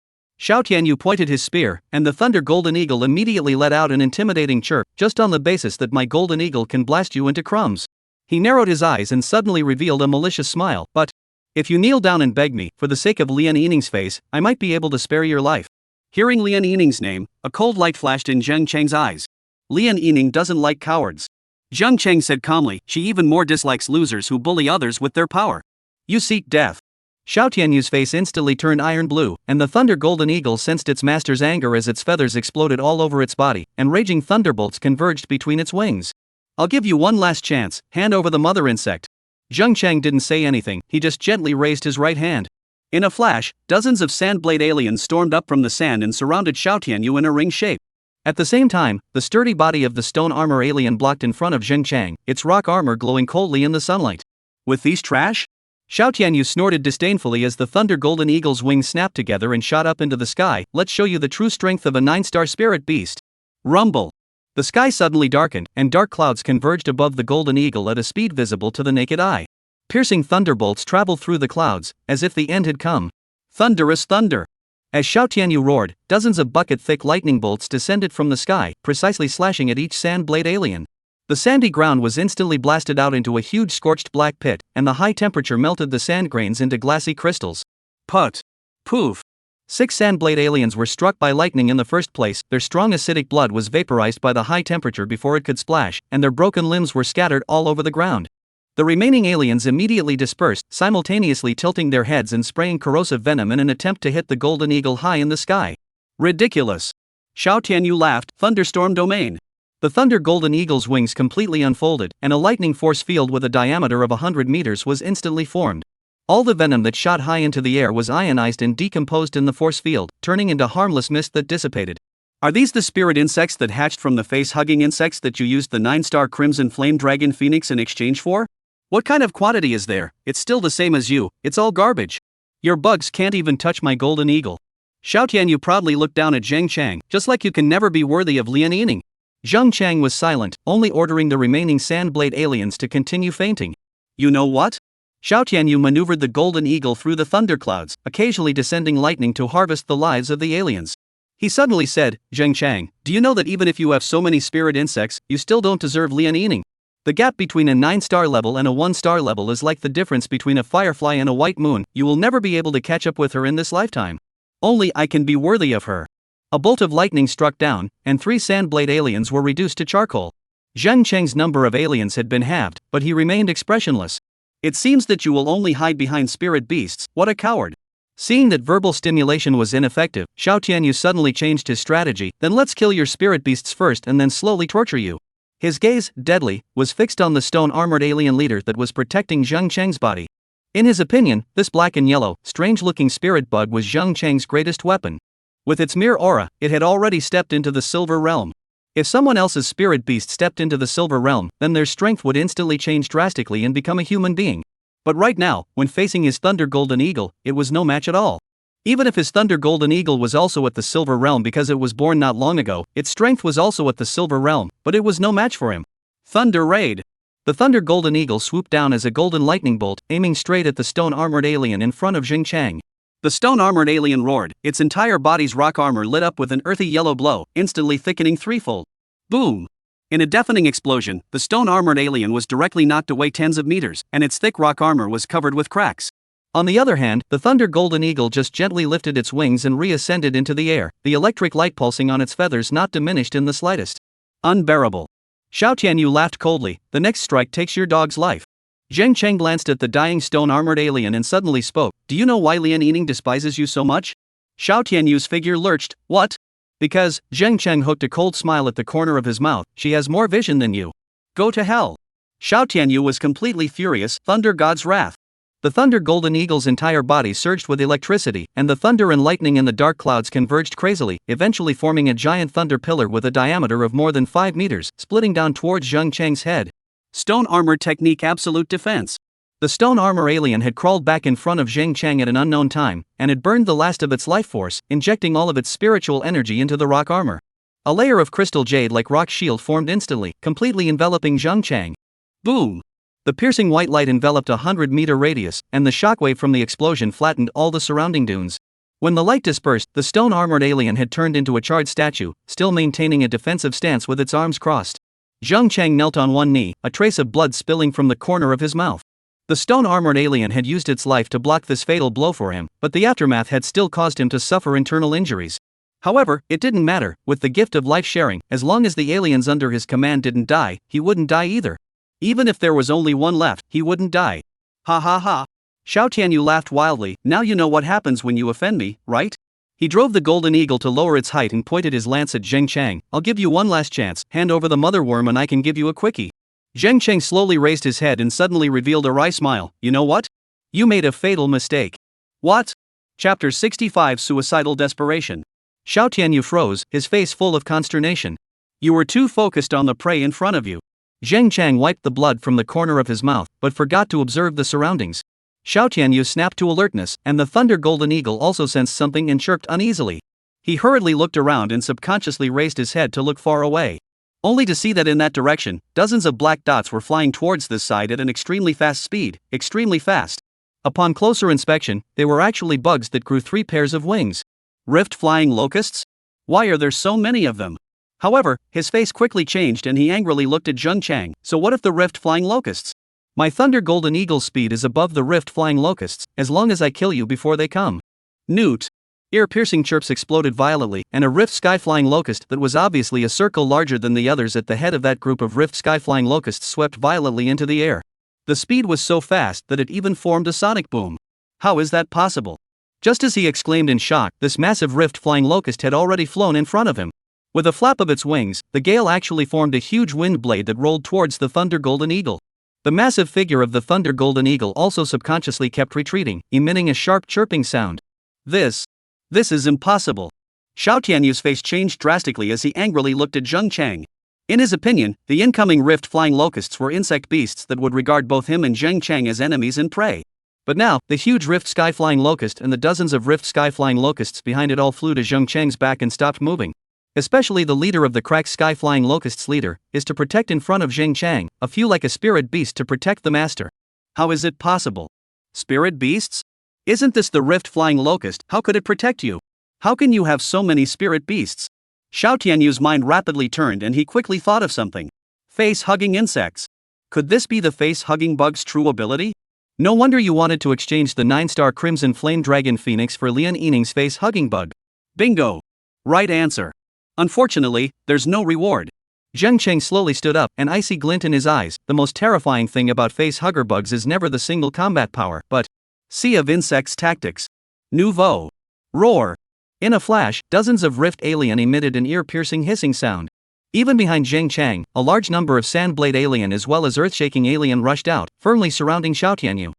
Xiao Tianyu pointed his spear, and the thunder golden eagle immediately let out an intimidating chirp, just on the basis that my golden eagle can blast you into crumbs. He narrowed his eyes and suddenly revealed a malicious smile. But if you kneel down and beg me, for the sake of Lian Yining's face, I might be able to spare your life. Hearing Lian Yining's name, a cold light flashed in Zheng Cheng's eyes. Lian Yining doesn't like cowards. Zheng Cheng said calmly, she even more dislikes losers who bully others with their power. You seek death. Xiao Tianyu's face instantly turned iron blue, and the thunder golden eagle sensed its master's anger as its feathers exploded all over its body, and raging thunderbolts converged between its wings. I'll give you one last chance, hand over the mother insect. Zheng Cheng didn't say anything, he just gently raised his right hand. In a flash, dozens of sandblade aliens stormed up from the sand and surrounded Xiao Tianyu in a ring shape. At the same time, the sturdy body of the stone armor alien blocked in front of Zheng Chang, its rock armor glowing coldly in the sunlight. With these trash? Xiao Tianyu snorted disdainfully as the thunder golden eagle's wings snapped together and shot up into the sky. Let's show you the true strength of a 9-star spirit beast. Rumble. The sky suddenly darkened, and dark clouds converged above the golden eagle at a speed visible to the naked eye. Piercing thunderbolts traveled through the clouds, as if the end had come. Thunderous thunder. As Xiao Tianyu roared, dozens of bucket-thick lightning bolts descended from the sky, precisely slashing at each sand blade alien. The sandy ground was instantly blasted out into a huge scorched black pit, and the high temperature melted the sand grains into glassy crystals. Put! Poof! 6 sandblade aliens were struck by lightning in the first place, their strong acidic blood was vaporized by the high temperature before it could splash, and their broken limbs were scattered all over the ground. The remaining aliens immediately dispersed, simultaneously tilting their heads and spraying corrosive venom in an attempt to hit the golden eagle high in the sky. Ridiculous! Xiao Tianyu laughed. Thunderstorm domain. The thunder golden eagle's wings completely unfolded, and a lightning force field with a diameter of 100 meters was instantly formed. All the venom that shot high into the air was ionized and decomposed in the force field, turning into harmless mist that dissipated. Are these the spirit insects that hatched from the face-hugging insects that you used the 9-star crimson flame dragon phoenix in exchange for? What kind of quantity is there? It's still the same as you, it's all garbage. Your bugs can't even touch my golden eagle. Xiao Tianyu proudly looked down at Zheng Chang, just like you can never be worthy of Lian Yining. Zheng Chang was silent, only ordering the remaining sandblade aliens to continue fainting. You know what? Xiao Tianyu maneuvered the golden eagle through the thunderclouds, occasionally descending lightning to harvest the lives of the aliens. He suddenly said, Zheng Chang, do you know that even if you have so many spirit insects, you still don't deserve Lian Yining? The gap between a 9-star level and a 1-star level is like the difference between a firefly and a white moon. You will never be able to catch up with her in this lifetime. Only I can be worthy of her. A bolt of lightning struck down, and 3 sandblade aliens were reduced to charcoal. Zheng Cheng's number of aliens had been halved, but he remained expressionless. It seems that you will only hide behind spirit beasts. What a coward. Seeing that verbal stimulation was ineffective, Xiao Tianyu suddenly changed his strategy. Then let's kill your spirit beasts first and then slowly torture you. His gaze, deadly, was fixed on the stone-armored alien leader that was protecting Zheng Cheng's body. In his opinion, this black and yellow, strange-looking spirit bug was Zheng Cheng's greatest weapon. With its mere aura, it had already stepped into the silver realm. If someone else's spirit beast stepped into the silver realm, then their strength would instantly change drastically and become a human being. But right now, when facing his thunder golden eagle, it was no match at all. Even if his Thunder Golden Eagle was also at the Silver Realm because it was born not long ago, its strength was also at the Silver Realm, but it was no match for him. Thunder Raid! The Thunder Golden Eagle swooped down as a golden lightning bolt, aiming straight at the stone-armored alien in front of Jing Chang. The stone-armored alien roared, its entire body's rock armor lit up with an earthy yellow glow, instantly thickening threefold. Boom! In a deafening explosion, the stone-armored alien was directly knocked away tens of meters, and its thick rock armor was covered with cracks. On the other hand, the Thunder Golden Eagle just gently lifted its wings and reascended into the air, the electric light pulsing on its feathers not diminished in the slightest. Unbearable. Xiao Tianyu laughed coldly, the next strike takes your dog's life. Zheng Cheng glanced at the dying stone-armored alien and suddenly spoke, do you know why Lian Yining despises you so much? Xiao Tianyu's figure lurched, what? Because, Zheng Cheng hooked a cold smile at the corner of his mouth, she has more vision than you. Go to hell. Xiao Tianyu was completely furious, Thunder God's wrath. The Thunder Golden Eagle's entire body surged with electricity, and the thunder and lightning in the dark clouds converged crazily, eventually forming a giant thunder pillar with a diameter of more than 5 meters, splitting down towards Zheng Cheng's head. Stone Armor Technique Absolute Defense. The stone armor alien had crawled back in front of Zheng Cheng at an unknown time, and had burned the last of its life force, injecting all of its spiritual energy into the rock armor. A layer of crystal jade like rock shield formed instantly, completely enveloping Zheng Cheng. Boom! The piercing white light enveloped a 100-meter radius, and the shockwave from the explosion flattened all the surrounding dunes. When the light dispersed, the stone-armored alien had turned into a charred statue, still maintaining a defensive stance with its arms crossed. Zheng Cheng knelt on one knee, a trace of blood spilling from the corner of his mouth. The stone-armored alien had used its life to block this fatal blow for him, but the aftermath had still caused him to suffer internal injuries. However, it didn't matter, with the gift of life sharing, as long as the aliens under his command didn't die, he wouldn't die either. Even if there was only one left, he wouldn't die. Ha ha ha. Xiao Tianyu laughed wildly, now you know what happens when you offend me, right? He drove the golden eagle to lower its height and pointed his lance at Zheng Cheng. I'll give you one last chance, hand over the mother worm and I can give you a quickie. Zheng Cheng slowly raised his head and suddenly revealed a wry smile. You know what? You made a fatal mistake. What? Chapter 65 Suicidal Desperation. Xiao Tianyu froze, his face full of consternation. You were too focused on the prey in front of you. Zheng Cheng wiped the blood from the corner of his mouth, but forgot to observe the surroundings. Xiao Tianyu snapped to alertness, and the Thunder Golden Eagle also sensed something and chirped uneasily. He hurriedly looked around and subconsciously raised his head to look far away. Only to see that in that direction, dozens of black dots were flying towards this side at an extremely fast speed, extremely fast. Upon closer inspection, they were actually bugs that grew 3 pairs of wings. Rift flying locusts? Why are there so many of them? However, his face quickly changed and he angrily looked at Zheng Cheng. So what if the rift flying locusts? My Thunder Golden Eagle's speed is above the rift flying locusts, as long as I kill you before they come. Newt. Ear-piercing chirps exploded violently, and a rift sky-flying locust that was obviously a circle larger than the others at the head of that group of rift sky-flying locusts swept violently into the air. The speed was so fast that it even formed a sonic boom. How is that possible? Just as he exclaimed in shock, this massive rift-flying locust had already flown in front of him. With a flap of its wings, the gale actually formed a huge wind blade that rolled towards the Thunder Golden Eagle. The massive figure of the Thunder Golden Eagle also subconsciously kept retreating, emitting a sharp chirping sound. This is impossible. Xiao Tianyu's face changed drastically as he angrily looked at Zheng Cheng. In his opinion, the incoming rift-flying locusts were insect beasts that would regard both him and Zheng Cheng as enemies and prey. But now, the huge rift sky-flying locust and the dozens of rift sky-flying locusts behind it all flew to Zheng Cheng's back and stopped moving. Especially the leader of the crack sky-flying locusts leader, is to protect in front of Zheng Cheng, a few like a spirit beast to protect the master. How is it possible? Spirit beasts? Isn't this the rift-flying locust? How could it protect you? How can you have so many spirit beasts? Xiao Tianyu's mind rapidly turned and he quickly thought of something. Face-hugging insects. Could this be the face-hugging bug's true ability? No wonder you wanted to exchange the 9-star Crimson Flame Dragon Phoenix for Lian Yining's face-hugging bug. Bingo! Right answer. Unfortunately, there's no reward. Zheng Cheng slowly stood up, an icy glint in his eyes. The most terrifying thing about face-hugger bugs is never the single combat power, but Sea of Insects tactics. Nouveau. Roar. In a flash, dozens of rift alien emitted an ear-piercing hissing sound. Even behind Zheng Cheng, a large number of sandblade alien as well as earth-shaking alien rushed out, firmly surrounding Xiao Tianyu.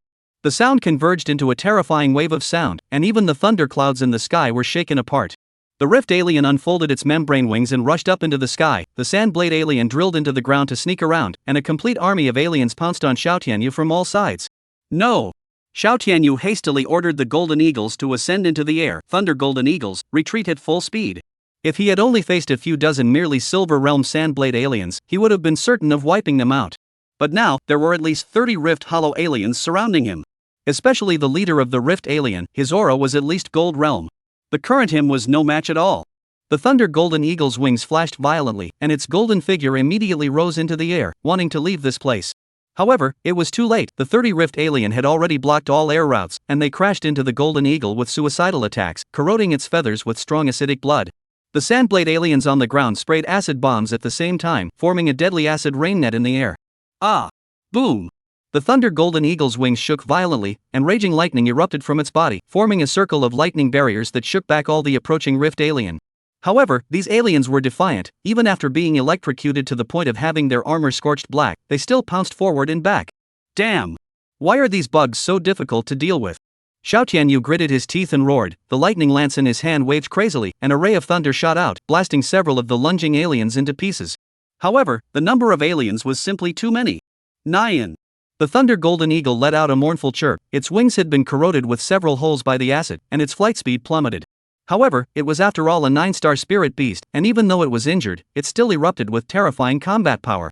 The sound converged into a terrifying wave of sound, and even the thunder clouds in the sky were shaken apart. The rift alien unfolded its membrane wings and rushed up into the sky. The sandblade alien drilled into the ground to sneak around, and a complete army of aliens pounced on Xiao Tianyu from all sides. No! Xiao Tianyu hastily ordered the Golden Eagles to ascend into the air. Thunder Golden Eagles, retreat at full speed. If he had only faced a few dozen merely Silver Realm Sandblade aliens, he would have been certain of wiping them out. But now, there were at least 30 Rift Hollow aliens surrounding him. Especially the leader of the Rift alien, his aura was at least Gold Realm. The current him was no match at all. The Thunder Golden Eagle's wings flashed violently, and its golden figure immediately rose into the air, wanting to leave this place. However, it was too late. The 30 Rift alien had already blocked all air routes, and they crashed into the Golden Eagle with suicidal attacks, corroding its feathers with strong acidic blood. The Sandblade aliens on the ground sprayed acid bombs at the same time, forming a deadly acid rain net in the air. Ah! Boom! The Thunder Golden Eagle's wings shook violently, and raging lightning erupted from its body, forming a circle of lightning barriers that shook back all the approaching Rift alien. However, these aliens were defiant. Even after being electrocuted to the point of having their armor scorched black, they still pounced forward and back. Damn! Why are these bugs so difficult to deal with? Xiao Tianyu gritted his teeth and roared. The lightning lance in his hand waved crazily, and a ray of thunder shot out, blasting several of the lunging aliens into pieces. However, the number of aliens was simply too many. Lian. The Thunder Golden Eagle let out a mournful chirp. Its wings had been corroded with several holes by the acid, and its flight speed plummeted. However, it was after all a 9-star spirit beast, and even though it was injured, it still erupted with terrifying combat power.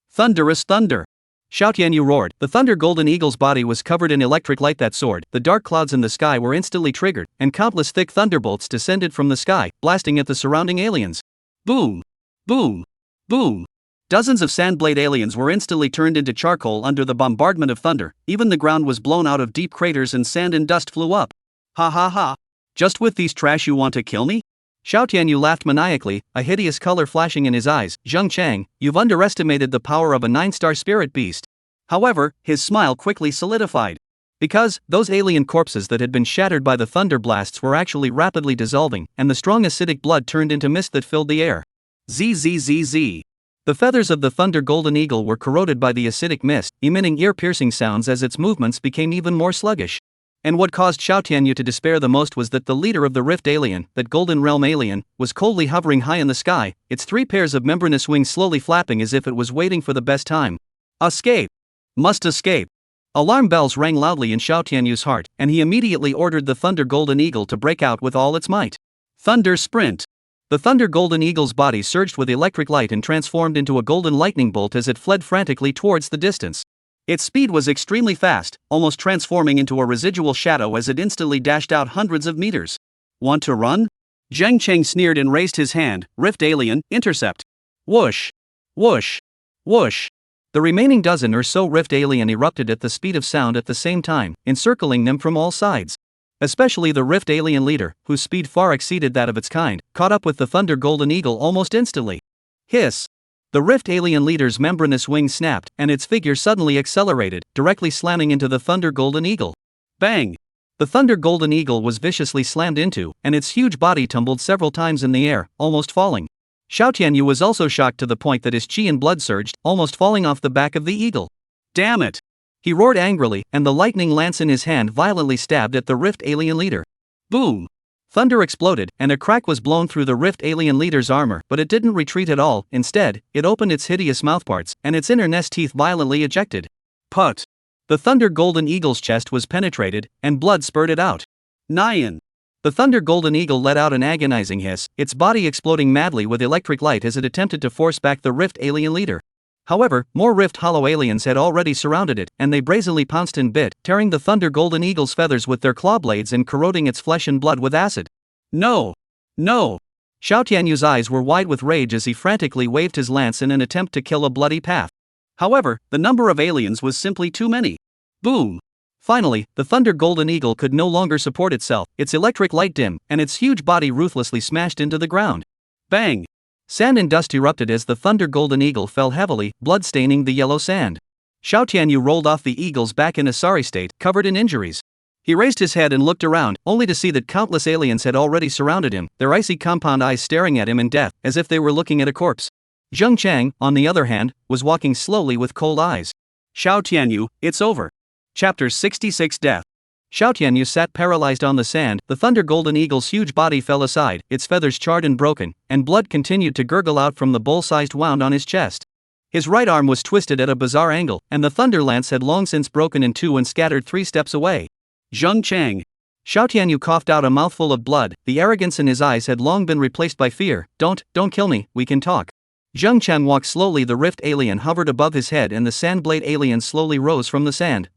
Thunderous thunder! Xiao Tianyu roared. The Thunder Golden Eagle's body was covered in electric light that soared. The dark clouds in the sky were instantly triggered, and countless thick thunderbolts descended from the sky, blasting at the surrounding aliens. Boom! Boom! Boom! Dozens of Sandblade aliens were instantly turned into charcoal under the bombardment of thunder. Even the ground was blown out of deep craters and sand and dust flew up. Ha ha ha! Just with these trash you want to kill me? Xiao Tianyu laughed maniacally, a hideous color flashing in his eyes. Zheng Chang, you've underestimated the power of a 9-star spirit beast. However, his smile quickly solidified. Because, those alien corpses that had been shattered by the thunder blasts were actually rapidly dissolving, and the strong acidic blood turned into mist that filled the air. Zzz. The feathers of the Thunder Golden Eagle were corroded by the acidic mist, emitting ear-piercing sounds as its movements became even more sluggish. And what caused Xiao Tianyu to despair the most was that the leader of the Rift alien, that Golden Realm alien, was coldly hovering high in the sky, its 3 pairs of membranous wings slowly flapping as if it was waiting for the best time. Escape! Must escape! Alarm bells rang loudly in Xiao Tianyu's heart, and he immediately ordered the Thunder Golden Eagle to break out with all its might. Thunder sprint! The Thunder Golden Eagle's body surged with electric light and transformed into a golden lightning bolt as it fled frantically towards the distance. Its speed was extremely fast, almost transforming into a residual shadow as it instantly dashed out hundreds of meters. Want to run? Zheng Cheng sneered and raised his hand. Rift alien, intercept. Whoosh! Whoosh! Whoosh! The remaining dozen or so Rift alien erupted at the speed of sound at the same time, encircling them from all sides. Especially the Rift alien leader, whose speed far exceeded that of its kind, caught up with the Thunder Golden Eagle almost instantly. Hiss! The Rift alien leader's membranous wings snapped, and its figure suddenly accelerated, directly slamming into the Thunder Golden Eagle. Bang! The Thunder Golden Eagle was viciously slammed into, and its huge body tumbled several times in the air, almost falling. Xiao Tianyu was also shocked to the point that his chi and blood surged, almost falling off the back of the eagle. Damn it! He roared angrily, and the lightning lance in his hand violently stabbed at the Rift alien leader. Boom! Thunder exploded, and a crack was blown through the Rift alien leader's armor, but it didn't retreat at all. Instead, it opened its hideous mouthparts, and its inner nest teeth violently ejected. Put! The Thunder Golden Eagle's chest was penetrated, and blood spurted out. Lian! The Thunder Golden Eagle let out an agonizing hiss, its body exploding madly with electric light as it attempted to force back the Rift alien leader. However, more Rift Hollow aliens had already surrounded it, and they brazenly pounced and bit, tearing the Thunder Golden Eagle's feathers with their claw blades and corroding its flesh and blood with acid. No! No! Xiao Tianyu's eyes were wide with rage as he frantically waved his lance in an attempt to kill a bloody path. However, the number of aliens was simply too many. Boom! Finally, the Thunder Golden Eagle could no longer support itself, its electric light dimmed, and its huge body ruthlessly smashed into the ground. Bang! Sand and dust erupted as the Thunder Golden Eagle fell heavily, blood staining the yellow sand. Xiao Tianyu rolled off the eagle's back in a sorry state, covered in injuries. He raised his head and looked around, only to see that countless aliens had already surrounded him, their icy compound eyes staring at him in death, as if they were looking at a corpse. Zheng Chang, on the other hand, was walking slowly with cold eyes. Xiao Tianyu, it's over. Chapter 66 Death. Xiao Tianyu sat paralyzed on the sand. The Thunder Golden Eagle's huge body fell aside, its feathers charred and broken, and blood continued to gurgle out from the bowl-sized wound on his chest. His right arm was twisted at a bizarre angle, and the thunder lance had long since broken in two and scattered 3 steps away. Zheng Chang. Xiao Tianyu coughed out a mouthful of blood. The arrogance in his eyes had long been replaced by fear. Don't kill me, we can talk. Zheng Chang walked slowly. The rift alien hovered above his head and the sandblade alien slowly rose from the sand.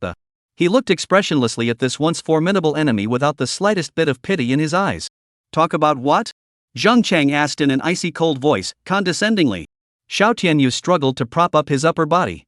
He looked expressionlessly at this once formidable enemy without the slightest bit of pity in his eyes. Talk about what? Zheng Chang asked in an icy cold voice, condescendingly. Xiao Tianyu struggled to prop up his upper body.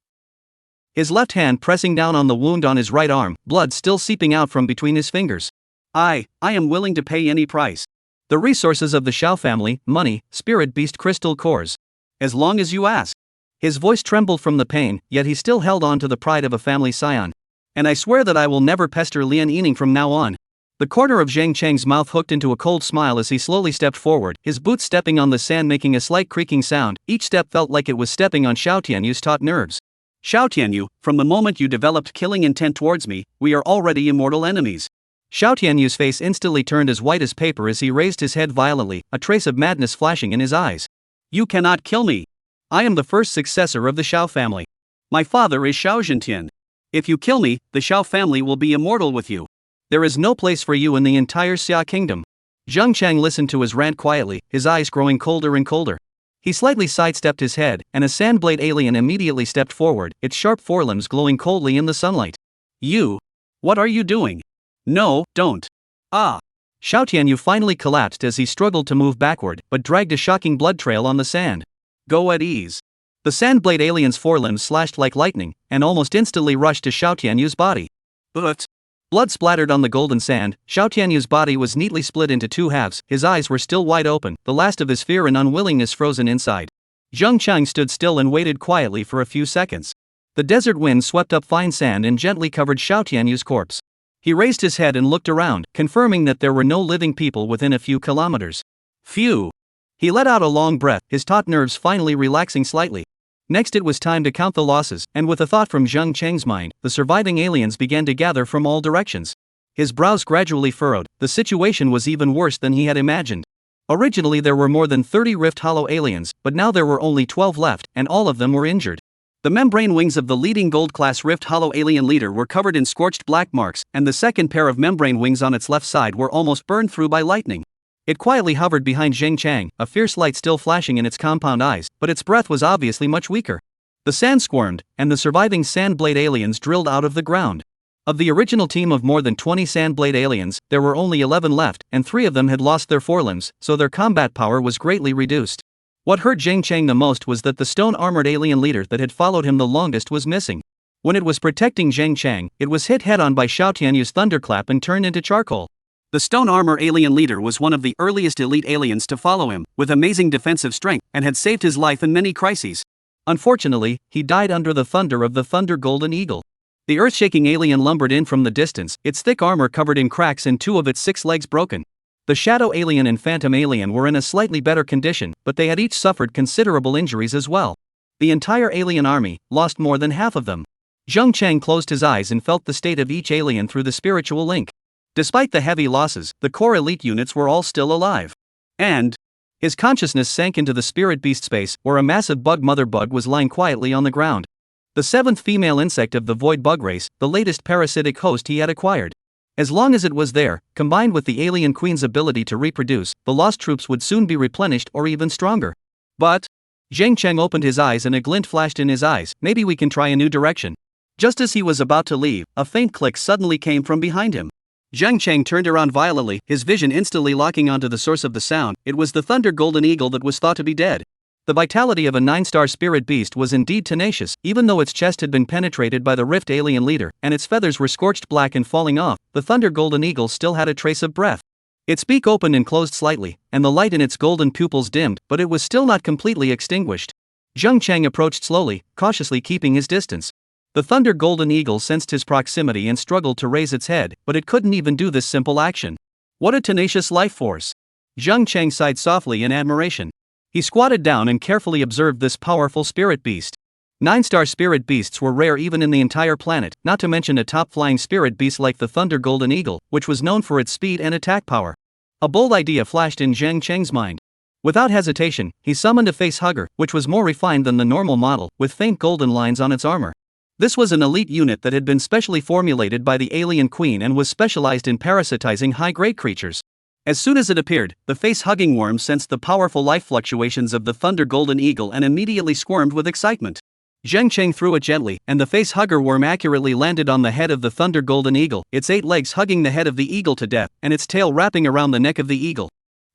His left hand pressing down on the wound on his right arm, blood still seeping out from between his fingers. I am willing to pay any price. The resources of the Xiao family, money, spirit beast crystal cores. As long as you ask. His voice trembled from the pain, yet he still held on to the pride of a family scion. And I swear that I will never pester Lian Yining from now on. The corner of Zheng Chang's mouth hooked into a cold smile as he slowly stepped forward, his boots stepping on the sand making a slight creaking sound. Each step felt like it was stepping on Xiao Tianyu's taut nerves. Xiao Tianyu, from the moment you developed killing intent towards me, we are already immortal enemies. Xiao Tianyu's face instantly turned as white as paper as he raised his head violently, a trace of madness flashing in his eyes. You cannot kill me. I am the first successor of the Xiao family. My father is Xiao Zhentian. If you kill me, the Xiao family will be immortal with you. There is no place for you in the entire Xia kingdom. Zheng Chang listened to his rant quietly, his eyes growing colder and colder. He slightly sidestepped his head, and a sandblade alien immediately stepped forward, its sharp forelimbs glowing coldly in the sunlight. You? What are you doing? No, don't. Ah! Xiao Tianyu finally collapsed as he struggled to move backward, but dragged a shocking blood trail on the sand. Go at ease. The sandblade alien's forelimbs slashed like lightning, and almost instantly rushed to Xiao Tianyu's body. But blood splattered on the golden sand. Xiao Tianyu's body was neatly split into two halves, his eyes were still wide open, the last of his fear and unwillingness frozen inside. Zheng Chang stood still and waited quietly for a few seconds. The desert wind swept up fine sand and gently covered Xiao Tianyu's corpse. He raised his head and looked around, confirming that there were no living people within a few kilometers. Phew! He let out a long breath, his taut nerves finally relaxing slightly. Next it was time to count the losses, and with a thought from Zheng Chang's mind, the surviving aliens began to gather from all directions. His brows gradually furrowed, the situation was even worse than he had imagined. Originally there were more than 30 Rift Hollow aliens, but now there were only 12 left, and all of them were injured. The membrane wings of the leading gold-class Rift Hollow alien leader were covered in scorched black marks, and the second pair of membrane wings on its left side were almost burned through by lightning. It quietly hovered behind Zheng Chang, a fierce light still flashing in its compound eyes, but its breath was obviously much weaker. The sand squirmed, and the surviving sandblade aliens drilled out of the ground. Of the original team of more than 20 sandblade aliens, there were only 11 left, and 3 of them had lost their forelimbs, so their combat power was greatly reduced. What hurt Zheng Chang the most was that the stone-armored alien leader that had followed him the longest was missing. When it was protecting Zheng Chang, it was hit head-on by Xiao Tianyu's thunderclap and turned into charcoal. The stone armor alien leader was one of the earliest elite aliens to follow him, with amazing defensive strength, and had saved his life in many crises. Unfortunately, he died under the thunder of the Thunder Golden Eagle. The earth-shaking alien lumbered in from the distance, its thick armor covered in cracks and 2 of its 6 legs broken. The Shadow Alien and Phantom Alien were in a slightly better condition, but they had each suffered considerable injuries as well. The entire alien army lost more than half of them. Zheng Chang closed his eyes and felt the state of each alien through the spiritual link. Despite the heavy losses, the core elite units were all still alive. And his consciousness sank into the spirit beast space, where a massive bug mother bug was lying quietly on the ground. The 7th female insect of the void bug race, the latest parasitic host he had acquired. As long as it was there, combined with the alien queen's ability to reproduce, the lost troops would soon be replenished or even stronger. But Zheng Chang opened his eyes and a glint flashed in his eyes. Maybe we can try a new direction. Just as he was about to leave, a faint click suddenly came from behind him. Zheng Chang turned around violently, his vision instantly locking onto the source of the sound. It was the Thunder Golden Eagle that was thought to be dead. The vitality of a 9-star spirit beast was indeed tenacious, even though its chest had been penetrated by the Rift alien leader, and its feathers were scorched black and falling off. The Thunder Golden Eagle still had a trace of breath. Its beak opened and closed slightly, and the light in its golden pupils dimmed, but it was still not completely extinguished. Zheng Chang approached slowly, cautiously keeping his distance. The Thunder Golden Eagle sensed his proximity and struggled to raise its head, but it couldn't even do this simple action. What a tenacious life force! Zheng Chang sighed softly in admiration. He squatted down and carefully observed this powerful spirit beast. 9-star spirit beasts were rare even in the entire planet, not to mention a top-flying spirit beast like the Thunder Golden Eagle, which was known for its speed and attack power. A bold idea flashed in Zheng Chang's mind. Without hesitation, he summoned a Facehugger, which was more refined than the normal model, with faint golden lines on its armor. This was an elite unit that had been specially formulated by the alien queen and was specialized in parasitizing high-grade creatures. As soon as it appeared, the face-hugging worm sensed the powerful life fluctuations of the thunder golden eagle and immediately squirmed with excitement. Zheng Cheng threw it gently, and the face-hugger worm accurately landed on the head of the thunder golden eagle, its 8 legs hugging the head of the eagle to death, and its tail wrapping around the neck of the eagle.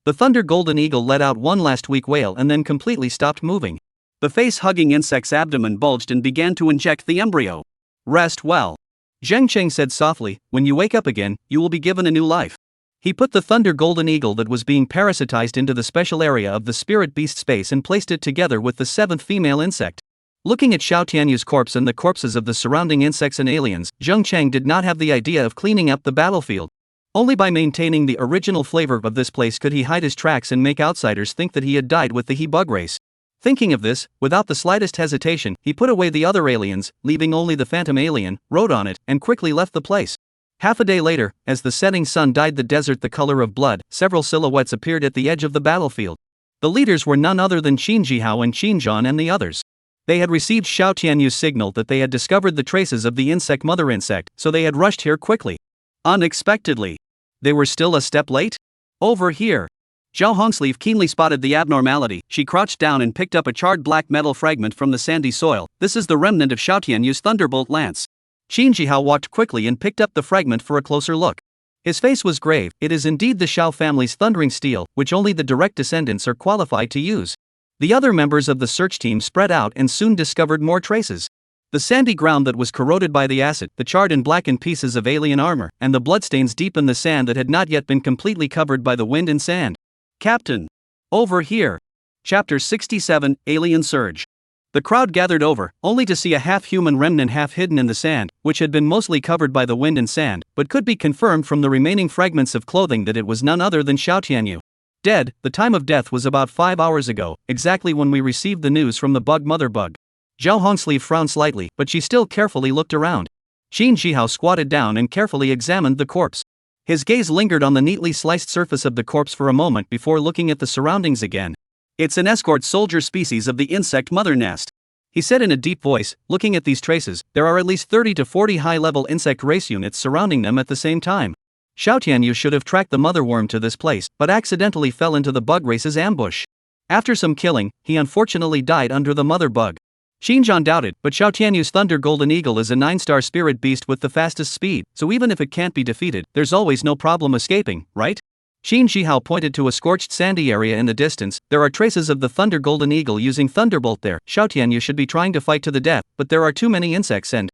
The thunder golden eagle let out one last weak wail and then completely stopped moving. The face-hugging insect's abdomen bulged and began to inject the embryo. Rest well. Zheng Cheng said softly, when you wake up again, you will be given a new life. He put the thunder golden eagle that was being parasitized into the special area of the spirit beast space and placed it together with the 7th female insect. Looking at Xiao Tianyu's corpse and the corpses of the surrounding insects and aliens, Zheng Cheng did not have the idea of cleaning up the battlefield. Only by maintaining the original flavor of this place could he hide his tracks and make outsiders think that he had died with the he bug race. Thinking of this, without the slightest hesitation, he put away the other aliens, leaving only the phantom alien, rode on it, and quickly left the place. Half a day later, as the setting sun dyed the desert the color of blood, several silhouettes appeared at the edge of the battlefield. The leaders were none other than Qin Jihao and Qin Zhan and the others. They had received Xiao Tianyu's signal that they had discovered the traces of the insect mother insect, so they had rushed here quickly. Unexpectedly. They were still a step late? Over here. Zhao Hongsleeve keenly spotted the abnormality. She crouched down and picked up a charred black metal fragment from the sandy soil. This is the remnant of Xiao Tianyu's thunderbolt lance. Qin Jihao walked quickly and picked up the fragment for a closer look. His face was grave. It is indeed the Xiao family's thundering steel, which only the direct descendants are qualified to use. The other members of the search team spread out and soon discovered more traces. The sandy ground that was corroded by the acid, the charred and blackened pieces of alien armor, and the bloodstains deep in the sand that had not yet been completely covered by the wind and sand. Captain! Over here! Chapter 67, Alien Surge. The crowd gathered over, only to see a half-human remnant half hidden in the sand, which had been mostly covered by the wind and sand, but could be confirmed from the remaining fragments of clothing that it was none other than Xiao Tianyu. Dead, the time of death was about 5 hours ago, exactly when we received the news from the mother bug. Zhao Hongsleeve frowned slightly, but she still carefully looked around. Qin Jihao squatted down and carefully examined the corpse. His gaze lingered on the neatly sliced surface of the corpse for a moment before looking at the surroundings again. It's an escort soldier species of the insect mother nest. He said in a deep voice, looking at these traces, there are at least 30 to 40 high-level insect race units surrounding them at the same time. Xiao Tianyu should have tracked the mother worm to this place, but accidentally fell into the bug race's ambush. After some killing, he unfortunately died under the mother bug. Xinjiang doubted, but Xiao Tianyu's Thunder Golden Eagle is a 9-star spirit beast with the fastest speed, so even if it can't be defeated, there's always no problem escaping, right? Qin Jihao pointed to a scorched sandy area in the distance. There are traces of the Thunder Golden Eagle using Thunderbolt there. Xiao Tianyu should be trying to fight to the death, but there are too many insects and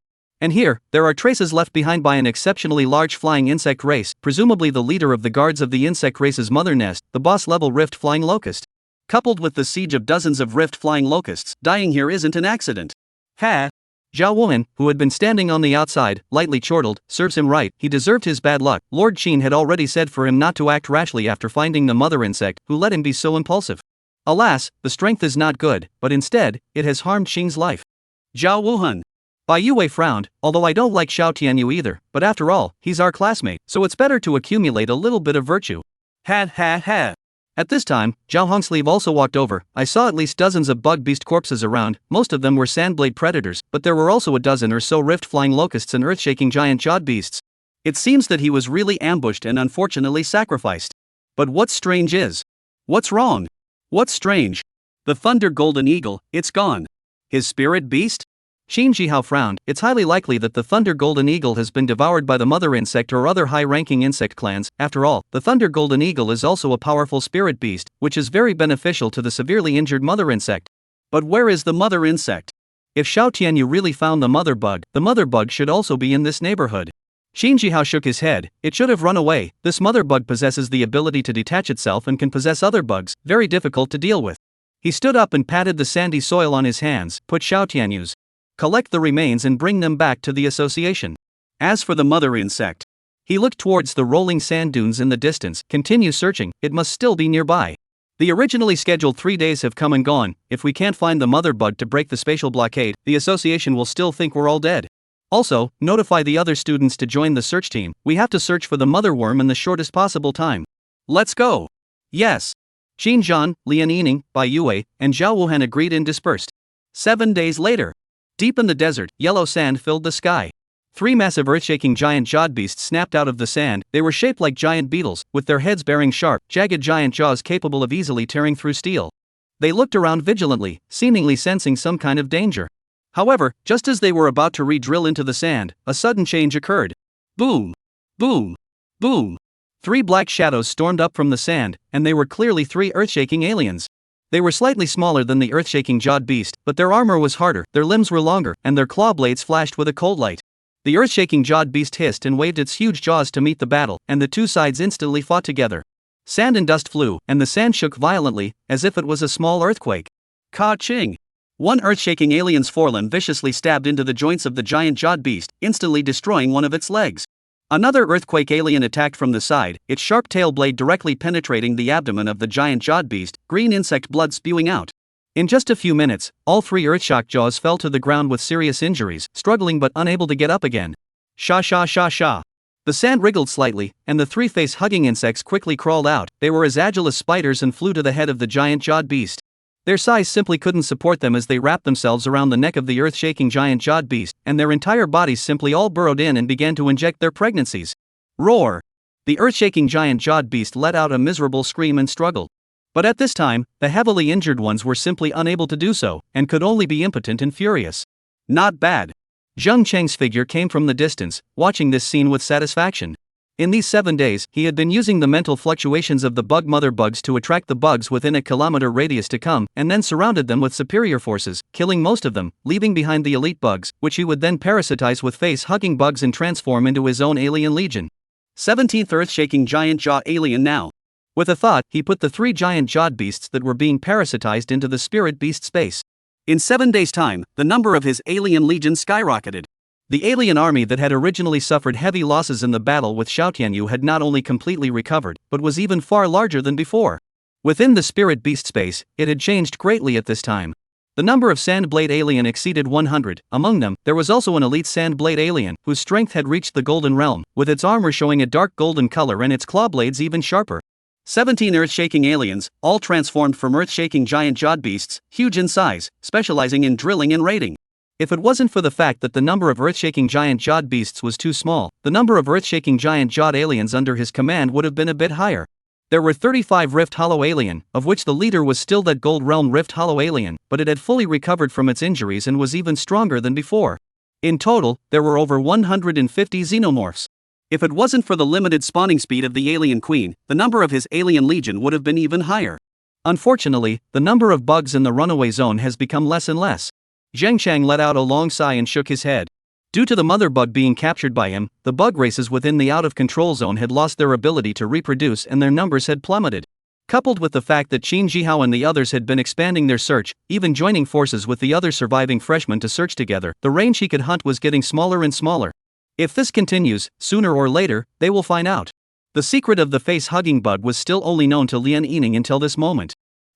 here, there are traces left behind by an exceptionally large flying insect race, presumably the leader of the guards of the insect race's mother nest, the boss-level Rift Flying Locust. Coupled with the siege of dozens of Rift Flying Locusts, dying here isn't an accident. Ha! Zhao Wuhan, who had been standing on the outside, lightly chortled, serves him right, he deserved his bad luck. Lord Qin had already said for him not to act rashly after finding the mother insect, who let him be so impulsive. Alas, the strength is not good, but instead, it has harmed Qin's life. Zhao Wuhan. Bai Yue frowned, although I don't like Xiao Tianyu either, but after all, he's our classmate, so it's better to accumulate a little bit of virtue. Ha. At this time, Zhao Hongsleeve also walked over. I saw at least dozens of bug beast corpses around, most of them were sandblade predators, but there were also a dozen or so rift-flying locusts and earth-shaking giant-jawed beasts. It seems that he was really ambushed and unfortunately sacrificed. But what's strange is... What's wrong? What's strange? The Thunder Golden Eagle, it's gone. His spirit beast? Qin Jihao frowned. It's highly likely that the Thunder Golden Eagle has been devoured by the mother insect or other high-ranking insect clans. After all, the Thunder Golden Eagle is also a powerful spirit beast, which is very beneficial to the severely injured mother insect. But where is the mother insect? If Xiao Tianyu really found the mother bug should also be in this neighborhood. Qin Jihao shook his head. It should have run away. This mother bug possesses the ability to detach itself and can possess other bugs, very difficult to deal with. He stood up and patted the sandy soil on his hands. Put Xiao Tianyu's. Collect the remains and bring them back to the association. As for the mother insect, he looked towards the rolling sand dunes in the distance. Continue searching, it must still be nearby. The originally scheduled 3 days have come and gone. If we can't find the mother bug to break the spatial blockade, the association will still think we're all dead. Also, notify the other students to join the search team. We have to search for the mother worm in the shortest possible time. Let's go. Yes. Xinjiang, Lian Yining, Bai Yue, and Zhao Wuhan agreed and dispersed. 7 days later. Deep in the desert, yellow sand filled the sky. 3 massive earth-shaking giant jawed beasts snapped out of the sand. They were shaped like giant beetles, with their heads bearing sharp, jagged giant jaws capable of easily tearing through steel. They looked around vigilantly, seemingly sensing some kind of danger. However, just as they were about to re-drill into the sand, a sudden change occurred. Boom! Boom! Boom! 3 black shadows stormed up from the sand, and they were clearly 3 earth-shaking aliens. They were slightly smaller than the earth-shaking jawed beast, but their armor was harder, their limbs were longer, and their claw blades flashed with a cold light. The earth-shaking jawed beast hissed and waved its huge jaws to meet the battle, and the two sides instantly fought together. Sand and dust flew, and the sand shook violently, as if it was a small earthquake. Ka-ching! 1 earth-shaking alien's forelimb viciously stabbed into the joints of the giant jawed beast, instantly destroying one of its legs. Another earthquake alien attacked from the side, its sharp tail blade directly penetrating the abdomen of the giant jawed beast, green insect blood spewing out. In just a few minutes, all 3 earthshock jaws fell to the ground with serious injuries, struggling but unable to get up again. Sha sha sha sha. The sand wriggled slightly, and the 3 face-hugging insects quickly crawled out. They were as agile as spiders and flew to the head of the giant jawed beast. Their size simply couldn't support them as they wrapped themselves around the neck of the earth-shaking giant jawed beast, and their entire bodies simply all burrowed in and began to inject their pregnancies. Roar! The earth-shaking giant jawed beast let out a miserable scream and struggled. But at this time, the heavily injured ones were simply unable to do so, and could only be impotent and furious. Not bad. Zheng Cheng's figure came from the distance, watching this scene with satisfaction. In these 7 days, he had been using the mental fluctuations of the bug mother bugs to attract the bugs within a kilometer radius to come, and then surrounded them with superior forces, killing most of them, leaving behind the elite bugs, which he would then parasitize with face-hugging bugs and transform into his own alien legion. 17th earth-shaking giant jaw alien now. With a thought, he put the 3 giant jawed beasts that were being parasitized into the spirit beast space. In 7 days' time, the number of his alien legion skyrocketed. The alien army that had originally suffered heavy losses in the battle with Xiaotianyu had not only completely recovered, but was even far larger than before. Within the spirit beast space, it had changed greatly at this time. The number of Sandblade alien exceeded 100, among them, there was also an elite Sandblade alien, whose strength had reached the golden realm, with its armor showing a dark golden color and its claw blades even sharper. 17 earth-shaking aliens, all transformed from earth-shaking giant jawed beasts, huge in size, specializing in drilling and raiding. If it wasn't for the fact that the number of earth-shaking giant jawed beasts was too small, the number of earth-shaking giant jawed aliens under his command would have been a bit higher. There were 35 Rift Hollow alien, of which the leader was still that Gold Realm Rift Hollow alien, but it had fully recovered from its injuries and was even stronger than before. In total, there were over 150 xenomorphs. If it wasn't for the limited spawning speed of the alien queen, the number of his alien legion would have been even higher. Unfortunately, the number of bugs in the runaway zone has become less and less. Zheng Chang let out a long sigh and shook his head. Due to the mother bug being captured by him, the bug races within the out-of-control zone had lost their ability to reproduce and their numbers had plummeted. Coupled with the fact that Qin Jihao and the others had been expanding their search, even joining forces with the other surviving freshmen to search together, the range he could hunt was getting smaller and smaller. If this continues, sooner or later, they will find out. The secret of the face-hugging bug was still only known to Lian Yining until this moment.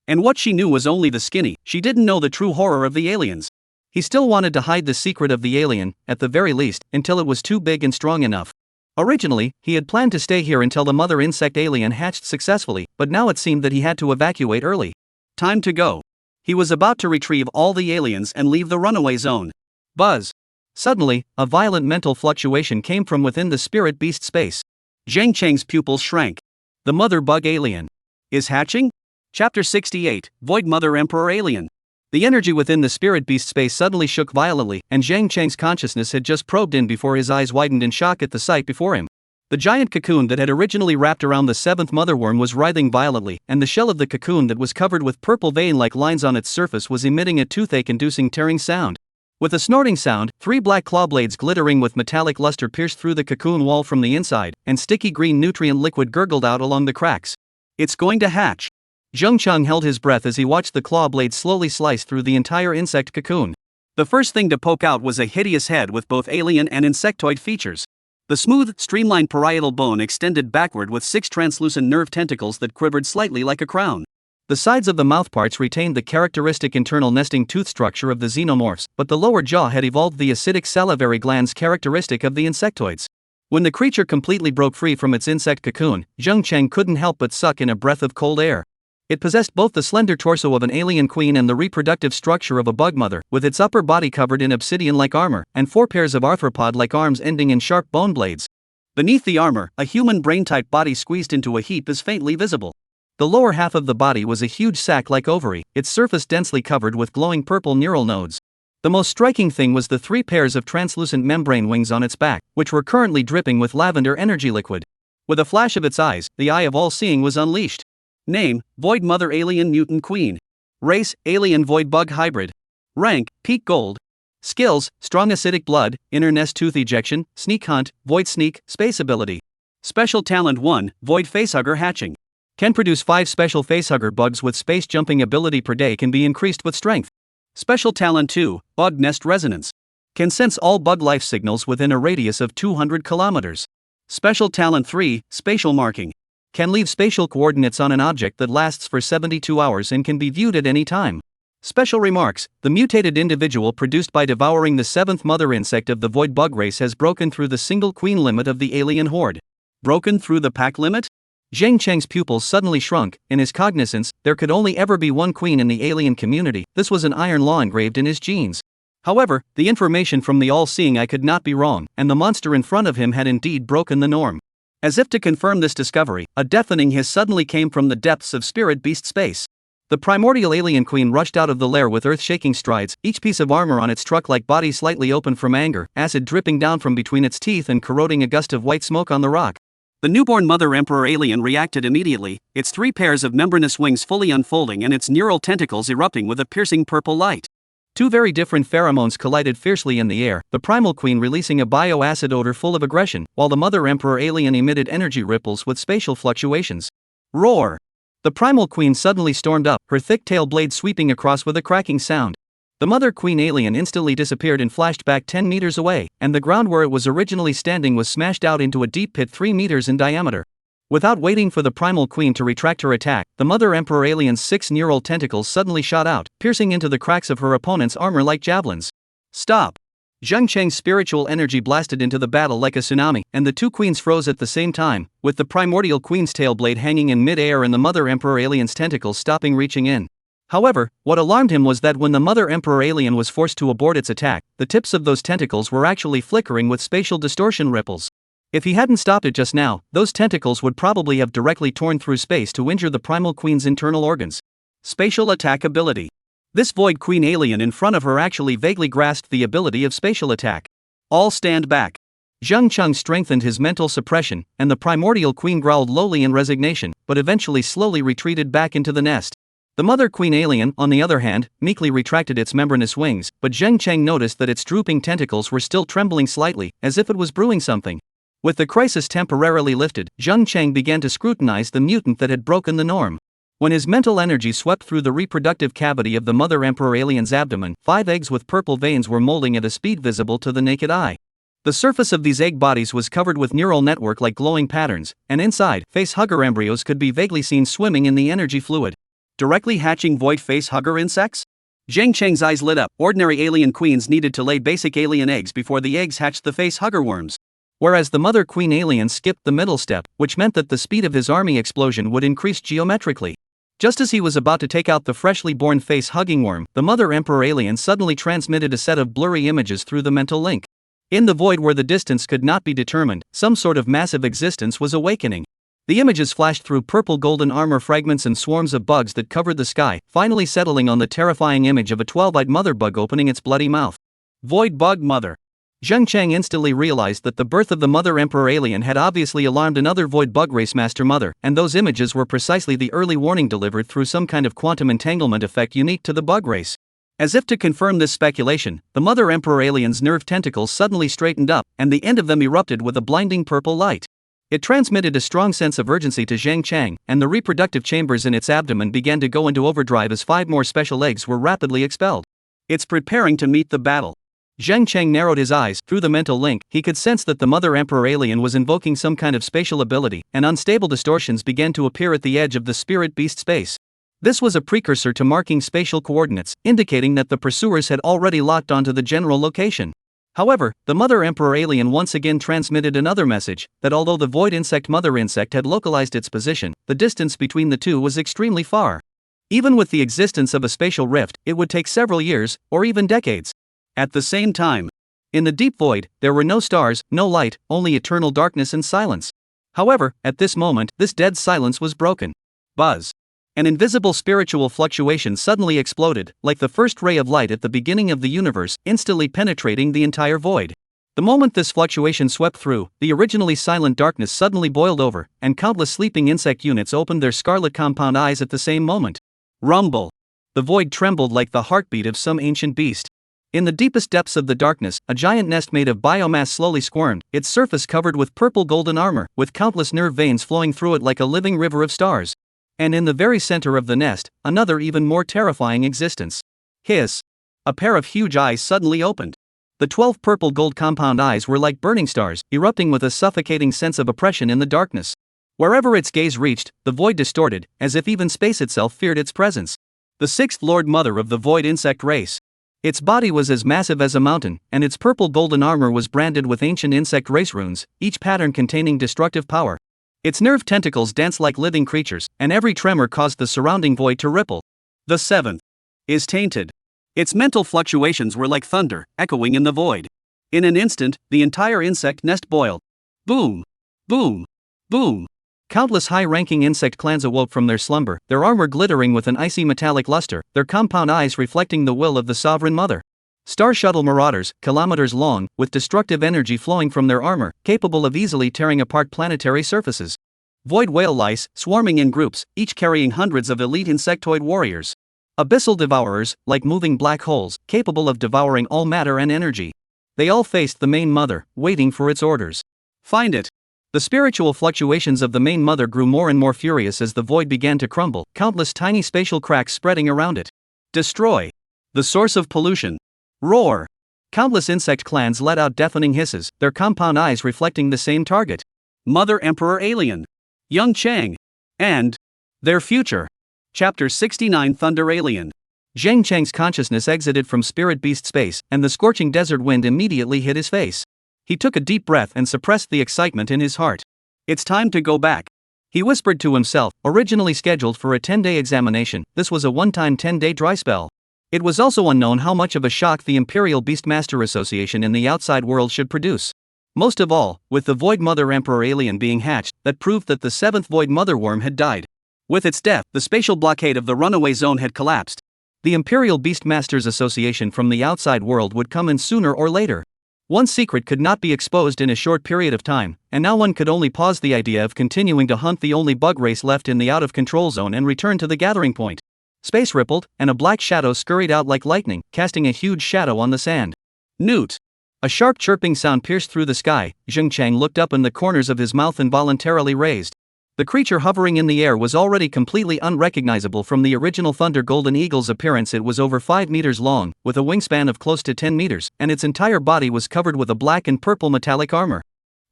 And what she knew was only the skinny, she didn't know the true horror of the aliens. He still wanted to hide the secret of the alien, at the very least, until it was too big and strong enough. Originally, he had planned to stay here until the mother insect alien hatched successfully, but now it seemed that he had to evacuate early. Time to go. He was about to retrieve all the aliens and leave the runaway zone. Buzz. Suddenly, a violent mental fluctuation came from within the spirit beast space. Zheng Cheng's pupils shrank. The mother bug alien is hatching? Chapter 68, Void Mother Emperor Alien. The energy within the spirit beast space suddenly shook violently, and Zheng Cheng's consciousness had just probed in before his eyes widened in shock at the sight before him. The giant cocoon that had originally wrapped around the 7th motherworm was writhing violently, and the shell of the cocoon that was covered with purple vein-like lines on its surface was emitting a toothache-inducing tearing sound. With a snorting sound, 3 black claw blades glittering with metallic luster pierced through the cocoon wall from the inside, and sticky green nutrient liquid gurgled out along the cracks. It's going to hatch. Zheng Cheng held his breath as he watched the claw blades slowly slice through the entire insect cocoon. The first thing to poke out was a hideous head with both alien and insectoid features. The smooth, streamlined parietal bone extended backward with 6 translucent nerve tentacles that quivered slightly like a crown. The sides of the mouthparts retained the characteristic internal nesting tooth structure of the xenomorphs, but the lower jaw had evolved the acidic salivary glands characteristic of the insectoids. When the creature completely broke free from its insect cocoon, Zheng Cheng couldn't help but suck in a breath of cold air. It possessed both the slender torso of an alien queen and the reproductive structure of a bug mother, with its upper body covered in obsidian-like armor, and 4 pairs of arthropod-like arms ending in sharp bone blades. Beneath the armor, a human brain-type body squeezed into a heap is faintly visible. The lower half of the body was a huge sac-like ovary, its surface densely covered with glowing purple neural nodes. The most striking thing was the 3 pairs of translucent membrane wings on its back, which were currently dripping with lavender energy liquid. With a flash of its eyes, the eye of all-seeing was unleashed. Name: Void Mother Alien Mutant Queen. Race: Alien Void Bug Hybrid. Rank: Peak Gold. Skills: Strong Acidic Blood, Inner Nest Tooth Ejection, Sneak Hunt, Void Sneak, Space Ability. Special Talent 1, Void Facehugger Hatching. Can produce 5 special facehugger bugs with space jumping ability per day, can be increased with strength. Special Talent 2, Bug Nest Resonance. Can sense all bug life signals within a radius of 200 kilometers. Special Talent 3, Spatial Marking. Can leave spatial coordinates on an object that lasts for 72 hours and can be viewed at any time. Special remarks: the mutated individual produced by devouring the 7th mother insect of the void bug race has broken through the single queen limit of the alien horde. Broken through the pack limit? Zheng Cheng's pupils suddenly shrunk. In his cognizance, there could only ever be one queen in the alien community. This was an iron law engraved in his genes. However, the information from the all-seeing eye could not be wrong, and the monster in front of him had indeed broken the norm. As if to confirm this discovery, a deafening hiss suddenly came from the depths of spirit beast space. The primordial alien queen rushed out of the lair with earth-shaking strides, each piece of armor on its truck-like body slightly open from anger, acid dripping down from between its teeth and corroding a gust of white smoke on the rock. The newborn Mother Emperor alien reacted immediately, its 3 pairs of membranous wings fully unfolding and its neural tentacles erupting with a piercing purple light. 2 very different pheromones collided fiercely in the air, the primal queen releasing a bioacid odor full of aggression, while the Mother Emperor alien emitted energy ripples with spatial fluctuations. Roar! The primal queen suddenly stormed up, her thick tail blade sweeping across with a cracking sound. The Mother Queen alien instantly disappeared and flashed back 10 meters away, and the ground where it was originally standing was smashed out into a deep pit 3 meters in diameter. Without waiting for the primal queen to retract her attack, the Mother Emperor alien's 6 neural tentacles suddenly shot out, piercing into the cracks of her opponent's armor like javelins. Stop! Zheng Cheng's spiritual energy blasted into the battle like a tsunami, and the 2 queens froze at the same time, with the primordial queen's tail blade hanging in mid-air and the Mother Emperor alien's tentacles stopping reaching in. However, what alarmed him was that when the Mother Emperor alien was forced to abort its attack, the tips of those tentacles were actually flickering with spatial distortion ripples. If he hadn't stopped it just now, those tentacles would probably have directly torn through space to injure the primal queen's internal organs. Spatial attack ability. This void queen alien in front of her actually vaguely grasped the ability of spatial attack. All stand back. Zheng Cheng strengthened his mental suppression, and the primordial queen growled lowly in resignation, but eventually slowly retreated back into the nest. The Mother Queen alien, on the other hand, meekly retracted its membranous wings, but Zheng Cheng noticed that its drooping tentacles were still trembling slightly, as if it was brewing something. With the crisis temporarily lifted, Zheng Cheng began to scrutinize the mutant that had broken the norm. When his mental energy swept through the reproductive cavity of the Mother Emperor alien's abdomen, 5 eggs with purple veins were molding at a speed visible to the naked eye. The surface of these egg bodies was covered with neural network-like glowing patterns, and inside, facehugger embryos could be vaguely seen swimming in the energy fluid. Directly hatching void facehugger insects? Zheng Cheng's eyes lit up. Ordinary alien queens needed to lay basic alien eggs before the eggs hatched the facehugger worms. Whereas the Mother Queen alien skipped the middle step, which meant that the speed of his army explosion would increase geometrically. Just as he was about to take out the freshly born face-hugging worm, the Mother Emperor alien suddenly transmitted a set of blurry images through the mental link. In the void where the distance could not be determined, some sort of massive existence was awakening. The images flashed through purple golden armor fragments and swarms of bugs that covered the sky, finally settling on the terrifying image of a 12-eyed mother bug opening its bloody mouth. Void Bug Mother. Zheng Cheng instantly realized that the birth of the Mother Emperor alien had obviously alarmed another void bug race master mother, and those images were precisely the early warning delivered through some kind of quantum entanglement effect unique to the bug race. As if to confirm this speculation, the Mother Emperor alien's nerve tentacles suddenly straightened up, and the end of them erupted with a blinding purple light. It transmitted a strong sense of urgency to Zheng Cheng, and the reproductive chambers in its abdomen began to go into overdrive as 5 more special eggs were rapidly expelled. It's preparing to meet the battle. Zheng Cheng narrowed his eyes. Through the mental link, he could sense that the Mother Emperor alien was invoking some kind of spatial ability, and unstable distortions began to appear at the edge of the spirit beast space. This was a precursor to marking spatial coordinates, indicating that the pursuers had already locked onto the general location. However, the mother emperor alien once again transmitted another message, that although the void insect mother insect had localized its position, the distance between the two was extremely far. Even with the existence of a spatial rift, it would take several years, or even decades. At the same time, in the deep void, there were no stars, no light, only eternal darkness and silence. However, at this moment, this dead silence was broken. Buzz. An invisible spiritual fluctuation suddenly exploded, like the first ray of light at the beginning of the universe, instantly penetrating the entire void. The moment this fluctuation swept through, the originally silent darkness suddenly boiled over, and countless sleeping insect units opened their scarlet compound eyes at the same moment. Rumble. The void trembled like the heartbeat of some ancient beast. In the deepest depths of the darkness, a giant nest made of biomass slowly squirmed, its surface covered with purple golden armor, with countless nerve veins flowing through it like a living river of stars. And in the very center of the nest, another even more terrifying existence. Hiss. A pair of huge eyes suddenly opened. The 12 purple gold compound eyes were like burning stars, erupting with a suffocating sense of oppression in the darkness. Wherever its gaze reached, the void distorted, as if even space itself feared its presence. The sixth Lord Mother of the void insect race. Its body was as massive as a mountain, and its purple golden armor was branded with ancient insect race runes, each pattern containing destructive power. Its nerve tentacles danced like living creatures, and every tremor caused the surrounding void to ripple. The seventh is tainted. Its mental fluctuations were like thunder, echoing in the void. In an instant, the entire insect nest boiled. Boom! Boom! Boom! Countless high-ranking insect clans awoke from their slumber, their armor glittering with an icy metallic luster, their compound eyes reflecting the will of the Sovereign Mother. Star Shuttle marauders, kilometers long, with destructive energy flowing from their armor, capable of easily tearing apart planetary surfaces. Void whale lice, swarming in groups, each carrying hundreds of elite insectoid warriors. Abyssal devourers, like moving black holes, capable of devouring all matter and energy. They all faced the main mother, waiting for its orders. Find it. The spiritual fluctuations of the main mother grew more and more furious as the void began to crumble, countless tiny spatial cracks spreading around it. Destroy. The source of pollution. Roar. Countless insect clans let out deafening hisses, their compound eyes reflecting the same target. Mother Emperor Alien. Young Chang. And their future. Chapter 69 Thunder Alien. Zheng Chang's consciousness exited from spirit beast space, and the scorching desert wind immediately hit his face. He took a deep breath and suppressed the excitement in his heart. It's time to go back. He whispered to himself, originally scheduled for a 10-day examination, this was a one-time 10-day dry spell. It was also unknown how much of a shock the Imperial Beastmaster Association in the outside world should produce. Most of all, with the Void Mother Emperor alien being hatched, that proved that the seventh Void Mother worm had died. With its death, the spatial blockade of the runaway zone had collapsed. The Imperial Beastmasters Association from the outside world would come in sooner or later. One secret could not be exposed in a short period of time, and now one could only pause the idea of continuing to hunt the only bug race left in the out-of-control zone and return to the gathering point. Space rippled, and a black shadow scurried out like lightning, casting a huge shadow on the sand. Newt. A sharp chirping sound pierced through the sky. Zheng Chang looked up and the corners of his mouth involuntarily raised. The creature hovering in the air was already completely unrecognizable from the original Thunder Golden Eagle's appearance. It was over 5 meters long, with a wingspan of close to 10 meters, and its entire body was covered with a black and purple metallic armor.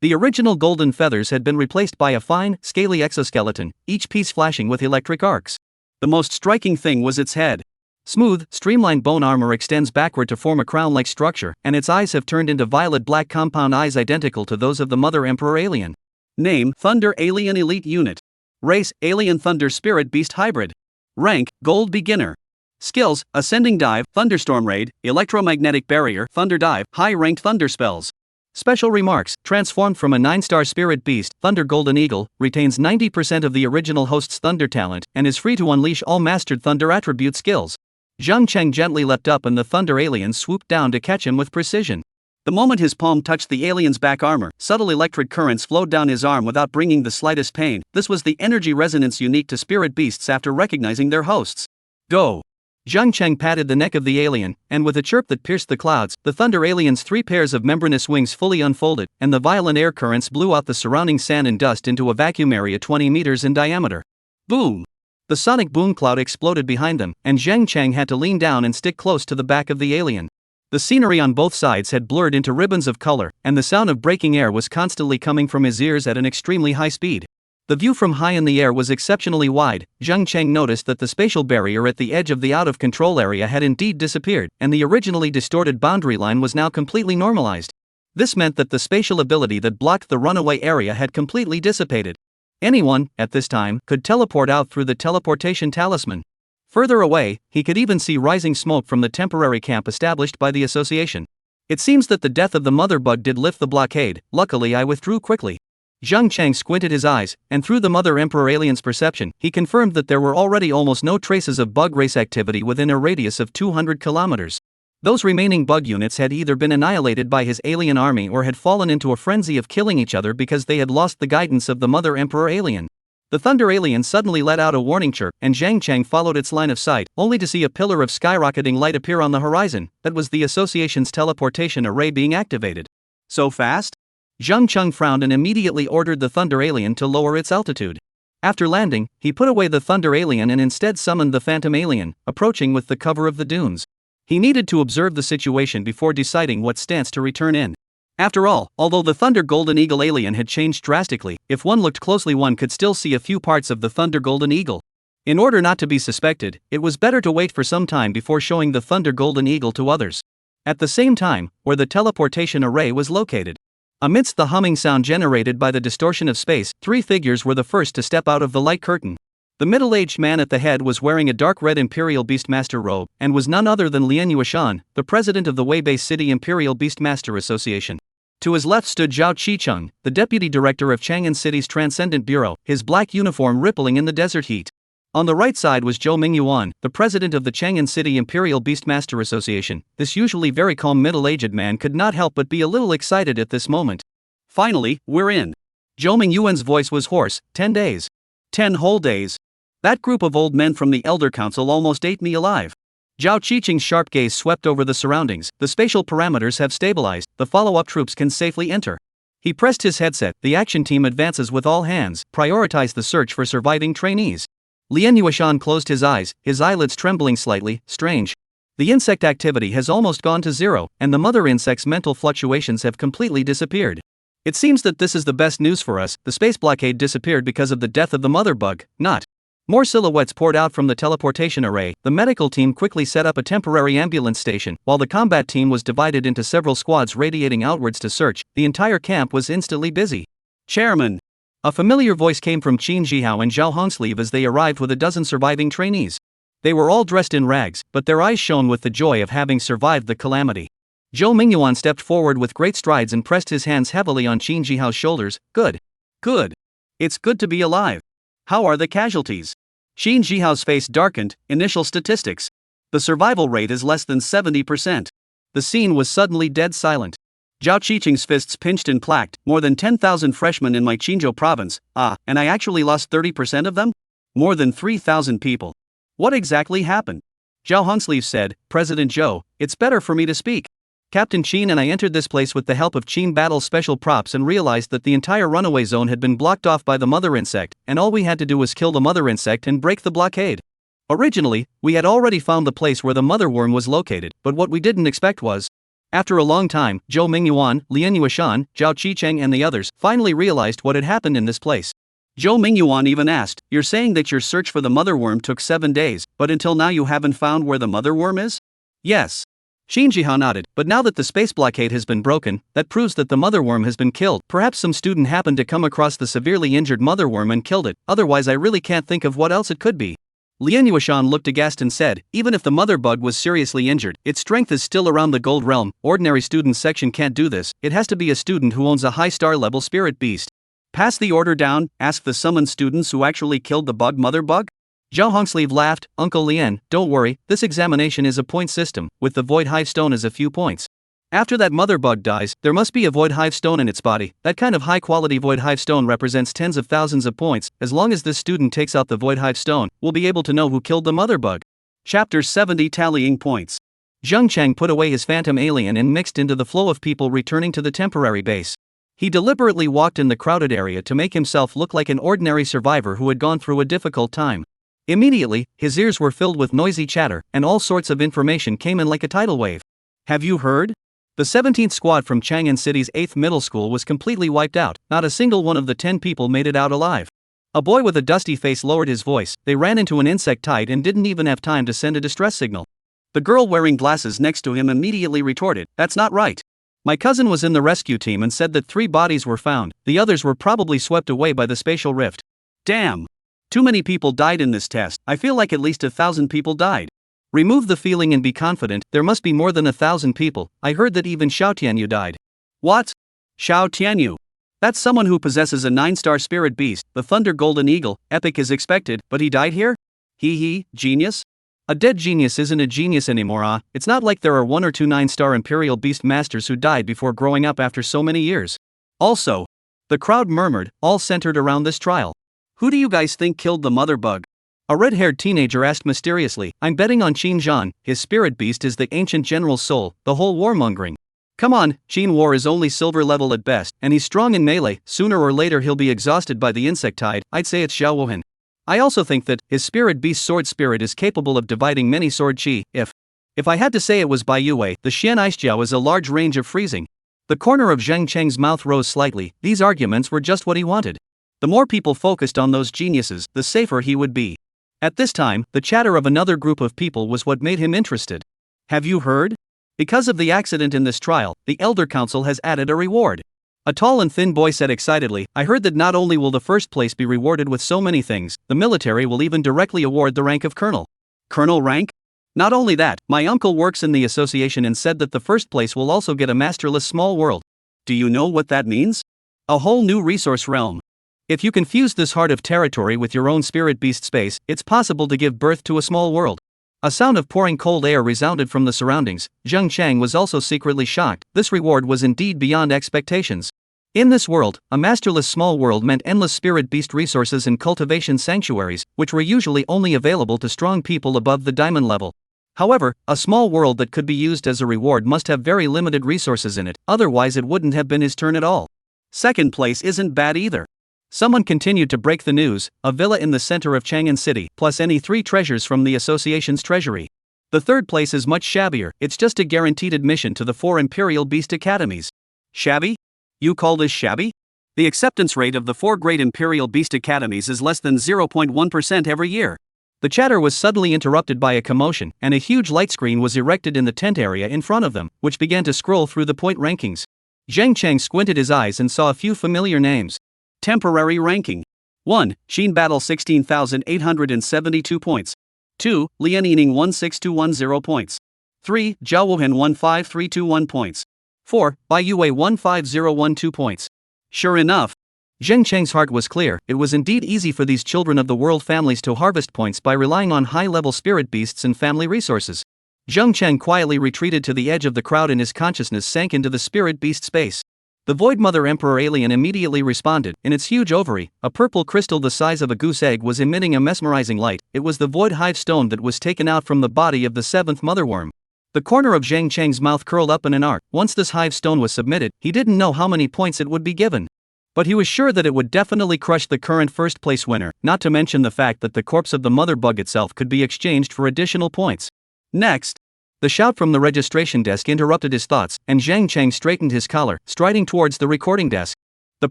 The original golden feathers had been replaced by a fine, scaly exoskeleton, each piece flashing with electric arcs. The most striking thing was its head. Smooth, streamlined bone armor extends backward to form a crown-like structure, and its eyes have turned into violet-black compound eyes identical to those of the Mother Emperor alien. Name: Thunder Alien Elite Unit. Race: Alien Thunder Spirit Beast Hybrid. Rank: Gold Beginner. Skills: Ascending Dive, Thunderstorm Raid, Electromagnetic Barrier, Thunder Dive, High-Ranked Thunder Spells. Special remarks: transformed from a 9-star spirit beast, Thunder Golden Eagle retains 90% of the original host's thunder talent and is free to unleash all mastered thunder attribute skills. Zheng Chang gently leapt up and the thunder alien swooped down to catch him with precision. The moment his palm touched the alien's back armor, subtle electric currents flowed down his arm without bringing the slightest pain. This was the energy resonance unique to spirit beasts after recognizing their hosts. Go! Zheng Chang patted the neck of the alien, and with a chirp that pierced the clouds, the thunder alien's 3 pairs of membranous wings fully unfolded, and the violent air currents blew out the surrounding sand and dust into a vacuum area 20 meters in diameter. Boom! The sonic boom cloud exploded behind them, and Zheng Chang had to lean down and stick close to the back of the alien. The scenery on both sides had blurred into ribbons of color, and the sound of breaking air was constantly coming from his ears at an extremely high speed. The view from high in the air was exceptionally wide. Zheng Cheng noticed that the spatial barrier at the edge of the out-of-control area had indeed disappeared, and the originally distorted boundary line was now completely normalized. This meant that the spatial ability that blocked the runaway area had completely dissipated. Anyone, at this time, could teleport out through the teleportation talisman. Further away, he could even see rising smoke from the temporary camp established by the association. It seems that the death of the mother bug did lift the blockade. Luckily, I withdrew quickly. Zheng Cheng squinted his eyes, and through the Mother Emperor alien's perception, he confirmed that there were already almost no traces of bug race activity within a radius of 200 kilometers. Those remaining bug units had either been annihilated by his alien army or had fallen into a frenzy of killing each other because they had lost the guidance of the Mother Emperor alien. The Thunder alien suddenly let out a warning chirp, and Zheng Cheng followed its line of sight, only to see a pillar of skyrocketing light appear on the horizon. That was the association's teleportation array being activated. So fast? Zheng Cheng frowned and immediately ordered the Thunder alien to lower its altitude. After landing, he put away the Thunder alien and instead summoned the Phantom alien, approaching with the cover of the dunes. He needed to observe the situation before deciding what stance to return in. After all, although the Thunder Golden Eagle alien had changed drastically, if one looked closely one could still see a few parts of the Thunder Golden Eagle. In order not to be suspected, it was better to wait for some time before showing the Thunder Golden Eagle to others. At the same time, where the teleportation array was located. Amidst the humming sound generated by the distortion of space, three figures were the first to step out of the light curtain. The middle-aged man at the head was wearing a dark red Imperial Beastmaster robe, and was none other than Lian Yueshan, the president of the Weibei City Imperial Beastmaster Association. To his left stood Zhao Qicheng, the deputy director of Chang'an City's Transcendent Bureau, his black uniform rippling in the desert heat. On the right side was Zhou Mingyuan, the president of the Chang'an City Imperial Beastmaster Association. This usually very calm middle-aged man could not help but be a little excited at this moment. Finally, we're in. Zhou Mingyuan's voice was hoarse. 10 days. 10 whole days. That group of old men from the Elder Council almost ate me alive. Zhao Qicheng's sharp gaze swept over the surroundings. The spatial parameters have stabilized. The follow-up troops can safely enter. He pressed his headset. The action team advances with all hands. Prioritize the search for surviving trainees. Lian Yueshan closed his eyes, his eyelids trembling slightly. Strange. The insect activity has almost gone to zero, and the mother insect's mental fluctuations have completely disappeared. It seems that this is the best news for us. The space blockade disappeared because of the death of the mother bug, not. More silhouettes poured out from the teleportation array. The medical team quickly set up a temporary ambulance station, while the combat team was divided into several squads radiating outwards to search. The entire camp was instantly busy. Chairman! A familiar voice came from Qin Jihao and Zhao Hongsleeve as they arrived with a dozen surviving trainees. They were all dressed in rags, but their eyes shone with the joy of having survived the calamity. Zhou Mingyuan stepped forward with great strides and pressed his hands heavily on Qin Jihao's shoulders. Good. Good. It's good to be alive. How are the casualties? Qin Jihao's face darkened. Initial statistics. The survival rate is less than 70%. The scene was suddenly dead silent. Zhao Qicheng's fists pinched and placked. More than 10,000 freshmen in my Qinzhou province. And I actually lost 30% of them? More than 3,000 people. What exactly happened? Zhao Hongsleeve said, President Zhou, it's better for me to speak. Captain Qin and I entered this place with the help of Qin Battle's special props and realized that the entire runaway zone had been blocked off by the mother insect, and all we had to do was kill the mother insect and break the blockade. Originally, we had already found the place where the mother worm was located, but what we didn't expect was. After a long time, Zhou Mingyuan, Lian Yueshan, Zhao Qicheng and the others finally realized what had happened in this place. Zhou Mingyuan even asked, you're saying that your search for the mother worm took 7 days, but until now you haven't found where the mother worm is? Yes. Qin Jihao nodded, but now that the space blockade has been broken, that proves that the mother worm has been killed. Perhaps some student happened to come across the severely injured mother worm and killed it, otherwise I really can't think of what else it could be. Lian Yueshan looked aghast and said, even if the mother bug was seriously injured, its strength is still around the gold realm. Ordinary student section can't do this. It has to be a student who owns a high star level spirit beast. Pass the order down, ask the summoned students who actually killed the mother bug? Zhao Hongsleeve laughed. Uncle Lian, don't worry, this examination is a point system, with the void hive stone as a few points. After that mother bug dies, there must be a void hive stone in its body. That kind of high quality void hive stone represents tens of thousands of points. As long as this student takes out the void hive stone, we'll be able to know who killed the mother bug. Chapter 70 Tallying Points. Zheng Cheng put away his phantom alien and mixed into the flow of people returning to the temporary base. He deliberately walked in the crowded area to make himself look like an ordinary survivor who had gone through a difficult time. Immediately, his ears were filled with noisy chatter, and all sorts of information came in like a tidal wave. Have you heard? The 17th squad from Chang'an City's 8th middle school was completely wiped out. Not a single one of the 10 people made it out alive. A boy with a dusty face lowered his voice. They ran into an insect tide and didn't even have time to send a distress signal. The girl wearing glasses next to him immediately retorted, "That's not right. My cousin was in the rescue team and said that 3 bodies were found. The others were probably swept away by the spatial rift." Damn. Too many people died in this test. I feel like at least 1,000 people died. Remove the feeling and be confident. There must be more than 1,000 people. I heard that even Xiao Tianyu died. What? Xiao Tianyu. That's someone who possesses a 9-star spirit beast, the Thunder Golden Eagle. Epic is expected, but he died here? Genius? A dead genius isn't a genius anymore. It's not like there are 1 or 2 9-star Imperial Beast Masters who died before growing up after so many years. Also, the crowd murmured, all centered around this trial. Who do you guys think killed the mother bug? A red-haired teenager asked mysteriously. I'm betting on Qin Zhan. His spirit beast is the ancient general's soul, the whole warmongering. Come on, Qin War is only silver level at best, and he's strong in melee. Sooner or later he'll be exhausted by the insect tide. I'd say it's Xiao Wuhan. I also think that his spirit beast sword spirit is capable of dividing many sword chi. If I had to say it was Bai Yue, the Xian Icejiao is a large range of freezing. The corner of Zheng Cheng's mouth rose slightly. These arguments were just what he wanted. The more people focused on those geniuses, the safer he would be. At this time, the chatter of another group of people was what made him interested. Have you heard? Because of the accident in this trial, the Elder Council has added a reward. A tall and thin boy said excitedly, I heard that not only will the first place be rewarded with so many things, the military will even directly award the rank of colonel. Colonel rank? Not only that, my uncle works in the association and said that the first place will also get a masterless small world. Do you know what that means? A whole new resource realm. If you confuse this heart of territory with your own spirit beast space, it's possible to give birth to a small world. A sound of pouring cold air resounded from the surroundings. Zheng Chang was also secretly shocked. This reward was indeed beyond expectations. In this world, a masterless small world meant endless spirit beast resources and cultivation sanctuaries, which were usually only available to strong people above the diamond level. However, a small world that could be used as a reward must have very limited resources in it, otherwise it wouldn't have been his turn at all. Second place isn't bad either. Someone continued to break the news, a villa in the center of Chang'an City, plus any 3 treasures from the association's treasury. The third place is much shabbier, it's just a guaranteed admission to the 4 Imperial Beast Academies. Shabby? You call this shabby? The acceptance rate of the 4 great Imperial Beast Academies is less than 0.1% every year. The chatter was suddenly interrupted by a commotion, and a huge light screen was erected in the tent area in front of them, which began to scroll through the point rankings. Zheng Chang squinted his eyes and saw a few familiar names. Temporary ranking. 1. Sheen Battle 16,872 points. 2. Lian Yining 16210 points. 3. Zhao Wuhan 15321 points. 4. Bai Yue 15012 points. Sure enough, Zheng Cheng's heart was clear. It was indeed easy for these children of the world families to harvest points by relying on high-level spirit beasts and family resources. Zheng Cheng quietly retreated to the edge of the crowd and his consciousness sank into the spirit beast space. The Void Mother Emperor alien immediately responded. In its huge ovary, a purple crystal the size of a goose egg was emitting a mesmerizing light. It was the Void Hive Stone that was taken out from the body of the 7th Motherworm. The corner of Zheng Cheng's mouth curled up in an arc. Once this Hive Stone was submitted, he didn't know how many points it would be given. But he was sure that it would definitely crush the current first-place winner, not to mention the fact that the corpse of the mother bug itself could be exchanged for additional points. Next, the shout from the registration desk interrupted his thoughts, and Zheng Cheng straightened his collar, striding towards the recording desk. The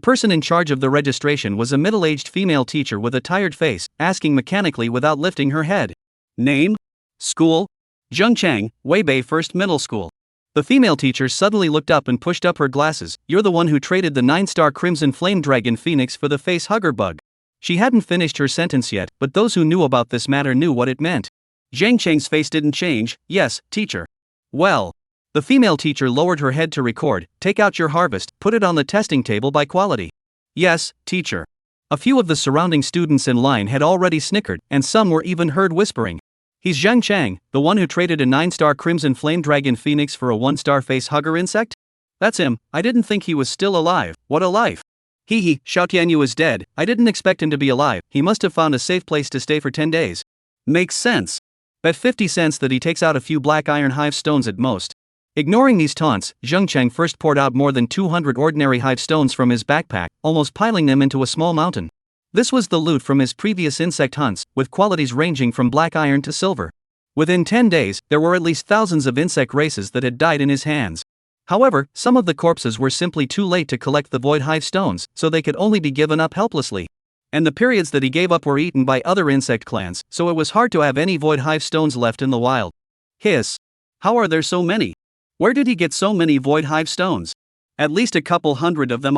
person in charge of the registration was a middle-aged female teacher with a tired face, asking mechanically without lifting her head. Name? School? Zhengchang, Weibei First Middle School. The female teacher suddenly looked up and pushed up her glasses. You're the one who traded the 9-star Crimson Flame Dragon Phoenix for the Facehugger bug. She hadn't finished her sentence yet, but those who knew about this matter knew what it meant. Zheng Cheng's face didn't change. Yes, teacher. Well. The female teacher lowered her head to record. Take out your harvest, put it on the testing table by quality. Yes, teacher. A few of the surrounding students in line had already snickered, and some were even heard whispering. He's Zheng Chang, the one who traded a 9-star Crimson Flame Dragon Phoenix for a 1-star Facehugger insect? That's him. I didn't think he was still alive. What a life. Xiao Tianyu is dead. I didn't expect him to be alive. He must have found a safe place to stay for 10 days. Makes sense. Bet 50 cents that he takes out a few black iron hive stones at most. Ignoring these taunts, Zheng Chang first poured out more than 200 ordinary hive stones from his backpack, almost piling them into a small mountain. This was the loot from his previous insect hunts, with qualities ranging from black iron to silver. Within 10 days, there were at least thousands of insect races that had died in his hands. However, some of the corpses were simply too late to collect the void hive stones, so they could only be given up helplessly. And the periods that he gave up were eaten by other insect clans, so it was hard to have any void hive stones left in the wild. Hiss. How are there so many? Where did he get so many void hive stones? At least a couple hundred of them.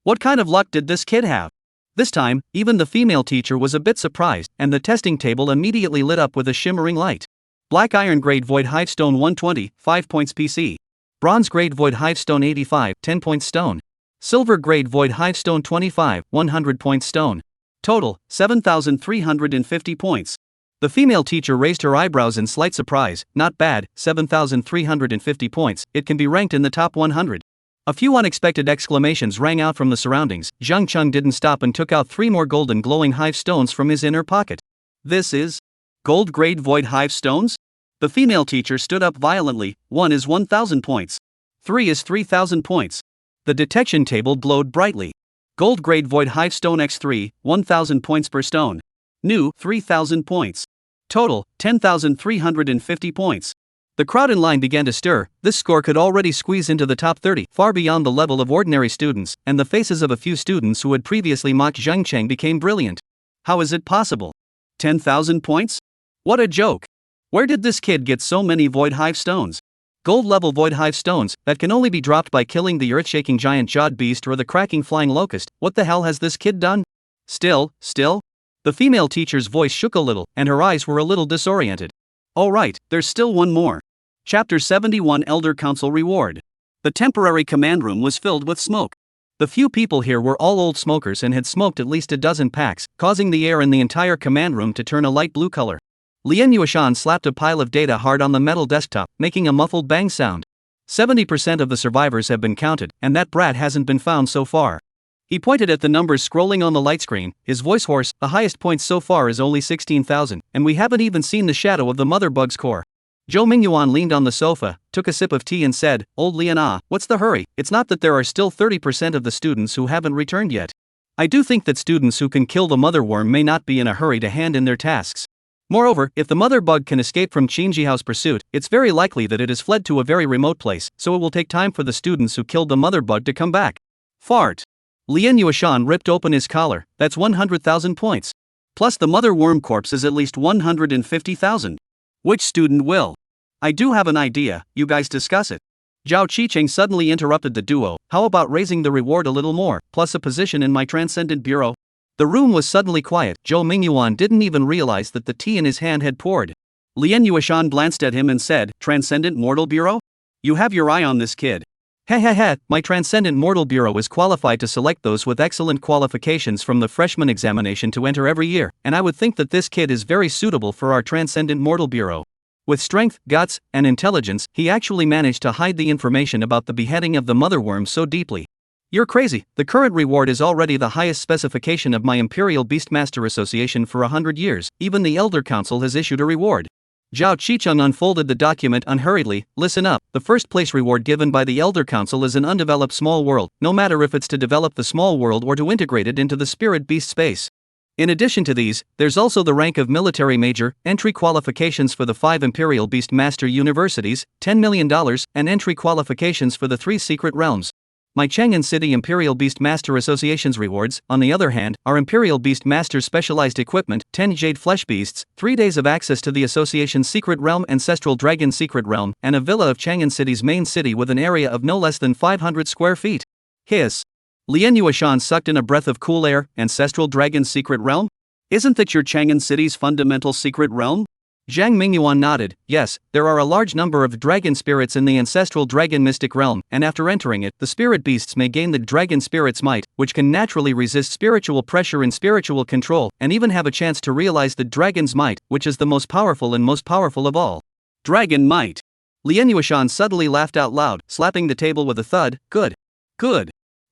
What kind of luck did this kid have? This time, even the female teacher was a bit surprised, and the testing table immediately lit up with a shimmering light. Black iron grade void hive stone 120, 5 points PC. Bronze grade void hive stone 85, 10 points stone. Silver grade void hive stone 25, 100 points stone. Total, 7,350 points. The female teacher raised her eyebrows in slight surprise. Not bad, 7,350 points, it can be ranked in the top 100. A few unexpected exclamations rang out from the surroundings. Zhang Cheng didn't stop and took out 3 more golden glowing hive stones from his inner pocket. This is gold grade void hive stones? The female teacher stood up violently. 1 is 1,000 points. 3 is 3,000 points. The detection table glowed brightly. Gold grade void hive stone x3, 1,000 points per stone. New, 3,000 points. Total, 10,350 points. The crowd in line began to stir. This score could already squeeze into the top 30, far beyond the level of ordinary students, and the faces of a few students who had previously mocked Zhang Cheng became brilliant. How is it possible? 10,000 points? What a joke! Where did this kid get so many void hive stones? Gold level void hive stones that can only be dropped by killing the earth-shaking giant jawed beast or the cracking flying locust. What the hell has this kid done? Still? The female teacher's voice shook a little, and her eyes were a little disoriented. Oh right, there's still one more. Chapter 71 Elder Council Reward. The temporary command room was filled with smoke. The few people here were all old smokers and had smoked at least a dozen packs, causing the air in the entire command room to turn a light blue color. Lian Yuashan slapped a pile of data hard on the metal desktop, making a muffled bang sound. 70% of the survivors have been counted, and that brat hasn't been found so far. He pointed at the numbers scrolling on the light screen, his voice hoarse. The highest point so far is only 16,000, and we haven't even seen the shadow of the mother bug's core. Zhou Mingyuan leaned on the sofa, took a sip of tea and said, Old Lian, what's the hurry? It's not that there are still 30% of the students who haven't returned yet. I do think that students who can kill the mother worm may not be in a hurry to hand in their tasks. Moreover, if the mother bug can escape from Qin Jihao's pursuit, it's very likely that it has fled to a very remote place, so it will take time for the students who killed the mother bug to come back. Fart. Lian Yuashan ripped open his collar. That's 100,000 points. Plus the mother worm corpse is at least 150,000. Which student will? I do have an idea, you guys discuss it. Zhao Qicheng suddenly interrupted the duo. How about raising the reward a little more, plus a position in my Transcendent Bureau? The room was suddenly quiet. Zhou Mingyuan didn't even realize that the tea in his hand had poured. Lian Yuashan glanced at him and said, Transcendent Mortal Bureau? You have your eye on this kid. My Transcendent Mortal Bureau is qualified to select those with excellent qualifications from the freshman examination to enter every year, and I would think that this kid is very suitable for our Transcendent Mortal Bureau. With strength, guts, and intelligence, he actually managed to hide the information about the beheading of the mother worm so deeply. You're crazy, the current reward is already the highest specification of my Imperial Beastmaster Association for 100 years, even the Elder Council has issued a reward. Zhao Qicheng unfolded the document unhurriedly. Listen up, the first place reward given by the Elder Council is an undeveloped small world, no matter if it's to develop the small world or to integrate it into the spirit beast space. In addition to these, there's also the rank of military major, entry qualifications for the 5 Imperial Beastmaster Universities, $10 million, and entry qualifications for the 3 secret realms. My Chang'an City Imperial Beastmaster Association's rewards, on the other hand, are Imperial Beastmaster specialized equipment, 10 Jade Flesh Beasts, 3 days of access to the Association's Secret Realm, Ancestral Dragon Secret Realm, and a villa of Chang'an City's main city with an area of no less than 500 square feet. Hiss. Lian Yuashan sucked in a breath of cool air. Ancestral Dragon Secret Realm? Isn't that your Chang'an City's fundamental secret realm? Zhang Mingyuan nodded. Yes, there are a large number of dragon spirits in the Ancestral Dragon Mystic Realm, and after entering it, the spirit beasts may gain the Dragon Spirit's might, which can naturally resist spiritual pressure and spiritual control, and even have a chance to realize the Dragon's might, which is the most powerful of all. Dragon might. Lian Yuashan suddenly laughed out loud, slapping the table with a thud. Good.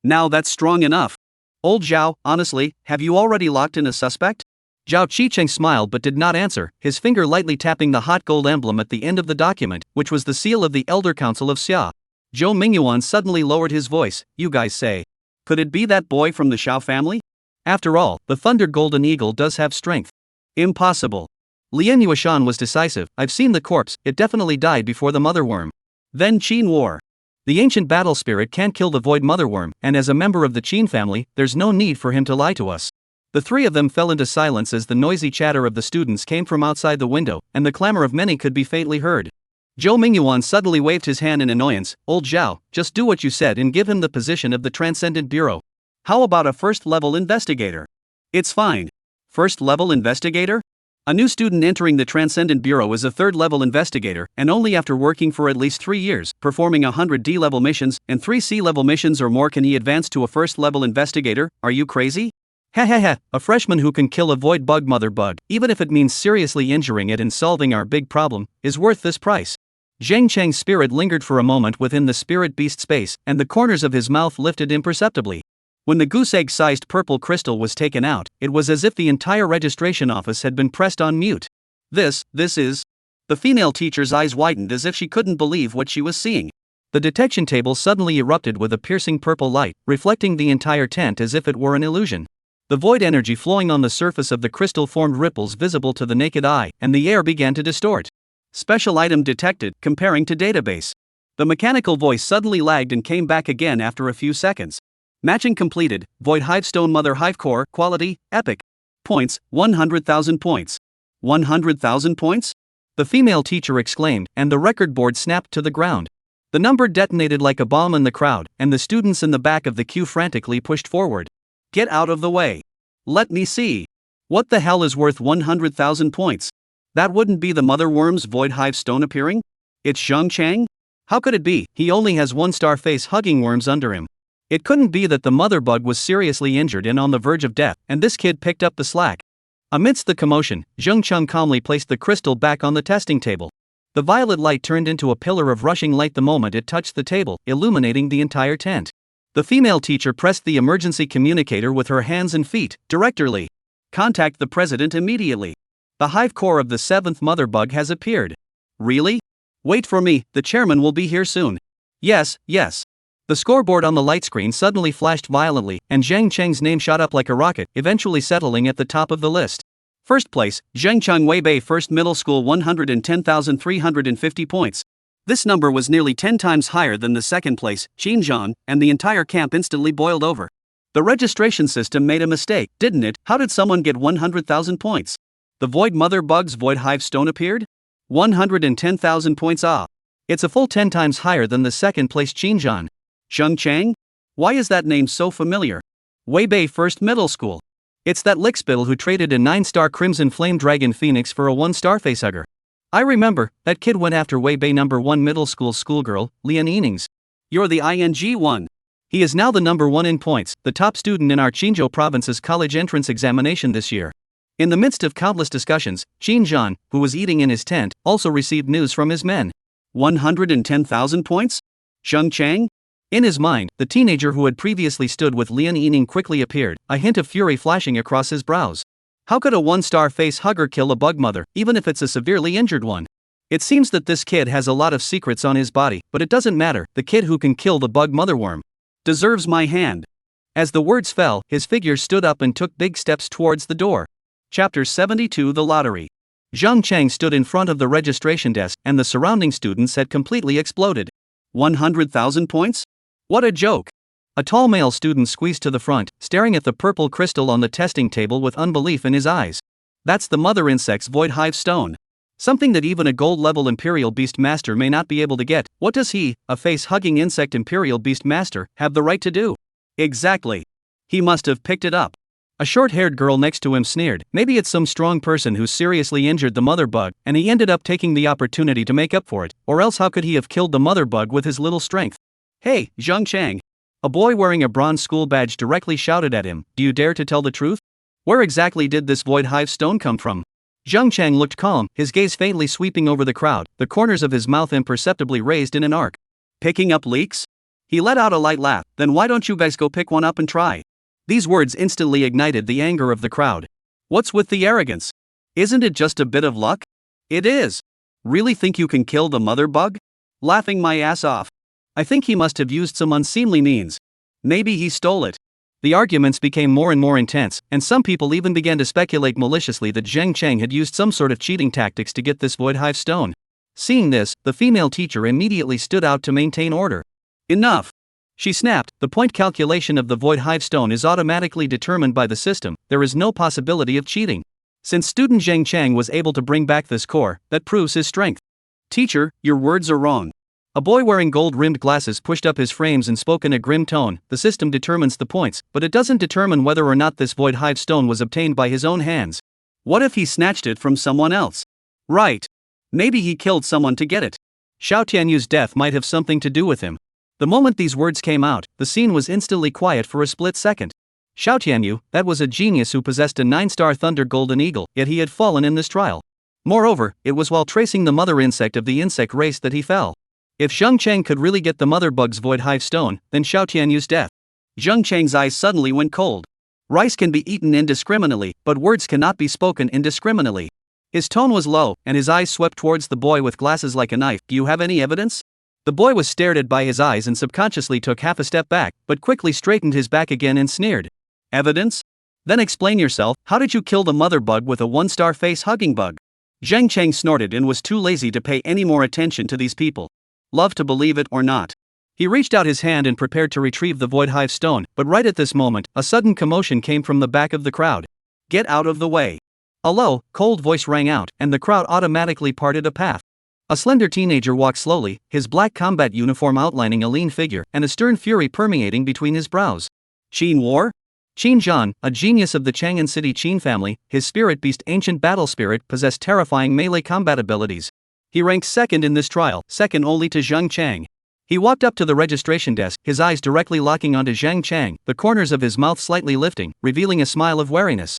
Now that's strong enough. Old Zhao, honestly, have you already locked in a suspect? Zhao Qicheng smiled but did not answer, his finger lightly tapping the hot gold emblem at the end of the document, which was the seal of the Elder Council of Xia. Zhou Mingyuan suddenly lowered his voice. You guys say. Could it be that boy from the Xiao family? After all, the Thunder Golden Eagle does have strength. Impossible. Lian Yuashan was decisive. I've seen the corpse, it definitely died before the mother worm. Then Qin War. The ancient battle spirit can't kill the void mother worm, and as a member of the Qin family, there's no need for him to lie to us. The three of them fell into silence as the noisy chatter of the students came from outside the window, and the clamor of many could be faintly heard. Zhou Mingyuan suddenly waved his hand in annoyance. Old Zhao, just do what you said and give him the position of the Transcendent Bureau. How about a first-level investigator? It's fine. First-level investigator? A new student entering the Transcendent Bureau is a third-level investigator, and only after working for at least 3 years, performing 100 D-level missions, and 3 C-level missions or more can he advance to a first-level investigator. Are you crazy? A freshman who can kill a void bug mother bug, even if it means seriously injuring it and solving our big problem, is worth this price. Zhang Cheng's spirit lingered for a moment within the spirit beast space, and the corners of his mouth lifted imperceptibly. When the goose egg-sized purple crystal was taken out, it was as if the entire registration office had been pressed on mute. This is... The female teacher's eyes widened as if she couldn't believe what she was seeing. The detection table suddenly erupted with a piercing purple light, reflecting the entire tent as if it were an illusion. The void energy flowing on the surface of the crystal formed ripples visible to the naked eye, and the air began to distort. Special item detected, comparing to database. The mechanical voice suddenly lagged and came back again after a few seconds. Matching completed, Void Hive Stone Mother Hive Core, quality, epic. Points, 100,000 points. 100,000 points? The female teacher exclaimed, and the record board snapped to the ground. The number detonated like a bomb in the crowd, and the students in the back of the queue frantically pushed forward. Get out of the way. Let me see. What the hell is worth 100,000 points? That wouldn't be the Mother Worm's Void Hive Stone appearing? It's Zhang Chang? How could it be? He only has 1-star face-hugging worms under him. It couldn't be that the mother bug was seriously injured and on the verge of death, and this kid picked up the slack. Amidst the commotion, Zheng Cheng calmly placed the crystal back on the testing table. The violet light turned into a pillar of rushing light the moment it touched the table, illuminating the entire tent. The female teacher pressed the emergency communicator with her hands and feet. Directorly. Contact the president immediately. The hive core of the 7th mother bug has appeared. Really? Wait for me, the chairman will be here soon. Yes. The scoreboard on the light screen suddenly flashed violently, and Zhang Cheng's name shot up like a rocket, eventually settling at the top of the list. First place, Zhengcheng Weibei First Middle School 110,350 points. This number was nearly 10 times higher than the second place, Xinjiang, and the entire camp instantly boiled over. The registration system made a mistake, didn't it? How did someone get 100,000 points? The Void Mother Bug's Void Hive Stone appeared? 110,000 points. It's a full 10 times higher than the second place Xinjiang. Zheng Chang? Why is that name so familiar? Weibei First Middle School. It's that lickspittle who traded a 9-star Crimson Flame Dragon Phoenix for a 1-star Facehugger. I remember, that kid went after Weibei number 1 middle school schoolgirl, Lian Yining's. You're the ING one. He is now the number 1 in points, the top student in our Qinzhou province's college entrance examination this year. In the midst of countless discussions, Xinjiang, who was eating in his tent, also received news from his men. 110,000 points? Zheng Chang? In his mind, the teenager who had previously stood with Lian Yining quickly appeared, a hint of fury flashing across his brows. How could a 1-star face hugger kill a bug mother, even if it's a severely injured one? It seems that this kid has a lot of secrets on his body, but it doesn't matter, the kid who can kill the bug mother worm deserves my hand. As the words fell, his figure stood up and took big steps towards the door. Chapter 72 The Lottery. Zhang Cheng stood in front of the registration desk, and the surrounding students had completely exploded. 100,000 points? What a joke! A tall male student squeezed to the front, staring at the purple crystal on the testing table with unbelief in his eyes. That's the mother insect's Void Hive Stone. Something that even a gold-level Imperial Beast Master may not be able to get. What does he, a face-hugging insect Imperial Beast Master, have the right to do? Exactly. He must have picked it up. A short-haired girl next to him sneered. Maybe it's some strong person who seriously injured the mother bug, and he ended up taking the opportunity to make up for it, or else how could he have killed the mother bug with his little strength? Hey, Zheng Chang. A boy wearing a bronze school badge directly shouted at him. Do you dare to tell the truth? Where exactly did this Void Hive Stone come from? Zheng Chang looked calm, his gaze faintly sweeping over the crowd, the corners of his mouth imperceptibly raised in an arc. Picking up leaks? He let out a light laugh. Then why don't you guys go pick one up and try? These words instantly ignited the anger of the crowd. What's with the arrogance? Isn't it just a bit of luck? It is. Really think you can kill the mother bug? Laughing my ass off. I think he must have used some unseemly means. Maybe he stole it. The arguments became more and more intense, and some people even began to speculate maliciously that Zheng Cheng had used some sort of cheating tactics to get this Void Hive Stone. Seeing this, the female teacher immediately stood out to maintain order. Enough. She snapped, the point calculation of the void hive stone is automatically determined by the system, there is no possibility of cheating. Since student Zheng Chang was able to bring back this core, that proves his strength. Teacher, your words are wrong. A boy wearing gold-rimmed glasses pushed up his frames and spoke in a grim tone. The system determines the points, but it doesn't determine whether or not this void hive stone was obtained by his own hands. What if he snatched it from someone else? Right. Maybe he killed someone to get it. Xiao Tianyu's death might have something to do with him. The moment these words came out, the scene was instantly quiet for a split second. Xiao Tianyu, that was a genius who possessed a 9-star Thunder Golden Eagle, yet he had fallen in this trial. Moreover, it was while tracing the mother insect of the insect race that he fell. If Zheng Chang could really get the mother bug's void hive stone, then Xiao Tianyu's death. Zheng Chang's eyes suddenly went cold. Rice can be eaten indiscriminately, but words cannot be spoken indiscriminately. His tone was low, and his eyes swept towards the boy with glasses like a knife. Do you have any evidence? The boy was stared at by his eyes and subconsciously took half a step back, but quickly straightened his back again and sneered. Evidence? Then explain yourself. How did you kill the mother bug with a 1-star face-hugging bug? Zheng Chang snorted and was too lazy to pay any more attention to these people. Love to believe it or not. He reached out his hand and prepared to retrieve the void hive stone, but right at this moment, a sudden commotion came from the back of the crowd. Get out of the way. A low, cold voice rang out, and the crowd automatically parted a path. A slender teenager walked slowly, his black combat uniform outlining a lean figure, and a stern fury permeating between his brows. Qin War? Qin Zhan, a genius of the Chang'an City Qin family, his spirit beast Ancient Battle Spirit possessed terrifying melee combat abilities. He ranked second in this trial, second only to Zheng Chang. He walked up to the registration desk, his eyes directly locking onto Zheng Chang, the corners of his mouth slightly lifting, revealing a smile of wariness.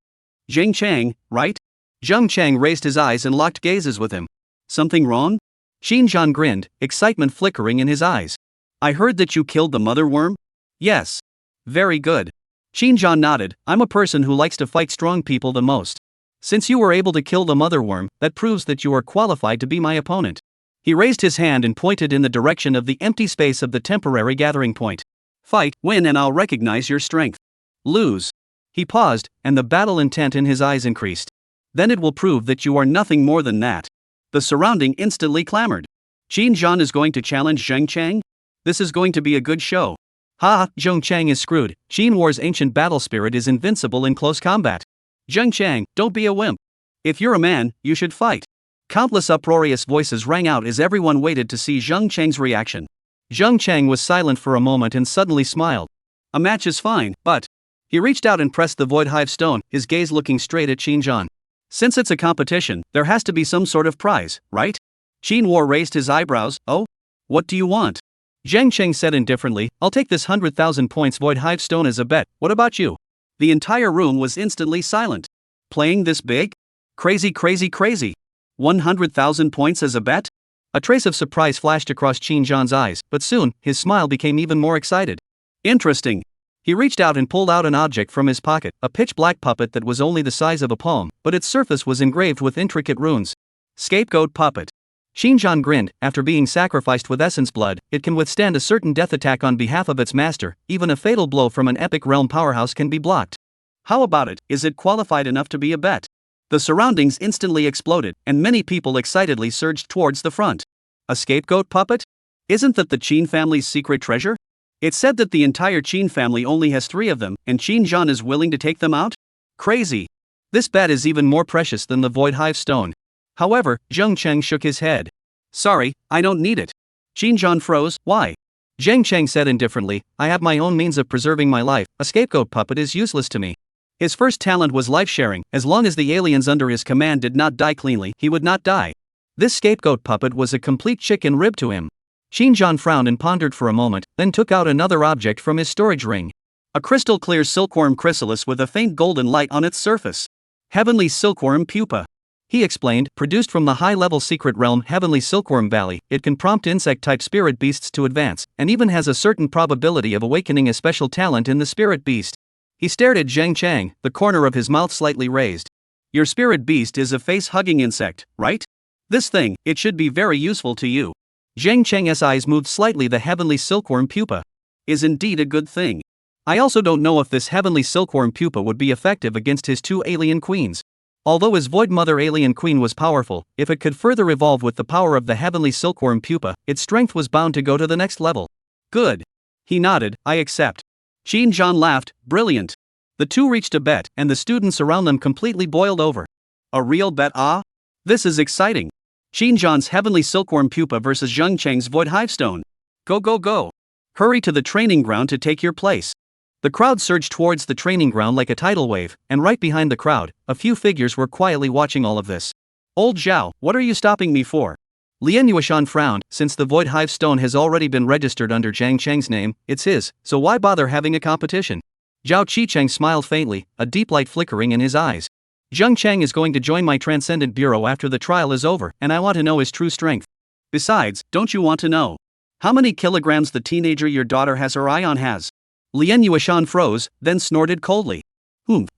Zheng Chang, right? Zheng Chang raised his eyes and locked gazes with him. Something wrong? Qin Zhan grinned, excitement flickering in his eyes. I heard that you killed the mother worm? Yes. Very good. Qin Zhan nodded. I'm a person who likes to fight strong people the most. Since you were able to kill the mother worm, that proves that you are qualified to be my opponent. He raised his hand and pointed in the direction of the empty space of the temporary gathering point. Fight, win, and I'll recognize your strength. Lose. He paused, and the battle intent in his eyes increased. Then it will prove that you are nothing more than that. The surrounding instantly clamored. Qin Zhan is going to challenge Zheng Chang? This is going to be a good show. Ha, Zheng Chang is screwed. Qin War's ancient battle spirit is invincible in close combat. Zheng Chang, don't be a wimp. If you're a man, you should fight. Countless uproarious voices rang out as everyone waited to see Zheng Chang's reaction. Zheng Chang was silent for a moment and suddenly smiled. A match is fine, but... He reached out and pressed the void hive stone, his gaze looking straight at Qin Zhan. Since it's a competition, there has to be some sort of prize, right? Qin War raised his eyebrows. Oh? What do you want? Zheng Chang said indifferently, I'll take this 100,000 points void hive stone as a bet. What about you? The entire room was instantly silent. Playing this big? Crazy, crazy, crazy. 100,000 points as a bet? A trace of surprise flashed across Qin Zhan's eyes, but soon, his smile became even more excited. Interesting. He reached out and pulled out an object from his pocket, a pitch-black puppet that was only the size of a palm, but its surface was engraved with intricate runes. Scapegoat puppet. Qin Zhan grinned. After being sacrificed with essence blood, it can withstand a certain death attack on behalf of its master. Even a fatal blow from an epic realm powerhouse can be blocked. How about it? Is it qualified enough to be a bet? The surroundings instantly exploded, and many people excitedly surged towards the front. A scapegoat puppet? Isn't that the Qin family's secret treasure? It's said that the entire Qin family only has 3 of them, and Qin Zhan is willing to take them out? Crazy. This bet is even more precious than the void hive stone. However, Zheng Chang shook his head. Sorry, I don't need it. Qin Zhan froze. Why? Zheng Chang said indifferently, I have my own means of preserving my life. A scapegoat puppet is useless to me. His first talent was life-sharing. As long as the aliens under his command did not die cleanly, he would not die. This scapegoat puppet was a complete chicken rib to him. Qin Zhan frowned and pondered for a moment, then took out another object from his storage ring. A crystal-clear silkworm chrysalis with a faint golden light on its surface. Heavenly silkworm pupa. He explained, produced from the high-level secret realm Heavenly Silkworm Valley, it can prompt insect-type spirit beasts to advance, and even has a certain probability of awakening a special talent in the spirit beast. He stared at Zheng Chang, the corner of his mouth slightly raised. Your spirit beast is a face-hugging insect, right? This thing, it should be very useful to you. Zheng Chang's eyes moved slightly. The Heavenly Silkworm pupa is indeed a good thing. I also don't know if this Heavenly Silkworm pupa would be effective against his 2 alien queens. Although his Void Mother alien queen was powerful, if it could further evolve with the power of the Heavenly Silkworm pupa, its strength was bound to go to the next level. Good. He nodded, I accept. Xinjiang laughed, brilliant. The two reached a bet, and the students around them completely boiled over. A real bet, ah? This is exciting. Xinjiang's heavenly silkworm pupa versus Zhengcheng's void hivestone. Go go go. Hurry to the training ground to take your place. The crowd surged towards the training ground like a tidal wave, and right behind the crowd, a few figures were quietly watching all of this. Old Zhao, what are you stopping me for? Lian Yuishan frowned, since the void hive stone has already been registered under Zhang Cheng's name, it's his, so why bother having a competition? Zhao Qicheng smiled faintly, a deep light flickering in his eyes. Zheng Cheng is going to join my Transcendent Bureau after the trial is over, and I want to know his true strength. Besides, don't you want to know how many kilograms the teenager your daughter has her eye on has? Lian Yuishan froze, then snorted coldly.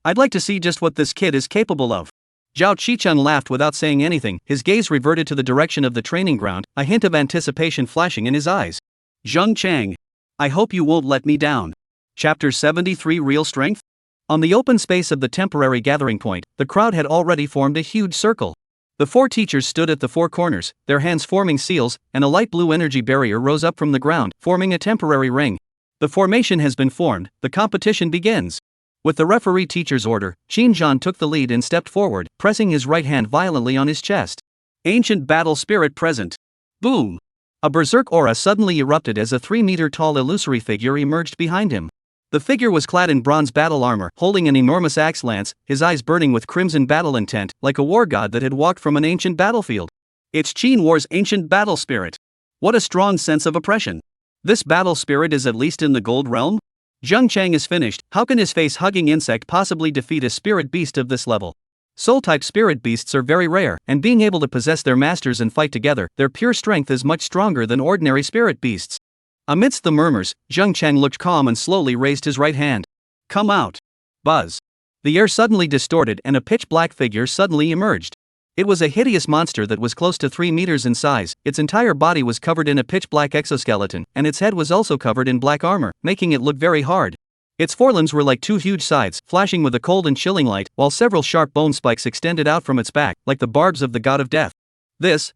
I'd like to see just what this kid is capable of. Zhao Qicheng laughed without saying anything, his gaze reverted to the direction of the training ground, a hint of anticipation flashing in his eyes. Zheng Cheng. I hope you won't let me down. Chapter 73 Real Strength? On the open space of the temporary gathering point, the crowd had already formed a huge circle. The four teachers stood at the four corners, their hands forming seals, and a light blue energy barrier rose up from the ground, forming a temporary ring. The formation has been formed, the competition begins. With the referee teacher's order, Xinjiang took the lead and stepped forward, pressing his right hand violently on his chest. Ancient battle spirit present. Boom! A berserk aura suddenly erupted as a 3-meter-tall illusory figure emerged behind him. The figure was clad in bronze battle armor, holding an enormous axe lance, his eyes burning with crimson battle intent, like a war god that had walked from an ancient battlefield. It's Qin War's ancient battle spirit. What a strong sense of oppression. This battle spirit is at least in the gold realm? Zheng Cheng is finished, how can his face-hugging insect possibly defeat a spirit beast of this level? Soul-type spirit beasts are very rare, and being able to possess their masters and fight together, their pure strength is much stronger than ordinary spirit beasts. Amidst the murmurs, Zheng Cheng looked calm and slowly raised his right hand. Come out. Buzz. The air suddenly distorted and a pitch-black figure suddenly emerged. It was a hideous monster that was close to 3 meters in size, its entire body was covered in a pitch-black exoskeleton, and its head was also covered in black armor, making it look very hard. Its forelimbs were like two huge scythes, flashing with a cold and chilling light, while several sharp bone spikes extended out from its back, like the barbs of the god of death.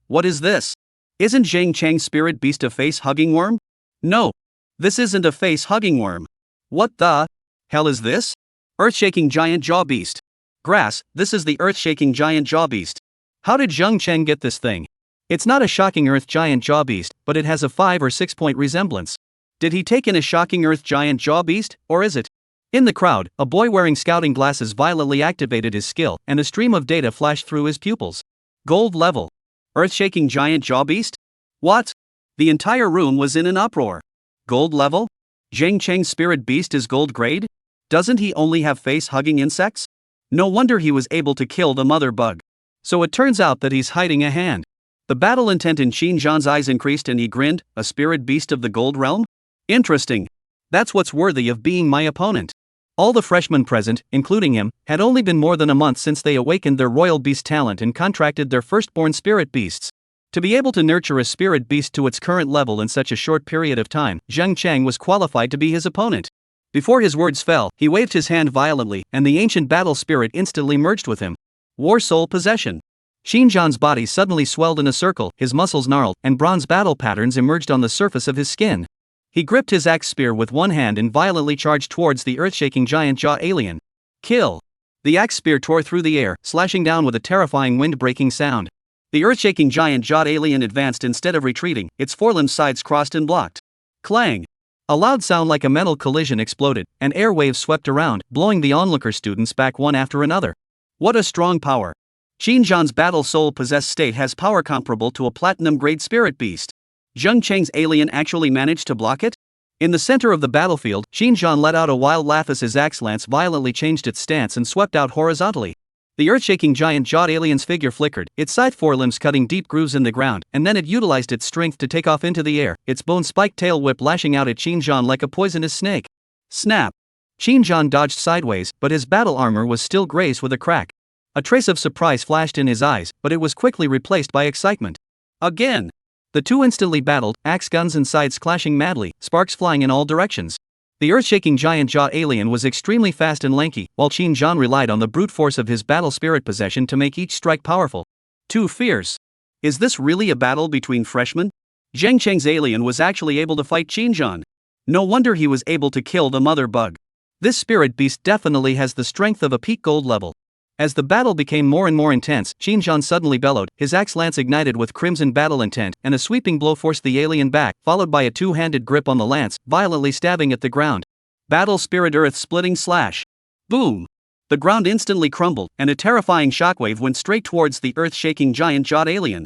What is this? Isn't Zheng Cheng's spirit beast a face-hugging worm? No. This isn't a face-hugging worm. What the hell is this? Earth-shaking giant jaw beast. Grass, this is the earth-shaking giant jaw beast. How did Zheng Cheng get this thing? It's not a shocking earth giant jaw beast, but it has a 5 or 6 point resemblance. Did he take in a shocking earth giant jaw beast, or is it? In the crowd, a boy wearing scouting glasses violently activated his skill, and a stream of data flashed through his pupils. Gold level. Earth-shaking giant jaw beast? What? The entire room was in an uproar. Gold level? Zheng Cheng's spirit beast is gold grade? Doesn't he only have face-hugging insects? No wonder he was able to kill the mother bug. So it turns out that he's hiding a hand. The battle intent in Xinjiang's eyes increased and he grinned, a spirit beast of the gold realm? Interesting. That's what's worthy of being my opponent. All the freshmen present, including him, had only been more than a month since they awakened their royal beast talent and contracted their firstborn spirit beasts. To be able to nurture a spirit beast to its current level in such a short period of time, Zheng Cheng was qualified to be his opponent. Before his words fell, he waved his hand violently, and the ancient battle spirit instantly merged with him. War soul possession. Xinjiang's body suddenly swelled in a circle, his muscles gnarled, and bronze battle patterns emerged on the surface of his skin. He gripped his axe spear with one hand and violently charged towards the earth-shaking giant jaw alien. Kill! The axe spear tore through the air, slashing down with a terrifying wind-breaking sound. The earth-shaking giant jawed alien advanced instead of retreating, its forelimbs sides crossed and blocked. Clang! A loud sound like a metal collision exploded, and air waves swept around, blowing the onlooker students back one after another. What a strong power! Xinjiang's battle soul-possessed state has power comparable to a platinum-grade spirit beast. Zheng Cheng's alien actually managed to block it? In the center of the battlefield, Xinjiang let out a wild laugh as his axe lance violently changed its stance and swept out horizontally. The earth-shaking giant-jawed alien's figure flickered, its side forelimbs cutting deep grooves in the ground, and then it utilized its strength to take off into the air, its bone-spiked tail whip lashing out at Xinjiang like a poisonous snake. Snap! Xinjiang dodged sideways, but his battle armor was still grazed with a crack. A trace of surprise flashed in his eyes, but it was quickly replaced by excitement. Again! The two instantly battled, axe guns and sides clashing madly, sparks flying in all directions. The earth-shaking giant-jaw alien was extremely fast and lanky, while Xinjiang relied on the brute force of his battle spirit possession to make each strike powerful. Too fierce. Is this really a battle between freshmen? Zheng Cheng's alien was actually able to fight Xinjiang. No wonder he was able to kill the mother bug. This spirit beast definitely has the strength of a peak gold level. As the battle became more and more intense, Xinjiang suddenly bellowed, his axe lance ignited with crimson battle intent, and a sweeping blow forced the alien back, followed by a two-handed grip on the lance, violently stabbing at the ground. Battle spirit earth-splitting slash. Boom! The ground instantly crumbled, and a terrifying shockwave went straight towards the earth-shaking giant-jawed alien.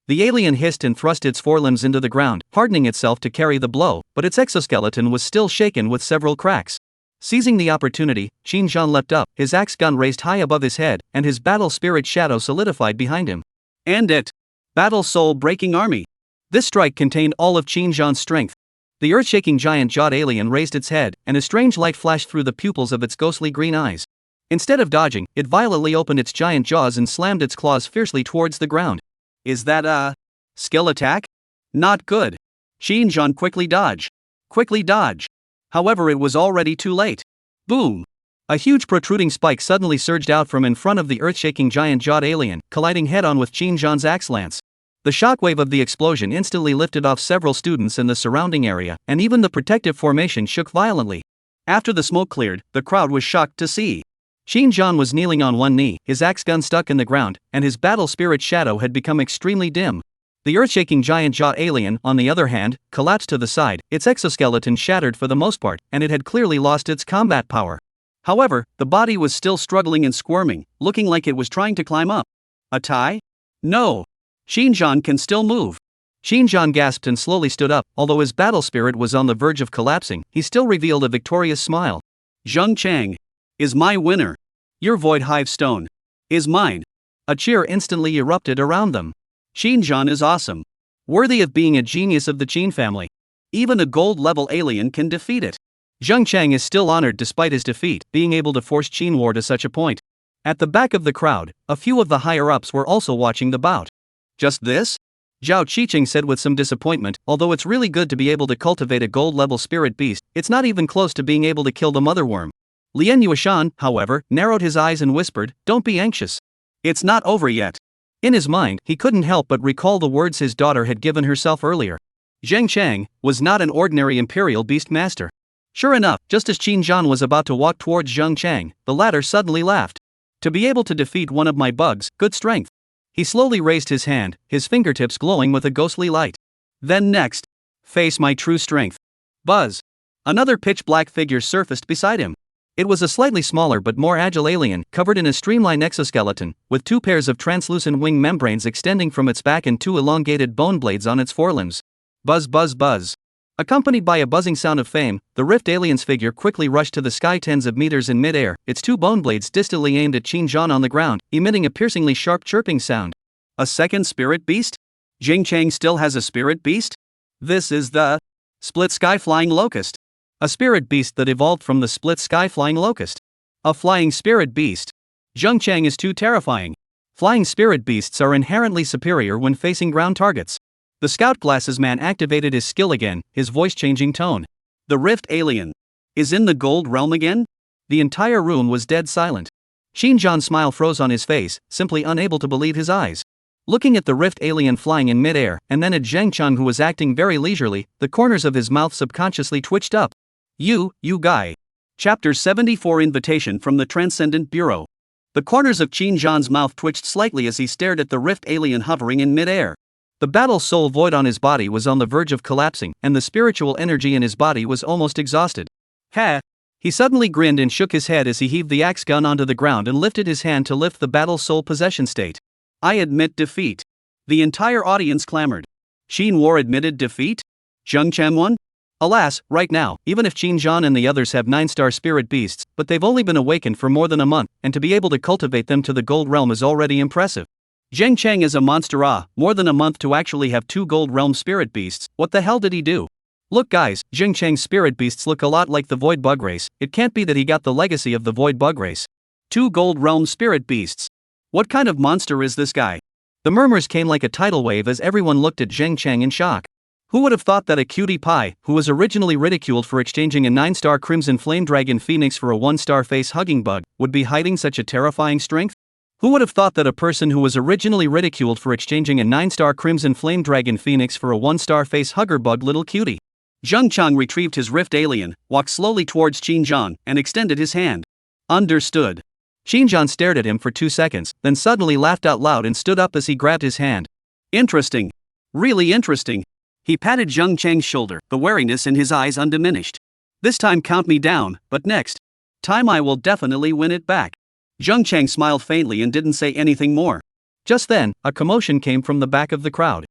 The alien hissed and thrust its forelimbs into the ground, hardening itself to carry the blow, but its exoskeleton was still shaken with several cracks. Seizing the opportunity, Xinjiang leapt up, his axe gun raised high above his head, and his battle spirit shadow solidified behind him. And it! Battle soul-breaking army! This strike contained all of Xinjiang's strength. The earth-shaking giant-jawed alien raised its head, and a strange light flashed through the pupils of its ghostly green eyes. Instead of dodging, it violently opened its giant jaws and slammed its claws fiercely towards the ground. Is that a skill attack? Not good. Xinjiang quickly dodge. Quickly dodge. However, it was already too late. Boom! A huge protruding spike suddenly surged out from in front of the earth-shaking giant-jawed alien, colliding head-on with Xinjiang's axe lance. The shockwave of the explosion instantly lifted off several students in the surrounding area, and even the protective formation shook violently. After the smoke cleared, the crowd was shocked to see Xinjiang was kneeling on one knee, his axe gun stuck in the ground, and his battle spirit shadow had become extremely dim. The earth-shaking giant-jawed alien, on the other hand, collapsed to the side, its exoskeleton shattered for the most part, and it had clearly lost its combat power. However, the body was still struggling and squirming, looking like it was trying to climb up. A tie? No! Xinjiang can still move. Xinjiang gasped and slowly stood up. Although his battle spirit was on the verge of collapsing, he still revealed a victorious smile. Zheng Chang is my winner. Your void hive stone is mine. A cheer instantly erupted around them. Xinjiang is awesome. Worthy of being a genius of the Qin family. Even a gold-level alien can defeat it. Zheng Chang is still honored despite his defeat, being able to force Qin war to such a point. At the back of the crowd, a few of the higher-ups were also watching the bout. Just this? Zhao Qiqing said with some disappointment, although it's really good to be able to cultivate a gold-level spirit beast, it's not even close to being able to kill the mother worm. Lian Yuishan, however, narrowed his eyes and whispered, "Don't be anxious. It's not over yet." In his mind, he couldn't help but recall the words his daughter had given herself earlier. Zheng Chang was not an ordinary Imperial Beast Master. Sure enough, just as Xinjiang was about to walk towards Zheng Chang, the latter suddenly laughed. "To be able to defeat one of my bugs, good strength." He slowly raised his hand, his fingertips glowing with a ghostly light. Then next, face my true strength. Buzz. Another pitch-black figure surfaced beside him. It was a slightly smaller but more agile alien, covered in a streamlined exoskeleton, with two pairs of translucent wing membranes extending from its back and two elongated bone blades on its forelimbs. Buzz buzz buzz. Accompanied by a buzzing sound of fame, the rift alien's figure quickly rushed to the sky tens of meters in midair, its two bone blades distantly aimed at Xinjiang on the ground, emitting a piercingly sharp chirping sound. A second spirit beast? Zheng Chang still has a spirit beast? This is the split sky flying locust. A spirit beast that evolved from the split sky flying locust. A flying spirit beast. Zheng Chang is too terrifying. Flying spirit beasts are inherently superior when facing ground targets. The scout glasses man activated his skill again, his voice changing tone. The rift alien is in the gold realm again? The entire room was dead silent. Xinjiang's smile froze on his face, simply unable to believe his eyes. Looking at the rift alien flying in midair, and then at Zheng Chang who was acting very leisurely, the corners of his mouth subconsciously twitched up. You guy. Chapter 74 Invitation from the Transcendent Bureau. The corners of Xinjiang's mouth twitched slightly as he stared at the rift alien hovering in midair. The battle soul void on his body was on the verge of collapsing, and the spiritual energy in his body was almost exhausted. Ha! He suddenly grinned and shook his head as he heaved the axe gun onto the ground and lifted his hand to lift the battle soul possession state. I admit defeat. The entire audience clamored. Qin War admitted defeat? Zheng Chang won? Alas, right now, even if Xinjiang and the others have 9-star spirit beasts, but they've only been awakened for more than a month, and to be able to cultivate them to the gold realm is already impressive. Zheng Chang is a monster. More than a month to actually have 2 gold realm spirit beasts, what the hell did he do? Look guys, Zheng Chang's spirit beasts look a lot like the void bug race, it can't be that he got the legacy of the void bug race. 2 gold realm spirit beasts. What kind of monster is this guy? The murmurs came like a tidal wave as everyone looked at Zheng Chang in shock. Who would have thought that a cutie pie, who was originally ridiculed for exchanging a 9-star crimson flame dragon phoenix for a 1-star face-hugging bug, would be hiding such a terrifying strength? Who would have thought that a person who was originally ridiculed for exchanging a 9-star crimson flame dragon phoenix for a 1-star face-hugger bug little cutie Zheng Chang retrieved his rift alien, walked slowly towards Qin Zhang, and extended his hand. Understood. Qin Zhang stared at him for 2 seconds, then suddenly laughed out loud and stood up as he grabbed his hand. Interesting. Really interesting. He patted Zheng Chang's shoulder, the wariness in his eyes undiminished. This time count me down, but next time I will definitely win it back. Zheng Chang smiled faintly and didn't say anything more. Just then, a commotion came from the back of the crowd.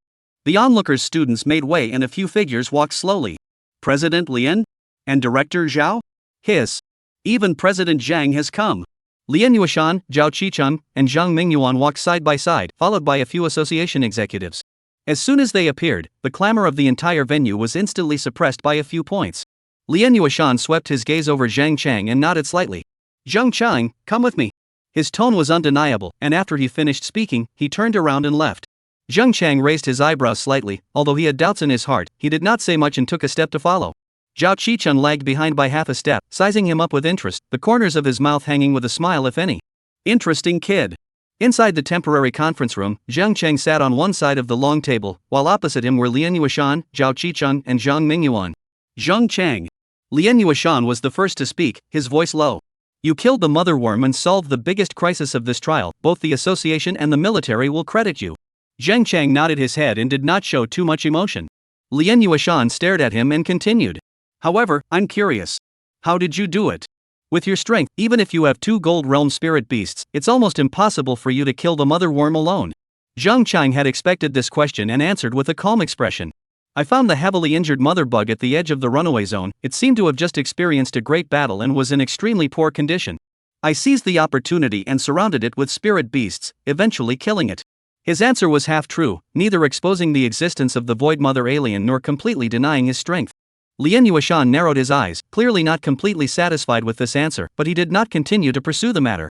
The onlookers' students made way and a few figures walked slowly. President Lian? And Director Zhao? Hiss. Even President Zhang has come. Lian Yuashan, Zhao Qicheng, and Zhang Mingyuan walked side by side, followed by a few association executives. As soon as they appeared, the clamor of the entire venue was instantly suppressed by a few points. Lian Yuashan swept his gaze over Zhang Chang and nodded slightly. Zheng Chang, come with me. His tone was undeniable, and after he finished speaking, he turned around and left. Zheng Chang raised his eyebrows slightly, although he had doubts in his heart, he did not say much and took a step to follow. Zhao Qicheng lagged behind by half a step, sizing him up with interest, the corners of his mouth hanging with a smile if any. Interesting kid. Inside the temporary conference room, Zheng Chang sat on one side of the long table, while opposite him were Lian Yuashan, Zhao Qicheng, and Zhang Mingyuan. Zheng Chang. Lian Yuashan was the first to speak, his voice low. You killed the mother worm and solved the biggest crisis of this trial, both the association and the military will credit you. Zheng Chang nodded his head and did not show too much emotion. Lian Yuashan stared at him and continued. However, I'm curious. How did you do it? With your strength, even if you have 2 gold realm spirit beasts, it's almost impossible for you to kill the mother worm alone. Zheng Chang had expected this question and answered with a calm expression. I found the heavily injured mother bug at the edge of the runaway zone. It seemed to have just experienced a great battle and was in extremely poor condition. I seized the opportunity and surrounded it with spirit beasts, eventually killing it. His answer was half true, neither exposing the existence of the Void Mother alien nor completely denying his strength. Lian Yuashan narrowed his eyes, clearly not completely satisfied with this answer, but he did not continue to pursue the matter.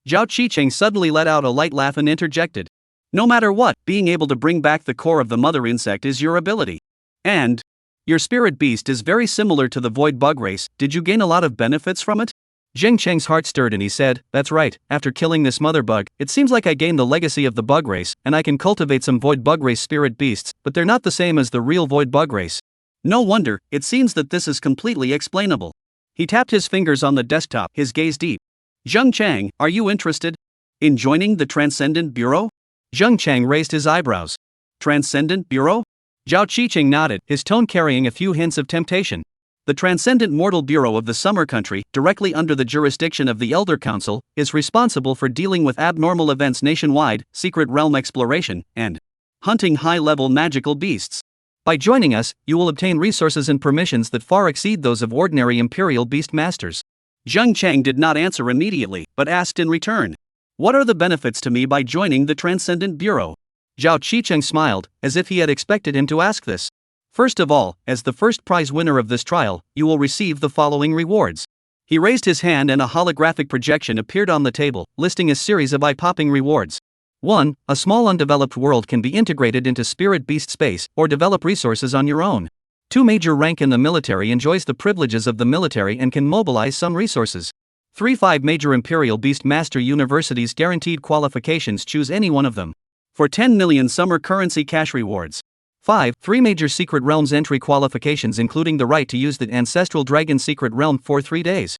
Zhao Qicheng suddenly let out a light laugh and interjected. No matter what, being able to bring back the core of the mother insect is your ability. And your spirit beast is very similar to the void bug race. Did you gain a lot of benefits from it? Zheng Cheng's heart stirred and he said, That's right, after killing this mother bug, it seems like I gained the legacy of the bug race, and I can cultivate some void bug race spirit beasts, but they're not the same as the real void bug race. No wonder, it seems that this is completely explainable. He tapped his fingers on the desktop, his gaze deep. Zheng Chang, are you interested in joining the Transcendent Bureau? Zheng Chang raised his eyebrows. Transcendent Bureau? Zhao Qicheng nodded, his tone carrying a few hints of temptation. The Transcendent Mortal Bureau of the Summer Country, directly under the jurisdiction of the Elder Council, is responsible for dealing with abnormal events nationwide, secret realm exploration, and hunting high-level magical beasts. By joining us, you will obtain resources and permissions that far exceed those of ordinary Imperial Beast Masters. Zheng Chang did not answer immediately, but asked in return. What are the benefits to me by joining the Transcendent Bureau? Zhao Qicheng smiled, as if he had expected him to ask this. First of all, as the first prize winner of this trial, you will receive the following rewards. He raised his hand and a holographic projection appeared on the table, listing a series of eye-popping rewards. 1. A small undeveloped world can be integrated into spirit beast space, or develop resources on your own. 2. Major rank in the military enjoys the privileges of the military and can mobilize some resources. 3. 5 major Imperial Beast Master Universities guaranteed qualifications, choose any one of them. For 10 million summer currency cash rewards. 5. 3 major Secret Realms entry qualifications including the right to use the Ancestral Dragon Secret Realm for 3 days.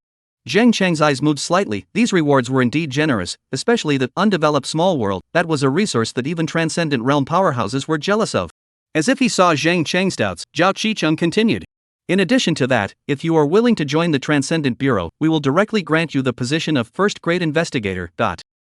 Zheng Cheng's eyes moved slightly. These rewards were indeed generous, especially the undeveloped small world. That was a resource that even transcendent realm powerhouses were jealous of. As if he saw Zheng Cheng's doubts, Zhao Qicheng continued. In addition to that, if you are willing to join the Transcendent Bureau, we will directly grant you the position of first-grade investigator.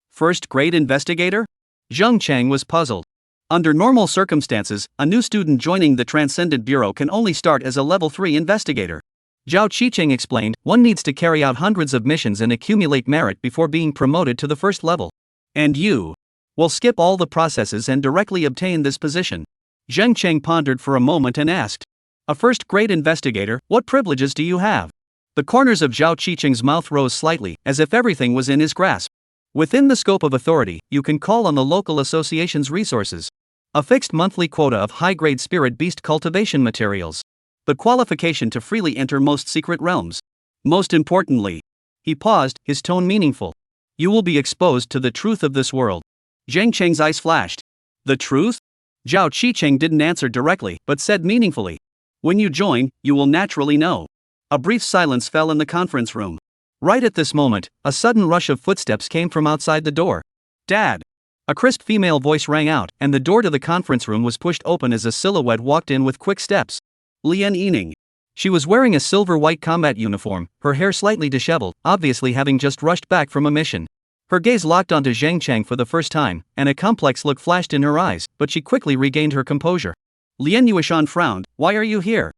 First-grade investigator? Zheng Chang was puzzled. Under normal circumstances, a new student joining the Transcendent Bureau can only start as a level 3 investigator. Zhao Qicheng explained, one needs to carry out hundreds of missions and accumulate merit before being promoted to the first level. And you will skip all the processes and directly obtain this position. Zheng Cheng pondered for a moment and asked, a first-grade investigator, what privileges do you have? The corners of Zhao Qicheng's mouth rose slightly, as if everything was in his grasp. Within the scope of authority, you can call on the local association's resources. A fixed monthly quota of high-grade spirit beast cultivation materials. The qualification to freely enter most secret realms. Most importantly, he paused, his tone meaningful. You will be exposed to the truth of this world. Zheng Cheng's eyes flashed. The truth? Zhao Qicheng didn't answer directly, but said meaningfully. When you join, you will naturally know. A brief silence fell in the conference room. Right at this moment, a sudden rush of footsteps came from outside the door. Dad! A crisp female voice rang out, and the door to the conference room was pushed open as a silhouette walked in with quick steps. Lian Yining. She was wearing a silver-white combat uniform, her hair slightly disheveled, obviously having just rushed back from a mission. Her gaze locked onto Zhang Chang for the first time, and a complex look flashed in her eyes, but she quickly regained her composure. Lian Yuishan frowned. Why are you here?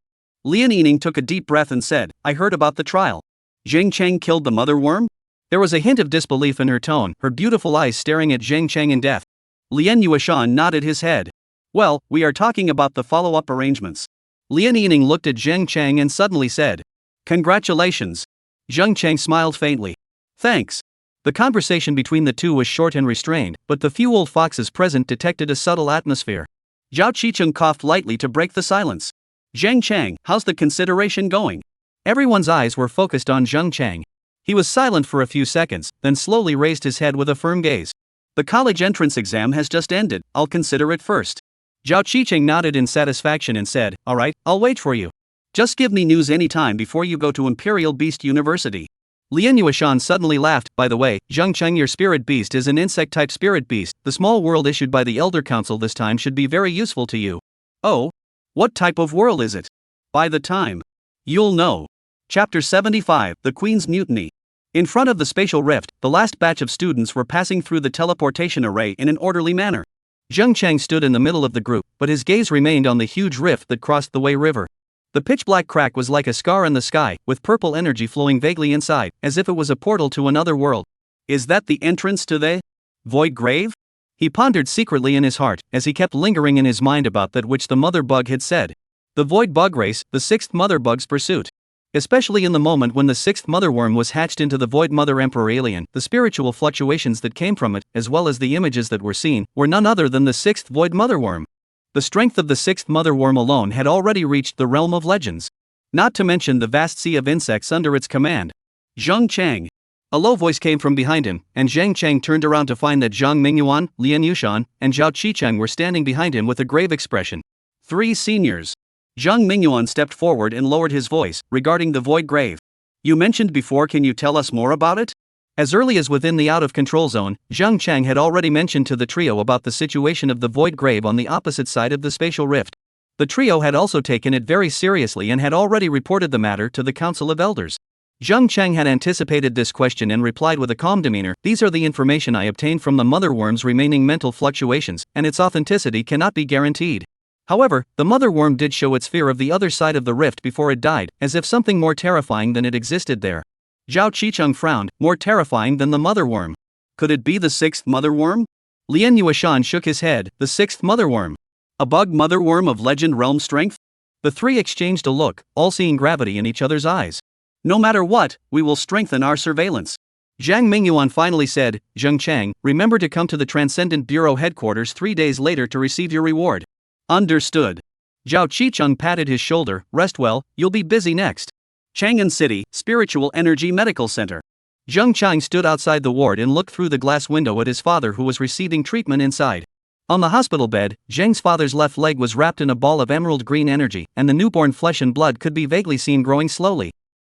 Lian Yining took a deep breath and said, I heard about the trial. Zhang Chang killed the mother worm? There was a hint of disbelief in her tone, her beautiful eyes staring at Zhang Chang in death. Lian Yuishan nodded his head. Well, we are talking about the follow-up arrangements. Lian Yining looked at Zhang Chang and suddenly said, Congratulations. Zhang Chang smiled faintly. Thanks. The conversation between the two was short and restrained, but the few old foxes present detected a subtle atmosphere. Zhao Qicheng coughed lightly to break the silence. Zhang Chang, how's the consideration going? Everyone's eyes were focused on Zhang Chang. He was silent for a few seconds, then slowly raised his head with a firm gaze. The college entrance exam has just ended, I'll consider it first. Zhao Qicheng nodded in satisfaction and said, Alright, I'll wait for you. Just give me news anytime before you go to Imperial Beast University. Lian Yuishan suddenly laughed. By the way, Zhang Cheng, your spirit beast is an insect-type spirit beast. The small world issued by the Elder Council this time should be very useful to you. Oh? What type of world is it? By the time you'll know. Chapter 75, The Queen's Mutiny. In front of the spatial rift, the last batch of students were passing through the teleportation array in an orderly manner. Zhang Cheng stood in the middle of the group, but his gaze remained on the huge rift that crossed the Wei River. The pitch-black crack was like a scar in the sky, with purple energy flowing vaguely inside, as if it was a portal to another world. Is that the entrance to the Void Grave? He pondered secretly in his heart, as he kept lingering in his mind about that which the mother bug had said. The Void Bug Race, the sixth mother bug's pursuit. Especially in the moment when the sixth mother worm was hatched into the Void Mother Emperor alien, the spiritual fluctuations that came from it, as well as the images that were seen, were none other than the sixth Void Mother Worm. The strength of the sixth mother worm alone had already reached the realm of legends. Not to mention the vast sea of insects under its command. Zhang Chang. A low voice came from behind him, and Zhang Chang turned around to find that Zhang Mingyuan, Lian Yuishan, and Zhao Qicheng were standing behind him with a grave expression. 3 seniors. Zhang Mingyuan stepped forward and lowered his voice, regarding the Void Grave. You mentioned before, can you tell us more about it? As early as within the out-of-control zone, Zhang Chang had already mentioned to the trio about the situation of the Void Grave on the opposite side of the spatial rift. The trio had also taken it very seriously and had already reported the matter to the Council of Elders. Zhang Chang had anticipated this question and replied with a calm demeanor, These are the information I obtained from the mother worm's remaining mental fluctuations, and its authenticity cannot be guaranteed. However, the mother worm did show its fear of the other side of the rift before it died, as if something more terrifying than it existed there. Zhao Qicheng frowned. More terrifying than the mother worm. Could it be the sixth mother worm? Lian Yuishan shook his head. The sixth mother worm. A bug mother worm of legend realm strength? The three exchanged a look, all seeing gravity in each other's eyes. No matter what, we will strengthen our surveillance. Zhang Mingyuan finally said, Zhang Chang, remember to come to the Transcendent Bureau headquarters 3 days later to receive your reward. Understood. Zhao Qicheng patted his shoulder. Rest well, you'll be busy next. Chang'an City, Spiritual Energy Medical Center. Zhang Chang stood outside the ward and looked through the glass window at his father, who was receiving treatment inside. On the hospital bed, Zhang's father's left leg was wrapped in a ball of emerald green energy, and the newborn flesh and blood could be vaguely seen growing slowly.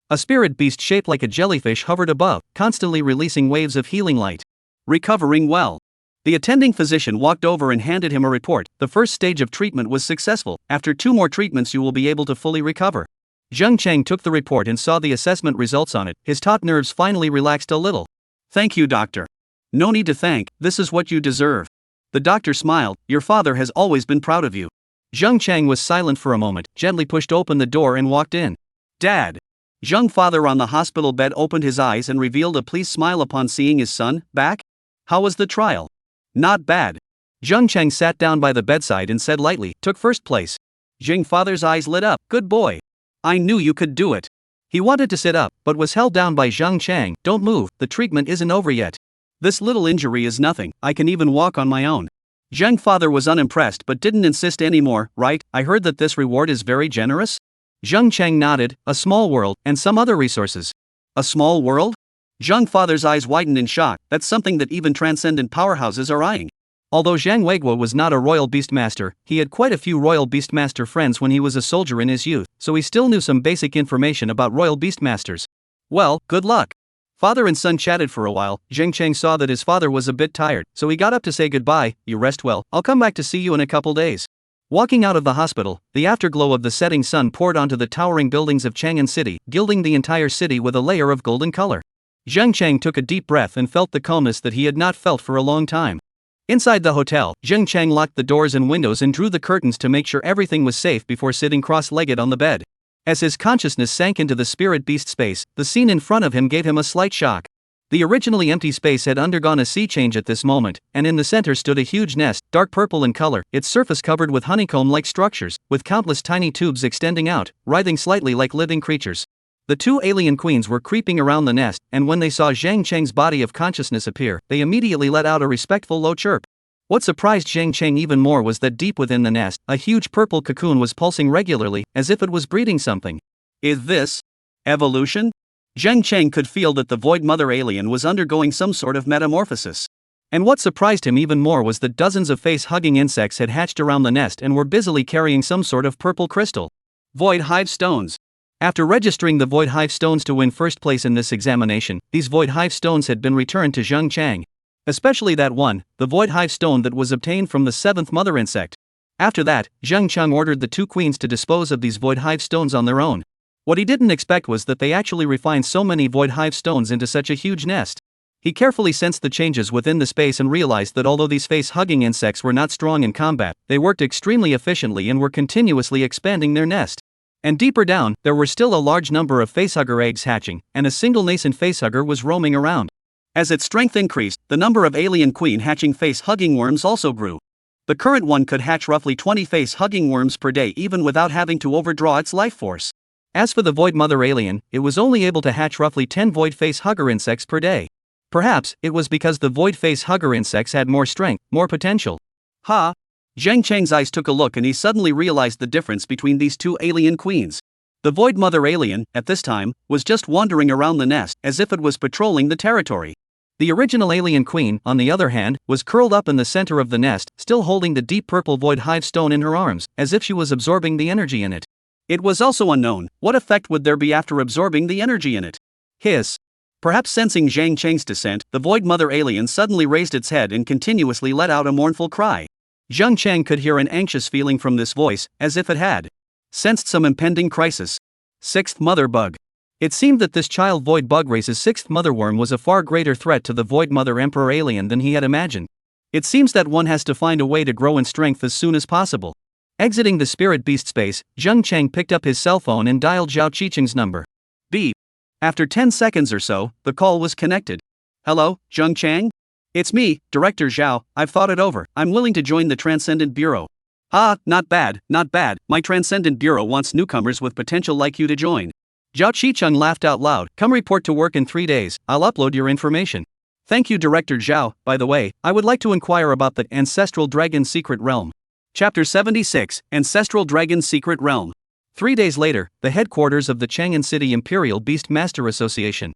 A spirit beast shaped like a jellyfish hovered above, constantly releasing waves of healing light. Recovering well. The attending physician walked over and handed him a report. The first stage of treatment was successful. After 2 more treatments you will be able to fully recover. Zhang Chang took the report and saw the assessment results on it. His taut nerves finally relaxed a little. Thank you, doctor. No need to thank, this is what you deserve. The doctor smiled. Your father has always been proud of you. Zhang Chang was silent for a moment, gently pushed open the door and walked in. Dad. Zhang father on the hospital bed opened his eyes and revealed a pleased smile upon seeing his son back. How was the trial? Not bad. Zhang Chang sat down by the bedside and said lightly, took first place. Zhang father's eyes lit up. Good boy. I knew you could do it. He wanted to sit up, but was held down by Zhang Chang. Don't move, the treatment isn't over yet. This little injury is nothing, I can even walk on my own. Zhang father was unimpressed but didn't insist anymore. Right, I heard that this reward is very generous? Zhang Chang nodded. A small world, and some other resources. A small world? Zhang father's eyes widened in shock. That's something that even transcendent powerhouses are eyeing. Although Zhang Weiguo was not a royal beastmaster, he had quite a few royal beastmaster friends when he was a soldier in his youth, so he still knew some basic information about royal beastmasters. Well, good luck. Father and son chatted for a while. Zheng Cheng saw that his father was a bit tired, so he got up to say goodbye. You rest well, I'll come back to see you in a couple days. Walking out of the hospital, the afterglow of the setting sun poured onto the towering buildings of Chang'an City, gilding the entire city with a layer of golden color. Zheng Cheng took a deep breath and felt the calmness that he had not felt for a long time. Inside the hotel, Zheng Cheng locked the doors and windows and drew the curtains to make sure everything was safe before sitting cross-legged on the bed. As his consciousness sank into the spirit beast space, the scene in front of him gave him a slight shock. The originally empty space had undergone a sea change at this moment, and in the center stood a huge nest, dark purple in color, its surface covered with honeycomb-like structures, with countless tiny tubes extending out, writhing slightly like living creatures. The two alien queens were creeping around the nest, and when they saw Zhang Cheng's body of consciousness appear, they immediately let out a respectful low chirp. What surprised Zhang Cheng even more was that deep within the nest, a huge purple cocoon was pulsing regularly, as if it was breeding something. Is this evolution? Zhang Cheng could feel that the Void Mother alien was undergoing some sort of metamorphosis. And what surprised him even more was that dozens of face-hugging insects had hatched around the nest and were busily carrying some sort of purple crystal. Void Hive Stones. After registering the Void Hive Stones to win first place in this examination, these Void Hive Stones had been returned to Zhang Cheng. Especially that one, the Void Hive Stone that was obtained from the seventh mother insect. After that, Zhang Cheng ordered the two queens to dispose of these Void Hive Stones on their own. What he didn't expect was that they actually refined so many Void Hive Stones into such a huge nest. He carefully sensed the changes within the space and realized that although these face-hugging insects were not strong in combat, they worked extremely efficiently and were continuously expanding their nest. And deeper down, there were still a large number of facehugger eggs hatching, and a single nascent facehugger was roaming around. As its strength increased, the number of alien queen hatching face-hugging worms also grew. The current one could hatch roughly 20 face-hugging worms per day even without having to overdraw its life force. As for the Void Mother alien, it was only able to hatch roughly 10 Void Face-hugger insects per day. Perhaps, it was because the Void Face-hugger insects had more strength, more potential. Ha! Zhang Cheng's eyes took a look and he suddenly realized the difference between these two alien queens. The Void Mother alien, at this time, was just wandering around the nest as if it was patrolling the territory. The original alien queen, on the other hand, was curled up in the center of the nest, still holding the deep purple Void Hive Stone in her arms, as if she was absorbing the energy in it. It was also unknown, what effect would there be after absorbing the energy in it? Hiss. Perhaps sensing Zhang Cheng's descent, the Void Mother alien suddenly raised its head and continuously let out a mournful cry. Zhang Cheng could hear an anxious feeling from this voice, as if it had sensed some impending crisis. Sixth Mother Bug. It seemed that this child Void Bug race's sixth mother worm was a far greater threat to the Void Mother Emperor alien than he had imagined. It seems that one has to find a way to grow in strength as soon as possible. Exiting the spirit beast space, Zhang Cheng picked up his cell phone and dialed Zhao Qiqing's number. Beep. After 10 seconds or so, the call was connected. Hello, Zhang Cheng? It's me, Director Zhao. I've thought it over. I'm willing to join the Transcendent Bureau. Ah, not bad, not bad. My Transcendent Bureau wants newcomers with potential like you to join. Zhao Qiqing laughed out loud. Come report to work in 3 days. I'll upload your information. Thank you, Director Zhao. By the way, I would like to inquire about the Ancestral Dragon Secret Realm. Chapter 76, Ancestral Dragon's Secret Realm. 3 days later, the headquarters of the Chang'an City Imperial Beast Master Association.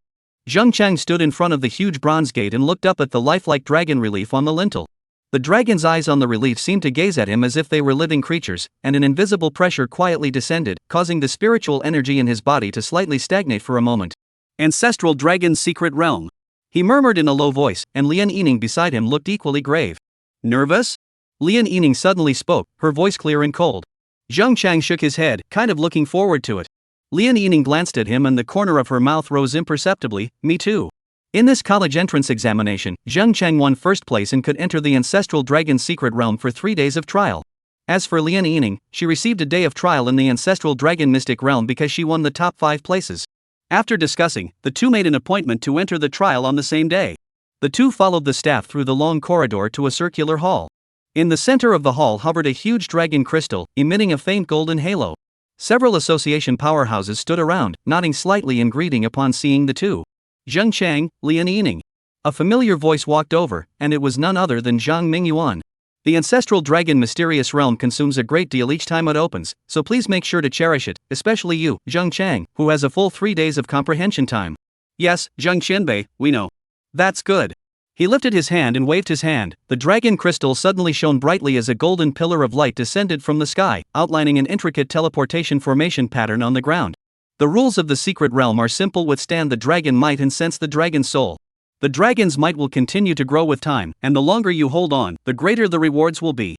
Zhang Cheng stood in front of the huge bronze gate and looked up at the lifelike dragon relief on the lintel. The dragon's eyes on the relief seemed to gaze at him as if they were living creatures, and an invisible pressure quietly descended, causing the spiritual energy in his body to slightly stagnate for a moment. Ancestral Dragon's Secret Realm. He murmured in a low voice, and Lian Yining beside him looked equally grave. Nervous? Lian Yining suddenly spoke, her voice clear and cold. Zhang Cheng shook his head, kind of looking forward to it. Lian Yining glanced at him and the corner of her mouth rose imperceptibly. Me too. In this college entrance examination, Zhang Cheng won first place and could enter the Ancestral Dragon's Secret Realm for 3 days of trial. As for Lian Yining, she received a day of trial in the Ancestral Dragon Mystic Realm because she won the top 5 places. After discussing, the two made an appointment to enter the trial on the same day. The two followed the staff through the long corridor to a circular hall. In the center of the hall hovered a huge dragon crystal, emitting a faint golden halo. Several association powerhouses stood around, nodding slightly in greeting upon seeing the two. Zhang Cheng, Lian Yining. A familiar voice walked over, and it was none other than Zhang Mingyuan. The Ancestral Dragon Mysterious Realm consumes a great deal each time it opens, so please make sure to cherish it, especially you, Zhang Cheng, who has a full 3 days of comprehension time. Yes, Zhang Qianbei, we know. That's good. He lifted his hand and waved his hand. The dragon crystal suddenly shone brightly as a golden pillar of light descended from the sky, outlining an intricate teleportation formation pattern on the ground. The rules of the secret realm are simple: withstand the dragon might and sense the dragon's soul. The dragon's might will continue to grow with time, and the longer you hold on, the greater the rewards will be.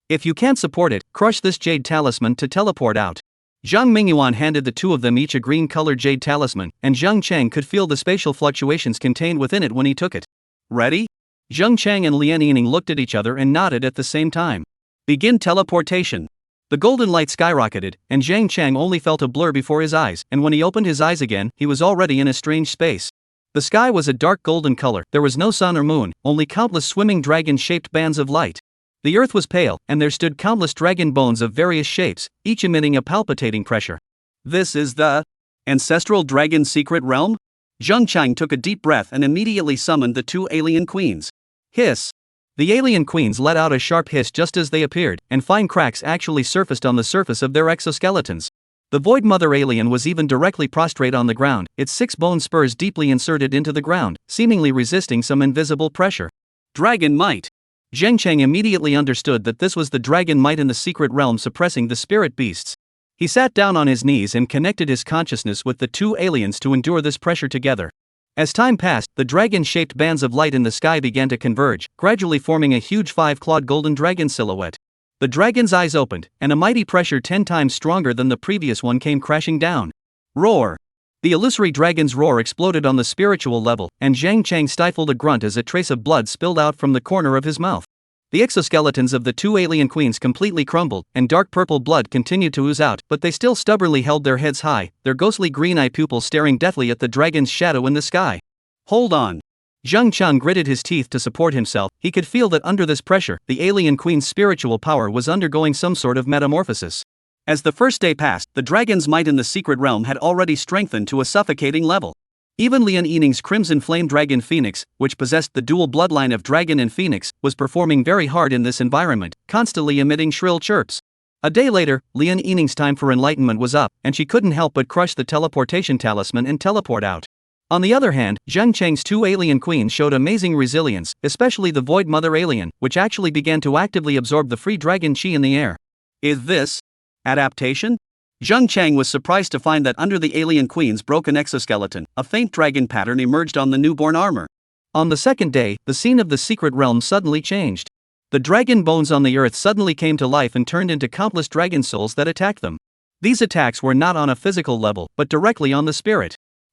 If you can't support it, crush this jade talisman to teleport out. Zhang Mingyuan handed the two of them each a green-colored jade talisman, and Zhang Cheng could feel the spatial fluctuations contained within it when he took it. Ready? Zhang Cheng and Lian Yining looked at each other and nodded at the same time. Begin teleportation. The golden light skyrocketed, and Zhang Cheng only felt a blur before his eyes, and when he opened his eyes again, he was already in a strange space. The sky was a dark golden color, there was no sun or moon, only countless swimming dragon-shaped bands of light. The earth was pale, and there stood countless dragon bones of various shapes, each emitting a palpitating pressure. This is the ancestral dragon secret realm? Zhang Cheng took a deep breath and immediately summoned the two alien queens. Hiss! The alien queens let out a sharp hiss just as they appeared, and fine cracks actually surfaced on the surface of their exoskeletons. The Void Mother alien was even directly prostrate on the ground, its 6 bone spurs deeply inserted into the ground, seemingly resisting some invisible pressure. Dragon might! Zhang Cheng immediately understood that this was the dragon might in the secret realm suppressing the spirit beasts. He sat down on his knees and connected his consciousness with the two aliens to endure this pressure together. As time passed, the dragon-shaped bands of light in the sky began to converge, gradually forming a huge 5-clawed golden dragon silhouette. The dragon's eyes opened, and a mighty pressure 10 times stronger than the previous one came crashing down. Roar! The illusory dragon's roar exploded on the spiritual level, and Zhang Cheng stifled a grunt as a trace of blood spilled out from the corner of his mouth. The exoskeletons of the two alien queens completely crumbled, and dark purple blood continued to ooze out, but they still stubbornly held their heads high, their ghostly green-eye pupils staring deathly at the dragon's shadow in the sky. Hold on! Zhang Cheng gritted his teeth to support himself. He could feel that under this pressure, the alien queen's spiritual power was undergoing some sort of metamorphosis. As the first day passed, the dragon's might in the secret realm had already strengthened to a suffocating level. Even Lian Yining's Crimson Flame Dragon Phoenix, which possessed the dual bloodline of dragon and phoenix, was performing very hard in this environment, constantly emitting shrill chirps. A day later, Lian Yining's time for enlightenment was up, and she couldn't help but crush the teleportation talisman and teleport out. On the other hand, Zhang Cheng's two alien queens showed amazing resilience, especially the Void Mother alien, which actually began to actively absorb the free dragon chi in the air. Is this adaptation? Zhang Cheng was surprised to find that under the alien queen's broken exoskeleton, a faint dragon pattern emerged on the newborn armor. On the second day, the scene of the secret realm suddenly changed. The dragon bones on the earth suddenly came to life and turned into countless dragon souls that attacked them. These attacks were not on a physical level, but directly on the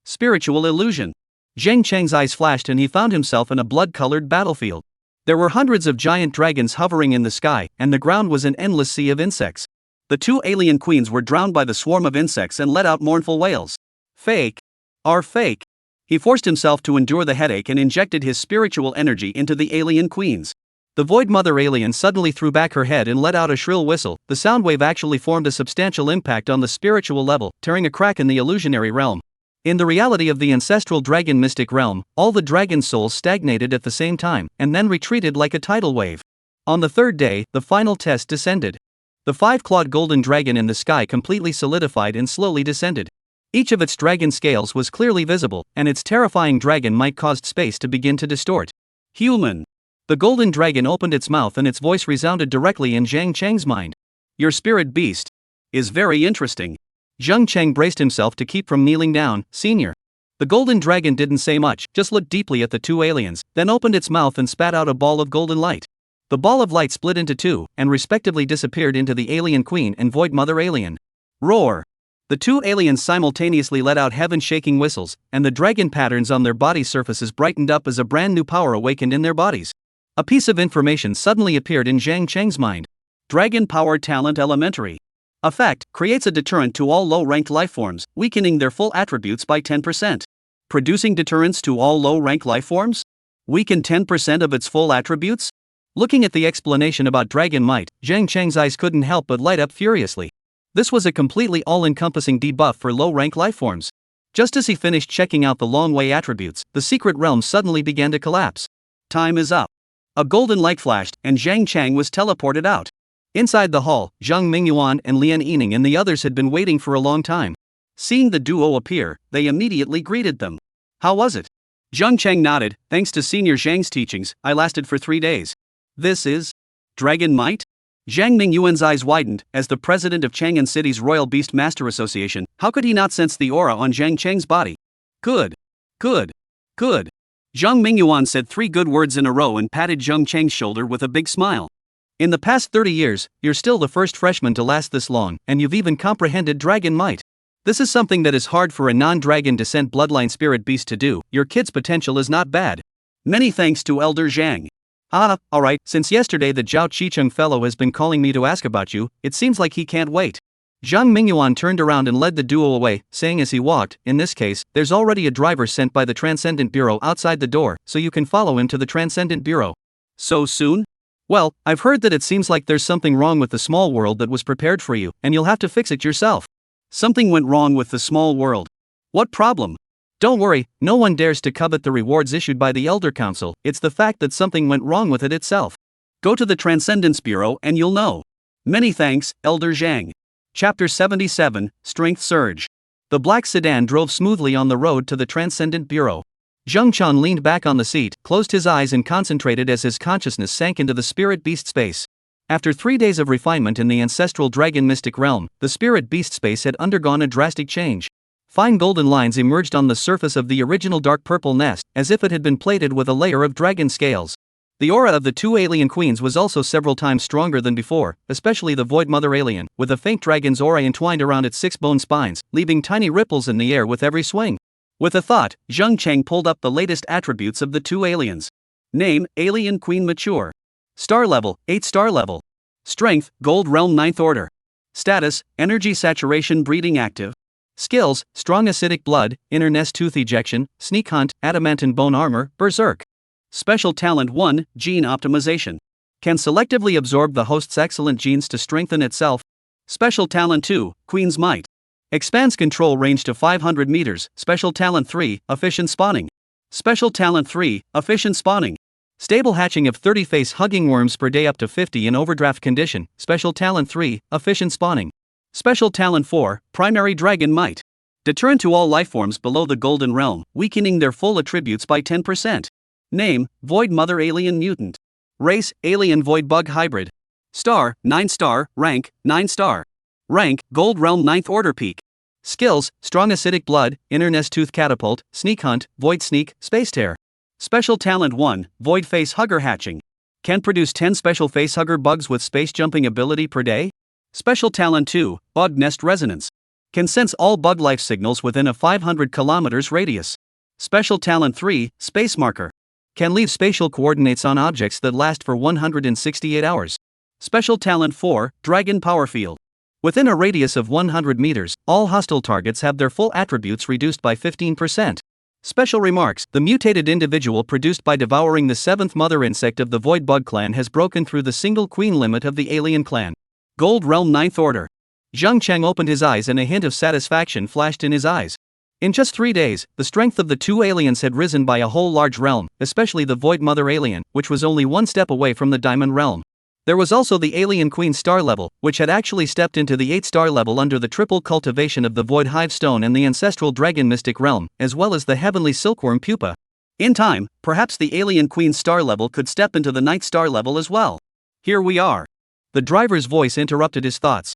spiritual illusion. Zhang Cheng's eyes flashed and he found himself in a blood-colored battlefield. There were hundreds of giant dragons hovering in the sky, and the ground was an endless sea of insects. The two alien queens were drowned by the swarm of insects and let out mournful wails. Fake. Are fake. He forced himself to endure the headache and injected his spiritual energy into the alien queens. The Void Mother alien suddenly threw back her head and let out a shrill whistle. The sound wave actually formed a substantial impact on the spiritual level, tearing a crack in the illusionary realm. In the reality of the ancestral dragon mystic realm, all the dragon souls stagnated at the same time, and then retreated like a tidal wave. On the third day, the final test descended. The 5-clawed golden dragon in the sky completely solidified and slowly descended. Each of its dragon scales was clearly visible, and its terrifying dragon might caused space to begin to distort. Human. The golden dragon opened its mouth and its voice resounded directly in Zhang Cheng's mind. Your spirit beast is very interesting. Zhang Cheng braced himself to keep from kneeling down. Senior. The golden dragon didn't say much, just looked deeply at the two aliens, then opened its mouth and spat out a ball of golden light. The ball of light split into two, and respectively disappeared into the alien queen and Void Mother alien. Roar! The two aliens simultaneously let out heaven-shaking whistles, and the dragon patterns on their body surfaces brightened up as a brand new power awakened in their bodies. A piece of information suddenly appeared in Zhang Cheng's mind. Dragon Power Talent Elementary. Effect, creates a deterrent to all low-ranked lifeforms, weakening their full attributes by 10%. Producing deterrence to all low-ranked lifeforms? Weaken 10% of its full attributes? Looking at the explanation about dragon might, Zhang Cheng's eyes couldn't help but light up furiously. This was a completely all-encompassing debuff for low-rank lifeforms. Just as he finished checking out the long-way attributes, the secret realm suddenly began to collapse. Time is up. A golden light flashed, and Zhang Cheng was teleported out. Inside the hall, Zhang Mingyuan and Lian Yining and the others had been waiting for a long time. Seeing the duo appear, they immediately greeted them. How was it? Zhang Cheng nodded. Thanks to Senior Zhang's teachings, I lasted for 3 days. This is Dragon Might? Zhang Mingyuan's eyes widened. As the president of Chang'an City's Royal Beast Master Association, how could he not sense the aura on Zhang Cheng's body? Good. Good. Good. Zhang Mingyuan said 3 good words in a row and patted Zhang Cheng's shoulder with a big smile. In the past 30 years, you're still the first freshman to last this long, and you've even comprehended Dragon Might. This is something that is hard for a non-dragon descent bloodline spirit beast to do. Your kid's potential is not bad. Many thanks to Elder Zhang. Alright, since yesterday the Zhao Qicheng fellow has been calling me to ask about you, it seems like he can't wait. Zhang Mingyuan turned around and led the duo away, saying as he walked, in this case, there's already a driver sent by the Transcendent Bureau outside the door, so you can follow him to the Transcendent Bureau. So soon? Well, I've heard that it seems like there's something wrong with the small world that was prepared for you, and you'll have to fix it yourself. Something went wrong with the small world. What problem? Don't worry, no one dares to covet the rewards issued by the Elder Council, it's the fact that something went wrong with it itself. Go to the Transcendence Bureau and you'll know. Many thanks, Elder Zhang. Chapter 77, Strength Surge. The black sedan drove smoothly on the road to the Transcendent Bureau. Zheng Chan leaned back on the seat, closed his eyes and concentrated as his consciousness sank into the spirit beast space. After 3 days of refinement in the ancestral dragon mystic realm, the spirit beast space had undergone a drastic change. Fine golden lines emerged on the surface of the original dark purple nest, as if it had been plated with a layer of dragon scales. The aura of the 2 alien queens was also several times stronger than before, especially the Void Mother alien, with a faint dragon's aura entwined around its 6 bone spines, leaving tiny ripples in the air with every swing. With a thought, Zheng Cheng pulled up the latest attributes of the 2 aliens. Name, Alien Queen Mature. Star level, 8 star level. Strength, Gold Realm 9th Order. Status, Energy Saturation Breeding Active. Skills, Strong Acidic Blood, Inner Nest Tooth Ejection, Sneak Hunt, Adamantine Bone Armor, Berserk. Special Talent 1, Gene Optimization. Can selectively absorb the host's excellent genes to strengthen itself. Special Talent 2, Queen's Might. Expands control range to 500 meters. Special Talent 3, Efficient Spawning. Special Talent 3, Efficient Spawning. Stable hatching of 30 face-hugging worms per day up to 50 in overdraft condition. Special Talent 3, Efficient Spawning. Special Talent 4, Primary Dragon Might. Deterrent to all lifeforms below the Golden Realm, weakening their full attributes by 10%. Name, Void Mother Alien Mutant. Race, Alien Void Bug Hybrid. Star, 9 star, rank, 9 star. Rank, Gold Realm 9th Order Peak. Skills, Strong Acidic Blood, Inner Nest Tooth Catapult, Sneak Hunt, Void Sneak, Space Tear. Special Talent 1, Void Facehugger Hatching. Can produce 10 special facehugger bugs with space jumping ability per day. Special Talent 2, Bug Nest Resonance. Can sense all bug life signals within a 500 kilometers radius. Special Talent 3, Space Marker. Can leave spatial coordinates on objects that last for 168 hours. Special Talent 4, Dragon Power Field. Within a radius of 100 meters, all hostile targets have their full attributes reduced by 15%. Special remarks, the mutated individual produced by devouring the 7th mother insect of the Void Bug clan has broken through the single queen limit of the alien clan. Gold Realm 9th Order. Zheng Cheng opened his eyes and a hint of satisfaction flashed in his eyes. In just 3 days, the strength of the 2 aliens had risen by a whole large realm, especially the Void Mother alien, which was only 1 step away from the Diamond Realm. There was also the Alien Queen star level, which had actually stepped into the 8 star level under the triple cultivation of the Void Hive Stone and the Ancestral Dragon Mystic Realm, as well as the Heavenly Silkworm Pupa. In time, perhaps the Alien Queen star level could step into the 9th star level as well. Here we are. The driver's voice interrupted his thoughts.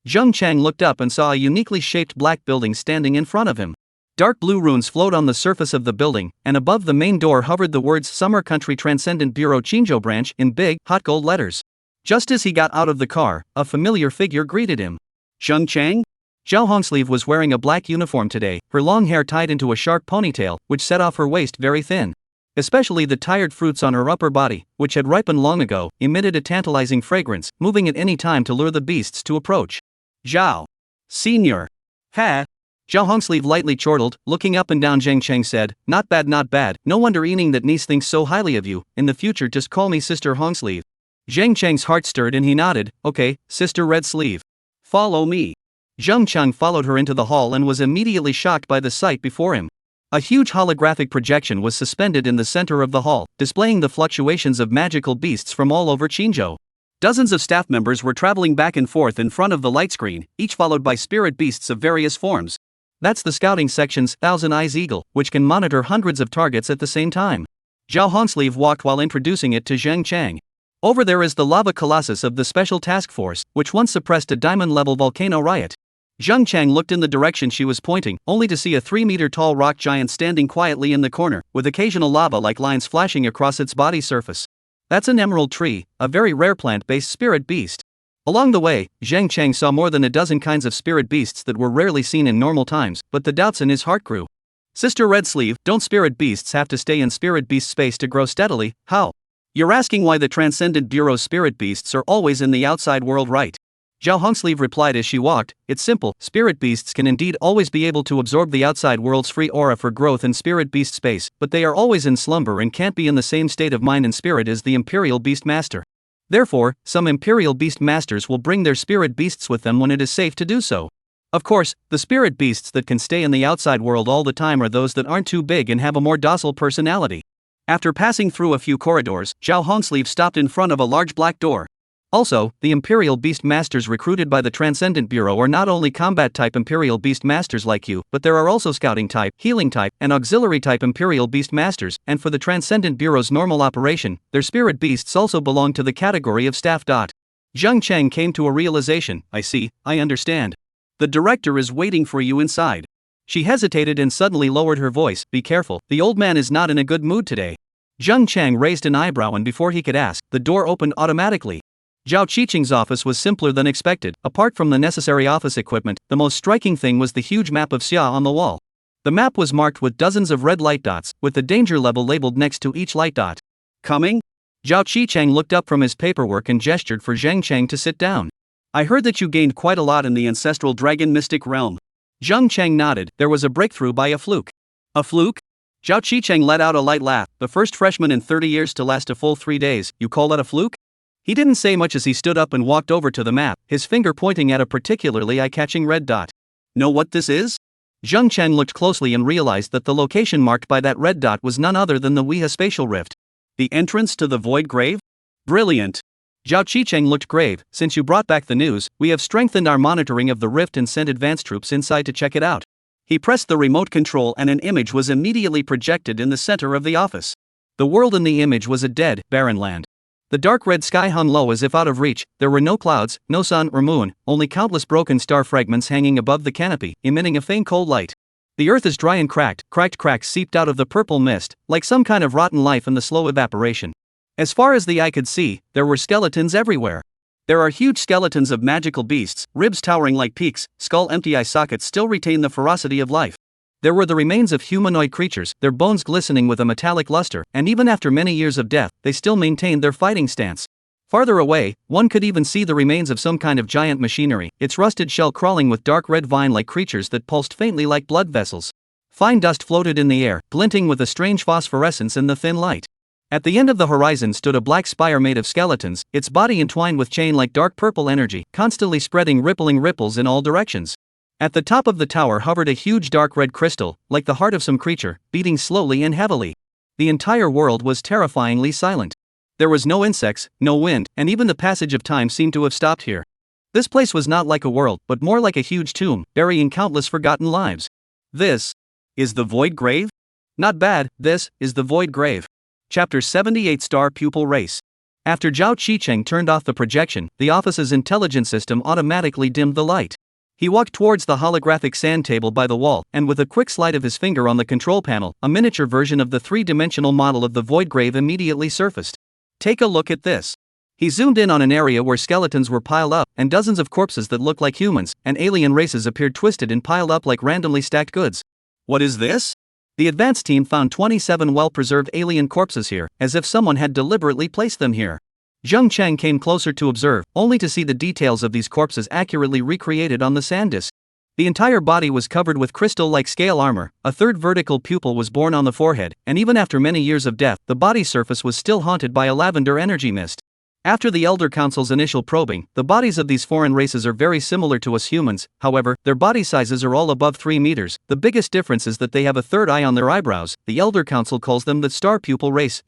Zheng Cheng looked up and saw a uniquely shaped black building standing in front of him. Dark blue runes flowed on the surface of the building, and above the main door hovered the words Summer Country Transcendent Bureau Qingzhou Branch in big, hot gold letters. Just as he got out of the car, a familiar figure greeted him. Zheng Cheng? Zhao Hongsleeve was wearing a black uniform today, her long hair tied into a sharp ponytail, which set off her waist very thin. Especially the tired fruits on her upper body, which had ripened long ago, emitted a tantalizing fragrance, moving at any time to lure the beasts to approach. Zhao. Senior. Ha. Zhao Hongsleeve lightly chortled, looking up and down. Zheng Cheng said, not bad, not bad, no wonder Yining that niece thinks so highly of you, in the future just call me Sister Hongsleeve. Zheng Cheng's heart stirred and he nodded, okay, Sister Red Sleeve. Follow me. Zheng Cheng followed her into the hall and was immediately shocked by the sight before him. A huge holographic projection was suspended in the center of the hall, displaying the fluctuations of magical beasts from all over Qingzhou. Dozens of staff members were traveling back and forth in front of the light screen, each followed by spirit beasts of various forms. That's the scouting section's Thousand Eyes Eagle, which can monitor hundreds of targets at the same time. Zhao Hongsleeve walked while introducing it to Zheng Chang. Over there is the lava colossus of the Special Task Force, which once suppressed a diamond-level volcano riot. Zheng Chang looked in the direction she was pointing, only to see a 3-meter-tall rock giant standing quietly in the corner, with occasional lava-like lines flashing across its body surface. That's an emerald tree, a very rare plant-based spirit beast. Along the way, Zheng Chang saw more than a dozen kinds of spirit beasts that were rarely seen in normal times, but the doubts in his heart grew. Sister Red Sleeve, don't spirit beasts have to stay in spirit beast space to grow steadily? How? You're asking why the Transcendent Bureau's spirit beasts are always in the outside world, right? Zhao Hongsleeve replied as she walked, it's simple, spirit beasts can indeed always be able to absorb the outside world's free aura for growth in spirit beast space, but they are always in slumber and can't be in the same state of mind and spirit as the Imperial Beast Master. Therefore, some Imperial Beast Masters will bring their spirit beasts with them when it is safe to do so. Of course, the spirit beasts that can stay in the outside world all the time are those that aren't too big and have a more docile personality. After passing through a few corridors, Zhao Hongsleeve stopped in front of a large black door. Also, the Imperial Beast Masters recruited by the Transcendent Bureau are not only combat-type Imperial Beast Masters like you, but there are also scouting-type, healing-type, and auxiliary-type Imperial Beast Masters, and for the Transcendent Bureau's normal operation, their spirit beasts also belong to the category of staff. Zheng Chang came to a realization, I see, I understand. The director is waiting for you inside. She hesitated and suddenly lowered her voice, be careful, the old man is not in a good mood today. Zheng Chang raised an eyebrow and before he could ask, the door opened automatically. Zhao Qiqing's office was simpler than expected. Apart from the necessary office equipment, the most striking thing was the huge map of Xia on the wall. The map was marked with dozens of red light dots, with the danger level labeled next to each light dot. Coming? Zhao Qiqing looked up from his paperwork and gestured for Zheng Chang to sit down. I heard that you gained quite a lot in the ancestral dragon mystic realm. Zheng Chang nodded, there was a breakthrough by a fluke. A fluke? Zhao Qiqing let out a light laugh, the first freshman in 30 years to last a full 3 days, you call that a fluke? He didn't say much as he stood up and walked over to the map, his finger pointing at a particularly eye-catching red dot. Know what this is? Zheng Chang looked closely and realized that the location marked by that red dot was none other than the Weha spatial rift. The entrance to the void grave? Brilliant! Zhao Qiqing looked grave, since you brought back the news, we have strengthened our monitoring of the rift and sent advance troops inside to check it out. He pressed the remote control and an image was immediately projected in the center of the office. The world in the image was a dead, barren land. The dark red sky hung low as if out of reach, there were no clouds, no sun or moon, only countless broken star fragments hanging above the canopy, emitting a faint cold light. The earth is dry and cracked cracks seeped out of the purple mist, like some kind of rotten life in the slow evaporation. As far as the eye could see, there were skeletons everywhere. There are huge skeletons of magical beasts, ribs towering like peaks, skull empty eye sockets still retain the ferocity of life. There were the remains of humanoid creatures, their bones glistening with a metallic luster, and even after many years of death, they still maintained their fighting stance. Farther away, one could even see the remains of some kind of giant machinery, its rusted shell crawling with dark red vine-like creatures that pulsed faintly like blood vessels. Fine dust floated in the air, glinting with a strange phosphorescence in the thin light. At the end of the horizon stood a black spire made of skeletons, its body entwined with chain-like dark purple energy, constantly spreading rippling ripples in all directions. At the top of the tower hovered a huge dark red crystal, like the heart of some creature, beating slowly and heavily. The entire world was terrifyingly silent. There was no insects, no wind, and even the passage of time seemed to have stopped here. This place was not like a world, but more like a huge tomb, burying countless forgotten lives. This is the Void Grave? Not bad, this is the Void Grave. Chapter 78 Star Pupil Race. After Zhao Qiqing turned off the projection, the office's intelligence system automatically dimmed the light. He walked towards the holographic sand table by the wall, and with a quick slide of his finger on the control panel, a miniature version of the three-dimensional model of the Void Grave immediately surfaced. Take a look at this. He zoomed in on an area where skeletons were piled up, and dozens of corpses that looked like humans, and alien races appeared twisted and piled up like randomly stacked goods. What is this? The advanced team found 27 well-preserved alien corpses here, as if someone had deliberately placed them here. Zheng Chang came closer to observe, only to see the details of these corpses accurately recreated on the sand disk. The entire body was covered with crystal-like scale armor, a third vertical pupil was born on the forehead, and even after many years of death, the body surface was still haunted by a lavender energy mist. After the Elder Council's initial probing, the bodies of these foreign races are very similar to us humans, however, their body sizes are all above 3 meters, the biggest difference is that they have a third eye on their eyebrows. The Elder Council calls them the Star Pupil race.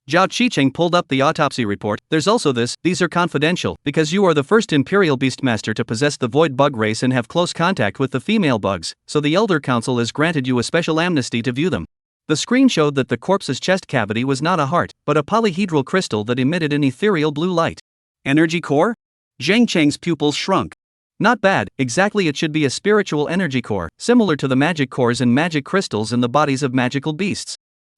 Zhao Qicheng pulled up the autopsy report. There's also this, these are confidential, because you are the first Imperial Beastmaster to possess the Void Bug race and have close contact with the female bugs, so the Elder Council has granted you a special amnesty to view them. The screen showed that the corpse's chest cavity was not a heart, but a polyhedral crystal that emitted an ethereal blue light. Energy core? Zhang Cheng's pupils shrunk. Not bad, exactly, it should be a spiritual energy core, similar to the magic cores and magic crystals in the bodies of magical beasts.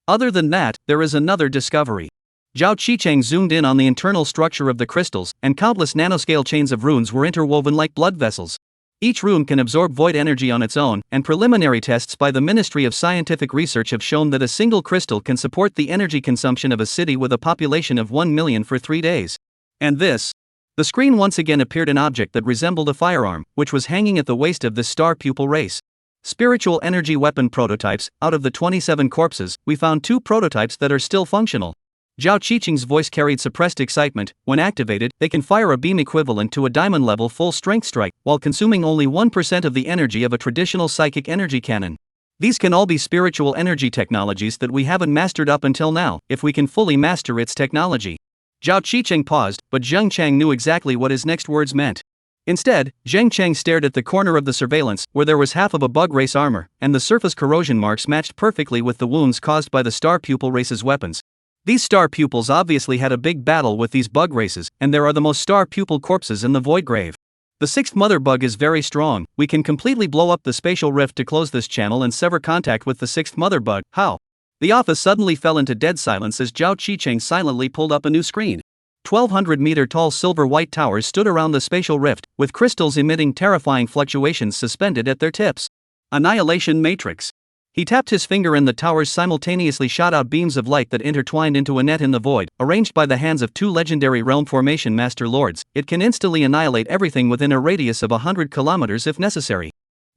Other than that, there is another discovery. Zhao Qicheng zoomed in on the internal structure of the crystals, and countless nanoscale chains of runes were interwoven like blood vessels. Each rune can absorb void energy on its own, and preliminary tests by the Ministry of Scientific Research have shown that a single crystal can support the energy consumption of a city with a population of 1 million for 3 days. And this? The screen once again appeared an object that resembled a firearm, which was hanging at the waist of this star pupil race. Spiritual energy weapon prototypes. Out of the 27 corpses, we found 2 prototypes that are still functional. Zhao Qicheng's voice carried suppressed excitement. When activated, they can fire a beam equivalent to a diamond-level full-strength strike, while consuming only 1% of the energy of a traditional psychic energy cannon. These can all be spiritual energy technologies that we haven't mastered up until now, if we can fully master its technology. Zhao Qicheng paused, but Zheng Chang knew exactly what his next words meant. Instead, Zheng Chang stared at the corner of the surveillance, where there was half of a bug race armor, and the surface corrosion marks matched perfectly with the wounds caused by the star pupil race's weapons. These star pupils obviously had a big battle with these bug races, and there are the most star pupil corpses in the void grave. The 6th mother bug is very strong. We can completely blow up the spatial rift to close this channel and sever contact with the 6th mother bug. How? The office suddenly fell into dead silence as Zhao Qicheng silently pulled up a new screen. 1,200-meter-tall silver-white towers stood around the spatial rift, with crystals emitting terrifying fluctuations suspended at their tips. Annihilation Matrix. He tapped his finger and the towers simultaneously shot out beams of light that intertwined into a net in the void, arranged by the hands of 2 legendary realm formation master lords. It can instantly annihilate everything within a radius of 100 kilometers if necessary.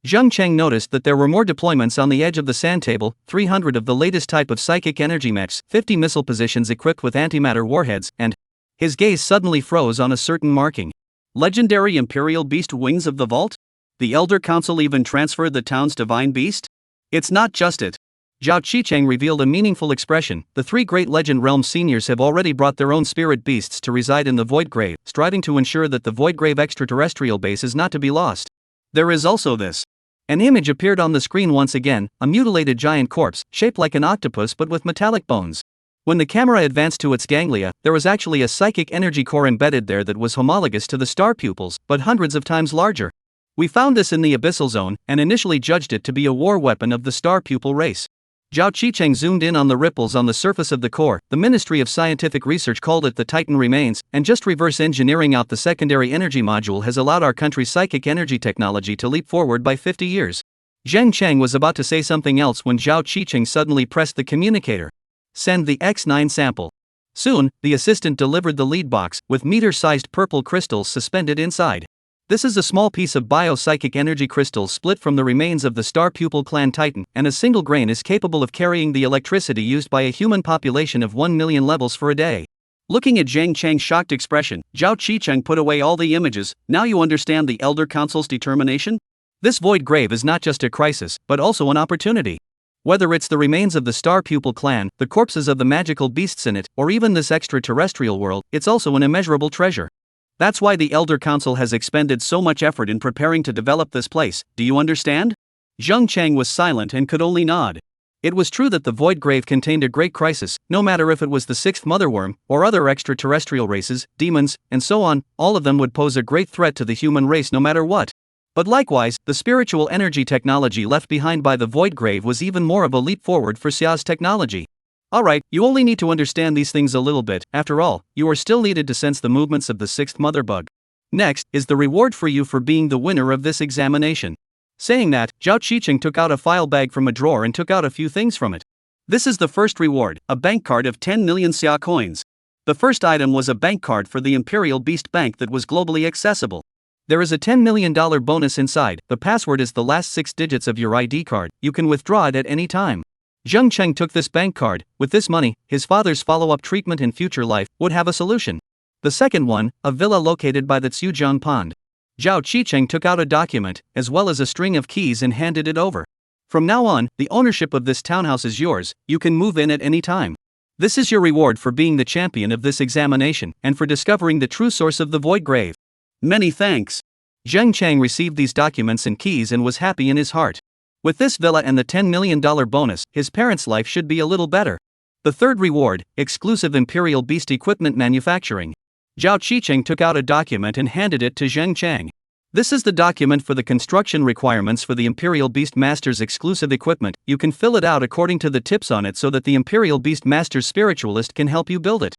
Zheng Cheng noticed that there were more deployments on the edge of the sand table, 300 of the latest type of psychic energy mechs, 50 missile positions equipped with antimatter warheads, and his gaze suddenly froze on a certain marking. Legendary Imperial Beast Wings of the Vault? The Elder Council even transferred the town's divine beast? It's not just it. Zhao Qicheng revealed a meaningful expression. The 3 great legend realm seniors have already brought their own spirit beasts to reside in the Void Grave, striving to ensure that the Void Grave extraterrestrial base is not to be lost. There is also this. An image appeared on the screen once again, a mutilated giant corpse, shaped like an octopus but with metallic bones. When the camera advanced to its ganglia, there was actually a psychic energy core embedded there that was homologous to the star pupils, but hundreds of times larger. We found this in the Abyssal Zone, and initially judged it to be a war weapon of the star pupil race. Zhao Qicheng zoomed in on the ripples on the surface of the core. The Ministry of Scientific Research called it the Titan Remains, and just reverse engineering out the secondary energy module has allowed our country's psychic energy technology to leap forward by 50 years. Zheng Cheng was about to say something else when Zhao Qicheng suddenly pressed the communicator. Send the X9 sample. Soon, the assistant delivered the lead box, with meter-sized purple crystals suspended inside. This is a small piece of bio-psychic energy crystals split from the remains of the star pupil clan Titan, and a single grain is capable of carrying the electricity used by a human population of 1 million levels for a day. Looking at Zheng Cheng's shocked expression, Zhao Qicheng put away all the images. Now you understand the Elder Council's determination? This void grave is not just a crisis, but also an opportunity. Whether it's the remains of the star pupil clan, the corpses of the magical beasts in it, or even this extraterrestrial world, it's also an immeasurable treasure. That's why the Elder Council has expended so much effort in preparing to develop this place. Do you understand? Zheng Cheng was silent and could only nod. It was true that the Void Grave contained a great crisis, no matter if it was the 6th motherworm, or other extraterrestrial races, demons, and so on, all of them would pose a great threat to the human race no matter what. But likewise, the spiritual energy technology left behind by the Void Grave was even more of a leap forward for Xia's technology. Alright, you only need to understand these things a little bit. After all, you are still needed to sense the movements of the 6th mother bug. Next is the reward for you for being the winner of this examination. Saying that, Zhao Qicheng took out a file bag from a drawer and took out a few things from it. This is the first reward, a bank card of 10 million Xia coins. The first item was a bank card for the Imperial Beast Bank that was globally accessible. There is a $10 million bonus inside. The password is the last 6 digits of your ID card. You can withdraw it at any time. Zheng Cheng took this bank card. With this money, his father's follow-up treatment in future life would have a solution. The second one, a villa located by the Tsujiang Pond. Zhao Qicheng took out a document, as well as a string of keys, and handed it over. From now on, the ownership of this townhouse is yours. You can move in at any time. This is your reward for being the champion of this examination and for discovering the true source of the Void Grave. Many thanks. Zheng Chang received these documents and keys and was happy in his heart. With this villa and the $10 million bonus, his parents' life should be a little better. The third reward, exclusive Imperial Beast Equipment Manufacturing. Zhao Qicheng took out a document and handed it to Zheng Chang. This is the document for the construction requirements for the Imperial Beast Master's exclusive equipment. You can fill it out according to the tips on it so that the Imperial Beast Master's spiritualist can help you build it.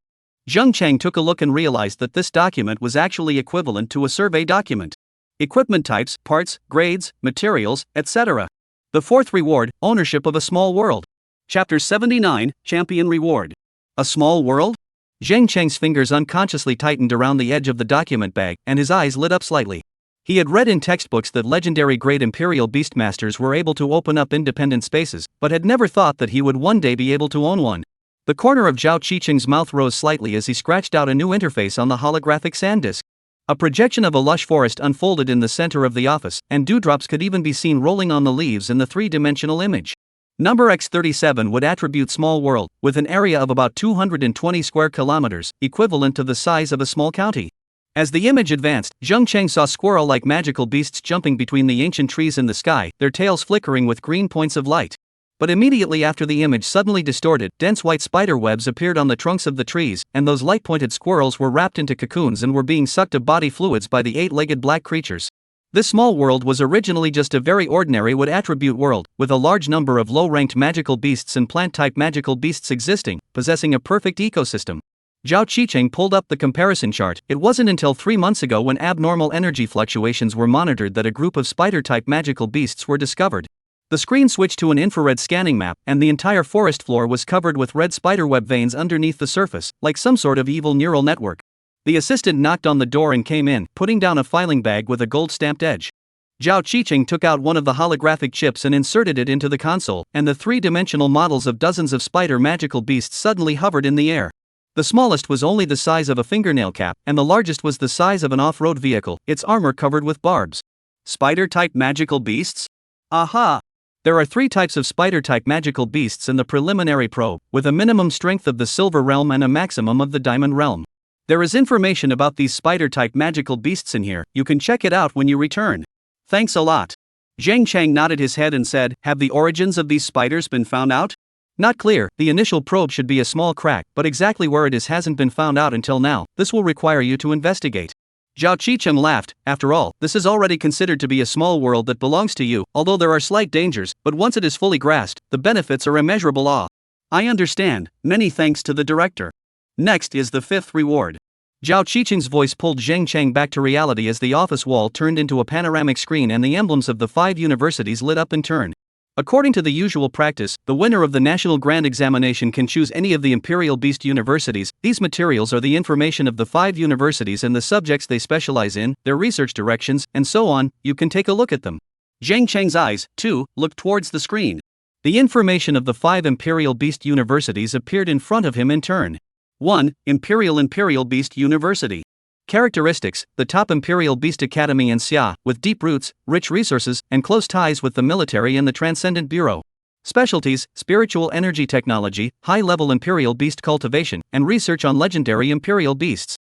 Zheng Chang took a look and realized that this document was actually equivalent to a survey document. Equipment types, parts, grades, materials, etc. The fourth reward, ownership of a small world. Chapter 79, Champion Reward. A small world? Zheng Chang's fingers unconsciously tightened around the edge of the document bag, and his eyes lit up slightly. He had read in textbooks that legendary great Imperial Beastmasters were able to open up independent spaces, but had never thought that he would one day be able to own one. The corner of Zhao Qicheng's mouth rose slightly as he scratched out a new interface on the holographic sand disk. A projection of a lush forest unfolded in the center of the office, and dewdrops could even be seen rolling on the leaves in the three-dimensional image. Number X37 would attribute small world, with an area of about 220 square kilometers, equivalent to the size of a small county. As the image advanced, Zheng Chang saw squirrel-like magical beasts jumping between the ancient trees in the sky, their tails flickering with green points of light. But immediately after the image suddenly distorted, dense white spider webs appeared on the trunks of the trees, and those light-pointed squirrels were wrapped into cocoons and were being sucked of body fluids by the eight-legged black creatures. This small world was originally just a very ordinary wood-attribute world, with a large number of low-ranked magical beasts and plant-type magical beasts existing, possessing a perfect ecosystem. Zhao Qicheng pulled up the comparison chart. It wasn't until 3 months ago when abnormal energy fluctuations were monitored that a group of spider-type magical beasts were discovered. The screen switched to an infrared scanning map, and the entire forest floor was covered with red spiderweb veins underneath the surface, like some sort of evil neural network. The assistant knocked on the door and came in, putting down a filing bag with a gold-stamped edge. Zhao Qicheng took out one of the holographic chips and inserted it into the console, and the three-dimensional models of dozens of spider magical beasts suddenly hovered in the air. The smallest was only the size of a fingernail cap, and the largest was the size of an off-road vehicle, its armor covered with barbs. Spider-type magical beasts? Aha! There are 3 types of spider-type magical beasts in the preliminary probe, with a minimum strength of the Silver Realm and a maximum of the Diamond Realm. There is information about these spider-type magical beasts in here. You can check it out when you return. Thanks a lot. Zheng Chang nodded his head and said, have the origins of these spiders been found out? Not clear. The initial probe should be a small crack, but exactly where it is hasn't been found out until now. This will require you to investigate. Zhao Qicheng laughed. After all, this is already considered to be a small world that belongs to you, although there are slight dangers, but once it is fully grasped, the benefits are immeasurable. I understand. Many thanks to the director. Next is the 5th reward. Zhao Qicheng's voice pulled Zheng Chang back to reality as the office wall turned into a panoramic screen and the emblems of the 5 universities lit up in turn. According to the usual practice, the winner of the National Grand Examination can choose any of the Imperial Beast universities. These materials are the information of the 5 universities and the subjects they specialize in, their research directions, and so on. You can take a look at them. Zheng Chang's eyes, too, looked towards the screen. The information of the 5 Imperial Beast universities appeared in front of him in turn. 1. Imperial Beast University. Characteristics: the top Imperial Beast Academy in Xia, with deep roots, rich resources, and close ties with the military and the Transcendent Bureau. Specialties: spiritual energy technology, high-level Imperial Beast cultivation, and research on legendary Imperial Beasts.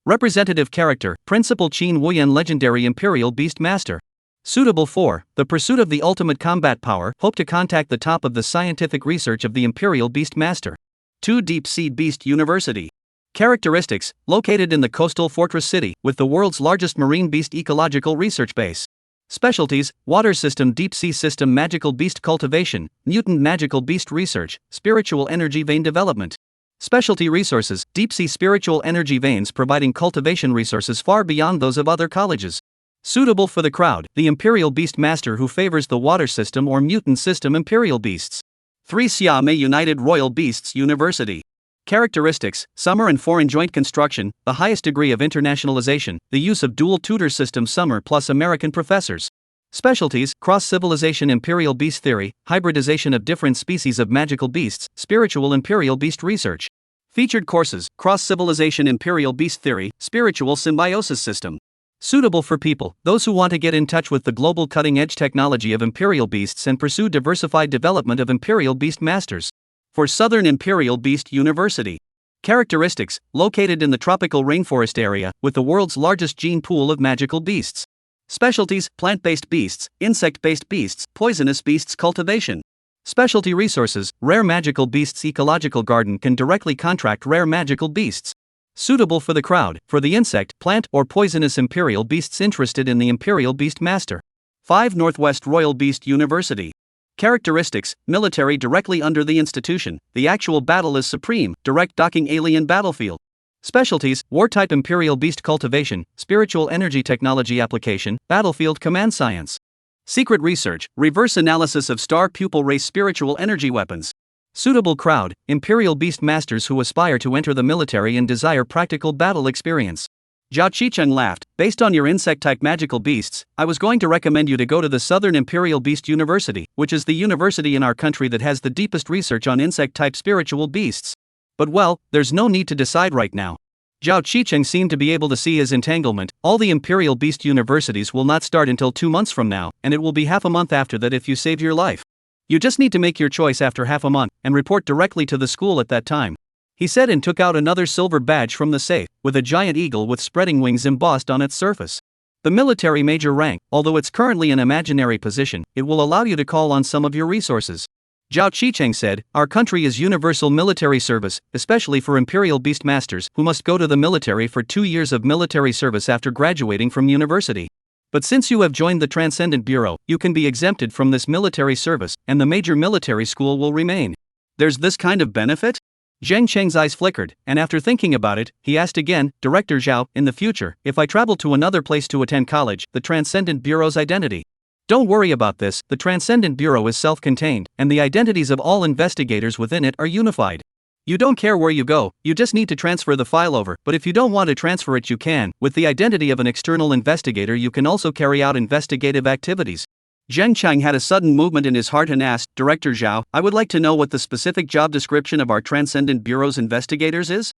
Representative character: Principal Qin Wuyan, legendary Imperial Beast Master. Suitable for the pursuit of the ultimate combat power. Hope to contact the top of the scientific research of the Imperial Beast Master. 2. Deep Sea Beast University. Characteristics: located in the coastal fortress city, with the world's largest marine beast ecological research base. Specialties: water system, deep sea system, magical beast cultivation, mutant magical beast research, spiritual energy vein development. Specialty resources: deep sea spiritual energy veins providing cultivation resources far beyond those of other colleges. Suitable for the crowd, the Imperial Beast Master who favors the water system or mutant system Imperial Beasts. 3. Xiaomei United Royal Beasts University. Characteristics: summer and foreign joint construction, the highest degree of internationalization, the use of dual tutor system, summer plus American professors. Specialties: cross-civilization Imperial Beast theory, hybridization of different species of magical beasts, spiritual Imperial Beast research. Featured courses: cross-civilization Imperial Beast theory, spiritual symbiosis system. Suitable for people, those who want to get in touch with the global cutting-edge technology of Imperial Beasts and pursue diversified development of Imperial Beast Masters. For Southern Imperial Beast University. Characteristics: located in the tropical rainforest area, with the world's largest gene pool of magical beasts. Specialties: plant-based beasts, insect-based beasts, poisonous beasts cultivation. Specialty resources: rare magical beasts. Ecological garden can directly contract rare magical beasts. Suitable for the crowd, for the insect, plant, or poisonous imperial beasts interested in the Imperial Beast Master. 5 Northwest Royal Beast University. Characteristics: military directly under the institution, the actual battle is supreme, direct docking alien battlefield. Specialties: war-type imperial beast cultivation, spiritual energy technology application, battlefield command science. Secret research, reverse analysis of star pupil race spiritual energy weapons. Suitable crowd: imperial beast masters who aspire to enter the military and desire practical battle experience. Zhao Qicheng laughed. Based on your insect-type magical beasts, I was going to recommend you to go to the Southern Imperial Beast University, which is the university in our country that has the deepest research on insect-type spiritual beasts. But well, there's no need to decide right now. Zhao Qicheng seemed to be able to see his entanglement. All the Imperial Beast universities will not start until 2 months from now, and it will be half a month after that if you save your life. You just need to make your choice after half a month, and report directly to the school at that time. He said and took out another silver badge from the safe, with a giant eagle with spreading wings embossed on its surface. The military major rank, although it's currently an imaginary position, it will allow you to call on some of your resources. Zhao Qicheng said, our country is universal military service, especially for Imperial Beast Masters, who must go to the military for 2 years of military service after graduating from university. But since you have joined the Transcendent Bureau, you can be exempted from this military service, and the major military school will remain. There's this kind of benefit? Zheng Cheng's eyes flickered, and after thinking about it, he asked again, Director Zhao, in the future, if I travel to another place to attend college, the Transcendent Bureau's identity. Don't worry about this, the Transcendent Bureau is self-contained, and the identities of all investigators within it are unified. You don't care where you go, you just need to transfer the file over, but if you don't want to transfer it you can. With the identity of an external investigator you can also carry out investigative activities. Zheng Chang had a sudden movement in his heart and asked, Director Zhao, I would like to know what the specific job description of our Transcendent Bureau's investigators is?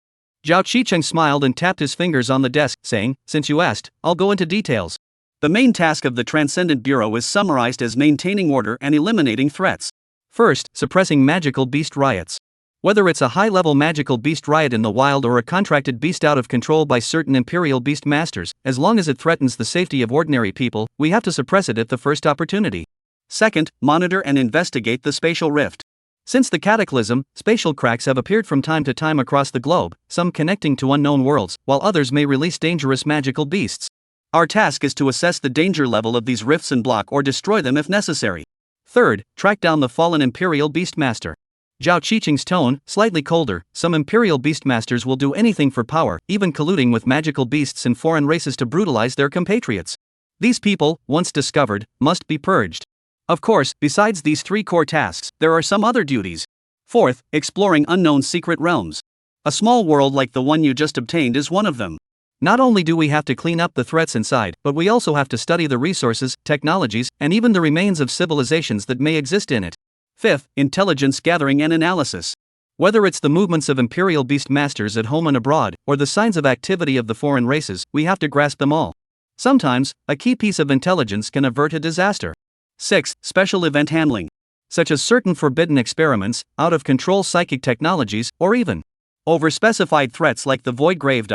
Zhao Qicheng smiled and tapped his fingers on the desk, saying, since you asked, I'll go into details. The main task of the Transcendent Bureau is summarized as maintaining order and eliminating threats. First, suppressing magical beast riots. Whether it's a high-level magical beast riot in the wild or a contracted beast out of control by certain Imperial Beast Masters, as long as it threatens the safety of ordinary people, we have to suppress it at the first opportunity. Second, monitor and investigate the spatial rift. Since the cataclysm, spatial cracks have appeared from time to time across the globe, some connecting to unknown worlds, while others may release dangerous magical beasts. Our task is to assess the danger level of these rifts and block or destroy them if necessary. Third, track down the fallen Imperial Beast Master. Zhao Qicheng's tone, slightly colder. Some Imperial Beastmasters will do anything for power, even colluding with magical beasts and foreign races to brutalize their compatriots. These people, once discovered, must be purged. Of course, besides these 3 core tasks, there are some other duties. Fourth, exploring unknown secret realms. A small world like the one you just obtained is one of them. Not only do we have to clean up the threats inside, but we also have to study the resources, technologies, and even the remains of civilizations that may exist in it. Fifth, intelligence gathering and analysis. Whether it's the movements of Imperial Beast Masters at home and abroad, or the signs of activity of the foreign races, we have to grasp them all. Sometimes, a key piece of intelligence can avert a disaster. Sixth, special event handling. Such as certain forbidden experiments, out-of-control psychic technologies, or even over-specified threats like the Void Grave.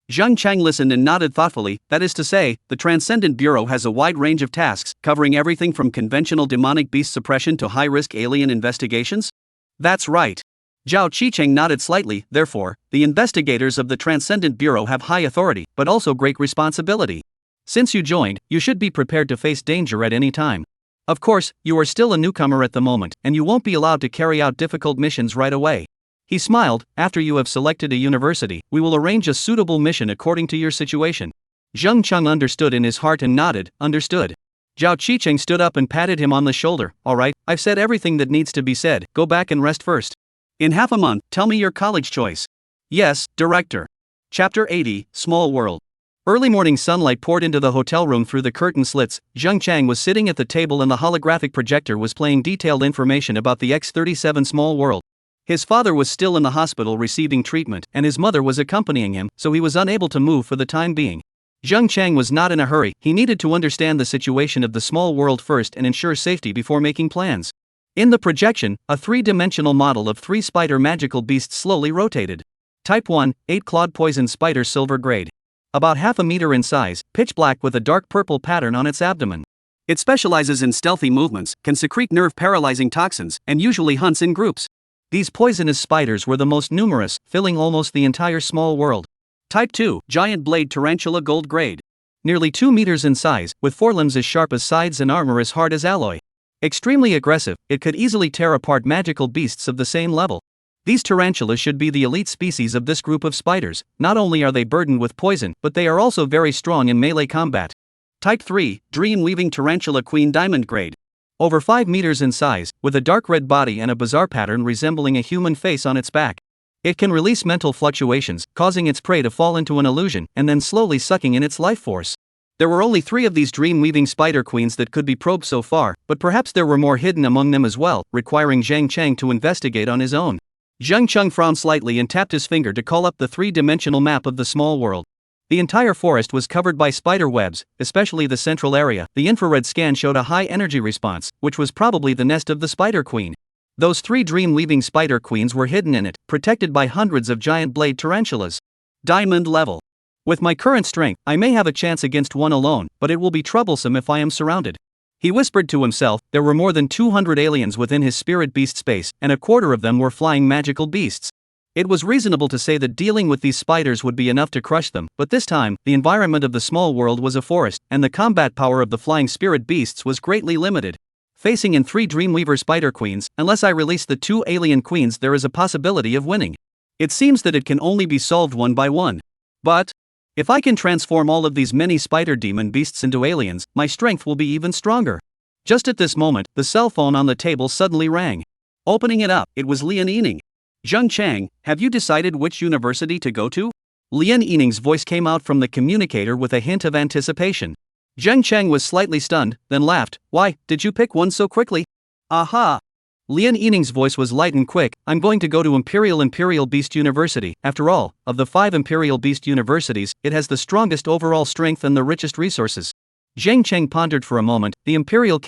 Zheng Chang listened and nodded thoughtfully. That is to say, the Transcendent Bureau has a wide range of tasks, covering everything from conventional demonic beast suppression to high-risk alien investigations? That's right. Zhao Qicheng nodded slightly. Therefore, the investigators of the Transcendent Bureau have high authority, but also great responsibility. Since you joined, you should be prepared to face danger at any time. Of course, you are still a newcomer at the moment, and you won't be allowed to carry out difficult missions right away. He smiled. After you have selected a university, we will arrange a suitable mission according to your situation. Zheng Cheng understood in his heart and nodded, understood. Zhao Qicheng stood up and patted him on the shoulder. Alright, I've said everything that needs to be said, go back and rest first. In half a month, tell me your college choice. Yes, Director. Chapter 80, Small World. Early morning sunlight poured into the hotel room through the curtain slits. Zheng Chang was sitting at the table and the holographic projector was playing detailed information about the X-37 Small World. His father was still in the hospital receiving treatment, and his mother was accompanying him, so he was unable to move for the time being. Zheng Chang was not in a hurry. He needed to understand the situation of the small world first and ensure safety before making plans. In the projection, a three-dimensional model of three spider magical beasts slowly rotated. Type 1, 8-clawed poison spider silver grade. About half a meter in size, pitch black with a dark purple pattern on its abdomen. It specializes in stealthy movements, can secrete nerve-paralyzing toxins, and usually hunts in groups. These poisonous spiders were the most numerous, filling almost the entire small world. Type 2, giant blade tarantula gold grade. Nearly 2 meters in size, with forelimbs as sharp as scythes and armor as hard as alloy. Extremely aggressive, it could easily tear apart magical beasts of the same level. These tarantulas should be the elite species of this group of spiders. Not only are they burdened with poison, but they are also very strong in melee combat. Type 3, dream-weaving tarantula queen diamond grade. Over 5 meters in size, with a dark red body and a bizarre pattern resembling a human face on its back. It can release mental fluctuations, causing its prey to fall into an illusion, and then slowly sucking in its life force. There were only 3 of these dream-weaving spider queens that could be probed so far, but perhaps there were more hidden among them as well, requiring Zhang Cheng to investigate on his own. Zhang Cheng frowned slightly and tapped his finger to call up the three-dimensional map of the small world. The entire forest was covered by spider webs, especially the central area. The infrared scan showed a high energy response, which was probably the nest of the spider queen. Those 3 dream-weaving spider queens were hidden in it, protected by hundreds of giant blade tarantulas. Diamond level. With my current strength, I may have a chance against one alone, but it will be troublesome if I am surrounded. He whispered to himself. There were more than 200 aliens within his spirit beast space, and a quarter of them were flying magical beasts. It was reasonable to say that dealing with these spiders would be enough to crush them, but this time, the environment of the small world was a forest, and the combat power of the flying spirit beasts was greatly limited. Facing in 3 Dreamweaver spider queens, unless I release the 2 alien queens, there is a possibility of winning. It seems that it can only be solved one by one. But if I can transform all of these many spider demon beasts into aliens, my strength will be even stronger. Just at this moment, the cell phone on the table suddenly rang. Opening it up, it was Lian Yining. Zhang Cheng, have you decided which university to go to? Lian Yining's voice came out from the communicator with a hint of anticipation. Zhang Cheng was slightly stunned, then laughed. Why, did you pick one so quickly? Aha! Lian Yining's voice was light and quick. I'm going to go to Imperial Beast University. After all, of the 5 Imperial Beast Universities, it has the strongest overall strength and the richest resources. Zhang Cheng pondered for a moment. The Imperial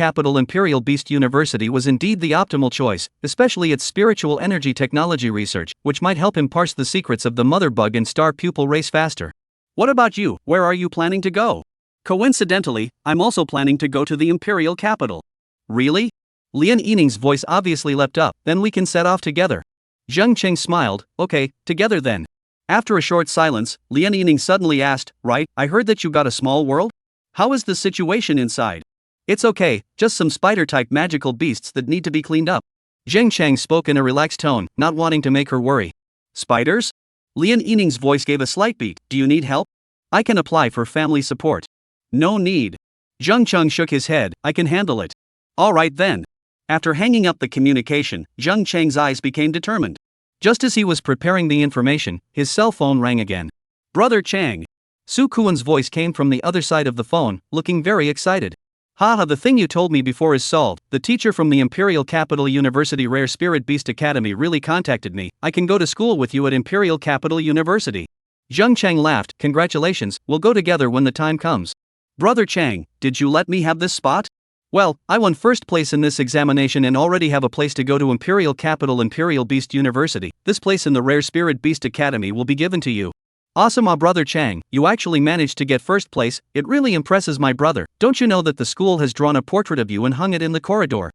Beast University was indeed the optimal choice, especially its spiritual energy technology research, which might help him parse the secrets of the mother bug and star pupil race faster. What about you? Where are you planning to go? Coincidentally, I'm also planning to go to the Imperial Capital. Really? Lian Yining's voice obviously leapt up. Then we can set off together. Zhang Cheng smiled. Okay, together then. After a short silence, Lian Yining suddenly asked, right, I heard that you got a small world? How is the situation inside? It's okay, just some spider-type magical beasts that need to be cleaned up. Zhang Cheng spoke in a relaxed tone, not wanting to make her worry. Spiders? Lian Yining's voice gave a slight beat. Do you need help? I can apply for family support. No need. Zhang Cheng shook his head. I can handle it. All right then. After hanging up the communication, Zhang Cheng's eyes became determined. Just as he was preparing the information, his cell phone rang again. Brother Chang. Su Kuan's voice came from the other side of the phone, looking very excited. Haha, the thing you told me before is solved. The teacher from the Imperial Capital University Rare Spirit Beast Academy really contacted me. I can go to school with you at Imperial Capital University. Zhang Cheng laughed. Congratulations, we'll go together when the time comes. Brother Chang, did you let me have this spot? Well, I won first place in this examination and already have a place to go to Imperial Capital Imperial Beast University. This place in the Rare Spirit Beast Academy will be given to you. Awesome, Brother Chang, you actually managed to get first place. It really impresses my brother. Don't you know that the school has drawn a portrait of you and hung it in the corridor?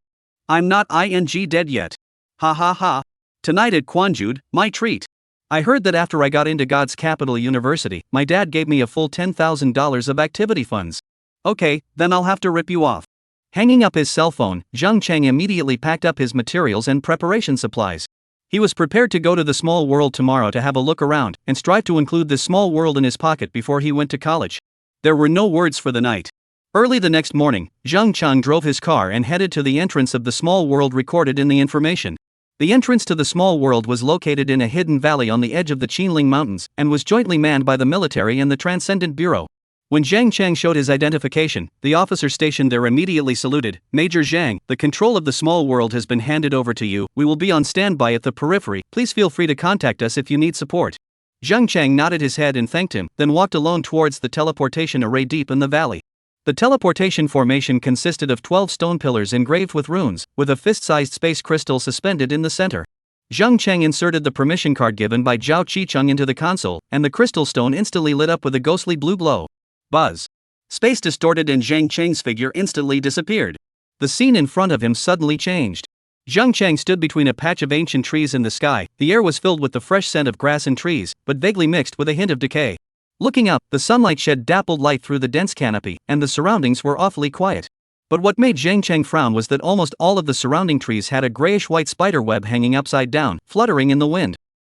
I'm not ing dead yet. Ha ha ha. Tonight at Quanjude, my treat. I heard that after I got into God's Capital University, my dad gave me a full $10,000 of activity funds. Okay, then I'll have to rip you off. Hanging up his cell phone, Zhang Cheng immediately packed up his materials and preparation supplies. He was prepared to go to the small world tomorrow to have a look around, and strive to include this small world in his pocket before he went to college. There were no words for the night. Early the next morning, Zhang Cheng drove his car and headed to the entrance of the small world recorded in the information. The entrance to the small world was located in a hidden valley on the edge of the Qinling Mountains, and was jointly manned by the military and the Transcendent Bureau. When Zhang Cheng showed his identification, the officer stationed there immediately saluted. Major Zhang, the control of the small world has been handed over to you. We will be on standby at the periphery. Please feel free to contact us if you need support. Zhang Cheng nodded his head and thanked him, then walked alone towards the teleportation array deep in the valley. The teleportation formation consisted of 12 stone pillars engraved with runes, with a fist-sized space crystal suspended in the center. Zheng Cheng inserted the permission card given by Zhao Qicheng into the console, and the crystal stone instantly lit up with a ghostly blue glow. Buzz. Space distorted and Zheng Cheng's figure instantly disappeared. The scene in front of him suddenly changed. Zheng Cheng stood between a patch of ancient trees in the sky. The air was filled with the fresh scent of grass and trees, but vaguely mixed with a hint of decay. Looking up, the sunlight shed dappled light through the dense canopy, and the surroundings were awfully quiet. But what made Zheng Cheng frown was that almost all of the surrounding trees had a grayish-white spider web hanging upside down, fluttering in the wind.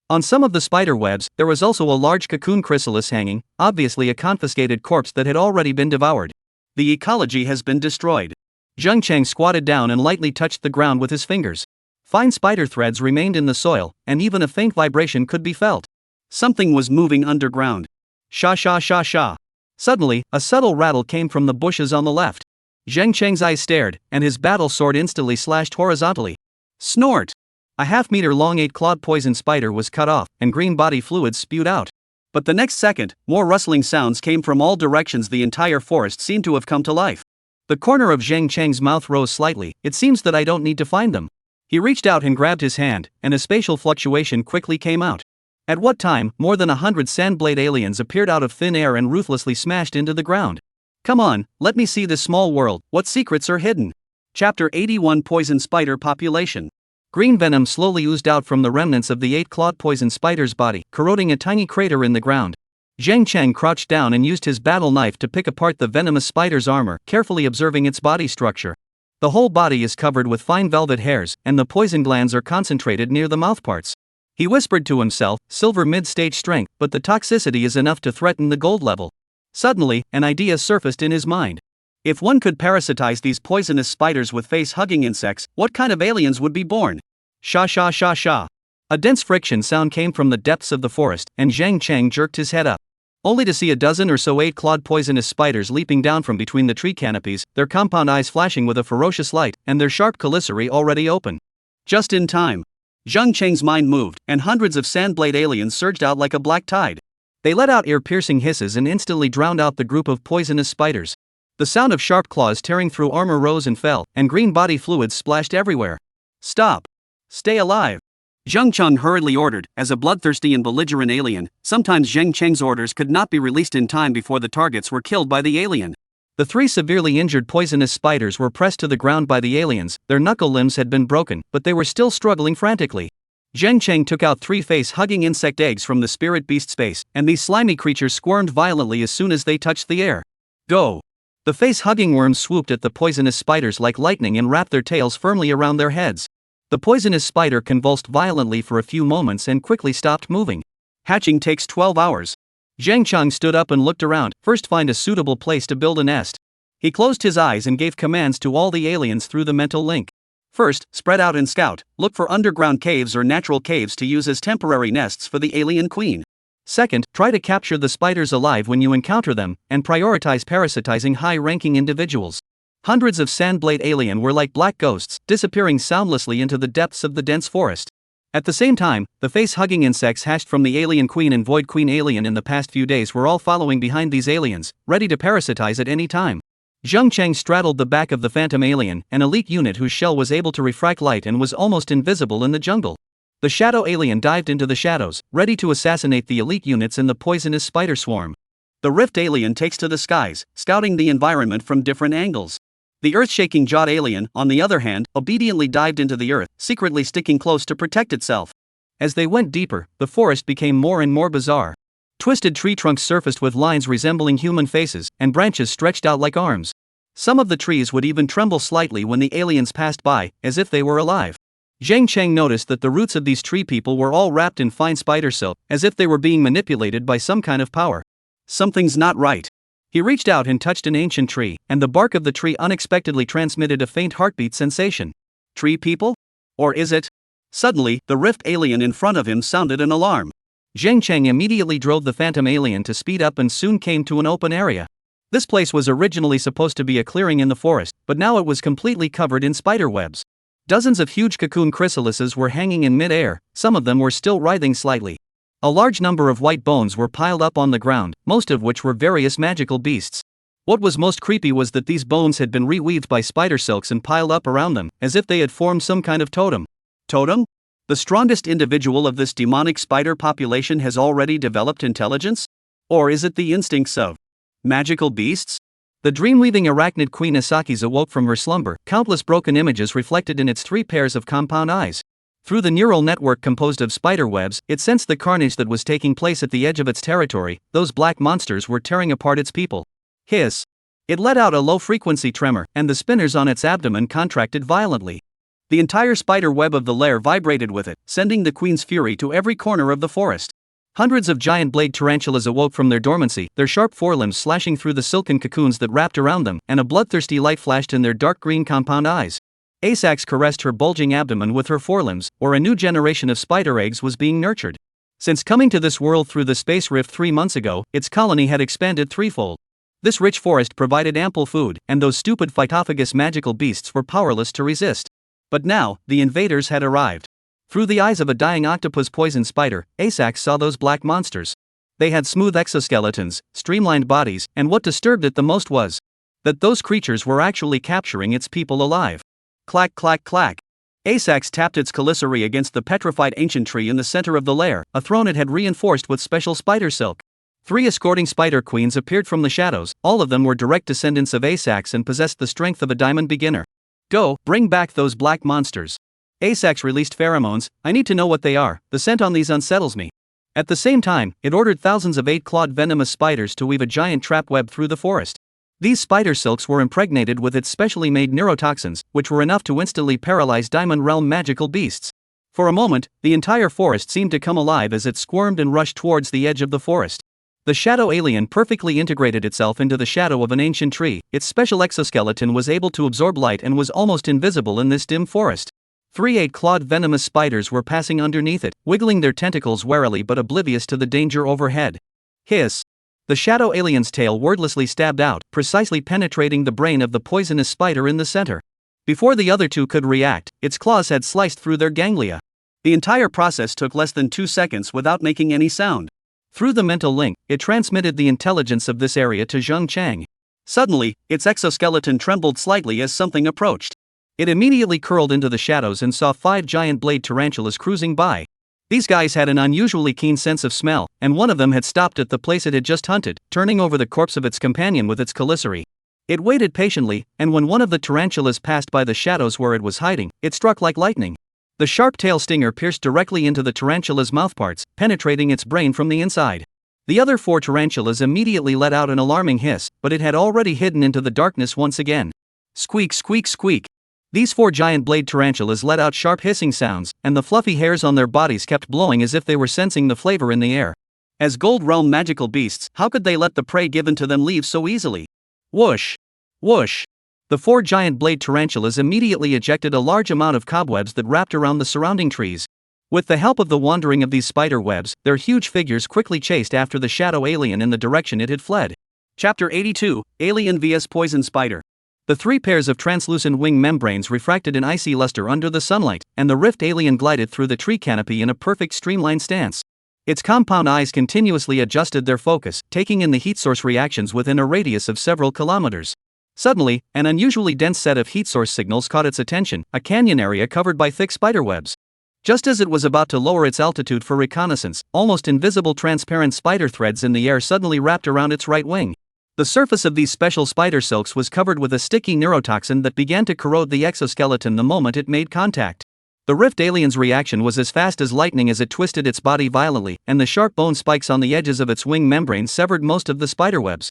On some of the spider webs, there was also a large cocoon chrysalis hanging, obviously a confiscated corpse that had already been devoured. The ecology has been destroyed. Zheng Cheng squatted down and lightly touched the ground with his fingers. Fine spider threads remained in the soil, and even a faint vibration could be felt. Something was moving underground. Sha sha sha sha. Suddenly, a subtle rattle came from the bushes on the left. Zheng Cheng's eyes stared, and his battle sword instantly slashed horizontally. Snort! A half-meter-long 8-clawed poison spider was cut off, and green body fluids spewed out. But the next second, more rustling sounds came from all directions. The entire forest seemed to have come to life. The corner of Zheng Cheng's mouth rose slightly. It seems that I don't need to find them. He reached out and grabbed his hand, and a spatial fluctuation quickly came out. At what time, more than 100 sandblade aliens appeared out of thin air and ruthlessly smashed into the ground. Come on, let me see this small world. What secrets are hidden? Chapter 81 Poison Spider Population. Green venom slowly oozed out from the remnants of the 8-clawed poison spider's body, corroding a tiny crater in the ground. Zheng Cheng crouched down and used his battle knife to pick apart the venomous spider's armor, carefully observing its body structure. The whole body is covered with fine velvet hairs, and the poison glands are concentrated near the mouthparts. He whispered to himself, silver mid-stage strength, but the toxicity is enough to threaten the gold level. Suddenly, an idea surfaced in his mind. If one could parasitize these poisonous spiders with face-hugging insects, what kind of aliens would be born? Sha sha sha sha. A dense friction sound came from the depths of the forest, and Zheng Cheng jerked his head up. Only to see a dozen or so 8-clawed poisonous spiders leaping down from between the tree canopies, their compound eyes flashing with a ferocious light, and their sharp chelicerae already open. Just in time. Zheng Cheng's mind moved, and hundreds of sandblade aliens surged out like a black tide. They let out ear-piercing hisses and instantly drowned out the group of poisonous spiders. The sound of sharp claws tearing through armor rose and fell, and green body fluids splashed everywhere. Stop! Stay alive! Zheng Cheng hurriedly ordered. As a bloodthirsty and belligerent alien, sometimes Zheng Cheng's orders could not be released in time before the targets were killed by the alien. The 3 severely injured poisonous spiders were pressed to the ground by the aliens. Their knuckle limbs had been broken, but they were still struggling frantically. Zheng Cheng took out 3 face-hugging insect eggs from the spirit beast space, and these slimy creatures squirmed violently as soon as they touched the air. Go! The face-hugging worms swooped at the poisonous spiders like lightning and wrapped their tails firmly around their heads. The poisonous spider convulsed violently for a few moments and quickly stopped moving. Hatching takes 12 hours. Zheng Cheng stood up and looked around. First, find a suitable place to build a nest. He closed his eyes and gave commands to all the aliens through the mental link. First, spread out and scout. Look for underground caves or natural caves to use as temporary nests for the alien queen. Second, try to capture the spiders alive when you encounter them, and prioritize parasitizing high-ranking individuals. Hundreds of sandblade alien were like black ghosts, disappearing soundlessly into the depths of the dense forest. At the same time, the face-hugging insects hatched from the alien queen and void queen alien in the past few days were all following behind these aliens, ready to parasitize at any time. Zheng Cheng straddled the back of the phantom alien, an elite unit whose shell was able to refract light and was almost invisible in the jungle. The shadow alien dived into the shadows, ready to assassinate the elite units in the poisonous spider swarm. The rift alien takes to the skies, scouting the environment from different angles. The earth-shaking jawed alien, on the other hand, obediently dived into the earth, secretly sticking close to protect itself. As they went deeper, the forest became more and more bizarre. Twisted tree trunks surfaced with lines resembling human faces, and branches stretched out like arms. Some of the trees would even tremble slightly when the aliens passed by, as if they were alive. Zheng Cheng noticed that the roots of these tree people were all wrapped in fine spider silk, as if they were being manipulated by some kind of power. Something's not right. He reached out and touched an ancient tree, and the bark of the tree unexpectedly transmitted a faint heartbeat sensation. Tree people? Or is it? Suddenly, the rift alien in front of him sounded an alarm. Zheng Cheng immediately drove the phantom alien to speed up and soon came to an open area. This place was originally supposed to be a clearing in the forest, but now it was completely covered in spider webs. Dozens of huge cocoon chrysalises were hanging in mid-air, some of them were still writhing slightly. A large number of white bones were piled up on the ground, most of which were various magical beasts. What was most creepy was that these bones had been reweaved by spider silks and piled up around them, as if they had formed some kind of totem. Totem? The strongest individual of this demonic spider population has already developed intelligence? Or is it the instincts of magical beasts? The dream-weaving arachnid queen Asaki's awoke from her slumber, countless broken images reflected in its 3 pairs of compound eyes. Through the neural network composed of spider webs, it sensed the carnage that was taking place at the edge of its territory. Those black monsters were tearing apart its people. Hiss. It let out a low-frequency tremor, and the spinners on its abdomen contracted violently. The entire spider web of the lair vibrated with it, sending the queen's fury to every corner of the forest. Hundreds of giant blade tarantulas awoke from their dormancy, their sharp forelimbs slashing through the silken cocoons that wrapped around them, and a bloodthirsty light flashed in their dark green compound eyes. Asax caressed her bulging abdomen with her forelimbs, or a new generation of spider eggs was being nurtured. Since coming to this world through the space rift 3 months ago, its colony had expanded threefold. This rich forest provided ample food, and those stupid phytophagous magical beasts were powerless to resist. But now, the invaders had arrived. Through the eyes of a dying octopus poison spider, Asax saw those black monsters. They had smooth exoskeletons, streamlined bodies, and what disturbed it the most was that those creatures were actually capturing its people alive. Clack clack clack. Asax tapped its calicary against the petrified ancient tree in the center of the lair, a throne it had reinforced with special spider silk. 3 escorting spider queens appeared from the shadows. All of them were direct descendants of Asax and possessed the strength of a diamond beginner. Go, bring back those black monsters. Asax released pheromones. I need to know what they are. The scent on these unsettles me. At the same time, it ordered thousands of 8-clawed venomous spiders to weave a giant trap web through the forest. These spider silks were impregnated with its specially made neurotoxins, which were enough to instantly paralyze Diamond Realm magical beasts. For a moment, the entire forest seemed to come alive as it squirmed and rushed towards the edge of the forest. The shadow alien perfectly integrated itself into the shadow of an ancient tree. Its special exoskeleton was able to absorb light and was almost invisible in this dim forest. 3 8-clawed venomous spiders were passing underneath it, wiggling their tentacles warily but oblivious to the danger overhead. Hiss. The shadow alien's tail wordlessly stabbed out, precisely penetrating the brain of the poisonous spider in the center. Before the other 2 could react, its claws had sliced through their ganglia. The entire process took less than 2 seconds without making any sound. Through the mental link, it transmitted the intelligence of this area to Zheng Chang. Suddenly, its exoskeleton trembled slightly as something approached. It immediately curled into the shadows and saw 5 giant blade tarantulas cruising by. These guys had an unusually keen sense of smell, and one of them had stopped at the place it had just hunted, turning over the corpse of its companion with its calicary. It waited patiently, and when one of the tarantulas passed by the shadows where it was hiding, it struck like lightning. The sharp tail stinger pierced directly into the tarantula's mouthparts, penetrating its brain from the inside. The other 4 tarantulas immediately let out an alarming hiss, but it had already hidden into the darkness once again. Squeak squeak squeak. These 4 giant blade tarantulas let out sharp hissing sounds, and the fluffy hairs on their bodies kept blowing as if they were sensing the flavor in the air. As Gold Realm magical beasts, how could they let the prey given to them leave so easily? Whoosh! Whoosh! The 4 giant blade tarantulas immediately ejected a large amount of cobwebs that wrapped around the surrounding trees. With the help of the wandering of these spider webs, their huge figures quickly chased after the shadow alien in the direction it had fled. Chapter 82, Alien vs Poison Spider. The 3 pairs of translucent wing membranes refracted an icy luster under the sunlight, and the rift alien glided through the tree canopy in a perfect streamlined stance. Its compound eyes continuously adjusted their focus, taking in the heat source reactions within a radius of several kilometers. Suddenly, an unusually dense set of heat source signals caught its attention, a canyon area covered by thick spiderwebs. Just as it was about to lower its altitude for reconnaissance, almost invisible transparent spider threads in the air suddenly wrapped around its right wing. The surface of these special spider silks was covered with a sticky neurotoxin that began to corrode the exoskeleton the moment it made contact. The rift alien's reaction was as fast as lightning as it twisted its body violently, and the sharp bone spikes on the edges of its wing membrane severed most of the spiderwebs.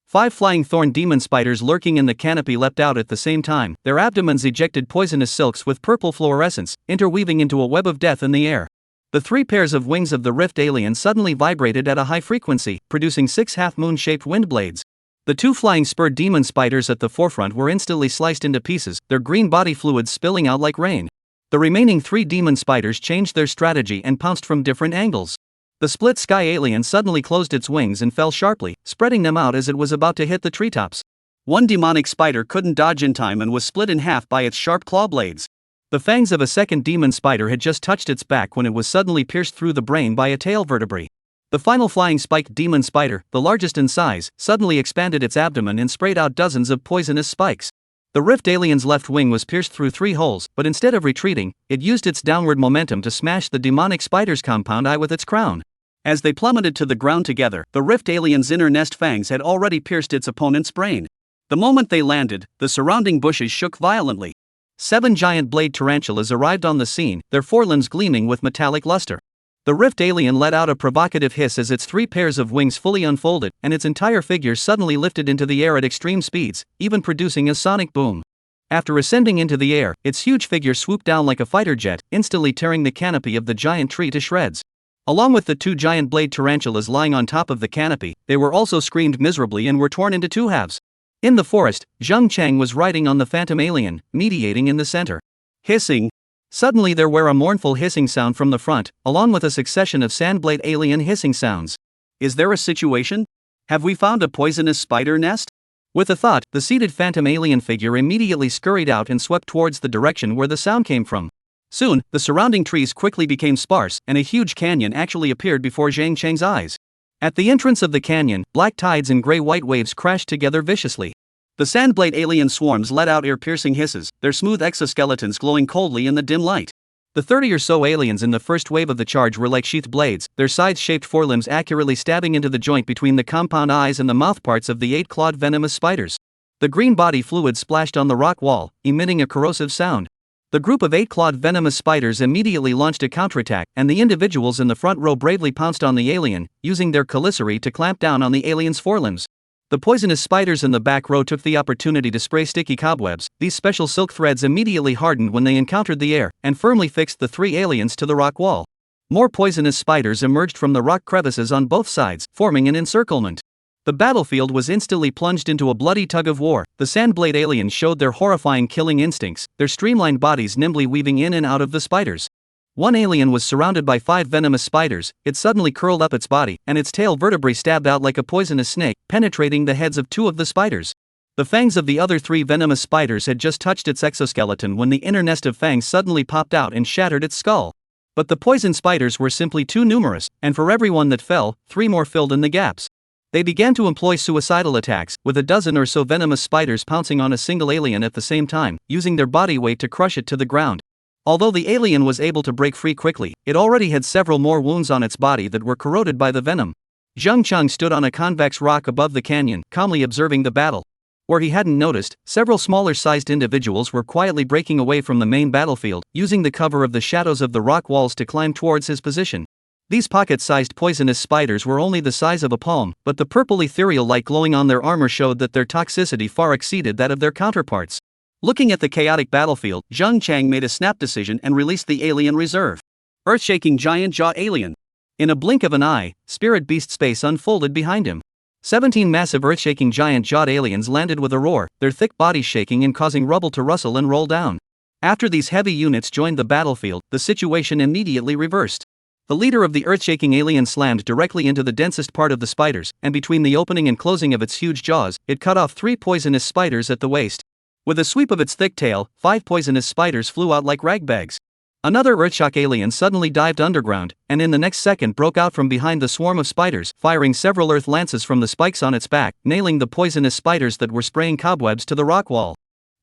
5 flying thorn demon spiders lurking in the canopy leapt out at the same time, their abdomens ejected poisonous silks with purple fluorescence, interweaving into a web of death in the air. The 3 pairs of wings of the rift alien suddenly vibrated at a high frequency, producing 6 half-moon-shaped wind blades. The 2 flying spur demon spiders at the forefront were instantly sliced into pieces, their green body fluids spilling out like rain. The remaining 3 demon spiders changed their strategy and pounced from different angles. The split sky alien suddenly closed its wings and fell sharply, spreading them out as it was about to hit the treetops. One demonic spider couldn't dodge in time and was split in half by its sharp claw blades. The fangs of a second demon spider had just touched its back when it was suddenly pierced through the brain by a tail vertebrae. The final flying spiked demon spider, the largest in size, suddenly expanded its abdomen and sprayed out dozens of poisonous spikes. The rift alien's left wing was pierced through 3 holes, but instead of retreating, it used its downward momentum to smash the demonic spider's compound eye with its crown. As they plummeted to the ground together, the rift alien's inner nest fangs had already pierced its opponent's brain. The moment they landed, the surrounding bushes shook violently. 7 giant blade tarantulas arrived on the scene, their forelimbs gleaming with metallic luster. The rift alien let out a provocative hiss as its 3 pairs of wings fully unfolded, and its entire figure suddenly lifted into the air at extreme speeds, even producing a sonic boom. After ascending into the air, its huge figure swooped down like a fighter jet, instantly tearing the canopy of the giant tree to shreds. Along with the 2 giant blade tarantulas lying on top of the canopy, they were also screamed miserably and were torn into 2 halves. In the forest, Zheng Chang was riding on the phantom alien, mediating in the center. Hissing. Suddenly there were a mournful hissing sound from the front, along with a succession of sandblade alien hissing sounds. Is there a situation? Have we found a poisonous spider nest? With a thought, the seated phantom alien figure immediately scurried out and swept towards the direction where the sound came from. Soon, the surrounding trees quickly became sparse, and a huge canyon actually appeared before Zhang Cheng's eyes. At the entrance of the canyon, black tides and gray-white waves crashed together viciously. The sandblade alien swarms let out ear-piercing hisses, their smooth exoskeletons glowing coldly in the dim light. The 30 or so aliens in the first wave of the charge were like sheathed blades, their scythe-shaped forelimbs accurately stabbing into the joint between the compound eyes and the mouthparts of the 8-clawed venomous spiders. The green body fluid splashed on the rock wall, emitting a corrosive sound. The group of 8-clawed venomous spiders immediately launched a counterattack, and the individuals in the front row bravely pounced on the alien, using their chelicerae to clamp down on the alien's forelimbs. The poisonous spiders in the back row took the opportunity to spray sticky cobwebs. These special silk threads immediately hardened when they encountered the air, and firmly fixed the 3 aliens to the rock wall. More poisonous spiders emerged from the rock crevices on both sides, forming an encirclement. The battlefield was instantly plunged into a bloody tug of war. The sandblade aliens showed their horrifying killing instincts, their streamlined bodies nimbly weaving in and out of the spiders. One alien was surrounded by 5 venomous spiders. It suddenly curled up its body, and its tail vertebrae stabbed out like a poisonous snake, penetrating the heads of 2 of the spiders. The fangs of the other 3 venomous spiders had just touched its exoskeleton when the inner nest of fangs suddenly popped out and shattered its skull. But the poison spiders were simply too numerous, and for every one that fell, 3 more filled in the gaps. They began to employ suicidal attacks, with a dozen or so venomous spiders pouncing on a single alien at the same time, using their body weight to crush it to the ground. Although the alien was able to break free quickly, it already had several more wounds on its body that were corroded by the venom. Zheng Cheng stood on a convex rock above the canyon, calmly observing the battle. Where he hadn't noticed, several smaller-sized individuals were quietly breaking away from the main battlefield, using the cover of the shadows of the rock walls to climb towards his position. These pocket-sized poisonous spiders were only the size of a palm, but the purple ethereal light glowing on their armor showed that their toxicity far exceeded that of their counterparts. Looking at the chaotic battlefield, Zheng Cheng made a snap decision and released the alien reserve. Earth-shaking giant jaw alien. In a blink of an eye, spirit beast space unfolded behind him. 17 massive earth-shaking giant-jawed aliens landed with a roar, their thick bodies shaking and causing rubble to rustle and roll down. After these heavy units joined the battlefield, the situation immediately reversed. The leader of the earth-shaking alien slammed directly into the densest part of the spiders, and between the opening and closing of its huge jaws, it cut off 3 poisonous spiders at the waist. With a sweep of its thick tail, 5 poisonous spiders flew out like ragbags. Another Earthshock alien suddenly dived underground, and in the next second broke out from behind the swarm of spiders, firing several earth lances from the spikes on its back, nailing the poisonous spiders that were spraying cobwebs to the rock wall.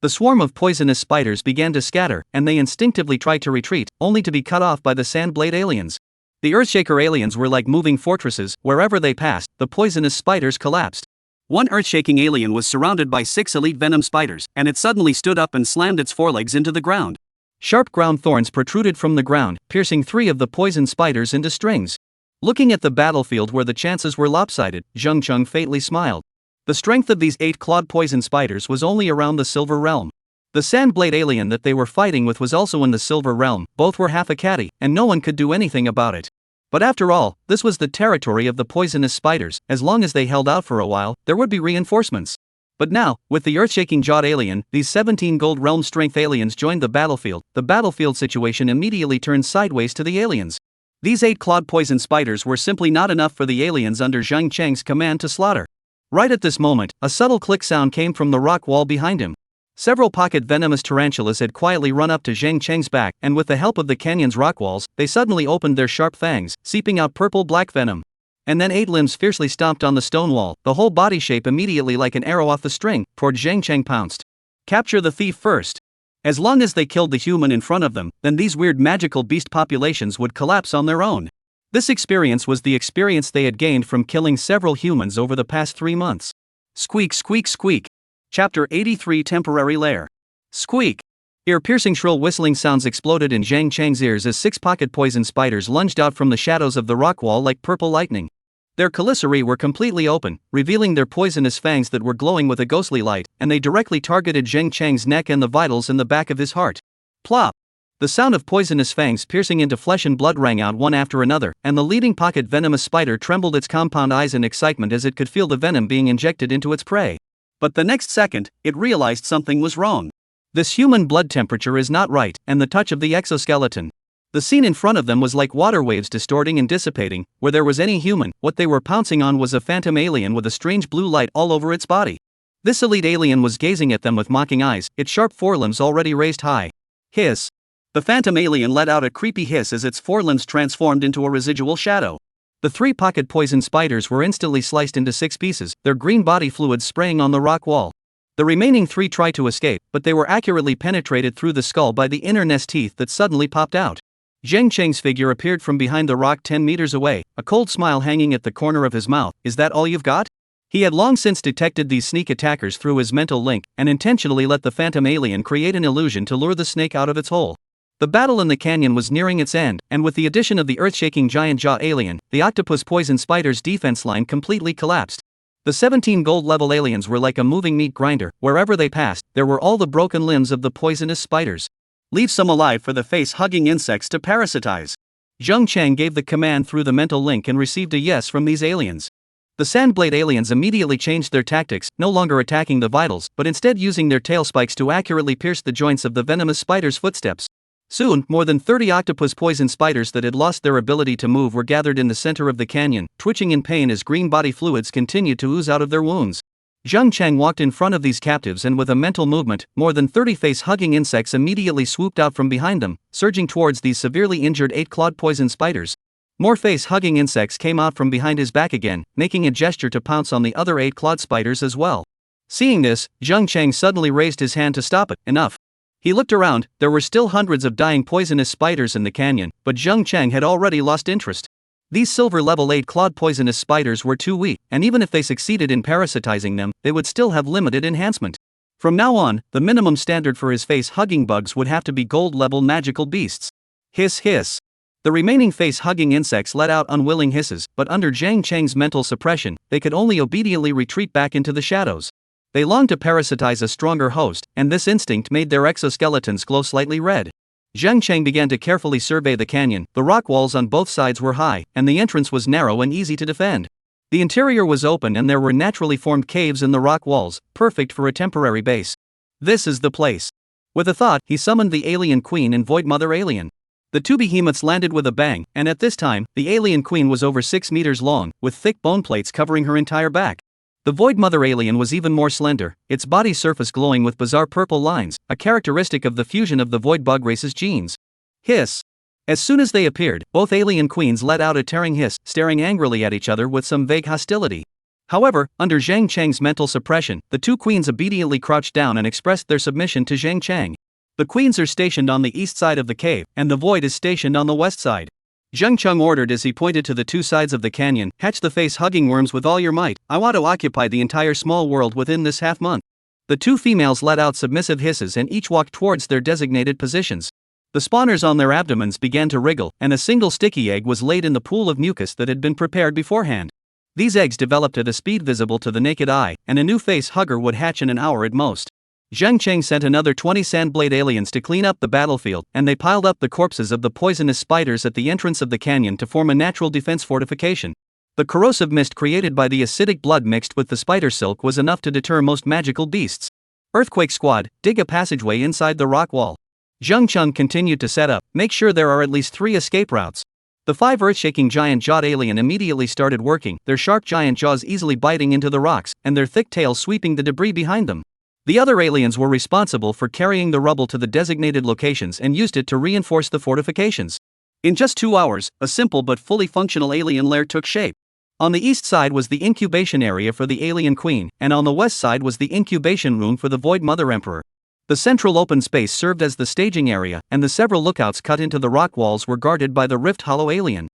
The swarm of poisonous spiders began to scatter, and they instinctively tried to retreat, only to be cut off by the Sandblade aliens. The Earthshaker aliens were like moving fortresses. Wherever they passed, the poisonous spiders collapsed. One earth-shaking alien was surrounded by 6 elite venom spiders, and it suddenly stood up and slammed its forelegs into the ground. Sharp ground thorns protruded from the ground, piercing 3 of the poison spiders into strings. Looking at the battlefield where the chances were lopsided, Zheng Cheng faintly smiled. The strength of these 8-clawed poison spiders was only around the Silver Realm. The Sandblade alien that they were fighting with was also in the Silver Realm. Both were half a catty, and no one could do anything about it. But after all, this was the territory of the poisonous spiders. As long as they held out for a while, there would be reinforcements. But now, with the earth-shaking jawed alien, these 17 Gold Realm strength aliens joined the battlefield. The battlefield situation immediately turned sideways to the aliens. These 8-clawed poison spiders were simply not enough for the aliens under Zheng Cheng's command to slaughter. Right at this moment, a subtle click sound came from the rock wall behind him. Several pocket venomous tarantulas had quietly run up to Zheng Cheng's back, and with the help of the canyon's rock walls, they suddenly opened their sharp fangs, seeping out purple-black venom. And then 8 limbs fiercely stomped on the stone wall, the whole body shape immediately like an arrow off the string, toward Zhang Cheng pounced. Capture the thief first. As long as they killed the human in front of them, then these weird magical beast populations would collapse on their own. This experience was the experience they had gained from killing several humans over the past 3 months. Squeak squeak squeak. Chapter 83 Temporary Lair. Squeak. Ear-piercing shrill whistling sounds exploded in Zhang Cheng's ears as 6 pocket poison spiders lunged out from the shadows of the rock wall like purple lightning. Their chelicerae were completely open, revealing their poisonous fangs that were glowing with a ghostly light, and they directly targeted Zhang Cheng's neck and the vitals in the back of his heart. Plop! The sound of poisonous fangs piercing into flesh and blood rang out one after another, and the leading pocket venomous spider trembled its compound eyes in excitement as it could feel the venom being injected into its prey. But the next second, it realized something was wrong. This human blood temperature is not right, and the touch of the exoskeleton. The scene in front of them was like water waves distorting and dissipating. Where there was any human, what they were pouncing on was a phantom alien with a strange blue light all over its body. This elite alien was gazing at them with mocking eyes, its sharp forelimbs already raised high. Hiss. The phantom alien let out a creepy hiss as its forelimbs transformed into a residual shadow. The 3 pocket poison spiders were instantly sliced into 6 pieces, their green body fluids spraying on the rock wall. The remaining 3 tried to escape, but they were accurately penetrated through the skull by the inner nest teeth that suddenly popped out. Zhang Cheng's figure appeared from behind the rock 10 meters away, a cold smile hanging at the corner of his mouth. Is that all you've got? He had long since detected these sneak attackers through his mental link, and intentionally let the phantom alien create an illusion to lure the snake out of its hole. The battle in the canyon was nearing its end, and with the addition of the earth-shaking giant jaw alien, the octopus poison spider's defense line completely collapsed. The 17 gold-level aliens were like a moving meat grinder. Wherever they passed, there were all the broken limbs of the poisonous spiders. Leave some alive for the face-hugging insects to parasitize. Zhang Cheng gave the command through the mental link and received a yes from these aliens. The sandblade aliens immediately changed their tactics, no longer attacking the vitals, but instead using their tail spikes to accurately pierce the joints of the venomous spider's footsteps. Soon, more than 30 octopus poison spiders that had lost their ability to move were gathered in the center of the canyon, twitching in pain as green body fluids continued to ooze out of their wounds. Zhang Cheng walked in front of these captives and with a mental movement, more than 30 face-hugging insects immediately swooped out from behind them, surging towards these severely injured 8-clawed poison spiders. More face-hugging insects came out from behind his back again, making a gesture to pounce on the other 8-clawed spiders as well. Seeing this, Zhang Cheng suddenly raised his hand to stop it. Enough. He looked around. There were still hundreds of dying poisonous spiders in the canyon, but Zhang Cheng had already lost interest. These silver level 8-clawed poisonous spiders were too weak, and even if they succeeded in parasitizing them, they would still have limited enhancement. From now on, the minimum standard for his face-hugging bugs would have to be gold-level magical beasts. Hiss hiss. The remaining face-hugging insects let out unwilling hisses, but under Zhang Cheng's mental suppression, they could only obediently retreat back into the shadows. They longed to parasitize a stronger host, and this instinct made their exoskeletons glow slightly red. Zhang Cheng began to carefully survey the canyon. The rock walls on both sides were high, and the entrance was narrow and easy to defend. The interior was open and there were naturally formed caves in the rock walls, perfect for a temporary base. This is the place. With a thought, he summoned the alien queen and void mother alien. The 2 behemoths landed with a bang, and at this time, the alien queen was over 6 meters long, with thick bone plates covering her entire back. The Void Mother alien was even more slender, its body surface glowing with bizarre purple lines, a characteristic of the fusion of the Void Bug race's genes. Hiss. As soon as they appeared, both alien queens let out a tearing hiss, staring angrily at each other with some vague hostility. However, under Zhang Cheng's mental suppression, the 2 queens obediently crouched down and expressed their submission to Zhang Cheng. The queens are stationed on the east side of the cave, and the Void is stationed on the west side. Zhang Cheng ordered as he pointed to the 2 sides of the canyon, "Hatch the face-hugging worms with all your might. I want to occupy the entire small world within this half-month." The 2 females let out submissive hisses and each walked towards their designated positions. The spawners on their abdomens began to wriggle, and a single sticky egg was laid in the pool of mucus that had been prepared beforehand. These eggs developed at a speed visible to the naked eye, and a new face-hugger would hatch in an hour at most. Zhang Cheng sent another 20 sandblade aliens to clean up the battlefield, and they piled up the corpses of the poisonous spiders at the entrance of the canyon to form a natural defense fortification. The corrosive mist created by the acidic blood mixed with the spider silk was enough to deter most magical beasts. Earthquake Squad, dig a passageway inside the rock wall. Zhang Cheng continued to set up, make sure there are at least 3 escape routes. The 5 earth-shaking giant-jawed alien immediately started working, their sharp giant jaws easily biting into the rocks, and their thick tails sweeping the debris behind them. The other aliens were responsible for carrying the rubble to the designated locations and used it to reinforce the fortifications. In just 2 hours, a simple but fully functional alien lair took shape. On the east side was the incubation area for the alien queen, and on the west side was the incubation room for the Void Mother Emperor. The central open space served as the staging area, and the several lookouts cut into the rock walls were guarded by the Rift Hollow alien.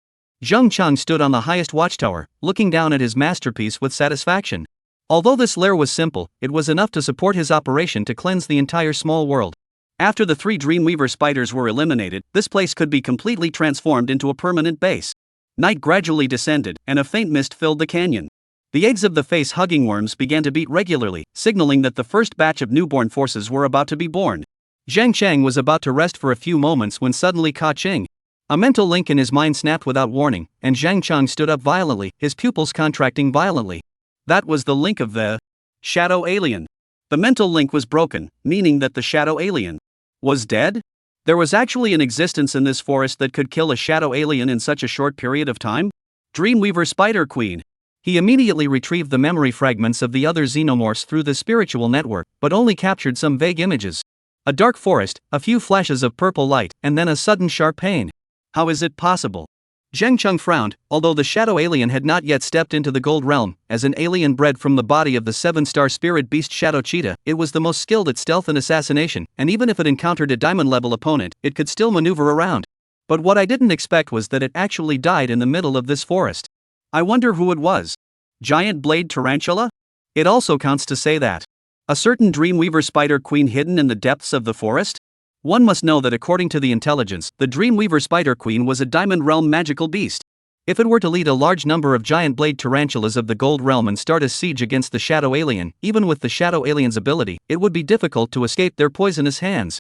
Zheng Cheng stood on the highest watchtower, looking down at his masterpiece with satisfaction. Although this lair was simple, it was enough to support his operation to cleanse the entire small world. After the 3 Dreamweaver spiders were eliminated, this place could be completely transformed into a permanent base. Night gradually descended, and a faint mist filled the canyon. The eggs of the face-hugging worms began to beat regularly, signaling that the first batch of newborn forces were about to be born. Zheng Cheng was about to rest for a few moments when suddenly ka-ching. A mental link in his mind snapped without warning, and Zheng Cheng stood up violently, his pupils contracting violently. That was the link of the shadow alien. The mental link was broken, meaning that the shadow alien was dead? There was actually an existence in this forest that could kill a shadow alien in such a short period of time? Dreamweaver Spider Queen. He immediately retrieved the memory fragments of the other xenomorphs through the spiritual network, but only captured some vague images. A dark forest, a few flashes of purple light, and then a sudden sharp pain. How is it possible? Zheng Cheng frowned, although the shadow alien had not yet stepped into the gold realm. As an alien bred from the body of the 7-star spirit beast Shadow Cheetah, it was the most skilled at stealth and assassination, and even if it encountered a diamond-level opponent, it could still maneuver around. But what I didn't expect was that it actually died in the middle of this forest. I wonder who it was. Giant blade tarantula? It also counts to say that a certain Dreamweaver Spider Queen hidden in the depths of the forest? One must know that according to the intelligence, the Dreamweaver Spider Queen was a Diamond Realm magical beast. If it were to lead a large number of giant blade tarantulas of the Gold Realm and start a siege against the Shadow Alien, even with the Shadow Alien's ability, it would be difficult to escape their poisonous hands.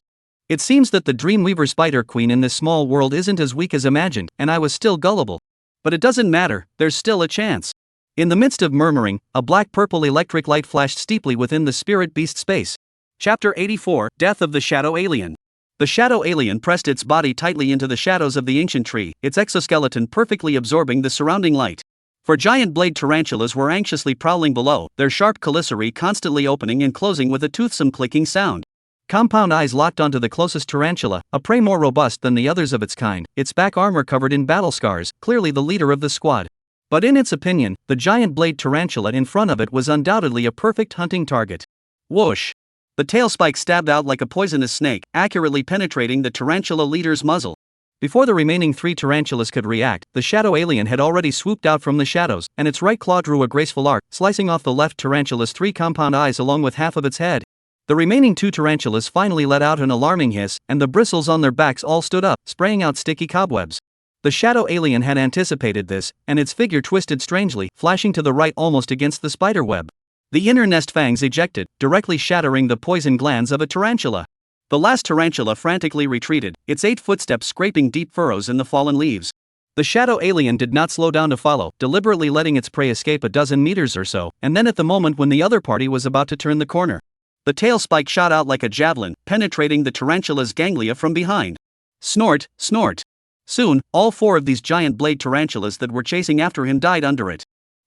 It seems that the Dreamweaver Spider Queen in this small world isn't as weak as imagined, and I was still gullible. But it doesn't matter, there's still a chance. In the midst of murmuring, a black-purple electric light flashed steeply within the spirit beast space. Chapter 84, Death of the Shadow Alien. The shadow alien pressed its body tightly into the shadows of the ancient tree, its exoskeleton perfectly absorbing the surrounding light. For giant blade tarantulas were anxiously prowling below, their sharp chelicerae constantly opening and closing with a toothsome clicking sound. Compound eyes locked onto the closest tarantula, a prey more robust than the others of its kind, its back armor covered in battle scars, clearly the leader of the squad. But in its opinion, the giant blade tarantula in front of it was undoubtedly a perfect hunting target. Whoosh! The tail spike stabbed out like a poisonous snake, accurately penetrating the tarantula leader's muzzle. Before the remaining 3 tarantulas could react, the shadow alien had already swooped out from the shadows, and its right claw drew a graceful arc, slicing off the left tarantula's 3 compound eyes along with half of its head. The remaining 2 tarantulas finally let out an alarming hiss, and the bristles on their backs all stood up, spraying out sticky cobwebs. The shadow alien had anticipated this, and its figure twisted strangely, flashing to the right almost against the spider web. The inner nest fangs ejected, directly shattering the poison glands of a tarantula. The last tarantula frantically retreated, its 8 footsteps scraping deep furrows in the fallen leaves. The shadow alien did not slow down to follow, deliberately letting its prey escape a dozen meters or so, and then at the moment when the other party was about to turn the corner, the tail spike shot out like a javelin, penetrating the tarantula's ganglia from behind. Snort, snort. Soon, all 4 of these giant blade tarantulas that were chasing after him died under it.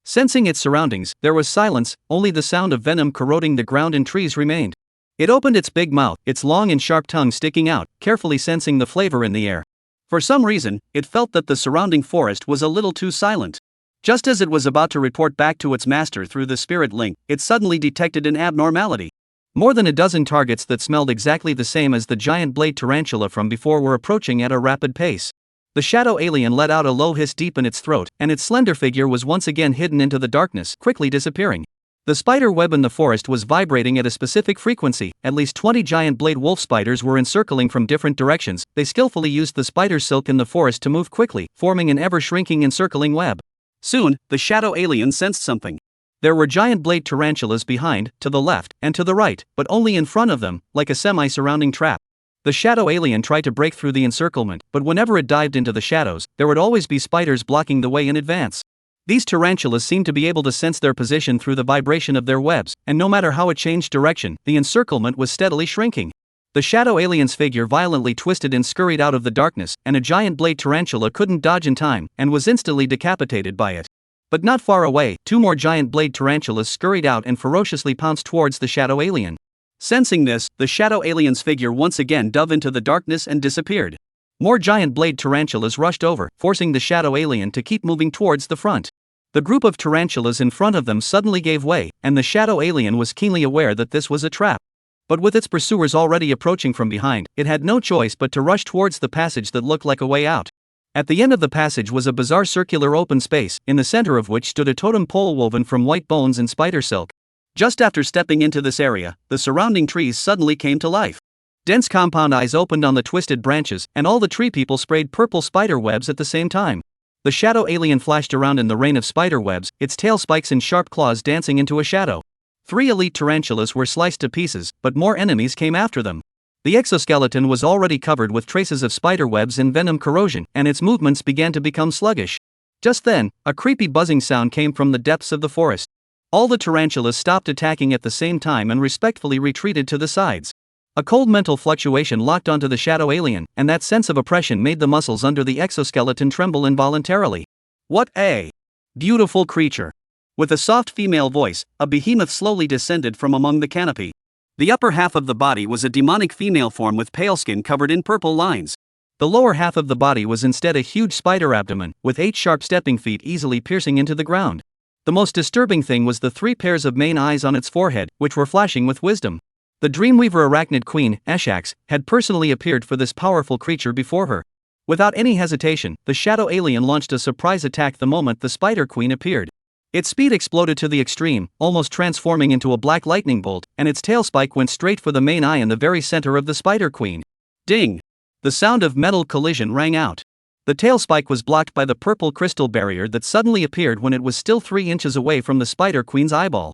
Sensing its surroundings, there was silence, only the sound of venom corroding the ground and trees remained. It opened its big mouth, its long and sharp tongue sticking out, carefully sensing the flavor in the air. For some reason, it felt that the surrounding forest was a little too silent. Just as it was about to report back to its master through the spirit link, it suddenly detected an abnormality. More than a dozen targets that smelled exactly the same as the giant blade tarantula from before were approaching at a rapid pace. The shadow alien let out a low hiss deep in its throat, and its slender figure was once again hidden into the darkness, quickly disappearing. The spider web in the forest was vibrating at a specific frequency. At least 20 giant blade wolf spiders were encircling from different directions. They skillfully used the spider silk in the forest to move quickly, forming an ever-shrinking encircling web. Soon, the shadow alien sensed something. There were giant blade tarantulas behind, to the left, and to the right, but only in front of them, like a semi-surrounding trap. The shadow alien tried to break through the encirclement, but whenever it dived into the shadows, there would always be spiders blocking the way in advance. These tarantulas seemed to be able to sense their position through the vibration of their webs, and no matter how it changed direction, the encirclement was steadily shrinking. The shadow alien's figure violently twisted and scurried out of the darkness, and a giant blade tarantula couldn't dodge in time, and was instantly decapitated by it. But not far away, 2 more giant blade tarantulas scurried out and ferociously pounced towards the shadow alien. Sensing this, the shadow alien's figure once again dove into the darkness and disappeared. More giant blade tarantulas rushed over, forcing the shadow alien to keep moving towards the front. The group of tarantulas in front of them suddenly gave way, and the shadow alien was keenly aware that this was a trap. But with its pursuers already approaching from behind, it had no choice but to rush towards the passage that looked like a way out. At the end of the passage was a bizarre circular open space, in the center of which stood a totem pole woven from white bones and spider silk. Just after stepping into this area, the surrounding trees suddenly came to life. Dense compound eyes opened on the twisted branches, and all the tree people sprayed purple spider webs at the same time. The shadow alien flashed around in the rain of spider webs, its tail spikes and sharp claws dancing into a shadow. 3 elite tarantulas were sliced to pieces, but more enemies came after them. The exoskeleton was already covered with traces of spider webs and venom corrosion, and its movements began to become sluggish. Just then, a creepy buzzing sound came from the depths of the forest. All the tarantulas stopped attacking at the same time and respectfully retreated to the sides. A cold mental fluctuation locked onto the shadow alien, and that sense of oppression made the muscles under the exoskeleton tremble involuntarily. What a beautiful creature! With a soft female voice, a behemoth slowly descended from among the canopy. The upper half of the body was a demonic female form with pale skin covered in purple lines. The lower half of the body was instead a huge spider abdomen, with 8 sharp stepping feet easily piercing into the ground. The most disturbing thing was the 3 pairs of main eyes on its forehead, which were flashing with wisdom. The Dreamweaver Arachnid Queen, Eshax, had personally appeared for this powerful creature before her. Without any hesitation, the shadow alien launched a surprise attack the moment the Spider Queen appeared. Its speed exploded to the extreme, almost transforming into a black lightning bolt, and its tail spike went straight for the main eye in the very center of the Spider Queen. Ding! The sound of metal collision rang out. The tail spike was blocked by the purple crystal barrier that suddenly appeared when it was still 3 inches away from the Spider Queen's eyeball.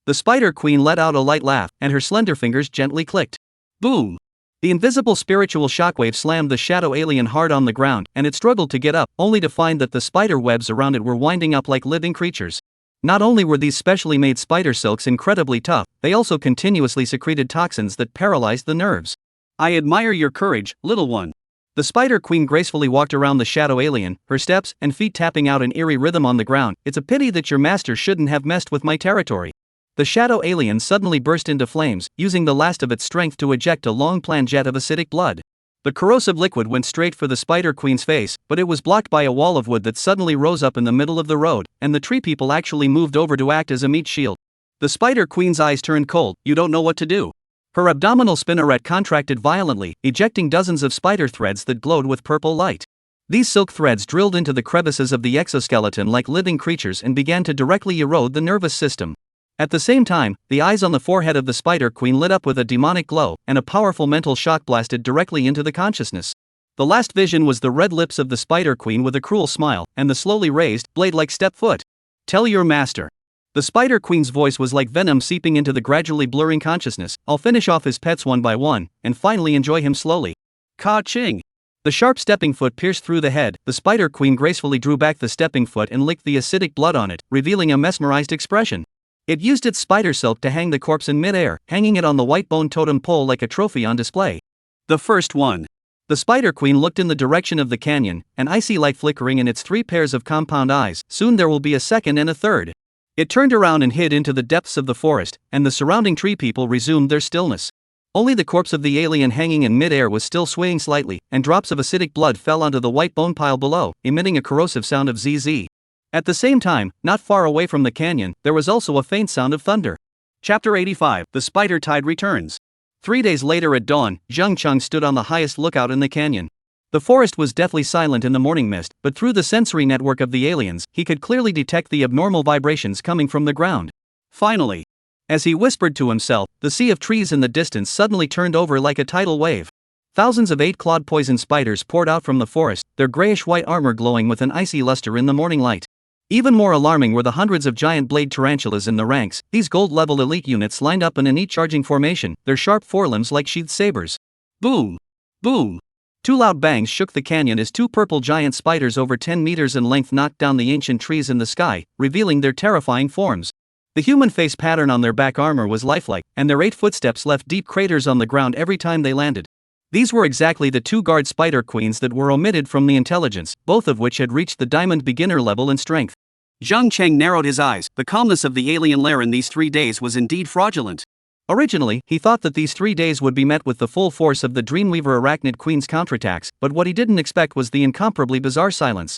The Spider Queen let out a light laugh, and her slender fingers gently clicked. Boom! The invisible spiritual shockwave slammed the shadow alien hard on the ground, and it struggled to get up, only to find that the spider webs around it were winding up like living creatures. Not only were these specially made spider silks incredibly tough, they also continuously secreted toxins that paralyzed the nerves. I admire your courage, little one. The Spider Queen gracefully walked around the shadow alien, her steps and feet tapping out an eerie rhythm on the ground. It's a pity that your master shouldn't have messed with my territory. The shadow alien suddenly burst into flames, using the last of its strength to eject a long-planned jet of acidic blood. The corrosive liquid went straight for the Spider Queen's face, but it was blocked by a wall of wood that suddenly rose up in the middle of the road, and the tree people actually moved over to act as a meat shield. The Spider Queen's eyes turned cold. You don't know what to do. Her abdominal spinneret contracted violently, ejecting dozens of spider threads that glowed with purple light. These silk threads drilled into the crevices of the exoskeleton like living creatures and began to directly erode the nervous system. At the same time, the eyes on the forehead of the Spider Queen lit up with a demonic glow, and a powerful mental shock blasted directly into the consciousness. The last vision was the red lips of the Spider Queen with a cruel smile, and the slowly raised, blade-like step foot. Tell your master. The Spider Queen's voice was like venom seeping into the gradually blurring consciousness. I'll finish off his pets one by one, and finally enjoy him slowly. Ka-ching! The sharp stepping foot pierced through the head. The Spider Queen gracefully drew back the stepping foot and licked the acidic blood on it, revealing a mesmerized expression. It used its spider silk to hang the corpse in midair, hanging it on the white bone totem pole like a trophy on display. The first one. The Spider Queen looked in the direction of the canyon, an icy light flickering in its 3 pairs of compound eyes. Soon there will be a second and a third. It turned around and hid into the depths of the forest, and the surrounding tree people resumed their stillness. Only the corpse of the alien hanging in midair was still swaying slightly, and drops of acidic blood fell onto the white bone pile below, emitting a corrosive sound of ZZ. At the same time, not far away from the canyon, there was also a faint sound of thunder. Chapter 85, The Spider Tide Returns. 3 days later at dawn, Zheng Cheng stood on the highest lookout in the canyon. The forest was deathly silent in the morning mist, but through the sensory network of the aliens, he could clearly detect the abnormal vibrations coming from the ground. Finally. As he whispered to himself, the sea of trees in the distance suddenly turned over like a tidal wave. Thousands of 8-clawed poison spiders poured out from the forest, their grayish-white armor glowing with an icy luster in the morning light. Even more alarming were the hundreds of giant blade tarantulas in the ranks. These gold-level elite units lined up in a neat charging formation, their sharp forelimbs like sheathed sabers. Boom! Boom! 2 loud bangs shook the canyon as 2 purple giant spiders over 10 meters in length knocked down the ancient trees in the sky, revealing their terrifying forms. The human face pattern on their back armor was lifelike, and their 8 footsteps left deep craters on the ground every time they landed. These were exactly the 2 guard Spider Queens that were omitted from the intelligence, both of which had reached the diamond beginner level in strength. Zheng Cheng narrowed his eyes. The calmness of the alien lair in these 3 days was indeed fraudulent. Originally, he thought that these 3 days would be met with the full force of the Dreamweaver Arachnid Queen's counterattacks, but what he didn't expect was the incomparably bizarre silence.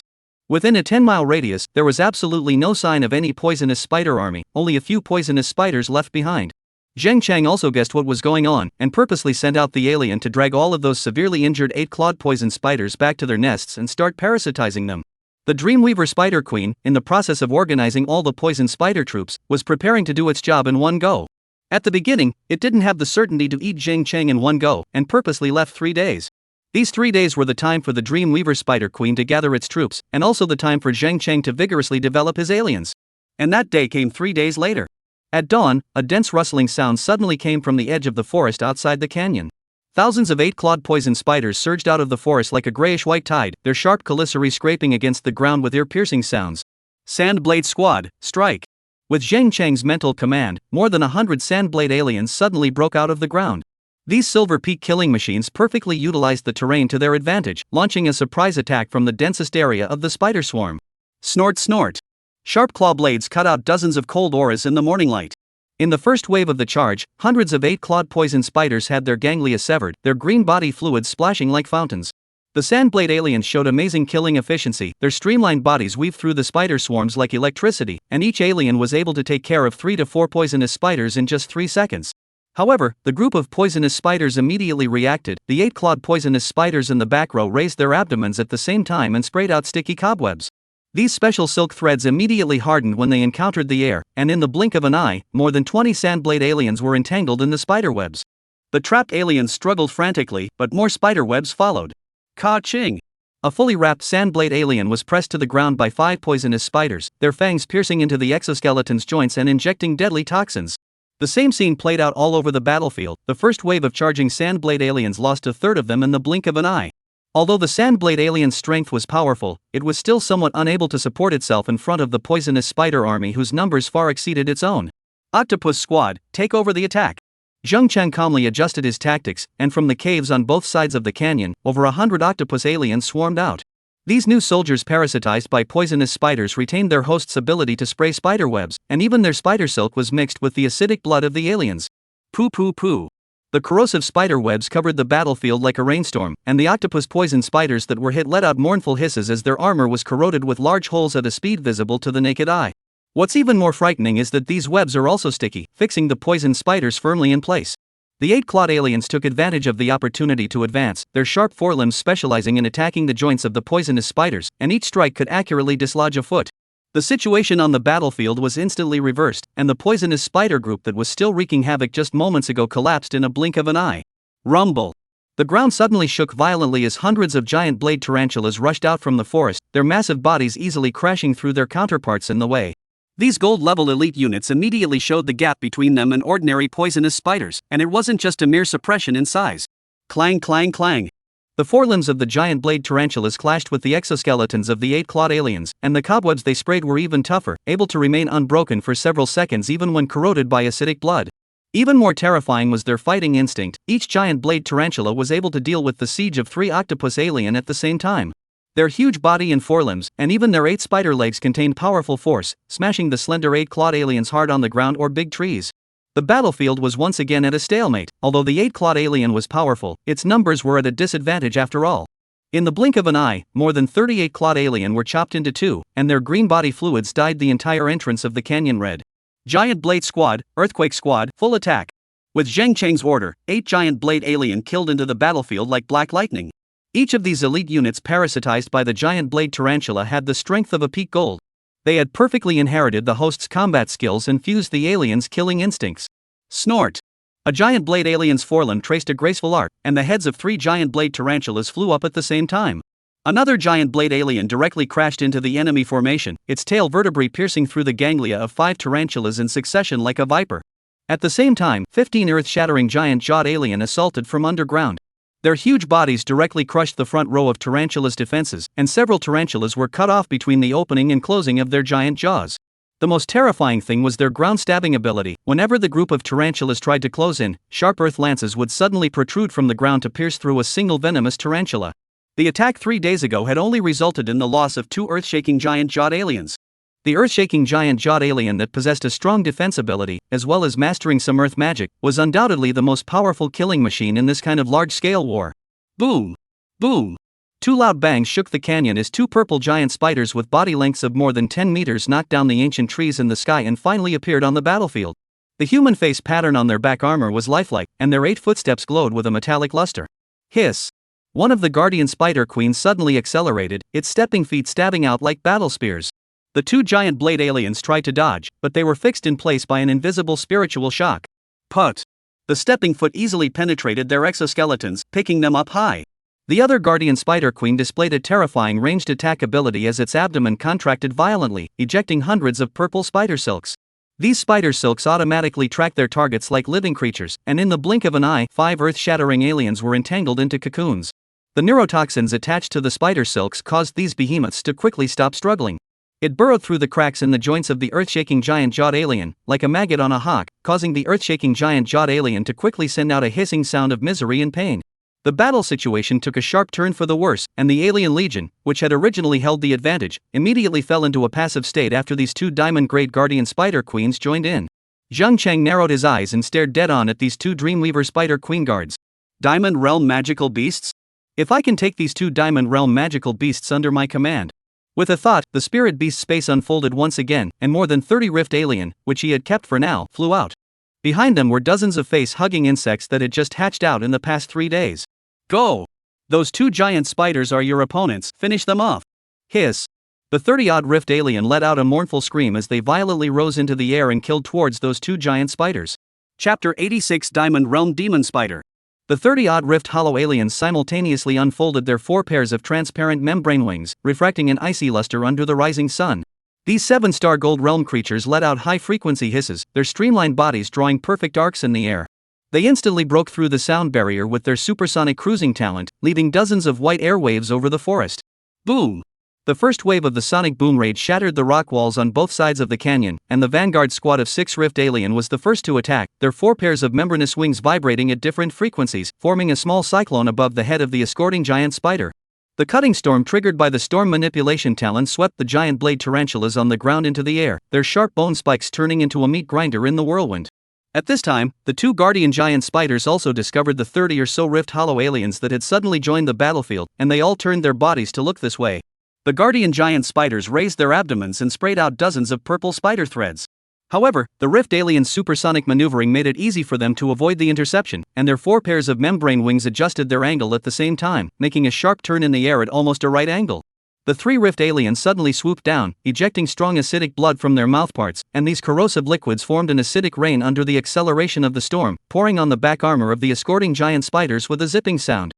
Within a 10-mile radius, there was absolutely no sign of any poisonous spider army, only a few poisonous spiders left behind. Zheng Chang also guessed what was going on, and purposely sent out the alien to drag all of those severely injured 8-clawed poison spiders back to their nests and start parasitizing them. The Dreamweaver Spider Queen, in the process of organizing all the poison spider troops, was preparing to do its job in one go. At the beginning, it didn't have the certainty to eat Zheng Chang in one go, and purposely left 3 days. These 3 days were the time for the Dreamweaver Spider Queen to gather its troops, and also the time for Zheng Chang to vigorously develop his aliens. And that day came 3 days later. At dawn, a dense rustling sound suddenly came from the edge of the forest outside the canyon. Thousands of 8-clawed poison spiders surged out of the forest like a grayish-white tide, their sharp chelicerae scraping against the ground with ear-piercing sounds. Sandblade Squad, strike! With Zheng Chang's mental command, more than 100 Sandblade aliens suddenly broke out of the ground. These Silver Peak killing machines perfectly utilized the terrain to their advantage, launching a surprise attack from the densest area of the spider swarm. Snort snort! Sharp claw blades cut out dozens of cold auras in the morning light. In the first wave of the charge, hundreds of 8-clawed poison spiders had their ganglia severed, their green body fluids splashing like fountains. The Sandblade aliens showed amazing killing efficiency, their streamlined bodies weaved through the spider swarms like electricity, and each alien was able to take care of 3 to 4 poisonous spiders in just 3 seconds. However, the group of poisonous spiders immediately reacted. The 8-clawed poisonous spiders in the back row raised their abdomens at the same time and sprayed out sticky cobwebs. These special silk threads immediately hardened when they encountered the air, and in the blink of an eye, more than 20 Sandblade aliens were entangled in the spiderwebs. The trapped aliens struggled frantically, but more spiderwebs followed. Ka-ching! A fully wrapped Sandblade alien was pressed to the ground by 5 poisonous spiders, their fangs piercing into the exoskeleton's joints and injecting deadly toxins. The same scene played out all over the battlefield. The first wave of charging Sandblade aliens lost a third of them in the blink of an eye. Although the Sandblade alien's strength was powerful, it was still somewhat unable to support itself in front of the poisonous spider army whose numbers far exceeded its own. Octopus Squad, take over the attack! Zheng Chang calmly adjusted his tactics, and from the caves on both sides of the canyon, over 100 octopus aliens swarmed out. These new soldiers parasitized by poisonous spiders retained their host's ability to spray spiderwebs, and even their spider silk was mixed with the acidic blood of the aliens. Poo poo poo. The corrosive spider webs covered the battlefield like a rainstorm, and the octopus poison spiders that were hit let out mournful hisses as their armor was corroded with large holes at a speed visible to the naked eye. What's even more frightening is that these webs are also sticky, fixing the poison spiders firmly in place. The 8-clawed aliens took advantage of the opportunity to advance, their sharp forelimbs specializing in attacking the joints of the poisonous spiders, and each strike could accurately dislodge a foot. The situation on the battlefield was instantly reversed, and the poisonous spider group that was still wreaking havoc just moments ago collapsed in a blink of an eye. Rumble! The ground suddenly shook violently as hundreds of giant blade tarantulas rushed out from the forest, their massive bodies easily crashing through their counterparts in the way. These gold-level elite units immediately showed the gap between them and ordinary poisonous spiders, and it wasn't just a mere suppression in size. Clang clang clang. The forelimbs of the giant blade tarantulas clashed with the exoskeletons of the 8-clawed aliens, and the cobwebs they sprayed were even tougher, able to remain unbroken for several seconds even when corroded by acidic blood. Even more terrifying was their fighting instinct. Each giant blade tarantula was able to deal with the siege of 3 octopus alien at the same time. Their huge body and forelimbs, and even their 8 spider legs contained powerful force, smashing the slender 8-clawed aliens hard on the ground or big trees. The battlefield was once again at a stalemate. Although the 8-clawed alien was powerful, its numbers were at a disadvantage after all. In the blink of an eye, more than 30 8-clawed alien were chopped into 2, and their green body fluids dyed the entire entrance of the canyon red. Giant Blade Squad, Earthquake Squad, full attack! With Zheng Chang's order, 8 giant blade alien killed into the battlefield like black lightning. Each of these elite units parasitized by the giant blade tarantula had the strength of a peak gold. They had perfectly inherited the host's combat skills and fused the aliens' killing instincts. Snort! A giant blade alien's forelimb traced a graceful arc, and the heads of 3 giant blade tarantulas flew up at the same time. Another giant blade alien directly crashed into the enemy formation, its tail vertebrae piercing through the ganglia of 5 tarantulas in succession like a viper. At the same time, 15 earth-shattering giant-jawed alien assaulted from underground. Their huge bodies directly crushed the front row of tarantulas' defenses, and several tarantulas were cut off between the opening and closing of their giant jaws. The most terrifying thing was their ground-stabbing ability. Whenever the group of tarantulas tried to close in, sharp earth lances would suddenly protrude from the ground to pierce through a single venomous tarantula. The attack 3 days ago had only resulted in the loss of 2 earth-shaking giant-jawed aliens. The earth-shaking giant-jawed alien that possessed a strong defense ability, as well as mastering some earth magic, was undoubtedly the most powerful killing machine in this kind of large-scale war. Boom! Boom! Two loud bangs shook the canyon as two purple giant spiders with body lengths of more than 10 meters knocked down the ancient trees in the sky and finally appeared on the battlefield. The human face pattern on their back armor was lifelike, and their 8 footsteps glowed with a metallic luster. Hiss! One of the guardian spider queens suddenly accelerated, its stepping feet stabbing out like battle spears. The two giant blade aliens tried to dodge, but they were fixed in place by an invisible spiritual shock. Put! The stepping foot easily penetrated their exoskeletons, picking them up high. The other guardian spider queen displayed a terrifying ranged attack ability as its abdomen contracted violently, ejecting hundreds of purple spider silks. These spider silks automatically track their targets like living creatures, and in the blink of an eye, 5 earth-shattering aliens were entangled into cocoons. The neurotoxins attached to the spider silks caused these behemoths to quickly stop struggling. It burrowed through the cracks in the joints of the earth-shaking giant-jawed alien, like a maggot on a hawk, causing the earth-shaking giant-jawed alien to quickly send out a hissing sound of misery and pain. The battle situation took a sharp turn for the worse, and the alien legion, which had originally held the advantage, immediately fell into a passive state after these two diamond-grade guardian spider queens joined in. Zheng Cheng narrowed his eyes and stared dead-on at these two Dreamweaver spider queen guards. Diamond Realm magical beasts? If I can take these two Diamond Realm magical beasts under my command. With a thought, the spirit beast space unfolded once again, and more than 30 rift alien, which he had kept for now, flew out. Behind them were dozens of face-hugging insects that had just hatched out in the past 3 days. Go! Those two giant spiders are your opponents, finish them off. Hiss! The 30-odd rift alien let out a mournful scream as they violently rose into the air and killed towards those two giant spiders. Chapter 86 Diamond Realm Demon Spider. The 30-odd rift hollow aliens simultaneously unfolded their 4 pairs of transparent membrane wings, refracting an icy luster under the rising sun. These 7-star gold realm creatures let out high-frequency hisses, their streamlined bodies drawing perfect arcs in the air. They instantly broke through the sound barrier with their supersonic cruising talent, leaving dozens of white airwaves over the forest. Boom! The first wave of the sonic boom raid shattered the rock walls on both sides of the canyon, and the vanguard squad of 6 rift alien was the first to attack, their 4 pairs of membranous wings vibrating at different frequencies, forming a small cyclone above the head of the escorting giant spider. The cutting storm triggered by the storm manipulation talon swept the giant blade tarantulas on the ground into the air, their sharp bone spikes turning into a meat grinder in the whirlwind. At this time, the 2 guardian giant spiders also discovered the 30 or so rift hollow aliens that had suddenly joined the battlefield, and they all turned their bodies to look this way. The guardian giant spiders raised their abdomens and sprayed out dozens of purple spider threads. However, the rift aliens' supersonic maneuvering made it easy for them to avoid the interception, and their 4 pairs of membrane wings adjusted their angle at the same time, making a sharp turn in the air at almost a right angle. The 3 rift aliens suddenly swooped down, ejecting strong acidic blood from their mouthparts, and these corrosive liquids formed an acidic rain under the acceleration of the storm, pouring on the back armor of the escorting giant spiders with a zipping sound.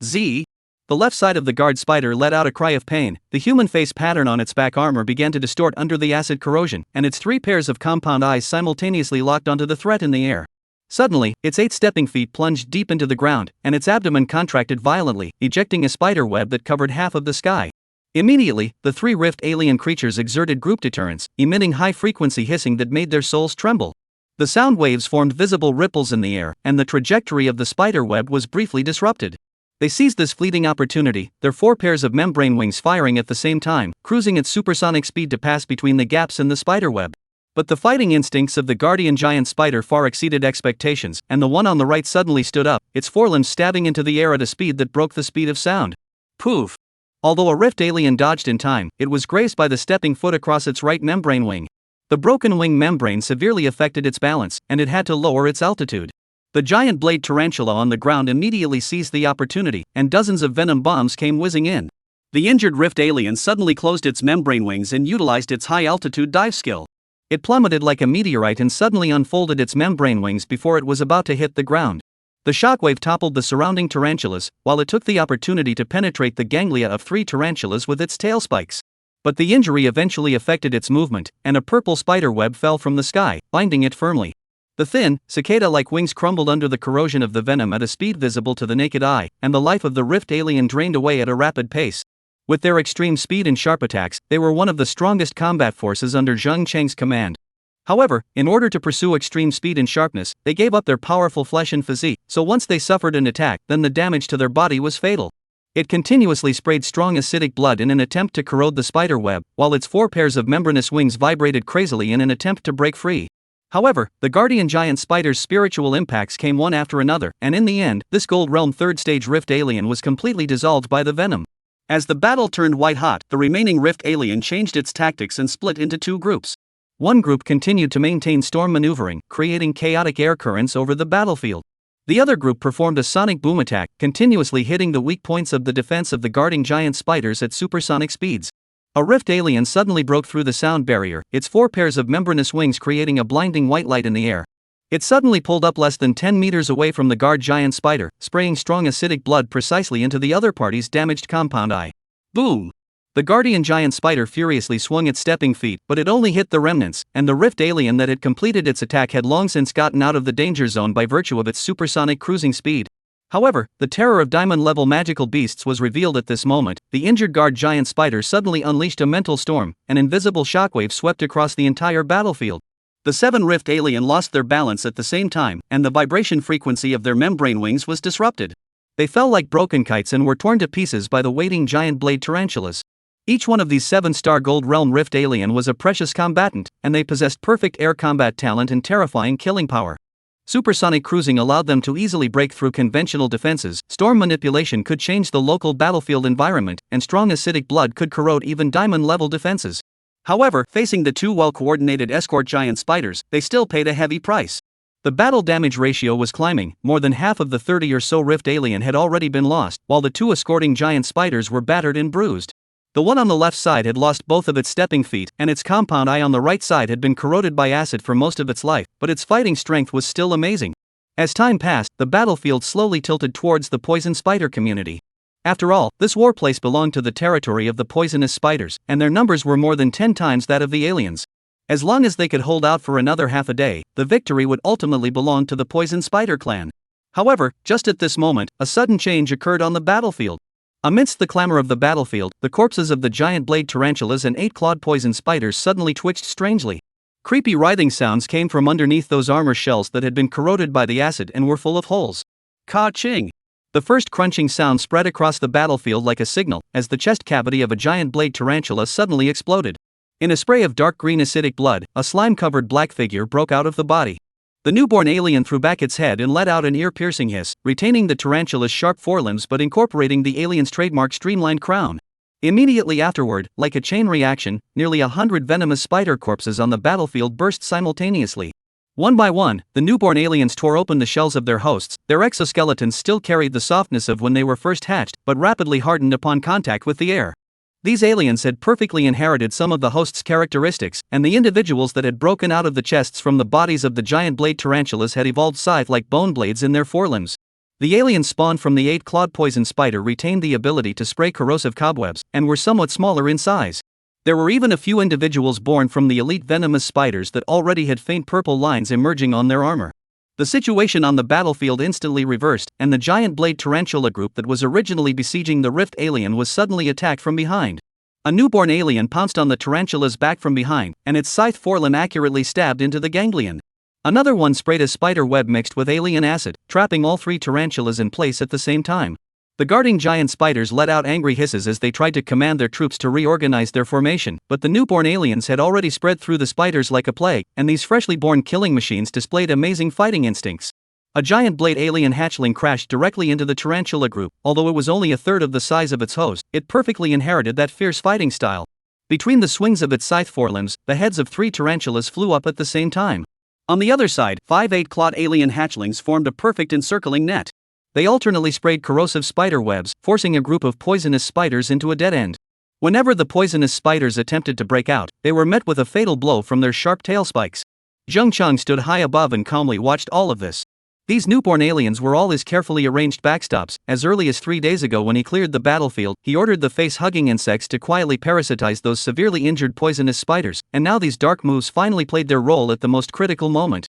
Z. The left side of the guard spider let out a cry of pain. The human face pattern on its back armor began to distort under the acid corrosion, and its 3 pairs of compound eyes simultaneously locked onto the threat in the air. Suddenly, its 8 stepping feet plunged deep into the ground, and its abdomen contracted violently, ejecting a spider web that covered half of the sky. Immediately, the 3 rift alien creatures exerted group deterrence, emitting high-frequency hissing that made their souls tremble. The sound waves formed visible ripples in the air, and the trajectory of the spider web was briefly disrupted. They seized this fleeting opportunity, their 4 pairs of membrane wings firing at the same time, cruising at supersonic speed to pass between the gaps in the spider web. But the fighting instincts of the guardian giant spider far exceeded expectations, and the one on the right suddenly stood up, its forelimbs stabbing into the air at a speed that broke the speed of sound. Poof! Although a rift alien dodged in time, it was grazed by the stepping foot across its right membrane wing. The broken wing membrane severely affected its balance, and it had to lower its altitude. The giant blade tarantula on the ground immediately seized the opportunity, and dozens of venom bombs came whizzing in. The injured rift alien suddenly closed its membrane wings and utilized its high-altitude dive skill. It plummeted like a meteorite and suddenly unfolded its membrane wings before it was about to hit the ground. The shockwave toppled the surrounding tarantulas, while it took the opportunity to penetrate the ganglia of 3 tarantulas with its tail spikes. But the injury eventually affected its movement, and a purple spider web fell from the sky, binding it firmly. The thin, cicada-like wings crumbled under the corrosion of the venom at a speed visible to the naked eye, and the life of the rift alien drained away at a rapid pace. With their extreme speed and sharp attacks, they were one of the strongest combat forces under Zheng Cheng's command. However, in order to pursue extreme speed and sharpness, they gave up their powerful flesh and physique, so once they suffered an attack, then the damage to their body was fatal. It continuously sprayed strong acidic blood in an attempt to corrode the spider web, while its 4 pairs of membranous wings vibrated crazily in an attempt to break free. However, the guardian giant spider's spiritual impacts came one after another, and in the end, this Gold Realm 3rd stage rift alien was completely dissolved by the venom. As the battle turned white-hot, the remaining Rift alien changed its tactics and split into two groups. One group continued to maintain storm maneuvering, creating chaotic air currents over the battlefield. The other group performed a sonic boom attack, continuously hitting the weak points of the defense of the guarding giant spiders at supersonic speeds. A Rift alien suddenly broke through the sound barrier, its 4 pairs of membranous wings creating a blinding white light in the air. It suddenly pulled up less than 10 meters away from the guard giant spider, spraying strong acidic blood precisely into the other party's damaged compound eye. Boom! The guardian giant spider furiously swung its stepping feet, but it only hit the remnants, and the Rift alien that had completed its attack had long since gotten out of the danger zone by virtue of its supersonic cruising speed. However, the terror of diamond-level magical beasts was revealed at this moment. The injured guard giant spider suddenly unleashed a mental storm, an invisible shockwave swept across the entire battlefield. The 7 Rift alien lost their balance at the same time, and the vibration frequency of their membrane wings was disrupted. They fell like broken kites and were torn to pieces by the waiting giant blade tarantulas. Each one of these 7-star Gold Realm Rift alien was a precious combatant, and they possessed perfect air combat talent and terrifying killing power. Supersonic cruising allowed them to easily break through conventional defenses, storm manipulation could change the local battlefield environment, and strong acidic blood could corrode even diamond-level defenses. However, facing the 2 well-coordinated escort giant spiders, they still paid a heavy price. The battle damage ratio was climbing, more than half of the 30 or so Rift alien had already been lost, while the 2 escorting giant spiders were battered and bruised. The one on the left side had lost both of its stepping feet, and its compound eye on the right side had been corroded by acid for most of its life, but its fighting strength was still amazing. As time passed, the battlefield slowly tilted towards the poison spider community. After all, this warplace belonged to the territory of the poisonous spiders, and their numbers were more than 10 times that of the aliens. As long as they could hold out for another half a day, the victory would ultimately belong to the poison spider clan. However, just at this moment, a sudden change occurred on the battlefield. Amidst the clamor of the battlefield, the corpses of the giant blade tarantulas and 8-clawed poison spiders suddenly twitched strangely. Creepy writhing sounds came from underneath those armor shells that had been corroded by the acid and were full of holes. Ka-ching! The first crunching sound spread across the battlefield like a signal, as the chest cavity of a giant blade tarantula suddenly exploded. In a spray of dark green acidic blood, a slime-covered black figure broke out of the body. The newborn alien threw back its head and let out an ear-piercing hiss, retaining the tarantula's sharp forelimbs but incorporating the alien's trademark streamlined crown. Immediately afterward, like a chain reaction, nearly 100 venomous spider corpses on the battlefield burst simultaneously. One by one, the newborn aliens tore open the shells of their hosts. Their exoskeletons still carried the softness of when they were first hatched, but rapidly hardened upon contact with the air. These aliens had perfectly inherited some of the host's characteristics, and the individuals that had broken out of the chests from the bodies of the giant blade tarantulas had evolved scythe-like bone blades in their forelimbs. The aliens spawned from the 8-clawed poison spider retained the ability to spray corrosive cobwebs, and were somewhat smaller in size. There were even a few individuals born from the elite venomous spiders that already had faint purple lines emerging on their armor. The situation on the battlefield instantly reversed, and the giant blade tarantula group that was originally besieging the Rift alien was suddenly attacked from behind. A newborn alien pounced on the tarantula's back from behind, and its scythe forelimb accurately stabbed into the ganglion. Another one sprayed a spider web mixed with alien acid, trapping all 3 tarantulas in place at the same time. The guarding giant spiders let out angry hisses as they tried to command their troops to reorganize their formation, but the newborn aliens had already spread through the spiders like a plague, and these freshly born killing machines displayed amazing fighting instincts. A giant blade alien hatchling crashed directly into the tarantula group. Although it was only a third of the size of its host, it perfectly inherited that fierce fighting style. Between the swings of its scythe forelimbs, the heads of 3 tarantulas flew up at the same time. On the other side, 5 8-clawed alien hatchlings formed a perfect encircling net. They alternately sprayed corrosive spider webs, forcing a group of poisonous spiders into a dead end. Whenever the poisonous spiders attempted to break out, they were met with a fatal blow from their sharp tail spikes. Zheng Cheng stood high above and calmly watched all of this. These newborn aliens were all his carefully arranged backstops. As early as 3 days ago when he cleared the battlefield, he ordered the face-hugging insects to quietly parasitize those severely injured poisonous spiders, and now these dark moves finally played their role at the most critical moment.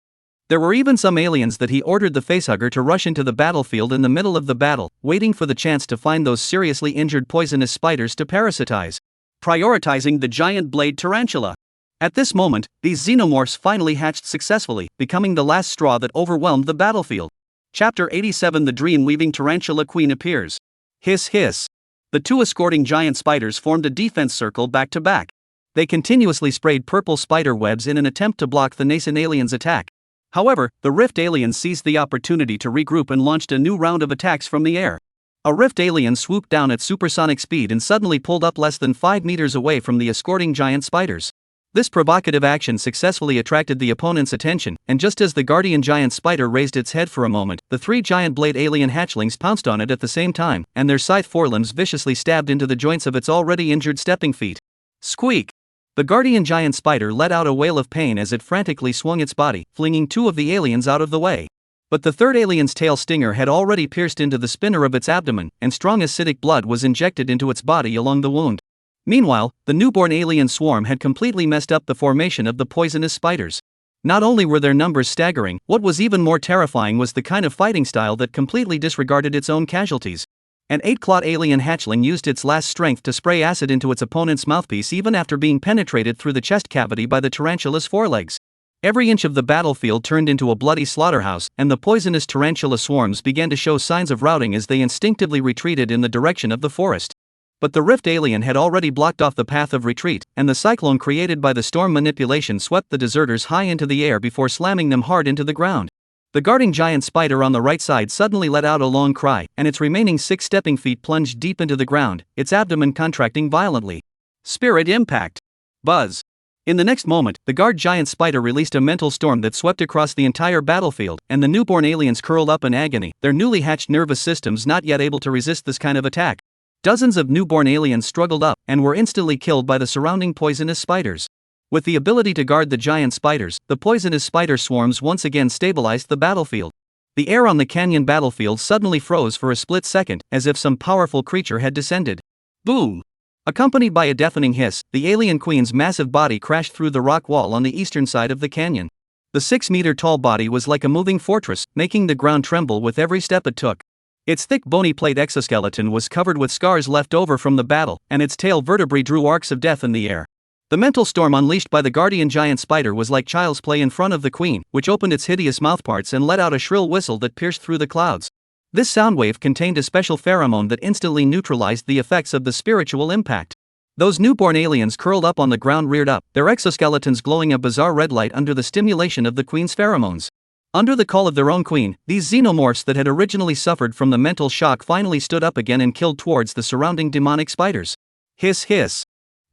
There were even some aliens that he ordered the Facehugger to rush into the battlefield in the middle of the battle, waiting for the chance to find those seriously injured poisonous spiders to parasitize. Prioritizing the giant blade tarantula. At this moment, these xenomorphs finally hatched successfully, becoming the last straw that overwhelmed the battlefield. Chapter 87 The Dream-Weaving Tarantula Queen appears. Hiss hiss. The 2 escorting giant spiders formed a defense circle back to back. They continuously sprayed purple spider webs in an attempt to block the nascent alien's attack. However, the Rift aliens seized the opportunity to regroup and launched a new round of attacks from the air. A rift alien swooped down at supersonic speed and suddenly pulled up less than 5 meters away from the escorting giant spiders. This provocative action successfully attracted the opponent's attention, and just as the guardian giant spider raised its head for a moment, the 3 giant blade alien hatchlings pounced on it at the same time, and their scythe forelimbs viciously stabbed into the joints of its already injured stepping feet. Squeak! The guardian giant spider let out a wail of pain as it frantically swung its body, flinging 2 of the aliens out of the way. But the third alien's tail stinger had already pierced into the spinner of its abdomen, and strong acidic blood was injected into its body along the wound. Meanwhile, the newborn alien swarm had completely messed up the formation of the poisonous spiders. Not only were their numbers staggering, what was even more terrifying was the kind of fighting style that completely disregarded its own casualties. An 8-clawed alien hatchling used its last strength to spray acid into its opponent's mouthpiece even after being penetrated through the chest cavity by the tarantula's forelegs. Every inch of the battlefield turned into a bloody slaughterhouse, and the poisonous tarantula swarms began to show signs of routing as they instinctively retreated in the direction of the forest. But the rift alien had already blocked off the path of retreat, and the cyclone created by the storm manipulation swept the deserters high into the air before slamming them hard into the ground. The guarding giant spider on the right side suddenly let out a long cry, and its remaining 6 stepping feet plunged deep into the ground, its abdomen contracting violently. Spirit impact! Buzz! In the next moment, the guard giant spider released a mental storm that swept across the entire battlefield, and the newborn aliens curled up in agony, their newly hatched nervous systems not yet able to resist this kind of attack. Dozens of newborn aliens struggled up, and were instantly killed by the surrounding poisonous spiders. With the ability to guard the giant spiders, the poisonous spider swarms once again stabilized the battlefield. The air on the canyon battlefield suddenly froze for a split second, as if some powerful creature had descended. Boom! Accompanied by a deafening hiss, the alien queen's massive body crashed through the rock wall on the eastern side of the canyon. The 6-meter-tall body was like a moving fortress, making the ground tremble with every step it took. Its thick bony plate exoskeleton was covered with scars left over from the battle, and its tail vertebrae drew arcs of death in the air. The mental storm unleashed by the guardian giant spider was like child's play in front of the queen, which opened its hideous mouthparts and let out a shrill whistle that pierced through the clouds. This sound wave contained a special pheromone that instantly neutralized the effects of the spiritual impact. Those newborn aliens curled up on the ground reared up, their exoskeletons glowing a bizarre red light under the stimulation of the queen's pheromones. Under the call of their own queen, these xenomorphs that had originally suffered from the mental shock finally stood up again and killed towards the surrounding demonic spiders. Hiss hiss.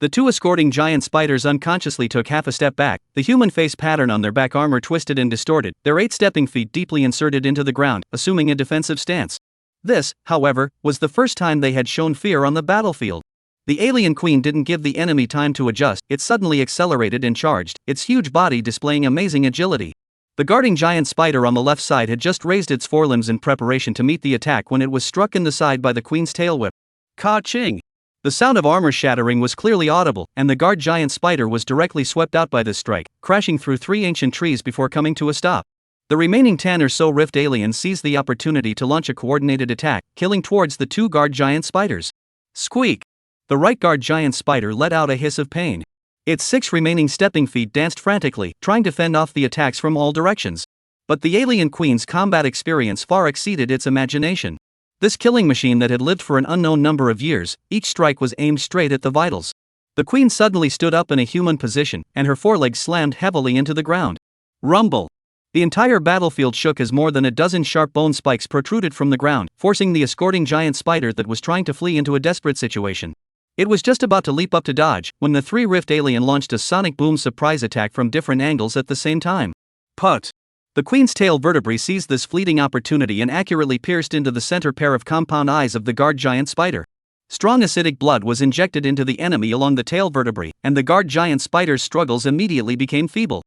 The 2 escorting giant spiders unconsciously took half a step back, the human face pattern on their back armor twisted and distorted, their 8 stepping feet deeply inserted into the ground, assuming a defensive stance. This, however, was the first time they had shown fear on the battlefield. The alien queen didn't give the enemy time to adjust, it suddenly accelerated and charged, its huge body displaying amazing agility. The guarding giant spider on the left side had just raised its forelimbs in preparation to meet the attack when it was struck in the side by the queen's tail whip. Ka-ching! The sound of armor shattering was clearly audible, and the guard giant spider was directly swept out by this strike, crashing through 3 ancient trees before coming to a stop. The remaining 10 or so rift aliens seized the opportunity to launch a coordinated attack, killing towards the 2 guard giant spiders. Squeak! The right guard giant spider let out a hiss of pain. Its 6 remaining stepping feet danced frantically, trying to fend off the attacks from all directions. But the alien queen's combat experience far exceeded its imagination. This killing machine that had lived for an unknown number of years, each strike was aimed straight at the vitals. The queen suddenly stood up in a human position, and her forelegs slammed heavily into the ground. Rumble! The entire battlefield shook as more than a dozen sharp bone spikes protruded from the ground, forcing the escorting giant spider that was trying to flee into a desperate situation. It was just about to leap up to dodge, when the 3 rift alien launched a sonic boom surprise attack from different angles at the same time. Put! The queen's tail vertebrae seized this fleeting opportunity and accurately pierced into the center pair of compound eyes of the guard giant spider. Strong acidic blood was injected into the enemy along the tail vertebrae, and the guard giant spider's struggles immediately became feeble.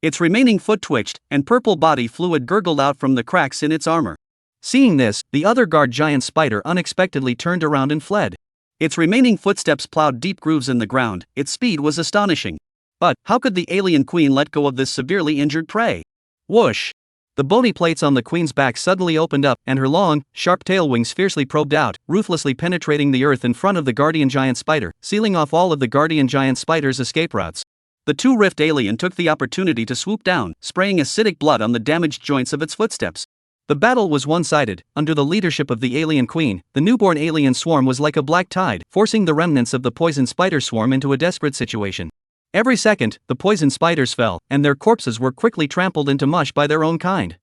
Its remaining foot twitched, and purple body fluid gurgled out from the cracks in its armor. Seeing this, the other guard giant spider unexpectedly turned around and fled. Its remaining footsteps plowed deep grooves in the ground, its speed was astonishing. But, how could the alien queen let go of this severely injured prey? Whoosh! The bony plates on the queen's back suddenly opened up, and her long, sharp tail wings fiercely probed out, ruthlessly penetrating the earth in front of the guardian giant spider, sealing off all of the guardian giant spider's escape routes. The 2 rift alien took the opportunity to swoop down, spraying acidic blood on the damaged joints of its footsteps. The battle was one-sided. Under the leadership of the alien queen, the newborn alien swarm was like a black tide, forcing the remnants of the poison spider swarm into a desperate situation. Every second, the poison spiders fell, and their corpses were quickly trampled into mush by their own kind.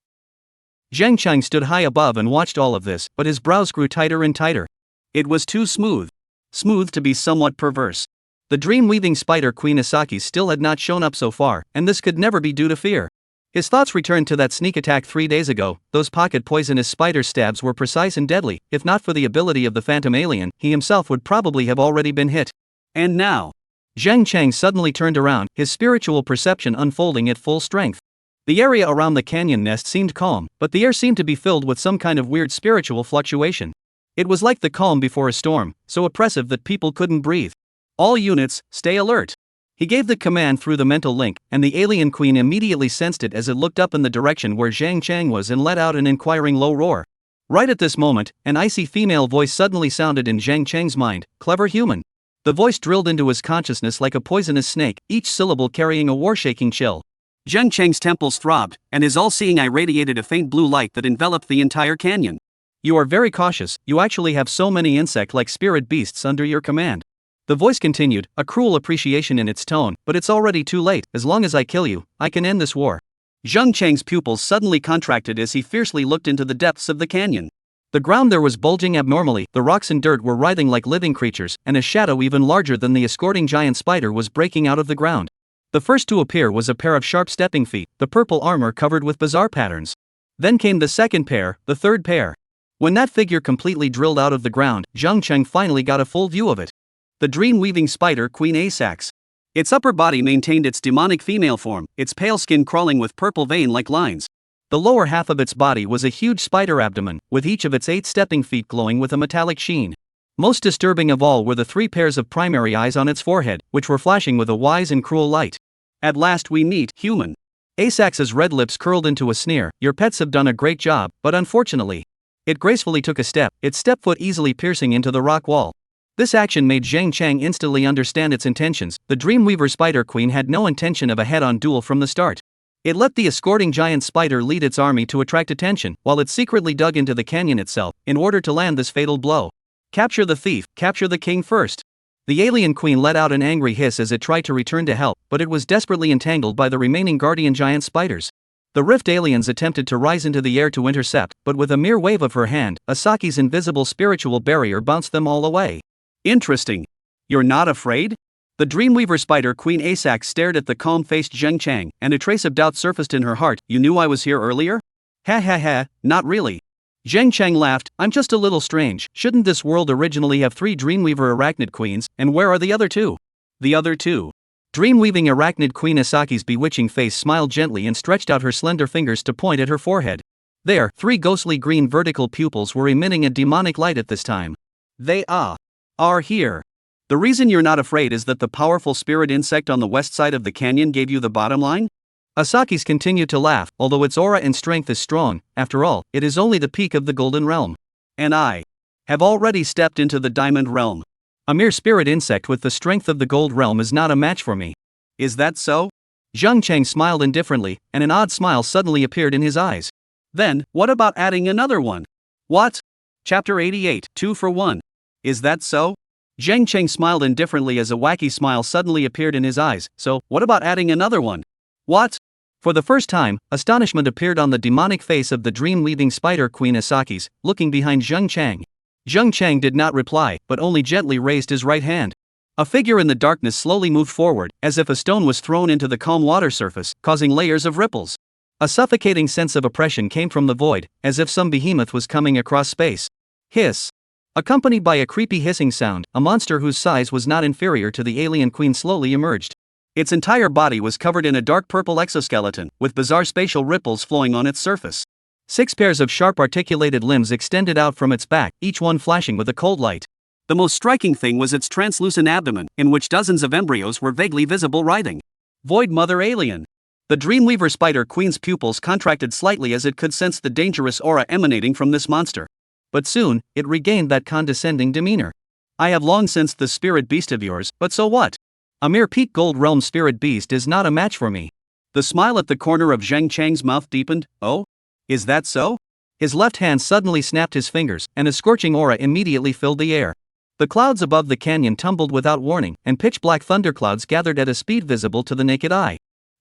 Zhang Chang stood high above and watched all of this, but his brows grew tighter and tighter. It was too smooth. Smooth to be somewhat perverse. The dream-weaving spider Queen Asaki still had not shown up so far, and this could never be due to fear. His thoughts returned to that sneak attack 3 days ago. Those pocket poisonous spider stabs were precise and deadly. If not for the ability of the phantom alien, he himself would probably have already been hit. And now, Zhang Chang suddenly turned around, his spiritual perception unfolding at full strength. The area around the canyon nest seemed calm, but the air seemed to be filled with some kind of weird spiritual fluctuation. It was like the calm before a storm, so oppressive that people couldn't breathe. All units, stay alert. He gave the command through the mental link, and the alien queen immediately sensed it as it looked up in the direction where Zhang Chang was and let out an inquiring low roar. Right at this moment, an icy female voice suddenly sounded in Zhang Chang's mind, "Clever human." The voice drilled into his consciousness like a poisonous snake, each syllable carrying a war-shaking chill. Zhang Chang's temples throbbed, and his all-seeing eye radiated a faint blue light that enveloped the entire canyon. "You are very cautious, you actually have so many insect-like spirit beasts under your command." The voice continued, a cruel appreciation in its tone, "but it's already too late. As long as I kill you, I can end this war." Zhang Chang's pupils suddenly contracted as he fiercely looked into the depths of the canyon. The ground there was bulging abnormally, the rocks and dirt were writhing like living creatures, and a shadow even larger than the escorting giant spider was breaking out of the ground. The first to appear was a pair of sharp stepping feet, the purple armor covered with bizarre patterns. Then came the second pair, the third pair. When that figure completely drilled out of the ground, Zhang Cheng finally got a full view of it. The dream-weaving spider Queen Asax. Its upper body maintained its demonic female form, its pale skin crawling with purple vein-like lines. The lower half of its body was a huge spider abdomen, with each of its 8 stepping feet glowing with a metallic sheen. Most disturbing of all were the 3 pairs of primary eyes on its forehead, which were flashing with a wise and cruel light. At last we meet, human. Asax's red lips curled into a sneer. "Your pets have done a great job, but unfortunately." It gracefully took a step, its step foot easily piercing into the rock wall. This action made Zhang Chang instantly understand its intentions. The Dreamweaver Spider Queen had no intention of a head-on duel from the start. It let the escorting giant spider lead its army to attract attention, while it secretly dug into the canyon itself, in order to land this fatal blow. Capture the thief, capture the king first. The alien queen let out an angry hiss as it tried to return to help, but it was desperately entangled by the remaining guardian giant spiders. The rift aliens attempted to rise into the air to intercept, but with a mere wave of her hand, Asaki's invisible spiritual barrier bounced them all away. Interesting. You're not afraid? The Dreamweaver Spider Queen Asax stared at the calm-faced Zheng Chang, and a trace of doubt surfaced in her heart. "You knew I was here earlier?" "Ha ha ha, not really." Zheng Chang laughed. "I'm just a little strange. Shouldn't this world originally have 3 Dreamweaver Arachnid Queens, and where are the other 2? The other 2. Dreamweaving Arachnid Queen Asaki's bewitching face smiled gently and stretched out her slender fingers to point at her forehead. There, 3 ghostly green vertical pupils were emitting a demonic light at this time. They are here. The reason you're not afraid is that the powerful spirit insect on the west side of the canyon gave you the bottom line? Asaki's continued to laugh, although its aura and strength is strong. After all, it is only the peak of the Golden Realm. And I have already stepped into the Diamond Realm. A mere spirit insect with the strength of the Gold Realm is not a match for me. Is that so? Zhang Cheng smiled indifferently, and an odd smile suddenly appeared in his eyes. Then, what about adding another one? What? Chapter 88, 2 for 1. Is that so? Zhang Cheng smiled indifferently as a wacky smile suddenly appeared in his eyes. So, what about adding another one? What? For the first time, astonishment appeared on the demonic face of the dream-weaving spider Queen Asaki's, looking behind Zheng Chang. Zheng Chang did not reply, but only gently raised his right hand. A figure in the darkness slowly moved forward, as if a stone was thrown into the calm water surface, causing layers of ripples. A suffocating sense of oppression came from the void, as if some behemoth was coming across space. Hiss. Accompanied by a creepy hissing sound, a monster whose size was not inferior to the alien queen slowly emerged. Its entire body was covered in a dark purple exoskeleton, with bizarre spatial ripples flowing on its surface. 6 pairs of sharp articulated limbs extended out from its back, each one flashing with a cold light. The most striking thing was its translucent abdomen, in which dozens of embryos were vaguely visible writhing. Void Mother Alien. The Dreamweaver Spider Queen's pupils contracted slightly as it could sense the dangerous aura emanating from this monster. But soon, it regained that condescending demeanor. "I have long sensed the spirit beast of yours, but so what? A mere peak Gold Realm spirit beast is not a match for me." The smile at the corner of Zheng Chang's mouth deepened. "Oh? Is that so?" His left hand suddenly snapped his fingers, and a scorching aura immediately filled the air. The clouds above the canyon tumbled without warning, and pitch-black thunderclouds gathered at a speed visible to the naked eye.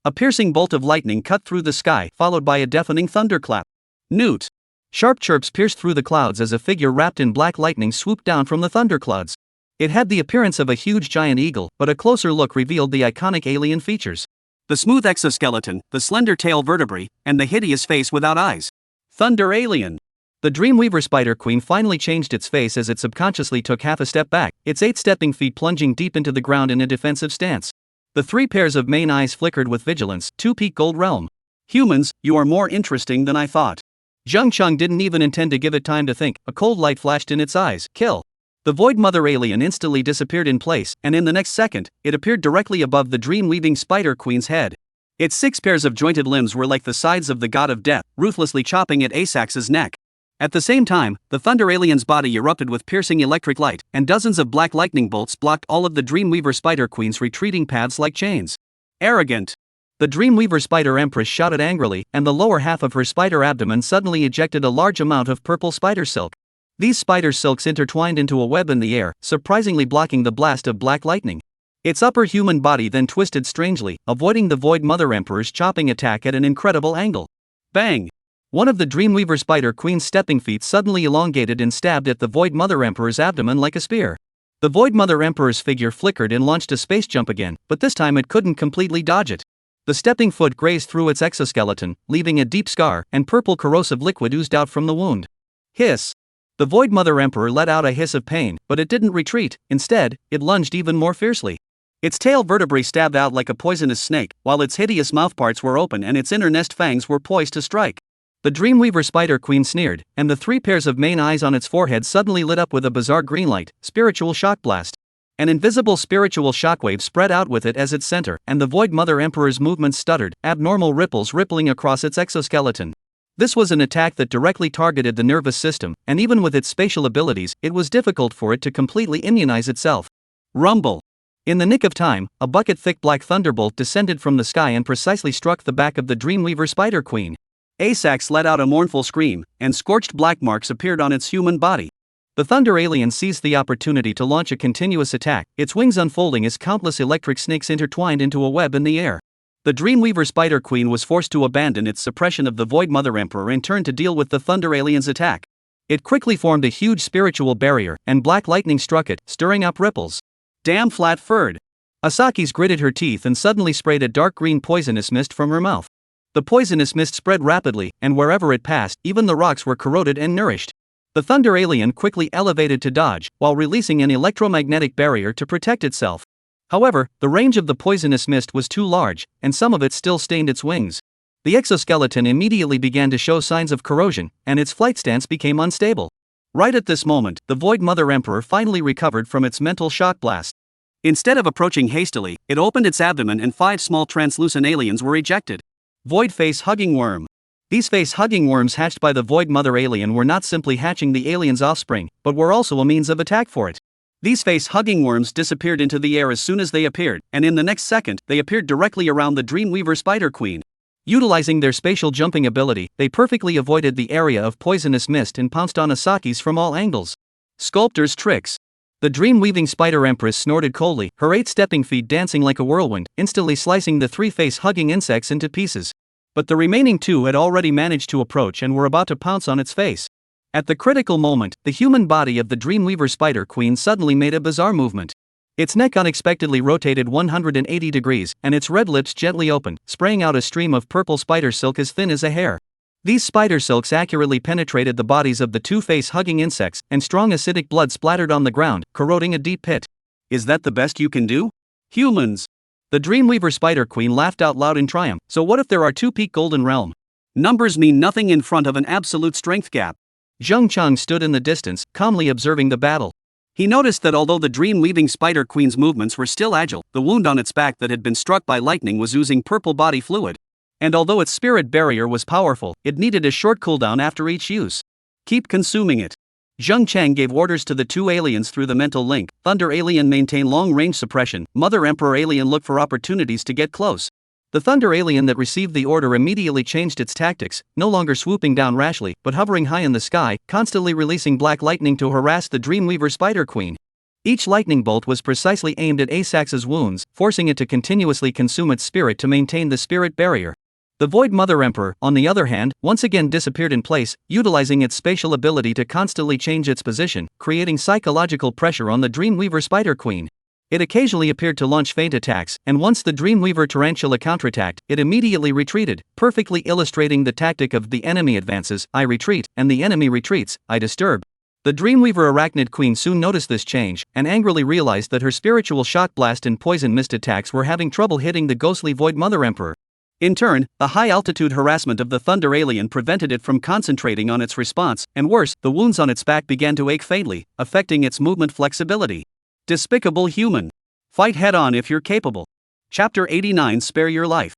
A piercing bolt of lightning cut through the sky, followed by a deafening thunderclap. Newt. Sharp chirps pierced through the clouds as a figure wrapped in black lightning swooped down from the thunderclouds. It had the appearance of a huge giant eagle, but a closer look revealed the iconic alien features. The smooth exoskeleton, the slender tail vertebrae, and the hideous face without eyes. Thunder Alien. The Dreamweaver Spider Queen finally changed its face as it subconsciously took half a step back, its 8-stepping feet plunging deep into the ground in a defensive stance. The 3 pairs of main eyes flickered with vigilance. 2 peak gold realm. Humans, you are more interesting than I thought. Zheng Cheng didn't even intend to give it time to think. A cold light flashed in its eyes. Kill. The Void Mother alien instantly disappeared in place, and in the next second, it appeared directly above the dream-weaving Spider Queen's head. Its 6 pairs of jointed limbs were like the sides of the god of death, ruthlessly chopping at Asax's neck. At the same time, the Thunder alien's body erupted with piercing electric light, and dozens of black lightning bolts blocked all of the Dreamweaver Spider Queen's retreating paths like chains. Arrogant. The Dreamweaver Spider Empress shouted angrily, and the lower half of her spider abdomen suddenly ejected a large amount of purple spider silk. These spider silks intertwined into a web in the air, surprisingly blocking the blast of black lightning. Its upper human body then twisted strangely, avoiding the Void Mother Emperor's chopping attack at an incredible angle. Bang! One of the Dreamweaver Spider Queen's stepping feet suddenly elongated and stabbed at the Void Mother Emperor's abdomen like a spear. The Void Mother Emperor's figure flickered and launched a space jump again, but this time it couldn't completely dodge it. The stepping foot grazed through its exoskeleton, leaving a deep scar, and purple corrosive liquid oozed out from the wound. Hiss! The Void Mother Emperor let out a hiss of pain, but it didn't retreat. Instead, it lunged even more fiercely. Its tail vertebrae stabbed out like a poisonous snake, while its hideous mouthparts were open and its inner nest fangs were poised to strike. The Dreamweaver Spider Queen sneered, and the 3 pairs of main eyes on its forehead suddenly lit up with a bizarre green light. Spiritual shock blast. An invisible spiritual shockwave spread out with it as its center, and the Void Mother Emperor's movements stuttered, abnormal ripples rippling across its exoskeleton. This was an attack that directly targeted the nervous system, and even with its spatial abilities, it was difficult for it to completely immunize itself. Rumble. In the nick of time, a bucket-thick black thunderbolt descended from the sky and precisely struck the back of the Dreamweaver Spider Queen. Asax let out a mournful scream, and scorched black marks appeared on its human body. The Thunder alien seized the opportunity to launch a continuous attack, its wings unfolding as countless electric snakes intertwined into a web in the air. The Dreamweaver Spider Queen was forced to abandon its suppression of the Void Mother Emperor and turn to deal with the Thunder alien's attack. It quickly formed a huge spiritual barrier, and black lightning struck it, stirring up ripples. Damn flat-furred. Asaki's gritted her teeth and suddenly sprayed a dark green poisonous mist from her mouth. The poisonous mist spread rapidly, and wherever it passed, even the rocks were corroded and nourished. The Thunder alien quickly elevated to dodge, while releasing an electromagnetic barrier to protect itself. However, the range of the poisonous mist was too large, and some of it still stained its wings. The exoskeleton immediately began to show signs of corrosion, and its flight stance became unstable. Right at this moment, the Void Mother Emperor finally recovered from its mental shock blast. Instead of approaching hastily, it opened its abdomen and 5 small translucent aliens were ejected. Void Face-Hugging Worm. These face-hugging worms hatched by the Void Mother alien were not simply hatching the alien's offspring, but were also a means of attack for it. These face-hugging worms disappeared into the air as soon as they appeared, and in the next second, they appeared directly around the Dreamweaver Spider Queen. Utilizing their spatial jumping ability, they perfectly avoided the area of poisonous mist and pounced on Asaki's from all angles. Sculptor's tricks. The dream-weaving Spider Empress snorted coldly, her 8 stepping feet dancing like a whirlwind, instantly slicing the 3 face-hugging insects into pieces. But the remaining 2 had already managed to approach and were about to pounce on its face. At the critical moment, the human body of the Dreamweaver Spider Queen suddenly made a bizarre movement. Its neck unexpectedly rotated 180 degrees, and its red lips gently opened, spraying out a stream of purple spider silk as thin as a hair. These spider silks accurately penetrated the bodies of the 2 face-hugging insects, and strong acidic blood splattered on the ground, corroding a deep pit. Is that the best you can do? Humans! The Dreamweaver Spider Queen laughed out loud in triumph. So what if there are 2 peak golden realm? Numbers mean nothing in front of an absolute strength gap. Zheng Cheng stood in the distance, calmly observing the battle. He noticed that although the dream-weaving Spider Queen's movements were still agile, the wound on its back that had been struck by lightning was oozing purple body fluid. And although its spirit barrier was powerful, it needed a short cooldown after each use. Keep consuming it. Zheng Cheng gave orders to the 2 aliens through the mental link. Thunder alien maintain long-range suppression, Mother Emperor alien look for opportunities to get close. The Thunder alien that received the order immediately changed its tactics, no longer swooping down rashly, but hovering high in the sky, constantly releasing black lightning to harass the Dreamweaver Spider Queen. Each lightning bolt was precisely aimed at Asax's wounds, forcing it to continuously consume its spirit to maintain the spirit barrier. The Void Mother Emperor, on the other hand, once again disappeared in place, utilizing its spatial ability to constantly change its position, creating psychological pressure on the Dreamweaver Spider Queen. It occasionally appeared to launch feint attacks, and once the Dreamweaver Tarantula counterattacked, it immediately retreated, perfectly illustrating the tactic of the enemy advances, I retreat, and the enemy retreats, I disturb. The Dreamweaver Arachnid Queen soon noticed this change, and angrily realized that her spiritual shock blast and poison mist attacks were having trouble hitting the ghostly Void Mother Emperor. In turn, the high-altitude harassment of the Thunder Alien prevented it from concentrating on its response, and worse, the wounds on its back began to ache faintly, affecting its movement flexibility. Despicable human. Fight head-on if you're capable. Chapter 89 Spare Your Life.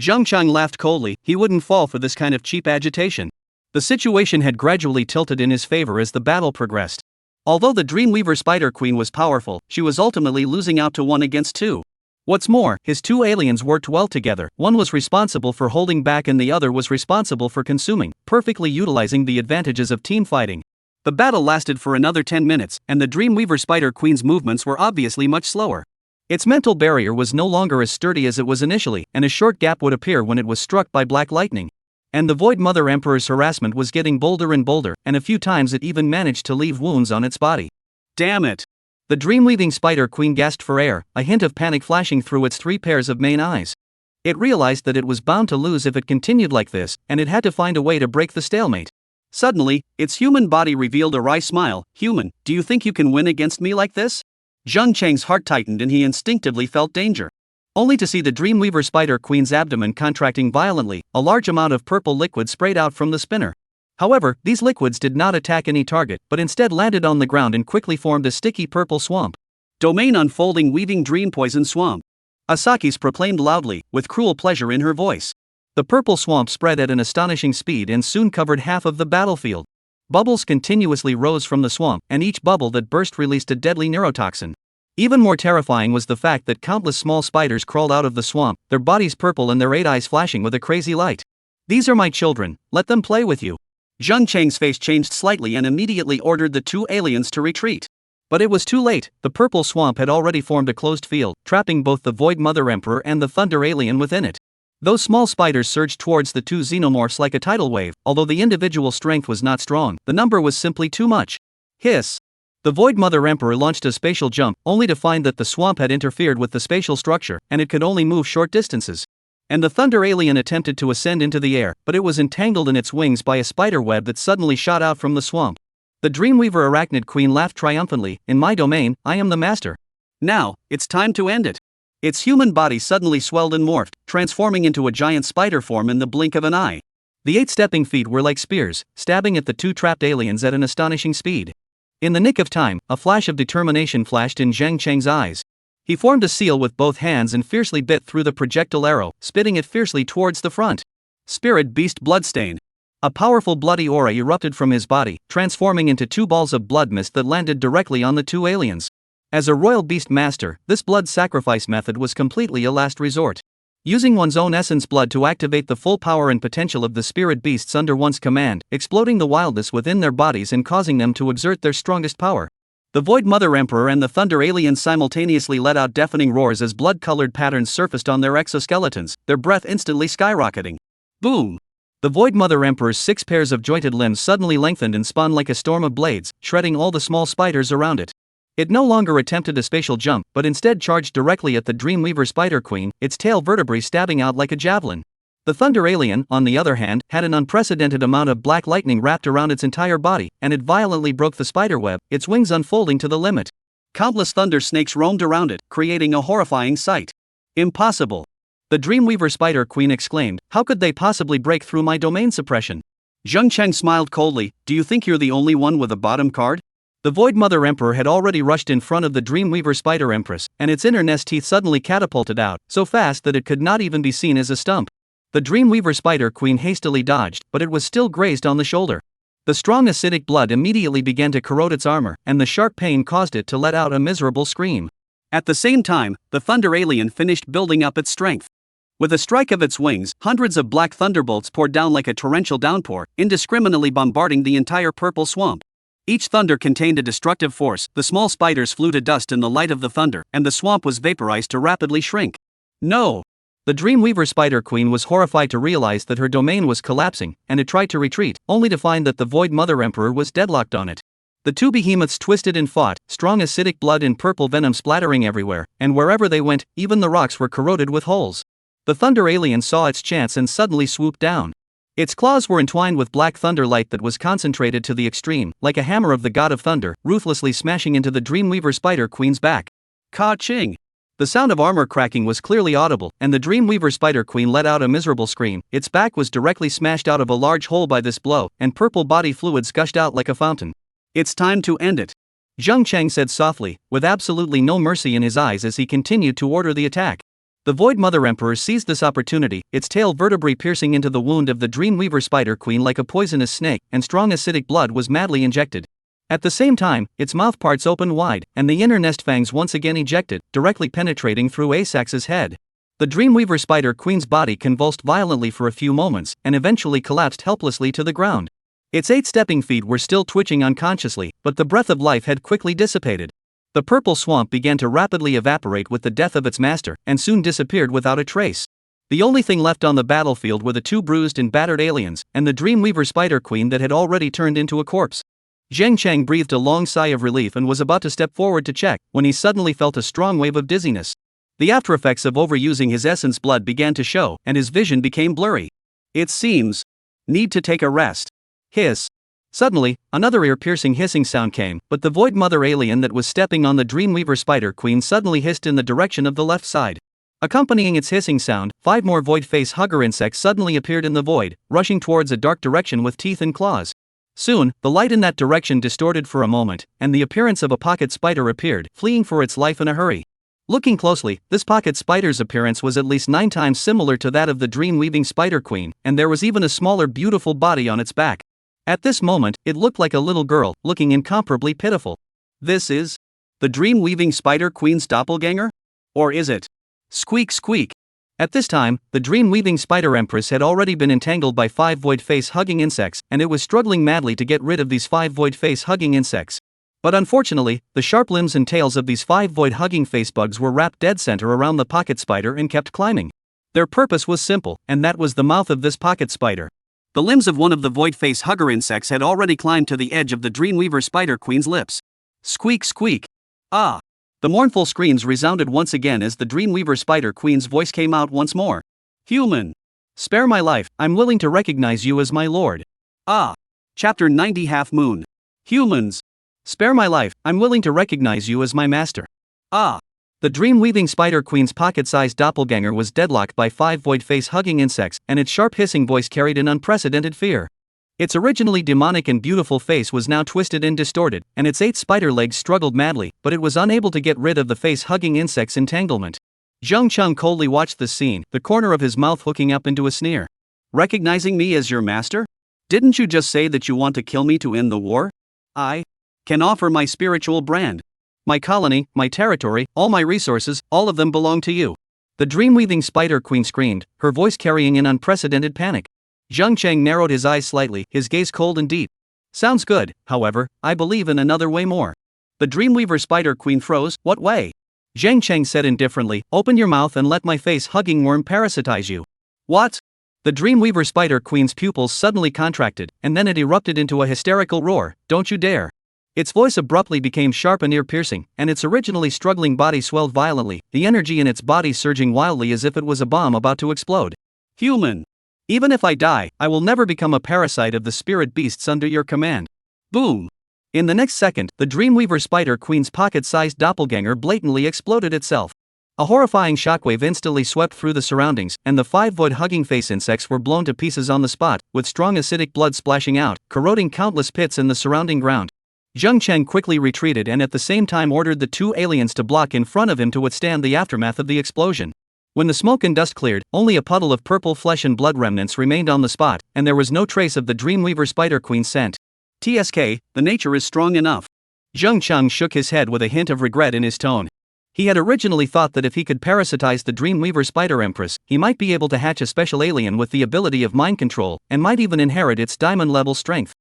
Zheng Chang laughed coldly, he wouldn't fall for this kind of cheap agitation. The situation had gradually tilted in his favor as the battle progressed. Although the Dreamweaver Spider Queen was powerful, she was ultimately losing out to 1 against 2. What's more, his 2 aliens worked well together, one was responsible for holding back and the other was responsible for consuming, perfectly utilizing the advantages of team fighting. The battle lasted for another 10 minutes, and the Dreamweaver Spider Queen's movements were obviously much slower. Its mental barrier was no longer as sturdy as it was initially, and a short gap would appear when it was struck by black lightning. And the Void Mother Emperor's harassment was getting bolder and bolder, and a few times it even managed to leave wounds on its body. Damn it! The Dreamweaving Spider Queen gasped for air, a hint of panic flashing through its 3 pairs of main eyes. It realized that it was bound to lose if it continued like this, and it had to find a way to break the stalemate. Suddenly, its human body revealed a wry smile. Human, do you think you can win against me like this? Zheng Chang's heart tightened and he instinctively felt danger. Only to see the Dreamweaver Spider Queen's abdomen contracting violently, a large amount of purple liquid sprayed out from the spinner. However, these liquids did not attack any target, but instead landed on the ground and quickly formed a sticky purple swamp. Domain unfolding weaving dream poison swamp. Asaki's proclaimed loudly, with cruel pleasure in her voice. The purple swamp spread at an astonishing speed and soon covered half of the battlefield. Bubbles continuously rose from the swamp, and each bubble that burst released a deadly neurotoxin. Even more terrifying was the fact that countless small spiders crawled out of the swamp, their bodies purple and their 8 eyes flashing with a crazy light. These are my children, let them play with you. Zheng Chang's face changed slightly and immediately ordered the 2 aliens to retreat. But it was too late, the purple swamp had already formed a closed field, trapping both the Void Mother Emperor and the Thunder Alien within it. Those small spiders surged towards the 2 xenomorphs like a tidal wave, although the individual strength was not strong, the number was simply too much. Hiss! The Void Mother Emperor launched a spatial jump, only to find that the swamp had interfered with the spatial structure, and it could only move short distances. And the Thunder Alien attempted to ascend into the air, but it was entangled in its wings by a spider web that suddenly shot out from the swamp. The Dreamweaver Arachnid Queen laughed triumphantly, in my domain, I am the master. Now, it's time to end it. Its human body suddenly swelled and morphed, transforming into a giant spider form in the blink of an eye. The 8 stepping feet were like spears, stabbing at the 2 trapped aliens at an astonishing speed. In the nick of time, a flash of determination flashed in Zheng Chang's eyes. He formed a seal with both hands and fiercely bit through the projectile arrow, spitting it fiercely towards the front. Spirit Beast Bloodstain. A powerful bloody aura erupted from his body, transforming into 2 balls of blood mist that landed directly on the 2 aliens. As a royal beast master, this blood sacrifice method was completely a last resort. Using one's own essence blood to activate the full power and potential of the spirit beasts under one's command, exploding the wildness within their bodies and causing them to exert their strongest power. The Void Mother Emperor and the Thunder Alien simultaneously let out deafening roars as blood-colored patterns surfaced on their exoskeletons, their breath instantly skyrocketing. Boom! The Void Mother Emperor's 6 pairs of jointed limbs suddenly lengthened and spun like a storm of blades, shredding all the small spiders around it. It no longer attempted a spatial jump, but instead charged directly at the Dreamweaver Spider Queen, its tail vertebrae stabbing out like a javelin. The Thunder Alien, on the other hand, had an unprecedented amount of black lightning wrapped around its entire body, and it violently broke the spiderweb, its wings unfolding to the limit. Countless thunder snakes roamed around it, creating a horrifying sight. Impossible! The Dreamweaver Spider Queen exclaimed, how could they possibly break through my domain suppression? Zheng Chang smiled coldly, do you think you're the only one with a bottom card? The Void Mother Emperor had already rushed in front of the Dreamweaver Spider Empress, and its inner nest teeth suddenly catapulted out, so fast that it could not even be seen as a stump. The Dreamweaver Spider Queen hastily dodged, but it was still grazed on the shoulder. The strong acidic blood immediately began to corrode its armor, and the sharp pain caused it to let out a miserable scream. At the same time, the Thunder Alien finished building up its strength. With a strike of its wings, hundreds of black thunderbolts poured down like a torrential downpour, indiscriminately bombarding the entire purple swamp. Each thunder contained a destructive force, the small spiders flew to dust in the light of the thunder, and the swamp was vaporized to rapidly shrink. No! The Dreamweaver Spider Queen was horrified to realize that her domain was collapsing, and it tried to retreat, only to find that the Void Mother Emperor was deadlocked on it. The two behemoths twisted and fought, strong acidic blood and purple venom splattering everywhere, and wherever they went, even the rocks were corroded with holes. The Thunder Alien saw its chance and suddenly swooped down. Its claws were entwined with black thunder light that was concentrated to the extreme, like a hammer of the god of thunder, ruthlessly smashing into the Dreamweaver Spider Queen's back. Ka-ching! The sound of armor cracking was clearly audible, and the Dreamweaver Spider Queen let out a miserable scream. Its back was directly smashed out of a large hole by this blow, and purple body fluids gushed out like a fountain. It's time to end it, Zheng Cheng said softly, with absolutely no mercy in his eyes as he continued to order the attack. The Void Mother Emperor seized this opportunity, its tail vertebrae piercing into the wound of the Dreamweaver Spider Queen like a poisonous snake, and strong acidic blood was madly injected. At the same time, its mouth parts opened wide, and the inner nest fangs once again ejected, directly penetrating through Asax's head. The Dreamweaver Spider Queen's body convulsed violently for a few moments, and eventually collapsed helplessly to the ground. Its 8 stepping feet were still twitching unconsciously, but the breath of life had quickly dissipated. The purple swamp began to rapidly evaporate with the death of its master, and soon disappeared without a trace. The only thing left on the battlefield were the 2 bruised and battered aliens, and the Dreamweaver Spider Queen that had already turned into a corpse. Zheng Cheng breathed a long sigh of relief and was about to step forward to check, when he suddenly felt a strong wave of dizziness. The aftereffects of overusing his essence blood began to show, and his vision became blurry. It seems. Need to take a rest. Hiss. Suddenly, another ear-piercing hissing sound came, but the Void Mother alien that was stepping on the Dreamweaver Spider Queen suddenly hissed in the direction of the left side. Accompanying its hissing sound, 5 more Void Facehugger insects suddenly appeared in the void, rushing towards a dark direction with teeth and claws. Soon, the light in that direction distorted for a moment, and the appearance of a pocket spider appeared, fleeing for its life in a hurry. Looking closely, this pocket spider's appearance was at least 9 times similar to that of the Dream-weaving Spider Queen, and there was even a smaller beautiful body on its back. At this moment, it looked like a little girl, looking incomparably pitiful. This is the Dream-weaving Spider Queen's doppelganger? Or is it? Squeak squeak. At this time, the Dream-weaving Spider Empress had already been entangled by 5 void face-hugging insects, and it was struggling madly to get rid of these 5 void face-hugging insects. But unfortunately, the sharp limbs and tails of these 5 void-hugging face bugs were wrapped dead center around the pocket spider and kept climbing. Their purpose was simple, and that was the mouth of this pocket spider. The limbs of one of the void face-hugger insects had already climbed to the edge of the Dreamweaver Spider Queen's lips. Squeak squeak. Ah! The mournful screams resounded once again as the Dreamweaver Spider Queen's voice came out once more. Human! Spare my life, I'm willing to recognize you as my lord. Ah! Chapter 90 Half Moon. Humans! Spare my life, I'm willing to recognize you as my master. Ah! The Dream-weaving Spider Queen's pocket-sized doppelganger was deadlocked by 5 void face-hugging insects, and its sharp hissing voice carried an unprecedented fear. Its originally demonic and beautiful face was now twisted and distorted, and its 8 spider legs struggled madly, but it was unable to get rid of the face-hugging insect's entanglement. Zheng Cheng coldly watched the scene, the corner of his mouth hooking up into a sneer. Recognizing me as your master? Didn't you just say that you want to kill me to end the war? I can offer my spiritual brand. My colony, my territory, all my resources, all of them belong to you. The Dream-weaving Spider Queen screamed, her voice carrying an unprecedented panic. Zheng Cheng narrowed his eyes slightly, his gaze cold and deep. Sounds good, however, I believe in another way more. The Dreamweaver Spider Queen froze. What way? Zheng Cheng said indifferently, open your mouth and let my face-hugging worm parasitize you. What? The Dreamweaver Spider Queen's pupils suddenly contracted, and then it erupted into a hysterical roar. Don't you dare. Its voice abruptly became sharp and ear-piercing, and its originally struggling body swelled violently, the energy in its body surging wildly as if it was a bomb about to explode. Human! Even if I die, I will never become a parasite of the spirit beasts under your command. Boom! In the next second, the Dreamweaver Spider Queen's pocket-sized doppelganger blatantly exploded itself. A horrifying shockwave instantly swept through the surroundings, and the 5 void-hugging face insects were blown to pieces on the spot, with strong acidic blood splashing out, corroding countless pits in the surrounding ground. Zheng Cheng quickly retreated and at the same time ordered the 2 aliens to block in front of him to withstand the aftermath of the explosion. When the smoke and dust cleared, only a puddle of purple flesh and blood remnants remained on the spot, and there was no trace of the Dreamweaver Spider Queen's scent. TSK, the nature is strong enough. Zheng Cheng shook his head with a hint of regret in his tone. He had originally thought that if he could parasitize the Dreamweaver Spider Empress, he might be able to hatch a special alien with the ability of mind control, and might even inherit its diamond-level strength.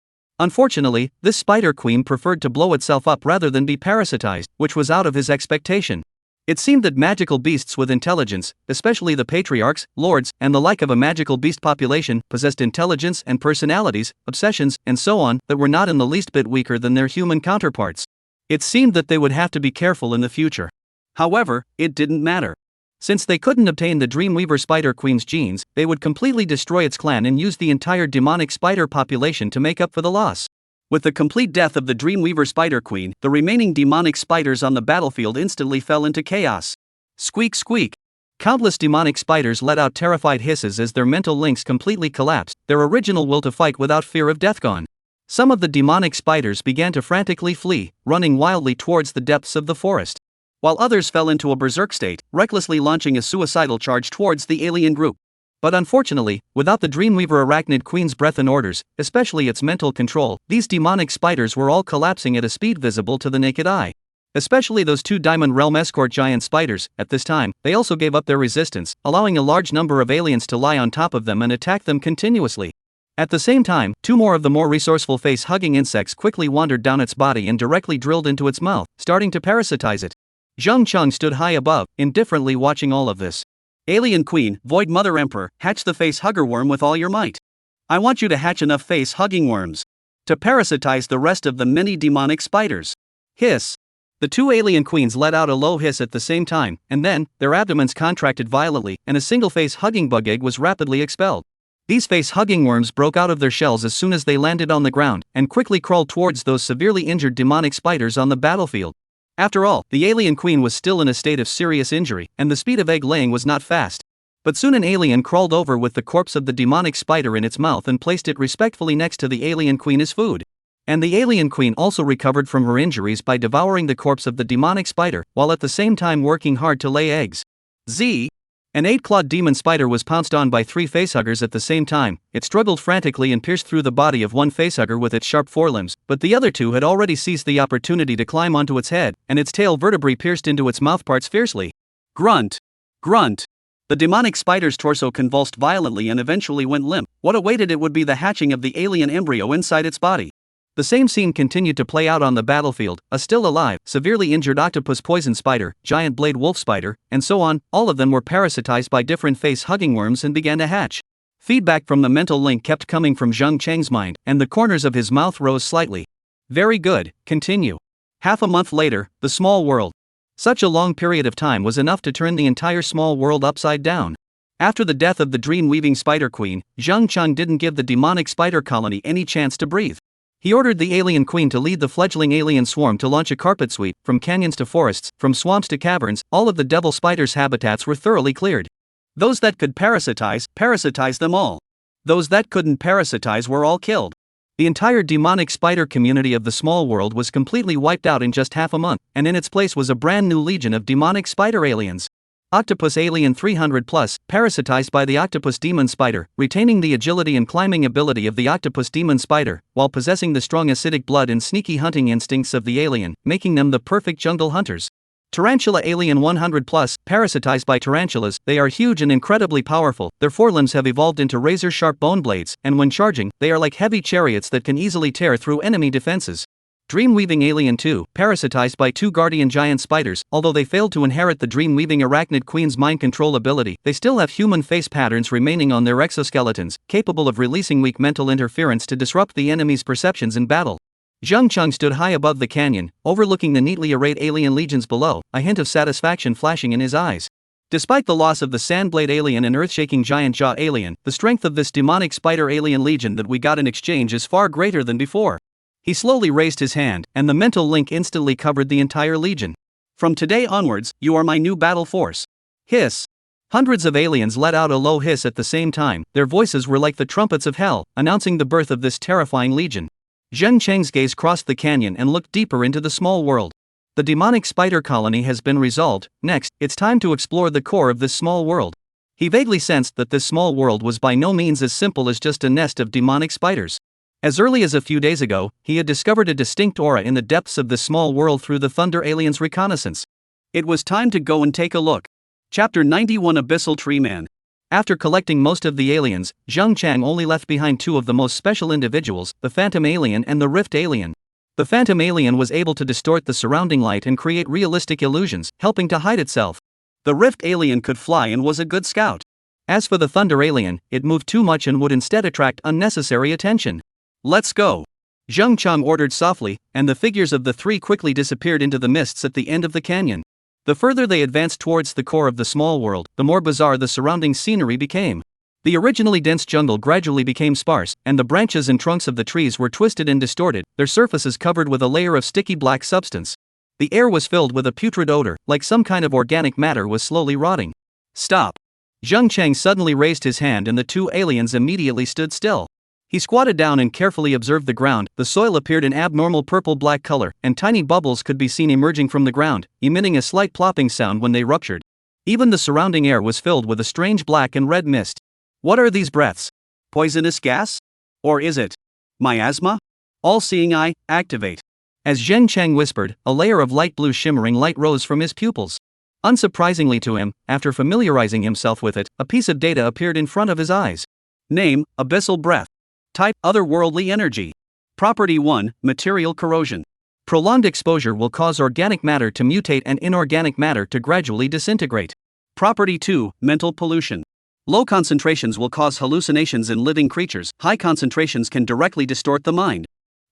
Unfortunately, this Spider Queen preferred to blow itself up rather than be parasitized, which was out of his expectation. It seemed that magical beasts with intelligence, especially the patriarchs, lords, and the like of a magical beast population, possessed intelligence and personalities, obsessions, and so on, that were not in the least bit weaker than their human counterparts. It seemed that they would have to be careful in the future. However, it didn't matter. Since they couldn't obtain the Dreamweaver Spider Queen's genes, they would completely destroy its clan and use the entire demonic spider population to make up for the loss. With the complete death of the Dreamweaver Spider Queen, the remaining demonic spiders on the battlefield instantly fell into chaos. Squeak squeak. Countless demonic spiders let out terrified hisses as their mental links completely collapsed, their original will to fight without fear of death gone. Some of the demonic spiders began to frantically flee, running wildly towards the depths of the forest, while others fell into a berserk state, recklessly launching a suicidal charge towards the alien group. But unfortunately, without the Dreamweaver Arachnid Queen's breath and orders, especially its mental control, these demonic spiders were all collapsing at a speed visible to the naked eye. Especially those two Diamond Realm escort giant spiders. At this time, they also gave up their resistance, allowing a large number of aliens to lie on top of them and attack them continuously. At the same time, two more of the more resourceful face-hugging insects quickly wandered down its body and directly drilled into its mouth, starting to parasitize it. Zheng Cheng stood high above, indifferently watching all of this. Alien Queen, Void Mother Emperor, hatch the face-hugger worm with all your might. I want you to hatch enough face-hugging worms to parasitize the rest of the many demonic spiders. Hiss. The two alien queens let out a low hiss at the same time, and then, their abdomens contracted violently, and a single face-hugging bug egg was rapidly expelled. These face-hugging worms broke out of their shells as soon as they landed on the ground, and quickly crawled towards those severely injured demonic spiders on the battlefield. After all, the alien queen was still in a state of serious injury, and the speed of egg laying was not fast. But soon an alien crawled over with the corpse of the demonic spider in its mouth and placed it respectfully next to the alien queen as food. And the alien queen also recovered from her injuries by devouring the corpse of the demonic spider, while at the same time working hard to lay eggs. An 8-clawed demon spider was pounced on by 3 facehuggers at the same time. It struggled frantically and pierced through the body of one facehugger with its sharp forelimbs, but the other 2 had already seized the opportunity to climb onto its head, and its tail vertebrae pierced into its mouthparts fiercely. Grunt! Grunt! The demonic spider's torso convulsed violently and eventually went limp. What awaited it would be the hatching of the alien embryo inside its body. The same scene continued to play out on the battlefield. A still alive, severely injured octopus poison spider, giant blade wolf spider, and so on, all of them were parasitized by different face-hugging worms and began to hatch. Feedback from the mental link kept coming from Zheng Cheng's mind, and the corners of his mouth rose slightly. Very good, continue. Half a month later, the small world. Such a long period of time was enough to turn the entire small world upside down. After the death of the dream-weaving spider queen, Zheng Cheng didn't give the demonic spider colony any chance to breathe. He ordered the alien queen to lead the fledgling alien swarm to launch a carpet sweep. From canyons to forests, from swamps to caverns, all of the devil spider's habitats were thoroughly cleared. Those that could parasitize them all. Those that couldn't parasitize were all killed. The entire demonic spider community of the small world was completely wiped out in just half a month, and in its place was a brand new legion of demonic spider aliens. Octopus Alien 300+, parasitized by the octopus demon spider, retaining the agility and climbing ability of the octopus demon spider, while possessing the strong acidic blood and sneaky hunting instincts of the alien, making them the perfect jungle hunters. Tarantula Alien 100+, parasitized by tarantulas, they are huge and incredibly powerful. Their forelimbs have evolved into razor-sharp bone blades, and when charging, they are like heavy chariots that can easily tear through enemy defenses. Dream-weaving Alien 2, parasitized by 2 guardian giant spiders. Although they failed to inherit the dream-weaving arachnid queen's mind control ability, they still have human face patterns remaining on their exoskeletons, capable of releasing weak mental interference to disrupt the enemy's perceptions in battle. Zheng Cheng stood high above the canyon, overlooking the neatly arrayed alien legions below, a hint of satisfaction flashing in his eyes. Despite the loss of the Sandblade Alien and Earth-shaking Giant Jaw Alien, the strength of this demonic spider alien legion that we got in exchange is far greater than before. He slowly raised his hand, and the mental link instantly covered the entire legion. From today onwards, you are my new battle force. Hiss. Hundreds of aliens let out a low hiss at the same time. Their voices were like the trumpets of hell, announcing the birth of this terrifying legion. Zheng Cheng's gaze crossed the canyon and looked deeper into the small world. The demonic spider colony has been resolved. Next, it's time to explore the core of this small world. He vaguely sensed that this small world was by no means as simple as just a nest of demonic spiders. As early as a few days ago, he had discovered a distinct aura in the depths of this small world through the Thunder Alien's reconnaissance. It was time to go and take a look. Chapter 91 Abyssal Tree Man. After collecting most of the aliens, Zheng Cheng only left behind 2 of the most special individuals, the Phantom Alien and the Rift Alien. The phantom alien was able to distort the surrounding light and create realistic illusions, helping to hide itself. The rift alien could fly and was a good scout. As for the thunder alien, it moved too much and would instead attract unnecessary attention. Let's go, Zheng Chang ordered softly, and the figures of the three quickly disappeared into the mists at the end of the canyon. The further they advanced towards the core of the small world, the more bizarre the surrounding scenery became. The originally dense jungle gradually became sparse, and the branches and trunks of the trees were twisted and distorted, their surfaces covered with a layer of sticky black substance. The air was filled with a putrid odor, like some kind of organic matter was slowly rotting. Stop! Zheng Chang suddenly raised his hand and the two aliens immediately stood still. He squatted down and carefully observed the ground. The soil appeared an abnormal purple-black color, and tiny bubbles could be seen emerging from the ground, emitting a slight plopping sound when they ruptured. Even the surrounding air was filled with a strange black and red mist. What are these breaths? Poisonous gas? Or is it miasma? All-seeing eye, activate. As Zheng Chang whispered, a layer of light blue shimmering light rose from his pupils. Unsurprisingly to him, after familiarizing himself with it, a piece of data appeared in front of his eyes. Name, abyssal breath. Type, otherworldly energy. Property 1, material corrosion. Prolonged exposure will cause organic matter to mutate and inorganic matter to gradually disintegrate. Property 2, mental pollution. Low concentrations will cause hallucinations in living creatures. High concentrations can directly distort the mind.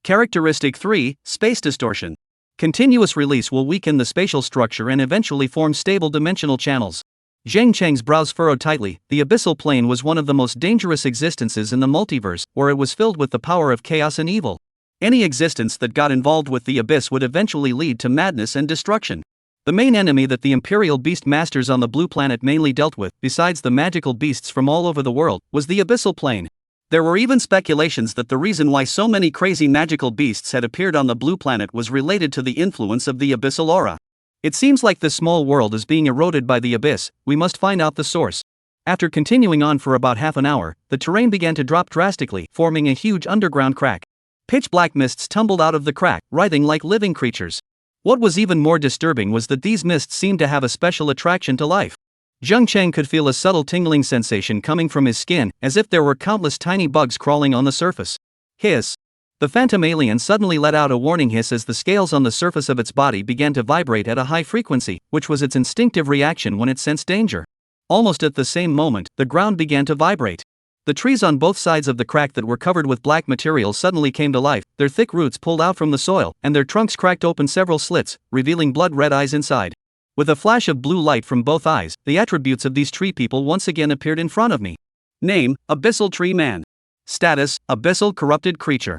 Characteristic 3, space distortion. Continuous release will weaken the spatial structure and eventually form stable dimensional channels. Zheng Chang's brows furrowed tightly. The abyssal plane was one of the most dangerous existences in the multiverse, where it was filled with the power of chaos and evil. Any existence that got involved with the abyss would eventually lead to madness and destruction. The main enemy that the Imperial Beast Masters on the Blue Planet mainly dealt with, besides the magical beasts from all over the world, was the abyssal plane. There were even speculations that the reason why so many crazy magical beasts had appeared on the Blue Planet was related to the influence of the abyssal aura. It seems like this small world is being eroded by the abyss. We must find out the source. After continuing on for about half an hour, the terrain began to drop drastically, forming a huge underground crack. Pitch black mists tumbled out of the crack, writhing like living creatures. What was even more disturbing was that these mists seemed to have a special attraction to life. Zheng Chang could feel a subtle tingling sensation coming from his skin, as if there were countless tiny bugs crawling on the surface. Hiss! The phantom alien suddenly let out a warning hiss as the scales on the surface of its body began to vibrate at a high frequency, which was its instinctive reaction when it sensed danger. Almost at the same moment, the ground began to vibrate. The trees on both sides of the crack that were covered with black material suddenly came to life, their thick roots pulled out from the soil, and their trunks cracked open several slits, revealing blood-red eyes inside. With a flash of blue light from both eyes, the attributes of these tree people once again appeared in front of me. Name, Abyssal Tree Man. Status, Abyssal Corrupted Creature.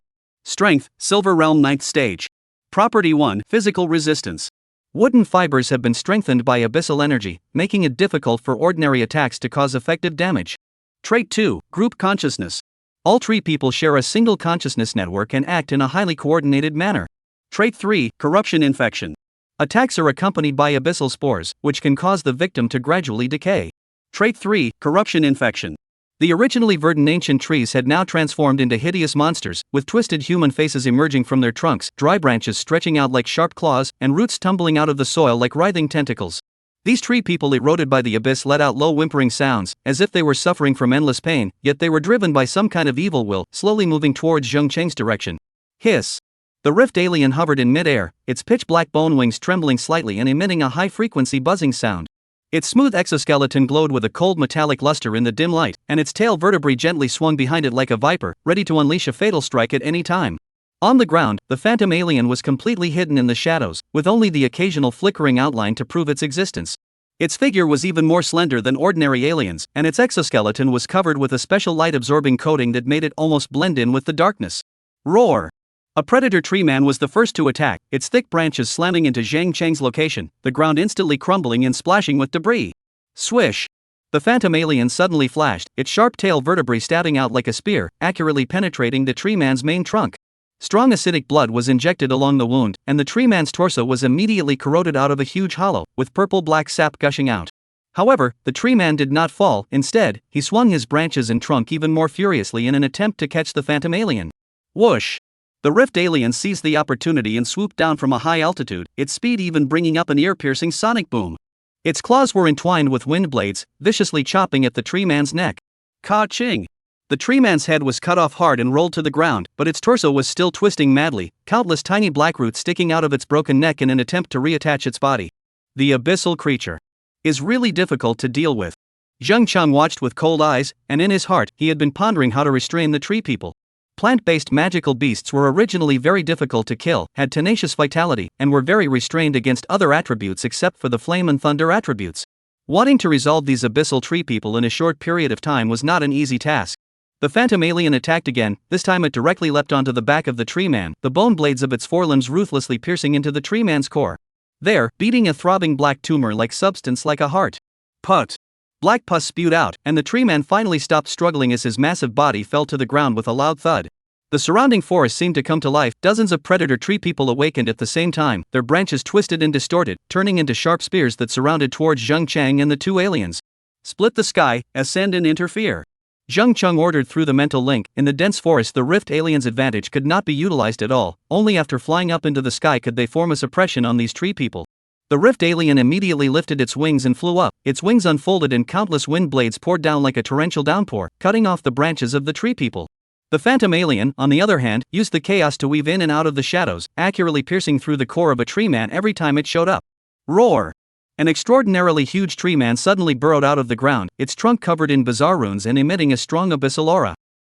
Strength, Silver Realm 9th Stage. Property 1, Physical Resistance. Wooden fibers have been strengthened by abyssal energy, making it difficult for ordinary attacks to cause effective damage. Trait 2, Group Consciousness. All tree people share a single consciousness network and act in a highly coordinated manner. Trait 3, Corruption Infection. Attacks are accompanied by abyssal spores, which can cause the victim to gradually decay. Trait 3, Corruption Infection. The originally verdant ancient trees had now transformed into hideous monsters, with twisted human faces emerging from their trunks, dry branches stretching out like sharp claws, and roots tumbling out of the soil like writhing tentacles. These tree people eroded by the abyss let out low whimpering sounds, as if they were suffering from endless pain, yet they were driven by some kind of evil will, slowly moving towards Zheng Chang's direction. Hiss! The rift alien hovered in mid-air, its pitch-black bone wings trembling slightly and emitting a high-frequency buzzing sound. Its smooth exoskeleton glowed with a cold metallic luster in the dim light, and its tail vertebrae gently swung behind it like a viper, ready to unleash a fatal strike at any time. On the ground, the phantom alien was completely hidden in the shadows, with only the occasional flickering outline to prove its existence. Its figure was even more slender than ordinary aliens, and its exoskeleton was covered with a special light-absorbing coating that made it almost blend in with the darkness. Roar! A predator tree man was the first to attack, its thick branches slamming into Zheng Chang's location, the ground instantly crumbling and splashing with debris. Swish! The phantom alien suddenly flashed, its sharp tail vertebrae stabbing out like a spear, accurately penetrating the tree man's main trunk. Strong acidic blood was injected along the wound, and the tree man's torso was immediately corroded out of a huge hollow, with purple-black sap gushing out. However, the tree man did not fall. Instead, he swung his branches and trunk even more furiously in an attempt to catch the phantom alien. Whoosh! The rift alien seized the opportunity and swooped down from a high altitude, its speed even bringing up an ear-piercing sonic boom. Its claws were entwined with wind blades, viciously chopping at the tree man's neck. Ka-ching! The tree man's head was cut off hard and rolled to the ground, but its torso was still twisting madly, countless tiny black roots sticking out of its broken neck in an attempt to reattach its body. The abyssal creature is really difficult to deal with. Zheng Cheng watched with cold eyes, and in his heart, he had been pondering how to restrain the tree people. Plant-based magical beasts were originally very difficult to kill, had tenacious vitality, and were very restrained against other attributes except for the flame and thunder attributes. Wanting to resolve these abyssal tree people in a short period of time was not an easy task. The phantom alien attacked again. This time it directly leapt onto the back of the tree man, the bone blades of its forelimbs ruthlessly piercing into the tree man's core. There, beating a throbbing black tumor-like substance like a heart. Put. Black pus spewed out, and the tree man finally stopped struggling as his massive body fell to the ground with a loud thud. The surrounding forest seemed to come to life. Dozens of predator tree people awakened at the same time, their branches twisted and distorted, turning into sharp spears that surrounded towards Zheng Cheng and the two aliens. Split the sky, ascend and interfere. Zheng Cheng ordered through the mental link. In the dense forest, the rift aliens' advantage could not be utilized at all. Only after flying up into the sky could they form a suppression on these tree people. The rift alien immediately lifted its wings and flew up. Its wings unfolded and countless wind blades poured down like a torrential downpour, cutting off the branches of the tree people. The phantom alien, on the other hand, used the chaos to weave in and out of the shadows, accurately piercing through the core of a tree man every time it showed up. Roar! An extraordinarily huge tree man suddenly burrowed out of the ground, its trunk covered in bizarre runes and emitting a strong abyssal aura.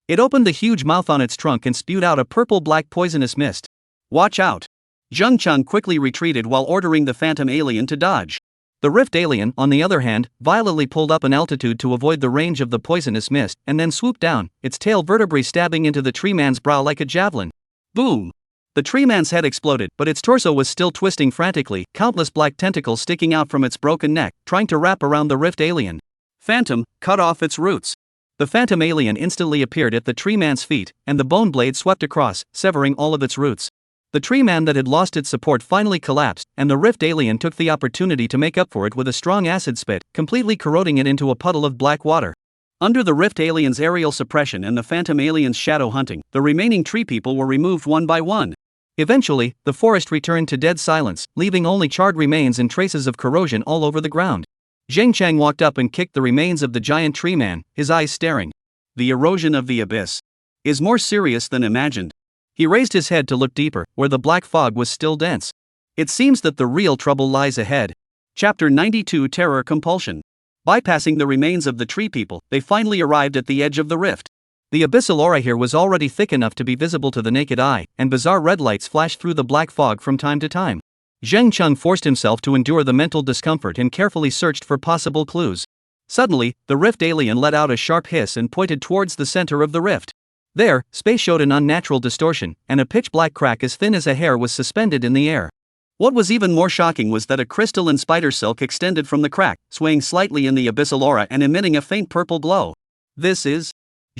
It opened the huge mouth on its trunk and spewed out a purple-black poisonous mist. Watch out! Zheng Cheng quickly retreated while ordering the phantom alien to dodge. The rift alien, on the other hand, violently pulled up an altitude to avoid the range of the poisonous mist, and then swooped down, its tail vertebrae stabbing into the tree man's brow like a javelin. Boom! The tree man's head exploded, but its torso was still twisting frantically, countless black tentacles sticking out from its broken neck, trying to wrap around the rift alien. Phantom, cut off its roots. The phantom alien instantly appeared at the tree man's feet, and the bone blade swept across, severing all of its roots. The tree man that had lost its support finally collapsed, and the rift alien took the opportunity to make up for it with a strong acid spit, completely corroding it into a puddle of black water. Under the rift alien's aerial suppression and the phantom alien's shadow hunting, the remaining tree people were removed one by one. Eventually, the forest returned to dead silence, leaving only charred remains and traces of corrosion all over the ground. Zheng Cheng walked up and kicked the remains of the giant tree man, his eyes staring. The erosion of the abyss is more serious than imagined. He raised his head to look deeper, where the black fog was still dense. It seems that the real trouble lies ahead. Chapter 92 Terror Compulsion. Bypassing the remains of the tree people, they finally arrived at the edge of the rift. The abyssal aura here was already thick enough to be visible to the naked eye, and bizarre red lights flashed through the black fog from time to time. Zheng Cheng forced himself to endure the mental discomfort and carefully searched for possible clues. Suddenly, the rift alien let out a sharp hiss and pointed towards the center of the rift. There, space showed an unnatural distortion, and a pitch-black crack as thin as a hair was suspended in the air. What was even more shocking was that a crystalline spider silk extended from the crack, swaying slightly in the abyssal aura and emitting a faint purple glow. This is...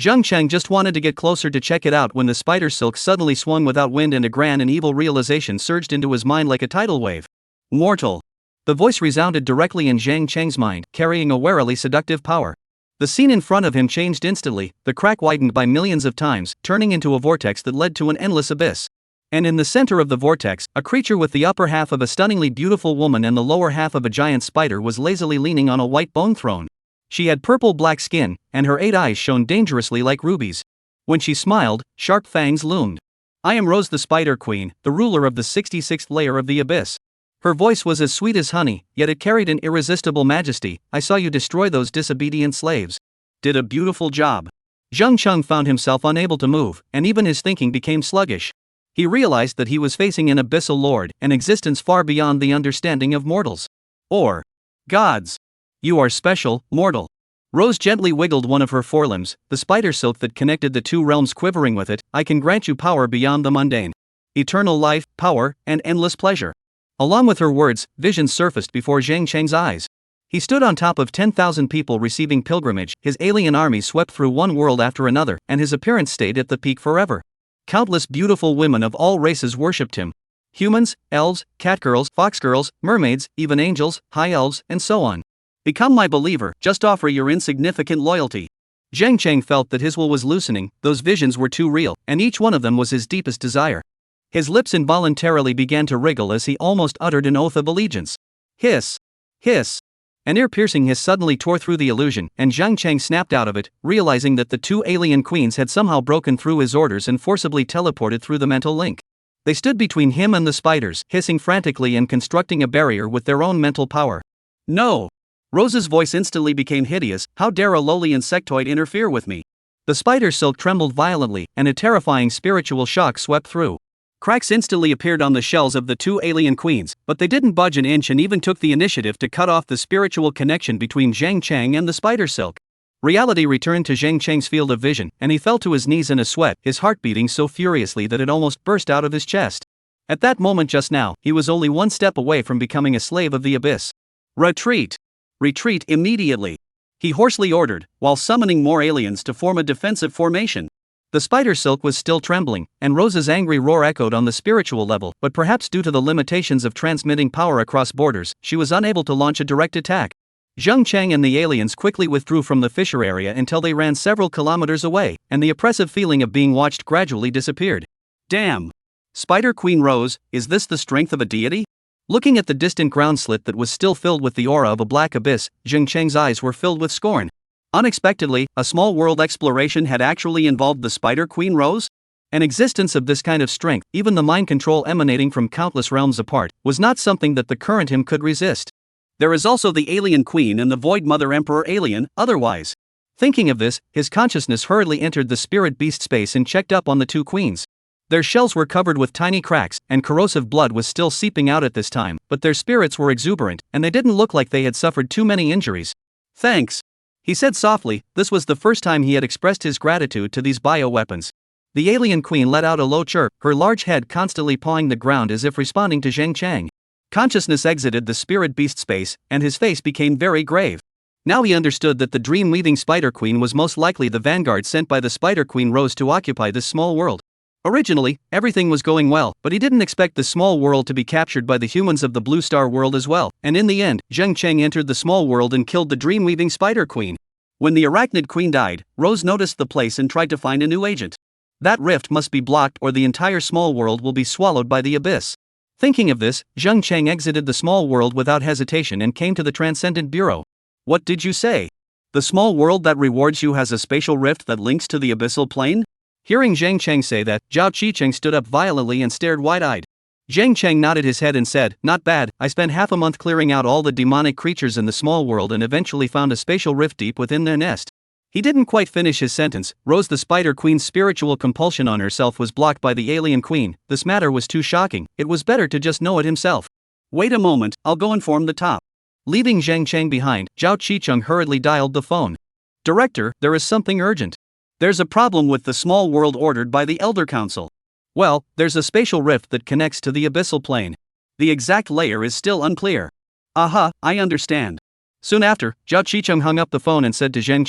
Zheng Cheng just wanted to get closer to check it out when the spider silk suddenly swung without wind and a grand and evil realization surged into his mind like a tidal wave. Mortal. The voice resounded directly in Zheng Cheng's mind, carrying a warily seductive power. The scene in front of him changed instantly, the crack widened by millions of times, turning into a vortex that led to an endless abyss. And in the center of the vortex, a creature with the upper half of a stunningly beautiful woman and the lower half of a giant spider was lazily leaning on a white bone throne. She had purple-black skin, and her 8 eyes shone dangerously like rubies. When she smiled, sharp fangs loomed. I am Rose the Spider Queen, the ruler of the 66th layer of the abyss. Her voice was as sweet as honey, yet it carried an irresistible majesty. I saw you destroy those disobedient slaves. Did a beautiful job. Zheng Cheng found himself unable to move, and even his thinking became sluggish. He realized that he was facing an abyssal lord, an existence far beyond the understanding of mortals. Or gods. You are special, mortal. Rose gently wiggled one of her forelimbs, the spider silk that connected the two realms quivering with it. I can grant you power beyond the mundane. Eternal life, power, and endless pleasure. Along with her words, visions surfaced before Zheng Cheng's eyes. He stood on top of 10,000 people receiving pilgrimage, his alien army swept through one world after another, and his appearance stayed at the peak forever. Countless beautiful women of all races worshipped him. Humans, elves, catgirls, foxgirls, mermaids, even angels, high elves, and so on. Become my believer, just offer your insignificant loyalty. Zheng Cheng felt that his will was loosening, those visions were too real, and each one of them was his deepest desire. His lips involuntarily began to wriggle as he almost uttered an oath of allegiance. Hiss! Hiss! An ear-piercing hiss suddenly tore through the illusion, and Zhang Chang snapped out of it, realizing that the two alien queens had somehow broken through his orders and forcibly teleported through the mental link. They stood between him and the spiders, hissing frantically and constructing a barrier with their own mental power. No! Rose's voice instantly became hideous. How dare a lowly insectoid interfere with me? The spider silk trembled violently, and a terrifying spiritual shock swept through. Cracks instantly appeared on the shells of the two alien queens, but they didn't budge an inch and even took the initiative to cut off the spiritual connection between Zhang Chang and the spider silk. Reality returned to Zhang Chang's field of vision, and he fell to his knees in a sweat, his heart beating so furiously that it almost burst out of his chest. At that moment just now, he was only one step away from becoming a slave of the abyss. Retreat! Retreat immediately! He hoarsely ordered, while summoning more aliens to form a defensive formation. The spider silk was still trembling, and Rose's angry roar echoed on the spiritual level, but perhaps due to the limitations of transmitting power across borders, she was unable to launch a direct attack. Zhang Chang and the aliens quickly withdrew from the fissure area until they ran several kilometers away, and the oppressive feeling of being watched gradually disappeared. Damn! Spider Queen Rose, is this the strength of a deity? Looking at the distant ground slit that was still filled with the aura of a black abyss, Zhang Chang's eyes were filled with scorn. Unexpectedly, a small world exploration had actually involved the Spider Queen Rose? An existence of this kind of strength, even the mind control emanating from countless realms apart, was not something that the current him could resist. There is also the Alien Queen and the Void Mother Emperor Alien, otherwise. Thinking of this, his consciousness hurriedly entered the spirit beast space and checked up on the two queens. Their shells were covered with tiny cracks, and corrosive blood was still seeping out at this time, but their spirits were exuberant, and they didn't look like they had suffered too many injuries. Thanks, he said softly. This was the first time he had expressed his gratitude to these bioweapons. The alien queen let out a low chirp, her large head constantly pawing the ground as if responding to Zhang Chang. Consciousness exited the spirit beast space, and his face became very grave. Now he understood that the dream-weaving Spider Queen was most likely the vanguard sent by the Spider Queen Rose to occupy this small world. Originally, everything was going well, but he didn't expect the small world to be captured by the humans of the Blue Star world as well, and in the end, Zhang Chang entered the small world and killed the dream-weaving Spider Queen. When the Arachnid Queen died, Rose noticed the place and tried to find a new agent. That rift must be blocked or the entire small world will be swallowed by the abyss. Thinking of this, Zhang Chang exited the small world without hesitation and came to the Transcendent Bureau. What did you say? The small world that rewards you has a spatial rift that links to the abyssal plane? Hearing Zhang Chang say that, Zhao Qicheng stood up violently and stared wide-eyed. Zhang Chang nodded his head and said, "Not bad, I spent half a month clearing out all the demonic creatures in the small world and eventually found a spatial rift deep within their nest." He didn't quite finish his sentence. Rose the Spider Queen's spiritual compulsion on herself was blocked by the alien queen. This matter was too shocking, it was better to just know it himself. Wait a moment, I'll go inform the top. Leaving Zhang Chang behind, Zhao Qicheng hurriedly dialed the phone. "Director, there is something urgent. There's a problem with the small world ordered by the Elder Council." "Well, there's a spatial rift that connects to the abyssal plane. The exact layer is still unclear." "Aha, I understand." Soon after, Zhao Qicheng hung up the phone and said to Zhang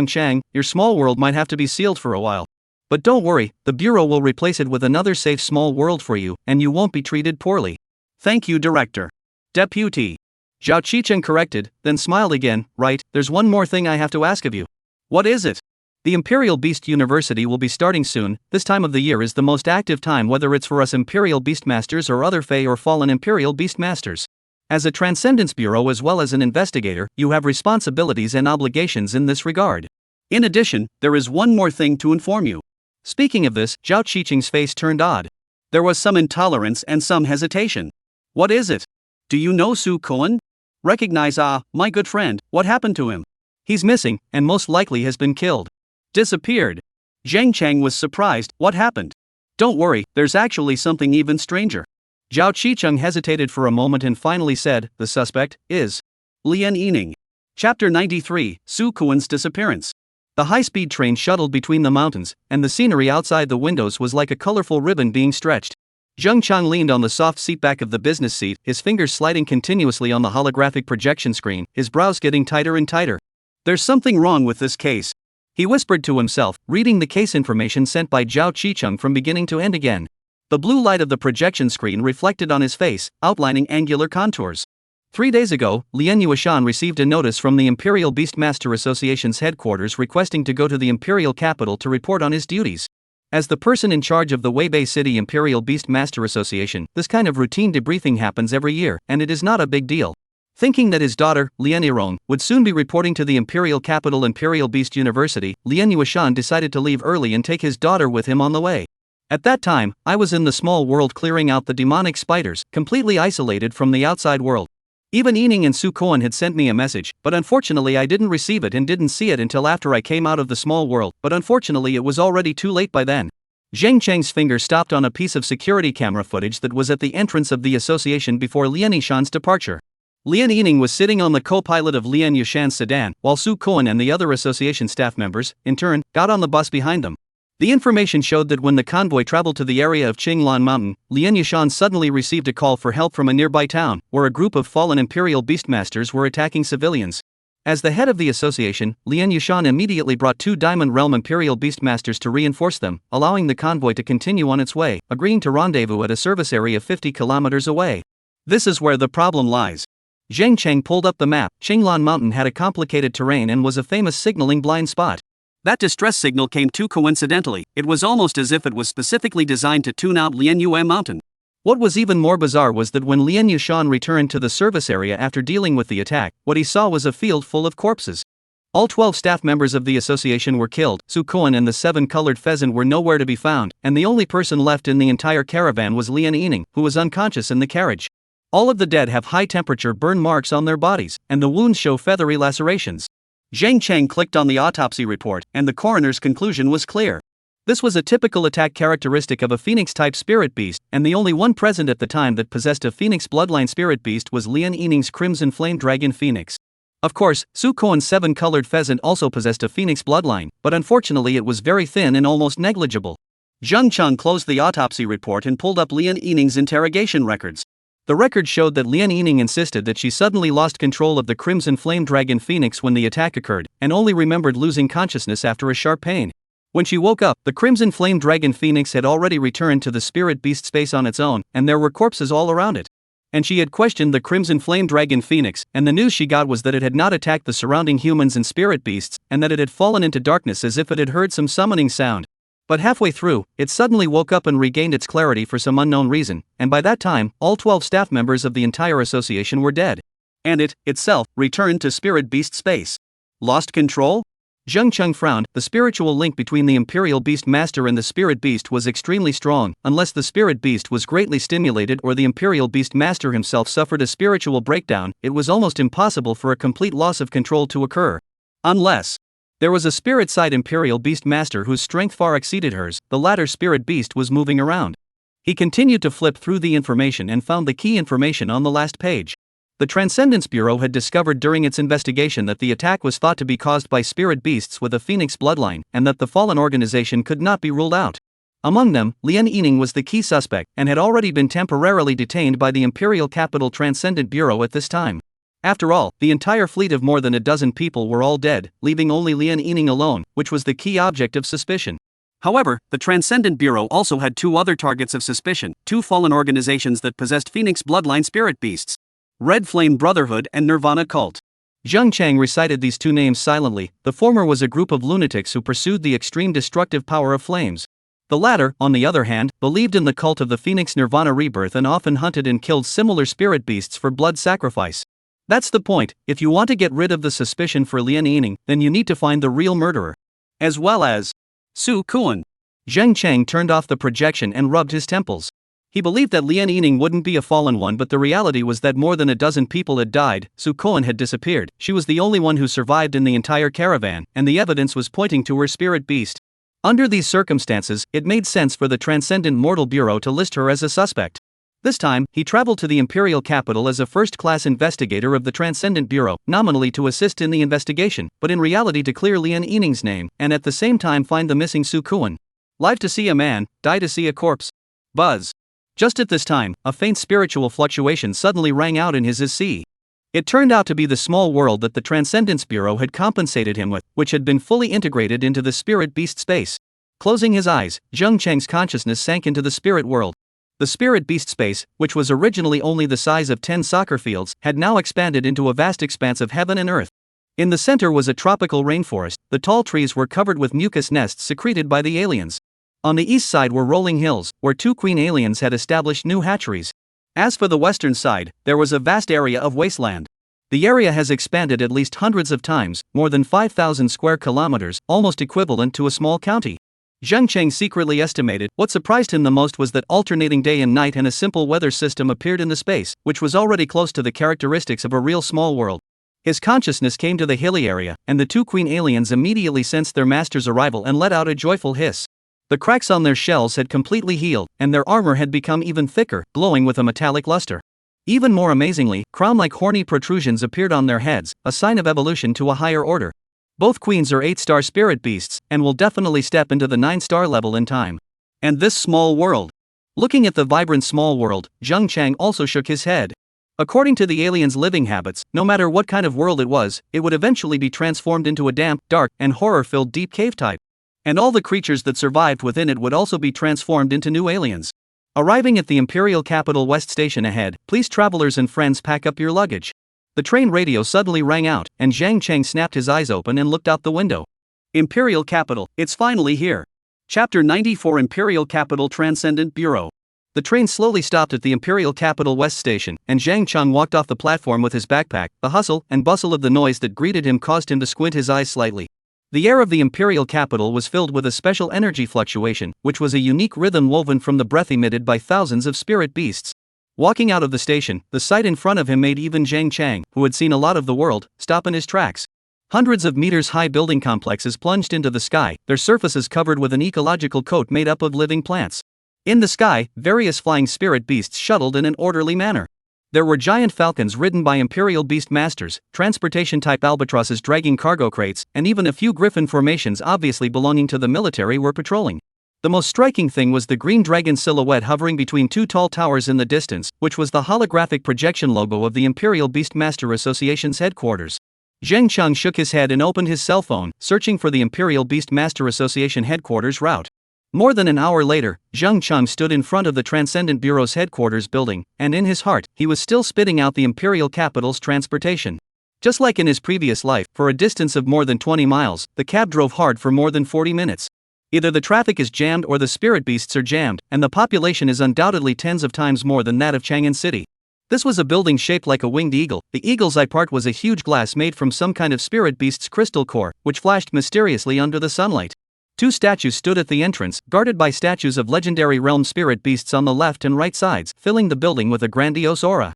Chang, your small world might have to be sealed for a while. But don't worry, the Bureau will replace it with another safe small world for you, and you won't be treated poorly." "Thank you, Director." "Deputy." Zhao Qicheng corrected, then smiled again. "Right, there's one more thing I have to ask of you." "What is it?" "The Imperial Beast University will be starting soon. This time of the year is the most active time, whether it's for us Imperial Beastmasters or other Fey or fallen Imperial Beastmasters. As a Transcendence Bureau as well as an investigator, you have responsibilities and obligations in this regard. In addition, there is one more thing to inform you." Speaking of this, Zhao Qicheng's face turned odd. There was some intolerance and some hesitation. "What is it? Do you know Su Koan? Recognize my good friend, what happened to him?" "He's missing, and most likely has been killed." "Disappeared?" Zhang Chang was surprised. "What happened?" "Don't worry, there's actually something even stranger." Zhao Qicheng hesitated for a moment and finally said, "The suspect is Lian Yining." Chapter 93, Su Koan's disappearance. The high-speed train shuttled between the mountains, and the scenery outside the windows was like a colorful ribbon being stretched. Zhang Chang leaned on the soft seatback of the business seat, his fingers sliding continuously on the holographic projection screen, his brows getting tighter and tighter. "There's something wrong with this case," he whispered to himself, reading the case information sent by Zhao Qicheng from beginning to end again. The blue light of the projection screen reflected on his face, outlining angular contours. 3 days ago, Lian Yuashan received a notice from the Imperial Beastmaster Association's headquarters requesting to go to the Imperial Capital to report on his duties. As the person in charge of the Weibei City Imperial Beastmaster Association, this kind of routine debriefing happens every year, and it is not a big deal. Thinking that his daughter, Lian would soon be reporting to the Imperial Capital Imperial Beast University, Lian Yuishan decided to leave early and take his daughter with him on the way. At that time, I was in the small world clearing out the demonic spiders, completely isolated from the outside world. Even Yining and Su Koan had sent me a message, but unfortunately I didn't receive it and didn't see it until after I came out of the small world, but unfortunately it was already too late by then. Zheng Cheng's finger stopped on a piece of security camera footage that was at the entrance of the association before Lian Yishan's departure. Lian Yining was sitting on the co-pilot of Lian Yishan's sedan, while Su Koan and the other association staff members, in turn, got on the bus behind them. The information showed that when the convoy traveled to the area of Qinglan Mountain, Lian Yishan suddenly received a call for help from a nearby town, where a group of fallen Imperial Beastmasters were attacking civilians. As the head of the association, Lian Yishan immediately brought 2 Diamond Realm Imperial Beastmasters to reinforce them, allowing the convoy to continue on its way, agreeing to rendezvous at a service area 50 kilometers away. This is where the problem lies. Zheng Cheng pulled up the map. Qinglan Mountain had a complicated terrain and was a famous signaling blind spot. That distress signal came too coincidentally. It was almost as if it was specifically designed to tune out Lian Yue Mountain. What was even more bizarre was that when Lian Yushan returned to the service area after dealing with the attack, what he saw was a field full of corpses. All 12 staff members of the association were killed. Su Koan and the 7-colored pheasant were nowhere to be found, and the only person left in the entire caravan was Lian Yining, who was unconscious in the carriage. All of the dead have high-temperature burn marks on their bodies, and the wounds show feathery lacerations. Zheng Cheng clicked on the autopsy report, and the coroner's conclusion was clear. This was a typical attack characteristic of a phoenix-type spirit beast, and the only one present at the time that possessed a phoenix bloodline spirit beast was Lian Yining's Crimson Flame Dragon Phoenix. Of course, Su Koan's 7-colored pheasant also possessed a phoenix bloodline, but unfortunately it was very thin and almost negligible. Zheng Cheng closed the autopsy report and pulled up Lian Yining's interrogation records. The record showed that Lian Yining insisted that she suddenly lost control of the Crimson Flame Dragon Phoenix when the attack occurred, and only remembered losing consciousness after a sharp pain. When she woke up, the Crimson Flame Dragon Phoenix had already returned to the spirit beast space on its own, and there were corpses all around it. And she had questioned the Crimson Flame Dragon Phoenix, and the news she got was that it had not attacked the surrounding humans and spirit beasts, and that it had fallen into darkness as if it had heard some summoning sound. But halfway through, it suddenly woke up and regained its clarity for some unknown reason, and by that time, all 12 staff members of the entire association were dead. And it, itself, returned to spirit beast space. Lost control? Zheng Cheng frowned. The spiritual link between the Imperial Beast Master and the Spirit Beast was extremely strong, unless the Spirit Beast was greatly stimulated or the Imperial Beast Master himself suffered a spiritual breakdown. It was almost impossible for a complete loss of control to occur. Unless there was a spirit-side Imperial Beast Master whose strength far exceeded hers, the latter Spirit Beast was moving around. He continued to flip through the information and found the key information on the last page. The Transcendence Bureau had discovered during its investigation that the attack was thought to be caused by spirit beasts with a phoenix bloodline, and that the fallen organization could not be ruled out. Among them, Lian Yining was the key suspect, and had already been temporarily detained by the Imperial Capital Transcendent Bureau at this time. After all, the entire fleet of more than a dozen people were all dead, leaving only Lian Yining alone, which was the key object of suspicion. However, the Transcendent Bureau also had 2 other targets of suspicion, 2 fallen organizations that possessed Phoenix bloodline spirit beasts: Red Flame Brotherhood and Nirvana Cult. Zheng Cheng recited these 2 names silently. The former was a group of lunatics who pursued the extreme destructive power of flames. The latter, on the other hand, believed in the cult of the Phoenix Nirvana rebirth and often hunted and killed similar spirit beasts for blood sacrifice. That's the point. If you want to get rid of the suspicion for Lian Yining, then you need to find the real murderer. As well as Su Koan. Zheng Cheng turned off the projection and rubbed his temples. He believed that Lian Yining wouldn't be a fallen one, but the reality was that more than a dozen people had died. Su Koan had disappeared. She was the only one who survived in the entire caravan, and the evidence was pointing to her spirit beast. Under these circumstances, it made sense for the Transcendent Mortal Bureau to list her as a suspect. This time, he traveled to the Imperial Capital as a first-class investigator of the Transcendent Bureau, nominally to assist in the investigation, but in reality to clear Lian Yining's name, and at the same time find the missing Su Koan. Live to see a man, die to see a corpse. Buzz. Just at this time, a faint spiritual fluctuation suddenly rang out in his sea. It turned out to be the small world that the Transcendence Bureau had compensated him with, which had been fully integrated into the spirit beast space. Closing his eyes, Zheng Cheng's consciousness sank into the spirit world. The spirit beast space, which was originally only the size of 10 soccer fields, had now expanded into a vast expanse of heaven and earth. In the center was a tropical rainforest. The tall trees were covered with mucus nests secreted by the aliens. On the east side were rolling hills, where 2 queen aliens had established new hatcheries. As for the western side, there was a vast area of wasteland. The area has expanded at least hundreds of times, more than 5,000 square kilometers, almost equivalent to a small county. Zheng Cheng secretly estimated. What surprised him the most was that alternating day and night and a simple weather system appeared in the space, which was already close to the characteristics of a real small world. His consciousness came to the hilly area, and the two queen aliens immediately sensed their master's arrival and let out a joyful hiss. The cracks on their shells had completely healed, and their armor had become even thicker, glowing with a metallic luster. Even more amazingly, crown-like horny protrusions appeared on their heads, a sign of evolution to a higher order. Both queens are 8-star spirit beasts, and will definitely step into the 9-star level in time. And this small world. Looking at the vibrant small world, Zheng Chang also shook his head. According to the aliens' living habits, no matter what kind of world it was, it would eventually be transformed into a damp, dark, and horror-filled deep cave type. And all the creatures that survived within it would also be transformed into new aliens. Arriving at the Imperial Capital West Station ahead, please travelers and friends pack up your luggage. The train radio suddenly rang out, and Zhang Cheng snapped his eyes open and looked out the window. Imperial Capital, it's finally here. Chapter 94 Imperial Capital Transcendent Bureau. The train slowly stopped at the Imperial Capital West Station, and Zhang Cheng walked off the platform with his backpack. The hustle and bustle of the noise that greeted him caused him to squint his eyes slightly. The air of the Imperial Capital was filled with a special energy fluctuation, which was a unique rhythm woven from the breath emitted by thousands of spirit beasts. Walking out of the station, the sight in front of him made even Zhang Chang, who had seen a lot of the world, stop in his tracks. Hundreds of meters-high building complexes plunged into the sky, their surfaces covered with an ecological coat made up of living plants. In the sky, various flying spirit beasts shuttled in an orderly manner. There were giant falcons ridden by Imperial Beast Masters, transportation-type albatrosses dragging cargo crates, and even a few griffin formations obviously belonging to the military were patrolling. The most striking thing was the green dragon silhouette hovering between two tall towers in the distance, which was the holographic projection logo of the Imperial Beastmaster Association's headquarters. Zheng Cheng shook his head and opened his cell phone, searching for the Imperial Beastmaster Association headquarters route. More than an hour later, Zheng Cheng stood in front of the Transcendent Bureau's headquarters building, and in his heart, he was still spitting out the Imperial Capital's transportation. Just like in his previous life, for a distance of more than 20 miles, the cab drove hard for more than 40 minutes. Either the traffic is jammed or the spirit beasts are jammed, and the population is undoubtedly tens of times more than that of Chang'an City. This was a building shaped like a winged eagle. The eagle's eye part was a huge glass made from some kind of spirit beast's crystal core, which flashed mysteriously under the sunlight. Two statues stood at the entrance, guarded by statues of legendary realm spirit beasts on the left and right sides, filling the building with a grandiose aura.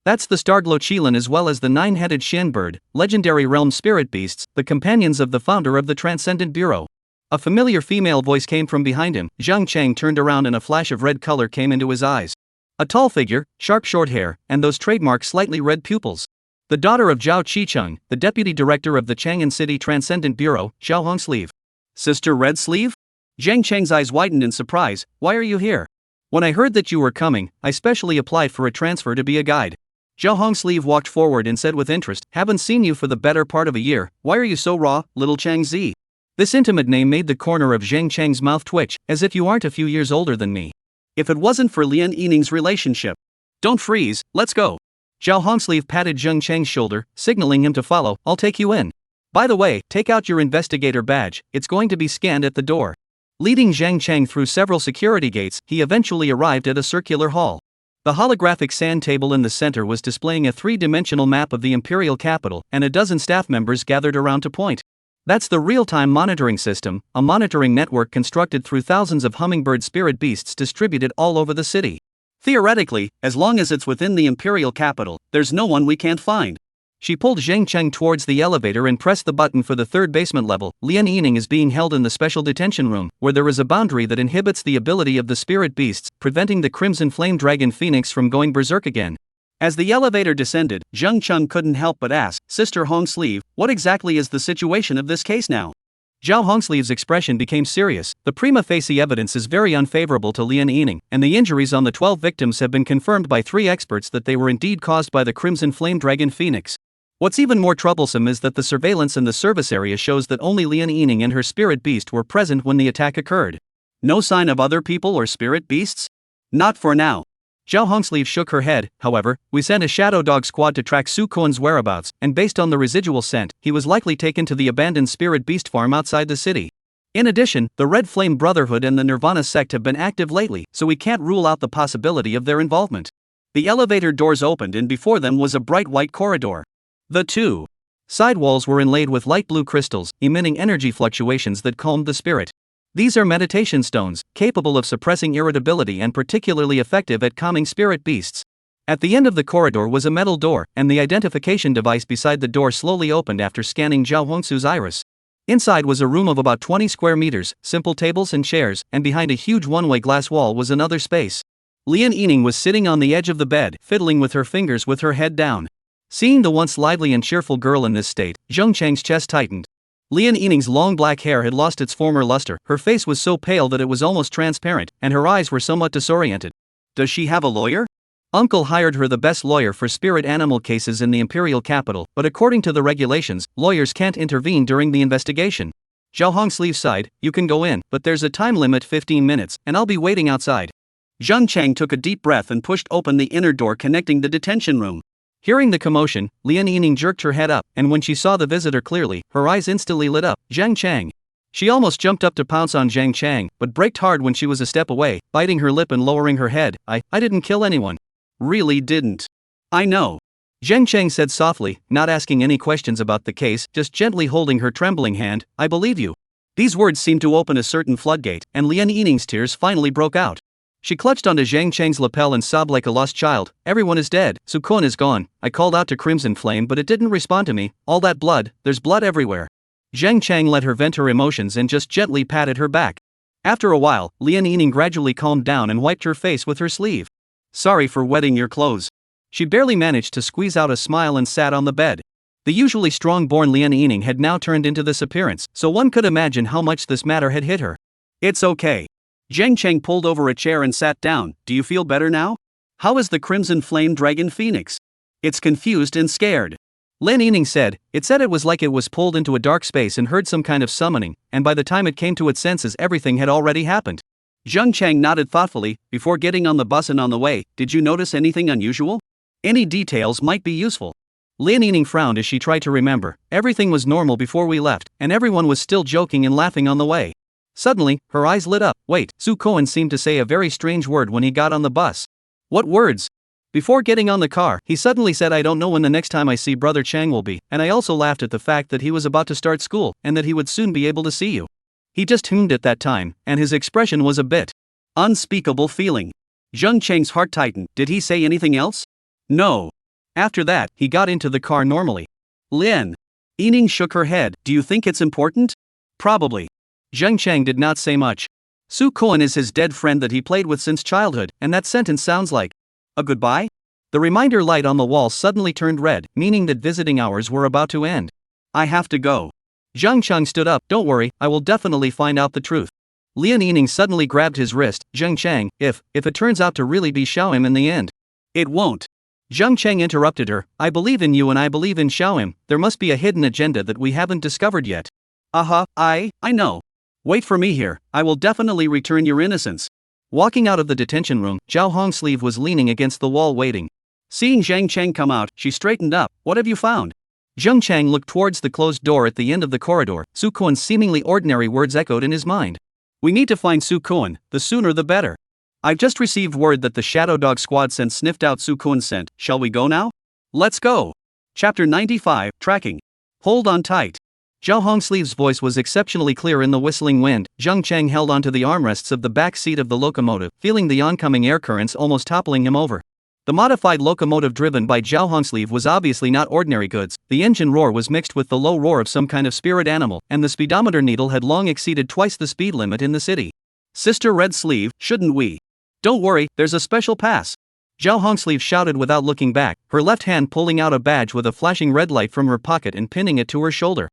That's the Starglow Chilan as well as the nine-headed Shin Bird, legendary realm spirit beasts, the companions of the founder of the Transcendent Bureau. A familiar female voice came from behind him. Zhang Cheng turned around and a flash of red color came into his eyes. A tall figure, sharp short hair, and those trademark slightly red pupils. The daughter of Zhao Qicheng, the deputy director of the Chang'an City Transcendent Bureau, Zhao Hongsleeve. Sister Red Sleeve? Zhang Cheng's eyes widened in surprise. Why are you here? When I heard that you were coming, I specially applied for a transfer to be a guide. Zhao Hongsleeve walked forward and said with interest, haven't seen you for the better part of a year. Why are you so raw, little Chang Zi? This intimate name made the corner of Zhang Cheng's mouth twitch, as if you aren't a few years older than me. If it wasn't for Lian Yining's relationship. Don't freeze, let's go. Zhao Hongsleeve patted Zhang Cheng's shoulder, signaling him to follow. I'll take you in. By the way, take out your investigator badge, it's going to be scanned at the door. Leading Zhang Cheng through several security gates, he eventually arrived at a circular hall. The holographic sand table in the center was displaying a three-dimensional map of the Imperial Capital, and a dozen staff members gathered around to point. That's the real-time monitoring system, a monitoring network constructed through thousands of hummingbird spirit beasts distributed all over the city. Theoretically, as long as it's within the Imperial Capital, there's no one we can't find. She pulled Zhang Cheng towards the elevator and pressed the button for the third basement level. Lian Yining is being held in the special detention room, where there is a boundary that inhibits the ability of the spirit beasts, preventing the Crimson Flame Dragon Phoenix from going berserk again. As the elevator descended, Zheng Cheng couldn't help but ask, Sister Hongsleeve, what exactly is the situation of this case now? Zhao Hongsleeve's expression became serious. The prima facie evidence is very unfavorable to Lian Yining, and the injuries on the 12 victims have been confirmed by 3 experts that they were indeed caused by the Crimson Flame Dragon Phoenix. What's even more troublesome is that the surveillance in the service area shows that only Lian Yining and her spirit beast were present when the attack occurred. No sign of other people or spirit beasts? Not for now. Zhao Hongsleeve shook her head. However, we sent a shadow dog squad to track Su Koen's whereabouts, and based on the residual scent, he was likely taken to the abandoned spirit beast farm outside the city. In addition, the Red Flame Brotherhood and the Nirvana sect have been active lately, so we can't rule out the possibility of their involvement. The elevator doors opened and before them was a bright white corridor. The two sidewalls were inlaid with light blue crystals, emitting energy fluctuations that calmed the spirit. These are meditation stones, capable of suppressing irritability and particularly effective at calming spirit beasts. At the end of the corridor was a metal door, and the identification device beside the door slowly opened after scanning Zhao Hongsu's iris. Inside was a room of about 20 square meters, simple tables and chairs, and behind a huge one-way glass wall was another space. Lian Yining was sitting on the edge of the bed, fiddling with her fingers with her head down. Seeing the once lively and cheerful girl in this state, Zheng Cheng's chest tightened. Lian Yining's long black hair had lost its former luster, her face was so pale that it was almost transparent, and her eyes were somewhat disoriented. Does she have a lawyer? Uncle hired her the best lawyer for spirit animal cases in the Imperial Capital, but according to the regulations, lawyers can't intervene during the investigation. Zhao Hongsleeve sighed, you can go in, but there's a time limit 15 minutes, and I'll be waiting outside. Zheng Cheng took a deep breath and pushed open the inner door connecting the detention room. Hearing the commotion, Lian Yining jerked her head up, and when she saw the visitor clearly, her eyes instantly lit up. Zhang Chang. She almost jumped up to pounce on Zhang Chang, but braked hard when she was a step away, biting her lip and lowering her head. I didn't kill anyone. Really didn't. I know. Zheng Chang said softly, not asking any questions about the case, just gently holding her trembling hand. I believe you. These words seemed to open a certain floodgate, and Lian Yining's tears finally broke out. She clutched onto Zhang Cheng's lapel and sobbed like a lost child. Everyone is dead, Su Kun is gone. I called out to Crimson Flame but it didn't respond to me. All that blood, there's blood everywhere. Zhang Cheng let her vent her emotions and just gently patted her back. After a while, Lian Yining gradually calmed down and wiped her face with her sleeve. Sorry for wetting your clothes. She barely managed to squeeze out a smile and sat on the bed. The usually strong-born Lian Yining had now turned into this appearance, so one could imagine how much this matter had hit her. It's okay. Zheng Cheng pulled over a chair and sat down. Do you feel better now? How is the Crimson Flame Dragon Phoenix? It's confused and scared. Lian Yining said, it said it was like it was pulled into a dark space and heard some kind of summoning, and by the time it came to its senses everything had already happened. Zheng Cheng nodded thoughtfully. Before getting on the bus and on the way, did you notice anything unusual? Any details might be useful. Lian Yining frowned as she tried to remember. Everything was normal before we left, and everyone was still joking and laughing on the way. Suddenly, her eyes lit up. Wait, Su Cohen seemed to say a very strange word when he got on the bus. What words? Before getting on the car, he suddenly said I don't know when the next time I see Brother Chang will be, and I also laughed at the fact that he was about to start school, and that he would soon be able to see you. He just hummed at that time, and his expression was a bit unspeakable feeling. Zheng Cheng's heart tightened. Did he say anything else? No. After that, he got into the car normally. Lian Yining shook her head. Do you think it's important? Probably. Zheng Cheng did not say much. Su Cohen is his dead friend that he played with since childhood, and that sentence sounds like a goodbye? The reminder light on the wall suddenly turned red, meaning that visiting hours were about to end. I have to go. Zhang Cheng stood up. Don't worry, I will definitely find out the truth. Lian Yining suddenly grabbed his wrist. Zheng Cheng, if it turns out to really be Xiaoim in the end. It won't. Zheng Cheng interrupted her. I believe in you and I believe in Xiaoim. There must be a hidden agenda that we haven't discovered yet. I know. Wait for me here, I will definitely return your innocence. Walking out of the detention room, Zhao Hongsleeve was leaning against the wall waiting. Seeing Zhang Cheng come out, she straightened up. What have you found? Zheng Cheng looked towards the closed door at the end of the corridor. Su Kuan's seemingly ordinary words echoed in his mind. We need to find Su Kuan, the sooner the better. I've just received word that the Shadow Dog Squad scent sniffed out Su Kuan's scent. Shall we go now? Let's go. Chapter 95, Tracking. Hold on tight. Zhao Hongsleeve's voice was exceptionally clear in the whistling wind. Zheng Cheng held onto the armrests of the back seat of the locomotive, feeling the oncoming air currents almost toppling him over. The modified locomotive driven by Zhao Hongsleeve was obviously not ordinary goods. The engine roar was mixed with the low roar of some kind of spirit animal, and the speedometer needle had long exceeded twice the speed limit in the city. Sister Red Sleeve, shouldn't we? Don't worry, there's a special pass. Zhao Hongsleeve shouted without looking back, her left hand pulling out a badge with a flashing red light from her pocket and pinning it to her shoulder.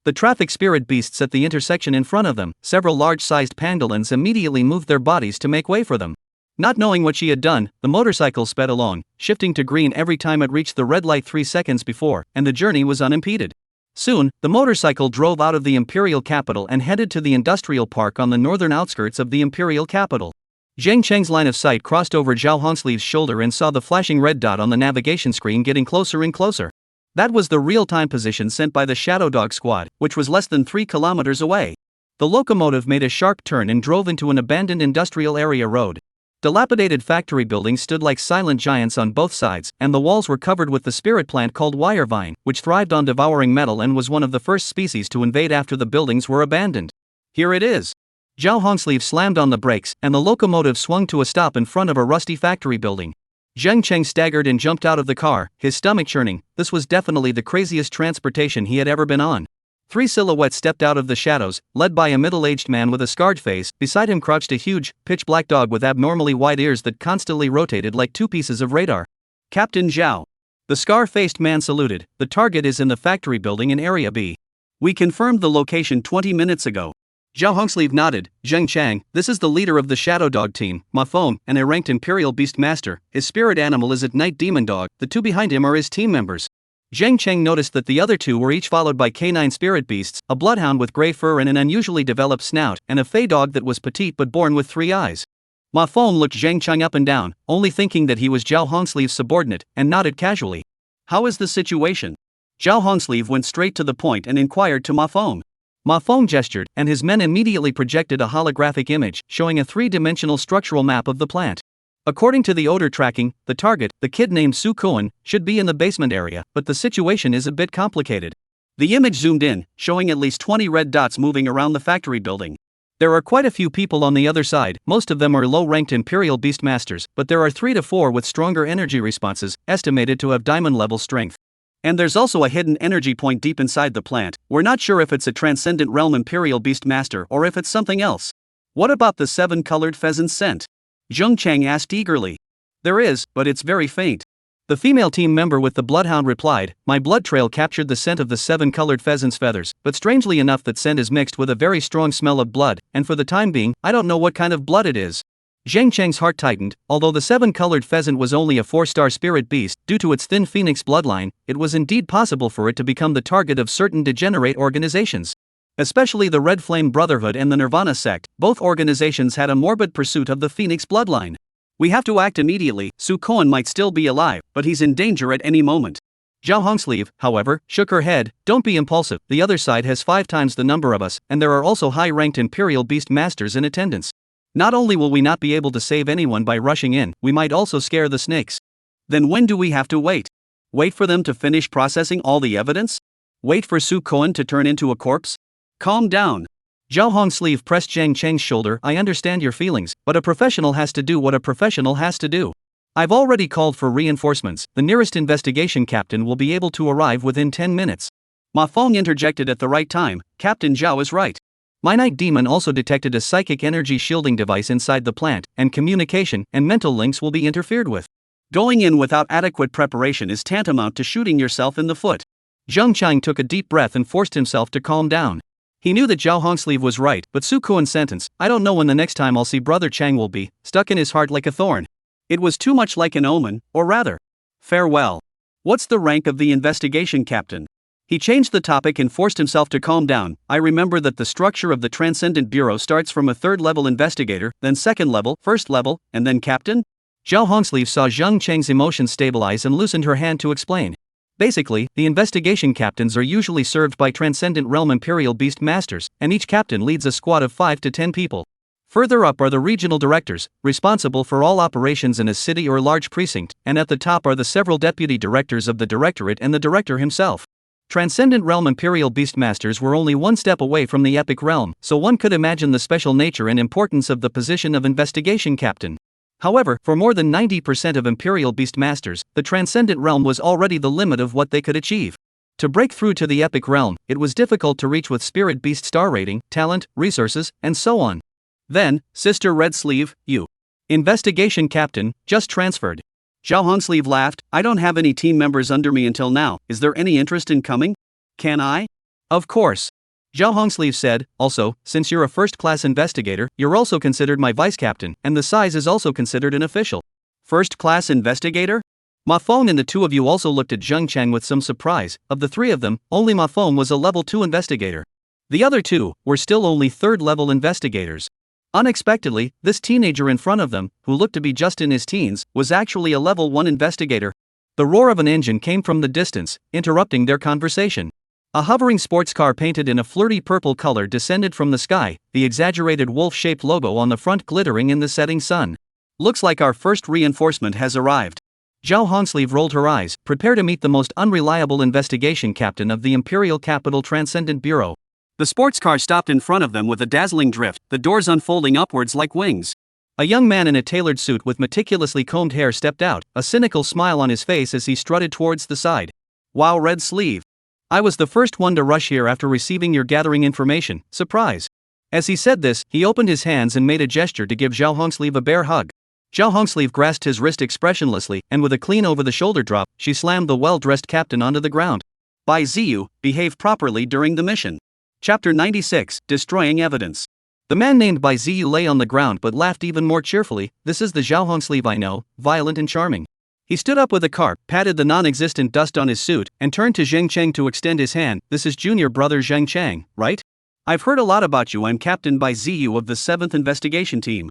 The traffic spirit beasts at the intersection in front of them, several large-sized pangolins immediately moved their bodies to make way for them. Not knowing what she had done, the motorcycle sped along, shifting to green every time it reached the red light 3 seconds before, and the journey was unimpeded. Soon, the motorcycle drove out of the Imperial Capital and headed to the industrial park on the northern outskirts of the Imperial Capital. Zheng Cheng's line of sight crossed over Zhao Hongsleeve's shoulder and saw the flashing red dot on the navigation screen getting closer and closer. That was the real-time position sent by the Shadow Dog Squad, which was less than 3 kilometers away. The locomotive made a sharp turn and drove into an abandoned industrial area road. Dilapidated factory buildings stood like silent giants on both sides, and the walls were covered with the spirit plant called wire vine, which thrived on devouring metal and was one of the first species to invade after the buildings were abandoned. Here it is. Zhao Hongsleeve slammed on the brakes, and the locomotive swung to a stop in front of a rusty factory building. Zheng Cheng staggered and jumped out of the car, his stomach churning. This was definitely the craziest transportation he had ever been on. 3 silhouettes stepped out of the shadows, led by a middle-aged man with a scarred face. Beside him crouched a huge, pitch-black dog with abnormally wide ears that constantly rotated like 2 pieces of radar. Captain Zhao. The scar-faced man saluted. The target is in the factory building in Area B. We confirmed the location 20 minutes ago. Zhao Hongsleeve nodded. Zheng Chang, this is the leader of the Shadow Dog team, Ma Feng, an ranked Imperial Beast Master. His spirit animal is at Night Demon Dog. The 2 behind him are his team members. Zheng Cheng noticed that the other 2 were each followed by canine spirit beasts, a bloodhound with grey fur and an unusually developed snout, and a fey dog that was petite but born with 3 eyes. Ma Feng looked Zheng Cheng up and down, only thinking that he was Zhao Hongsleeve's subordinate, and nodded casually. How is the situation? Zhao Hongsleeve went straight to the point and inquired to Ma Feng. Ma Feng gestured, and his men immediately projected a holographic image, showing a 3-dimensional structural map of the plant. According to the odor tracking, the target, the kid named Su Kuan, should be in the basement area, but the situation is a bit complicated. The image zoomed in, showing at least 20 red dots moving around the factory building. There are quite a few people on the other side. Most of them are low-ranked Imperial Beast Masters, but there are 3 to 4 with stronger energy responses, estimated to have diamond-level strength. And there's also a hidden energy point deep inside the plant. We're not sure if it's a Transcendent Realm Imperial Beast Master or if it's something else. What about the 7-colored pheasant scent? Zheng Chang asked eagerly. There is, but it's very faint. The female team member with the bloodhound replied, my blood trail captured the scent of the 7-colored pheasant's feathers, but strangely enough that scent is mixed with a very strong smell of blood, and for the time being, I don't know what kind of blood it is. Zheng Cheng's heart tightened. Although the 7-colored pheasant was only a 4-star spirit beast, due to its thin phoenix bloodline, it was indeed possible for it to become the target of certain degenerate organizations. Especially the Red Flame Brotherhood and the Nirvana sect. Both organizations had a morbid pursuit of the phoenix bloodline. We have to act immediately. Su Kuan might still be alive, but he's in danger at any moment. Zhao Hongsleeve, however, shook her head. Don't be impulsive. The other side has 5 times the number of us, and there are also high-ranked Imperial Beast Masters in attendance. Not only will we not be able to save anyone by rushing in, we might also scare the snakes. Then when do we have to wait? Wait for them to finish processing all the evidence? Wait for Su Kuan to turn into a corpse? Calm down. Zhao Hongsleeve pressed Zheng Cheng's shoulder. I understand your feelings, but a professional has to do what a professional has to do. I've already called for reinforcements. The nearest investigation captain will be able to arrive within 10 minutes. Ma Feng interjected at the right time. Captain Zhao is right. My night demon also detected a psychic energy shielding device inside the plant, and communication and mental links will be interfered with. Going in without adequate preparation is tantamount to shooting yourself in the foot. Zheng Chang took a deep breath and forced himself to calm down. He knew that Zhao Hongsleeve was right, but Su Kuan's sentence, I don't know when the next time I'll see Brother Chang will be, stuck in his heart like a thorn. It was too much like an omen, or rather. Farewell. What's the rank of the investigation captain? He changed the topic and forced himself to calm down. I remember that the structure of the Transcendent Bureau starts from a 3rd-level investigator, then 2nd level, 1st level, and then captain? Zhao Hongsleeve saw Zheng Cheng's emotions stabilize and loosened her hand to explain. Basically, the investigation captains are usually served by Transcendent Realm Imperial Beast Masters, and each captain leads a squad of 5 to 10 people. Further up are the regional directors, responsible for all operations in a city or large precinct, and at the top are the several deputy directors of the directorate and the director himself. Transcendent Realm Imperial Beastmasters were only 1 step away from the epic realm, so one could imagine the special nature and importance of the position of investigation captain. However, for more than 90% of Imperial Beastmasters, the Transcendent Realm was already the limit of what they could achieve. To break through to the epic realm, it was difficult to reach with Spirit Beast star rating, talent, resources, and so on. Then, Sister Red Sleeve, you. Investigation captain, just transferred. Zhao Hongsleeve laughed. I don't have any team members under me until now. Is there any interest in coming? Can I? Of course. Zhao Hongsleeve said. Also, since you're a first-class investigator, you're also considered my vice-captain, and the size is also considered an official. First-class investigator? Ma Feng and the 2 of you also looked at Zheng Cheng with some surprise. Of the 3 of them, only Ma Feng was a level 2 investigator. The other 2 were still only 3rd-level investigators. Unexpectedly, this teenager in front of them, who looked to be just in his teens, was actually a level 1 investigator. The roar of an engine came from the distance, interrupting their conversation. A hovering sports car painted in a flirty purple color descended from the sky, the exaggerated wolf-shaped logo on the front glittering in the setting sun. Looks like our first reinforcement has arrived. Zhao Hongsleeve rolled her eyes, prepare to meet the most unreliable investigation captain of the Imperial Capital Transcendent Bureau. The sports car stopped in front of them with a dazzling drift, the doors unfolding upwards like wings. A young man in a tailored suit with meticulously combed hair stepped out, a cynical smile on his face as he strutted towards the side. Wow, red sleeve. I was the first one to rush here after receiving your gathering information, surprise. As he said this, he opened his hands and made a gesture to give Zhao Hongsleeve a bear hug. Zhao Hongsleeve grasped his wrist expressionlessly, and with a clean over-the-shoulder drop, she slammed the well-dressed captain onto the ground. Bai Ziyu, behave properly during the mission. Chapter 96, Destroying Evidence. The man named Bai Ziyu lay on the ground but laughed even more cheerfully. This is the Zhao Hongsleeve I know, violent and charming. He stood up with a carp, patted the non-existent dust on his suit, and turned to Zheng Cheng to extend his hand. This is junior brother Zheng Cheng, right? I've heard a lot about you. I'm Captain Bai Ziyu of the 7th Investigation Team.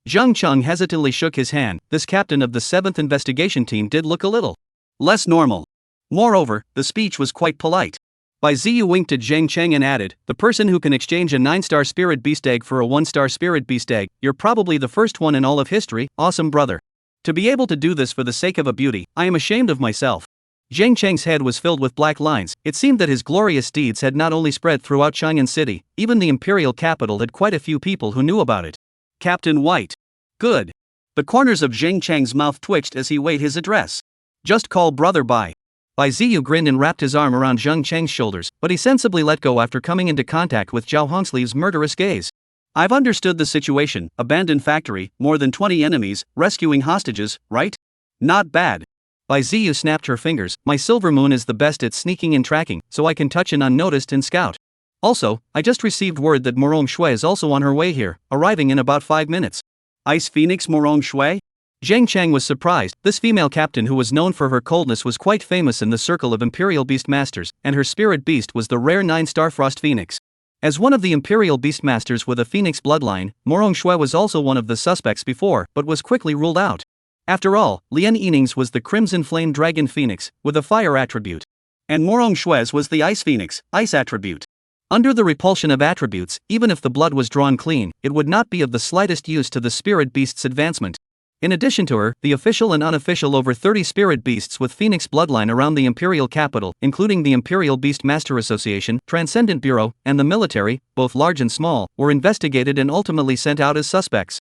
Zheng Cheng hesitantly shook his hand. This captain of the 7th Investigation Team did look a little less normal. Moreover, the speech was quite polite. Bai Ziyu winked at Zheng Cheng and added, the person who can exchange a 9-star spirit beast egg for a 1-star spirit beast egg, you're probably the first one in all of history, awesome brother. To be able to do this for the sake of a beauty, I am ashamed of myself. Zheng Cheng's head was filled with black lines. It seemed that his glorious deeds had not only spread throughout Chang'an City, even the Imperial Capital had quite a few people who knew about it. Captain White. Good. The corners of Zheng Cheng's mouth twitched as he weighed his address. Just call brother Bai. Bai Ziyu grinned and wrapped his arm around Zheng Cheng's shoulders, but he sensibly let go after coming into contact with Zhao Hongsleeve's murderous gaze. I've understood the situation, abandoned factory, more than 20 enemies, rescuing hostages, right? Not bad. Bai Ziyu snapped her fingers. My silver moon is the best at sneaking and tracking, so I can touch in unnoticed and scout. Also, I just received word that Morong Shui is also on her way here, arriving in about 5 minutes. Ice Phoenix Morong Shui? Zheng Cheng was surprised. This female captain who was known for her coldness was quite famous in the circle of Imperial Beast Masters, and her spirit beast was the rare 9-star Frost Phoenix. As one of the Imperial Beastmasters with a Phoenix bloodline, Morong Shui was also one of the suspects before, but was quickly ruled out. After all, Lian Yining's was the Crimson Flame Dragon Phoenix, with a fire attribute. And Morong Shui's was the Ice Phoenix, ice attribute. Under the repulsion of attributes, even if the blood was drawn clean, it would not be of the slightest use to the spirit beast's advancement. In addition to her, the official and unofficial over 30 spirit beasts with Phoenix bloodline around the Imperial Capital, including the Imperial Beast Master Association, Transcendent Bureau, and the military, both large and small, were investigated and ultimately sent out as suspects.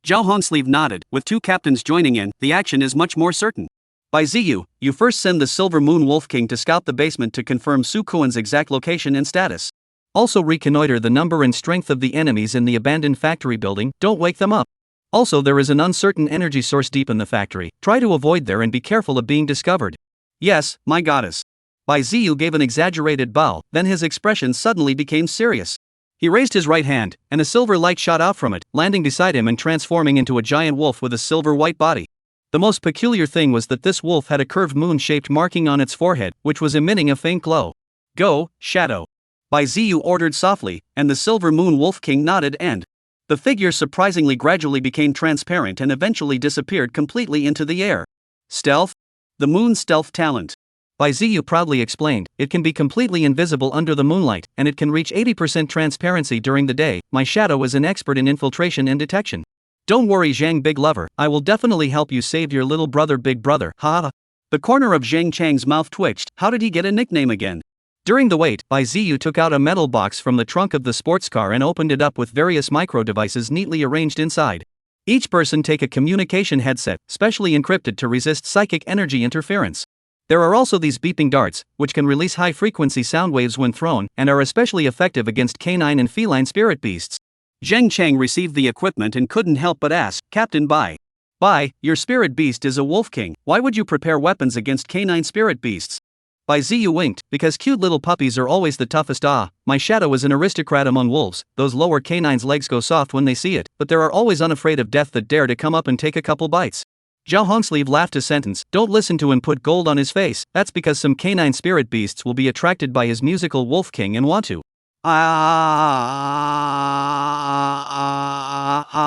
Zhao Hongsleeve nodded. With 2 captains joining in, the action is much more certain. Bai Ziyu, you first send the Silver Moon Wolf King to scout the basement to confirm Su Kuan's exact location and status. Also reconnoiter the number and strength of the enemies in the abandoned factory building. Don't wake them up. Also, there is an uncertain energy source deep in the factory. Try to avoid there and be careful of being discovered. Yes, my goddess. Bai Ziyu gave an exaggerated bow, then his expression suddenly became serious. He raised his right hand, and a silver light shot out from it, landing beside him and transforming into a giant wolf with a silver-white body. The most peculiar thing was that this wolf had a curved moon-shaped marking on its forehead, which was emitting a faint glow. Go, Shadow. Bai Ziyu ordered softly, and the Silver Moon Wolf King nodded and the figure surprisingly gradually became transparent and eventually disappeared completely into the air. Stealth? The Moon's stealth talent. Bai Ziyu proudly explained, it can be completely invisible under the moonlight, and it can reach 80% transparency during the day. My shadow is an expert in infiltration and detection. Don't worry Zhang Big Lover, I will definitely help you save your little brother Big Brother, ha. The corner of Zheng Chang's mouth twitched. How did he get a nickname again? During the wait, Bai Ziyu took out a metal box from the trunk of the sports car and opened it up with various micro-devices neatly arranged inside. Each person take a communication headset, specially encrypted to resist psychic energy interference. There are also these beeping darts, which can release high-frequency sound waves when thrown, and are especially effective against canine and feline spirit beasts. Zheng Chang received the equipment and couldn't help but ask, Captain Bai. Bai, your spirit beast is a wolf king, why would you prepare weapons against canine spirit beasts? Bai Ziyu winked, because cute little puppies are always the toughest. My shadow is an aristocrat among wolves, those lower canines' legs go soft when they see it, but there are always unafraid of death that dare to come up and take a couple bites. Zhao Hongsleeve laughed a sentence, don't listen to him put gold on his face, that's because some canine spirit beasts will be attracted by his musical wolf king and want to.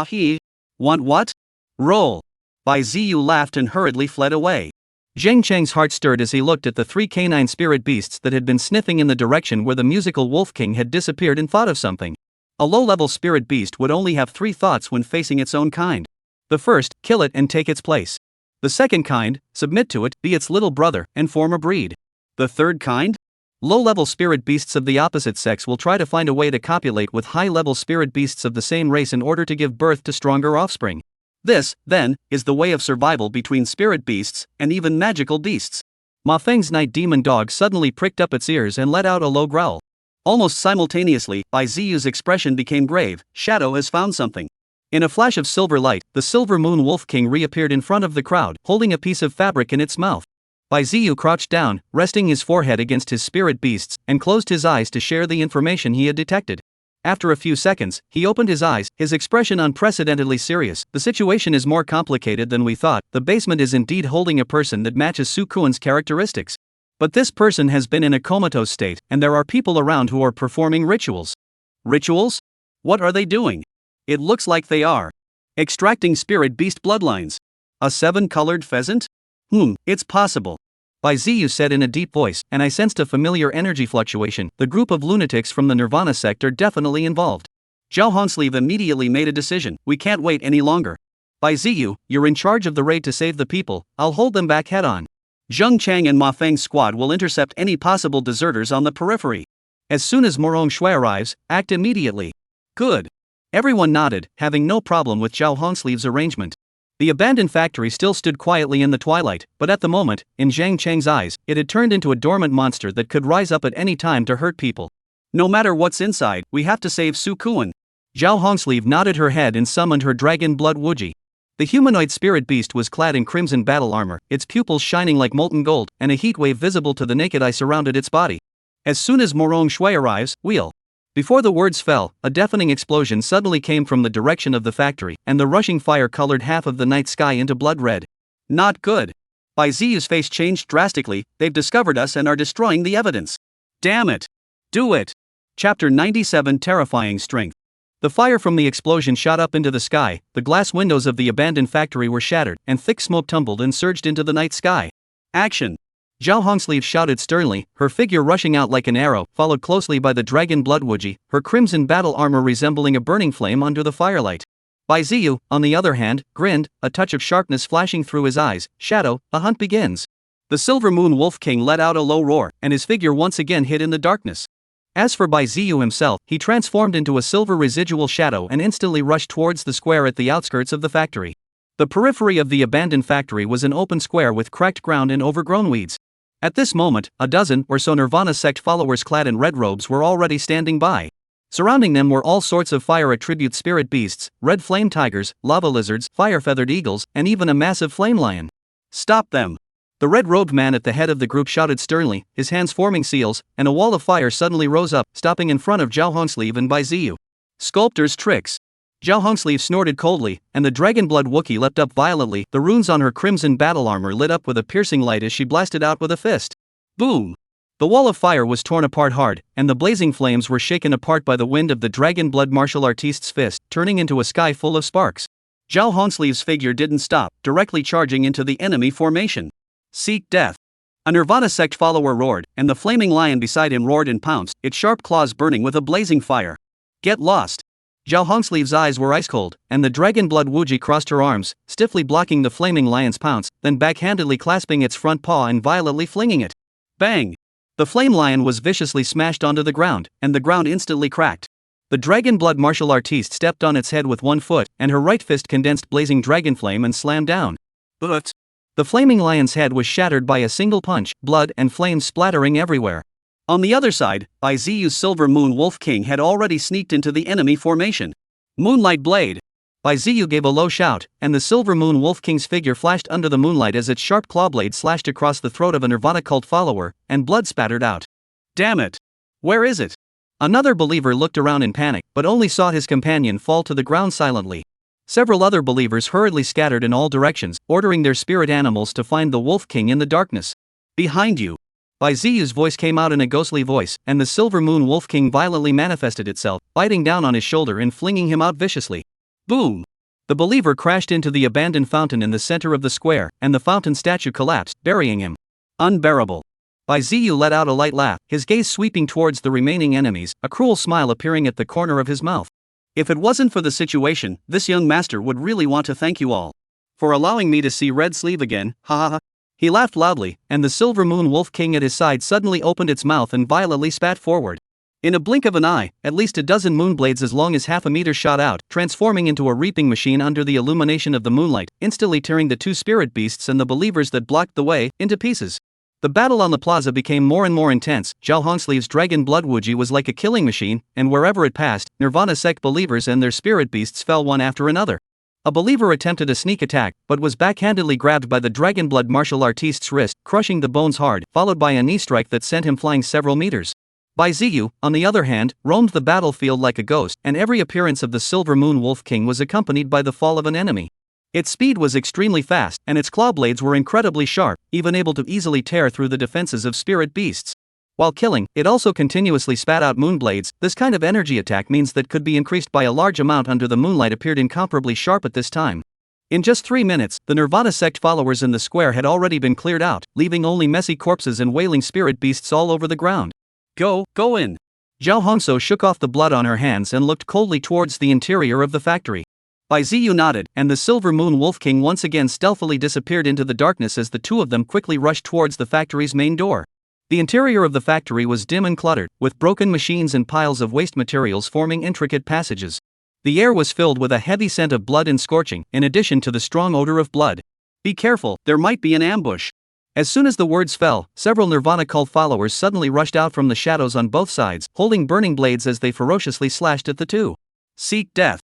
He want what? Roll. Bai Ziyu laughed and hurriedly fled away. Zheng Cheng's heart stirred as he looked at the 3 canine spirit beasts that had been sniffing in the direction where the musical wolf king had disappeared and thought of something. A low-level spirit beast would only have 3 thoughts when facing its own kind. The first, kill it and take its place. The second kind, submit to it, be its little brother, and form a breed. The third kind? Low-level spirit beasts of the opposite sex will try to find a way to copulate with high-level spirit beasts of the same race in order to give birth to stronger offspring. This, then, is the way of survival between spirit beasts and even magical beasts. Ma Feng's night demon dog suddenly pricked up its ears and let out a low growl. Almost simultaneously, Bai Ziyu's expression became grave. Shadow has found something. In a flash of silver light, the Silver Moon Wolf King reappeared in front of the crowd, holding a piece of fabric in its mouth. Bai Ziyu crouched down, resting his forehead against his spirit beasts, and closed his eyes to share the information he had detected. After a few seconds, he opened his eyes, his expression unprecedentedly serious. The situation is more complicated than we thought. The basement is indeed holding a person that matches Su Kuan's characteristics. But this person has been in a comatose state, and there are people around who are performing rituals. Rituals? What are they doing? It looks like they are extracting spirit beast bloodlines. A 7-colored pheasant? It's possible. Bai Ziyu said in a deep voice, and I sensed a familiar energy fluctuation. The group of lunatics from the Nirvana sect are definitely involved. Zhao Hongsleeve immediately made a decision. We can't wait any longer. Bai Ziyu, you're in charge of the raid to save the people. I'll hold them back head-on. Zheng Chang and Ma Feng's squad will intercept any possible deserters on the periphery. As soon as Morong Shui arrives, act immediately. Good. Everyone nodded, having no problem with Zhao Hongsleeve's arrangement. The abandoned factory still stood quietly in the twilight, but at the moment, in Zhang Cheng's eyes, it had turned into a dormant monster that could rise up at any time to hurt people. No matter what's inside, we have to save Su Kuan. Zhao Hongsleeve nodded her head and summoned her dragon blood Wuji. The humanoid spirit beast was clad in crimson battle armor, its pupils shining like molten gold, and a heat wave visible to the naked eye surrounded its body. As soon as Morong Shui arrives, we'll. Before the words fell, a deafening explosion suddenly came from the direction of the factory, and the rushing fire colored half of the night sky into blood red. Not good. Bai Ziyu's face changed drastically. They've discovered us and are destroying the evidence. Damn it. Do it. Chapter 97 Terrifying Strength. The fire from the explosion shot up into the sky, the glass windows of the abandoned factory were shattered, and thick smoke tumbled and surged into the night sky. Action. Zhao Hongsleeve shouted sternly, her figure rushing out like an arrow, followed closely by the dragon blood Wuji, her crimson battle armor resembling a burning flame under the firelight. Bai Ziyu, on the other hand, grinned, a touch of sharpness flashing through his eyes. Shadow, the hunt begins. The Silver Moon Wolf King let out a low roar, and his figure once again hid in the darkness. As for Bai Ziyu himself, he transformed into a silver residual shadow and instantly rushed towards the square at the outskirts of the factory. The periphery of the abandoned factory was an open square with cracked ground and overgrown weeds. At this moment, a dozen or so Nirvana sect followers clad in red robes were already standing by. Surrounding them were all sorts of fire attribute spirit beasts, red flame tigers, lava lizards, fire-feathered eagles, and even a massive flame lion. Stop them! The red-robed man at the head of the group shouted sternly, his hands forming seals, and a wall of fire suddenly rose up, stopping in front of Zhao Hongsleeve and Bai Ziyu. Sculptor's tricks. Zhao Hongsleeve snorted coldly, and the dragon blood Wookiee leapt up violently. The runes on her crimson battle armor lit up with a piercing light as she blasted out with a fist. Boom! The wall of fire was torn apart hard, and the blazing flames were shaken apart by the wind of the dragon blood martial artist's fist, turning into a sky full of sparks. Zhao Hongsleeve's figure didn't stop, directly charging into the enemy formation. Seek death. A Nirvana sect follower roared, and the flaming lion beside him roared and pounced, its sharp claws burning with a blazing fire. Get lost. Zhao Hongsleeve's eyes were ice cold, and the dragon blood Wuji crossed her arms, stiffly blocking the flaming lion's pounce, then backhandedly clasping its front paw and violently flinging it. Bang! The flame lion was viciously smashed onto the ground, and the ground instantly cracked. The dragon blood martial artiste stepped on its head with one foot, and her right fist condensed blazing dragon flame and slammed down. But the flaming lion's head was shattered by a single punch, blood and flames splattering everywhere. On the other side, Bai Ziyu's Silver Moon Wolf King had already sneaked into the enemy formation. Moonlight Blade! Bai Ziyu gave a low shout, and the Silver Moon Wolf King's figure flashed under the moonlight as its sharp claw blade slashed across the throat of a Nirvana cult follower, and blood spattered out. Damn it! Where is it? Another believer looked around in panic, but only saw his companion fall to the ground silently. Several other believers hurriedly scattered in all directions, ordering their spirit animals to find the Wolf King in the darkness. Behind you! Bai Ziyu's voice came out in a ghostly voice, and the Silver Moon Wolf King violently manifested itself, biting down on his shoulder and flinging him out viciously. Boom! The believer crashed into the abandoned fountain in the center of the square, and the fountain statue collapsed, burying him. Unbearable. Bai Ziyu let out a light laugh, his gaze sweeping towards the remaining enemies, a cruel smile appearing at the corner of his mouth. If it wasn't for the situation, this young master would really want to thank you all for allowing me to see Red Sleeve again, ha ha ha. He laughed loudly, and the Silver Moon Wolf King at his side suddenly opened its mouth and violently spat forward. In a blink of an eye, at least a dozen moonblades as long as half a meter shot out, transforming into a reaping machine under the illumination of the moonlight, instantly tearing the two spirit beasts and the believers that blocked the way into pieces. The battle on the plaza became more and more intense. Zhao Hongsleeve's dragon blood Wuji was like a killing machine, and wherever it passed, Nirvana sect believers and their spirit beasts fell one after another. A believer attempted a sneak attack, but was backhandedly grabbed by the dragon blood martial artist's wrist, crushing the bones hard, followed by a knee strike that sent him flying several meters. Bai Ziyu, on the other hand, roamed the battlefield like a ghost, and every appearance of the Silver Moon Wolf King was accompanied by the fall of an enemy. Its speed was extremely fast, and its claw blades were incredibly sharp, even able to easily tear through the defenses of spirit beasts. While killing, it also continuously spat out moonblades. This kind of energy attack means that could be increased by a large amount under the moonlight appeared incomparably sharp at this time. In just 3 minutes, the Nirvana sect followers in the square had already been cleared out, leaving only messy corpses and wailing spirit beasts all over the ground. Go in. Zhao Hongso shook off the blood on her hands and looked coldly towards the interior of the factory. Bai Ziyu nodded, and the Silver Moon Wolf King once again stealthily disappeared into the darkness as the two of them quickly rushed towards the factory's main door. The interior of the factory was dim and cluttered, with broken machines and piles of waste materials forming intricate passages. The air was filled with a heavy scent of blood and scorching, in addition to the strong odor of blood. Be careful, there might be an ambush. As soon as the words fell, several Nirvana cult followers suddenly rushed out from the shadows on both sides, holding burning blades as they ferociously slashed at the two. Seek death.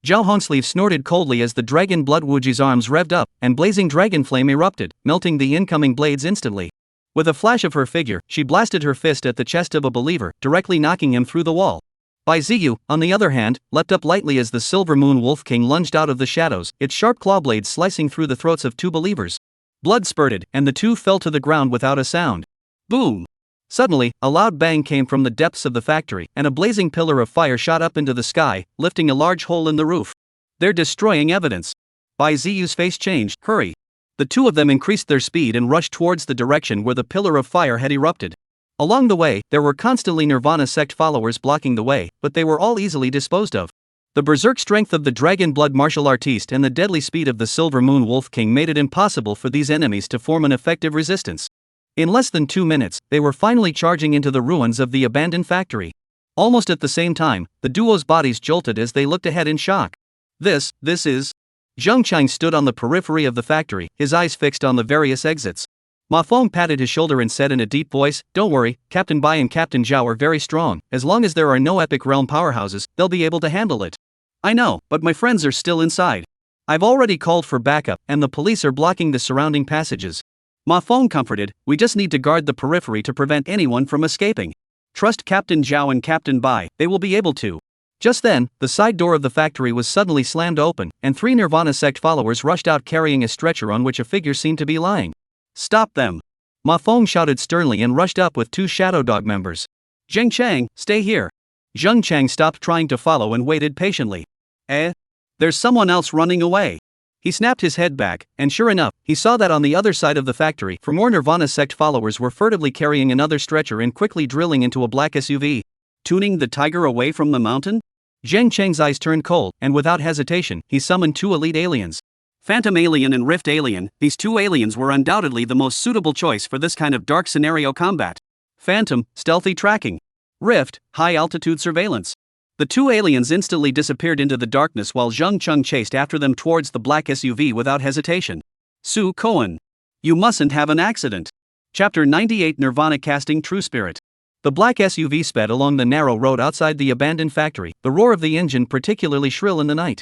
Zhao Hongsleeve snorted coldly as the dragon blood Wuji's arms revved up, and blazing dragon flame erupted, melting the incoming blades instantly. With a flash of her figure, she blasted her fist at the chest of a believer, directly knocking him through the wall. Bai Ziyu, on the other hand, leapt up lightly as the Silver Moon Wolf King lunged out of the shadows, its sharp claw blades slicing through the throats of two believers. Blood spurted, and the two fell to the ground without a sound. Boom! Suddenly, a loud bang came from the depths of the factory, and a blazing pillar of fire shot up into the sky, lifting a large hole in the roof. They're destroying evidence. Bai Ziyu's face changed. Hurry! The two of them increased their speed and rushed towards the direction where the pillar of fire had erupted. Along the way, there were constantly Nirvana sect followers blocking the way, but they were all easily disposed of. The berserk strength of the dragon blood martial artiste and the deadly speed of the Silver Moon Wolf King made it impossible for these enemies to form an effective resistance. In less than 2 minutes, they were finally charging into the ruins of the abandoned factory. Almost at the same time, the duo's bodies jolted as they looked ahead in shock. This is... Zheng Chang stood on the periphery of the factory, his eyes fixed on the various exits. Ma Feng patted his shoulder and said in a deep voice, "Don't worry, Captain Bai and Captain Zhao are very strong. As long as there are no epic realm powerhouses, they'll be able to handle it." "I know, but my friends are still inside. I've already called for backup, and the police are blocking the surrounding passages." Ma Feng comforted, "We just need to guard the periphery to prevent anyone from escaping. Trust Captain Zhao and Captain Bai, they will be able to." Just then, the side door of the factory was suddenly slammed open, and 3 Nirvana sect followers rushed out carrying a stretcher on which a figure seemed to be lying. "Stop them!" Ma Feng shouted sternly and rushed up with 2 Shadow Dog members. "Zheng Chang, stay here." Zheng Chang stopped trying to follow and waited patiently. There's someone else running away." He snapped his head back, and sure enough, he saw that on the other side of the factory, 4 more Nirvana sect followers were furtively carrying another stretcher and quickly drilling into a black SUV. Tuning the tiger away from the mountain? Zheng Cheng's eyes turned cold, and without hesitation, he summoned 2 elite aliens. Phantom Alien and Rift Alien, these 2 aliens were undoubtedly the most suitable choice for this kind of dark scenario combat. Phantom, stealthy tracking. Rift, high-altitude surveillance. The 2 aliens instantly disappeared into the darkness while Zheng Cheng chased after them towards the black SUV without hesitation. Su Cohen. You mustn't have an accident. Chapter 98 Nirvana Casting True Spirit. The black SUV sped along the narrow road outside the abandoned factory, the roar of the engine particularly shrill in the night.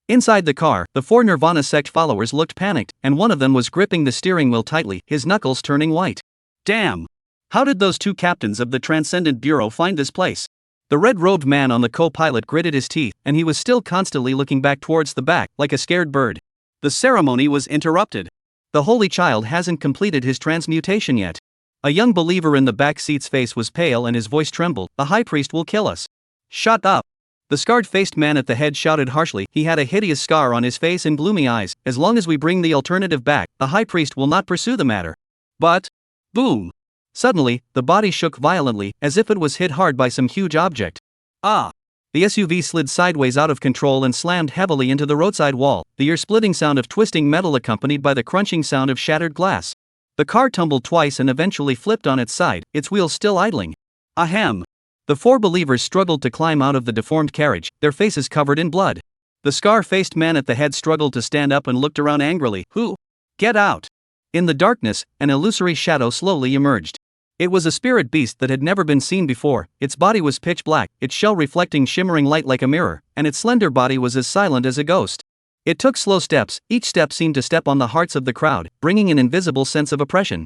Inside the car, the 4 Nirvana sect followers looked panicked, and one of them was gripping the steering wheel tightly, his knuckles turning white. Damn! How did those 2 captains of the Transcendent Bureau find this place? The red-robed man on the co-pilot gritted his teeth, and he was still constantly looking back towards the back, like a scared bird. The ceremony was interrupted. The Holy Child hasn't completed his transmutation yet. A young believer in the back seat's face was pale and his voice trembled. The High Priest will kill us. Shut up! The scarred-faced man at the head shouted harshly. He had a hideous scar on his face and gloomy eyes. As long as we bring the alternative back, the High Priest will not pursue the matter. But... boom! Suddenly, the body shook violently, as if it was hit hard by some huge object. Ah! The SUV slid sideways out of control and slammed heavily into the roadside wall, the ear-splitting sound of twisting metal accompanied by the crunching sound of shattered glass. The car tumbled twice and eventually flipped on its side, its wheels still idling. Ahem! The four believers struggled to climb out of the deformed carriage, their faces covered in blood. The scar-faced man at the head struggled to stand up and looked around angrily. Who? Get out! In the darkness, an illusory shadow slowly emerged. It was a spirit beast that had never been seen before. Its body was pitch black, its shell reflecting shimmering light like a mirror, and its slender body was as silent as a ghost. It took slow steps, each step seemed to step on the hearts of the crowd, bringing an invisible sense of oppression.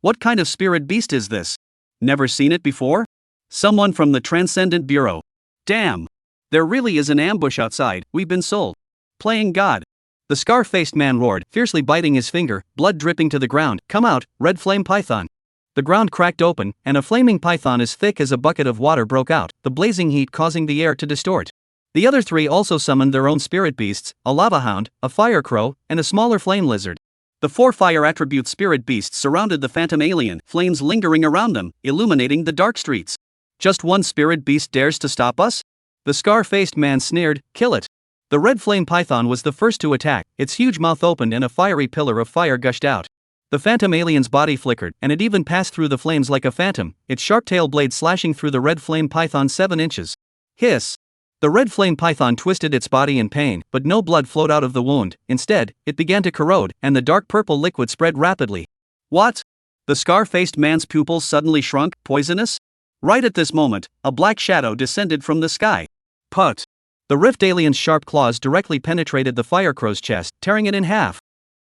What kind of spirit beast is this? Never seen it before? Someone from the Transcendent Bureau. Damn! There really is an ambush outside, we've been sold. Playing God. The scar-faced man roared, fiercely biting his finger, blood dripping to the ground. Come out, red flame python. The ground cracked open, and a flaming python as thick as a bucket of water broke out, the blazing heat causing the air to distort. The other three also summoned their own spirit beasts, a lava hound, a fire crow, and a smaller flame lizard. The four fire attribute spirit beasts surrounded the phantom alien, flames lingering around them, illuminating the dark streets. Just one spirit beast dares to stop us? The scar-faced man sneered, kill it. The red flame python was the first to attack, its huge mouth opened and a fiery pillar of fire gushed out. The phantom alien's body flickered, and it even passed through the flames like a phantom, its sharp tail blade slashing through the red flame python 7 inches. Hiss! The red flame python twisted its body in pain, but no blood flowed out of the wound. Instead, it began to corrode, and the dark purple liquid spread rapidly. What? The scar-faced man's pupils suddenly shrunk, poisonous? Right at this moment, a black shadow descended from the sky. Put! The rift alien's sharp claws directly penetrated the firecrow's chest, tearing it in half.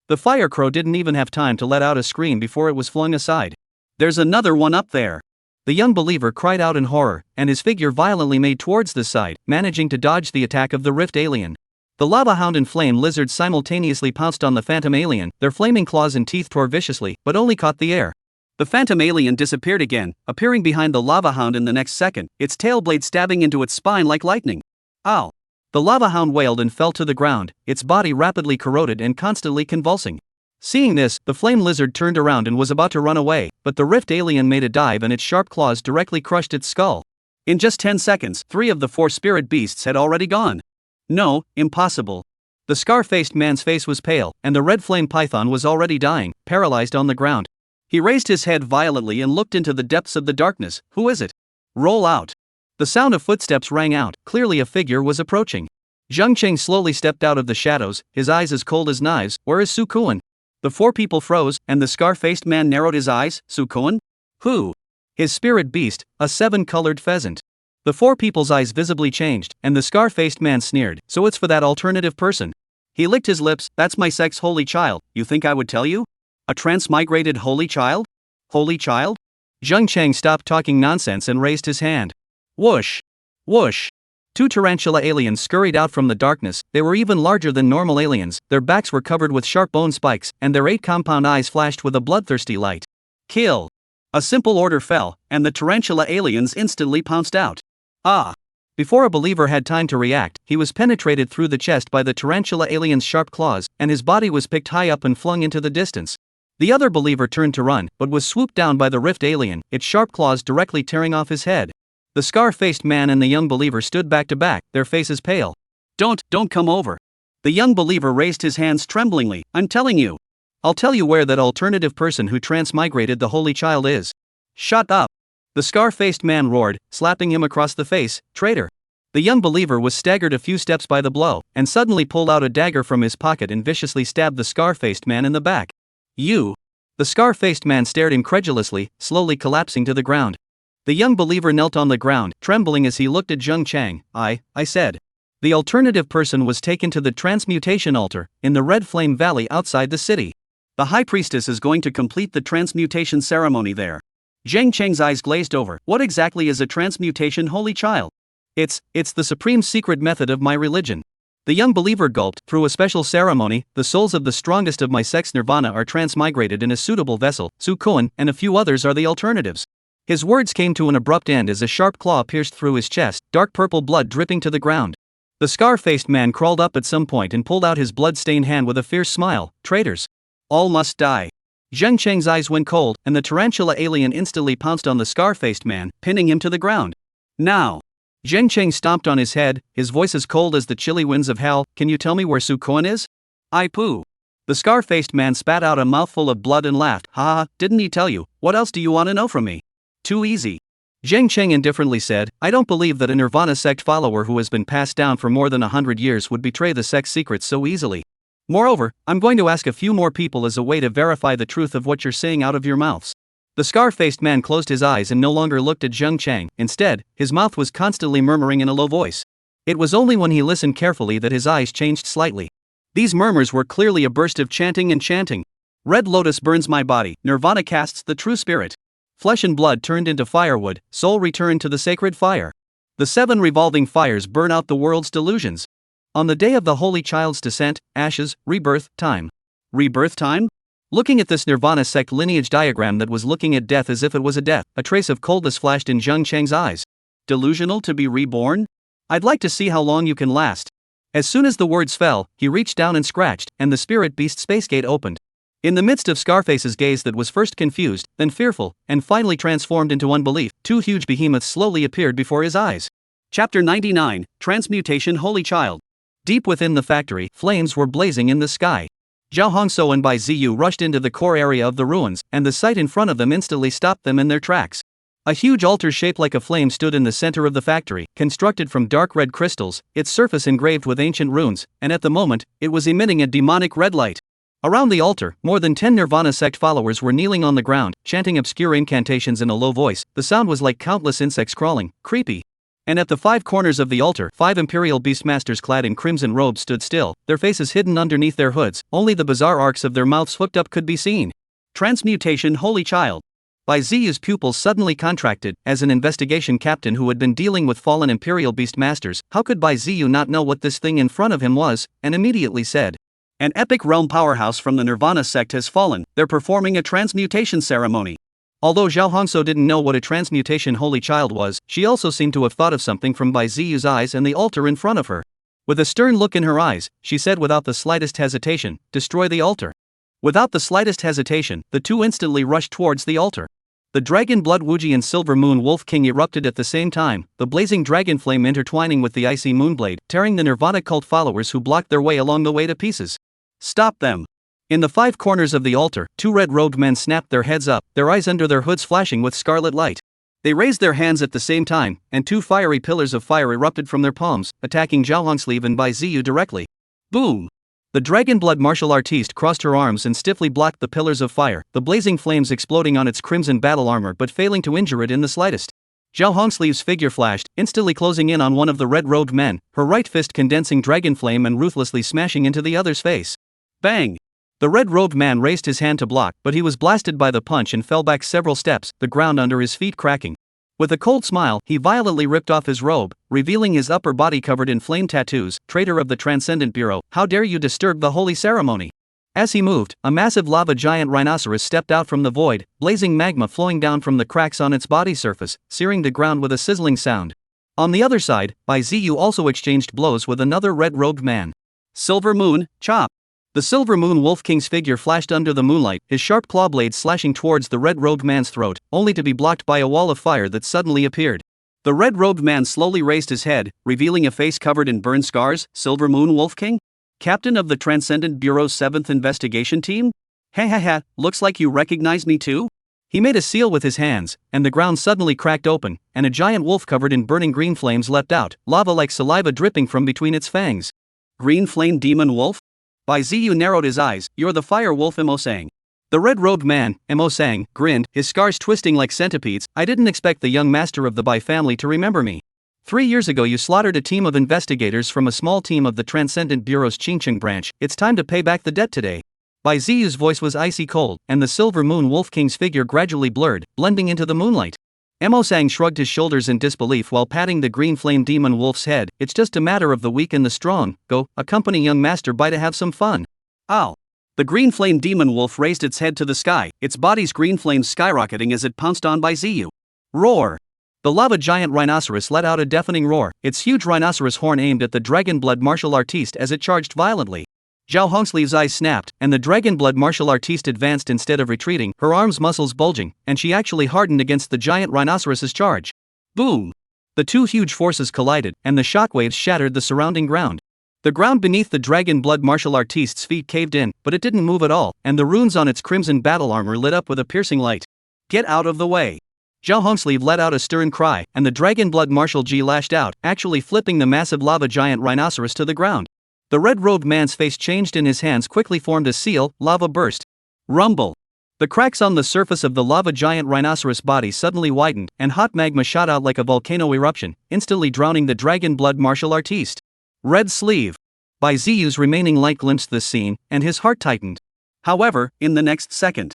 The firecrow didn't even have time to let out a scream before it was flung aside. There's another one up there! The young believer cried out in horror, and his figure violently made towards the side, managing to dodge the attack of the rift alien. The lava hound and flame lizard simultaneously pounced on the phantom alien, their flaming claws and teeth tore viciously, but only caught the air. The phantom alien disappeared again, appearing behind the lava hound in the next second, its tail blade stabbing into its spine like lightning. Ow! The lava hound wailed and fell to the ground, its body rapidly corroded and constantly convulsing. Seeing this, the flame lizard turned around and was about to run away, but the rift alien made a dive and its sharp claws directly crushed its skull. In just 10 seconds, 3 of the 4 spirit beasts had already gone. No, impossible. The scar-faced man's face was pale, and the red flame python was already dying, paralyzed on the ground. He raised his head violently and looked into the depths of the darkness. Who is it? Roll out. The sound of footsteps rang out, clearly a figure was approaching. Zheng Cheng slowly stepped out of the shadows, his eyes as cold as knives. Where is Su Kuan? The 4 people froze, and the scar-faced man narrowed his eyes. Su Kuan? Who? His spirit beast, a 7-colored pheasant. The 4 people's eyes visibly changed, and the scar-faced man sneered. So it's for that alternative person. He licked his lips. That's my sect's holy child. You think I would tell you? A transmigrated holy child? Holy child? Zheng Cheng stopped talking nonsense and raised his hand. Whoosh! Whoosh! 2 tarantula aliens scurried out from the darkness. They were even larger than normal aliens, their backs were covered with sharp bone spikes, and their 8 compound eyes flashed with a bloodthirsty light. Kill! A simple order fell, and the tarantula aliens instantly pounced out. Ah! Before a believer had time to react, he was penetrated through the chest by the tarantula alien's sharp claws, and his body was picked high up and flung into the distance. The other believer turned to run, but was swooped down by the rift alien, its sharp claws directly tearing off his head. The scar-faced man and the young believer stood back to back, their faces pale. Don't come over. The young believer raised his hands tremblingly. I'm telling you. I'll tell you where that alternative person who transmigrated the holy child is. Shut up. The scar-faced man roared, slapping him across the face. Traitor. The young believer was staggered a few steps by the blow, and suddenly pulled out a dagger from his pocket and viciously stabbed the scar-faced man in the back. You. The scar-faced man stared incredulously, slowly collapsing to the ground. The young believer knelt on the ground, trembling as he looked at Zheng Cheng. I said. The alternative person was taken to the transmutation altar, in the Red Flame Valley outside the city. The high priestess is going to complete the transmutation ceremony there. Zheng Cheng's eyes glazed over. What exactly is a transmutation holy child? It's the supreme secret method of my religion. The young believer gulped. Through a special ceremony, the souls of the strongest of my sect's Nirvana are transmigrated in a suitable vessel. Su Kuan and a few others are the alternatives. His words came to an abrupt end as a sharp claw pierced through his chest, dark purple blood dripping to the ground. The scar-faced man crawled up at some point and pulled out his blood-stained hand with a fierce smile. Traitors. All must die. Zheng Cheng's eyes went cold, and the tarantula alien instantly pounced on the scar-faced man, pinning him to the ground. Now. Zheng Cheng stomped on his head, his voice as cold as the chilly winds of hell. Can you tell me where Su Koan is? I poo. The scar-faced man spat out a mouthful of blood and laughed. Ha ha, didn't he tell you? What else do you want to know from me? Too easy. Zheng Cheng indifferently said, I don't believe that a Nirvana sect follower who has been passed down for more than 100 years would betray the sect's secrets so easily. Moreover, I'm going to ask a few more people as a way to verify the truth of what you're saying out of your mouths. The scar-faced man closed his eyes and no longer looked at Zheng Cheng. Instead, his mouth was constantly murmuring in a low voice. It was only when he listened carefully that his eyes changed slightly. These murmurs were clearly a burst of chanting and chanting. Red lotus burns my body, Nirvana casts the true spirit. Flesh and blood turned into firewood, soul returned to the sacred fire. The 7 revolving fires burn out the world's delusions. On the day of the Holy Child's descent, ashes, rebirth, time. Rebirth time? Looking at this Nirvana sect lineage diagram that was looking at death as if it was a death, a trace of coldness flashed in Zheng Cheng's eyes. Delusional to be reborn? I'd like to see how long you can last. As soon as the words fell, he reached down and scratched, and the spirit beast space gate opened. In the midst of Scarface's gaze that was first confused, then fearful, and finally transformed into unbelief, 2 huge behemoths slowly appeared before his eyes. Chapter 99, Transmutation Holy Child. Deep within the factory, flames were blazing in the sky. Zhao Hongso and Bai Ziyu rushed into the core area of the ruins, and the sight in front of them instantly stopped them in their tracks. A huge altar shaped like a flame stood in the center of the factory, constructed from dark red crystals, its surface engraved with ancient runes, and at the moment, it was emitting a demonic red light. Around the altar, more than 10 Nirvana sect followers were kneeling on the ground, chanting obscure incantations in a low voice. The sound was like countless insects crawling, creepy. And at the 5 corners of the altar, 5 Imperial Beastmasters clad in crimson robes stood still, their faces hidden underneath their hoods, only the bizarre arcs of their mouths hooked up could be seen. Transmutation Holy Child. Bai Ziyu's pupils suddenly contracted. As an investigation captain who had been dealing with fallen Imperial Beastmasters, how could Bai Ziyu not know what this thing in front of him was, and immediately said, an epic realm powerhouse from the Nirvana sect has fallen, they're performing a transmutation ceremony. Although Zhao Hongso didn't know what a transmutation holy child was, she also seemed to have thought of something from Bai Ziyu's eyes and the altar in front of her. With a stern look in her eyes, she said without the slightest hesitation, destroy the altar. Without the slightest hesitation, the 2 instantly rushed towards the altar. The Dragon Blood Wuji and Silver Moon Wolf King erupted at the same time, the blazing dragon flame intertwining with the icy moonblade, tearing the Nirvana cult followers who blocked their way along the way to pieces. Stop them! In the 5 corners of the altar, 2 red-robed men snapped their heads up, their eyes under their hoods flashing with scarlet light. They raised their hands at the same time, and 2 fiery pillars of fire erupted from their palms, attacking Zhao Hongsleeve and Bai Ziyu directly. Boom! The Dragon Blood martial artiste crossed her arms and stiffly blocked the pillars of fire, the blazing flames exploding on its crimson battle armor but failing to injure it in the slightest. Zhao Hongsleeve's figure flashed, instantly closing in on one of the red-robed men, her right fist condensing dragon flame and ruthlessly smashing into the other's face. Bang! The red-robed man raised his hand to block, but he was blasted by the punch and fell back several steps, the ground under his feet cracking. With a cold smile, he violently ripped off his robe, revealing his upper body covered in flame tattoos. Traitor of the Transcendent Bureau, how dare you disturb the holy ceremony? As he moved, a massive lava giant rhinoceros stepped out from the void, blazing magma flowing down from the cracks on its body surface, searing the ground with a sizzling sound. On the other side, Bai Ziyu also exchanged blows with another red-robed man. Silver Moon, chop! The Silver Moon Wolf King's figure flashed under the moonlight, his sharp claw blades slashing towards the red-robed man's throat, only to be blocked by a wall of fire that suddenly appeared. The red-robed man slowly raised his head, revealing a face covered in burn scars. Silver Moon Wolf King? Captain of the Transcendent Bureau's 7th Investigation Team? Ha, looks like you recognize me too? He made a seal with his hands, and the ground suddenly cracked open, and a giant wolf covered in burning green flames leapt out, lava like saliva dripping from between its fangs. Green Flame Demon Wolf? Bai Ziyu narrowed his eyes. You're the fire wolf Mo Sang. The red-robed man, Mo Sang, grinned, his scars twisting like centipedes. I didn't expect the young master of the Bai family to remember me. 3 years ago you slaughtered a team of investigators from a small team of the Transcendent Bureau's Qingcheng branch. It's time to pay back the debt today. Bai Ziyu's voice was icy cold, and the Silver Moon Wolf King's figure gradually blurred, blending into the moonlight. Mo Sang shrugged his shoulders in disbelief while patting the green flame demon wolf's head. It's just a matter of the weak and the strong. Go, accompany young master Bai to have some fun. Ow! The green flame demon wolf raised its head to the sky, its body's green flames skyrocketing as it pounced on Bai Ziyu. Roar! The lava giant rhinoceros let out a deafening roar, its huge rhinoceros horn aimed at the dragon blood martial artiste as it charged violently. Zhao Hongsleeve's eyes snapped, and the dragon blood martial artiste advanced instead of retreating, her arms muscles bulging, and she actually hardened against the giant rhinoceros's charge. Boom! The two huge forces collided, and the shockwaves shattered the surrounding ground. The ground beneath the dragon blood martial artist's feet caved in, but it didn't move at all, and the runes on its crimson battle armor lit up with a piercing light. Get out of the way! Zhao Hongsleeve let out a stern cry, and the dragon blood martial Ji lashed out, actually flipping the massive lava giant rhinoceros to the ground. The red-robed man's face changed and his hands quickly formed a seal. Lava burst. Rumble. The cracks on the surface of the lava giant rhinoceros body suddenly widened, and hot magma shot out like a volcano eruption, instantly drowning the dragon blood martial artiste. Red sleeve. Bai Ziyu's remaining light glimpsed this scene, and his heart tightened. However, in the next second,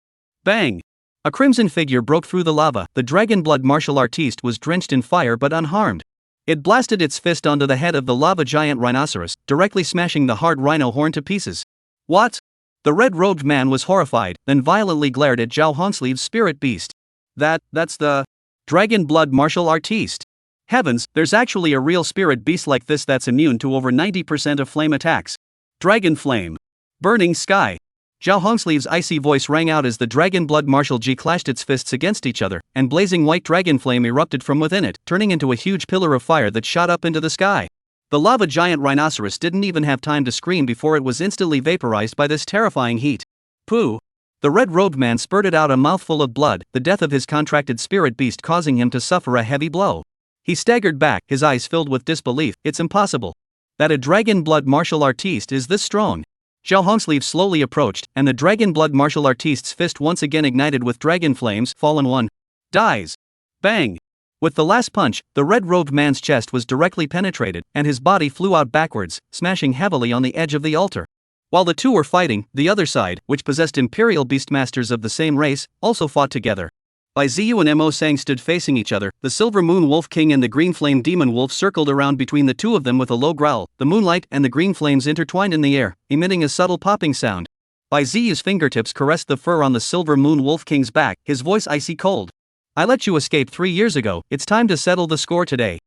bang! A crimson figure broke through the lava. The dragon blood martial artiste was drenched in fire but unharmed. It blasted its fist onto the head of the lava giant rhinoceros, directly smashing the hard rhino horn to pieces. What? The red-robed man was horrified, then violently glared at Zhao Hongsleeve's spirit beast. That's the dragon blood martial artiste. Heavens, there's actually a real spirit beast like this that's immune to over 90% of flame attacks. Dragon flame. Burning sky. Zhao Hongsleeve's icy voice rang out as the dragon blood martial Ji clashed its fists against each other, and blazing white dragon flame erupted from within it, turning into a huge pillar of fire that shot up into the sky. The lava giant rhinoceros didn't even have time to scream before it was instantly vaporized by this terrifying heat. Pooh! The red-robed man spurted out a mouthful of blood, the death of his contracted spirit beast causing him to suffer a heavy blow. He staggered back, his eyes filled with disbelief. It's impossible that a dragon blood martial artiste is this strong. Zhao Hongsleeve slowly approached, and the dragon blood martial artiste's fist once again ignited with dragon flames. Fallen one dies. Bang! With the last punch, the red-robed man's chest was directly penetrated, and his body flew out backwards, smashing heavily on the edge of the altar. While the two were fighting, the other side, which possessed Imperial Beastmasters of the same race, also fought together. Bai Ziyu and Mo Sang stood facing each other. The Silver Moon Wolf King and the Green Flame Demon Wolf circled around between the two of them with a low growl. The moonlight and the green flames intertwined in the air, emitting a subtle popping sound. Bai Ziyu's fingertips caressed the fur on the Silver Moon Wolf King's back, his voice icy cold. I let you escape 3 years ago, it's time to settle the score today.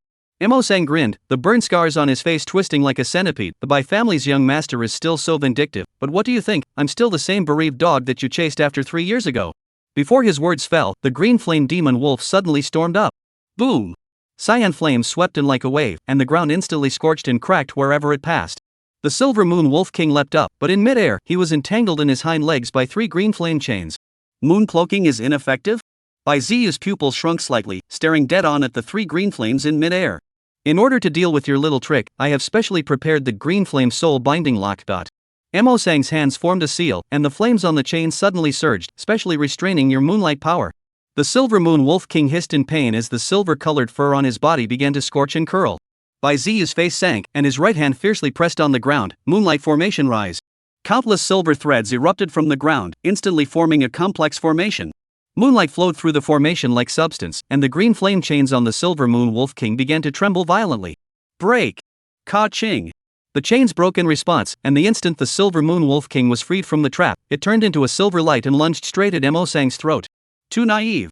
Mo Sang grinned, the burn scars on his face twisting like a centipede. The Bai family's young master is still so vindictive, but what do you think, I'm still the same bereaved dog that you chased after 3 years ago. Before his words fell, the green flame demon wolf suddenly stormed up. Boom! Cyan flames swept in like a wave, and the ground instantly scorched and cracked wherever it passed. The Silver Moon Wolf King leapt up, but in midair, he was entangled in his hind legs by 3 green flame chains. Moon cloaking is ineffective? Bai Ziyu's pupils shrunk slightly, staring dead on at the 3 green flames in midair. In order to deal with your little trick, I have specially prepared the green flame soul binding lock. Mo Sang's hands formed a seal, and the flames on the chain suddenly surged, specially restraining your moonlight power. The Silver Moon Wolf King hissed in pain as the silver-colored fur on his body began to scorch and curl. Bai Ziyu's face sank, and his right hand fiercely pressed on the ground. Moonlight formation rise. Countless silver threads erupted from the ground, instantly forming a complex formation. Moonlight flowed through the formation like substance, and the green flame chains on the Silver Moon Wolf King began to tremble violently. Break! Ka-ching! The chains broke in response, and the instant the Silver Moon Wolf King was freed from the trap, it turned into a silver light and lunged straight at Mo Sang's throat. Too naive.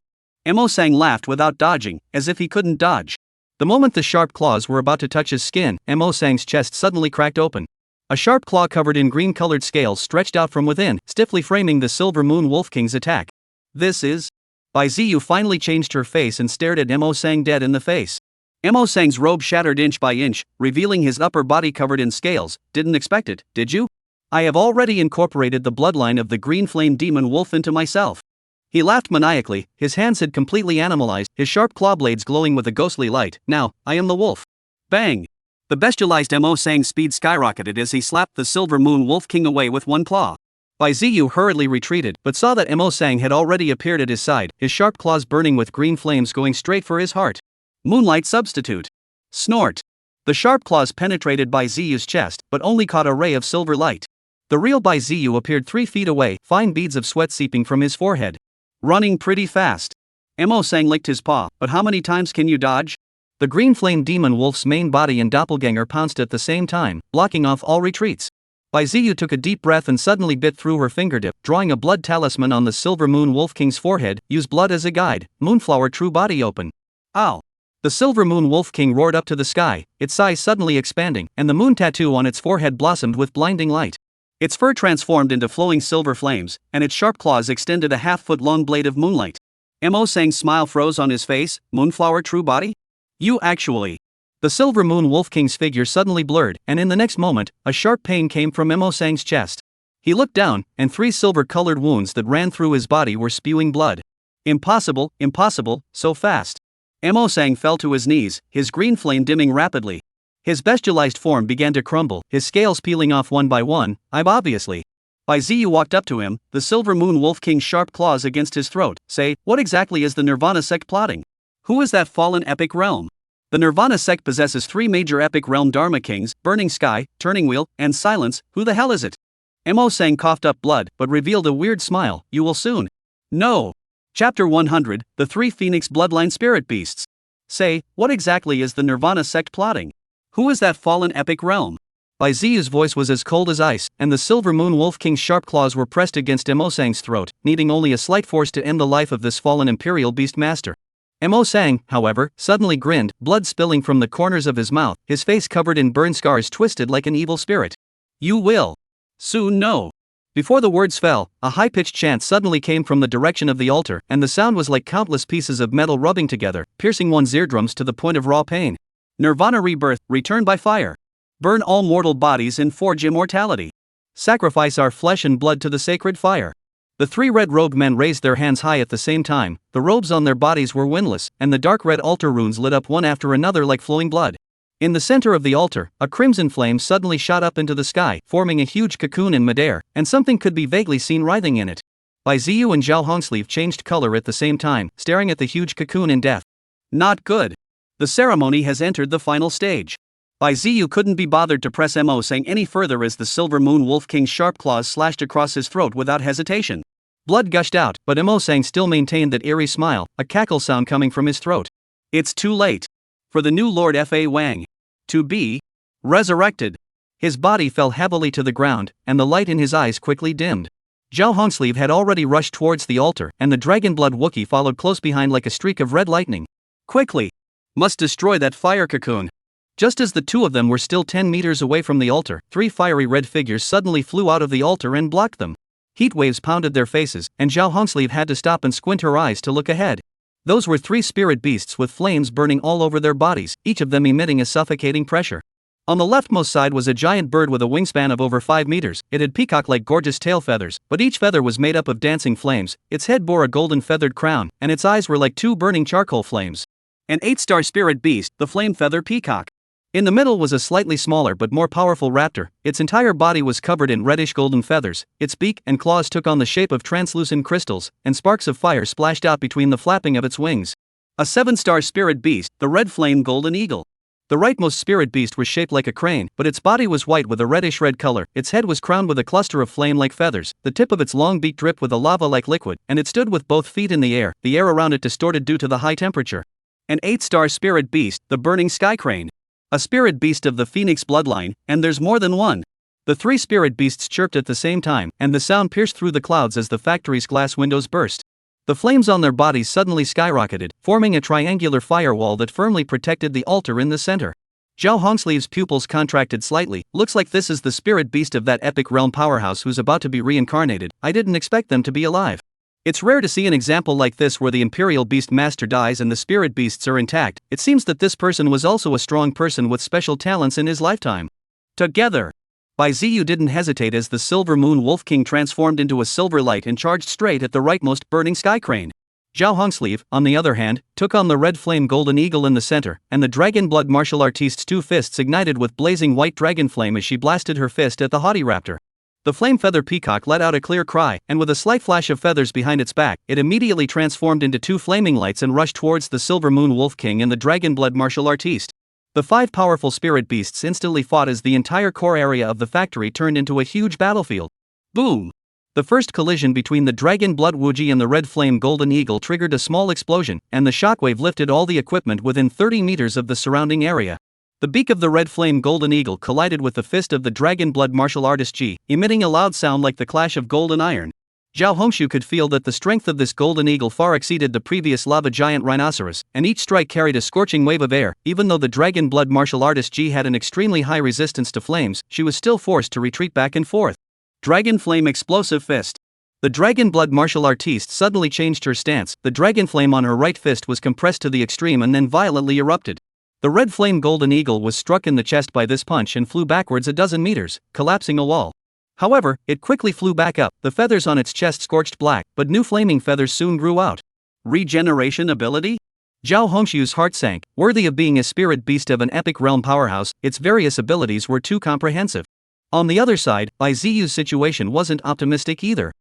Mo Sang laughed without dodging, as if he couldn't dodge. The moment the sharp claws were about to touch his skin, Mo Sang's chest suddenly cracked open. A sharp claw covered in green-colored scales stretched out from within, stiffly framing the Silver Moon Wolf King's attack. This is... Bai Ziyu finally changed her face and stared at Mo Sang dead in the face. Mo Sang's robe shattered inch by inch, revealing his upper body covered in scales. Didn't expect it, did you? I have already incorporated the bloodline of the green flame demon wolf into myself. He laughed maniacally, his hands had completely animalized, his sharp claw blades glowing with a ghostly light. Now, I am the wolf. Bang! The bestialized Mo Sang's speed skyrocketed as he slapped the Silver Moon Wolf King away with one claw. Bai Ziyu hurriedly retreated, but saw that Mo Sang had already appeared at his side, his sharp claws burning with green flames going straight for his heart. Moonlight substitute. Snort. The sharp claws penetrated Bai Ziyu's chest, but only caught a ray of silver light. The real Bai Ziyu appeared 3 feet away, fine beads of sweat seeping from his forehead. Running pretty fast. Mo Sang licked his paw, but how many times can you dodge? The green flame demon wolf's main body and doppelganger pounced at the same time, blocking off all retreats. Bai Ziyu took a deep breath and suddenly bit through her fingertip, drawing a blood talisman on the Silver Moon Wolf King's forehead. Use blood as a guide. Moonflower true body open. Ow! The Silver Moon Wolf King roared up to the sky, its size suddenly expanding, and the moon tattoo on its forehead blossomed with blinding light. Its fur transformed into flowing silver flames, and its sharp claws extended a half-foot-long blade of moonlight. Mo Sang's smile froze on his face. Moonflower true body? You actually. The Silver Moon Wolf King's figure suddenly blurred, and in the next moment, a sharp pain came from Mo Sang's chest. He looked down, and 3 silver-colored wounds that ran through his body were spewing blood. Impossible, impossible, so fast. Mo Sang fell to his knees, his green flame dimming rapidly. His bestialized form began to crumble, his scales peeling off one by one, obviously. Ziyu walked up to him, the Silver Moon Wolf King's sharp claws against his throat. Say, what exactly is the Nirvana sect plotting? Who is that fallen epic realm? The Nirvana sect possesses 3 major epic realm Dharma Kings, Burning Sky, Turning Wheel, and Silence. Who the hell is it? Mo Sang coughed up blood, but revealed a weird smile. You will soon. No. Chapter 100, The 3 Phoenix Bloodline Spirit Beasts. Say, what exactly is the Nirvana sect plotting? Who is that fallen epic realm? Ziyu's voice was as cold as ice, and the Silver Moon Wolf King's sharp claws were pressed against Mo Sang's throat, needing only a slight force to end the life of this fallen Imperial Beast Master. Mo Sang, however, suddenly grinned, blood spilling from the corners of his mouth, his face covered in burn scars twisted like an evil spirit. You will soon know. Before the words fell, a high-pitched chant suddenly came from the direction of the altar, and the sound was like countless pieces of metal rubbing together, piercing one's eardrums to the point of raw pain. Nirvana rebirth, return by fire. Burn all mortal bodies and forge immortality. Sacrifice our flesh and blood to the sacred fire. The 3 red-robed men raised their hands high at the same time, the robes on their bodies were windless, and the dark red altar runes lit up one after another like flowing blood. In the center of the altar, a crimson flame suddenly shot up into the sky, forming a huge cocoon in midair, and something could be vaguely seen writhing in it. Ziyu and Zhao Hongsleeve changed color at the same time, staring at the huge cocoon in death. Not good. The ceremony has entered the final stage. Ziyu couldn't be bothered to press Mo Sang any further as the Silver Moon Wolf King's sharp claws slashed across his throat without hesitation. Blood gushed out, but Mo Sang still maintained that eerie smile, a cackle sound coming from his throat. It's too late. For the new Lord Fa Wang to be resurrected. His body fell heavily to the ground, and the light in his eyes quickly dimmed. Zhao Hongsleeve had already rushed towards the altar, and the dragon blood Wookiee followed close behind like a streak of red lightning. Quickly! Must destroy that fire cocoon. Just as the 2 of them were still 10 meters away from the altar, 3 fiery red figures suddenly flew out of the altar and blocked them. Heat waves pounded their faces, and Zhao Hongsleeve had to stop and squint her eyes to look ahead. Those were 3 spirit beasts with flames burning all over their bodies, each of them emitting a suffocating pressure. On the leftmost side was a giant bird with a wingspan of over 5 meters. It had peacock-like gorgeous tail feathers, but each feather was made up of dancing flames, its head bore a golden feathered crown, and its eyes were like 2 burning charcoal flames. An 8-star spirit beast, the flame feather peacock. In the middle was a slightly smaller but more powerful raptor. Its entire body was covered in reddish golden feathers, its beak and claws took on the shape of translucent crystals, and sparks of fire splashed out between the flapping of its wings. A 7-star spirit beast, the red flame golden eagle. The rightmost spirit beast was shaped like a crane, but its body was white with a reddish-red color, its head was crowned with a cluster of flame-like feathers, the tip of its long beak dripped with a lava-like liquid, and it stood with both feet in the air around it distorted due to the high temperature. An 8-star spirit beast, the burning sky crane. A spirit beast of the Phoenix bloodline, and there's more than one. The 3 spirit beasts chirped at the same time, and the sound pierced through the clouds as the factory's glass windows burst. The flames on their bodies suddenly skyrocketed, forming a triangular firewall that firmly protected the altar in the center. Zhao Hongsleeve's pupils contracted slightly. Looks like this is the spirit beast of that epic realm powerhouse who's about to be reincarnated. I didn't expect them to be alive. It's rare to see an example like this where the Imperial Beast Master dies and the spirit beasts are intact. It seems that this person was also a strong person with special talents in his lifetime. Together! Ziyu didn't hesitate as the Silver Moon Wolf King transformed into a silver light and charged straight at the rightmost burning sky crane. Zhao Hongsleeve, on the other hand, took on the red flame golden eagle in the center, and the dragon blood martial artist's 2 fists ignited with blazing white dragon flame as she blasted her fist at the haughty raptor. The flame feather peacock let out a clear cry, and with a slight flash of feathers behind its back, it immediately transformed into 2 flaming lights and rushed towards the Silver Moon Wolf King and the dragon blood martial artiste. The 5 powerful spirit beasts instantly fought as the entire core area of the factory turned into a huge battlefield. Boom! The first collision between the dragon blood Wuji and the red flame golden eagle triggered a small explosion, and the shockwave lifted all the equipment within 30 meters of the surrounding area. The beak of the red flame golden eagle collided with the fist of the dragon blood martial artist Ji, emitting a loud sound like the clash of gold and iron. Zhao Hongshu could feel that the strength of this golden eagle far exceeded the previous lava giant rhinoceros, and each strike carried a scorching wave of air. Even though the dragon blood martial artist Ji had an extremely high resistance to flames, she was still forced to retreat back and forth. Dragon flame explosive fist. The dragon blood martial artiste suddenly changed her stance. The dragon flame on her right fist was compressed to the extreme and then violently erupted. The red flame golden eagle was struck in the chest by this punch and flew backwards a dozen meters, collapsing a wall. However, it quickly flew back up, the feathers on its chest scorched black, but new flaming feathers soon grew out. Regeneration ability? Zhao Hongxiu's heart sank. Worthy of being a spirit beast of an epic realm powerhouse, its various abilities were too comprehensive. On the other side, Bai Ziyu's situation wasn't optimistic either.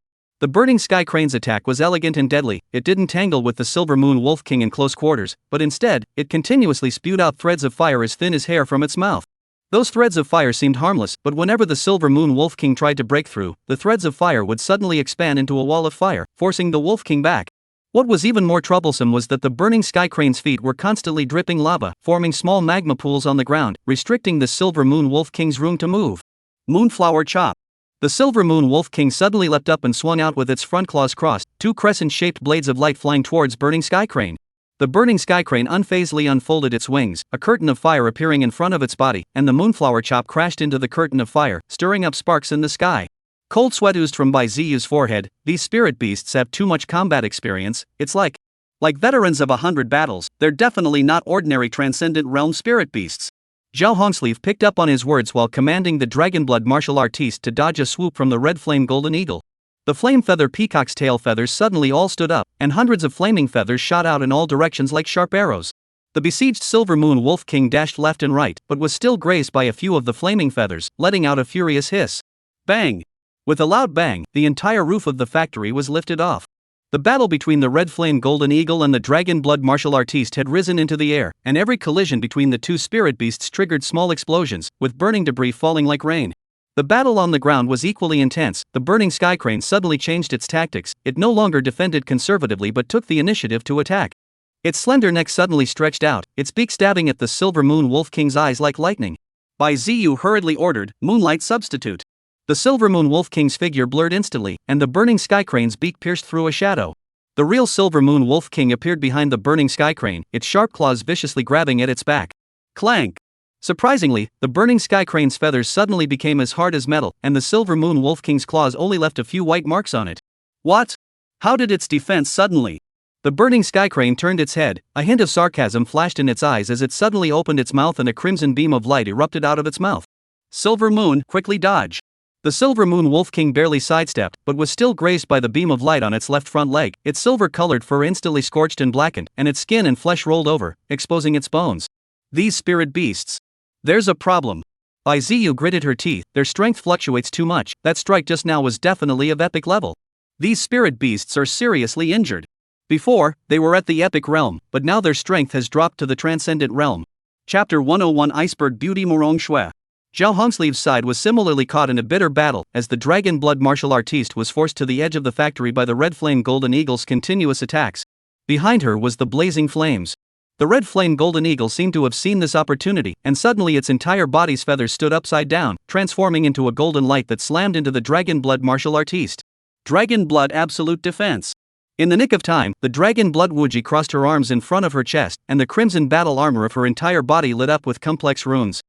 The burning sky crane's attack was elegant and deadly. It didn't tangle with the Silver Moon Wolf King in close quarters, but instead, it continuously spewed out threads of fire as thin as hair from its mouth. Those threads of fire seemed harmless, but whenever the Silver Moon Wolf King tried to break through, the threads of fire would suddenly expand into a wall of fire, forcing the Wolf King back. What was even more troublesome was that the burning sky crane's feet were constantly dripping lava, forming small magma pools on the ground, restricting the Silver Moon Wolf King's room to move. Moonflower Chop. The Silver Moon Wolf King suddenly leapt up and swung out with its front claws crossed, two crescent-shaped blades of light flying towards burning sky crane. The burning sky crane unfazedly unfolded its wings, a curtain of fire appearing in front of its body, and the moonflower chop crashed into the curtain of fire, stirring up sparks in the sky. Cold sweat oozed from Bai Ziyu's forehead. These spirit beasts have too much combat experience. It's like veterans of 100 battles, they're definitely not ordinary transcendent realm spirit beasts. Zhao Hongsleeve picked up on his words while commanding the dragonblood martial artiste to dodge a swoop from the red flame golden eagle. The flame feather peacock's tail feathers suddenly all stood up, and hundreds of flaming feathers shot out in all directions like sharp arrows. The besieged Silver Moon Wolf King dashed left and right, but was still grazed by a few of the flaming feathers, letting out a furious hiss. Bang! With a loud bang, the entire roof of the factory was lifted off. The battle between the red flame golden eagle and the dragon blood martial artiste had risen into the air, and every collision between the two spirit beasts triggered small explosions, with burning debris falling like rain. The battle on the ground was equally intense. The burning sky crane suddenly changed its tactics. It no longer defended conservatively but took the initiative to attack. Its slender neck suddenly stretched out, its beak stabbing at the Silver Moon Wolf King's eyes like lightning. Bai Ziyu hurriedly ordered, "Moonlight substitute." The Silver Moon Wolf King's figure blurred instantly, and the burning sky crane's beak pierced through a shadow. The real Silver Moon Wolf King appeared behind the burning sky crane, its sharp claws viciously grabbing at its back. Clank! Surprisingly, the burning sky crane's feathers suddenly became as hard as metal, and the Silver Moon Wolf King's claws only left a few white marks on it. What? How did its defense suddenly? The burning sky crane turned its head, a hint of sarcasm flashed in its eyes as it suddenly opened its mouth and a crimson beam of light erupted out of its mouth. Silver Moon, quickly dodge! The Silver Moon Wolf King barely sidestepped, but was still grazed by the beam of light on its left front leg. Its silver-colored fur instantly scorched and blackened, and its skin and flesh rolled over, exposing its bones. These spirit beasts. There's a problem. Bai Ziyu gritted her teeth. Their strength fluctuates too much. That strike just now was definitely of epic level. These spirit beasts are seriously injured. Before, they were at the epic realm, but now their strength has dropped to the transcendent realm. Chapter 101 Iceberg Beauty Morong Shui. Zhao Hongsleeve's side was similarly caught in a bitter battle, as the dragon blood martial artiste was forced to the edge of the factory by the red flame golden eagle's continuous attacks. Behind her was the blazing flames. The red flame golden eagle seemed to have seen this opportunity, and suddenly its entire body's feathers stood upside down, transforming into a golden light that slammed into the dragon blood martial artiste. Dragon blood absolute defense. In the nick of time, the dragon blood Wuji crossed her arms in front of her chest, and the crimson battle armor of her entire body lit up with complex runes.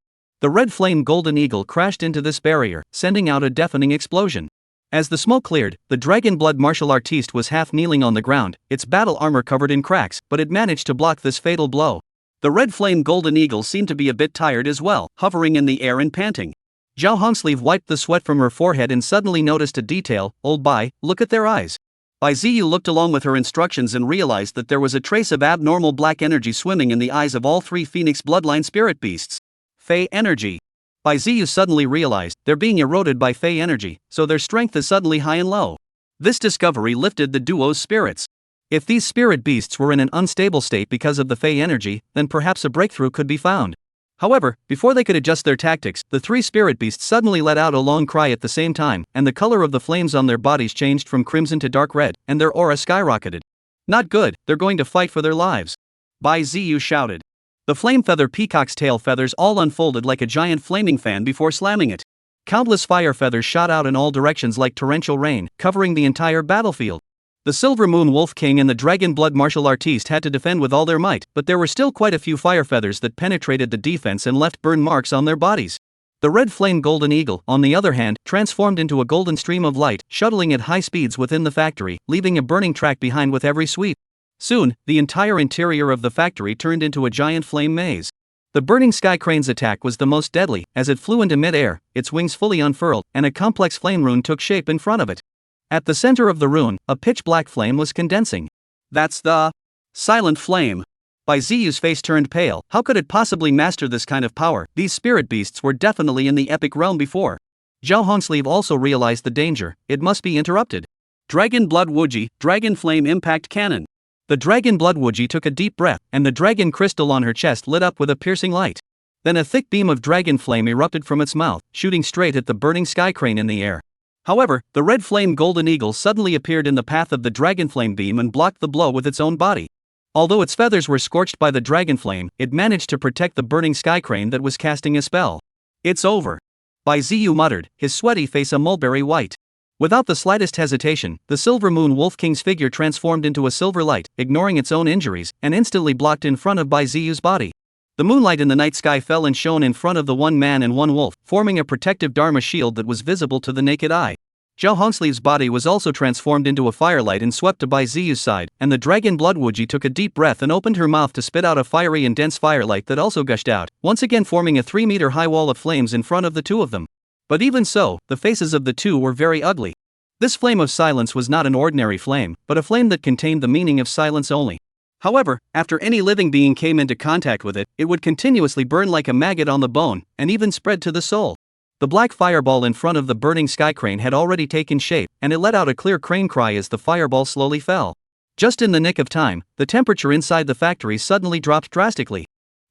The red flame golden eagle crashed into this barrier, sending out a deafening explosion. As the smoke cleared, the dragon blood martial artiste was half kneeling on the ground, its battle armor covered in cracks, but it managed to block this fatal blow. The red flame golden eagle seemed to be a bit tired as well, hovering in the air and panting. Zhao Hongsleeve wiped the sweat from her forehead and suddenly noticed a detail. "Old Bai, look at their eyes." Bai Ziyu looked along with her instructions and realized that there was a trace of abnormal black energy swimming in the eyes of all three Phoenix bloodline spirit beasts. Fey energy. Bai Ziyu suddenly realized they're being eroded by Fey energy, so their strength is suddenly high and low. This discovery lifted the duo's spirits. If these spirit beasts were in an unstable state because of the Fey energy, then perhaps a breakthrough could be found. However, before they could adjust their tactics, the three spirit beasts suddenly let out a long cry at the same time, and the color of the flames on their bodies changed from crimson to dark red, and their aura skyrocketed. Not good, they're going to fight for their lives. Bai Ziyu shouted. The flame feather peacock's tail feathers all unfolded like a giant flaming fan before slamming it. Countless fire feathers shot out in all directions like torrential rain, covering the entire battlefield. The Silver Moon Wolf King and the Dragon Blood martial artiste had to defend with all their might, but there were still quite a few fire feathers that penetrated the defense and left burn marks on their bodies. The red flame golden eagle, on the other hand, transformed into a golden stream of light, shuttling at high speeds within the factory, leaving a burning track behind with every sweep. Soon, the entire interior of the factory turned into a giant flame maze. The burning sky crane's attack was the most deadly, as it flew into mid-air, its wings fully unfurled, and a complex flame rune took shape in front of it. At the center of the rune, a pitch-black flame was condensing. That's the silent flame. Bai Ziyu's face turned pale. How could it possibly master this kind of power? These spirit beasts were definitely in the epic realm before. Zhao Hongsleeve also realized the danger. It must be interrupted. Dragon Blood Wuji, Dragon Flame Impact Cannon. The Dragon Blood Wuji took a deep breath, and the dragon crystal on her chest lit up with a piercing light. Then a thick beam of dragon flame erupted from its mouth, shooting straight at the burning sky crane in the air. However, the red flame golden eagle suddenly appeared in the path of the dragon flame beam and blocked the blow with its own body. Although its feathers were scorched by the dragon flame, it managed to protect the burning sky crane that was casting a spell. It's over. Bai Ziyu muttered, his sweaty face a mulberry white. Without the slightest hesitation, the Silver Moon Wolf King's figure transformed into a silver light, ignoring its own injuries, and instantly blocked in front of Bai Ziyu's body. The moonlight in the night sky fell and shone in front of the one man and one wolf, forming a protective Dharma shield that was visible to the naked eye. Zhao Hongsleeve's body was also transformed into a firelight and swept to Bai Ziyu's side, and the Dragon Blood Wuji took a deep breath and opened her mouth to spit out a fiery and dense firelight that also gushed out, once again forming a 3-meter-high wall of flames in front of the two of them. But even so, the faces of the two were very ugly. This flame of silence was not an ordinary flame, but a flame that contained the meaning of silence only. However, after any living being came into contact with it, it would continuously burn like a maggot on the bone, and even spread to the soul. The black fireball in front of the burning sky crane had already taken shape, and it let out a clear crane cry as the fireball slowly fell. Just in the nick of time, the temperature inside the factory suddenly dropped drastically.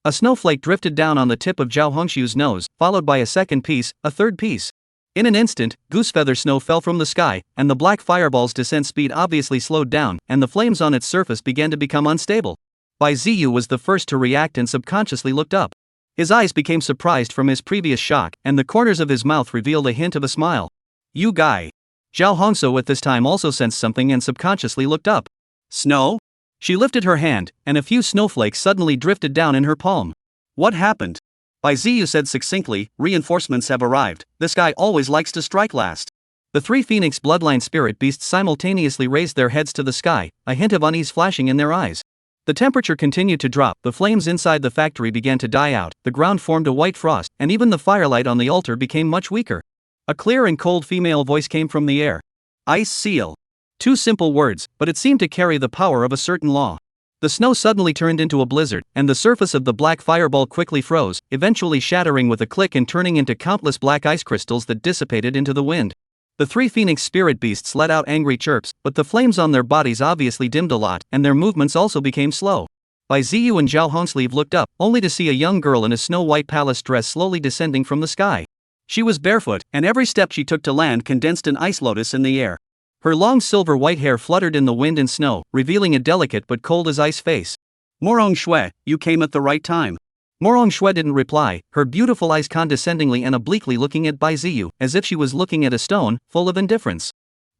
A snowflake drifted down on the tip of Zhao Hongshu's nose, followed by a second piece, a third piece. In an instant, goosefeather snow fell from the sky, and the black fireball's descent speed obviously slowed down, and the flames on its surface began to become unstable. Bai Ziyu was the first to react and subconsciously looked up. His eyes became surprised from his previous shock, and the corners of his mouth revealed a hint of a smile. You guy. Zhao Hongso at this time also sensed something and subconsciously looked up. Snow? She lifted her hand, and a few snowflakes suddenly drifted down in her palm. What happened? Bai Ziyu said succinctly, reinforcements have arrived. This guy always likes to strike last. The three phoenix bloodline spirit beasts simultaneously raised their heads to the sky, a hint of unease flashing in their eyes. The temperature continued to drop, the flames inside the factory began to die out, the ground formed a white frost, and even the firelight on the altar became much weaker. A clear and cold female voice came from the air. Ice seal. 2 simple words, but it seemed to carry the power of a certain law. The snow suddenly turned into a blizzard, and the surface of the black fireball quickly froze, eventually shattering with a click and turning into countless black ice crystals that dissipated into the wind. The three phoenix spirit beasts let out angry chirps, but the flames on their bodies obviously dimmed a lot, and their movements also became slow. Bai Ziyu and Zhao Hongsleeve looked up, only to see a young girl in a snow-white palace dress slowly descending from the sky. She was barefoot, and every step she took to land condensed an ice lotus in the air. Her long silver-white hair fluttered in the wind and snow, revealing a delicate but cold-as-ice face. Morong Shui, you came at the right time. Morong Shui didn't reply, her beautiful eyes condescendingly and obliquely looking at Bai Ziyu, as if she was looking at a stone, full of indifference.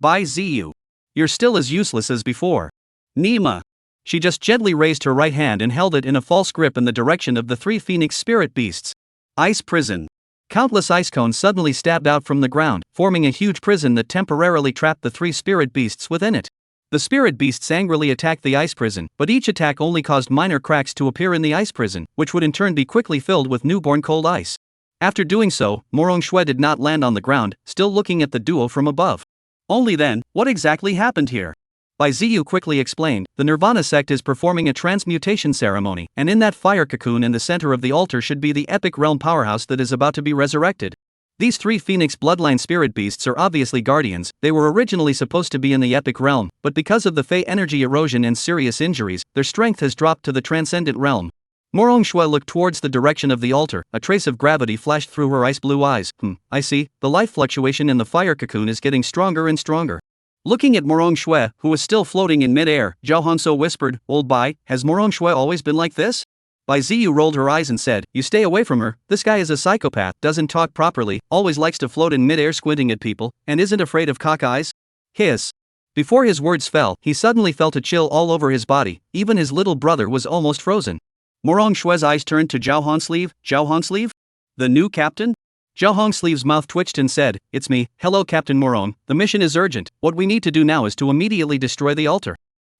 Bai Ziyu. You're still as useless as before. Nima. She just gently raised her right hand and held it in a false grip in the direction of the three phoenix spirit beasts. Ice prison. Countless ice cones suddenly stabbed out from the ground, forming a huge prison that temporarily trapped the three spirit beasts within it. The spirit beasts angrily attacked the ice prison, but each attack only caused minor cracks to appear in the ice prison, which would in turn be quickly filled with newborn cold ice. After doing so, Morong Shui did not land on the ground, still looking at the duo from above. Only then, what exactly happened here? Bai Ziyu quickly explained, the Nirvana sect is performing a transmutation ceremony, and in that fire cocoon in the center of the altar should be the epic realm powerhouse that is about to be resurrected. These three phoenix bloodline spirit beasts are obviously guardians. They were originally supposed to be in the epic realm, but because of the Fey energy erosion and serious injuries, their strength has dropped to the transcendent realm. Morong Shui looked towards the direction of the altar, a trace of gravity flashed through her ice blue eyes. I see, the life fluctuation in the fire cocoon is getting stronger and stronger. Looking at Morong Shui, who was still floating in mid-air, Zhao Hanso whispered, Old Bai, has Morong Shui always been like this? Bai Ziyu rolled her eyes and said, You stay away from her, this guy is a psychopath, doesn't talk properly, always likes to float in mid-air squinting at people, and isn't afraid of cock eyes. Hiss. Before his words fell, he suddenly felt a chill all over his body, even his little brother was almost frozen. Morong Shui's eyes turned to Zhao Hongsleeve. Zhao Hongsleeve? The new captain? Zhao Hongsleeve's mouth twitched and said, It's me, hello Captain Morong, the mission is urgent, what we need to do now is to immediately destroy the altar.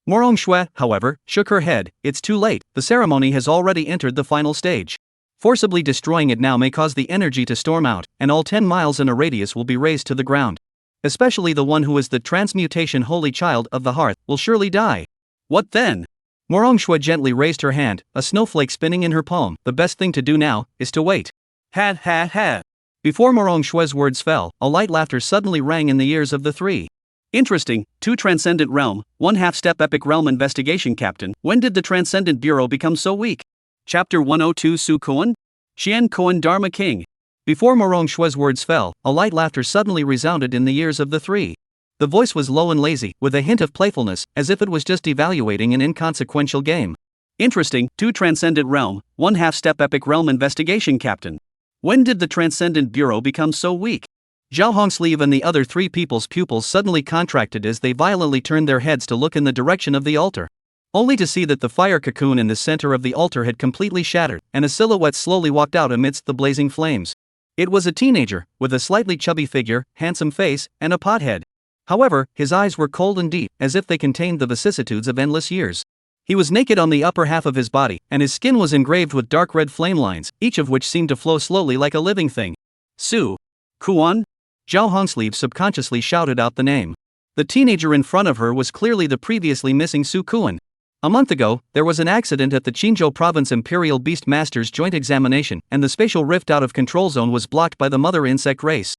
Morong Shui, however, shook her head, it's too late, the ceremony has already entered the final stage. Forcibly destroying it now may cause the energy to storm out, and all 10 miles in a radius will be razed to the ground. Especially the one who is the transmutation holy child of the hearth will surely die. What then? Morongshue gently raised her hand, a snowflake spinning in her palm. The best thing to do now is to wait. Ha ha ha. Before Morengshue's words fell, a light laughter suddenly rang in the ears of the three. Interesting, 2 Transcendent Realm, 1 half-step Epic Realm Investigation Captain. When did the Transcendent Bureau become so weak? Chapter 102 Su Koan? Xian Koan Dharma King. Before Morengshue's words fell, a light laughter suddenly resounded in the ears of the three. The voice was low and lazy, with a hint of playfulness, as if it was just evaluating an inconsequential game. Interesting, 2 Transcendent Realm, 1 half-step Epic Realm Investigation Captain. When did the Transcendent Bureau become so weak? Zhao Hongsleeve and the other 3 people's pupils suddenly contracted as they violently turned their heads to look in the direction of the altar. Only to see that the fire cocoon in the center of the altar had completely shattered, and a silhouette slowly walked out amidst the blazing flames. It was a teenager, with a slightly chubby figure, handsome face, and a pothead. However, his eyes were cold and deep, as if they contained the vicissitudes of endless years. He was naked on the upper half of his body, and his skin was engraved with dark red flame lines, each of which seemed to flow slowly like a living thing. Su Koan? Zhao Hongsleeve subconsciously shouted out the name. The teenager in front of her was clearly the previously missing Su Koan. A month ago, there was an accident at the Qinzhou Province Imperial Beast Masters joint examination, and the spatial rift out of control zone was blocked by the mother insect race.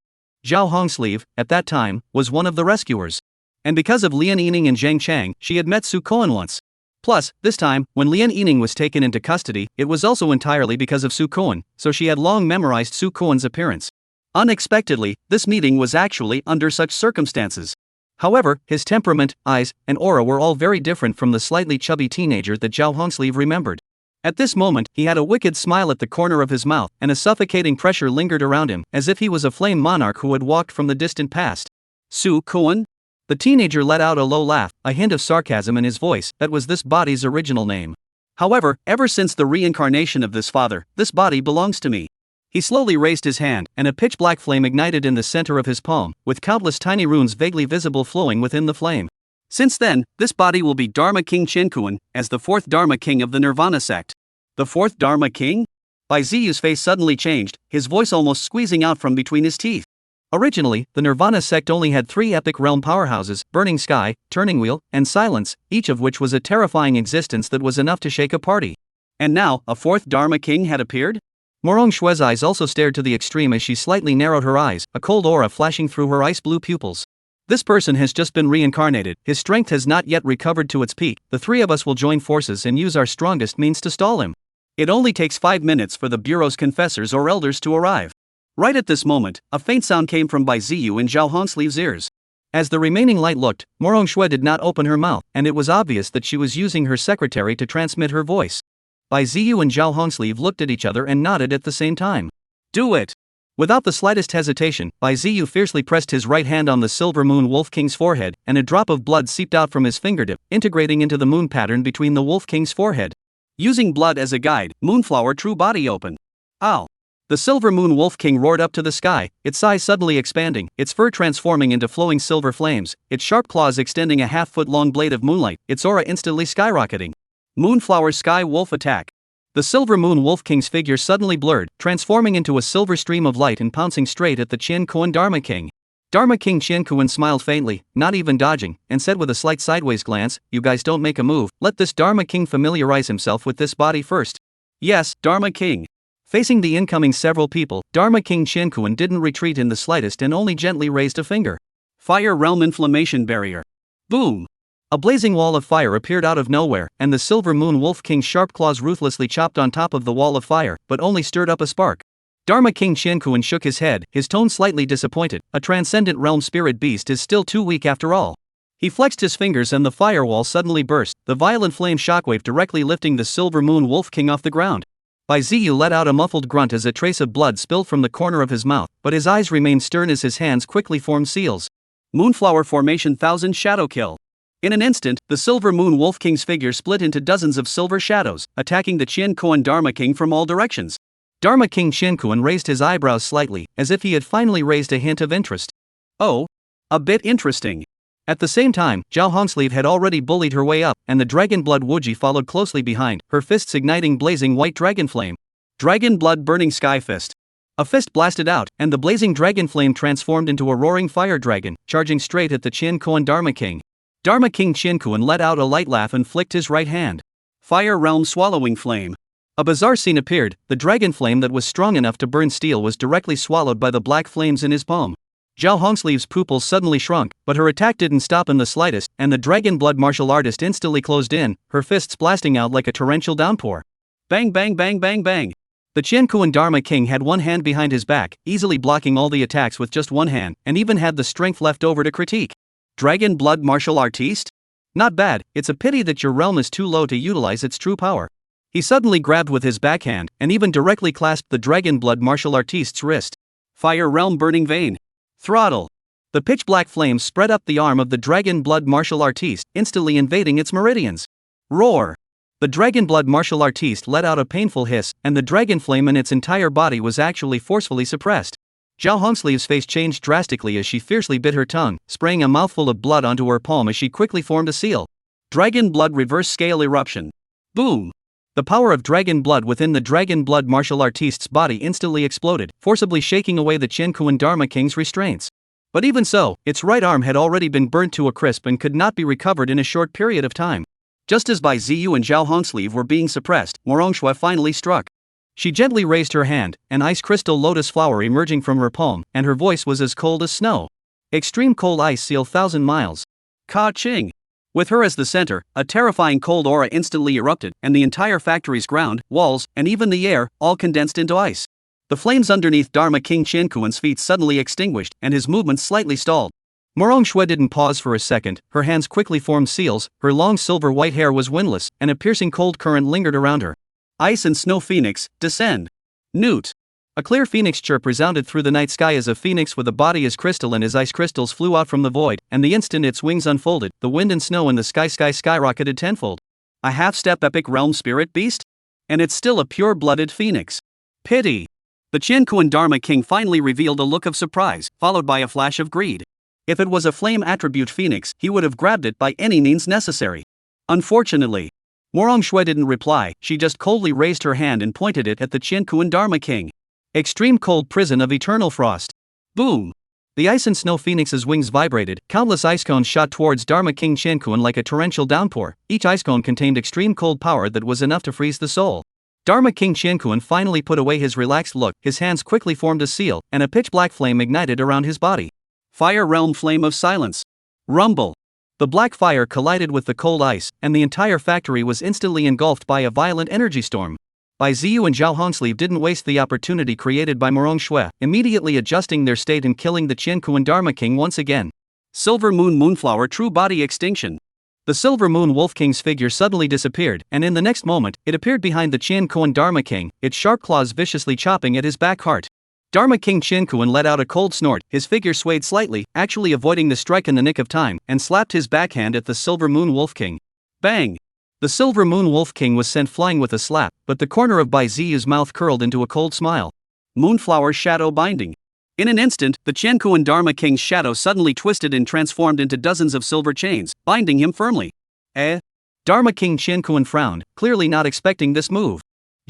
Zhao Hongsleeve, at that time, was one of the rescuers. And because of Lian Yining and Zhang Chang, she had met Su Koan once. Plus, this time, when Lian Yining was taken into custody, it was also entirely because of Su Koan, so she had long memorized Su Koan's appearance. Unexpectedly, this meeting was actually under such circumstances. However, his temperament, eyes, and aura were all very different from the slightly chubby teenager that Zhao Hongsleeve remembered. At this moment, he had a wicked smile at the corner of his mouth, and a suffocating pressure lingered around him, as if he was a flame monarch who had walked from the distant past. Su Koan? The teenager let out a low laugh, a hint of sarcasm in his voice. That was this body's original name. However, ever since the reincarnation of this father, this body belongs to me. He slowly raised his hand, and a pitch-black flame ignited in the center of his palm, with countless tiny runes vaguely visible flowing within the flame. Since then, this body will be Dharma King Qiankuan, as the 4th Dharma King of the Nirvana sect. The 4th Dharma King? Bai Ziyu's face suddenly changed, his voice almost squeezing out from between his teeth. Originally, the Nirvana sect only had 3 epic realm powerhouses, Burning Sky, Turning Wheel, and Silence, each of which was a terrifying existence that was enough to shake a party. And now, a 4th Dharma King had appeared? Morengshue's eyes also stared to the extreme as she slightly narrowed her eyes, a cold aura flashing through her ice-blue pupils. This person has just been reincarnated, his strength has not yet recovered to its peak. The 3 of us will join forces and use our strongest means to stall him. It only takes 5 minutes for the Bureau's confessors or elders to arrive. Right at this moment, a faint sound came from Bai Ziyu in Zhao Hongsleeve's ears. As the remaining light looked, Morongshue did not open her mouth, and it was obvious that she was using her secretary to transmit her voice. Bai Ziyu and Zhao Hongsleeve looked at each other and nodded at the same time. Do it! Without the slightest hesitation, Bai Ziyu fiercely pressed his right hand on the Silver Moon Wolf King's forehead, and a drop of blood seeped out from his fingertip, integrating into the moon pattern between the Wolf King's forehead. Using blood as a guide, Moonflower true body open. Ow! The Silver Moon Wolf King roared up to the sky, its size suddenly expanding, its fur transforming into flowing silver flames, its sharp claws extending a half-foot-long blade of moonlight, its aura instantly skyrocketing. Moonflower Sky Wolf attack. The Silver Moon Wolf King's figure suddenly blurred, transforming into a silver stream of light and pouncing straight at the Qiankuan Dharma King. Dharma King Qiankuan smiled faintly, not even dodging, and said with a slight sideways glance, "You guys don't make a move, let this Dharma King familiarize himself with this body first." Yes, Dharma King. Facing the incoming several people, Dharma King Qiankuan didn't retreat in the slightest and only gently raised a finger. Fire Realm Inflammation Barrier. Boom! A blazing wall of fire appeared out of nowhere, and the Silver Moon Wolf King's sharp claws ruthlessly chopped on top of the wall of fire, but only stirred up a spark. Dharma King Qiankuan shook his head, his tone slightly disappointed. A transcendent realm spirit beast is still too weak after all. He flexed his fingers and the firewall suddenly burst, the violent flame shockwave directly lifting the Silver Moon Wolf King off the ground. Bai Ziyu let out a muffled grunt as a trace of blood spilled from the corner of his mouth, but his eyes remained stern as his hands quickly formed seals. Moonflower Formation 1000 Shadow Kill. In an instant, the Silver Moon Wolf King's figure split into dozens of silver shadows, attacking the Qiankuan Dharma King from all directions. Dharma King Qiankuan raised his eyebrows slightly, as if he had finally raised a hint of interest. Oh, a bit interesting. At the same time, Zhao Hongsleeve had already bullied her way up, and the Dragon Blood Wuji followed closely behind, her fists igniting blazing white dragon flame. Dragon Blood Burning Sky Fist. A fist blasted out, and the blazing dragon flame transformed into a roaring fire dragon, charging straight at the Qiankuan Dharma King. Dharma King Qiankuan let out a light laugh and flicked his right hand. Fire Realm Swallowing Flame. A bizarre scene appeared. The dragon flame that was strong enough to burn steel was directly swallowed by the black flames in his palm. Zhao Hongsleeve's pupils suddenly shrunk, but her attack didn't stop in the slightest, and the dragon blood martial artist instantly closed in, her fists blasting out like a torrential downpour. Bang bang bang bang bang. The Qiankuan Dharma King had one hand behind his back, easily blocking all the attacks with just one hand, and even had the strength left over to critique. Dragon Blood Martial Artiste? Not bad, it's a pity that your realm is too low to utilize its true power. He suddenly grabbed with his backhand, and even directly clasped the Dragon Blood Martial Artiste's wrist. Fire Realm Burning Vein. Throttle. The pitch-black flames spread up the arm of the Dragon Blood Martial Artiste, instantly invading its meridians. Roar. The Dragon Blood Martial Artiste let out a painful hiss, and the dragon flame in its entire body was actually forcefully suppressed. Zhao Hongsleeve's face changed drastically as she fiercely bit her tongue, spraying a mouthful of blood onto her palm as she quickly formed a seal. Dragon Blood Reverse Scale Eruption. Boom! The power of dragon blood within the Dragon Blood Martial Artiste's body instantly exploded, forcibly shaking away the Qiankuan Dharma King's restraints. But even so, its right arm had already been burnt to a crisp and could not be recovered in a short period of time. Just as Bai Ziyu and Zhao Hongsleeve were being suppressed, Morongshui finally struck. She gently raised her hand, an ice crystal lotus flower emerging from her palm, and her voice was as cold as snow. Extreme cold ice seal 1,000 miles. Ka-ching! With her as the center, a terrifying cold aura instantly erupted, and the entire factory's ground, walls, and even the air, all condensed into ice. The flames underneath Dharma King Qiankuan's feet suddenly extinguished, and his movements slightly stalled. Morongshui didn't pause for a second, her hands quickly formed seals, her long silver white hair was windless, and a piercing cold current lingered around her. Ice and Snow Phoenix, descend. Newt. A clear phoenix chirp resounded through the night sky as a phoenix with a body as crystalline as ice crystals flew out from the void, and the instant its wings unfolded, the wind and snow in the sky skyrocketed tenfold. A half-step epic realm spirit beast? And it's still a pure-blooded phoenix. Pity. The Qiankuan Dharma King finally revealed a look of surprise, followed by a flash of greed. If it was a flame attribute phoenix, he would have grabbed it by any means necessary. Unfortunately, Morongshui didn't reply, she just coldly raised her hand and pointed it at the Qiankuan Dharma King. Extreme cold prison of eternal frost. Boom! The ice and snow phoenix's wings vibrated, countless ice cones shot towards Dharma King Qiankuan like a torrential downpour. Each ice cone contained extreme cold power that was enough to freeze the soul. Dharma King Qiankuan finally put away his relaxed look, his hands quickly formed a seal, and a pitch-black flame ignited around his body. Fire Realm Flame of Silence. Rumble. The black fire collided with the cold ice, and the entire factory was instantly engulfed by a violent energy storm. Bai Ziyu and Zhao Hongsleeve didn't waste the opportunity created by Morongshui, immediately adjusting their state and killing the Qiankuan Dharma King once again. Silver Moon Moonflower True Body Extinction. The Silver Moon Wolf King's figure suddenly disappeared, and in the next moment, it appeared behind the Qiankuan Dharma King, its sharp claws viciously chopping at his back heart. Dharma King Qiankuan let out a cold snort, his figure swayed slightly, actually avoiding the strike in the nick of time, and slapped his backhand at the Silver Moon Wolf King. Bang! The Silver Moon Wolf King was sent flying with a slap, but the corner of Bai Ziyu's mouth curled into a cold smile. Moonflower Shadow Binding. In an instant, the Qiankuan Dharma King's shadow suddenly twisted and transformed into dozens of silver chains, binding him firmly. Dharma King Qiankuan frowned, clearly not expecting this move.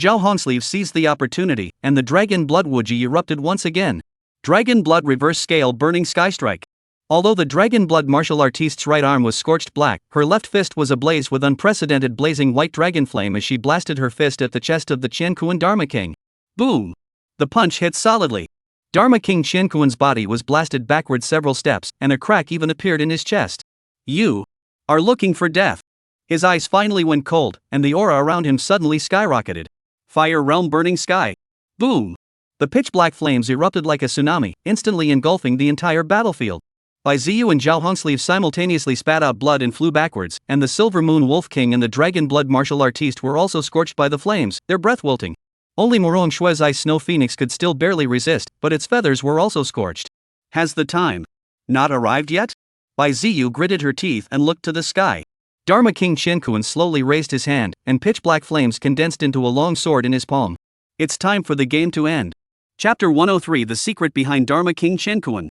Zhao Hongsleeve seized the opportunity, and the Dragon Blood Wuji erupted once again. Dragon Blood Reverse Scale Burning Sky Strike. Although the Dragon Blood martial artiste's right arm was scorched black, her left fist was ablaze with unprecedented blazing white dragon flame as she blasted her fist at the chest of the Qiankuan Dharma King. Boom! The punch hit solidly. Dharma King Qiankuan's body was blasted backward several steps, and a crack even appeared in his chest. You are looking for death. His eyes finally went cold, and the aura around him suddenly skyrocketed. Fire Realm Burning Sky. Boom! The pitch-black flames erupted like a tsunami, instantly engulfing the entire battlefield. Bai Ziyu and Zhao Hongsleeve simultaneously spat out blood and flew backwards, and the Silver Moon Wolf King and the Dragon Blood martial artiste were also scorched by the flames, their breath wilting. Only Morongshui's Ice Snow Phoenix could still barely resist, but its feathers were also scorched. Has the time not arrived yet? Bai Ziyu gritted her teeth and looked to the sky. Dharma King Qiankuan slowly raised his hand, and pitch-black flames condensed into a long sword in his palm. It's time for the game to end. Chapter 103 The Secret Behind Dharma King Qiankuan.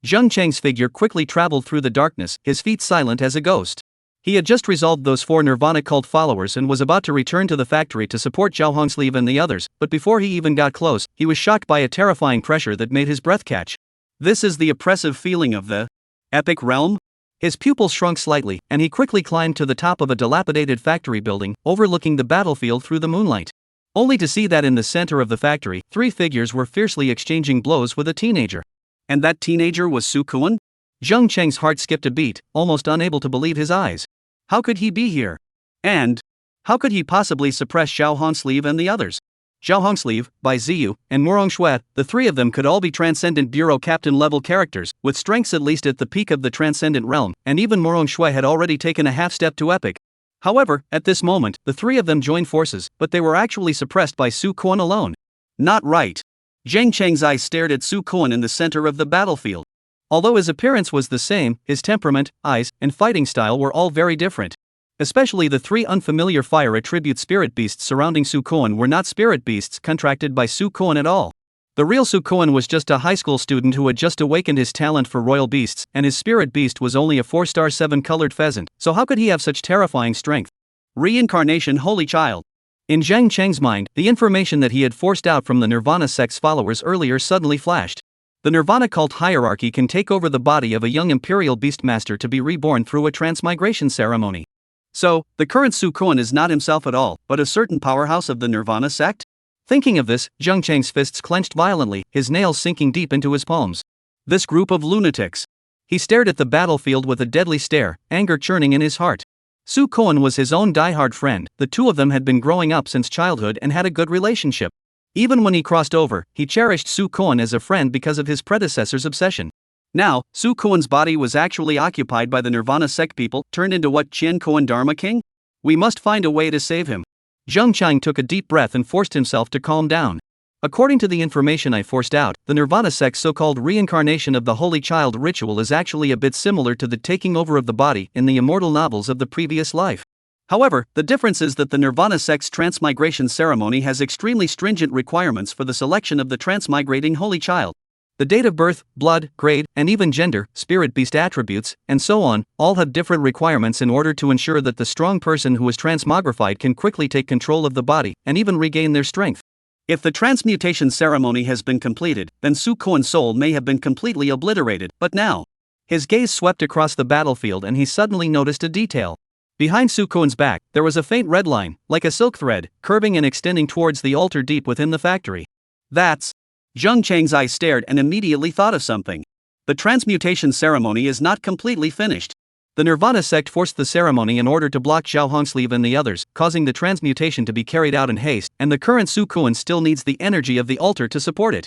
Zheng Cheng's figure quickly traveled through the darkness, his feet silent as a ghost. He had just resolved those 4 Nirvana cult followers and was about to return to the factory to support Zhao Hongsleeve and the others, but before he even got close, he was shocked by a terrifying pressure that made his breath catch. This is the oppressive feeling of the epic realm? His pupils shrunk slightly, and he quickly climbed to the top of a dilapidated factory building, overlooking the battlefield through the moonlight. Only to see that in the center of the factory, 3 figures were fiercely exchanging blows with a teenager. And that teenager was Su Kuan? Zheng Cheng's heart skipped a beat, almost unable to believe his eyes. How could he be here? And how could he possibly suppress Zhao Hongsleeve and the others? Zhao Hongsleeve, Bai Ziyu, and Murong Shui, the 3 of them could all be Transcendent Bureau Captain-level characters, with strengths at least at the peak of the Transcendent realm, and even Murong Shui had already taken a half-step to epic. However, at this moment, the 3 of them joined forces, but they were actually suppressed by Su Kuan alone. Not right. Zheng Cheng's eyes stared at Su Kuan in the center of the battlefield. Although his appearance was the same, his temperament, eyes, and fighting style were all very different. Especially the 3 unfamiliar fire attribute spirit beasts surrounding Su Kuan were not spirit beasts contracted by Su Kuan at all. The real Su Kuan was just a high school student who had just awakened his talent for royal beasts, and his spirit beast was only a 4-star 7-colored pheasant, so how could he have such terrifying strength? Reincarnation Holy Child. In Zheng Cheng's mind, the information that he had forced out from the Nirvana sect's followers earlier suddenly flashed. The Nirvana cult hierarchy can take over the body of a young Imperial Beastmaster to be reborn through a transmigration ceremony. So, the current Su Kuan is not himself at all, but a certain powerhouse of the Nirvana sect? Thinking of this, Zheng Cheng's fists clenched violently, his nails sinking deep into his palms. This group of lunatics. He stared at the battlefield with a deadly stare, anger churning in his heart. Su Kuan was his own diehard friend, the 2 of them had been growing up since childhood and had a good relationship. Even when he crossed over, he cherished Su Kuan as a friend because of his predecessor's obsession. Now, Su Kuan's body was actually occupied by the Nirvana sect people, turned into what Qian Kuan Dharma King? We must find a way to save him. Zheng Cheng took a deep breath and forced himself to calm down. According to the information I forced out, the Nirvana sect's so-called reincarnation of the Holy Child ritual is actually a bit similar to the taking over of the body in the immortal novels of the previous life. However, the difference is that the Nirvana sect's transmigration ceremony has extremely stringent requirements for the selection of the transmigrating Holy Child. The date of birth, blood, grade, and even gender, spirit beast attributes, and so on, all have different requirements in order to ensure that the strong person who is transmogrified can quickly take control of the body, and even regain their strength. If the transmutation ceremony has been completed, then Su Kuan's soul may have been completely obliterated, but now. His gaze swept across the battlefield and he suddenly noticed a detail. Behind Su Kuan's back, there was a faint red line, like a silk thread, curving and extending towards the altar deep within the factory. That's. Zheng Cheng's eyes stared and immediately thought of something. The transmutation ceremony is not completely finished. The Nirvana sect forced the ceremony in order to block Zhao Hongsleeve and the others, causing the transmutation to be carried out in haste, and the current Su Kuan still needs the energy of the altar to support it.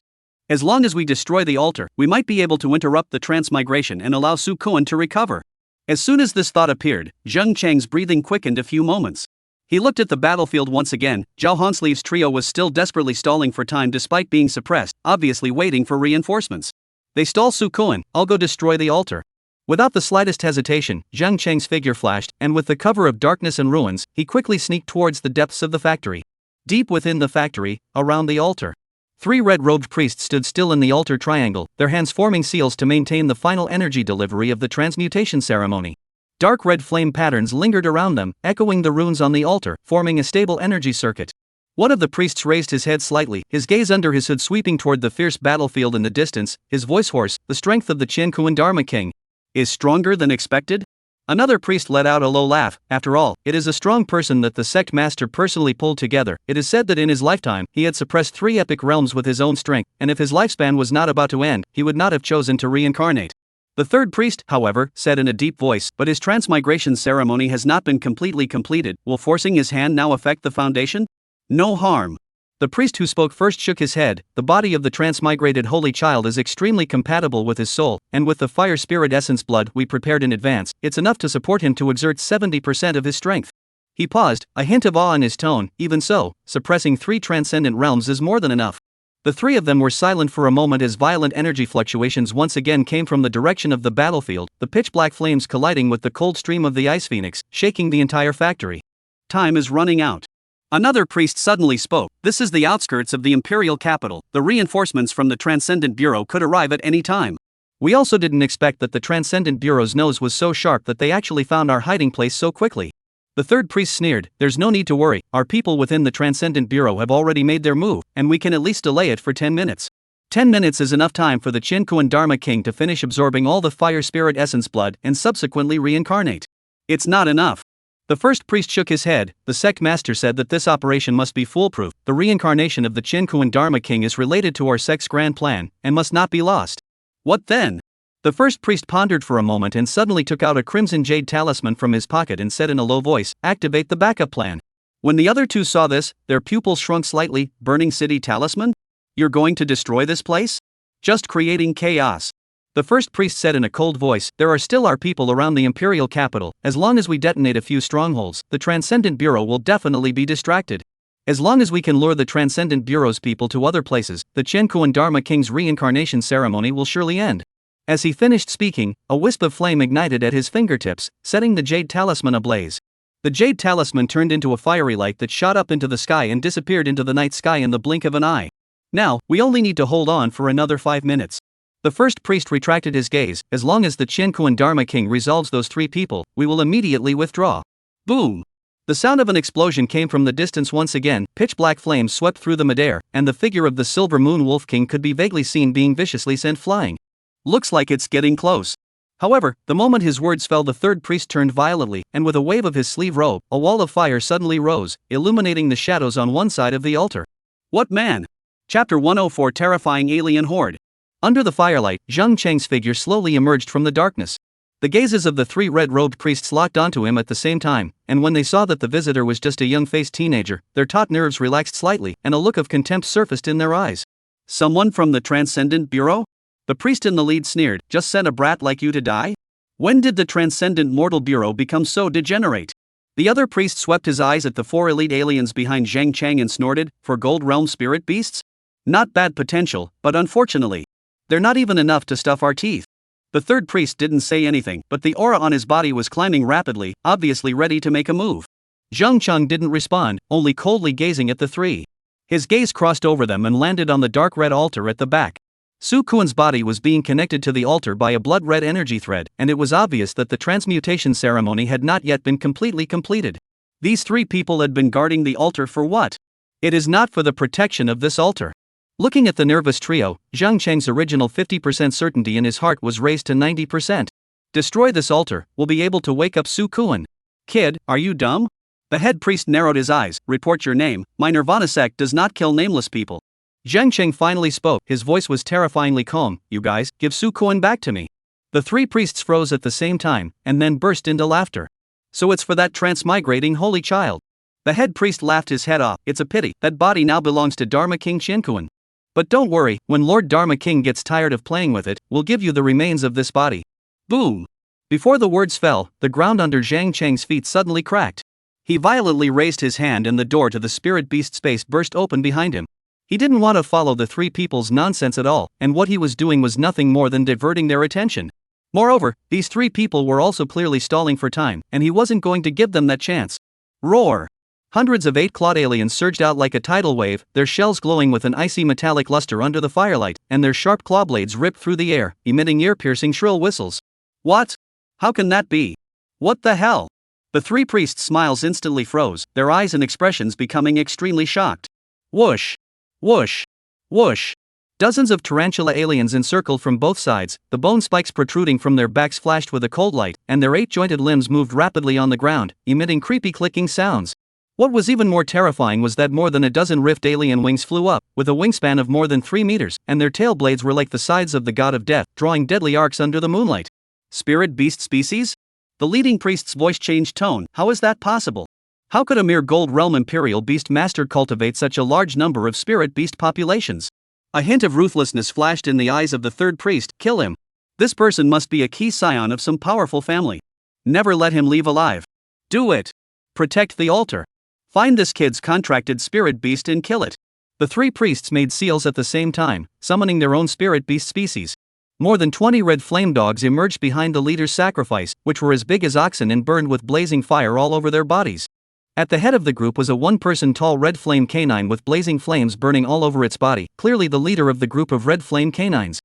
As long as we destroy the altar, we might be able to interrupt the transmigration and allow Su Kuan to recover. As soon as this thought appeared, Zheng Cheng's breathing quickened a few moments. He looked at the battlefield once again. Zhao Hongsleeve's trio was still desperately stalling for time despite being suppressed, obviously waiting for reinforcements. They stall Su Kuan, I'll go destroy the altar. Without the slightest hesitation, Zheng Cheng's figure flashed, and with the cover of darkness and ruins, he quickly sneaked towards the depths of the factory. Deep within the factory, around the altar, 3 red-robed priests stood still in the altar triangle, their hands forming seals to maintain the final energy delivery of the transmutation ceremony. Dark red flame patterns lingered around them, echoing the runes on the altar, forming a stable energy circuit. One of the priests raised his head slightly, his gaze under his hood sweeping toward the fierce battlefield in the distance, his voice hoarse. The strength of the Qian Kuan Dharma King is stronger than expected? Another priest let out a low laugh. After all, it is a strong person that the sect master personally pulled together. It is said that in his lifetime, he had suppressed 3 epic realms with his own strength, and if his lifespan was not about to end, he would not have chosen to reincarnate. The third priest, however, said in a deep voice, but his transmigration ceremony has not been completely completed. Will forcing his hand now affect the foundation? No harm. The priest who spoke first shook his head. The body of the transmigrated Holy Child is extremely compatible with his soul, and with the fire spirit essence blood we prepared in advance, it's enough to support him to exert 70% of his strength. He paused, a hint of awe in his tone. Even so, suppressing 3 transcendent realms is more than enough. The 3 of them were silent for a moment as violent energy fluctuations once again came from the direction of the battlefield, the pitch-black flames colliding with the cold stream of the ice phoenix, shaking the entire factory. Time is running out. Another priest suddenly spoke. This is the outskirts of the Imperial Capital. The reinforcements from the Transcendent Bureau could arrive at any time. We also didn't expect that the Transcendent Bureau's nose was so sharp that they actually found our hiding place so quickly. The third priest sneered, "There's no need to worry, our people within the Transcendent Bureau have already made their move, and we can at least delay it for 10 minutes. 10 minutes is enough time for the Chinkuan Dharma King to finish absorbing all the fire spirit essence blood and subsequently reincarnate." It's not enough. The first priest shook his head. The sect master said that this operation must be foolproof. The reincarnation of the Chinkuan Dharma King is related to our sect's grand plan, and must not be lost. What then? The first priest pondered for a moment and suddenly took out a crimson jade talisman from his pocket and said in a low voice, "Activate the backup plan." When the other two saw this, their pupils shrunk slightly. Burning City Talisman? You're going to destroy this place? Just creating chaos. The first priest said in a cold voice, "There are still our people around the Imperial Capital. As long as we detonate a few strongholds, the Transcendent Bureau will definitely be distracted. As long as we can lure the Transcendent Bureau's people to other places, the Chinkuan Dharma King's reincarnation ceremony will surely end." As he finished speaking, a wisp of flame ignited at his fingertips, setting the jade talisman ablaze. The jade talisman turned into a fiery light that shot up into the sky and disappeared into the night sky in the blink of an eye. "Now, we only need to hold on for another 5 minutes. The first priest retracted his gaze. "As long as the Chinkuan Dharma King resolves those 3 people, we will immediately withdraw." Boom! The sound of an explosion came from the distance once again. Pitch black flames swept through the midair, and the figure of the Silver Moon Wolf King could be vaguely seen being viciously sent flying. Looks like it's getting close. However, the moment his words fell, the third priest turned violently, and with a wave of his sleeve robe, a wall of fire suddenly rose, illuminating the shadows on one side of the altar. What man? Chapter 104, Terrifying Alien Horde. Under the firelight, Zheng Cheng's figure slowly emerged from the darkness. The gazes of the 3 red-robed priests locked onto him at the same time, and when they saw that the visitor was just a young-faced teenager, their taut nerves relaxed slightly, and a look of contempt surfaced in their eyes. "Someone from the Transcendent Bureau?" The priest in the lead sneered, "Just sent a brat like you to die? When did the Transcendent Mortal Bureau become so degenerate?" The other priest swept his eyes at the 4 elite aliens behind Zheng Cheng and snorted, "For Gold Realm spirit beasts? Not bad potential, but unfortunately, they're not even enough to stuff our teeth." The third priest didn't say anything, but the aura on his body was climbing rapidly, obviously ready to make a move. Zheng Cheng didn't respond, only coldly gazing at the 3. His gaze crossed over them and landed on the dark red altar at the back. Su Kuan's body was being connected to the altar by a blood-red energy thread, and it was obvious that the transmutation ceremony had not yet been completely completed. These 3 people had been guarding the altar for what? It is not for the protection of this altar. Looking at the nervous trio, Zheng Cheng's original 50% certainty in his heart was raised to 90%. Destroy this altar, we'll be able to wake up Su Kuan. Kid, are you dumb? The head priest narrowed his eyes. "Report your name. My Nirvana sect does not kill nameless people." Zheng Cheng finally spoke. His voice was terrifyingly calm. "You guys, give Su Kuan back to me." The 3 priests froze at the same time, and then burst into laughter. "So it's for that transmigrating holy child." The head priest laughed his head off. "It's a pity, that body now belongs to Dharma King Chinkuan. But don't worry, when Lord Dharma King gets tired of playing with it, we'll give you the remains of this body." Boom! Before the words fell, the ground under Zheng Cheng's feet suddenly cracked. He violently raised his hand and the door to the spirit beast space burst open behind him. He didn't want to follow the 3 people's nonsense at all, and what he was doing was nothing more than diverting their attention. Moreover, these 3 people were also clearly stalling for time, and he wasn't going to give them that chance. Roar! Hundreds of 8-clawed aliens surged out like a tidal wave, their shells glowing with an icy metallic luster under the firelight, and their sharp claw blades ripped through the air, emitting ear-piercing shrill whistles. "What? How can that be? What the hell?" The 3 priests' smiles instantly froze, their eyes and expressions becoming extremely shocked. Whoosh! Whoosh! Whoosh! Dozens of tarantula aliens encircled from both sides, the bone spikes protruding from their backs flashed with a cold light, and their 8-jointed limbs moved rapidly on the ground, emitting creepy clicking sounds. What was even more terrifying was that more than a dozen rift alien wings flew up, with a wingspan of more than 3 meters, and their tail blades were like the sides of the god of death, drawing deadly arcs under the moonlight. Spirit beast species? The leading priest's voice changed tone. How is that possible? How could a mere Gold Realm Imperial beast master cultivate such a large number of spirit beast populations? A hint of ruthlessness flashed in the eyes of the third priest. Kill him. This person must be a key scion of some powerful family. Never let him leave alive. Do it. Protect the altar. Find this kid's contracted spirit beast and kill it. The 3 priests made seals at the same time, summoning their own spirit beast species. More than 20 red flame dogs emerged behind the leader's sacrifice, which were as big as oxen and burned with blazing fire all over their bodies. At the head of the group was a 1-person tall red flame canine with blazing flames burning all over its body, clearly the leader of the group of red flame canines.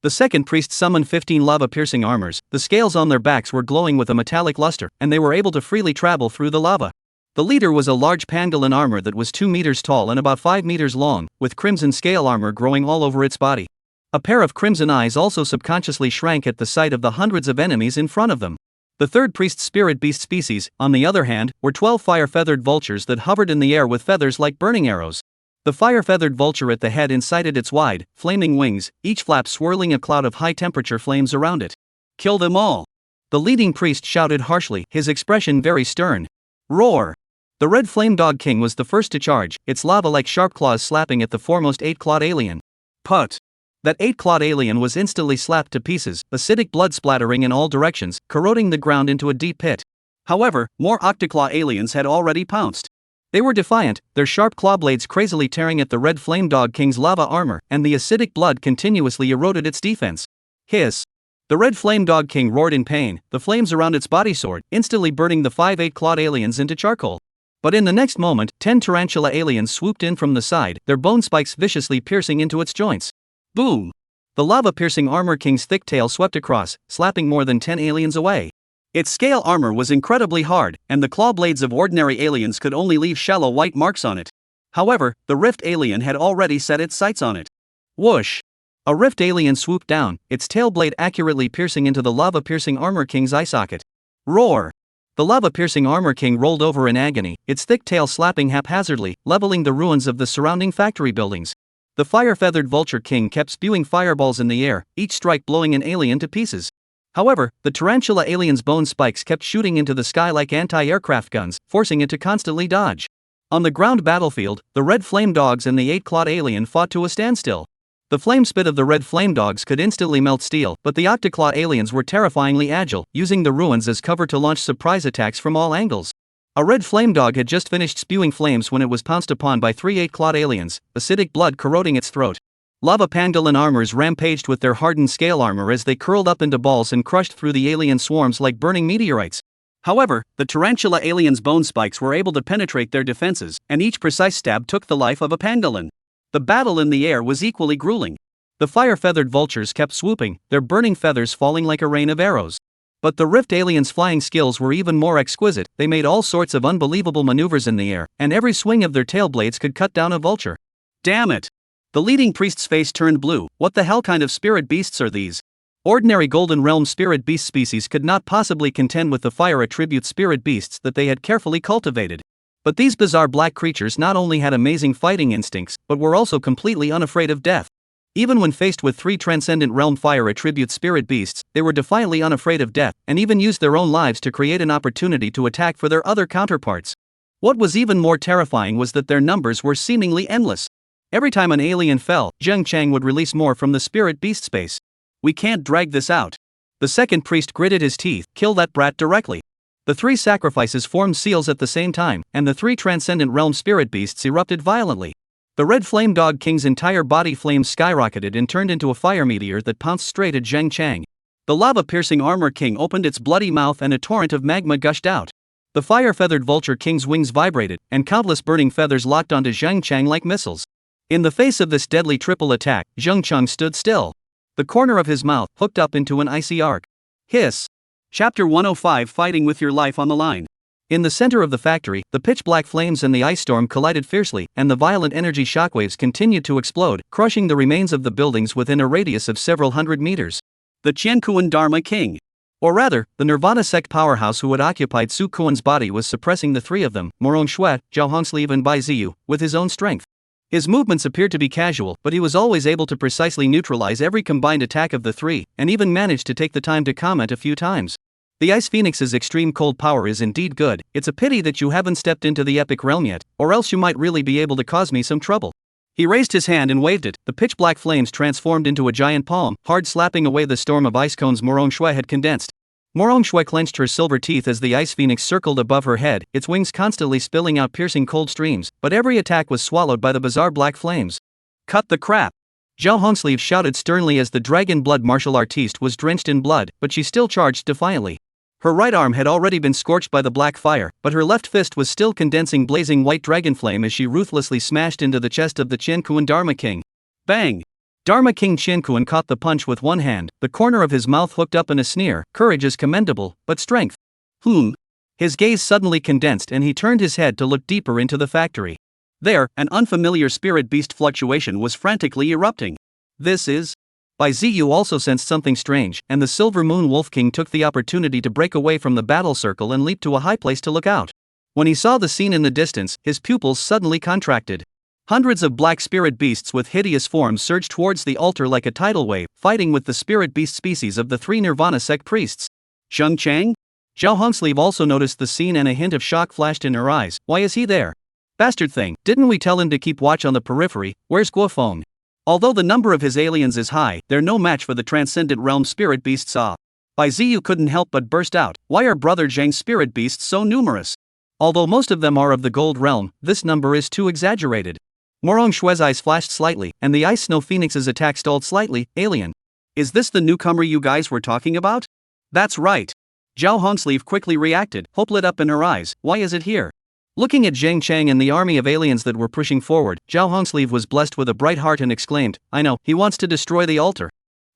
The second priest summoned 15 lava-piercing armors. The scales on their backs were glowing with a metallic luster, and they were able to freely travel through the lava. The leader was a large pangolin armor that was 2 meters tall and about 5 meters long, with crimson scale armor growing all over its body. A pair of crimson eyes also subconsciously shrank at the sight of the hundreds of enemies in front of them. The third priest's spirit beast species, on the other hand, were 12 fire-feathered vultures that hovered in the air with feathers like burning arrows. The fire-feathered vulture at the head incited its wide, flaming wings, each flap swirling a cloud of high-temperature flames around it. "Kill them all!" the leading priest shouted harshly, his expression very stern. Roar! The red flame dog king was the first to charge, its lava-like sharp claws slapping at the foremost 8-clawed alien. Put! That 8-clawed alien was instantly slapped to pieces, acidic blood splattering in all directions, corroding the ground into a deep pit. However, more octoclaw aliens had already pounced. They were defiant, their sharp claw blades crazily tearing at the red flame dog king's lava armor, and the acidic blood continuously eroded its defense. Hiss! The red flame dog king roared in pain, the flames around its body soared, instantly burning the 5 8-clawed aliens into charcoal. But in the next moment, 10 tarantula aliens swooped in from the side, their bone spikes viciously piercing into its joints. Boom! The lava-piercing armor king's thick tail swept across, slapping more than 10 aliens away. Its scale armor was incredibly hard, and the claw blades of ordinary aliens could only leave shallow white marks on it. However, the rift alien had already set its sights on it. Whoosh! A rift alien swooped down, its tail blade accurately piercing into the lava-piercing armor king's eye socket. Roar! The lava-piercing armor king rolled over in agony, its thick tail slapping haphazardly, leveling the ruins of the surrounding factory buildings. The fire-feathered vulture king kept spewing fireballs in the air, each strike blowing an alien to pieces. However, the tarantula alien's bone spikes kept shooting into the sky like anti-aircraft guns, forcing it to constantly dodge. On the ground battlefield, the red flame dogs and the 8-clawed alien fought to a standstill. The flame spit of the red flame dogs could instantly melt steel, but the octoclaw aliens were terrifyingly agile, using the ruins as cover to launch surprise attacks from all angles. A red flame dog had just finished spewing flames when it was pounced upon by 3 8-clawed aliens, acidic blood corroding its throat. Lava pangolin armors rampaged with their hardened scale armor as they curled up into balls and crushed through the alien swarms like burning meteorites. However, the tarantula aliens' bone spikes were able to penetrate their defenses, and each precise stab took the life of a pangolin. The battle in the air was equally grueling. The fire-feathered vultures kept swooping, their burning feathers falling like a rain of arrows. But the rift aliens' flying skills were even more exquisite. They made all sorts of unbelievable maneuvers in the air, and every swing of their tail blades could cut down a vulture. Damn it! The leading priest's face turned blue. What the hell kind of spirit beasts are these? Ordinary Golden Realm spirit beast species could not possibly contend with the fire attribute spirit beasts that they had carefully cultivated. But these bizarre black creatures not only had amazing fighting instincts, but were also completely unafraid of death. Even when faced with 3 transcendent realm fire attribute spirit beasts, they were defiantly unafraid of death, and even used their own lives to create an opportunity to attack for their other counterparts. What was even more terrifying was that their numbers were seemingly endless. Every time an alien fell, Zheng Chang would release more from the spirit beast space. We can't drag this out. The second priest gritted his teeth, kill that brat directly. The 3 sacrifices formed seals at the same time, and the 3 transcendent realm spirit beasts erupted violently. The red flame dog king's entire body flames skyrocketed and turned into a fire meteor that pounced straight at Zheng Chang. The lava-piercing armor king opened its bloody mouth and a torrent of magma gushed out. The fire-feathered vulture king's wings vibrated, and countless burning feathers locked onto Zheng Chang like missiles. In the face of this deadly triple attack, Zheng Chang stood still. The corner of his mouth hooked up into an icy arc. Hiss! Chapter 105 Fighting with your life on the line. In the center of the factory, the pitch-black flames and the ice storm collided fiercely, and the violent energy shockwaves continued to explode, crushing the remains of the buildings within a radius of several hundred meters. The Qiankuan Dharma King. Or rather, the Nirvana sect powerhouse who had occupied Su Kuan's body was suppressing the 3 of them, Morong Shui, Zhao Hongsleeve and Bai Ziyu, with his own strength. His movements appeared to be casual, but he was always able to precisely neutralize every combined attack of the 3, and even managed to take the time to comment a few times. The Ice Phoenix's extreme cold power is indeed good. It's a pity that you haven't stepped into the epic realm yet, or else you might really be able to cause me some trouble. He raised his hand and waved it. The pitch-black flames transformed into a giant palm, hard slapping away the storm of ice cones Morong Shui had condensed. Morong Shui clenched her silver teeth as the Ice Phoenix circled above her head, its wings constantly spilling out piercing cold streams, but every attack was swallowed by the bizarre black flames. Cut the crap! Zhao Hongsleeve shouted sternly as the dragon blood martial artiste was drenched in blood, but she still charged defiantly. Her right arm had already been scorched by the black fire, but her left fist was still condensing blazing white dragon flame as she ruthlessly smashed into the chest of the Qiankuan Dharma King. Bang! Dharma King Qianquan caught the punch with one hand, the corner of his mouth hooked up in a sneer. Courage is commendable, but strength. His gaze suddenly condensed and he turned his head to look deeper into the factory. There, an unfamiliar spirit beast fluctuation was frantically erupting. This is. Bai Ziyu also sensed something strange, and the Silver Moon Wolf King took the opportunity to break away from the battle circle and leap to a high place to look out. When he saw the scene in the distance, his pupils suddenly contracted. Hundreds of black spirit beasts with hideous forms surged towards the altar like a tidal wave, fighting with the spirit beast species of the three Nirvana sect priests. Zheng Chang? Zhao Hongsleeve also noticed the scene and a hint of shock flashed in her eyes. Why is he there? Bastard thing, didn't we tell him to keep watch on the periphery? Where's Guofeng? Although the number of his aliens is high, they're no match for the transcendent realm spirit beasts. Bai Ziyu couldn't help but burst out. Why are Brother Zhang's spirit beasts so numerous? Although most of them are of the gold realm, this number is too exaggerated. Morong Shue's eyes flashed slightly, and the Ice Snow Phoenix's attack stalled slightly. Alien. Is this the newcomer you guys were talking about? That's right. Zhao Hongsleeve quickly reacted, hope lit up in her eyes. Why is it here? Looking at Zheng Chang and the army of aliens that were pushing forward, Zhao Hongsleeve was blessed with a bright heart and exclaimed, I know, he wants to destroy the altar.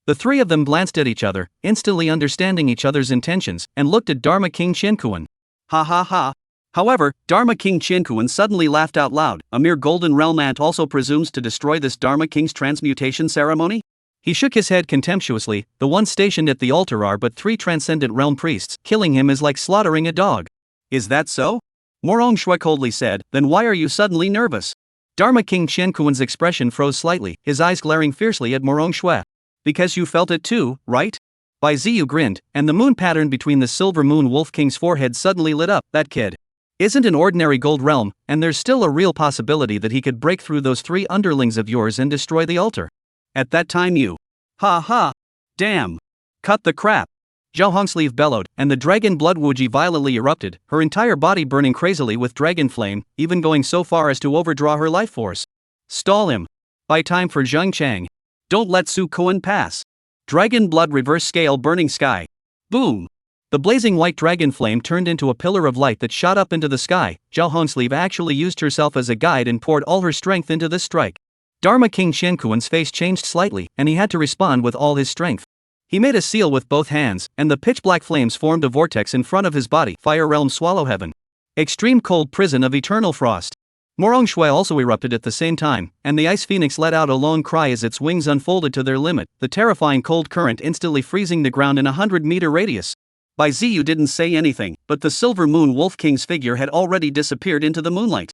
The three of them glanced at each other, instantly understanding each other's intentions, and looked at Dharma King Qianquan. Ha ha ha. However, Dharma King Qianquan suddenly laughed out loud. A mere golden realm ant also presumes to destroy this Dharma King's transmutation ceremony? He shook his head contemptuously. The ones stationed at the altar are but three transcendent realm priests. Killing him is like slaughtering a dog. Is that so? Morong Shui coldly said, then why are you suddenly nervous? Dharma King Qianquan's expression froze slightly, his eyes glaring fiercely at Morong Shui. Because you felt it too, right? Bai Ziyu grinned, and the moon pattern between the Silver Moon Wolf King's forehead suddenly lit up. That kid isn't an ordinary gold realm, and there's still a real possibility that he could break through those three underlings of yours and destroy the altar. At that time you. Ha ha. Damn. Cut the crap. Zhao Hongsleeve bellowed, and the dragon blood Wuji violently erupted, her entire body burning crazily with dragon flame, even going so far as to overdraw her life force. Stall him. By time for Zheng Chang. Don't let Su Koan pass. Dragon blood reverse scale burning sky. Boom. The blazing white dragon flame turned into a pillar of light that shot up into the sky. Zhao Hongsleeve actually used herself as a guide and poured all her strength into this strike. Dharma King Qianquan's face changed slightly, and he had to respond with all his strength. He made a seal with both hands, and the pitch-black flames formed a vortex in front of his body. Fire Realm Swallow Heaven. Extreme Cold Prison of Eternal Frost. Morong Shui also erupted at the same time, and the Ice Phoenix let out a lone cry as its wings unfolded to their limit, the terrifying cold current instantly freezing the ground in a 100-meter radius. Bai Ziyu didn't say anything, but the Silver Moon Wolf King's figure had already disappeared into the moonlight.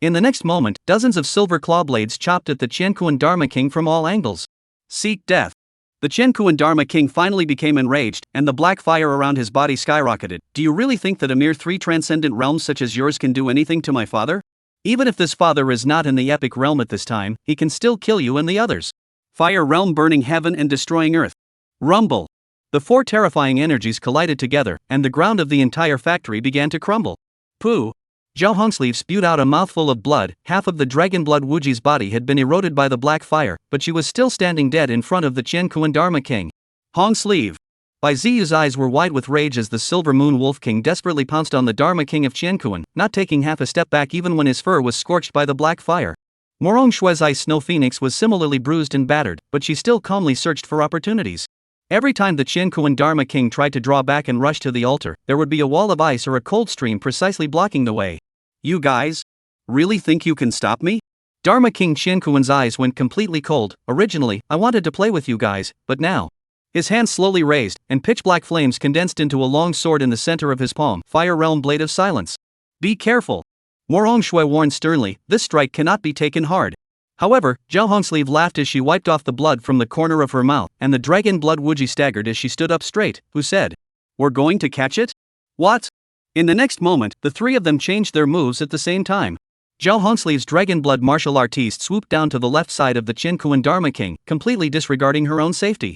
In the next moment, dozens of silver claw blades chopped at the Qianquan Dharma King from all angles. Seek death. The Qianquan Dharma King finally became enraged, and the black fire around his body skyrocketed. Do you really think that a mere three transcendent realms such as yours can do anything to my father? Even if this father is not in the epic realm at this time, he can still kill you and the others. Fire realm burning heaven and destroying earth. Rumble. The four terrifying energies collided together, and the ground of the entire factory began to crumble. Pooh. Zhao Hongsleeve spewed out a mouthful of blood. Half of the dragon blood Wuji's body had been eroded by the black fire, but she was still standing dead in front of the Qianquan Dharma King. Hongsleeve. Bai Ziyu's eyes were wide with rage as the Silver Moon Wolf King desperately pounced on the Dharma King of Qianquan, not taking half a step back even when his fur was scorched by the black fire. Morong Shue's Ice Snow Phoenix was similarly bruised and battered, but she still calmly searched for opportunities. Every time the Qianquan Dharma King tried to draw back and rush to the altar, there would be a wall of ice or a cold stream precisely blocking the way. You guys? Really think you can stop me? Dharma King Qianquan's eyes went completely cold. Originally, I wanted to play with you guys, but now. His hands slowly raised, and pitch-black flames condensed into a long sword in the center of his palm. Fire Realm Blade of Silence. Be careful. Morong Shui warned sternly, this strike cannot be taken hard. However, Zhao Hongsleeve laughed as she wiped off the blood from the corner of her mouth, and the dragon blood Wuji staggered as she stood up straight, who said, We're going to catch it? What? In the next moment, the three of them changed their moves at the same time. Zhao Hongsleeve's dragon blood martial artiste swooped down to the left side of the Qianquan Dharma King, completely disregarding her own safety.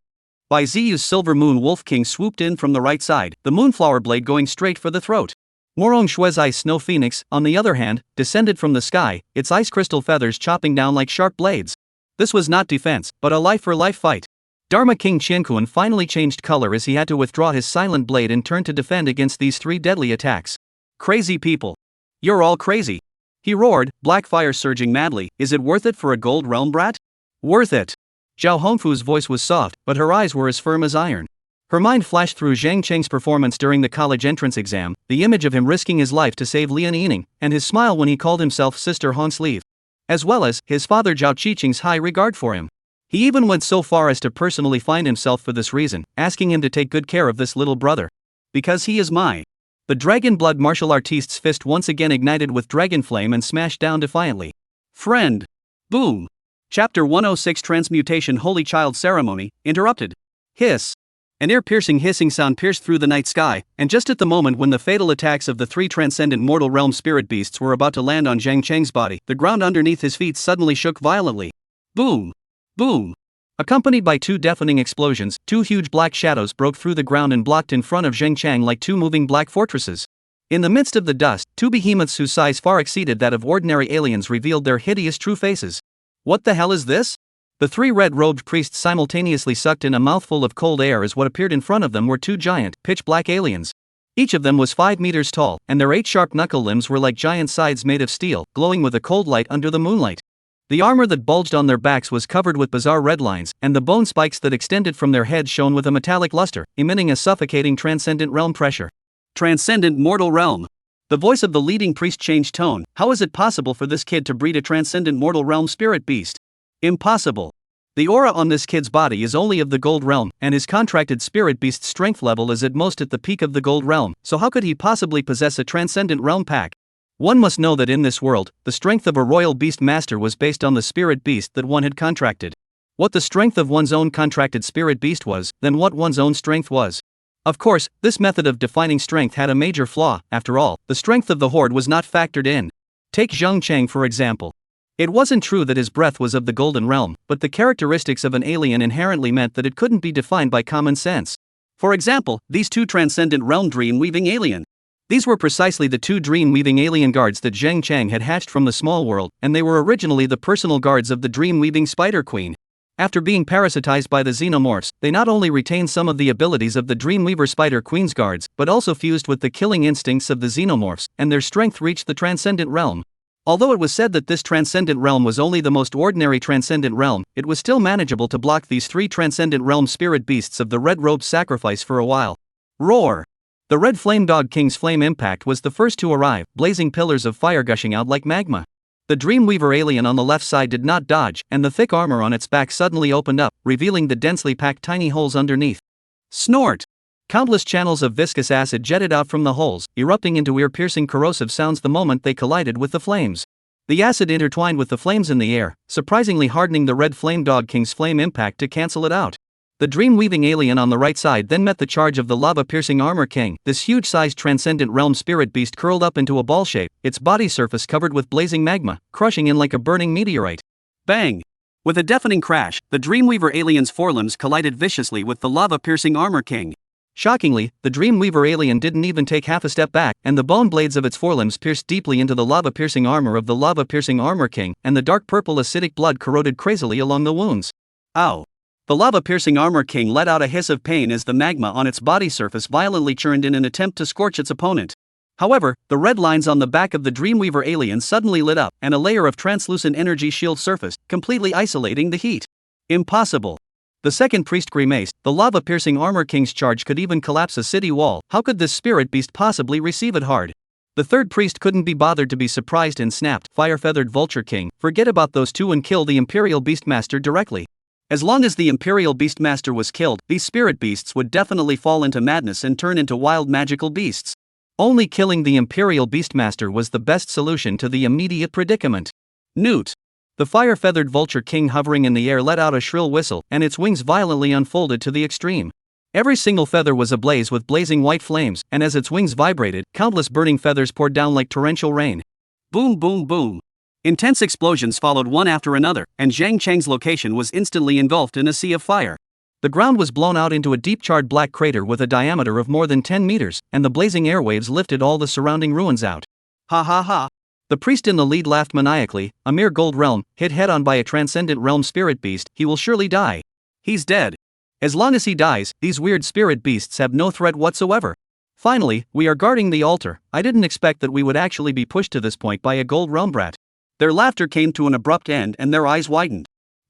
Bai Ziyu's Silver Moon Wolf King swooped in from the right side, the Moonflower Blade going straight for the throat. Morong Shue's Ice Snow Phoenix, on the other hand, descended from the sky, its ice crystal feathers chopping down like sharp blades. This was not defense, but a life-for-life fight. Dharma King Qianquan finally changed color as he had to withdraw his silent blade and turn to defend against these three deadly attacks. Crazy people. You're all crazy. He roared, black fire surging madly. Is it worth it for a gold realm brat? Worth it. Zhao Hongfu's voice was soft, but her eyes were as firm as iron. Her mind flashed through Zhang Cheng's performance during the college entrance exam, the image of him risking his life to save Lian Yining, and his smile when he called himself Sister Han Sleeve. As well as his father Zhao Qiqing's high regard for him. He even went so far as to personally find himself for this reason, asking him to take good care of this little brother. Because he is my. The dragon blood martial artist's fist once again ignited with dragon flame and smashed down defiantly. Friend. Boom. Chapter 106 Transmutation Holy Child Ceremony, interrupted. Hiss. An ear-piercing hissing sound pierced through the night sky, and just at the moment when the fatal attacks of the three transcendent mortal realm spirit beasts were about to land on Zhang Cheng's body, the ground underneath his feet suddenly shook violently. Boom! Boom! Accompanied by two deafening explosions, two huge black shadows broke through the ground and blocked in front of Zhang Cheng like two moving black fortresses. In the midst of the dust, two behemoths whose size far exceeded that of ordinary aliens revealed their hideous true faces. What the hell is this? The three red-robed priests simultaneously sucked in a mouthful of cold air as what appeared in front of them were two giant, pitch-black aliens. Each of them was 5 meters tall, and their 8 sharp knuckle limbs were like giant sides made of steel, glowing with a cold light under the moonlight. The armor that bulged on their backs was covered with bizarre red lines, and the bone spikes that extended from their heads shone with a metallic luster, emitting a suffocating transcendent realm pressure. Transcendent mortal realm. The voice of the leading priest changed tone. How is it possible for this kid to breed a transcendent mortal realm spirit beast? Impossible. The aura on this kid's body is only of the gold realm, and his contracted spirit beast's strength level is at most at the peak of the gold realm, so how could he possibly possess a transcendent realm pack? One must know that in this world, the strength of a royal beast master was based on the spirit beast that one had contracted. What the strength of one's own contracted spirit beast was, then what one's own strength was. Of course, this method of defining strength had a major flaw. After all, the strength of the horde was not factored in. Take Zhang Cheng for example. It wasn't true that his breath was of the golden realm, but the characteristics of an alien inherently meant that it couldn't be defined by common sense. For example, these two transcendent realm dream-weaving alien. These were precisely the two dream-weaving alien guards that Zhang Cheng had hatched from the small world, and they were originally the personal guards of the dream-weaving spider queen. After being parasitized by the xenomorphs, they not only retained some of the abilities of the Dreamweaver Spider Queen's guards, but also fused with the killing instincts of the xenomorphs, and their strength reached the transcendent realm. Although it was said that this transcendent realm was only the most ordinary transcendent realm, it was still manageable to block these three transcendent realm spirit beasts of the Red Robe sacrifice for a while. Roar! The Red Flame Dog King's flame impact was the first to arrive, blazing pillars of fire gushing out like magma. The Dreamweaver alien on the left side did not dodge, and the thick armor on its back suddenly opened up, revealing the densely packed tiny holes underneath. Snort! Countless channels of viscous acid jetted out from the holes, erupting into ear-piercing corrosive sounds the moment they collided with the flames. The acid intertwined with the flames in the air, surprisingly hardening the Red Flame Dog King's flame impact to cancel it out. The dream-weaving alien on the right side then met the charge of the lava-piercing armor king. This huge-sized transcendent realm spirit beast curled up into a ball shape, its body surface covered with blazing magma, crushing in like a burning meteorite. Bang! With a deafening crash, the Dreamweaver alien's forelimbs collided viciously with the lava-piercing armor king. Shockingly, the Dreamweaver alien didn't even take half a step back, and the bone blades of its forelimbs pierced deeply into the lava-piercing armor of the lava-piercing armor king, and the dark purple acidic blood corroded crazily along the wounds. Ow! The lava-piercing armor king let out a hiss of pain as the magma on its body surface violently churned in an attempt to scorch its opponent. However, the red lines on the back of the Dreamweaver alien suddenly lit up, and a layer of translucent energy shield surfaced, completely isolating the heat. Impossible! The second priest grimaced. The lava-piercing armor king's charge could even collapse a city wall. How could this spirit beast possibly receive it hard? The third priest couldn't be bothered to be surprised and snapped, Fire-feathered Vulture King, forget about those two and kill the Imperial Beastmaster directly. As long as the Imperial Beastmaster was killed, these spirit beasts would definitely fall into madness and turn into wild magical beasts. Only killing the Imperial Beastmaster was the best solution to the immediate predicament. Newt! The fire-feathered Vulture King hovering in the air let out a shrill whistle, and its wings violently unfolded to the extreme. Every single feather was ablaze with blazing white flames, and as its wings vibrated, countless burning feathers poured down like torrential rain. Boom boom boom! Intense explosions followed one after another, and Zhang Cheng's location was instantly engulfed in a sea of fire. The ground was blown out into a deep charred black crater with a diameter of more than 10 meters, and the blazing airwaves lifted all the surrounding ruins out. Ha ha ha! The priest in the lead laughed maniacally. A mere gold realm, hit head-on by a transcendent realm spirit beast, he will surely die. He's dead. As long as he dies, these weird spirit beasts have no threat whatsoever. Finally, we are guarding the altar. I didn't expect that we would actually be pushed to this point by a gold realm brat. Their laughter came to an abrupt end and their eyes widened.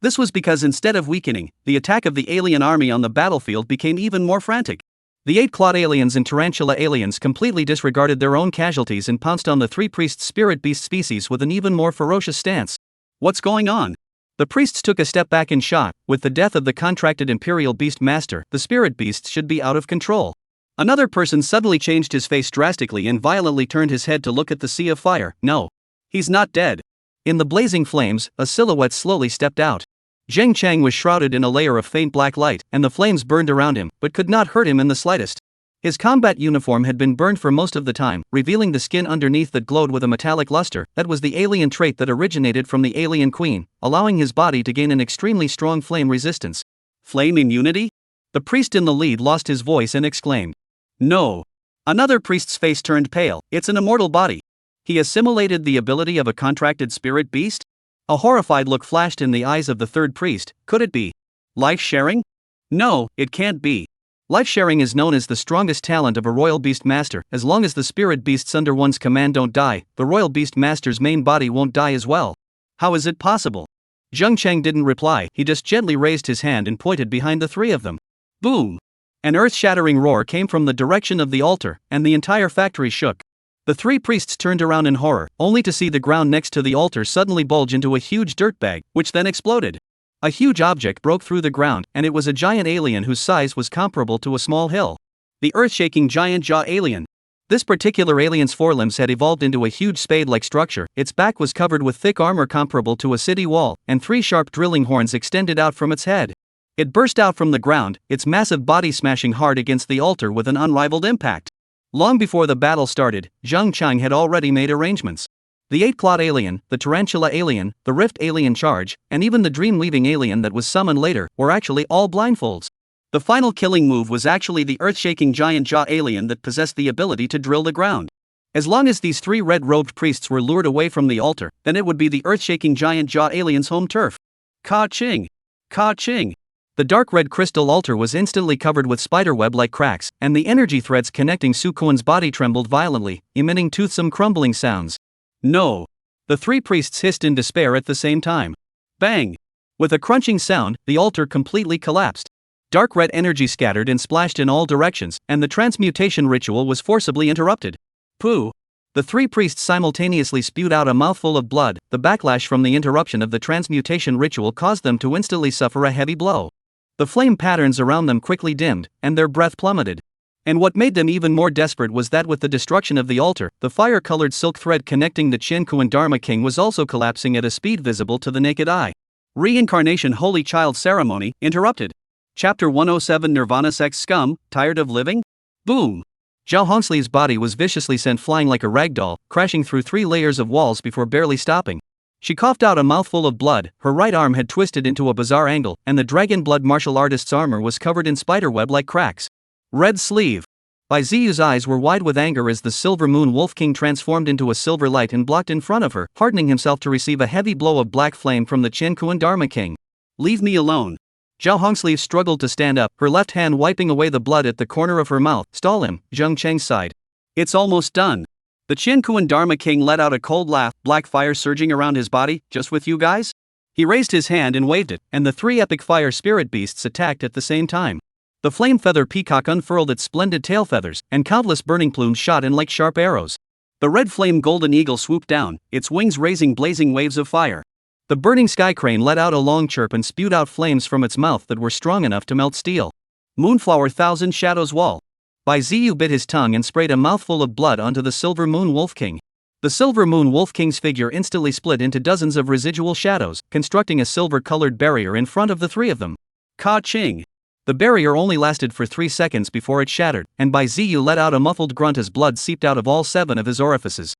This was because instead of weakening, the attack of the alien army on the battlefield became even more frantic. The 8-clawed aliens and tarantula aliens completely disregarded their own casualties and pounced on the 3 priests' spirit beast species with an even more ferocious stance. What's going on? The priests took a step back in shock. With the death of the contracted Imperial Beast Master, the spirit beasts should be out of control. Another person suddenly changed his face drastically and violently turned his head to look at the sea of fire. No. He's not dead. In the blazing flames, a silhouette slowly stepped out. Zheng Chang was shrouded in a layer of faint black light, and the flames burned around him, but could not hurt him in the slightest. His combat uniform had been burned for most of the time, revealing the skin underneath that glowed with a metallic luster. That was the alien trait that originated from the alien queen, allowing his body to gain an extremely strong flame resistance. Flame immunity? The priest in the lead lost his voice and exclaimed. No. Another priest's face turned pale. It's an immortal body. He assimilated the ability of a contracted spirit beast? A horrified look flashed in the eyes of the third priest. Could it be life sharing? No, it can't be. Life sharing is known as the strongest talent of a royal beast master. As long as the spirit beasts under one's command don't die, the royal beast master's main body won't die as well. How is it possible? Zheng Chang didn't reply. He just gently raised his hand and pointed behind the 3 of them. Boom! An earth-shattering roar came from the direction of the altar, and the entire factory shook. The 3 priests turned around in horror, only to see the ground next to the altar suddenly bulge into a huge dirt bag, which then exploded. A huge object broke through the ground, and it was a giant alien whose size was comparable to a small hill. The earth-shaking giant jaw alien. This particular alien's forelimbs had evolved into a huge spade-like structure. Its back was covered with thick armor comparable to a city wall, and 3 sharp drilling horns extended out from its head. It burst out from the ground, its massive body smashing hard against the altar with an unrivaled impact. Long before the battle started, Zheng Chang had already made arrangements. The 8-clawed alien, the tarantula alien, the rift alien charge, and even the dream-weaving alien that was summoned later were actually all blindfolds. The final killing move was actually the earth-shaking giant jaw alien that possessed the ability to drill the ground. As long as these 3 red-robed priests were lured away from the altar, then it would be the earth-shaking giant jaw alien's home turf. Ka-ching! Ka-ching! The dark red crystal altar was instantly covered with spiderweb-like cracks, and the energy threads connecting Su Kuan's body trembled violently, emitting toothsome crumbling sounds. No! The 3 priests hissed in despair at the same time. Bang! With a crunching sound, the altar completely collapsed. Dark red energy scattered and splashed in all directions, and the transmutation ritual was forcibly interrupted. Pooh! The 3 priests simultaneously spewed out a mouthful of blood. The backlash from the interruption of the transmutation ritual caused them to instantly suffer a heavy blow. The flame patterns around them quickly dimmed, and their breath plummeted. And what made them even more desperate was that with the destruction of the altar, the fire-colored silk thread connecting the Qianku and Dharma King was also collapsing at a speed visible to the naked eye. Reincarnation Holy Child Ceremony, interrupted. Chapter 107 Nirvana Sex Scum, tired of living? Boom! Zhao Hongsli's body was viciously sent flying like a ragdoll, crashing through 3 layers of walls before barely stopping. She coughed out a mouthful of blood, her right arm had twisted into a bizarre angle, and the dragon blood martial artist's armor was covered in spiderweb-like cracks. Red sleeve. Bai Ziyu's eyes were wide with anger as the Silver Moon Wolf King transformed into a silver light and blocked in front of her, hardening himself to receive a heavy blow of black flame from the Qianku and Dharma King. Leave me alone. Zhao Hongsli struggled to stand up, her left hand wiping away the blood at the corner of her mouth. Stall him, Zheng Chang sighed. It's almost done. The Qianku and Dharma King let out a cold laugh, black fire surging around his body. Just with you guys? He raised his hand and waved it, and the 3 epic fire spirit beasts attacked at the same time. The flame feather peacock unfurled its splendid tail feathers, and countless burning plumes shot in like sharp arrows. The red flame golden eagle swooped down, its wings raising blazing waves of fire. The burning sky crane let out a long chirp and spewed out flames from its mouth that were strong enough to melt steel. Moonflower Thousand Shadows Wall. Bai Ziyu bit his tongue and sprayed a mouthful of blood onto the Silver Moon Wolf King. The Silver Moon Wolf King's figure instantly split into dozens of residual shadows, constructing a silver-colored barrier in front of the 3 of them. Ka-ching! The barrier only lasted for 3 seconds before it shattered, and Bai Ziyu let out a muffled grunt as blood seeped out of all 7 of his orifices.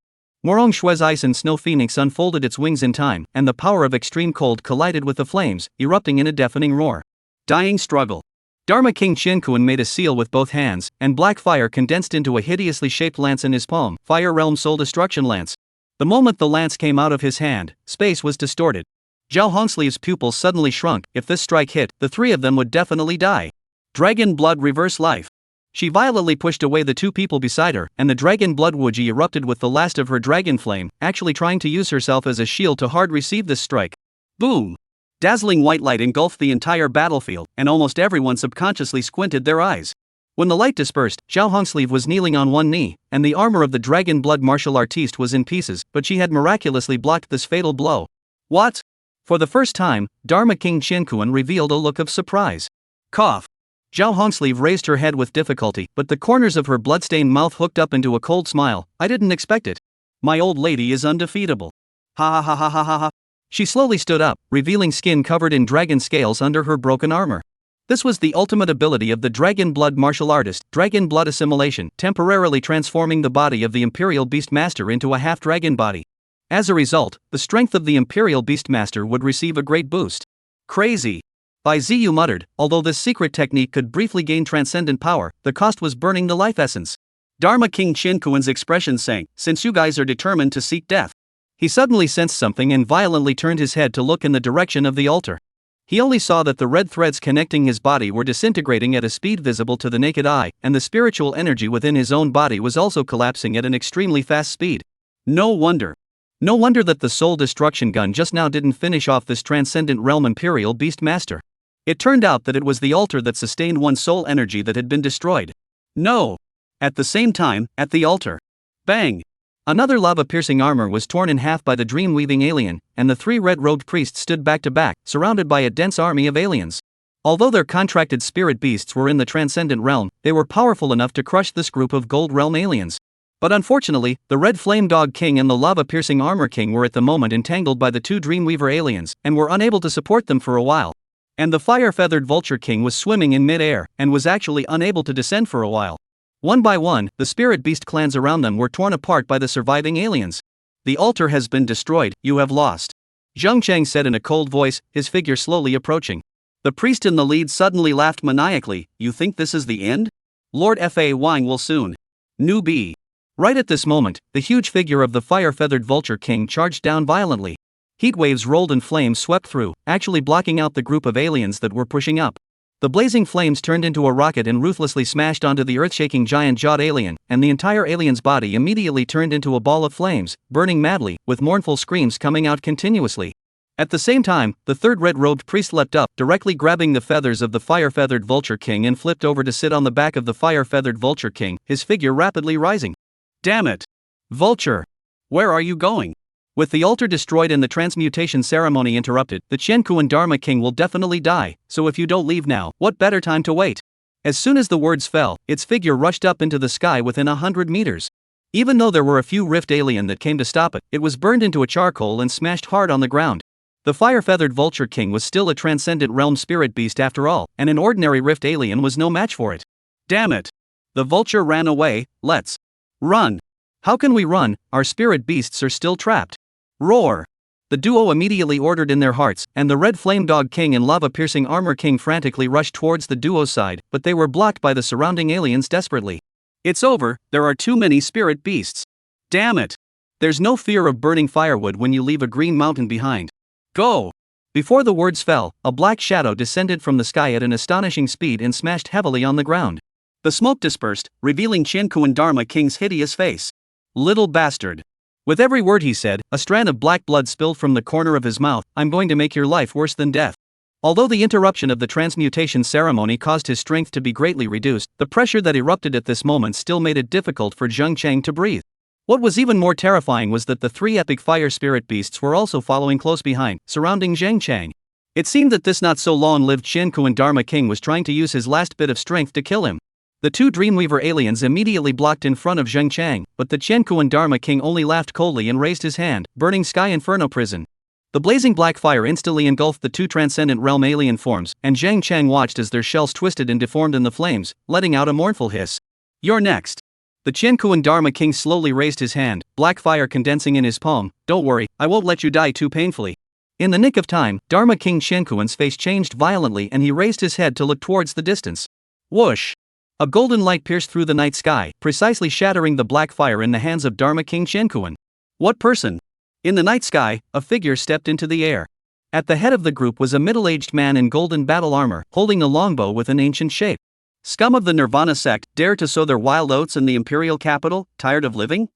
Morong Shui's ice and snow phoenix unfolded its wings in time, and the power of extreme cold collided with the flames, erupting in a deafening roar. Dying struggle. Dharma King Qiankuan made a seal with both hands, and black fire condensed into a hideously shaped lance in his palm, Fire Realm Soul Destruction Lance. The moment the lance came out of his hand, space was distorted. Zhao Hongsli's pupils suddenly shrunk. If this strike hit, the 3 of them would definitely die. Dragon Blood Reverse Life. She violently pushed away the 2 people beside her, and the dragon blood wuji erupted with the last of her dragon flame, actually trying to use herself as a shield to hard receive this strike. Boom! Dazzling white light engulfed the entire battlefield, and almost everyone subconsciously squinted their eyes. When the light dispersed, Zhao Hongsleeve was kneeling on one knee, and the armor of the dragon blood martial artiste was in pieces, but she had miraculously blocked this fatal blow. What? For the first time, Dharma King Qianquan revealed a look of surprise. Cough. Zhao Hongsleeve raised her head with difficulty, but the corners of her bloodstained mouth hooked up into a cold smile. I didn't expect it. My old lady is undefeatable. Ha ha ha ha ha ha ha. She slowly stood up, revealing skin covered in dragon scales under her broken armor. This was the ultimate ability of the dragon blood martial artist, dragon blood assimilation, temporarily transforming the body of the Imperial Beastmaster into a half-dragon body. As a result, the strength of the Imperial Beastmaster would receive a great boost. Crazy. Bai Ziyu muttered, although this secret technique could briefly gain transcendent power, the cost was burning the life essence. Dharma King Qianquan's expression sank, since you guys are determined to seek death. He suddenly sensed something and violently turned his head to look in the direction of the altar. He only saw that the red threads connecting his body were disintegrating at a speed visible to the naked eye, and the spiritual energy within his own body was also collapsing at an extremely fast speed. No wonder. No wonder that the soul destruction gun just now didn't finish off this transcendent realm Imperial Beastmaster. It turned out that it was the altar that sustained one's soul energy that had been destroyed. No! At the same time, at the altar. Bang! Another lava-piercing armor was torn in half by the dream-weaving alien, and the three red-robed priests stood back to back, surrounded by a dense army of aliens. Although their contracted spirit beasts were in the transcendent realm, they were powerful enough to crush this group of gold realm aliens. But unfortunately, the red flame dog king and the lava-piercing armor king were at the moment entangled by the two dreamweaver aliens, and were unable to support them for a while. And the fire-feathered vulture king was swimming in mid-air, and was actually unable to descend for a while. One by one, the spirit beast clans around them were torn apart by the surviving aliens. The altar has been destroyed, you have lost. Zheng Cheng said in a cold voice, his figure slowly approaching. The priest in the lead suddenly laughed maniacally. You think this is the end? Lord Fa Wang will soon. Newbie. Right at this moment, the huge figure of the fire-feathered vulture king charged down violently. Heat waves rolled and flames swept through, actually blocking out the group of aliens that were pushing up. The blazing flames turned into a rocket and ruthlessly smashed onto the earth-shaking giant-jawed alien, and the entire alien's body immediately turned into a ball of flames, burning madly, with mournful screams coming out continuously. At the same time, the third red-robed priest leapt up, directly grabbing the feathers of the fire-feathered vulture king and flipped over to sit on the back of the fire-feathered vulture king, his figure rapidly rising. Damn it! Vulture! Where are you going? With the altar destroyed and the transmutation ceremony interrupted, the Qianquan Dharma King will definitely die, so if you don't leave now, what better time to wait? As soon as the words fell, its figure rushed up into the sky within 100 meters. Even though there were a few rift alien that came to stop it, it was burned into a charcoal and smashed hard on the ground. The fire-feathered vulture king was still a transcendent realm spirit beast after all, and an ordinary rift alien was no match for it. Damn it! The vulture ran away, let's run. How can we run? Our spirit beasts are still trapped. Roar! The duo immediately ordered in their hearts, and the red flame dog king and lava-piercing armor king frantically rushed towards the duo's side, but they were blocked by the surrounding aliens desperately. It's over, there are too many spirit beasts. Damn it! There's no fear of burning firewood when you leave a green mountain behind. Go! Before the words fell, a black shadow descended from the sky at an astonishing speed and smashed heavily on the ground. The smoke dispersed, revealing Qianquan Dharma King's hideous face. Little bastard! With every word he said, a strand of black blood spilled from the corner of his mouth. I'm going to make your life worse than death. Although the interruption of the transmutation ceremony caused his strength to be greatly reduced, the pressure that erupted at this moment still made it difficult for Zheng Cheng to breathe. What was even more terrifying was that the three epic fire spirit beasts were also following close behind, surrounding Zheng Cheng. It seemed that this not-so-long-lived Qianquan Dharma King was trying to use his last bit of strength to kill him. The two Dreamweaver aliens immediately blocked in front of Zheng Cheng, but the Qianquan Dharma King only laughed coldly and raised his hand, burning Sky Inferno Prison. The blazing black fire instantly engulfed the two transcendent realm alien forms, and Zheng Cheng watched as their shells twisted and deformed in the flames, letting out a mournful hiss. You're next. The Qianquan Dharma King slowly raised his hand, black fire condensing in his palm. Don't worry, I won't let you die too painfully. In the nick of time, Dharma King Qianquan's face changed violently and he raised his head to look towards the distance. Whoosh! A golden light pierced through the night sky, precisely shattering the black fire in the hands of Dharma King Qianquan. What person? In the night sky, a figure stepped into the air. At the head of the group was a middle-aged man in golden battle armor, holding a longbow with an ancient shape. Scum of the Nirvana sect, dare to sow their wild oats in the Imperial Capital, tired of living?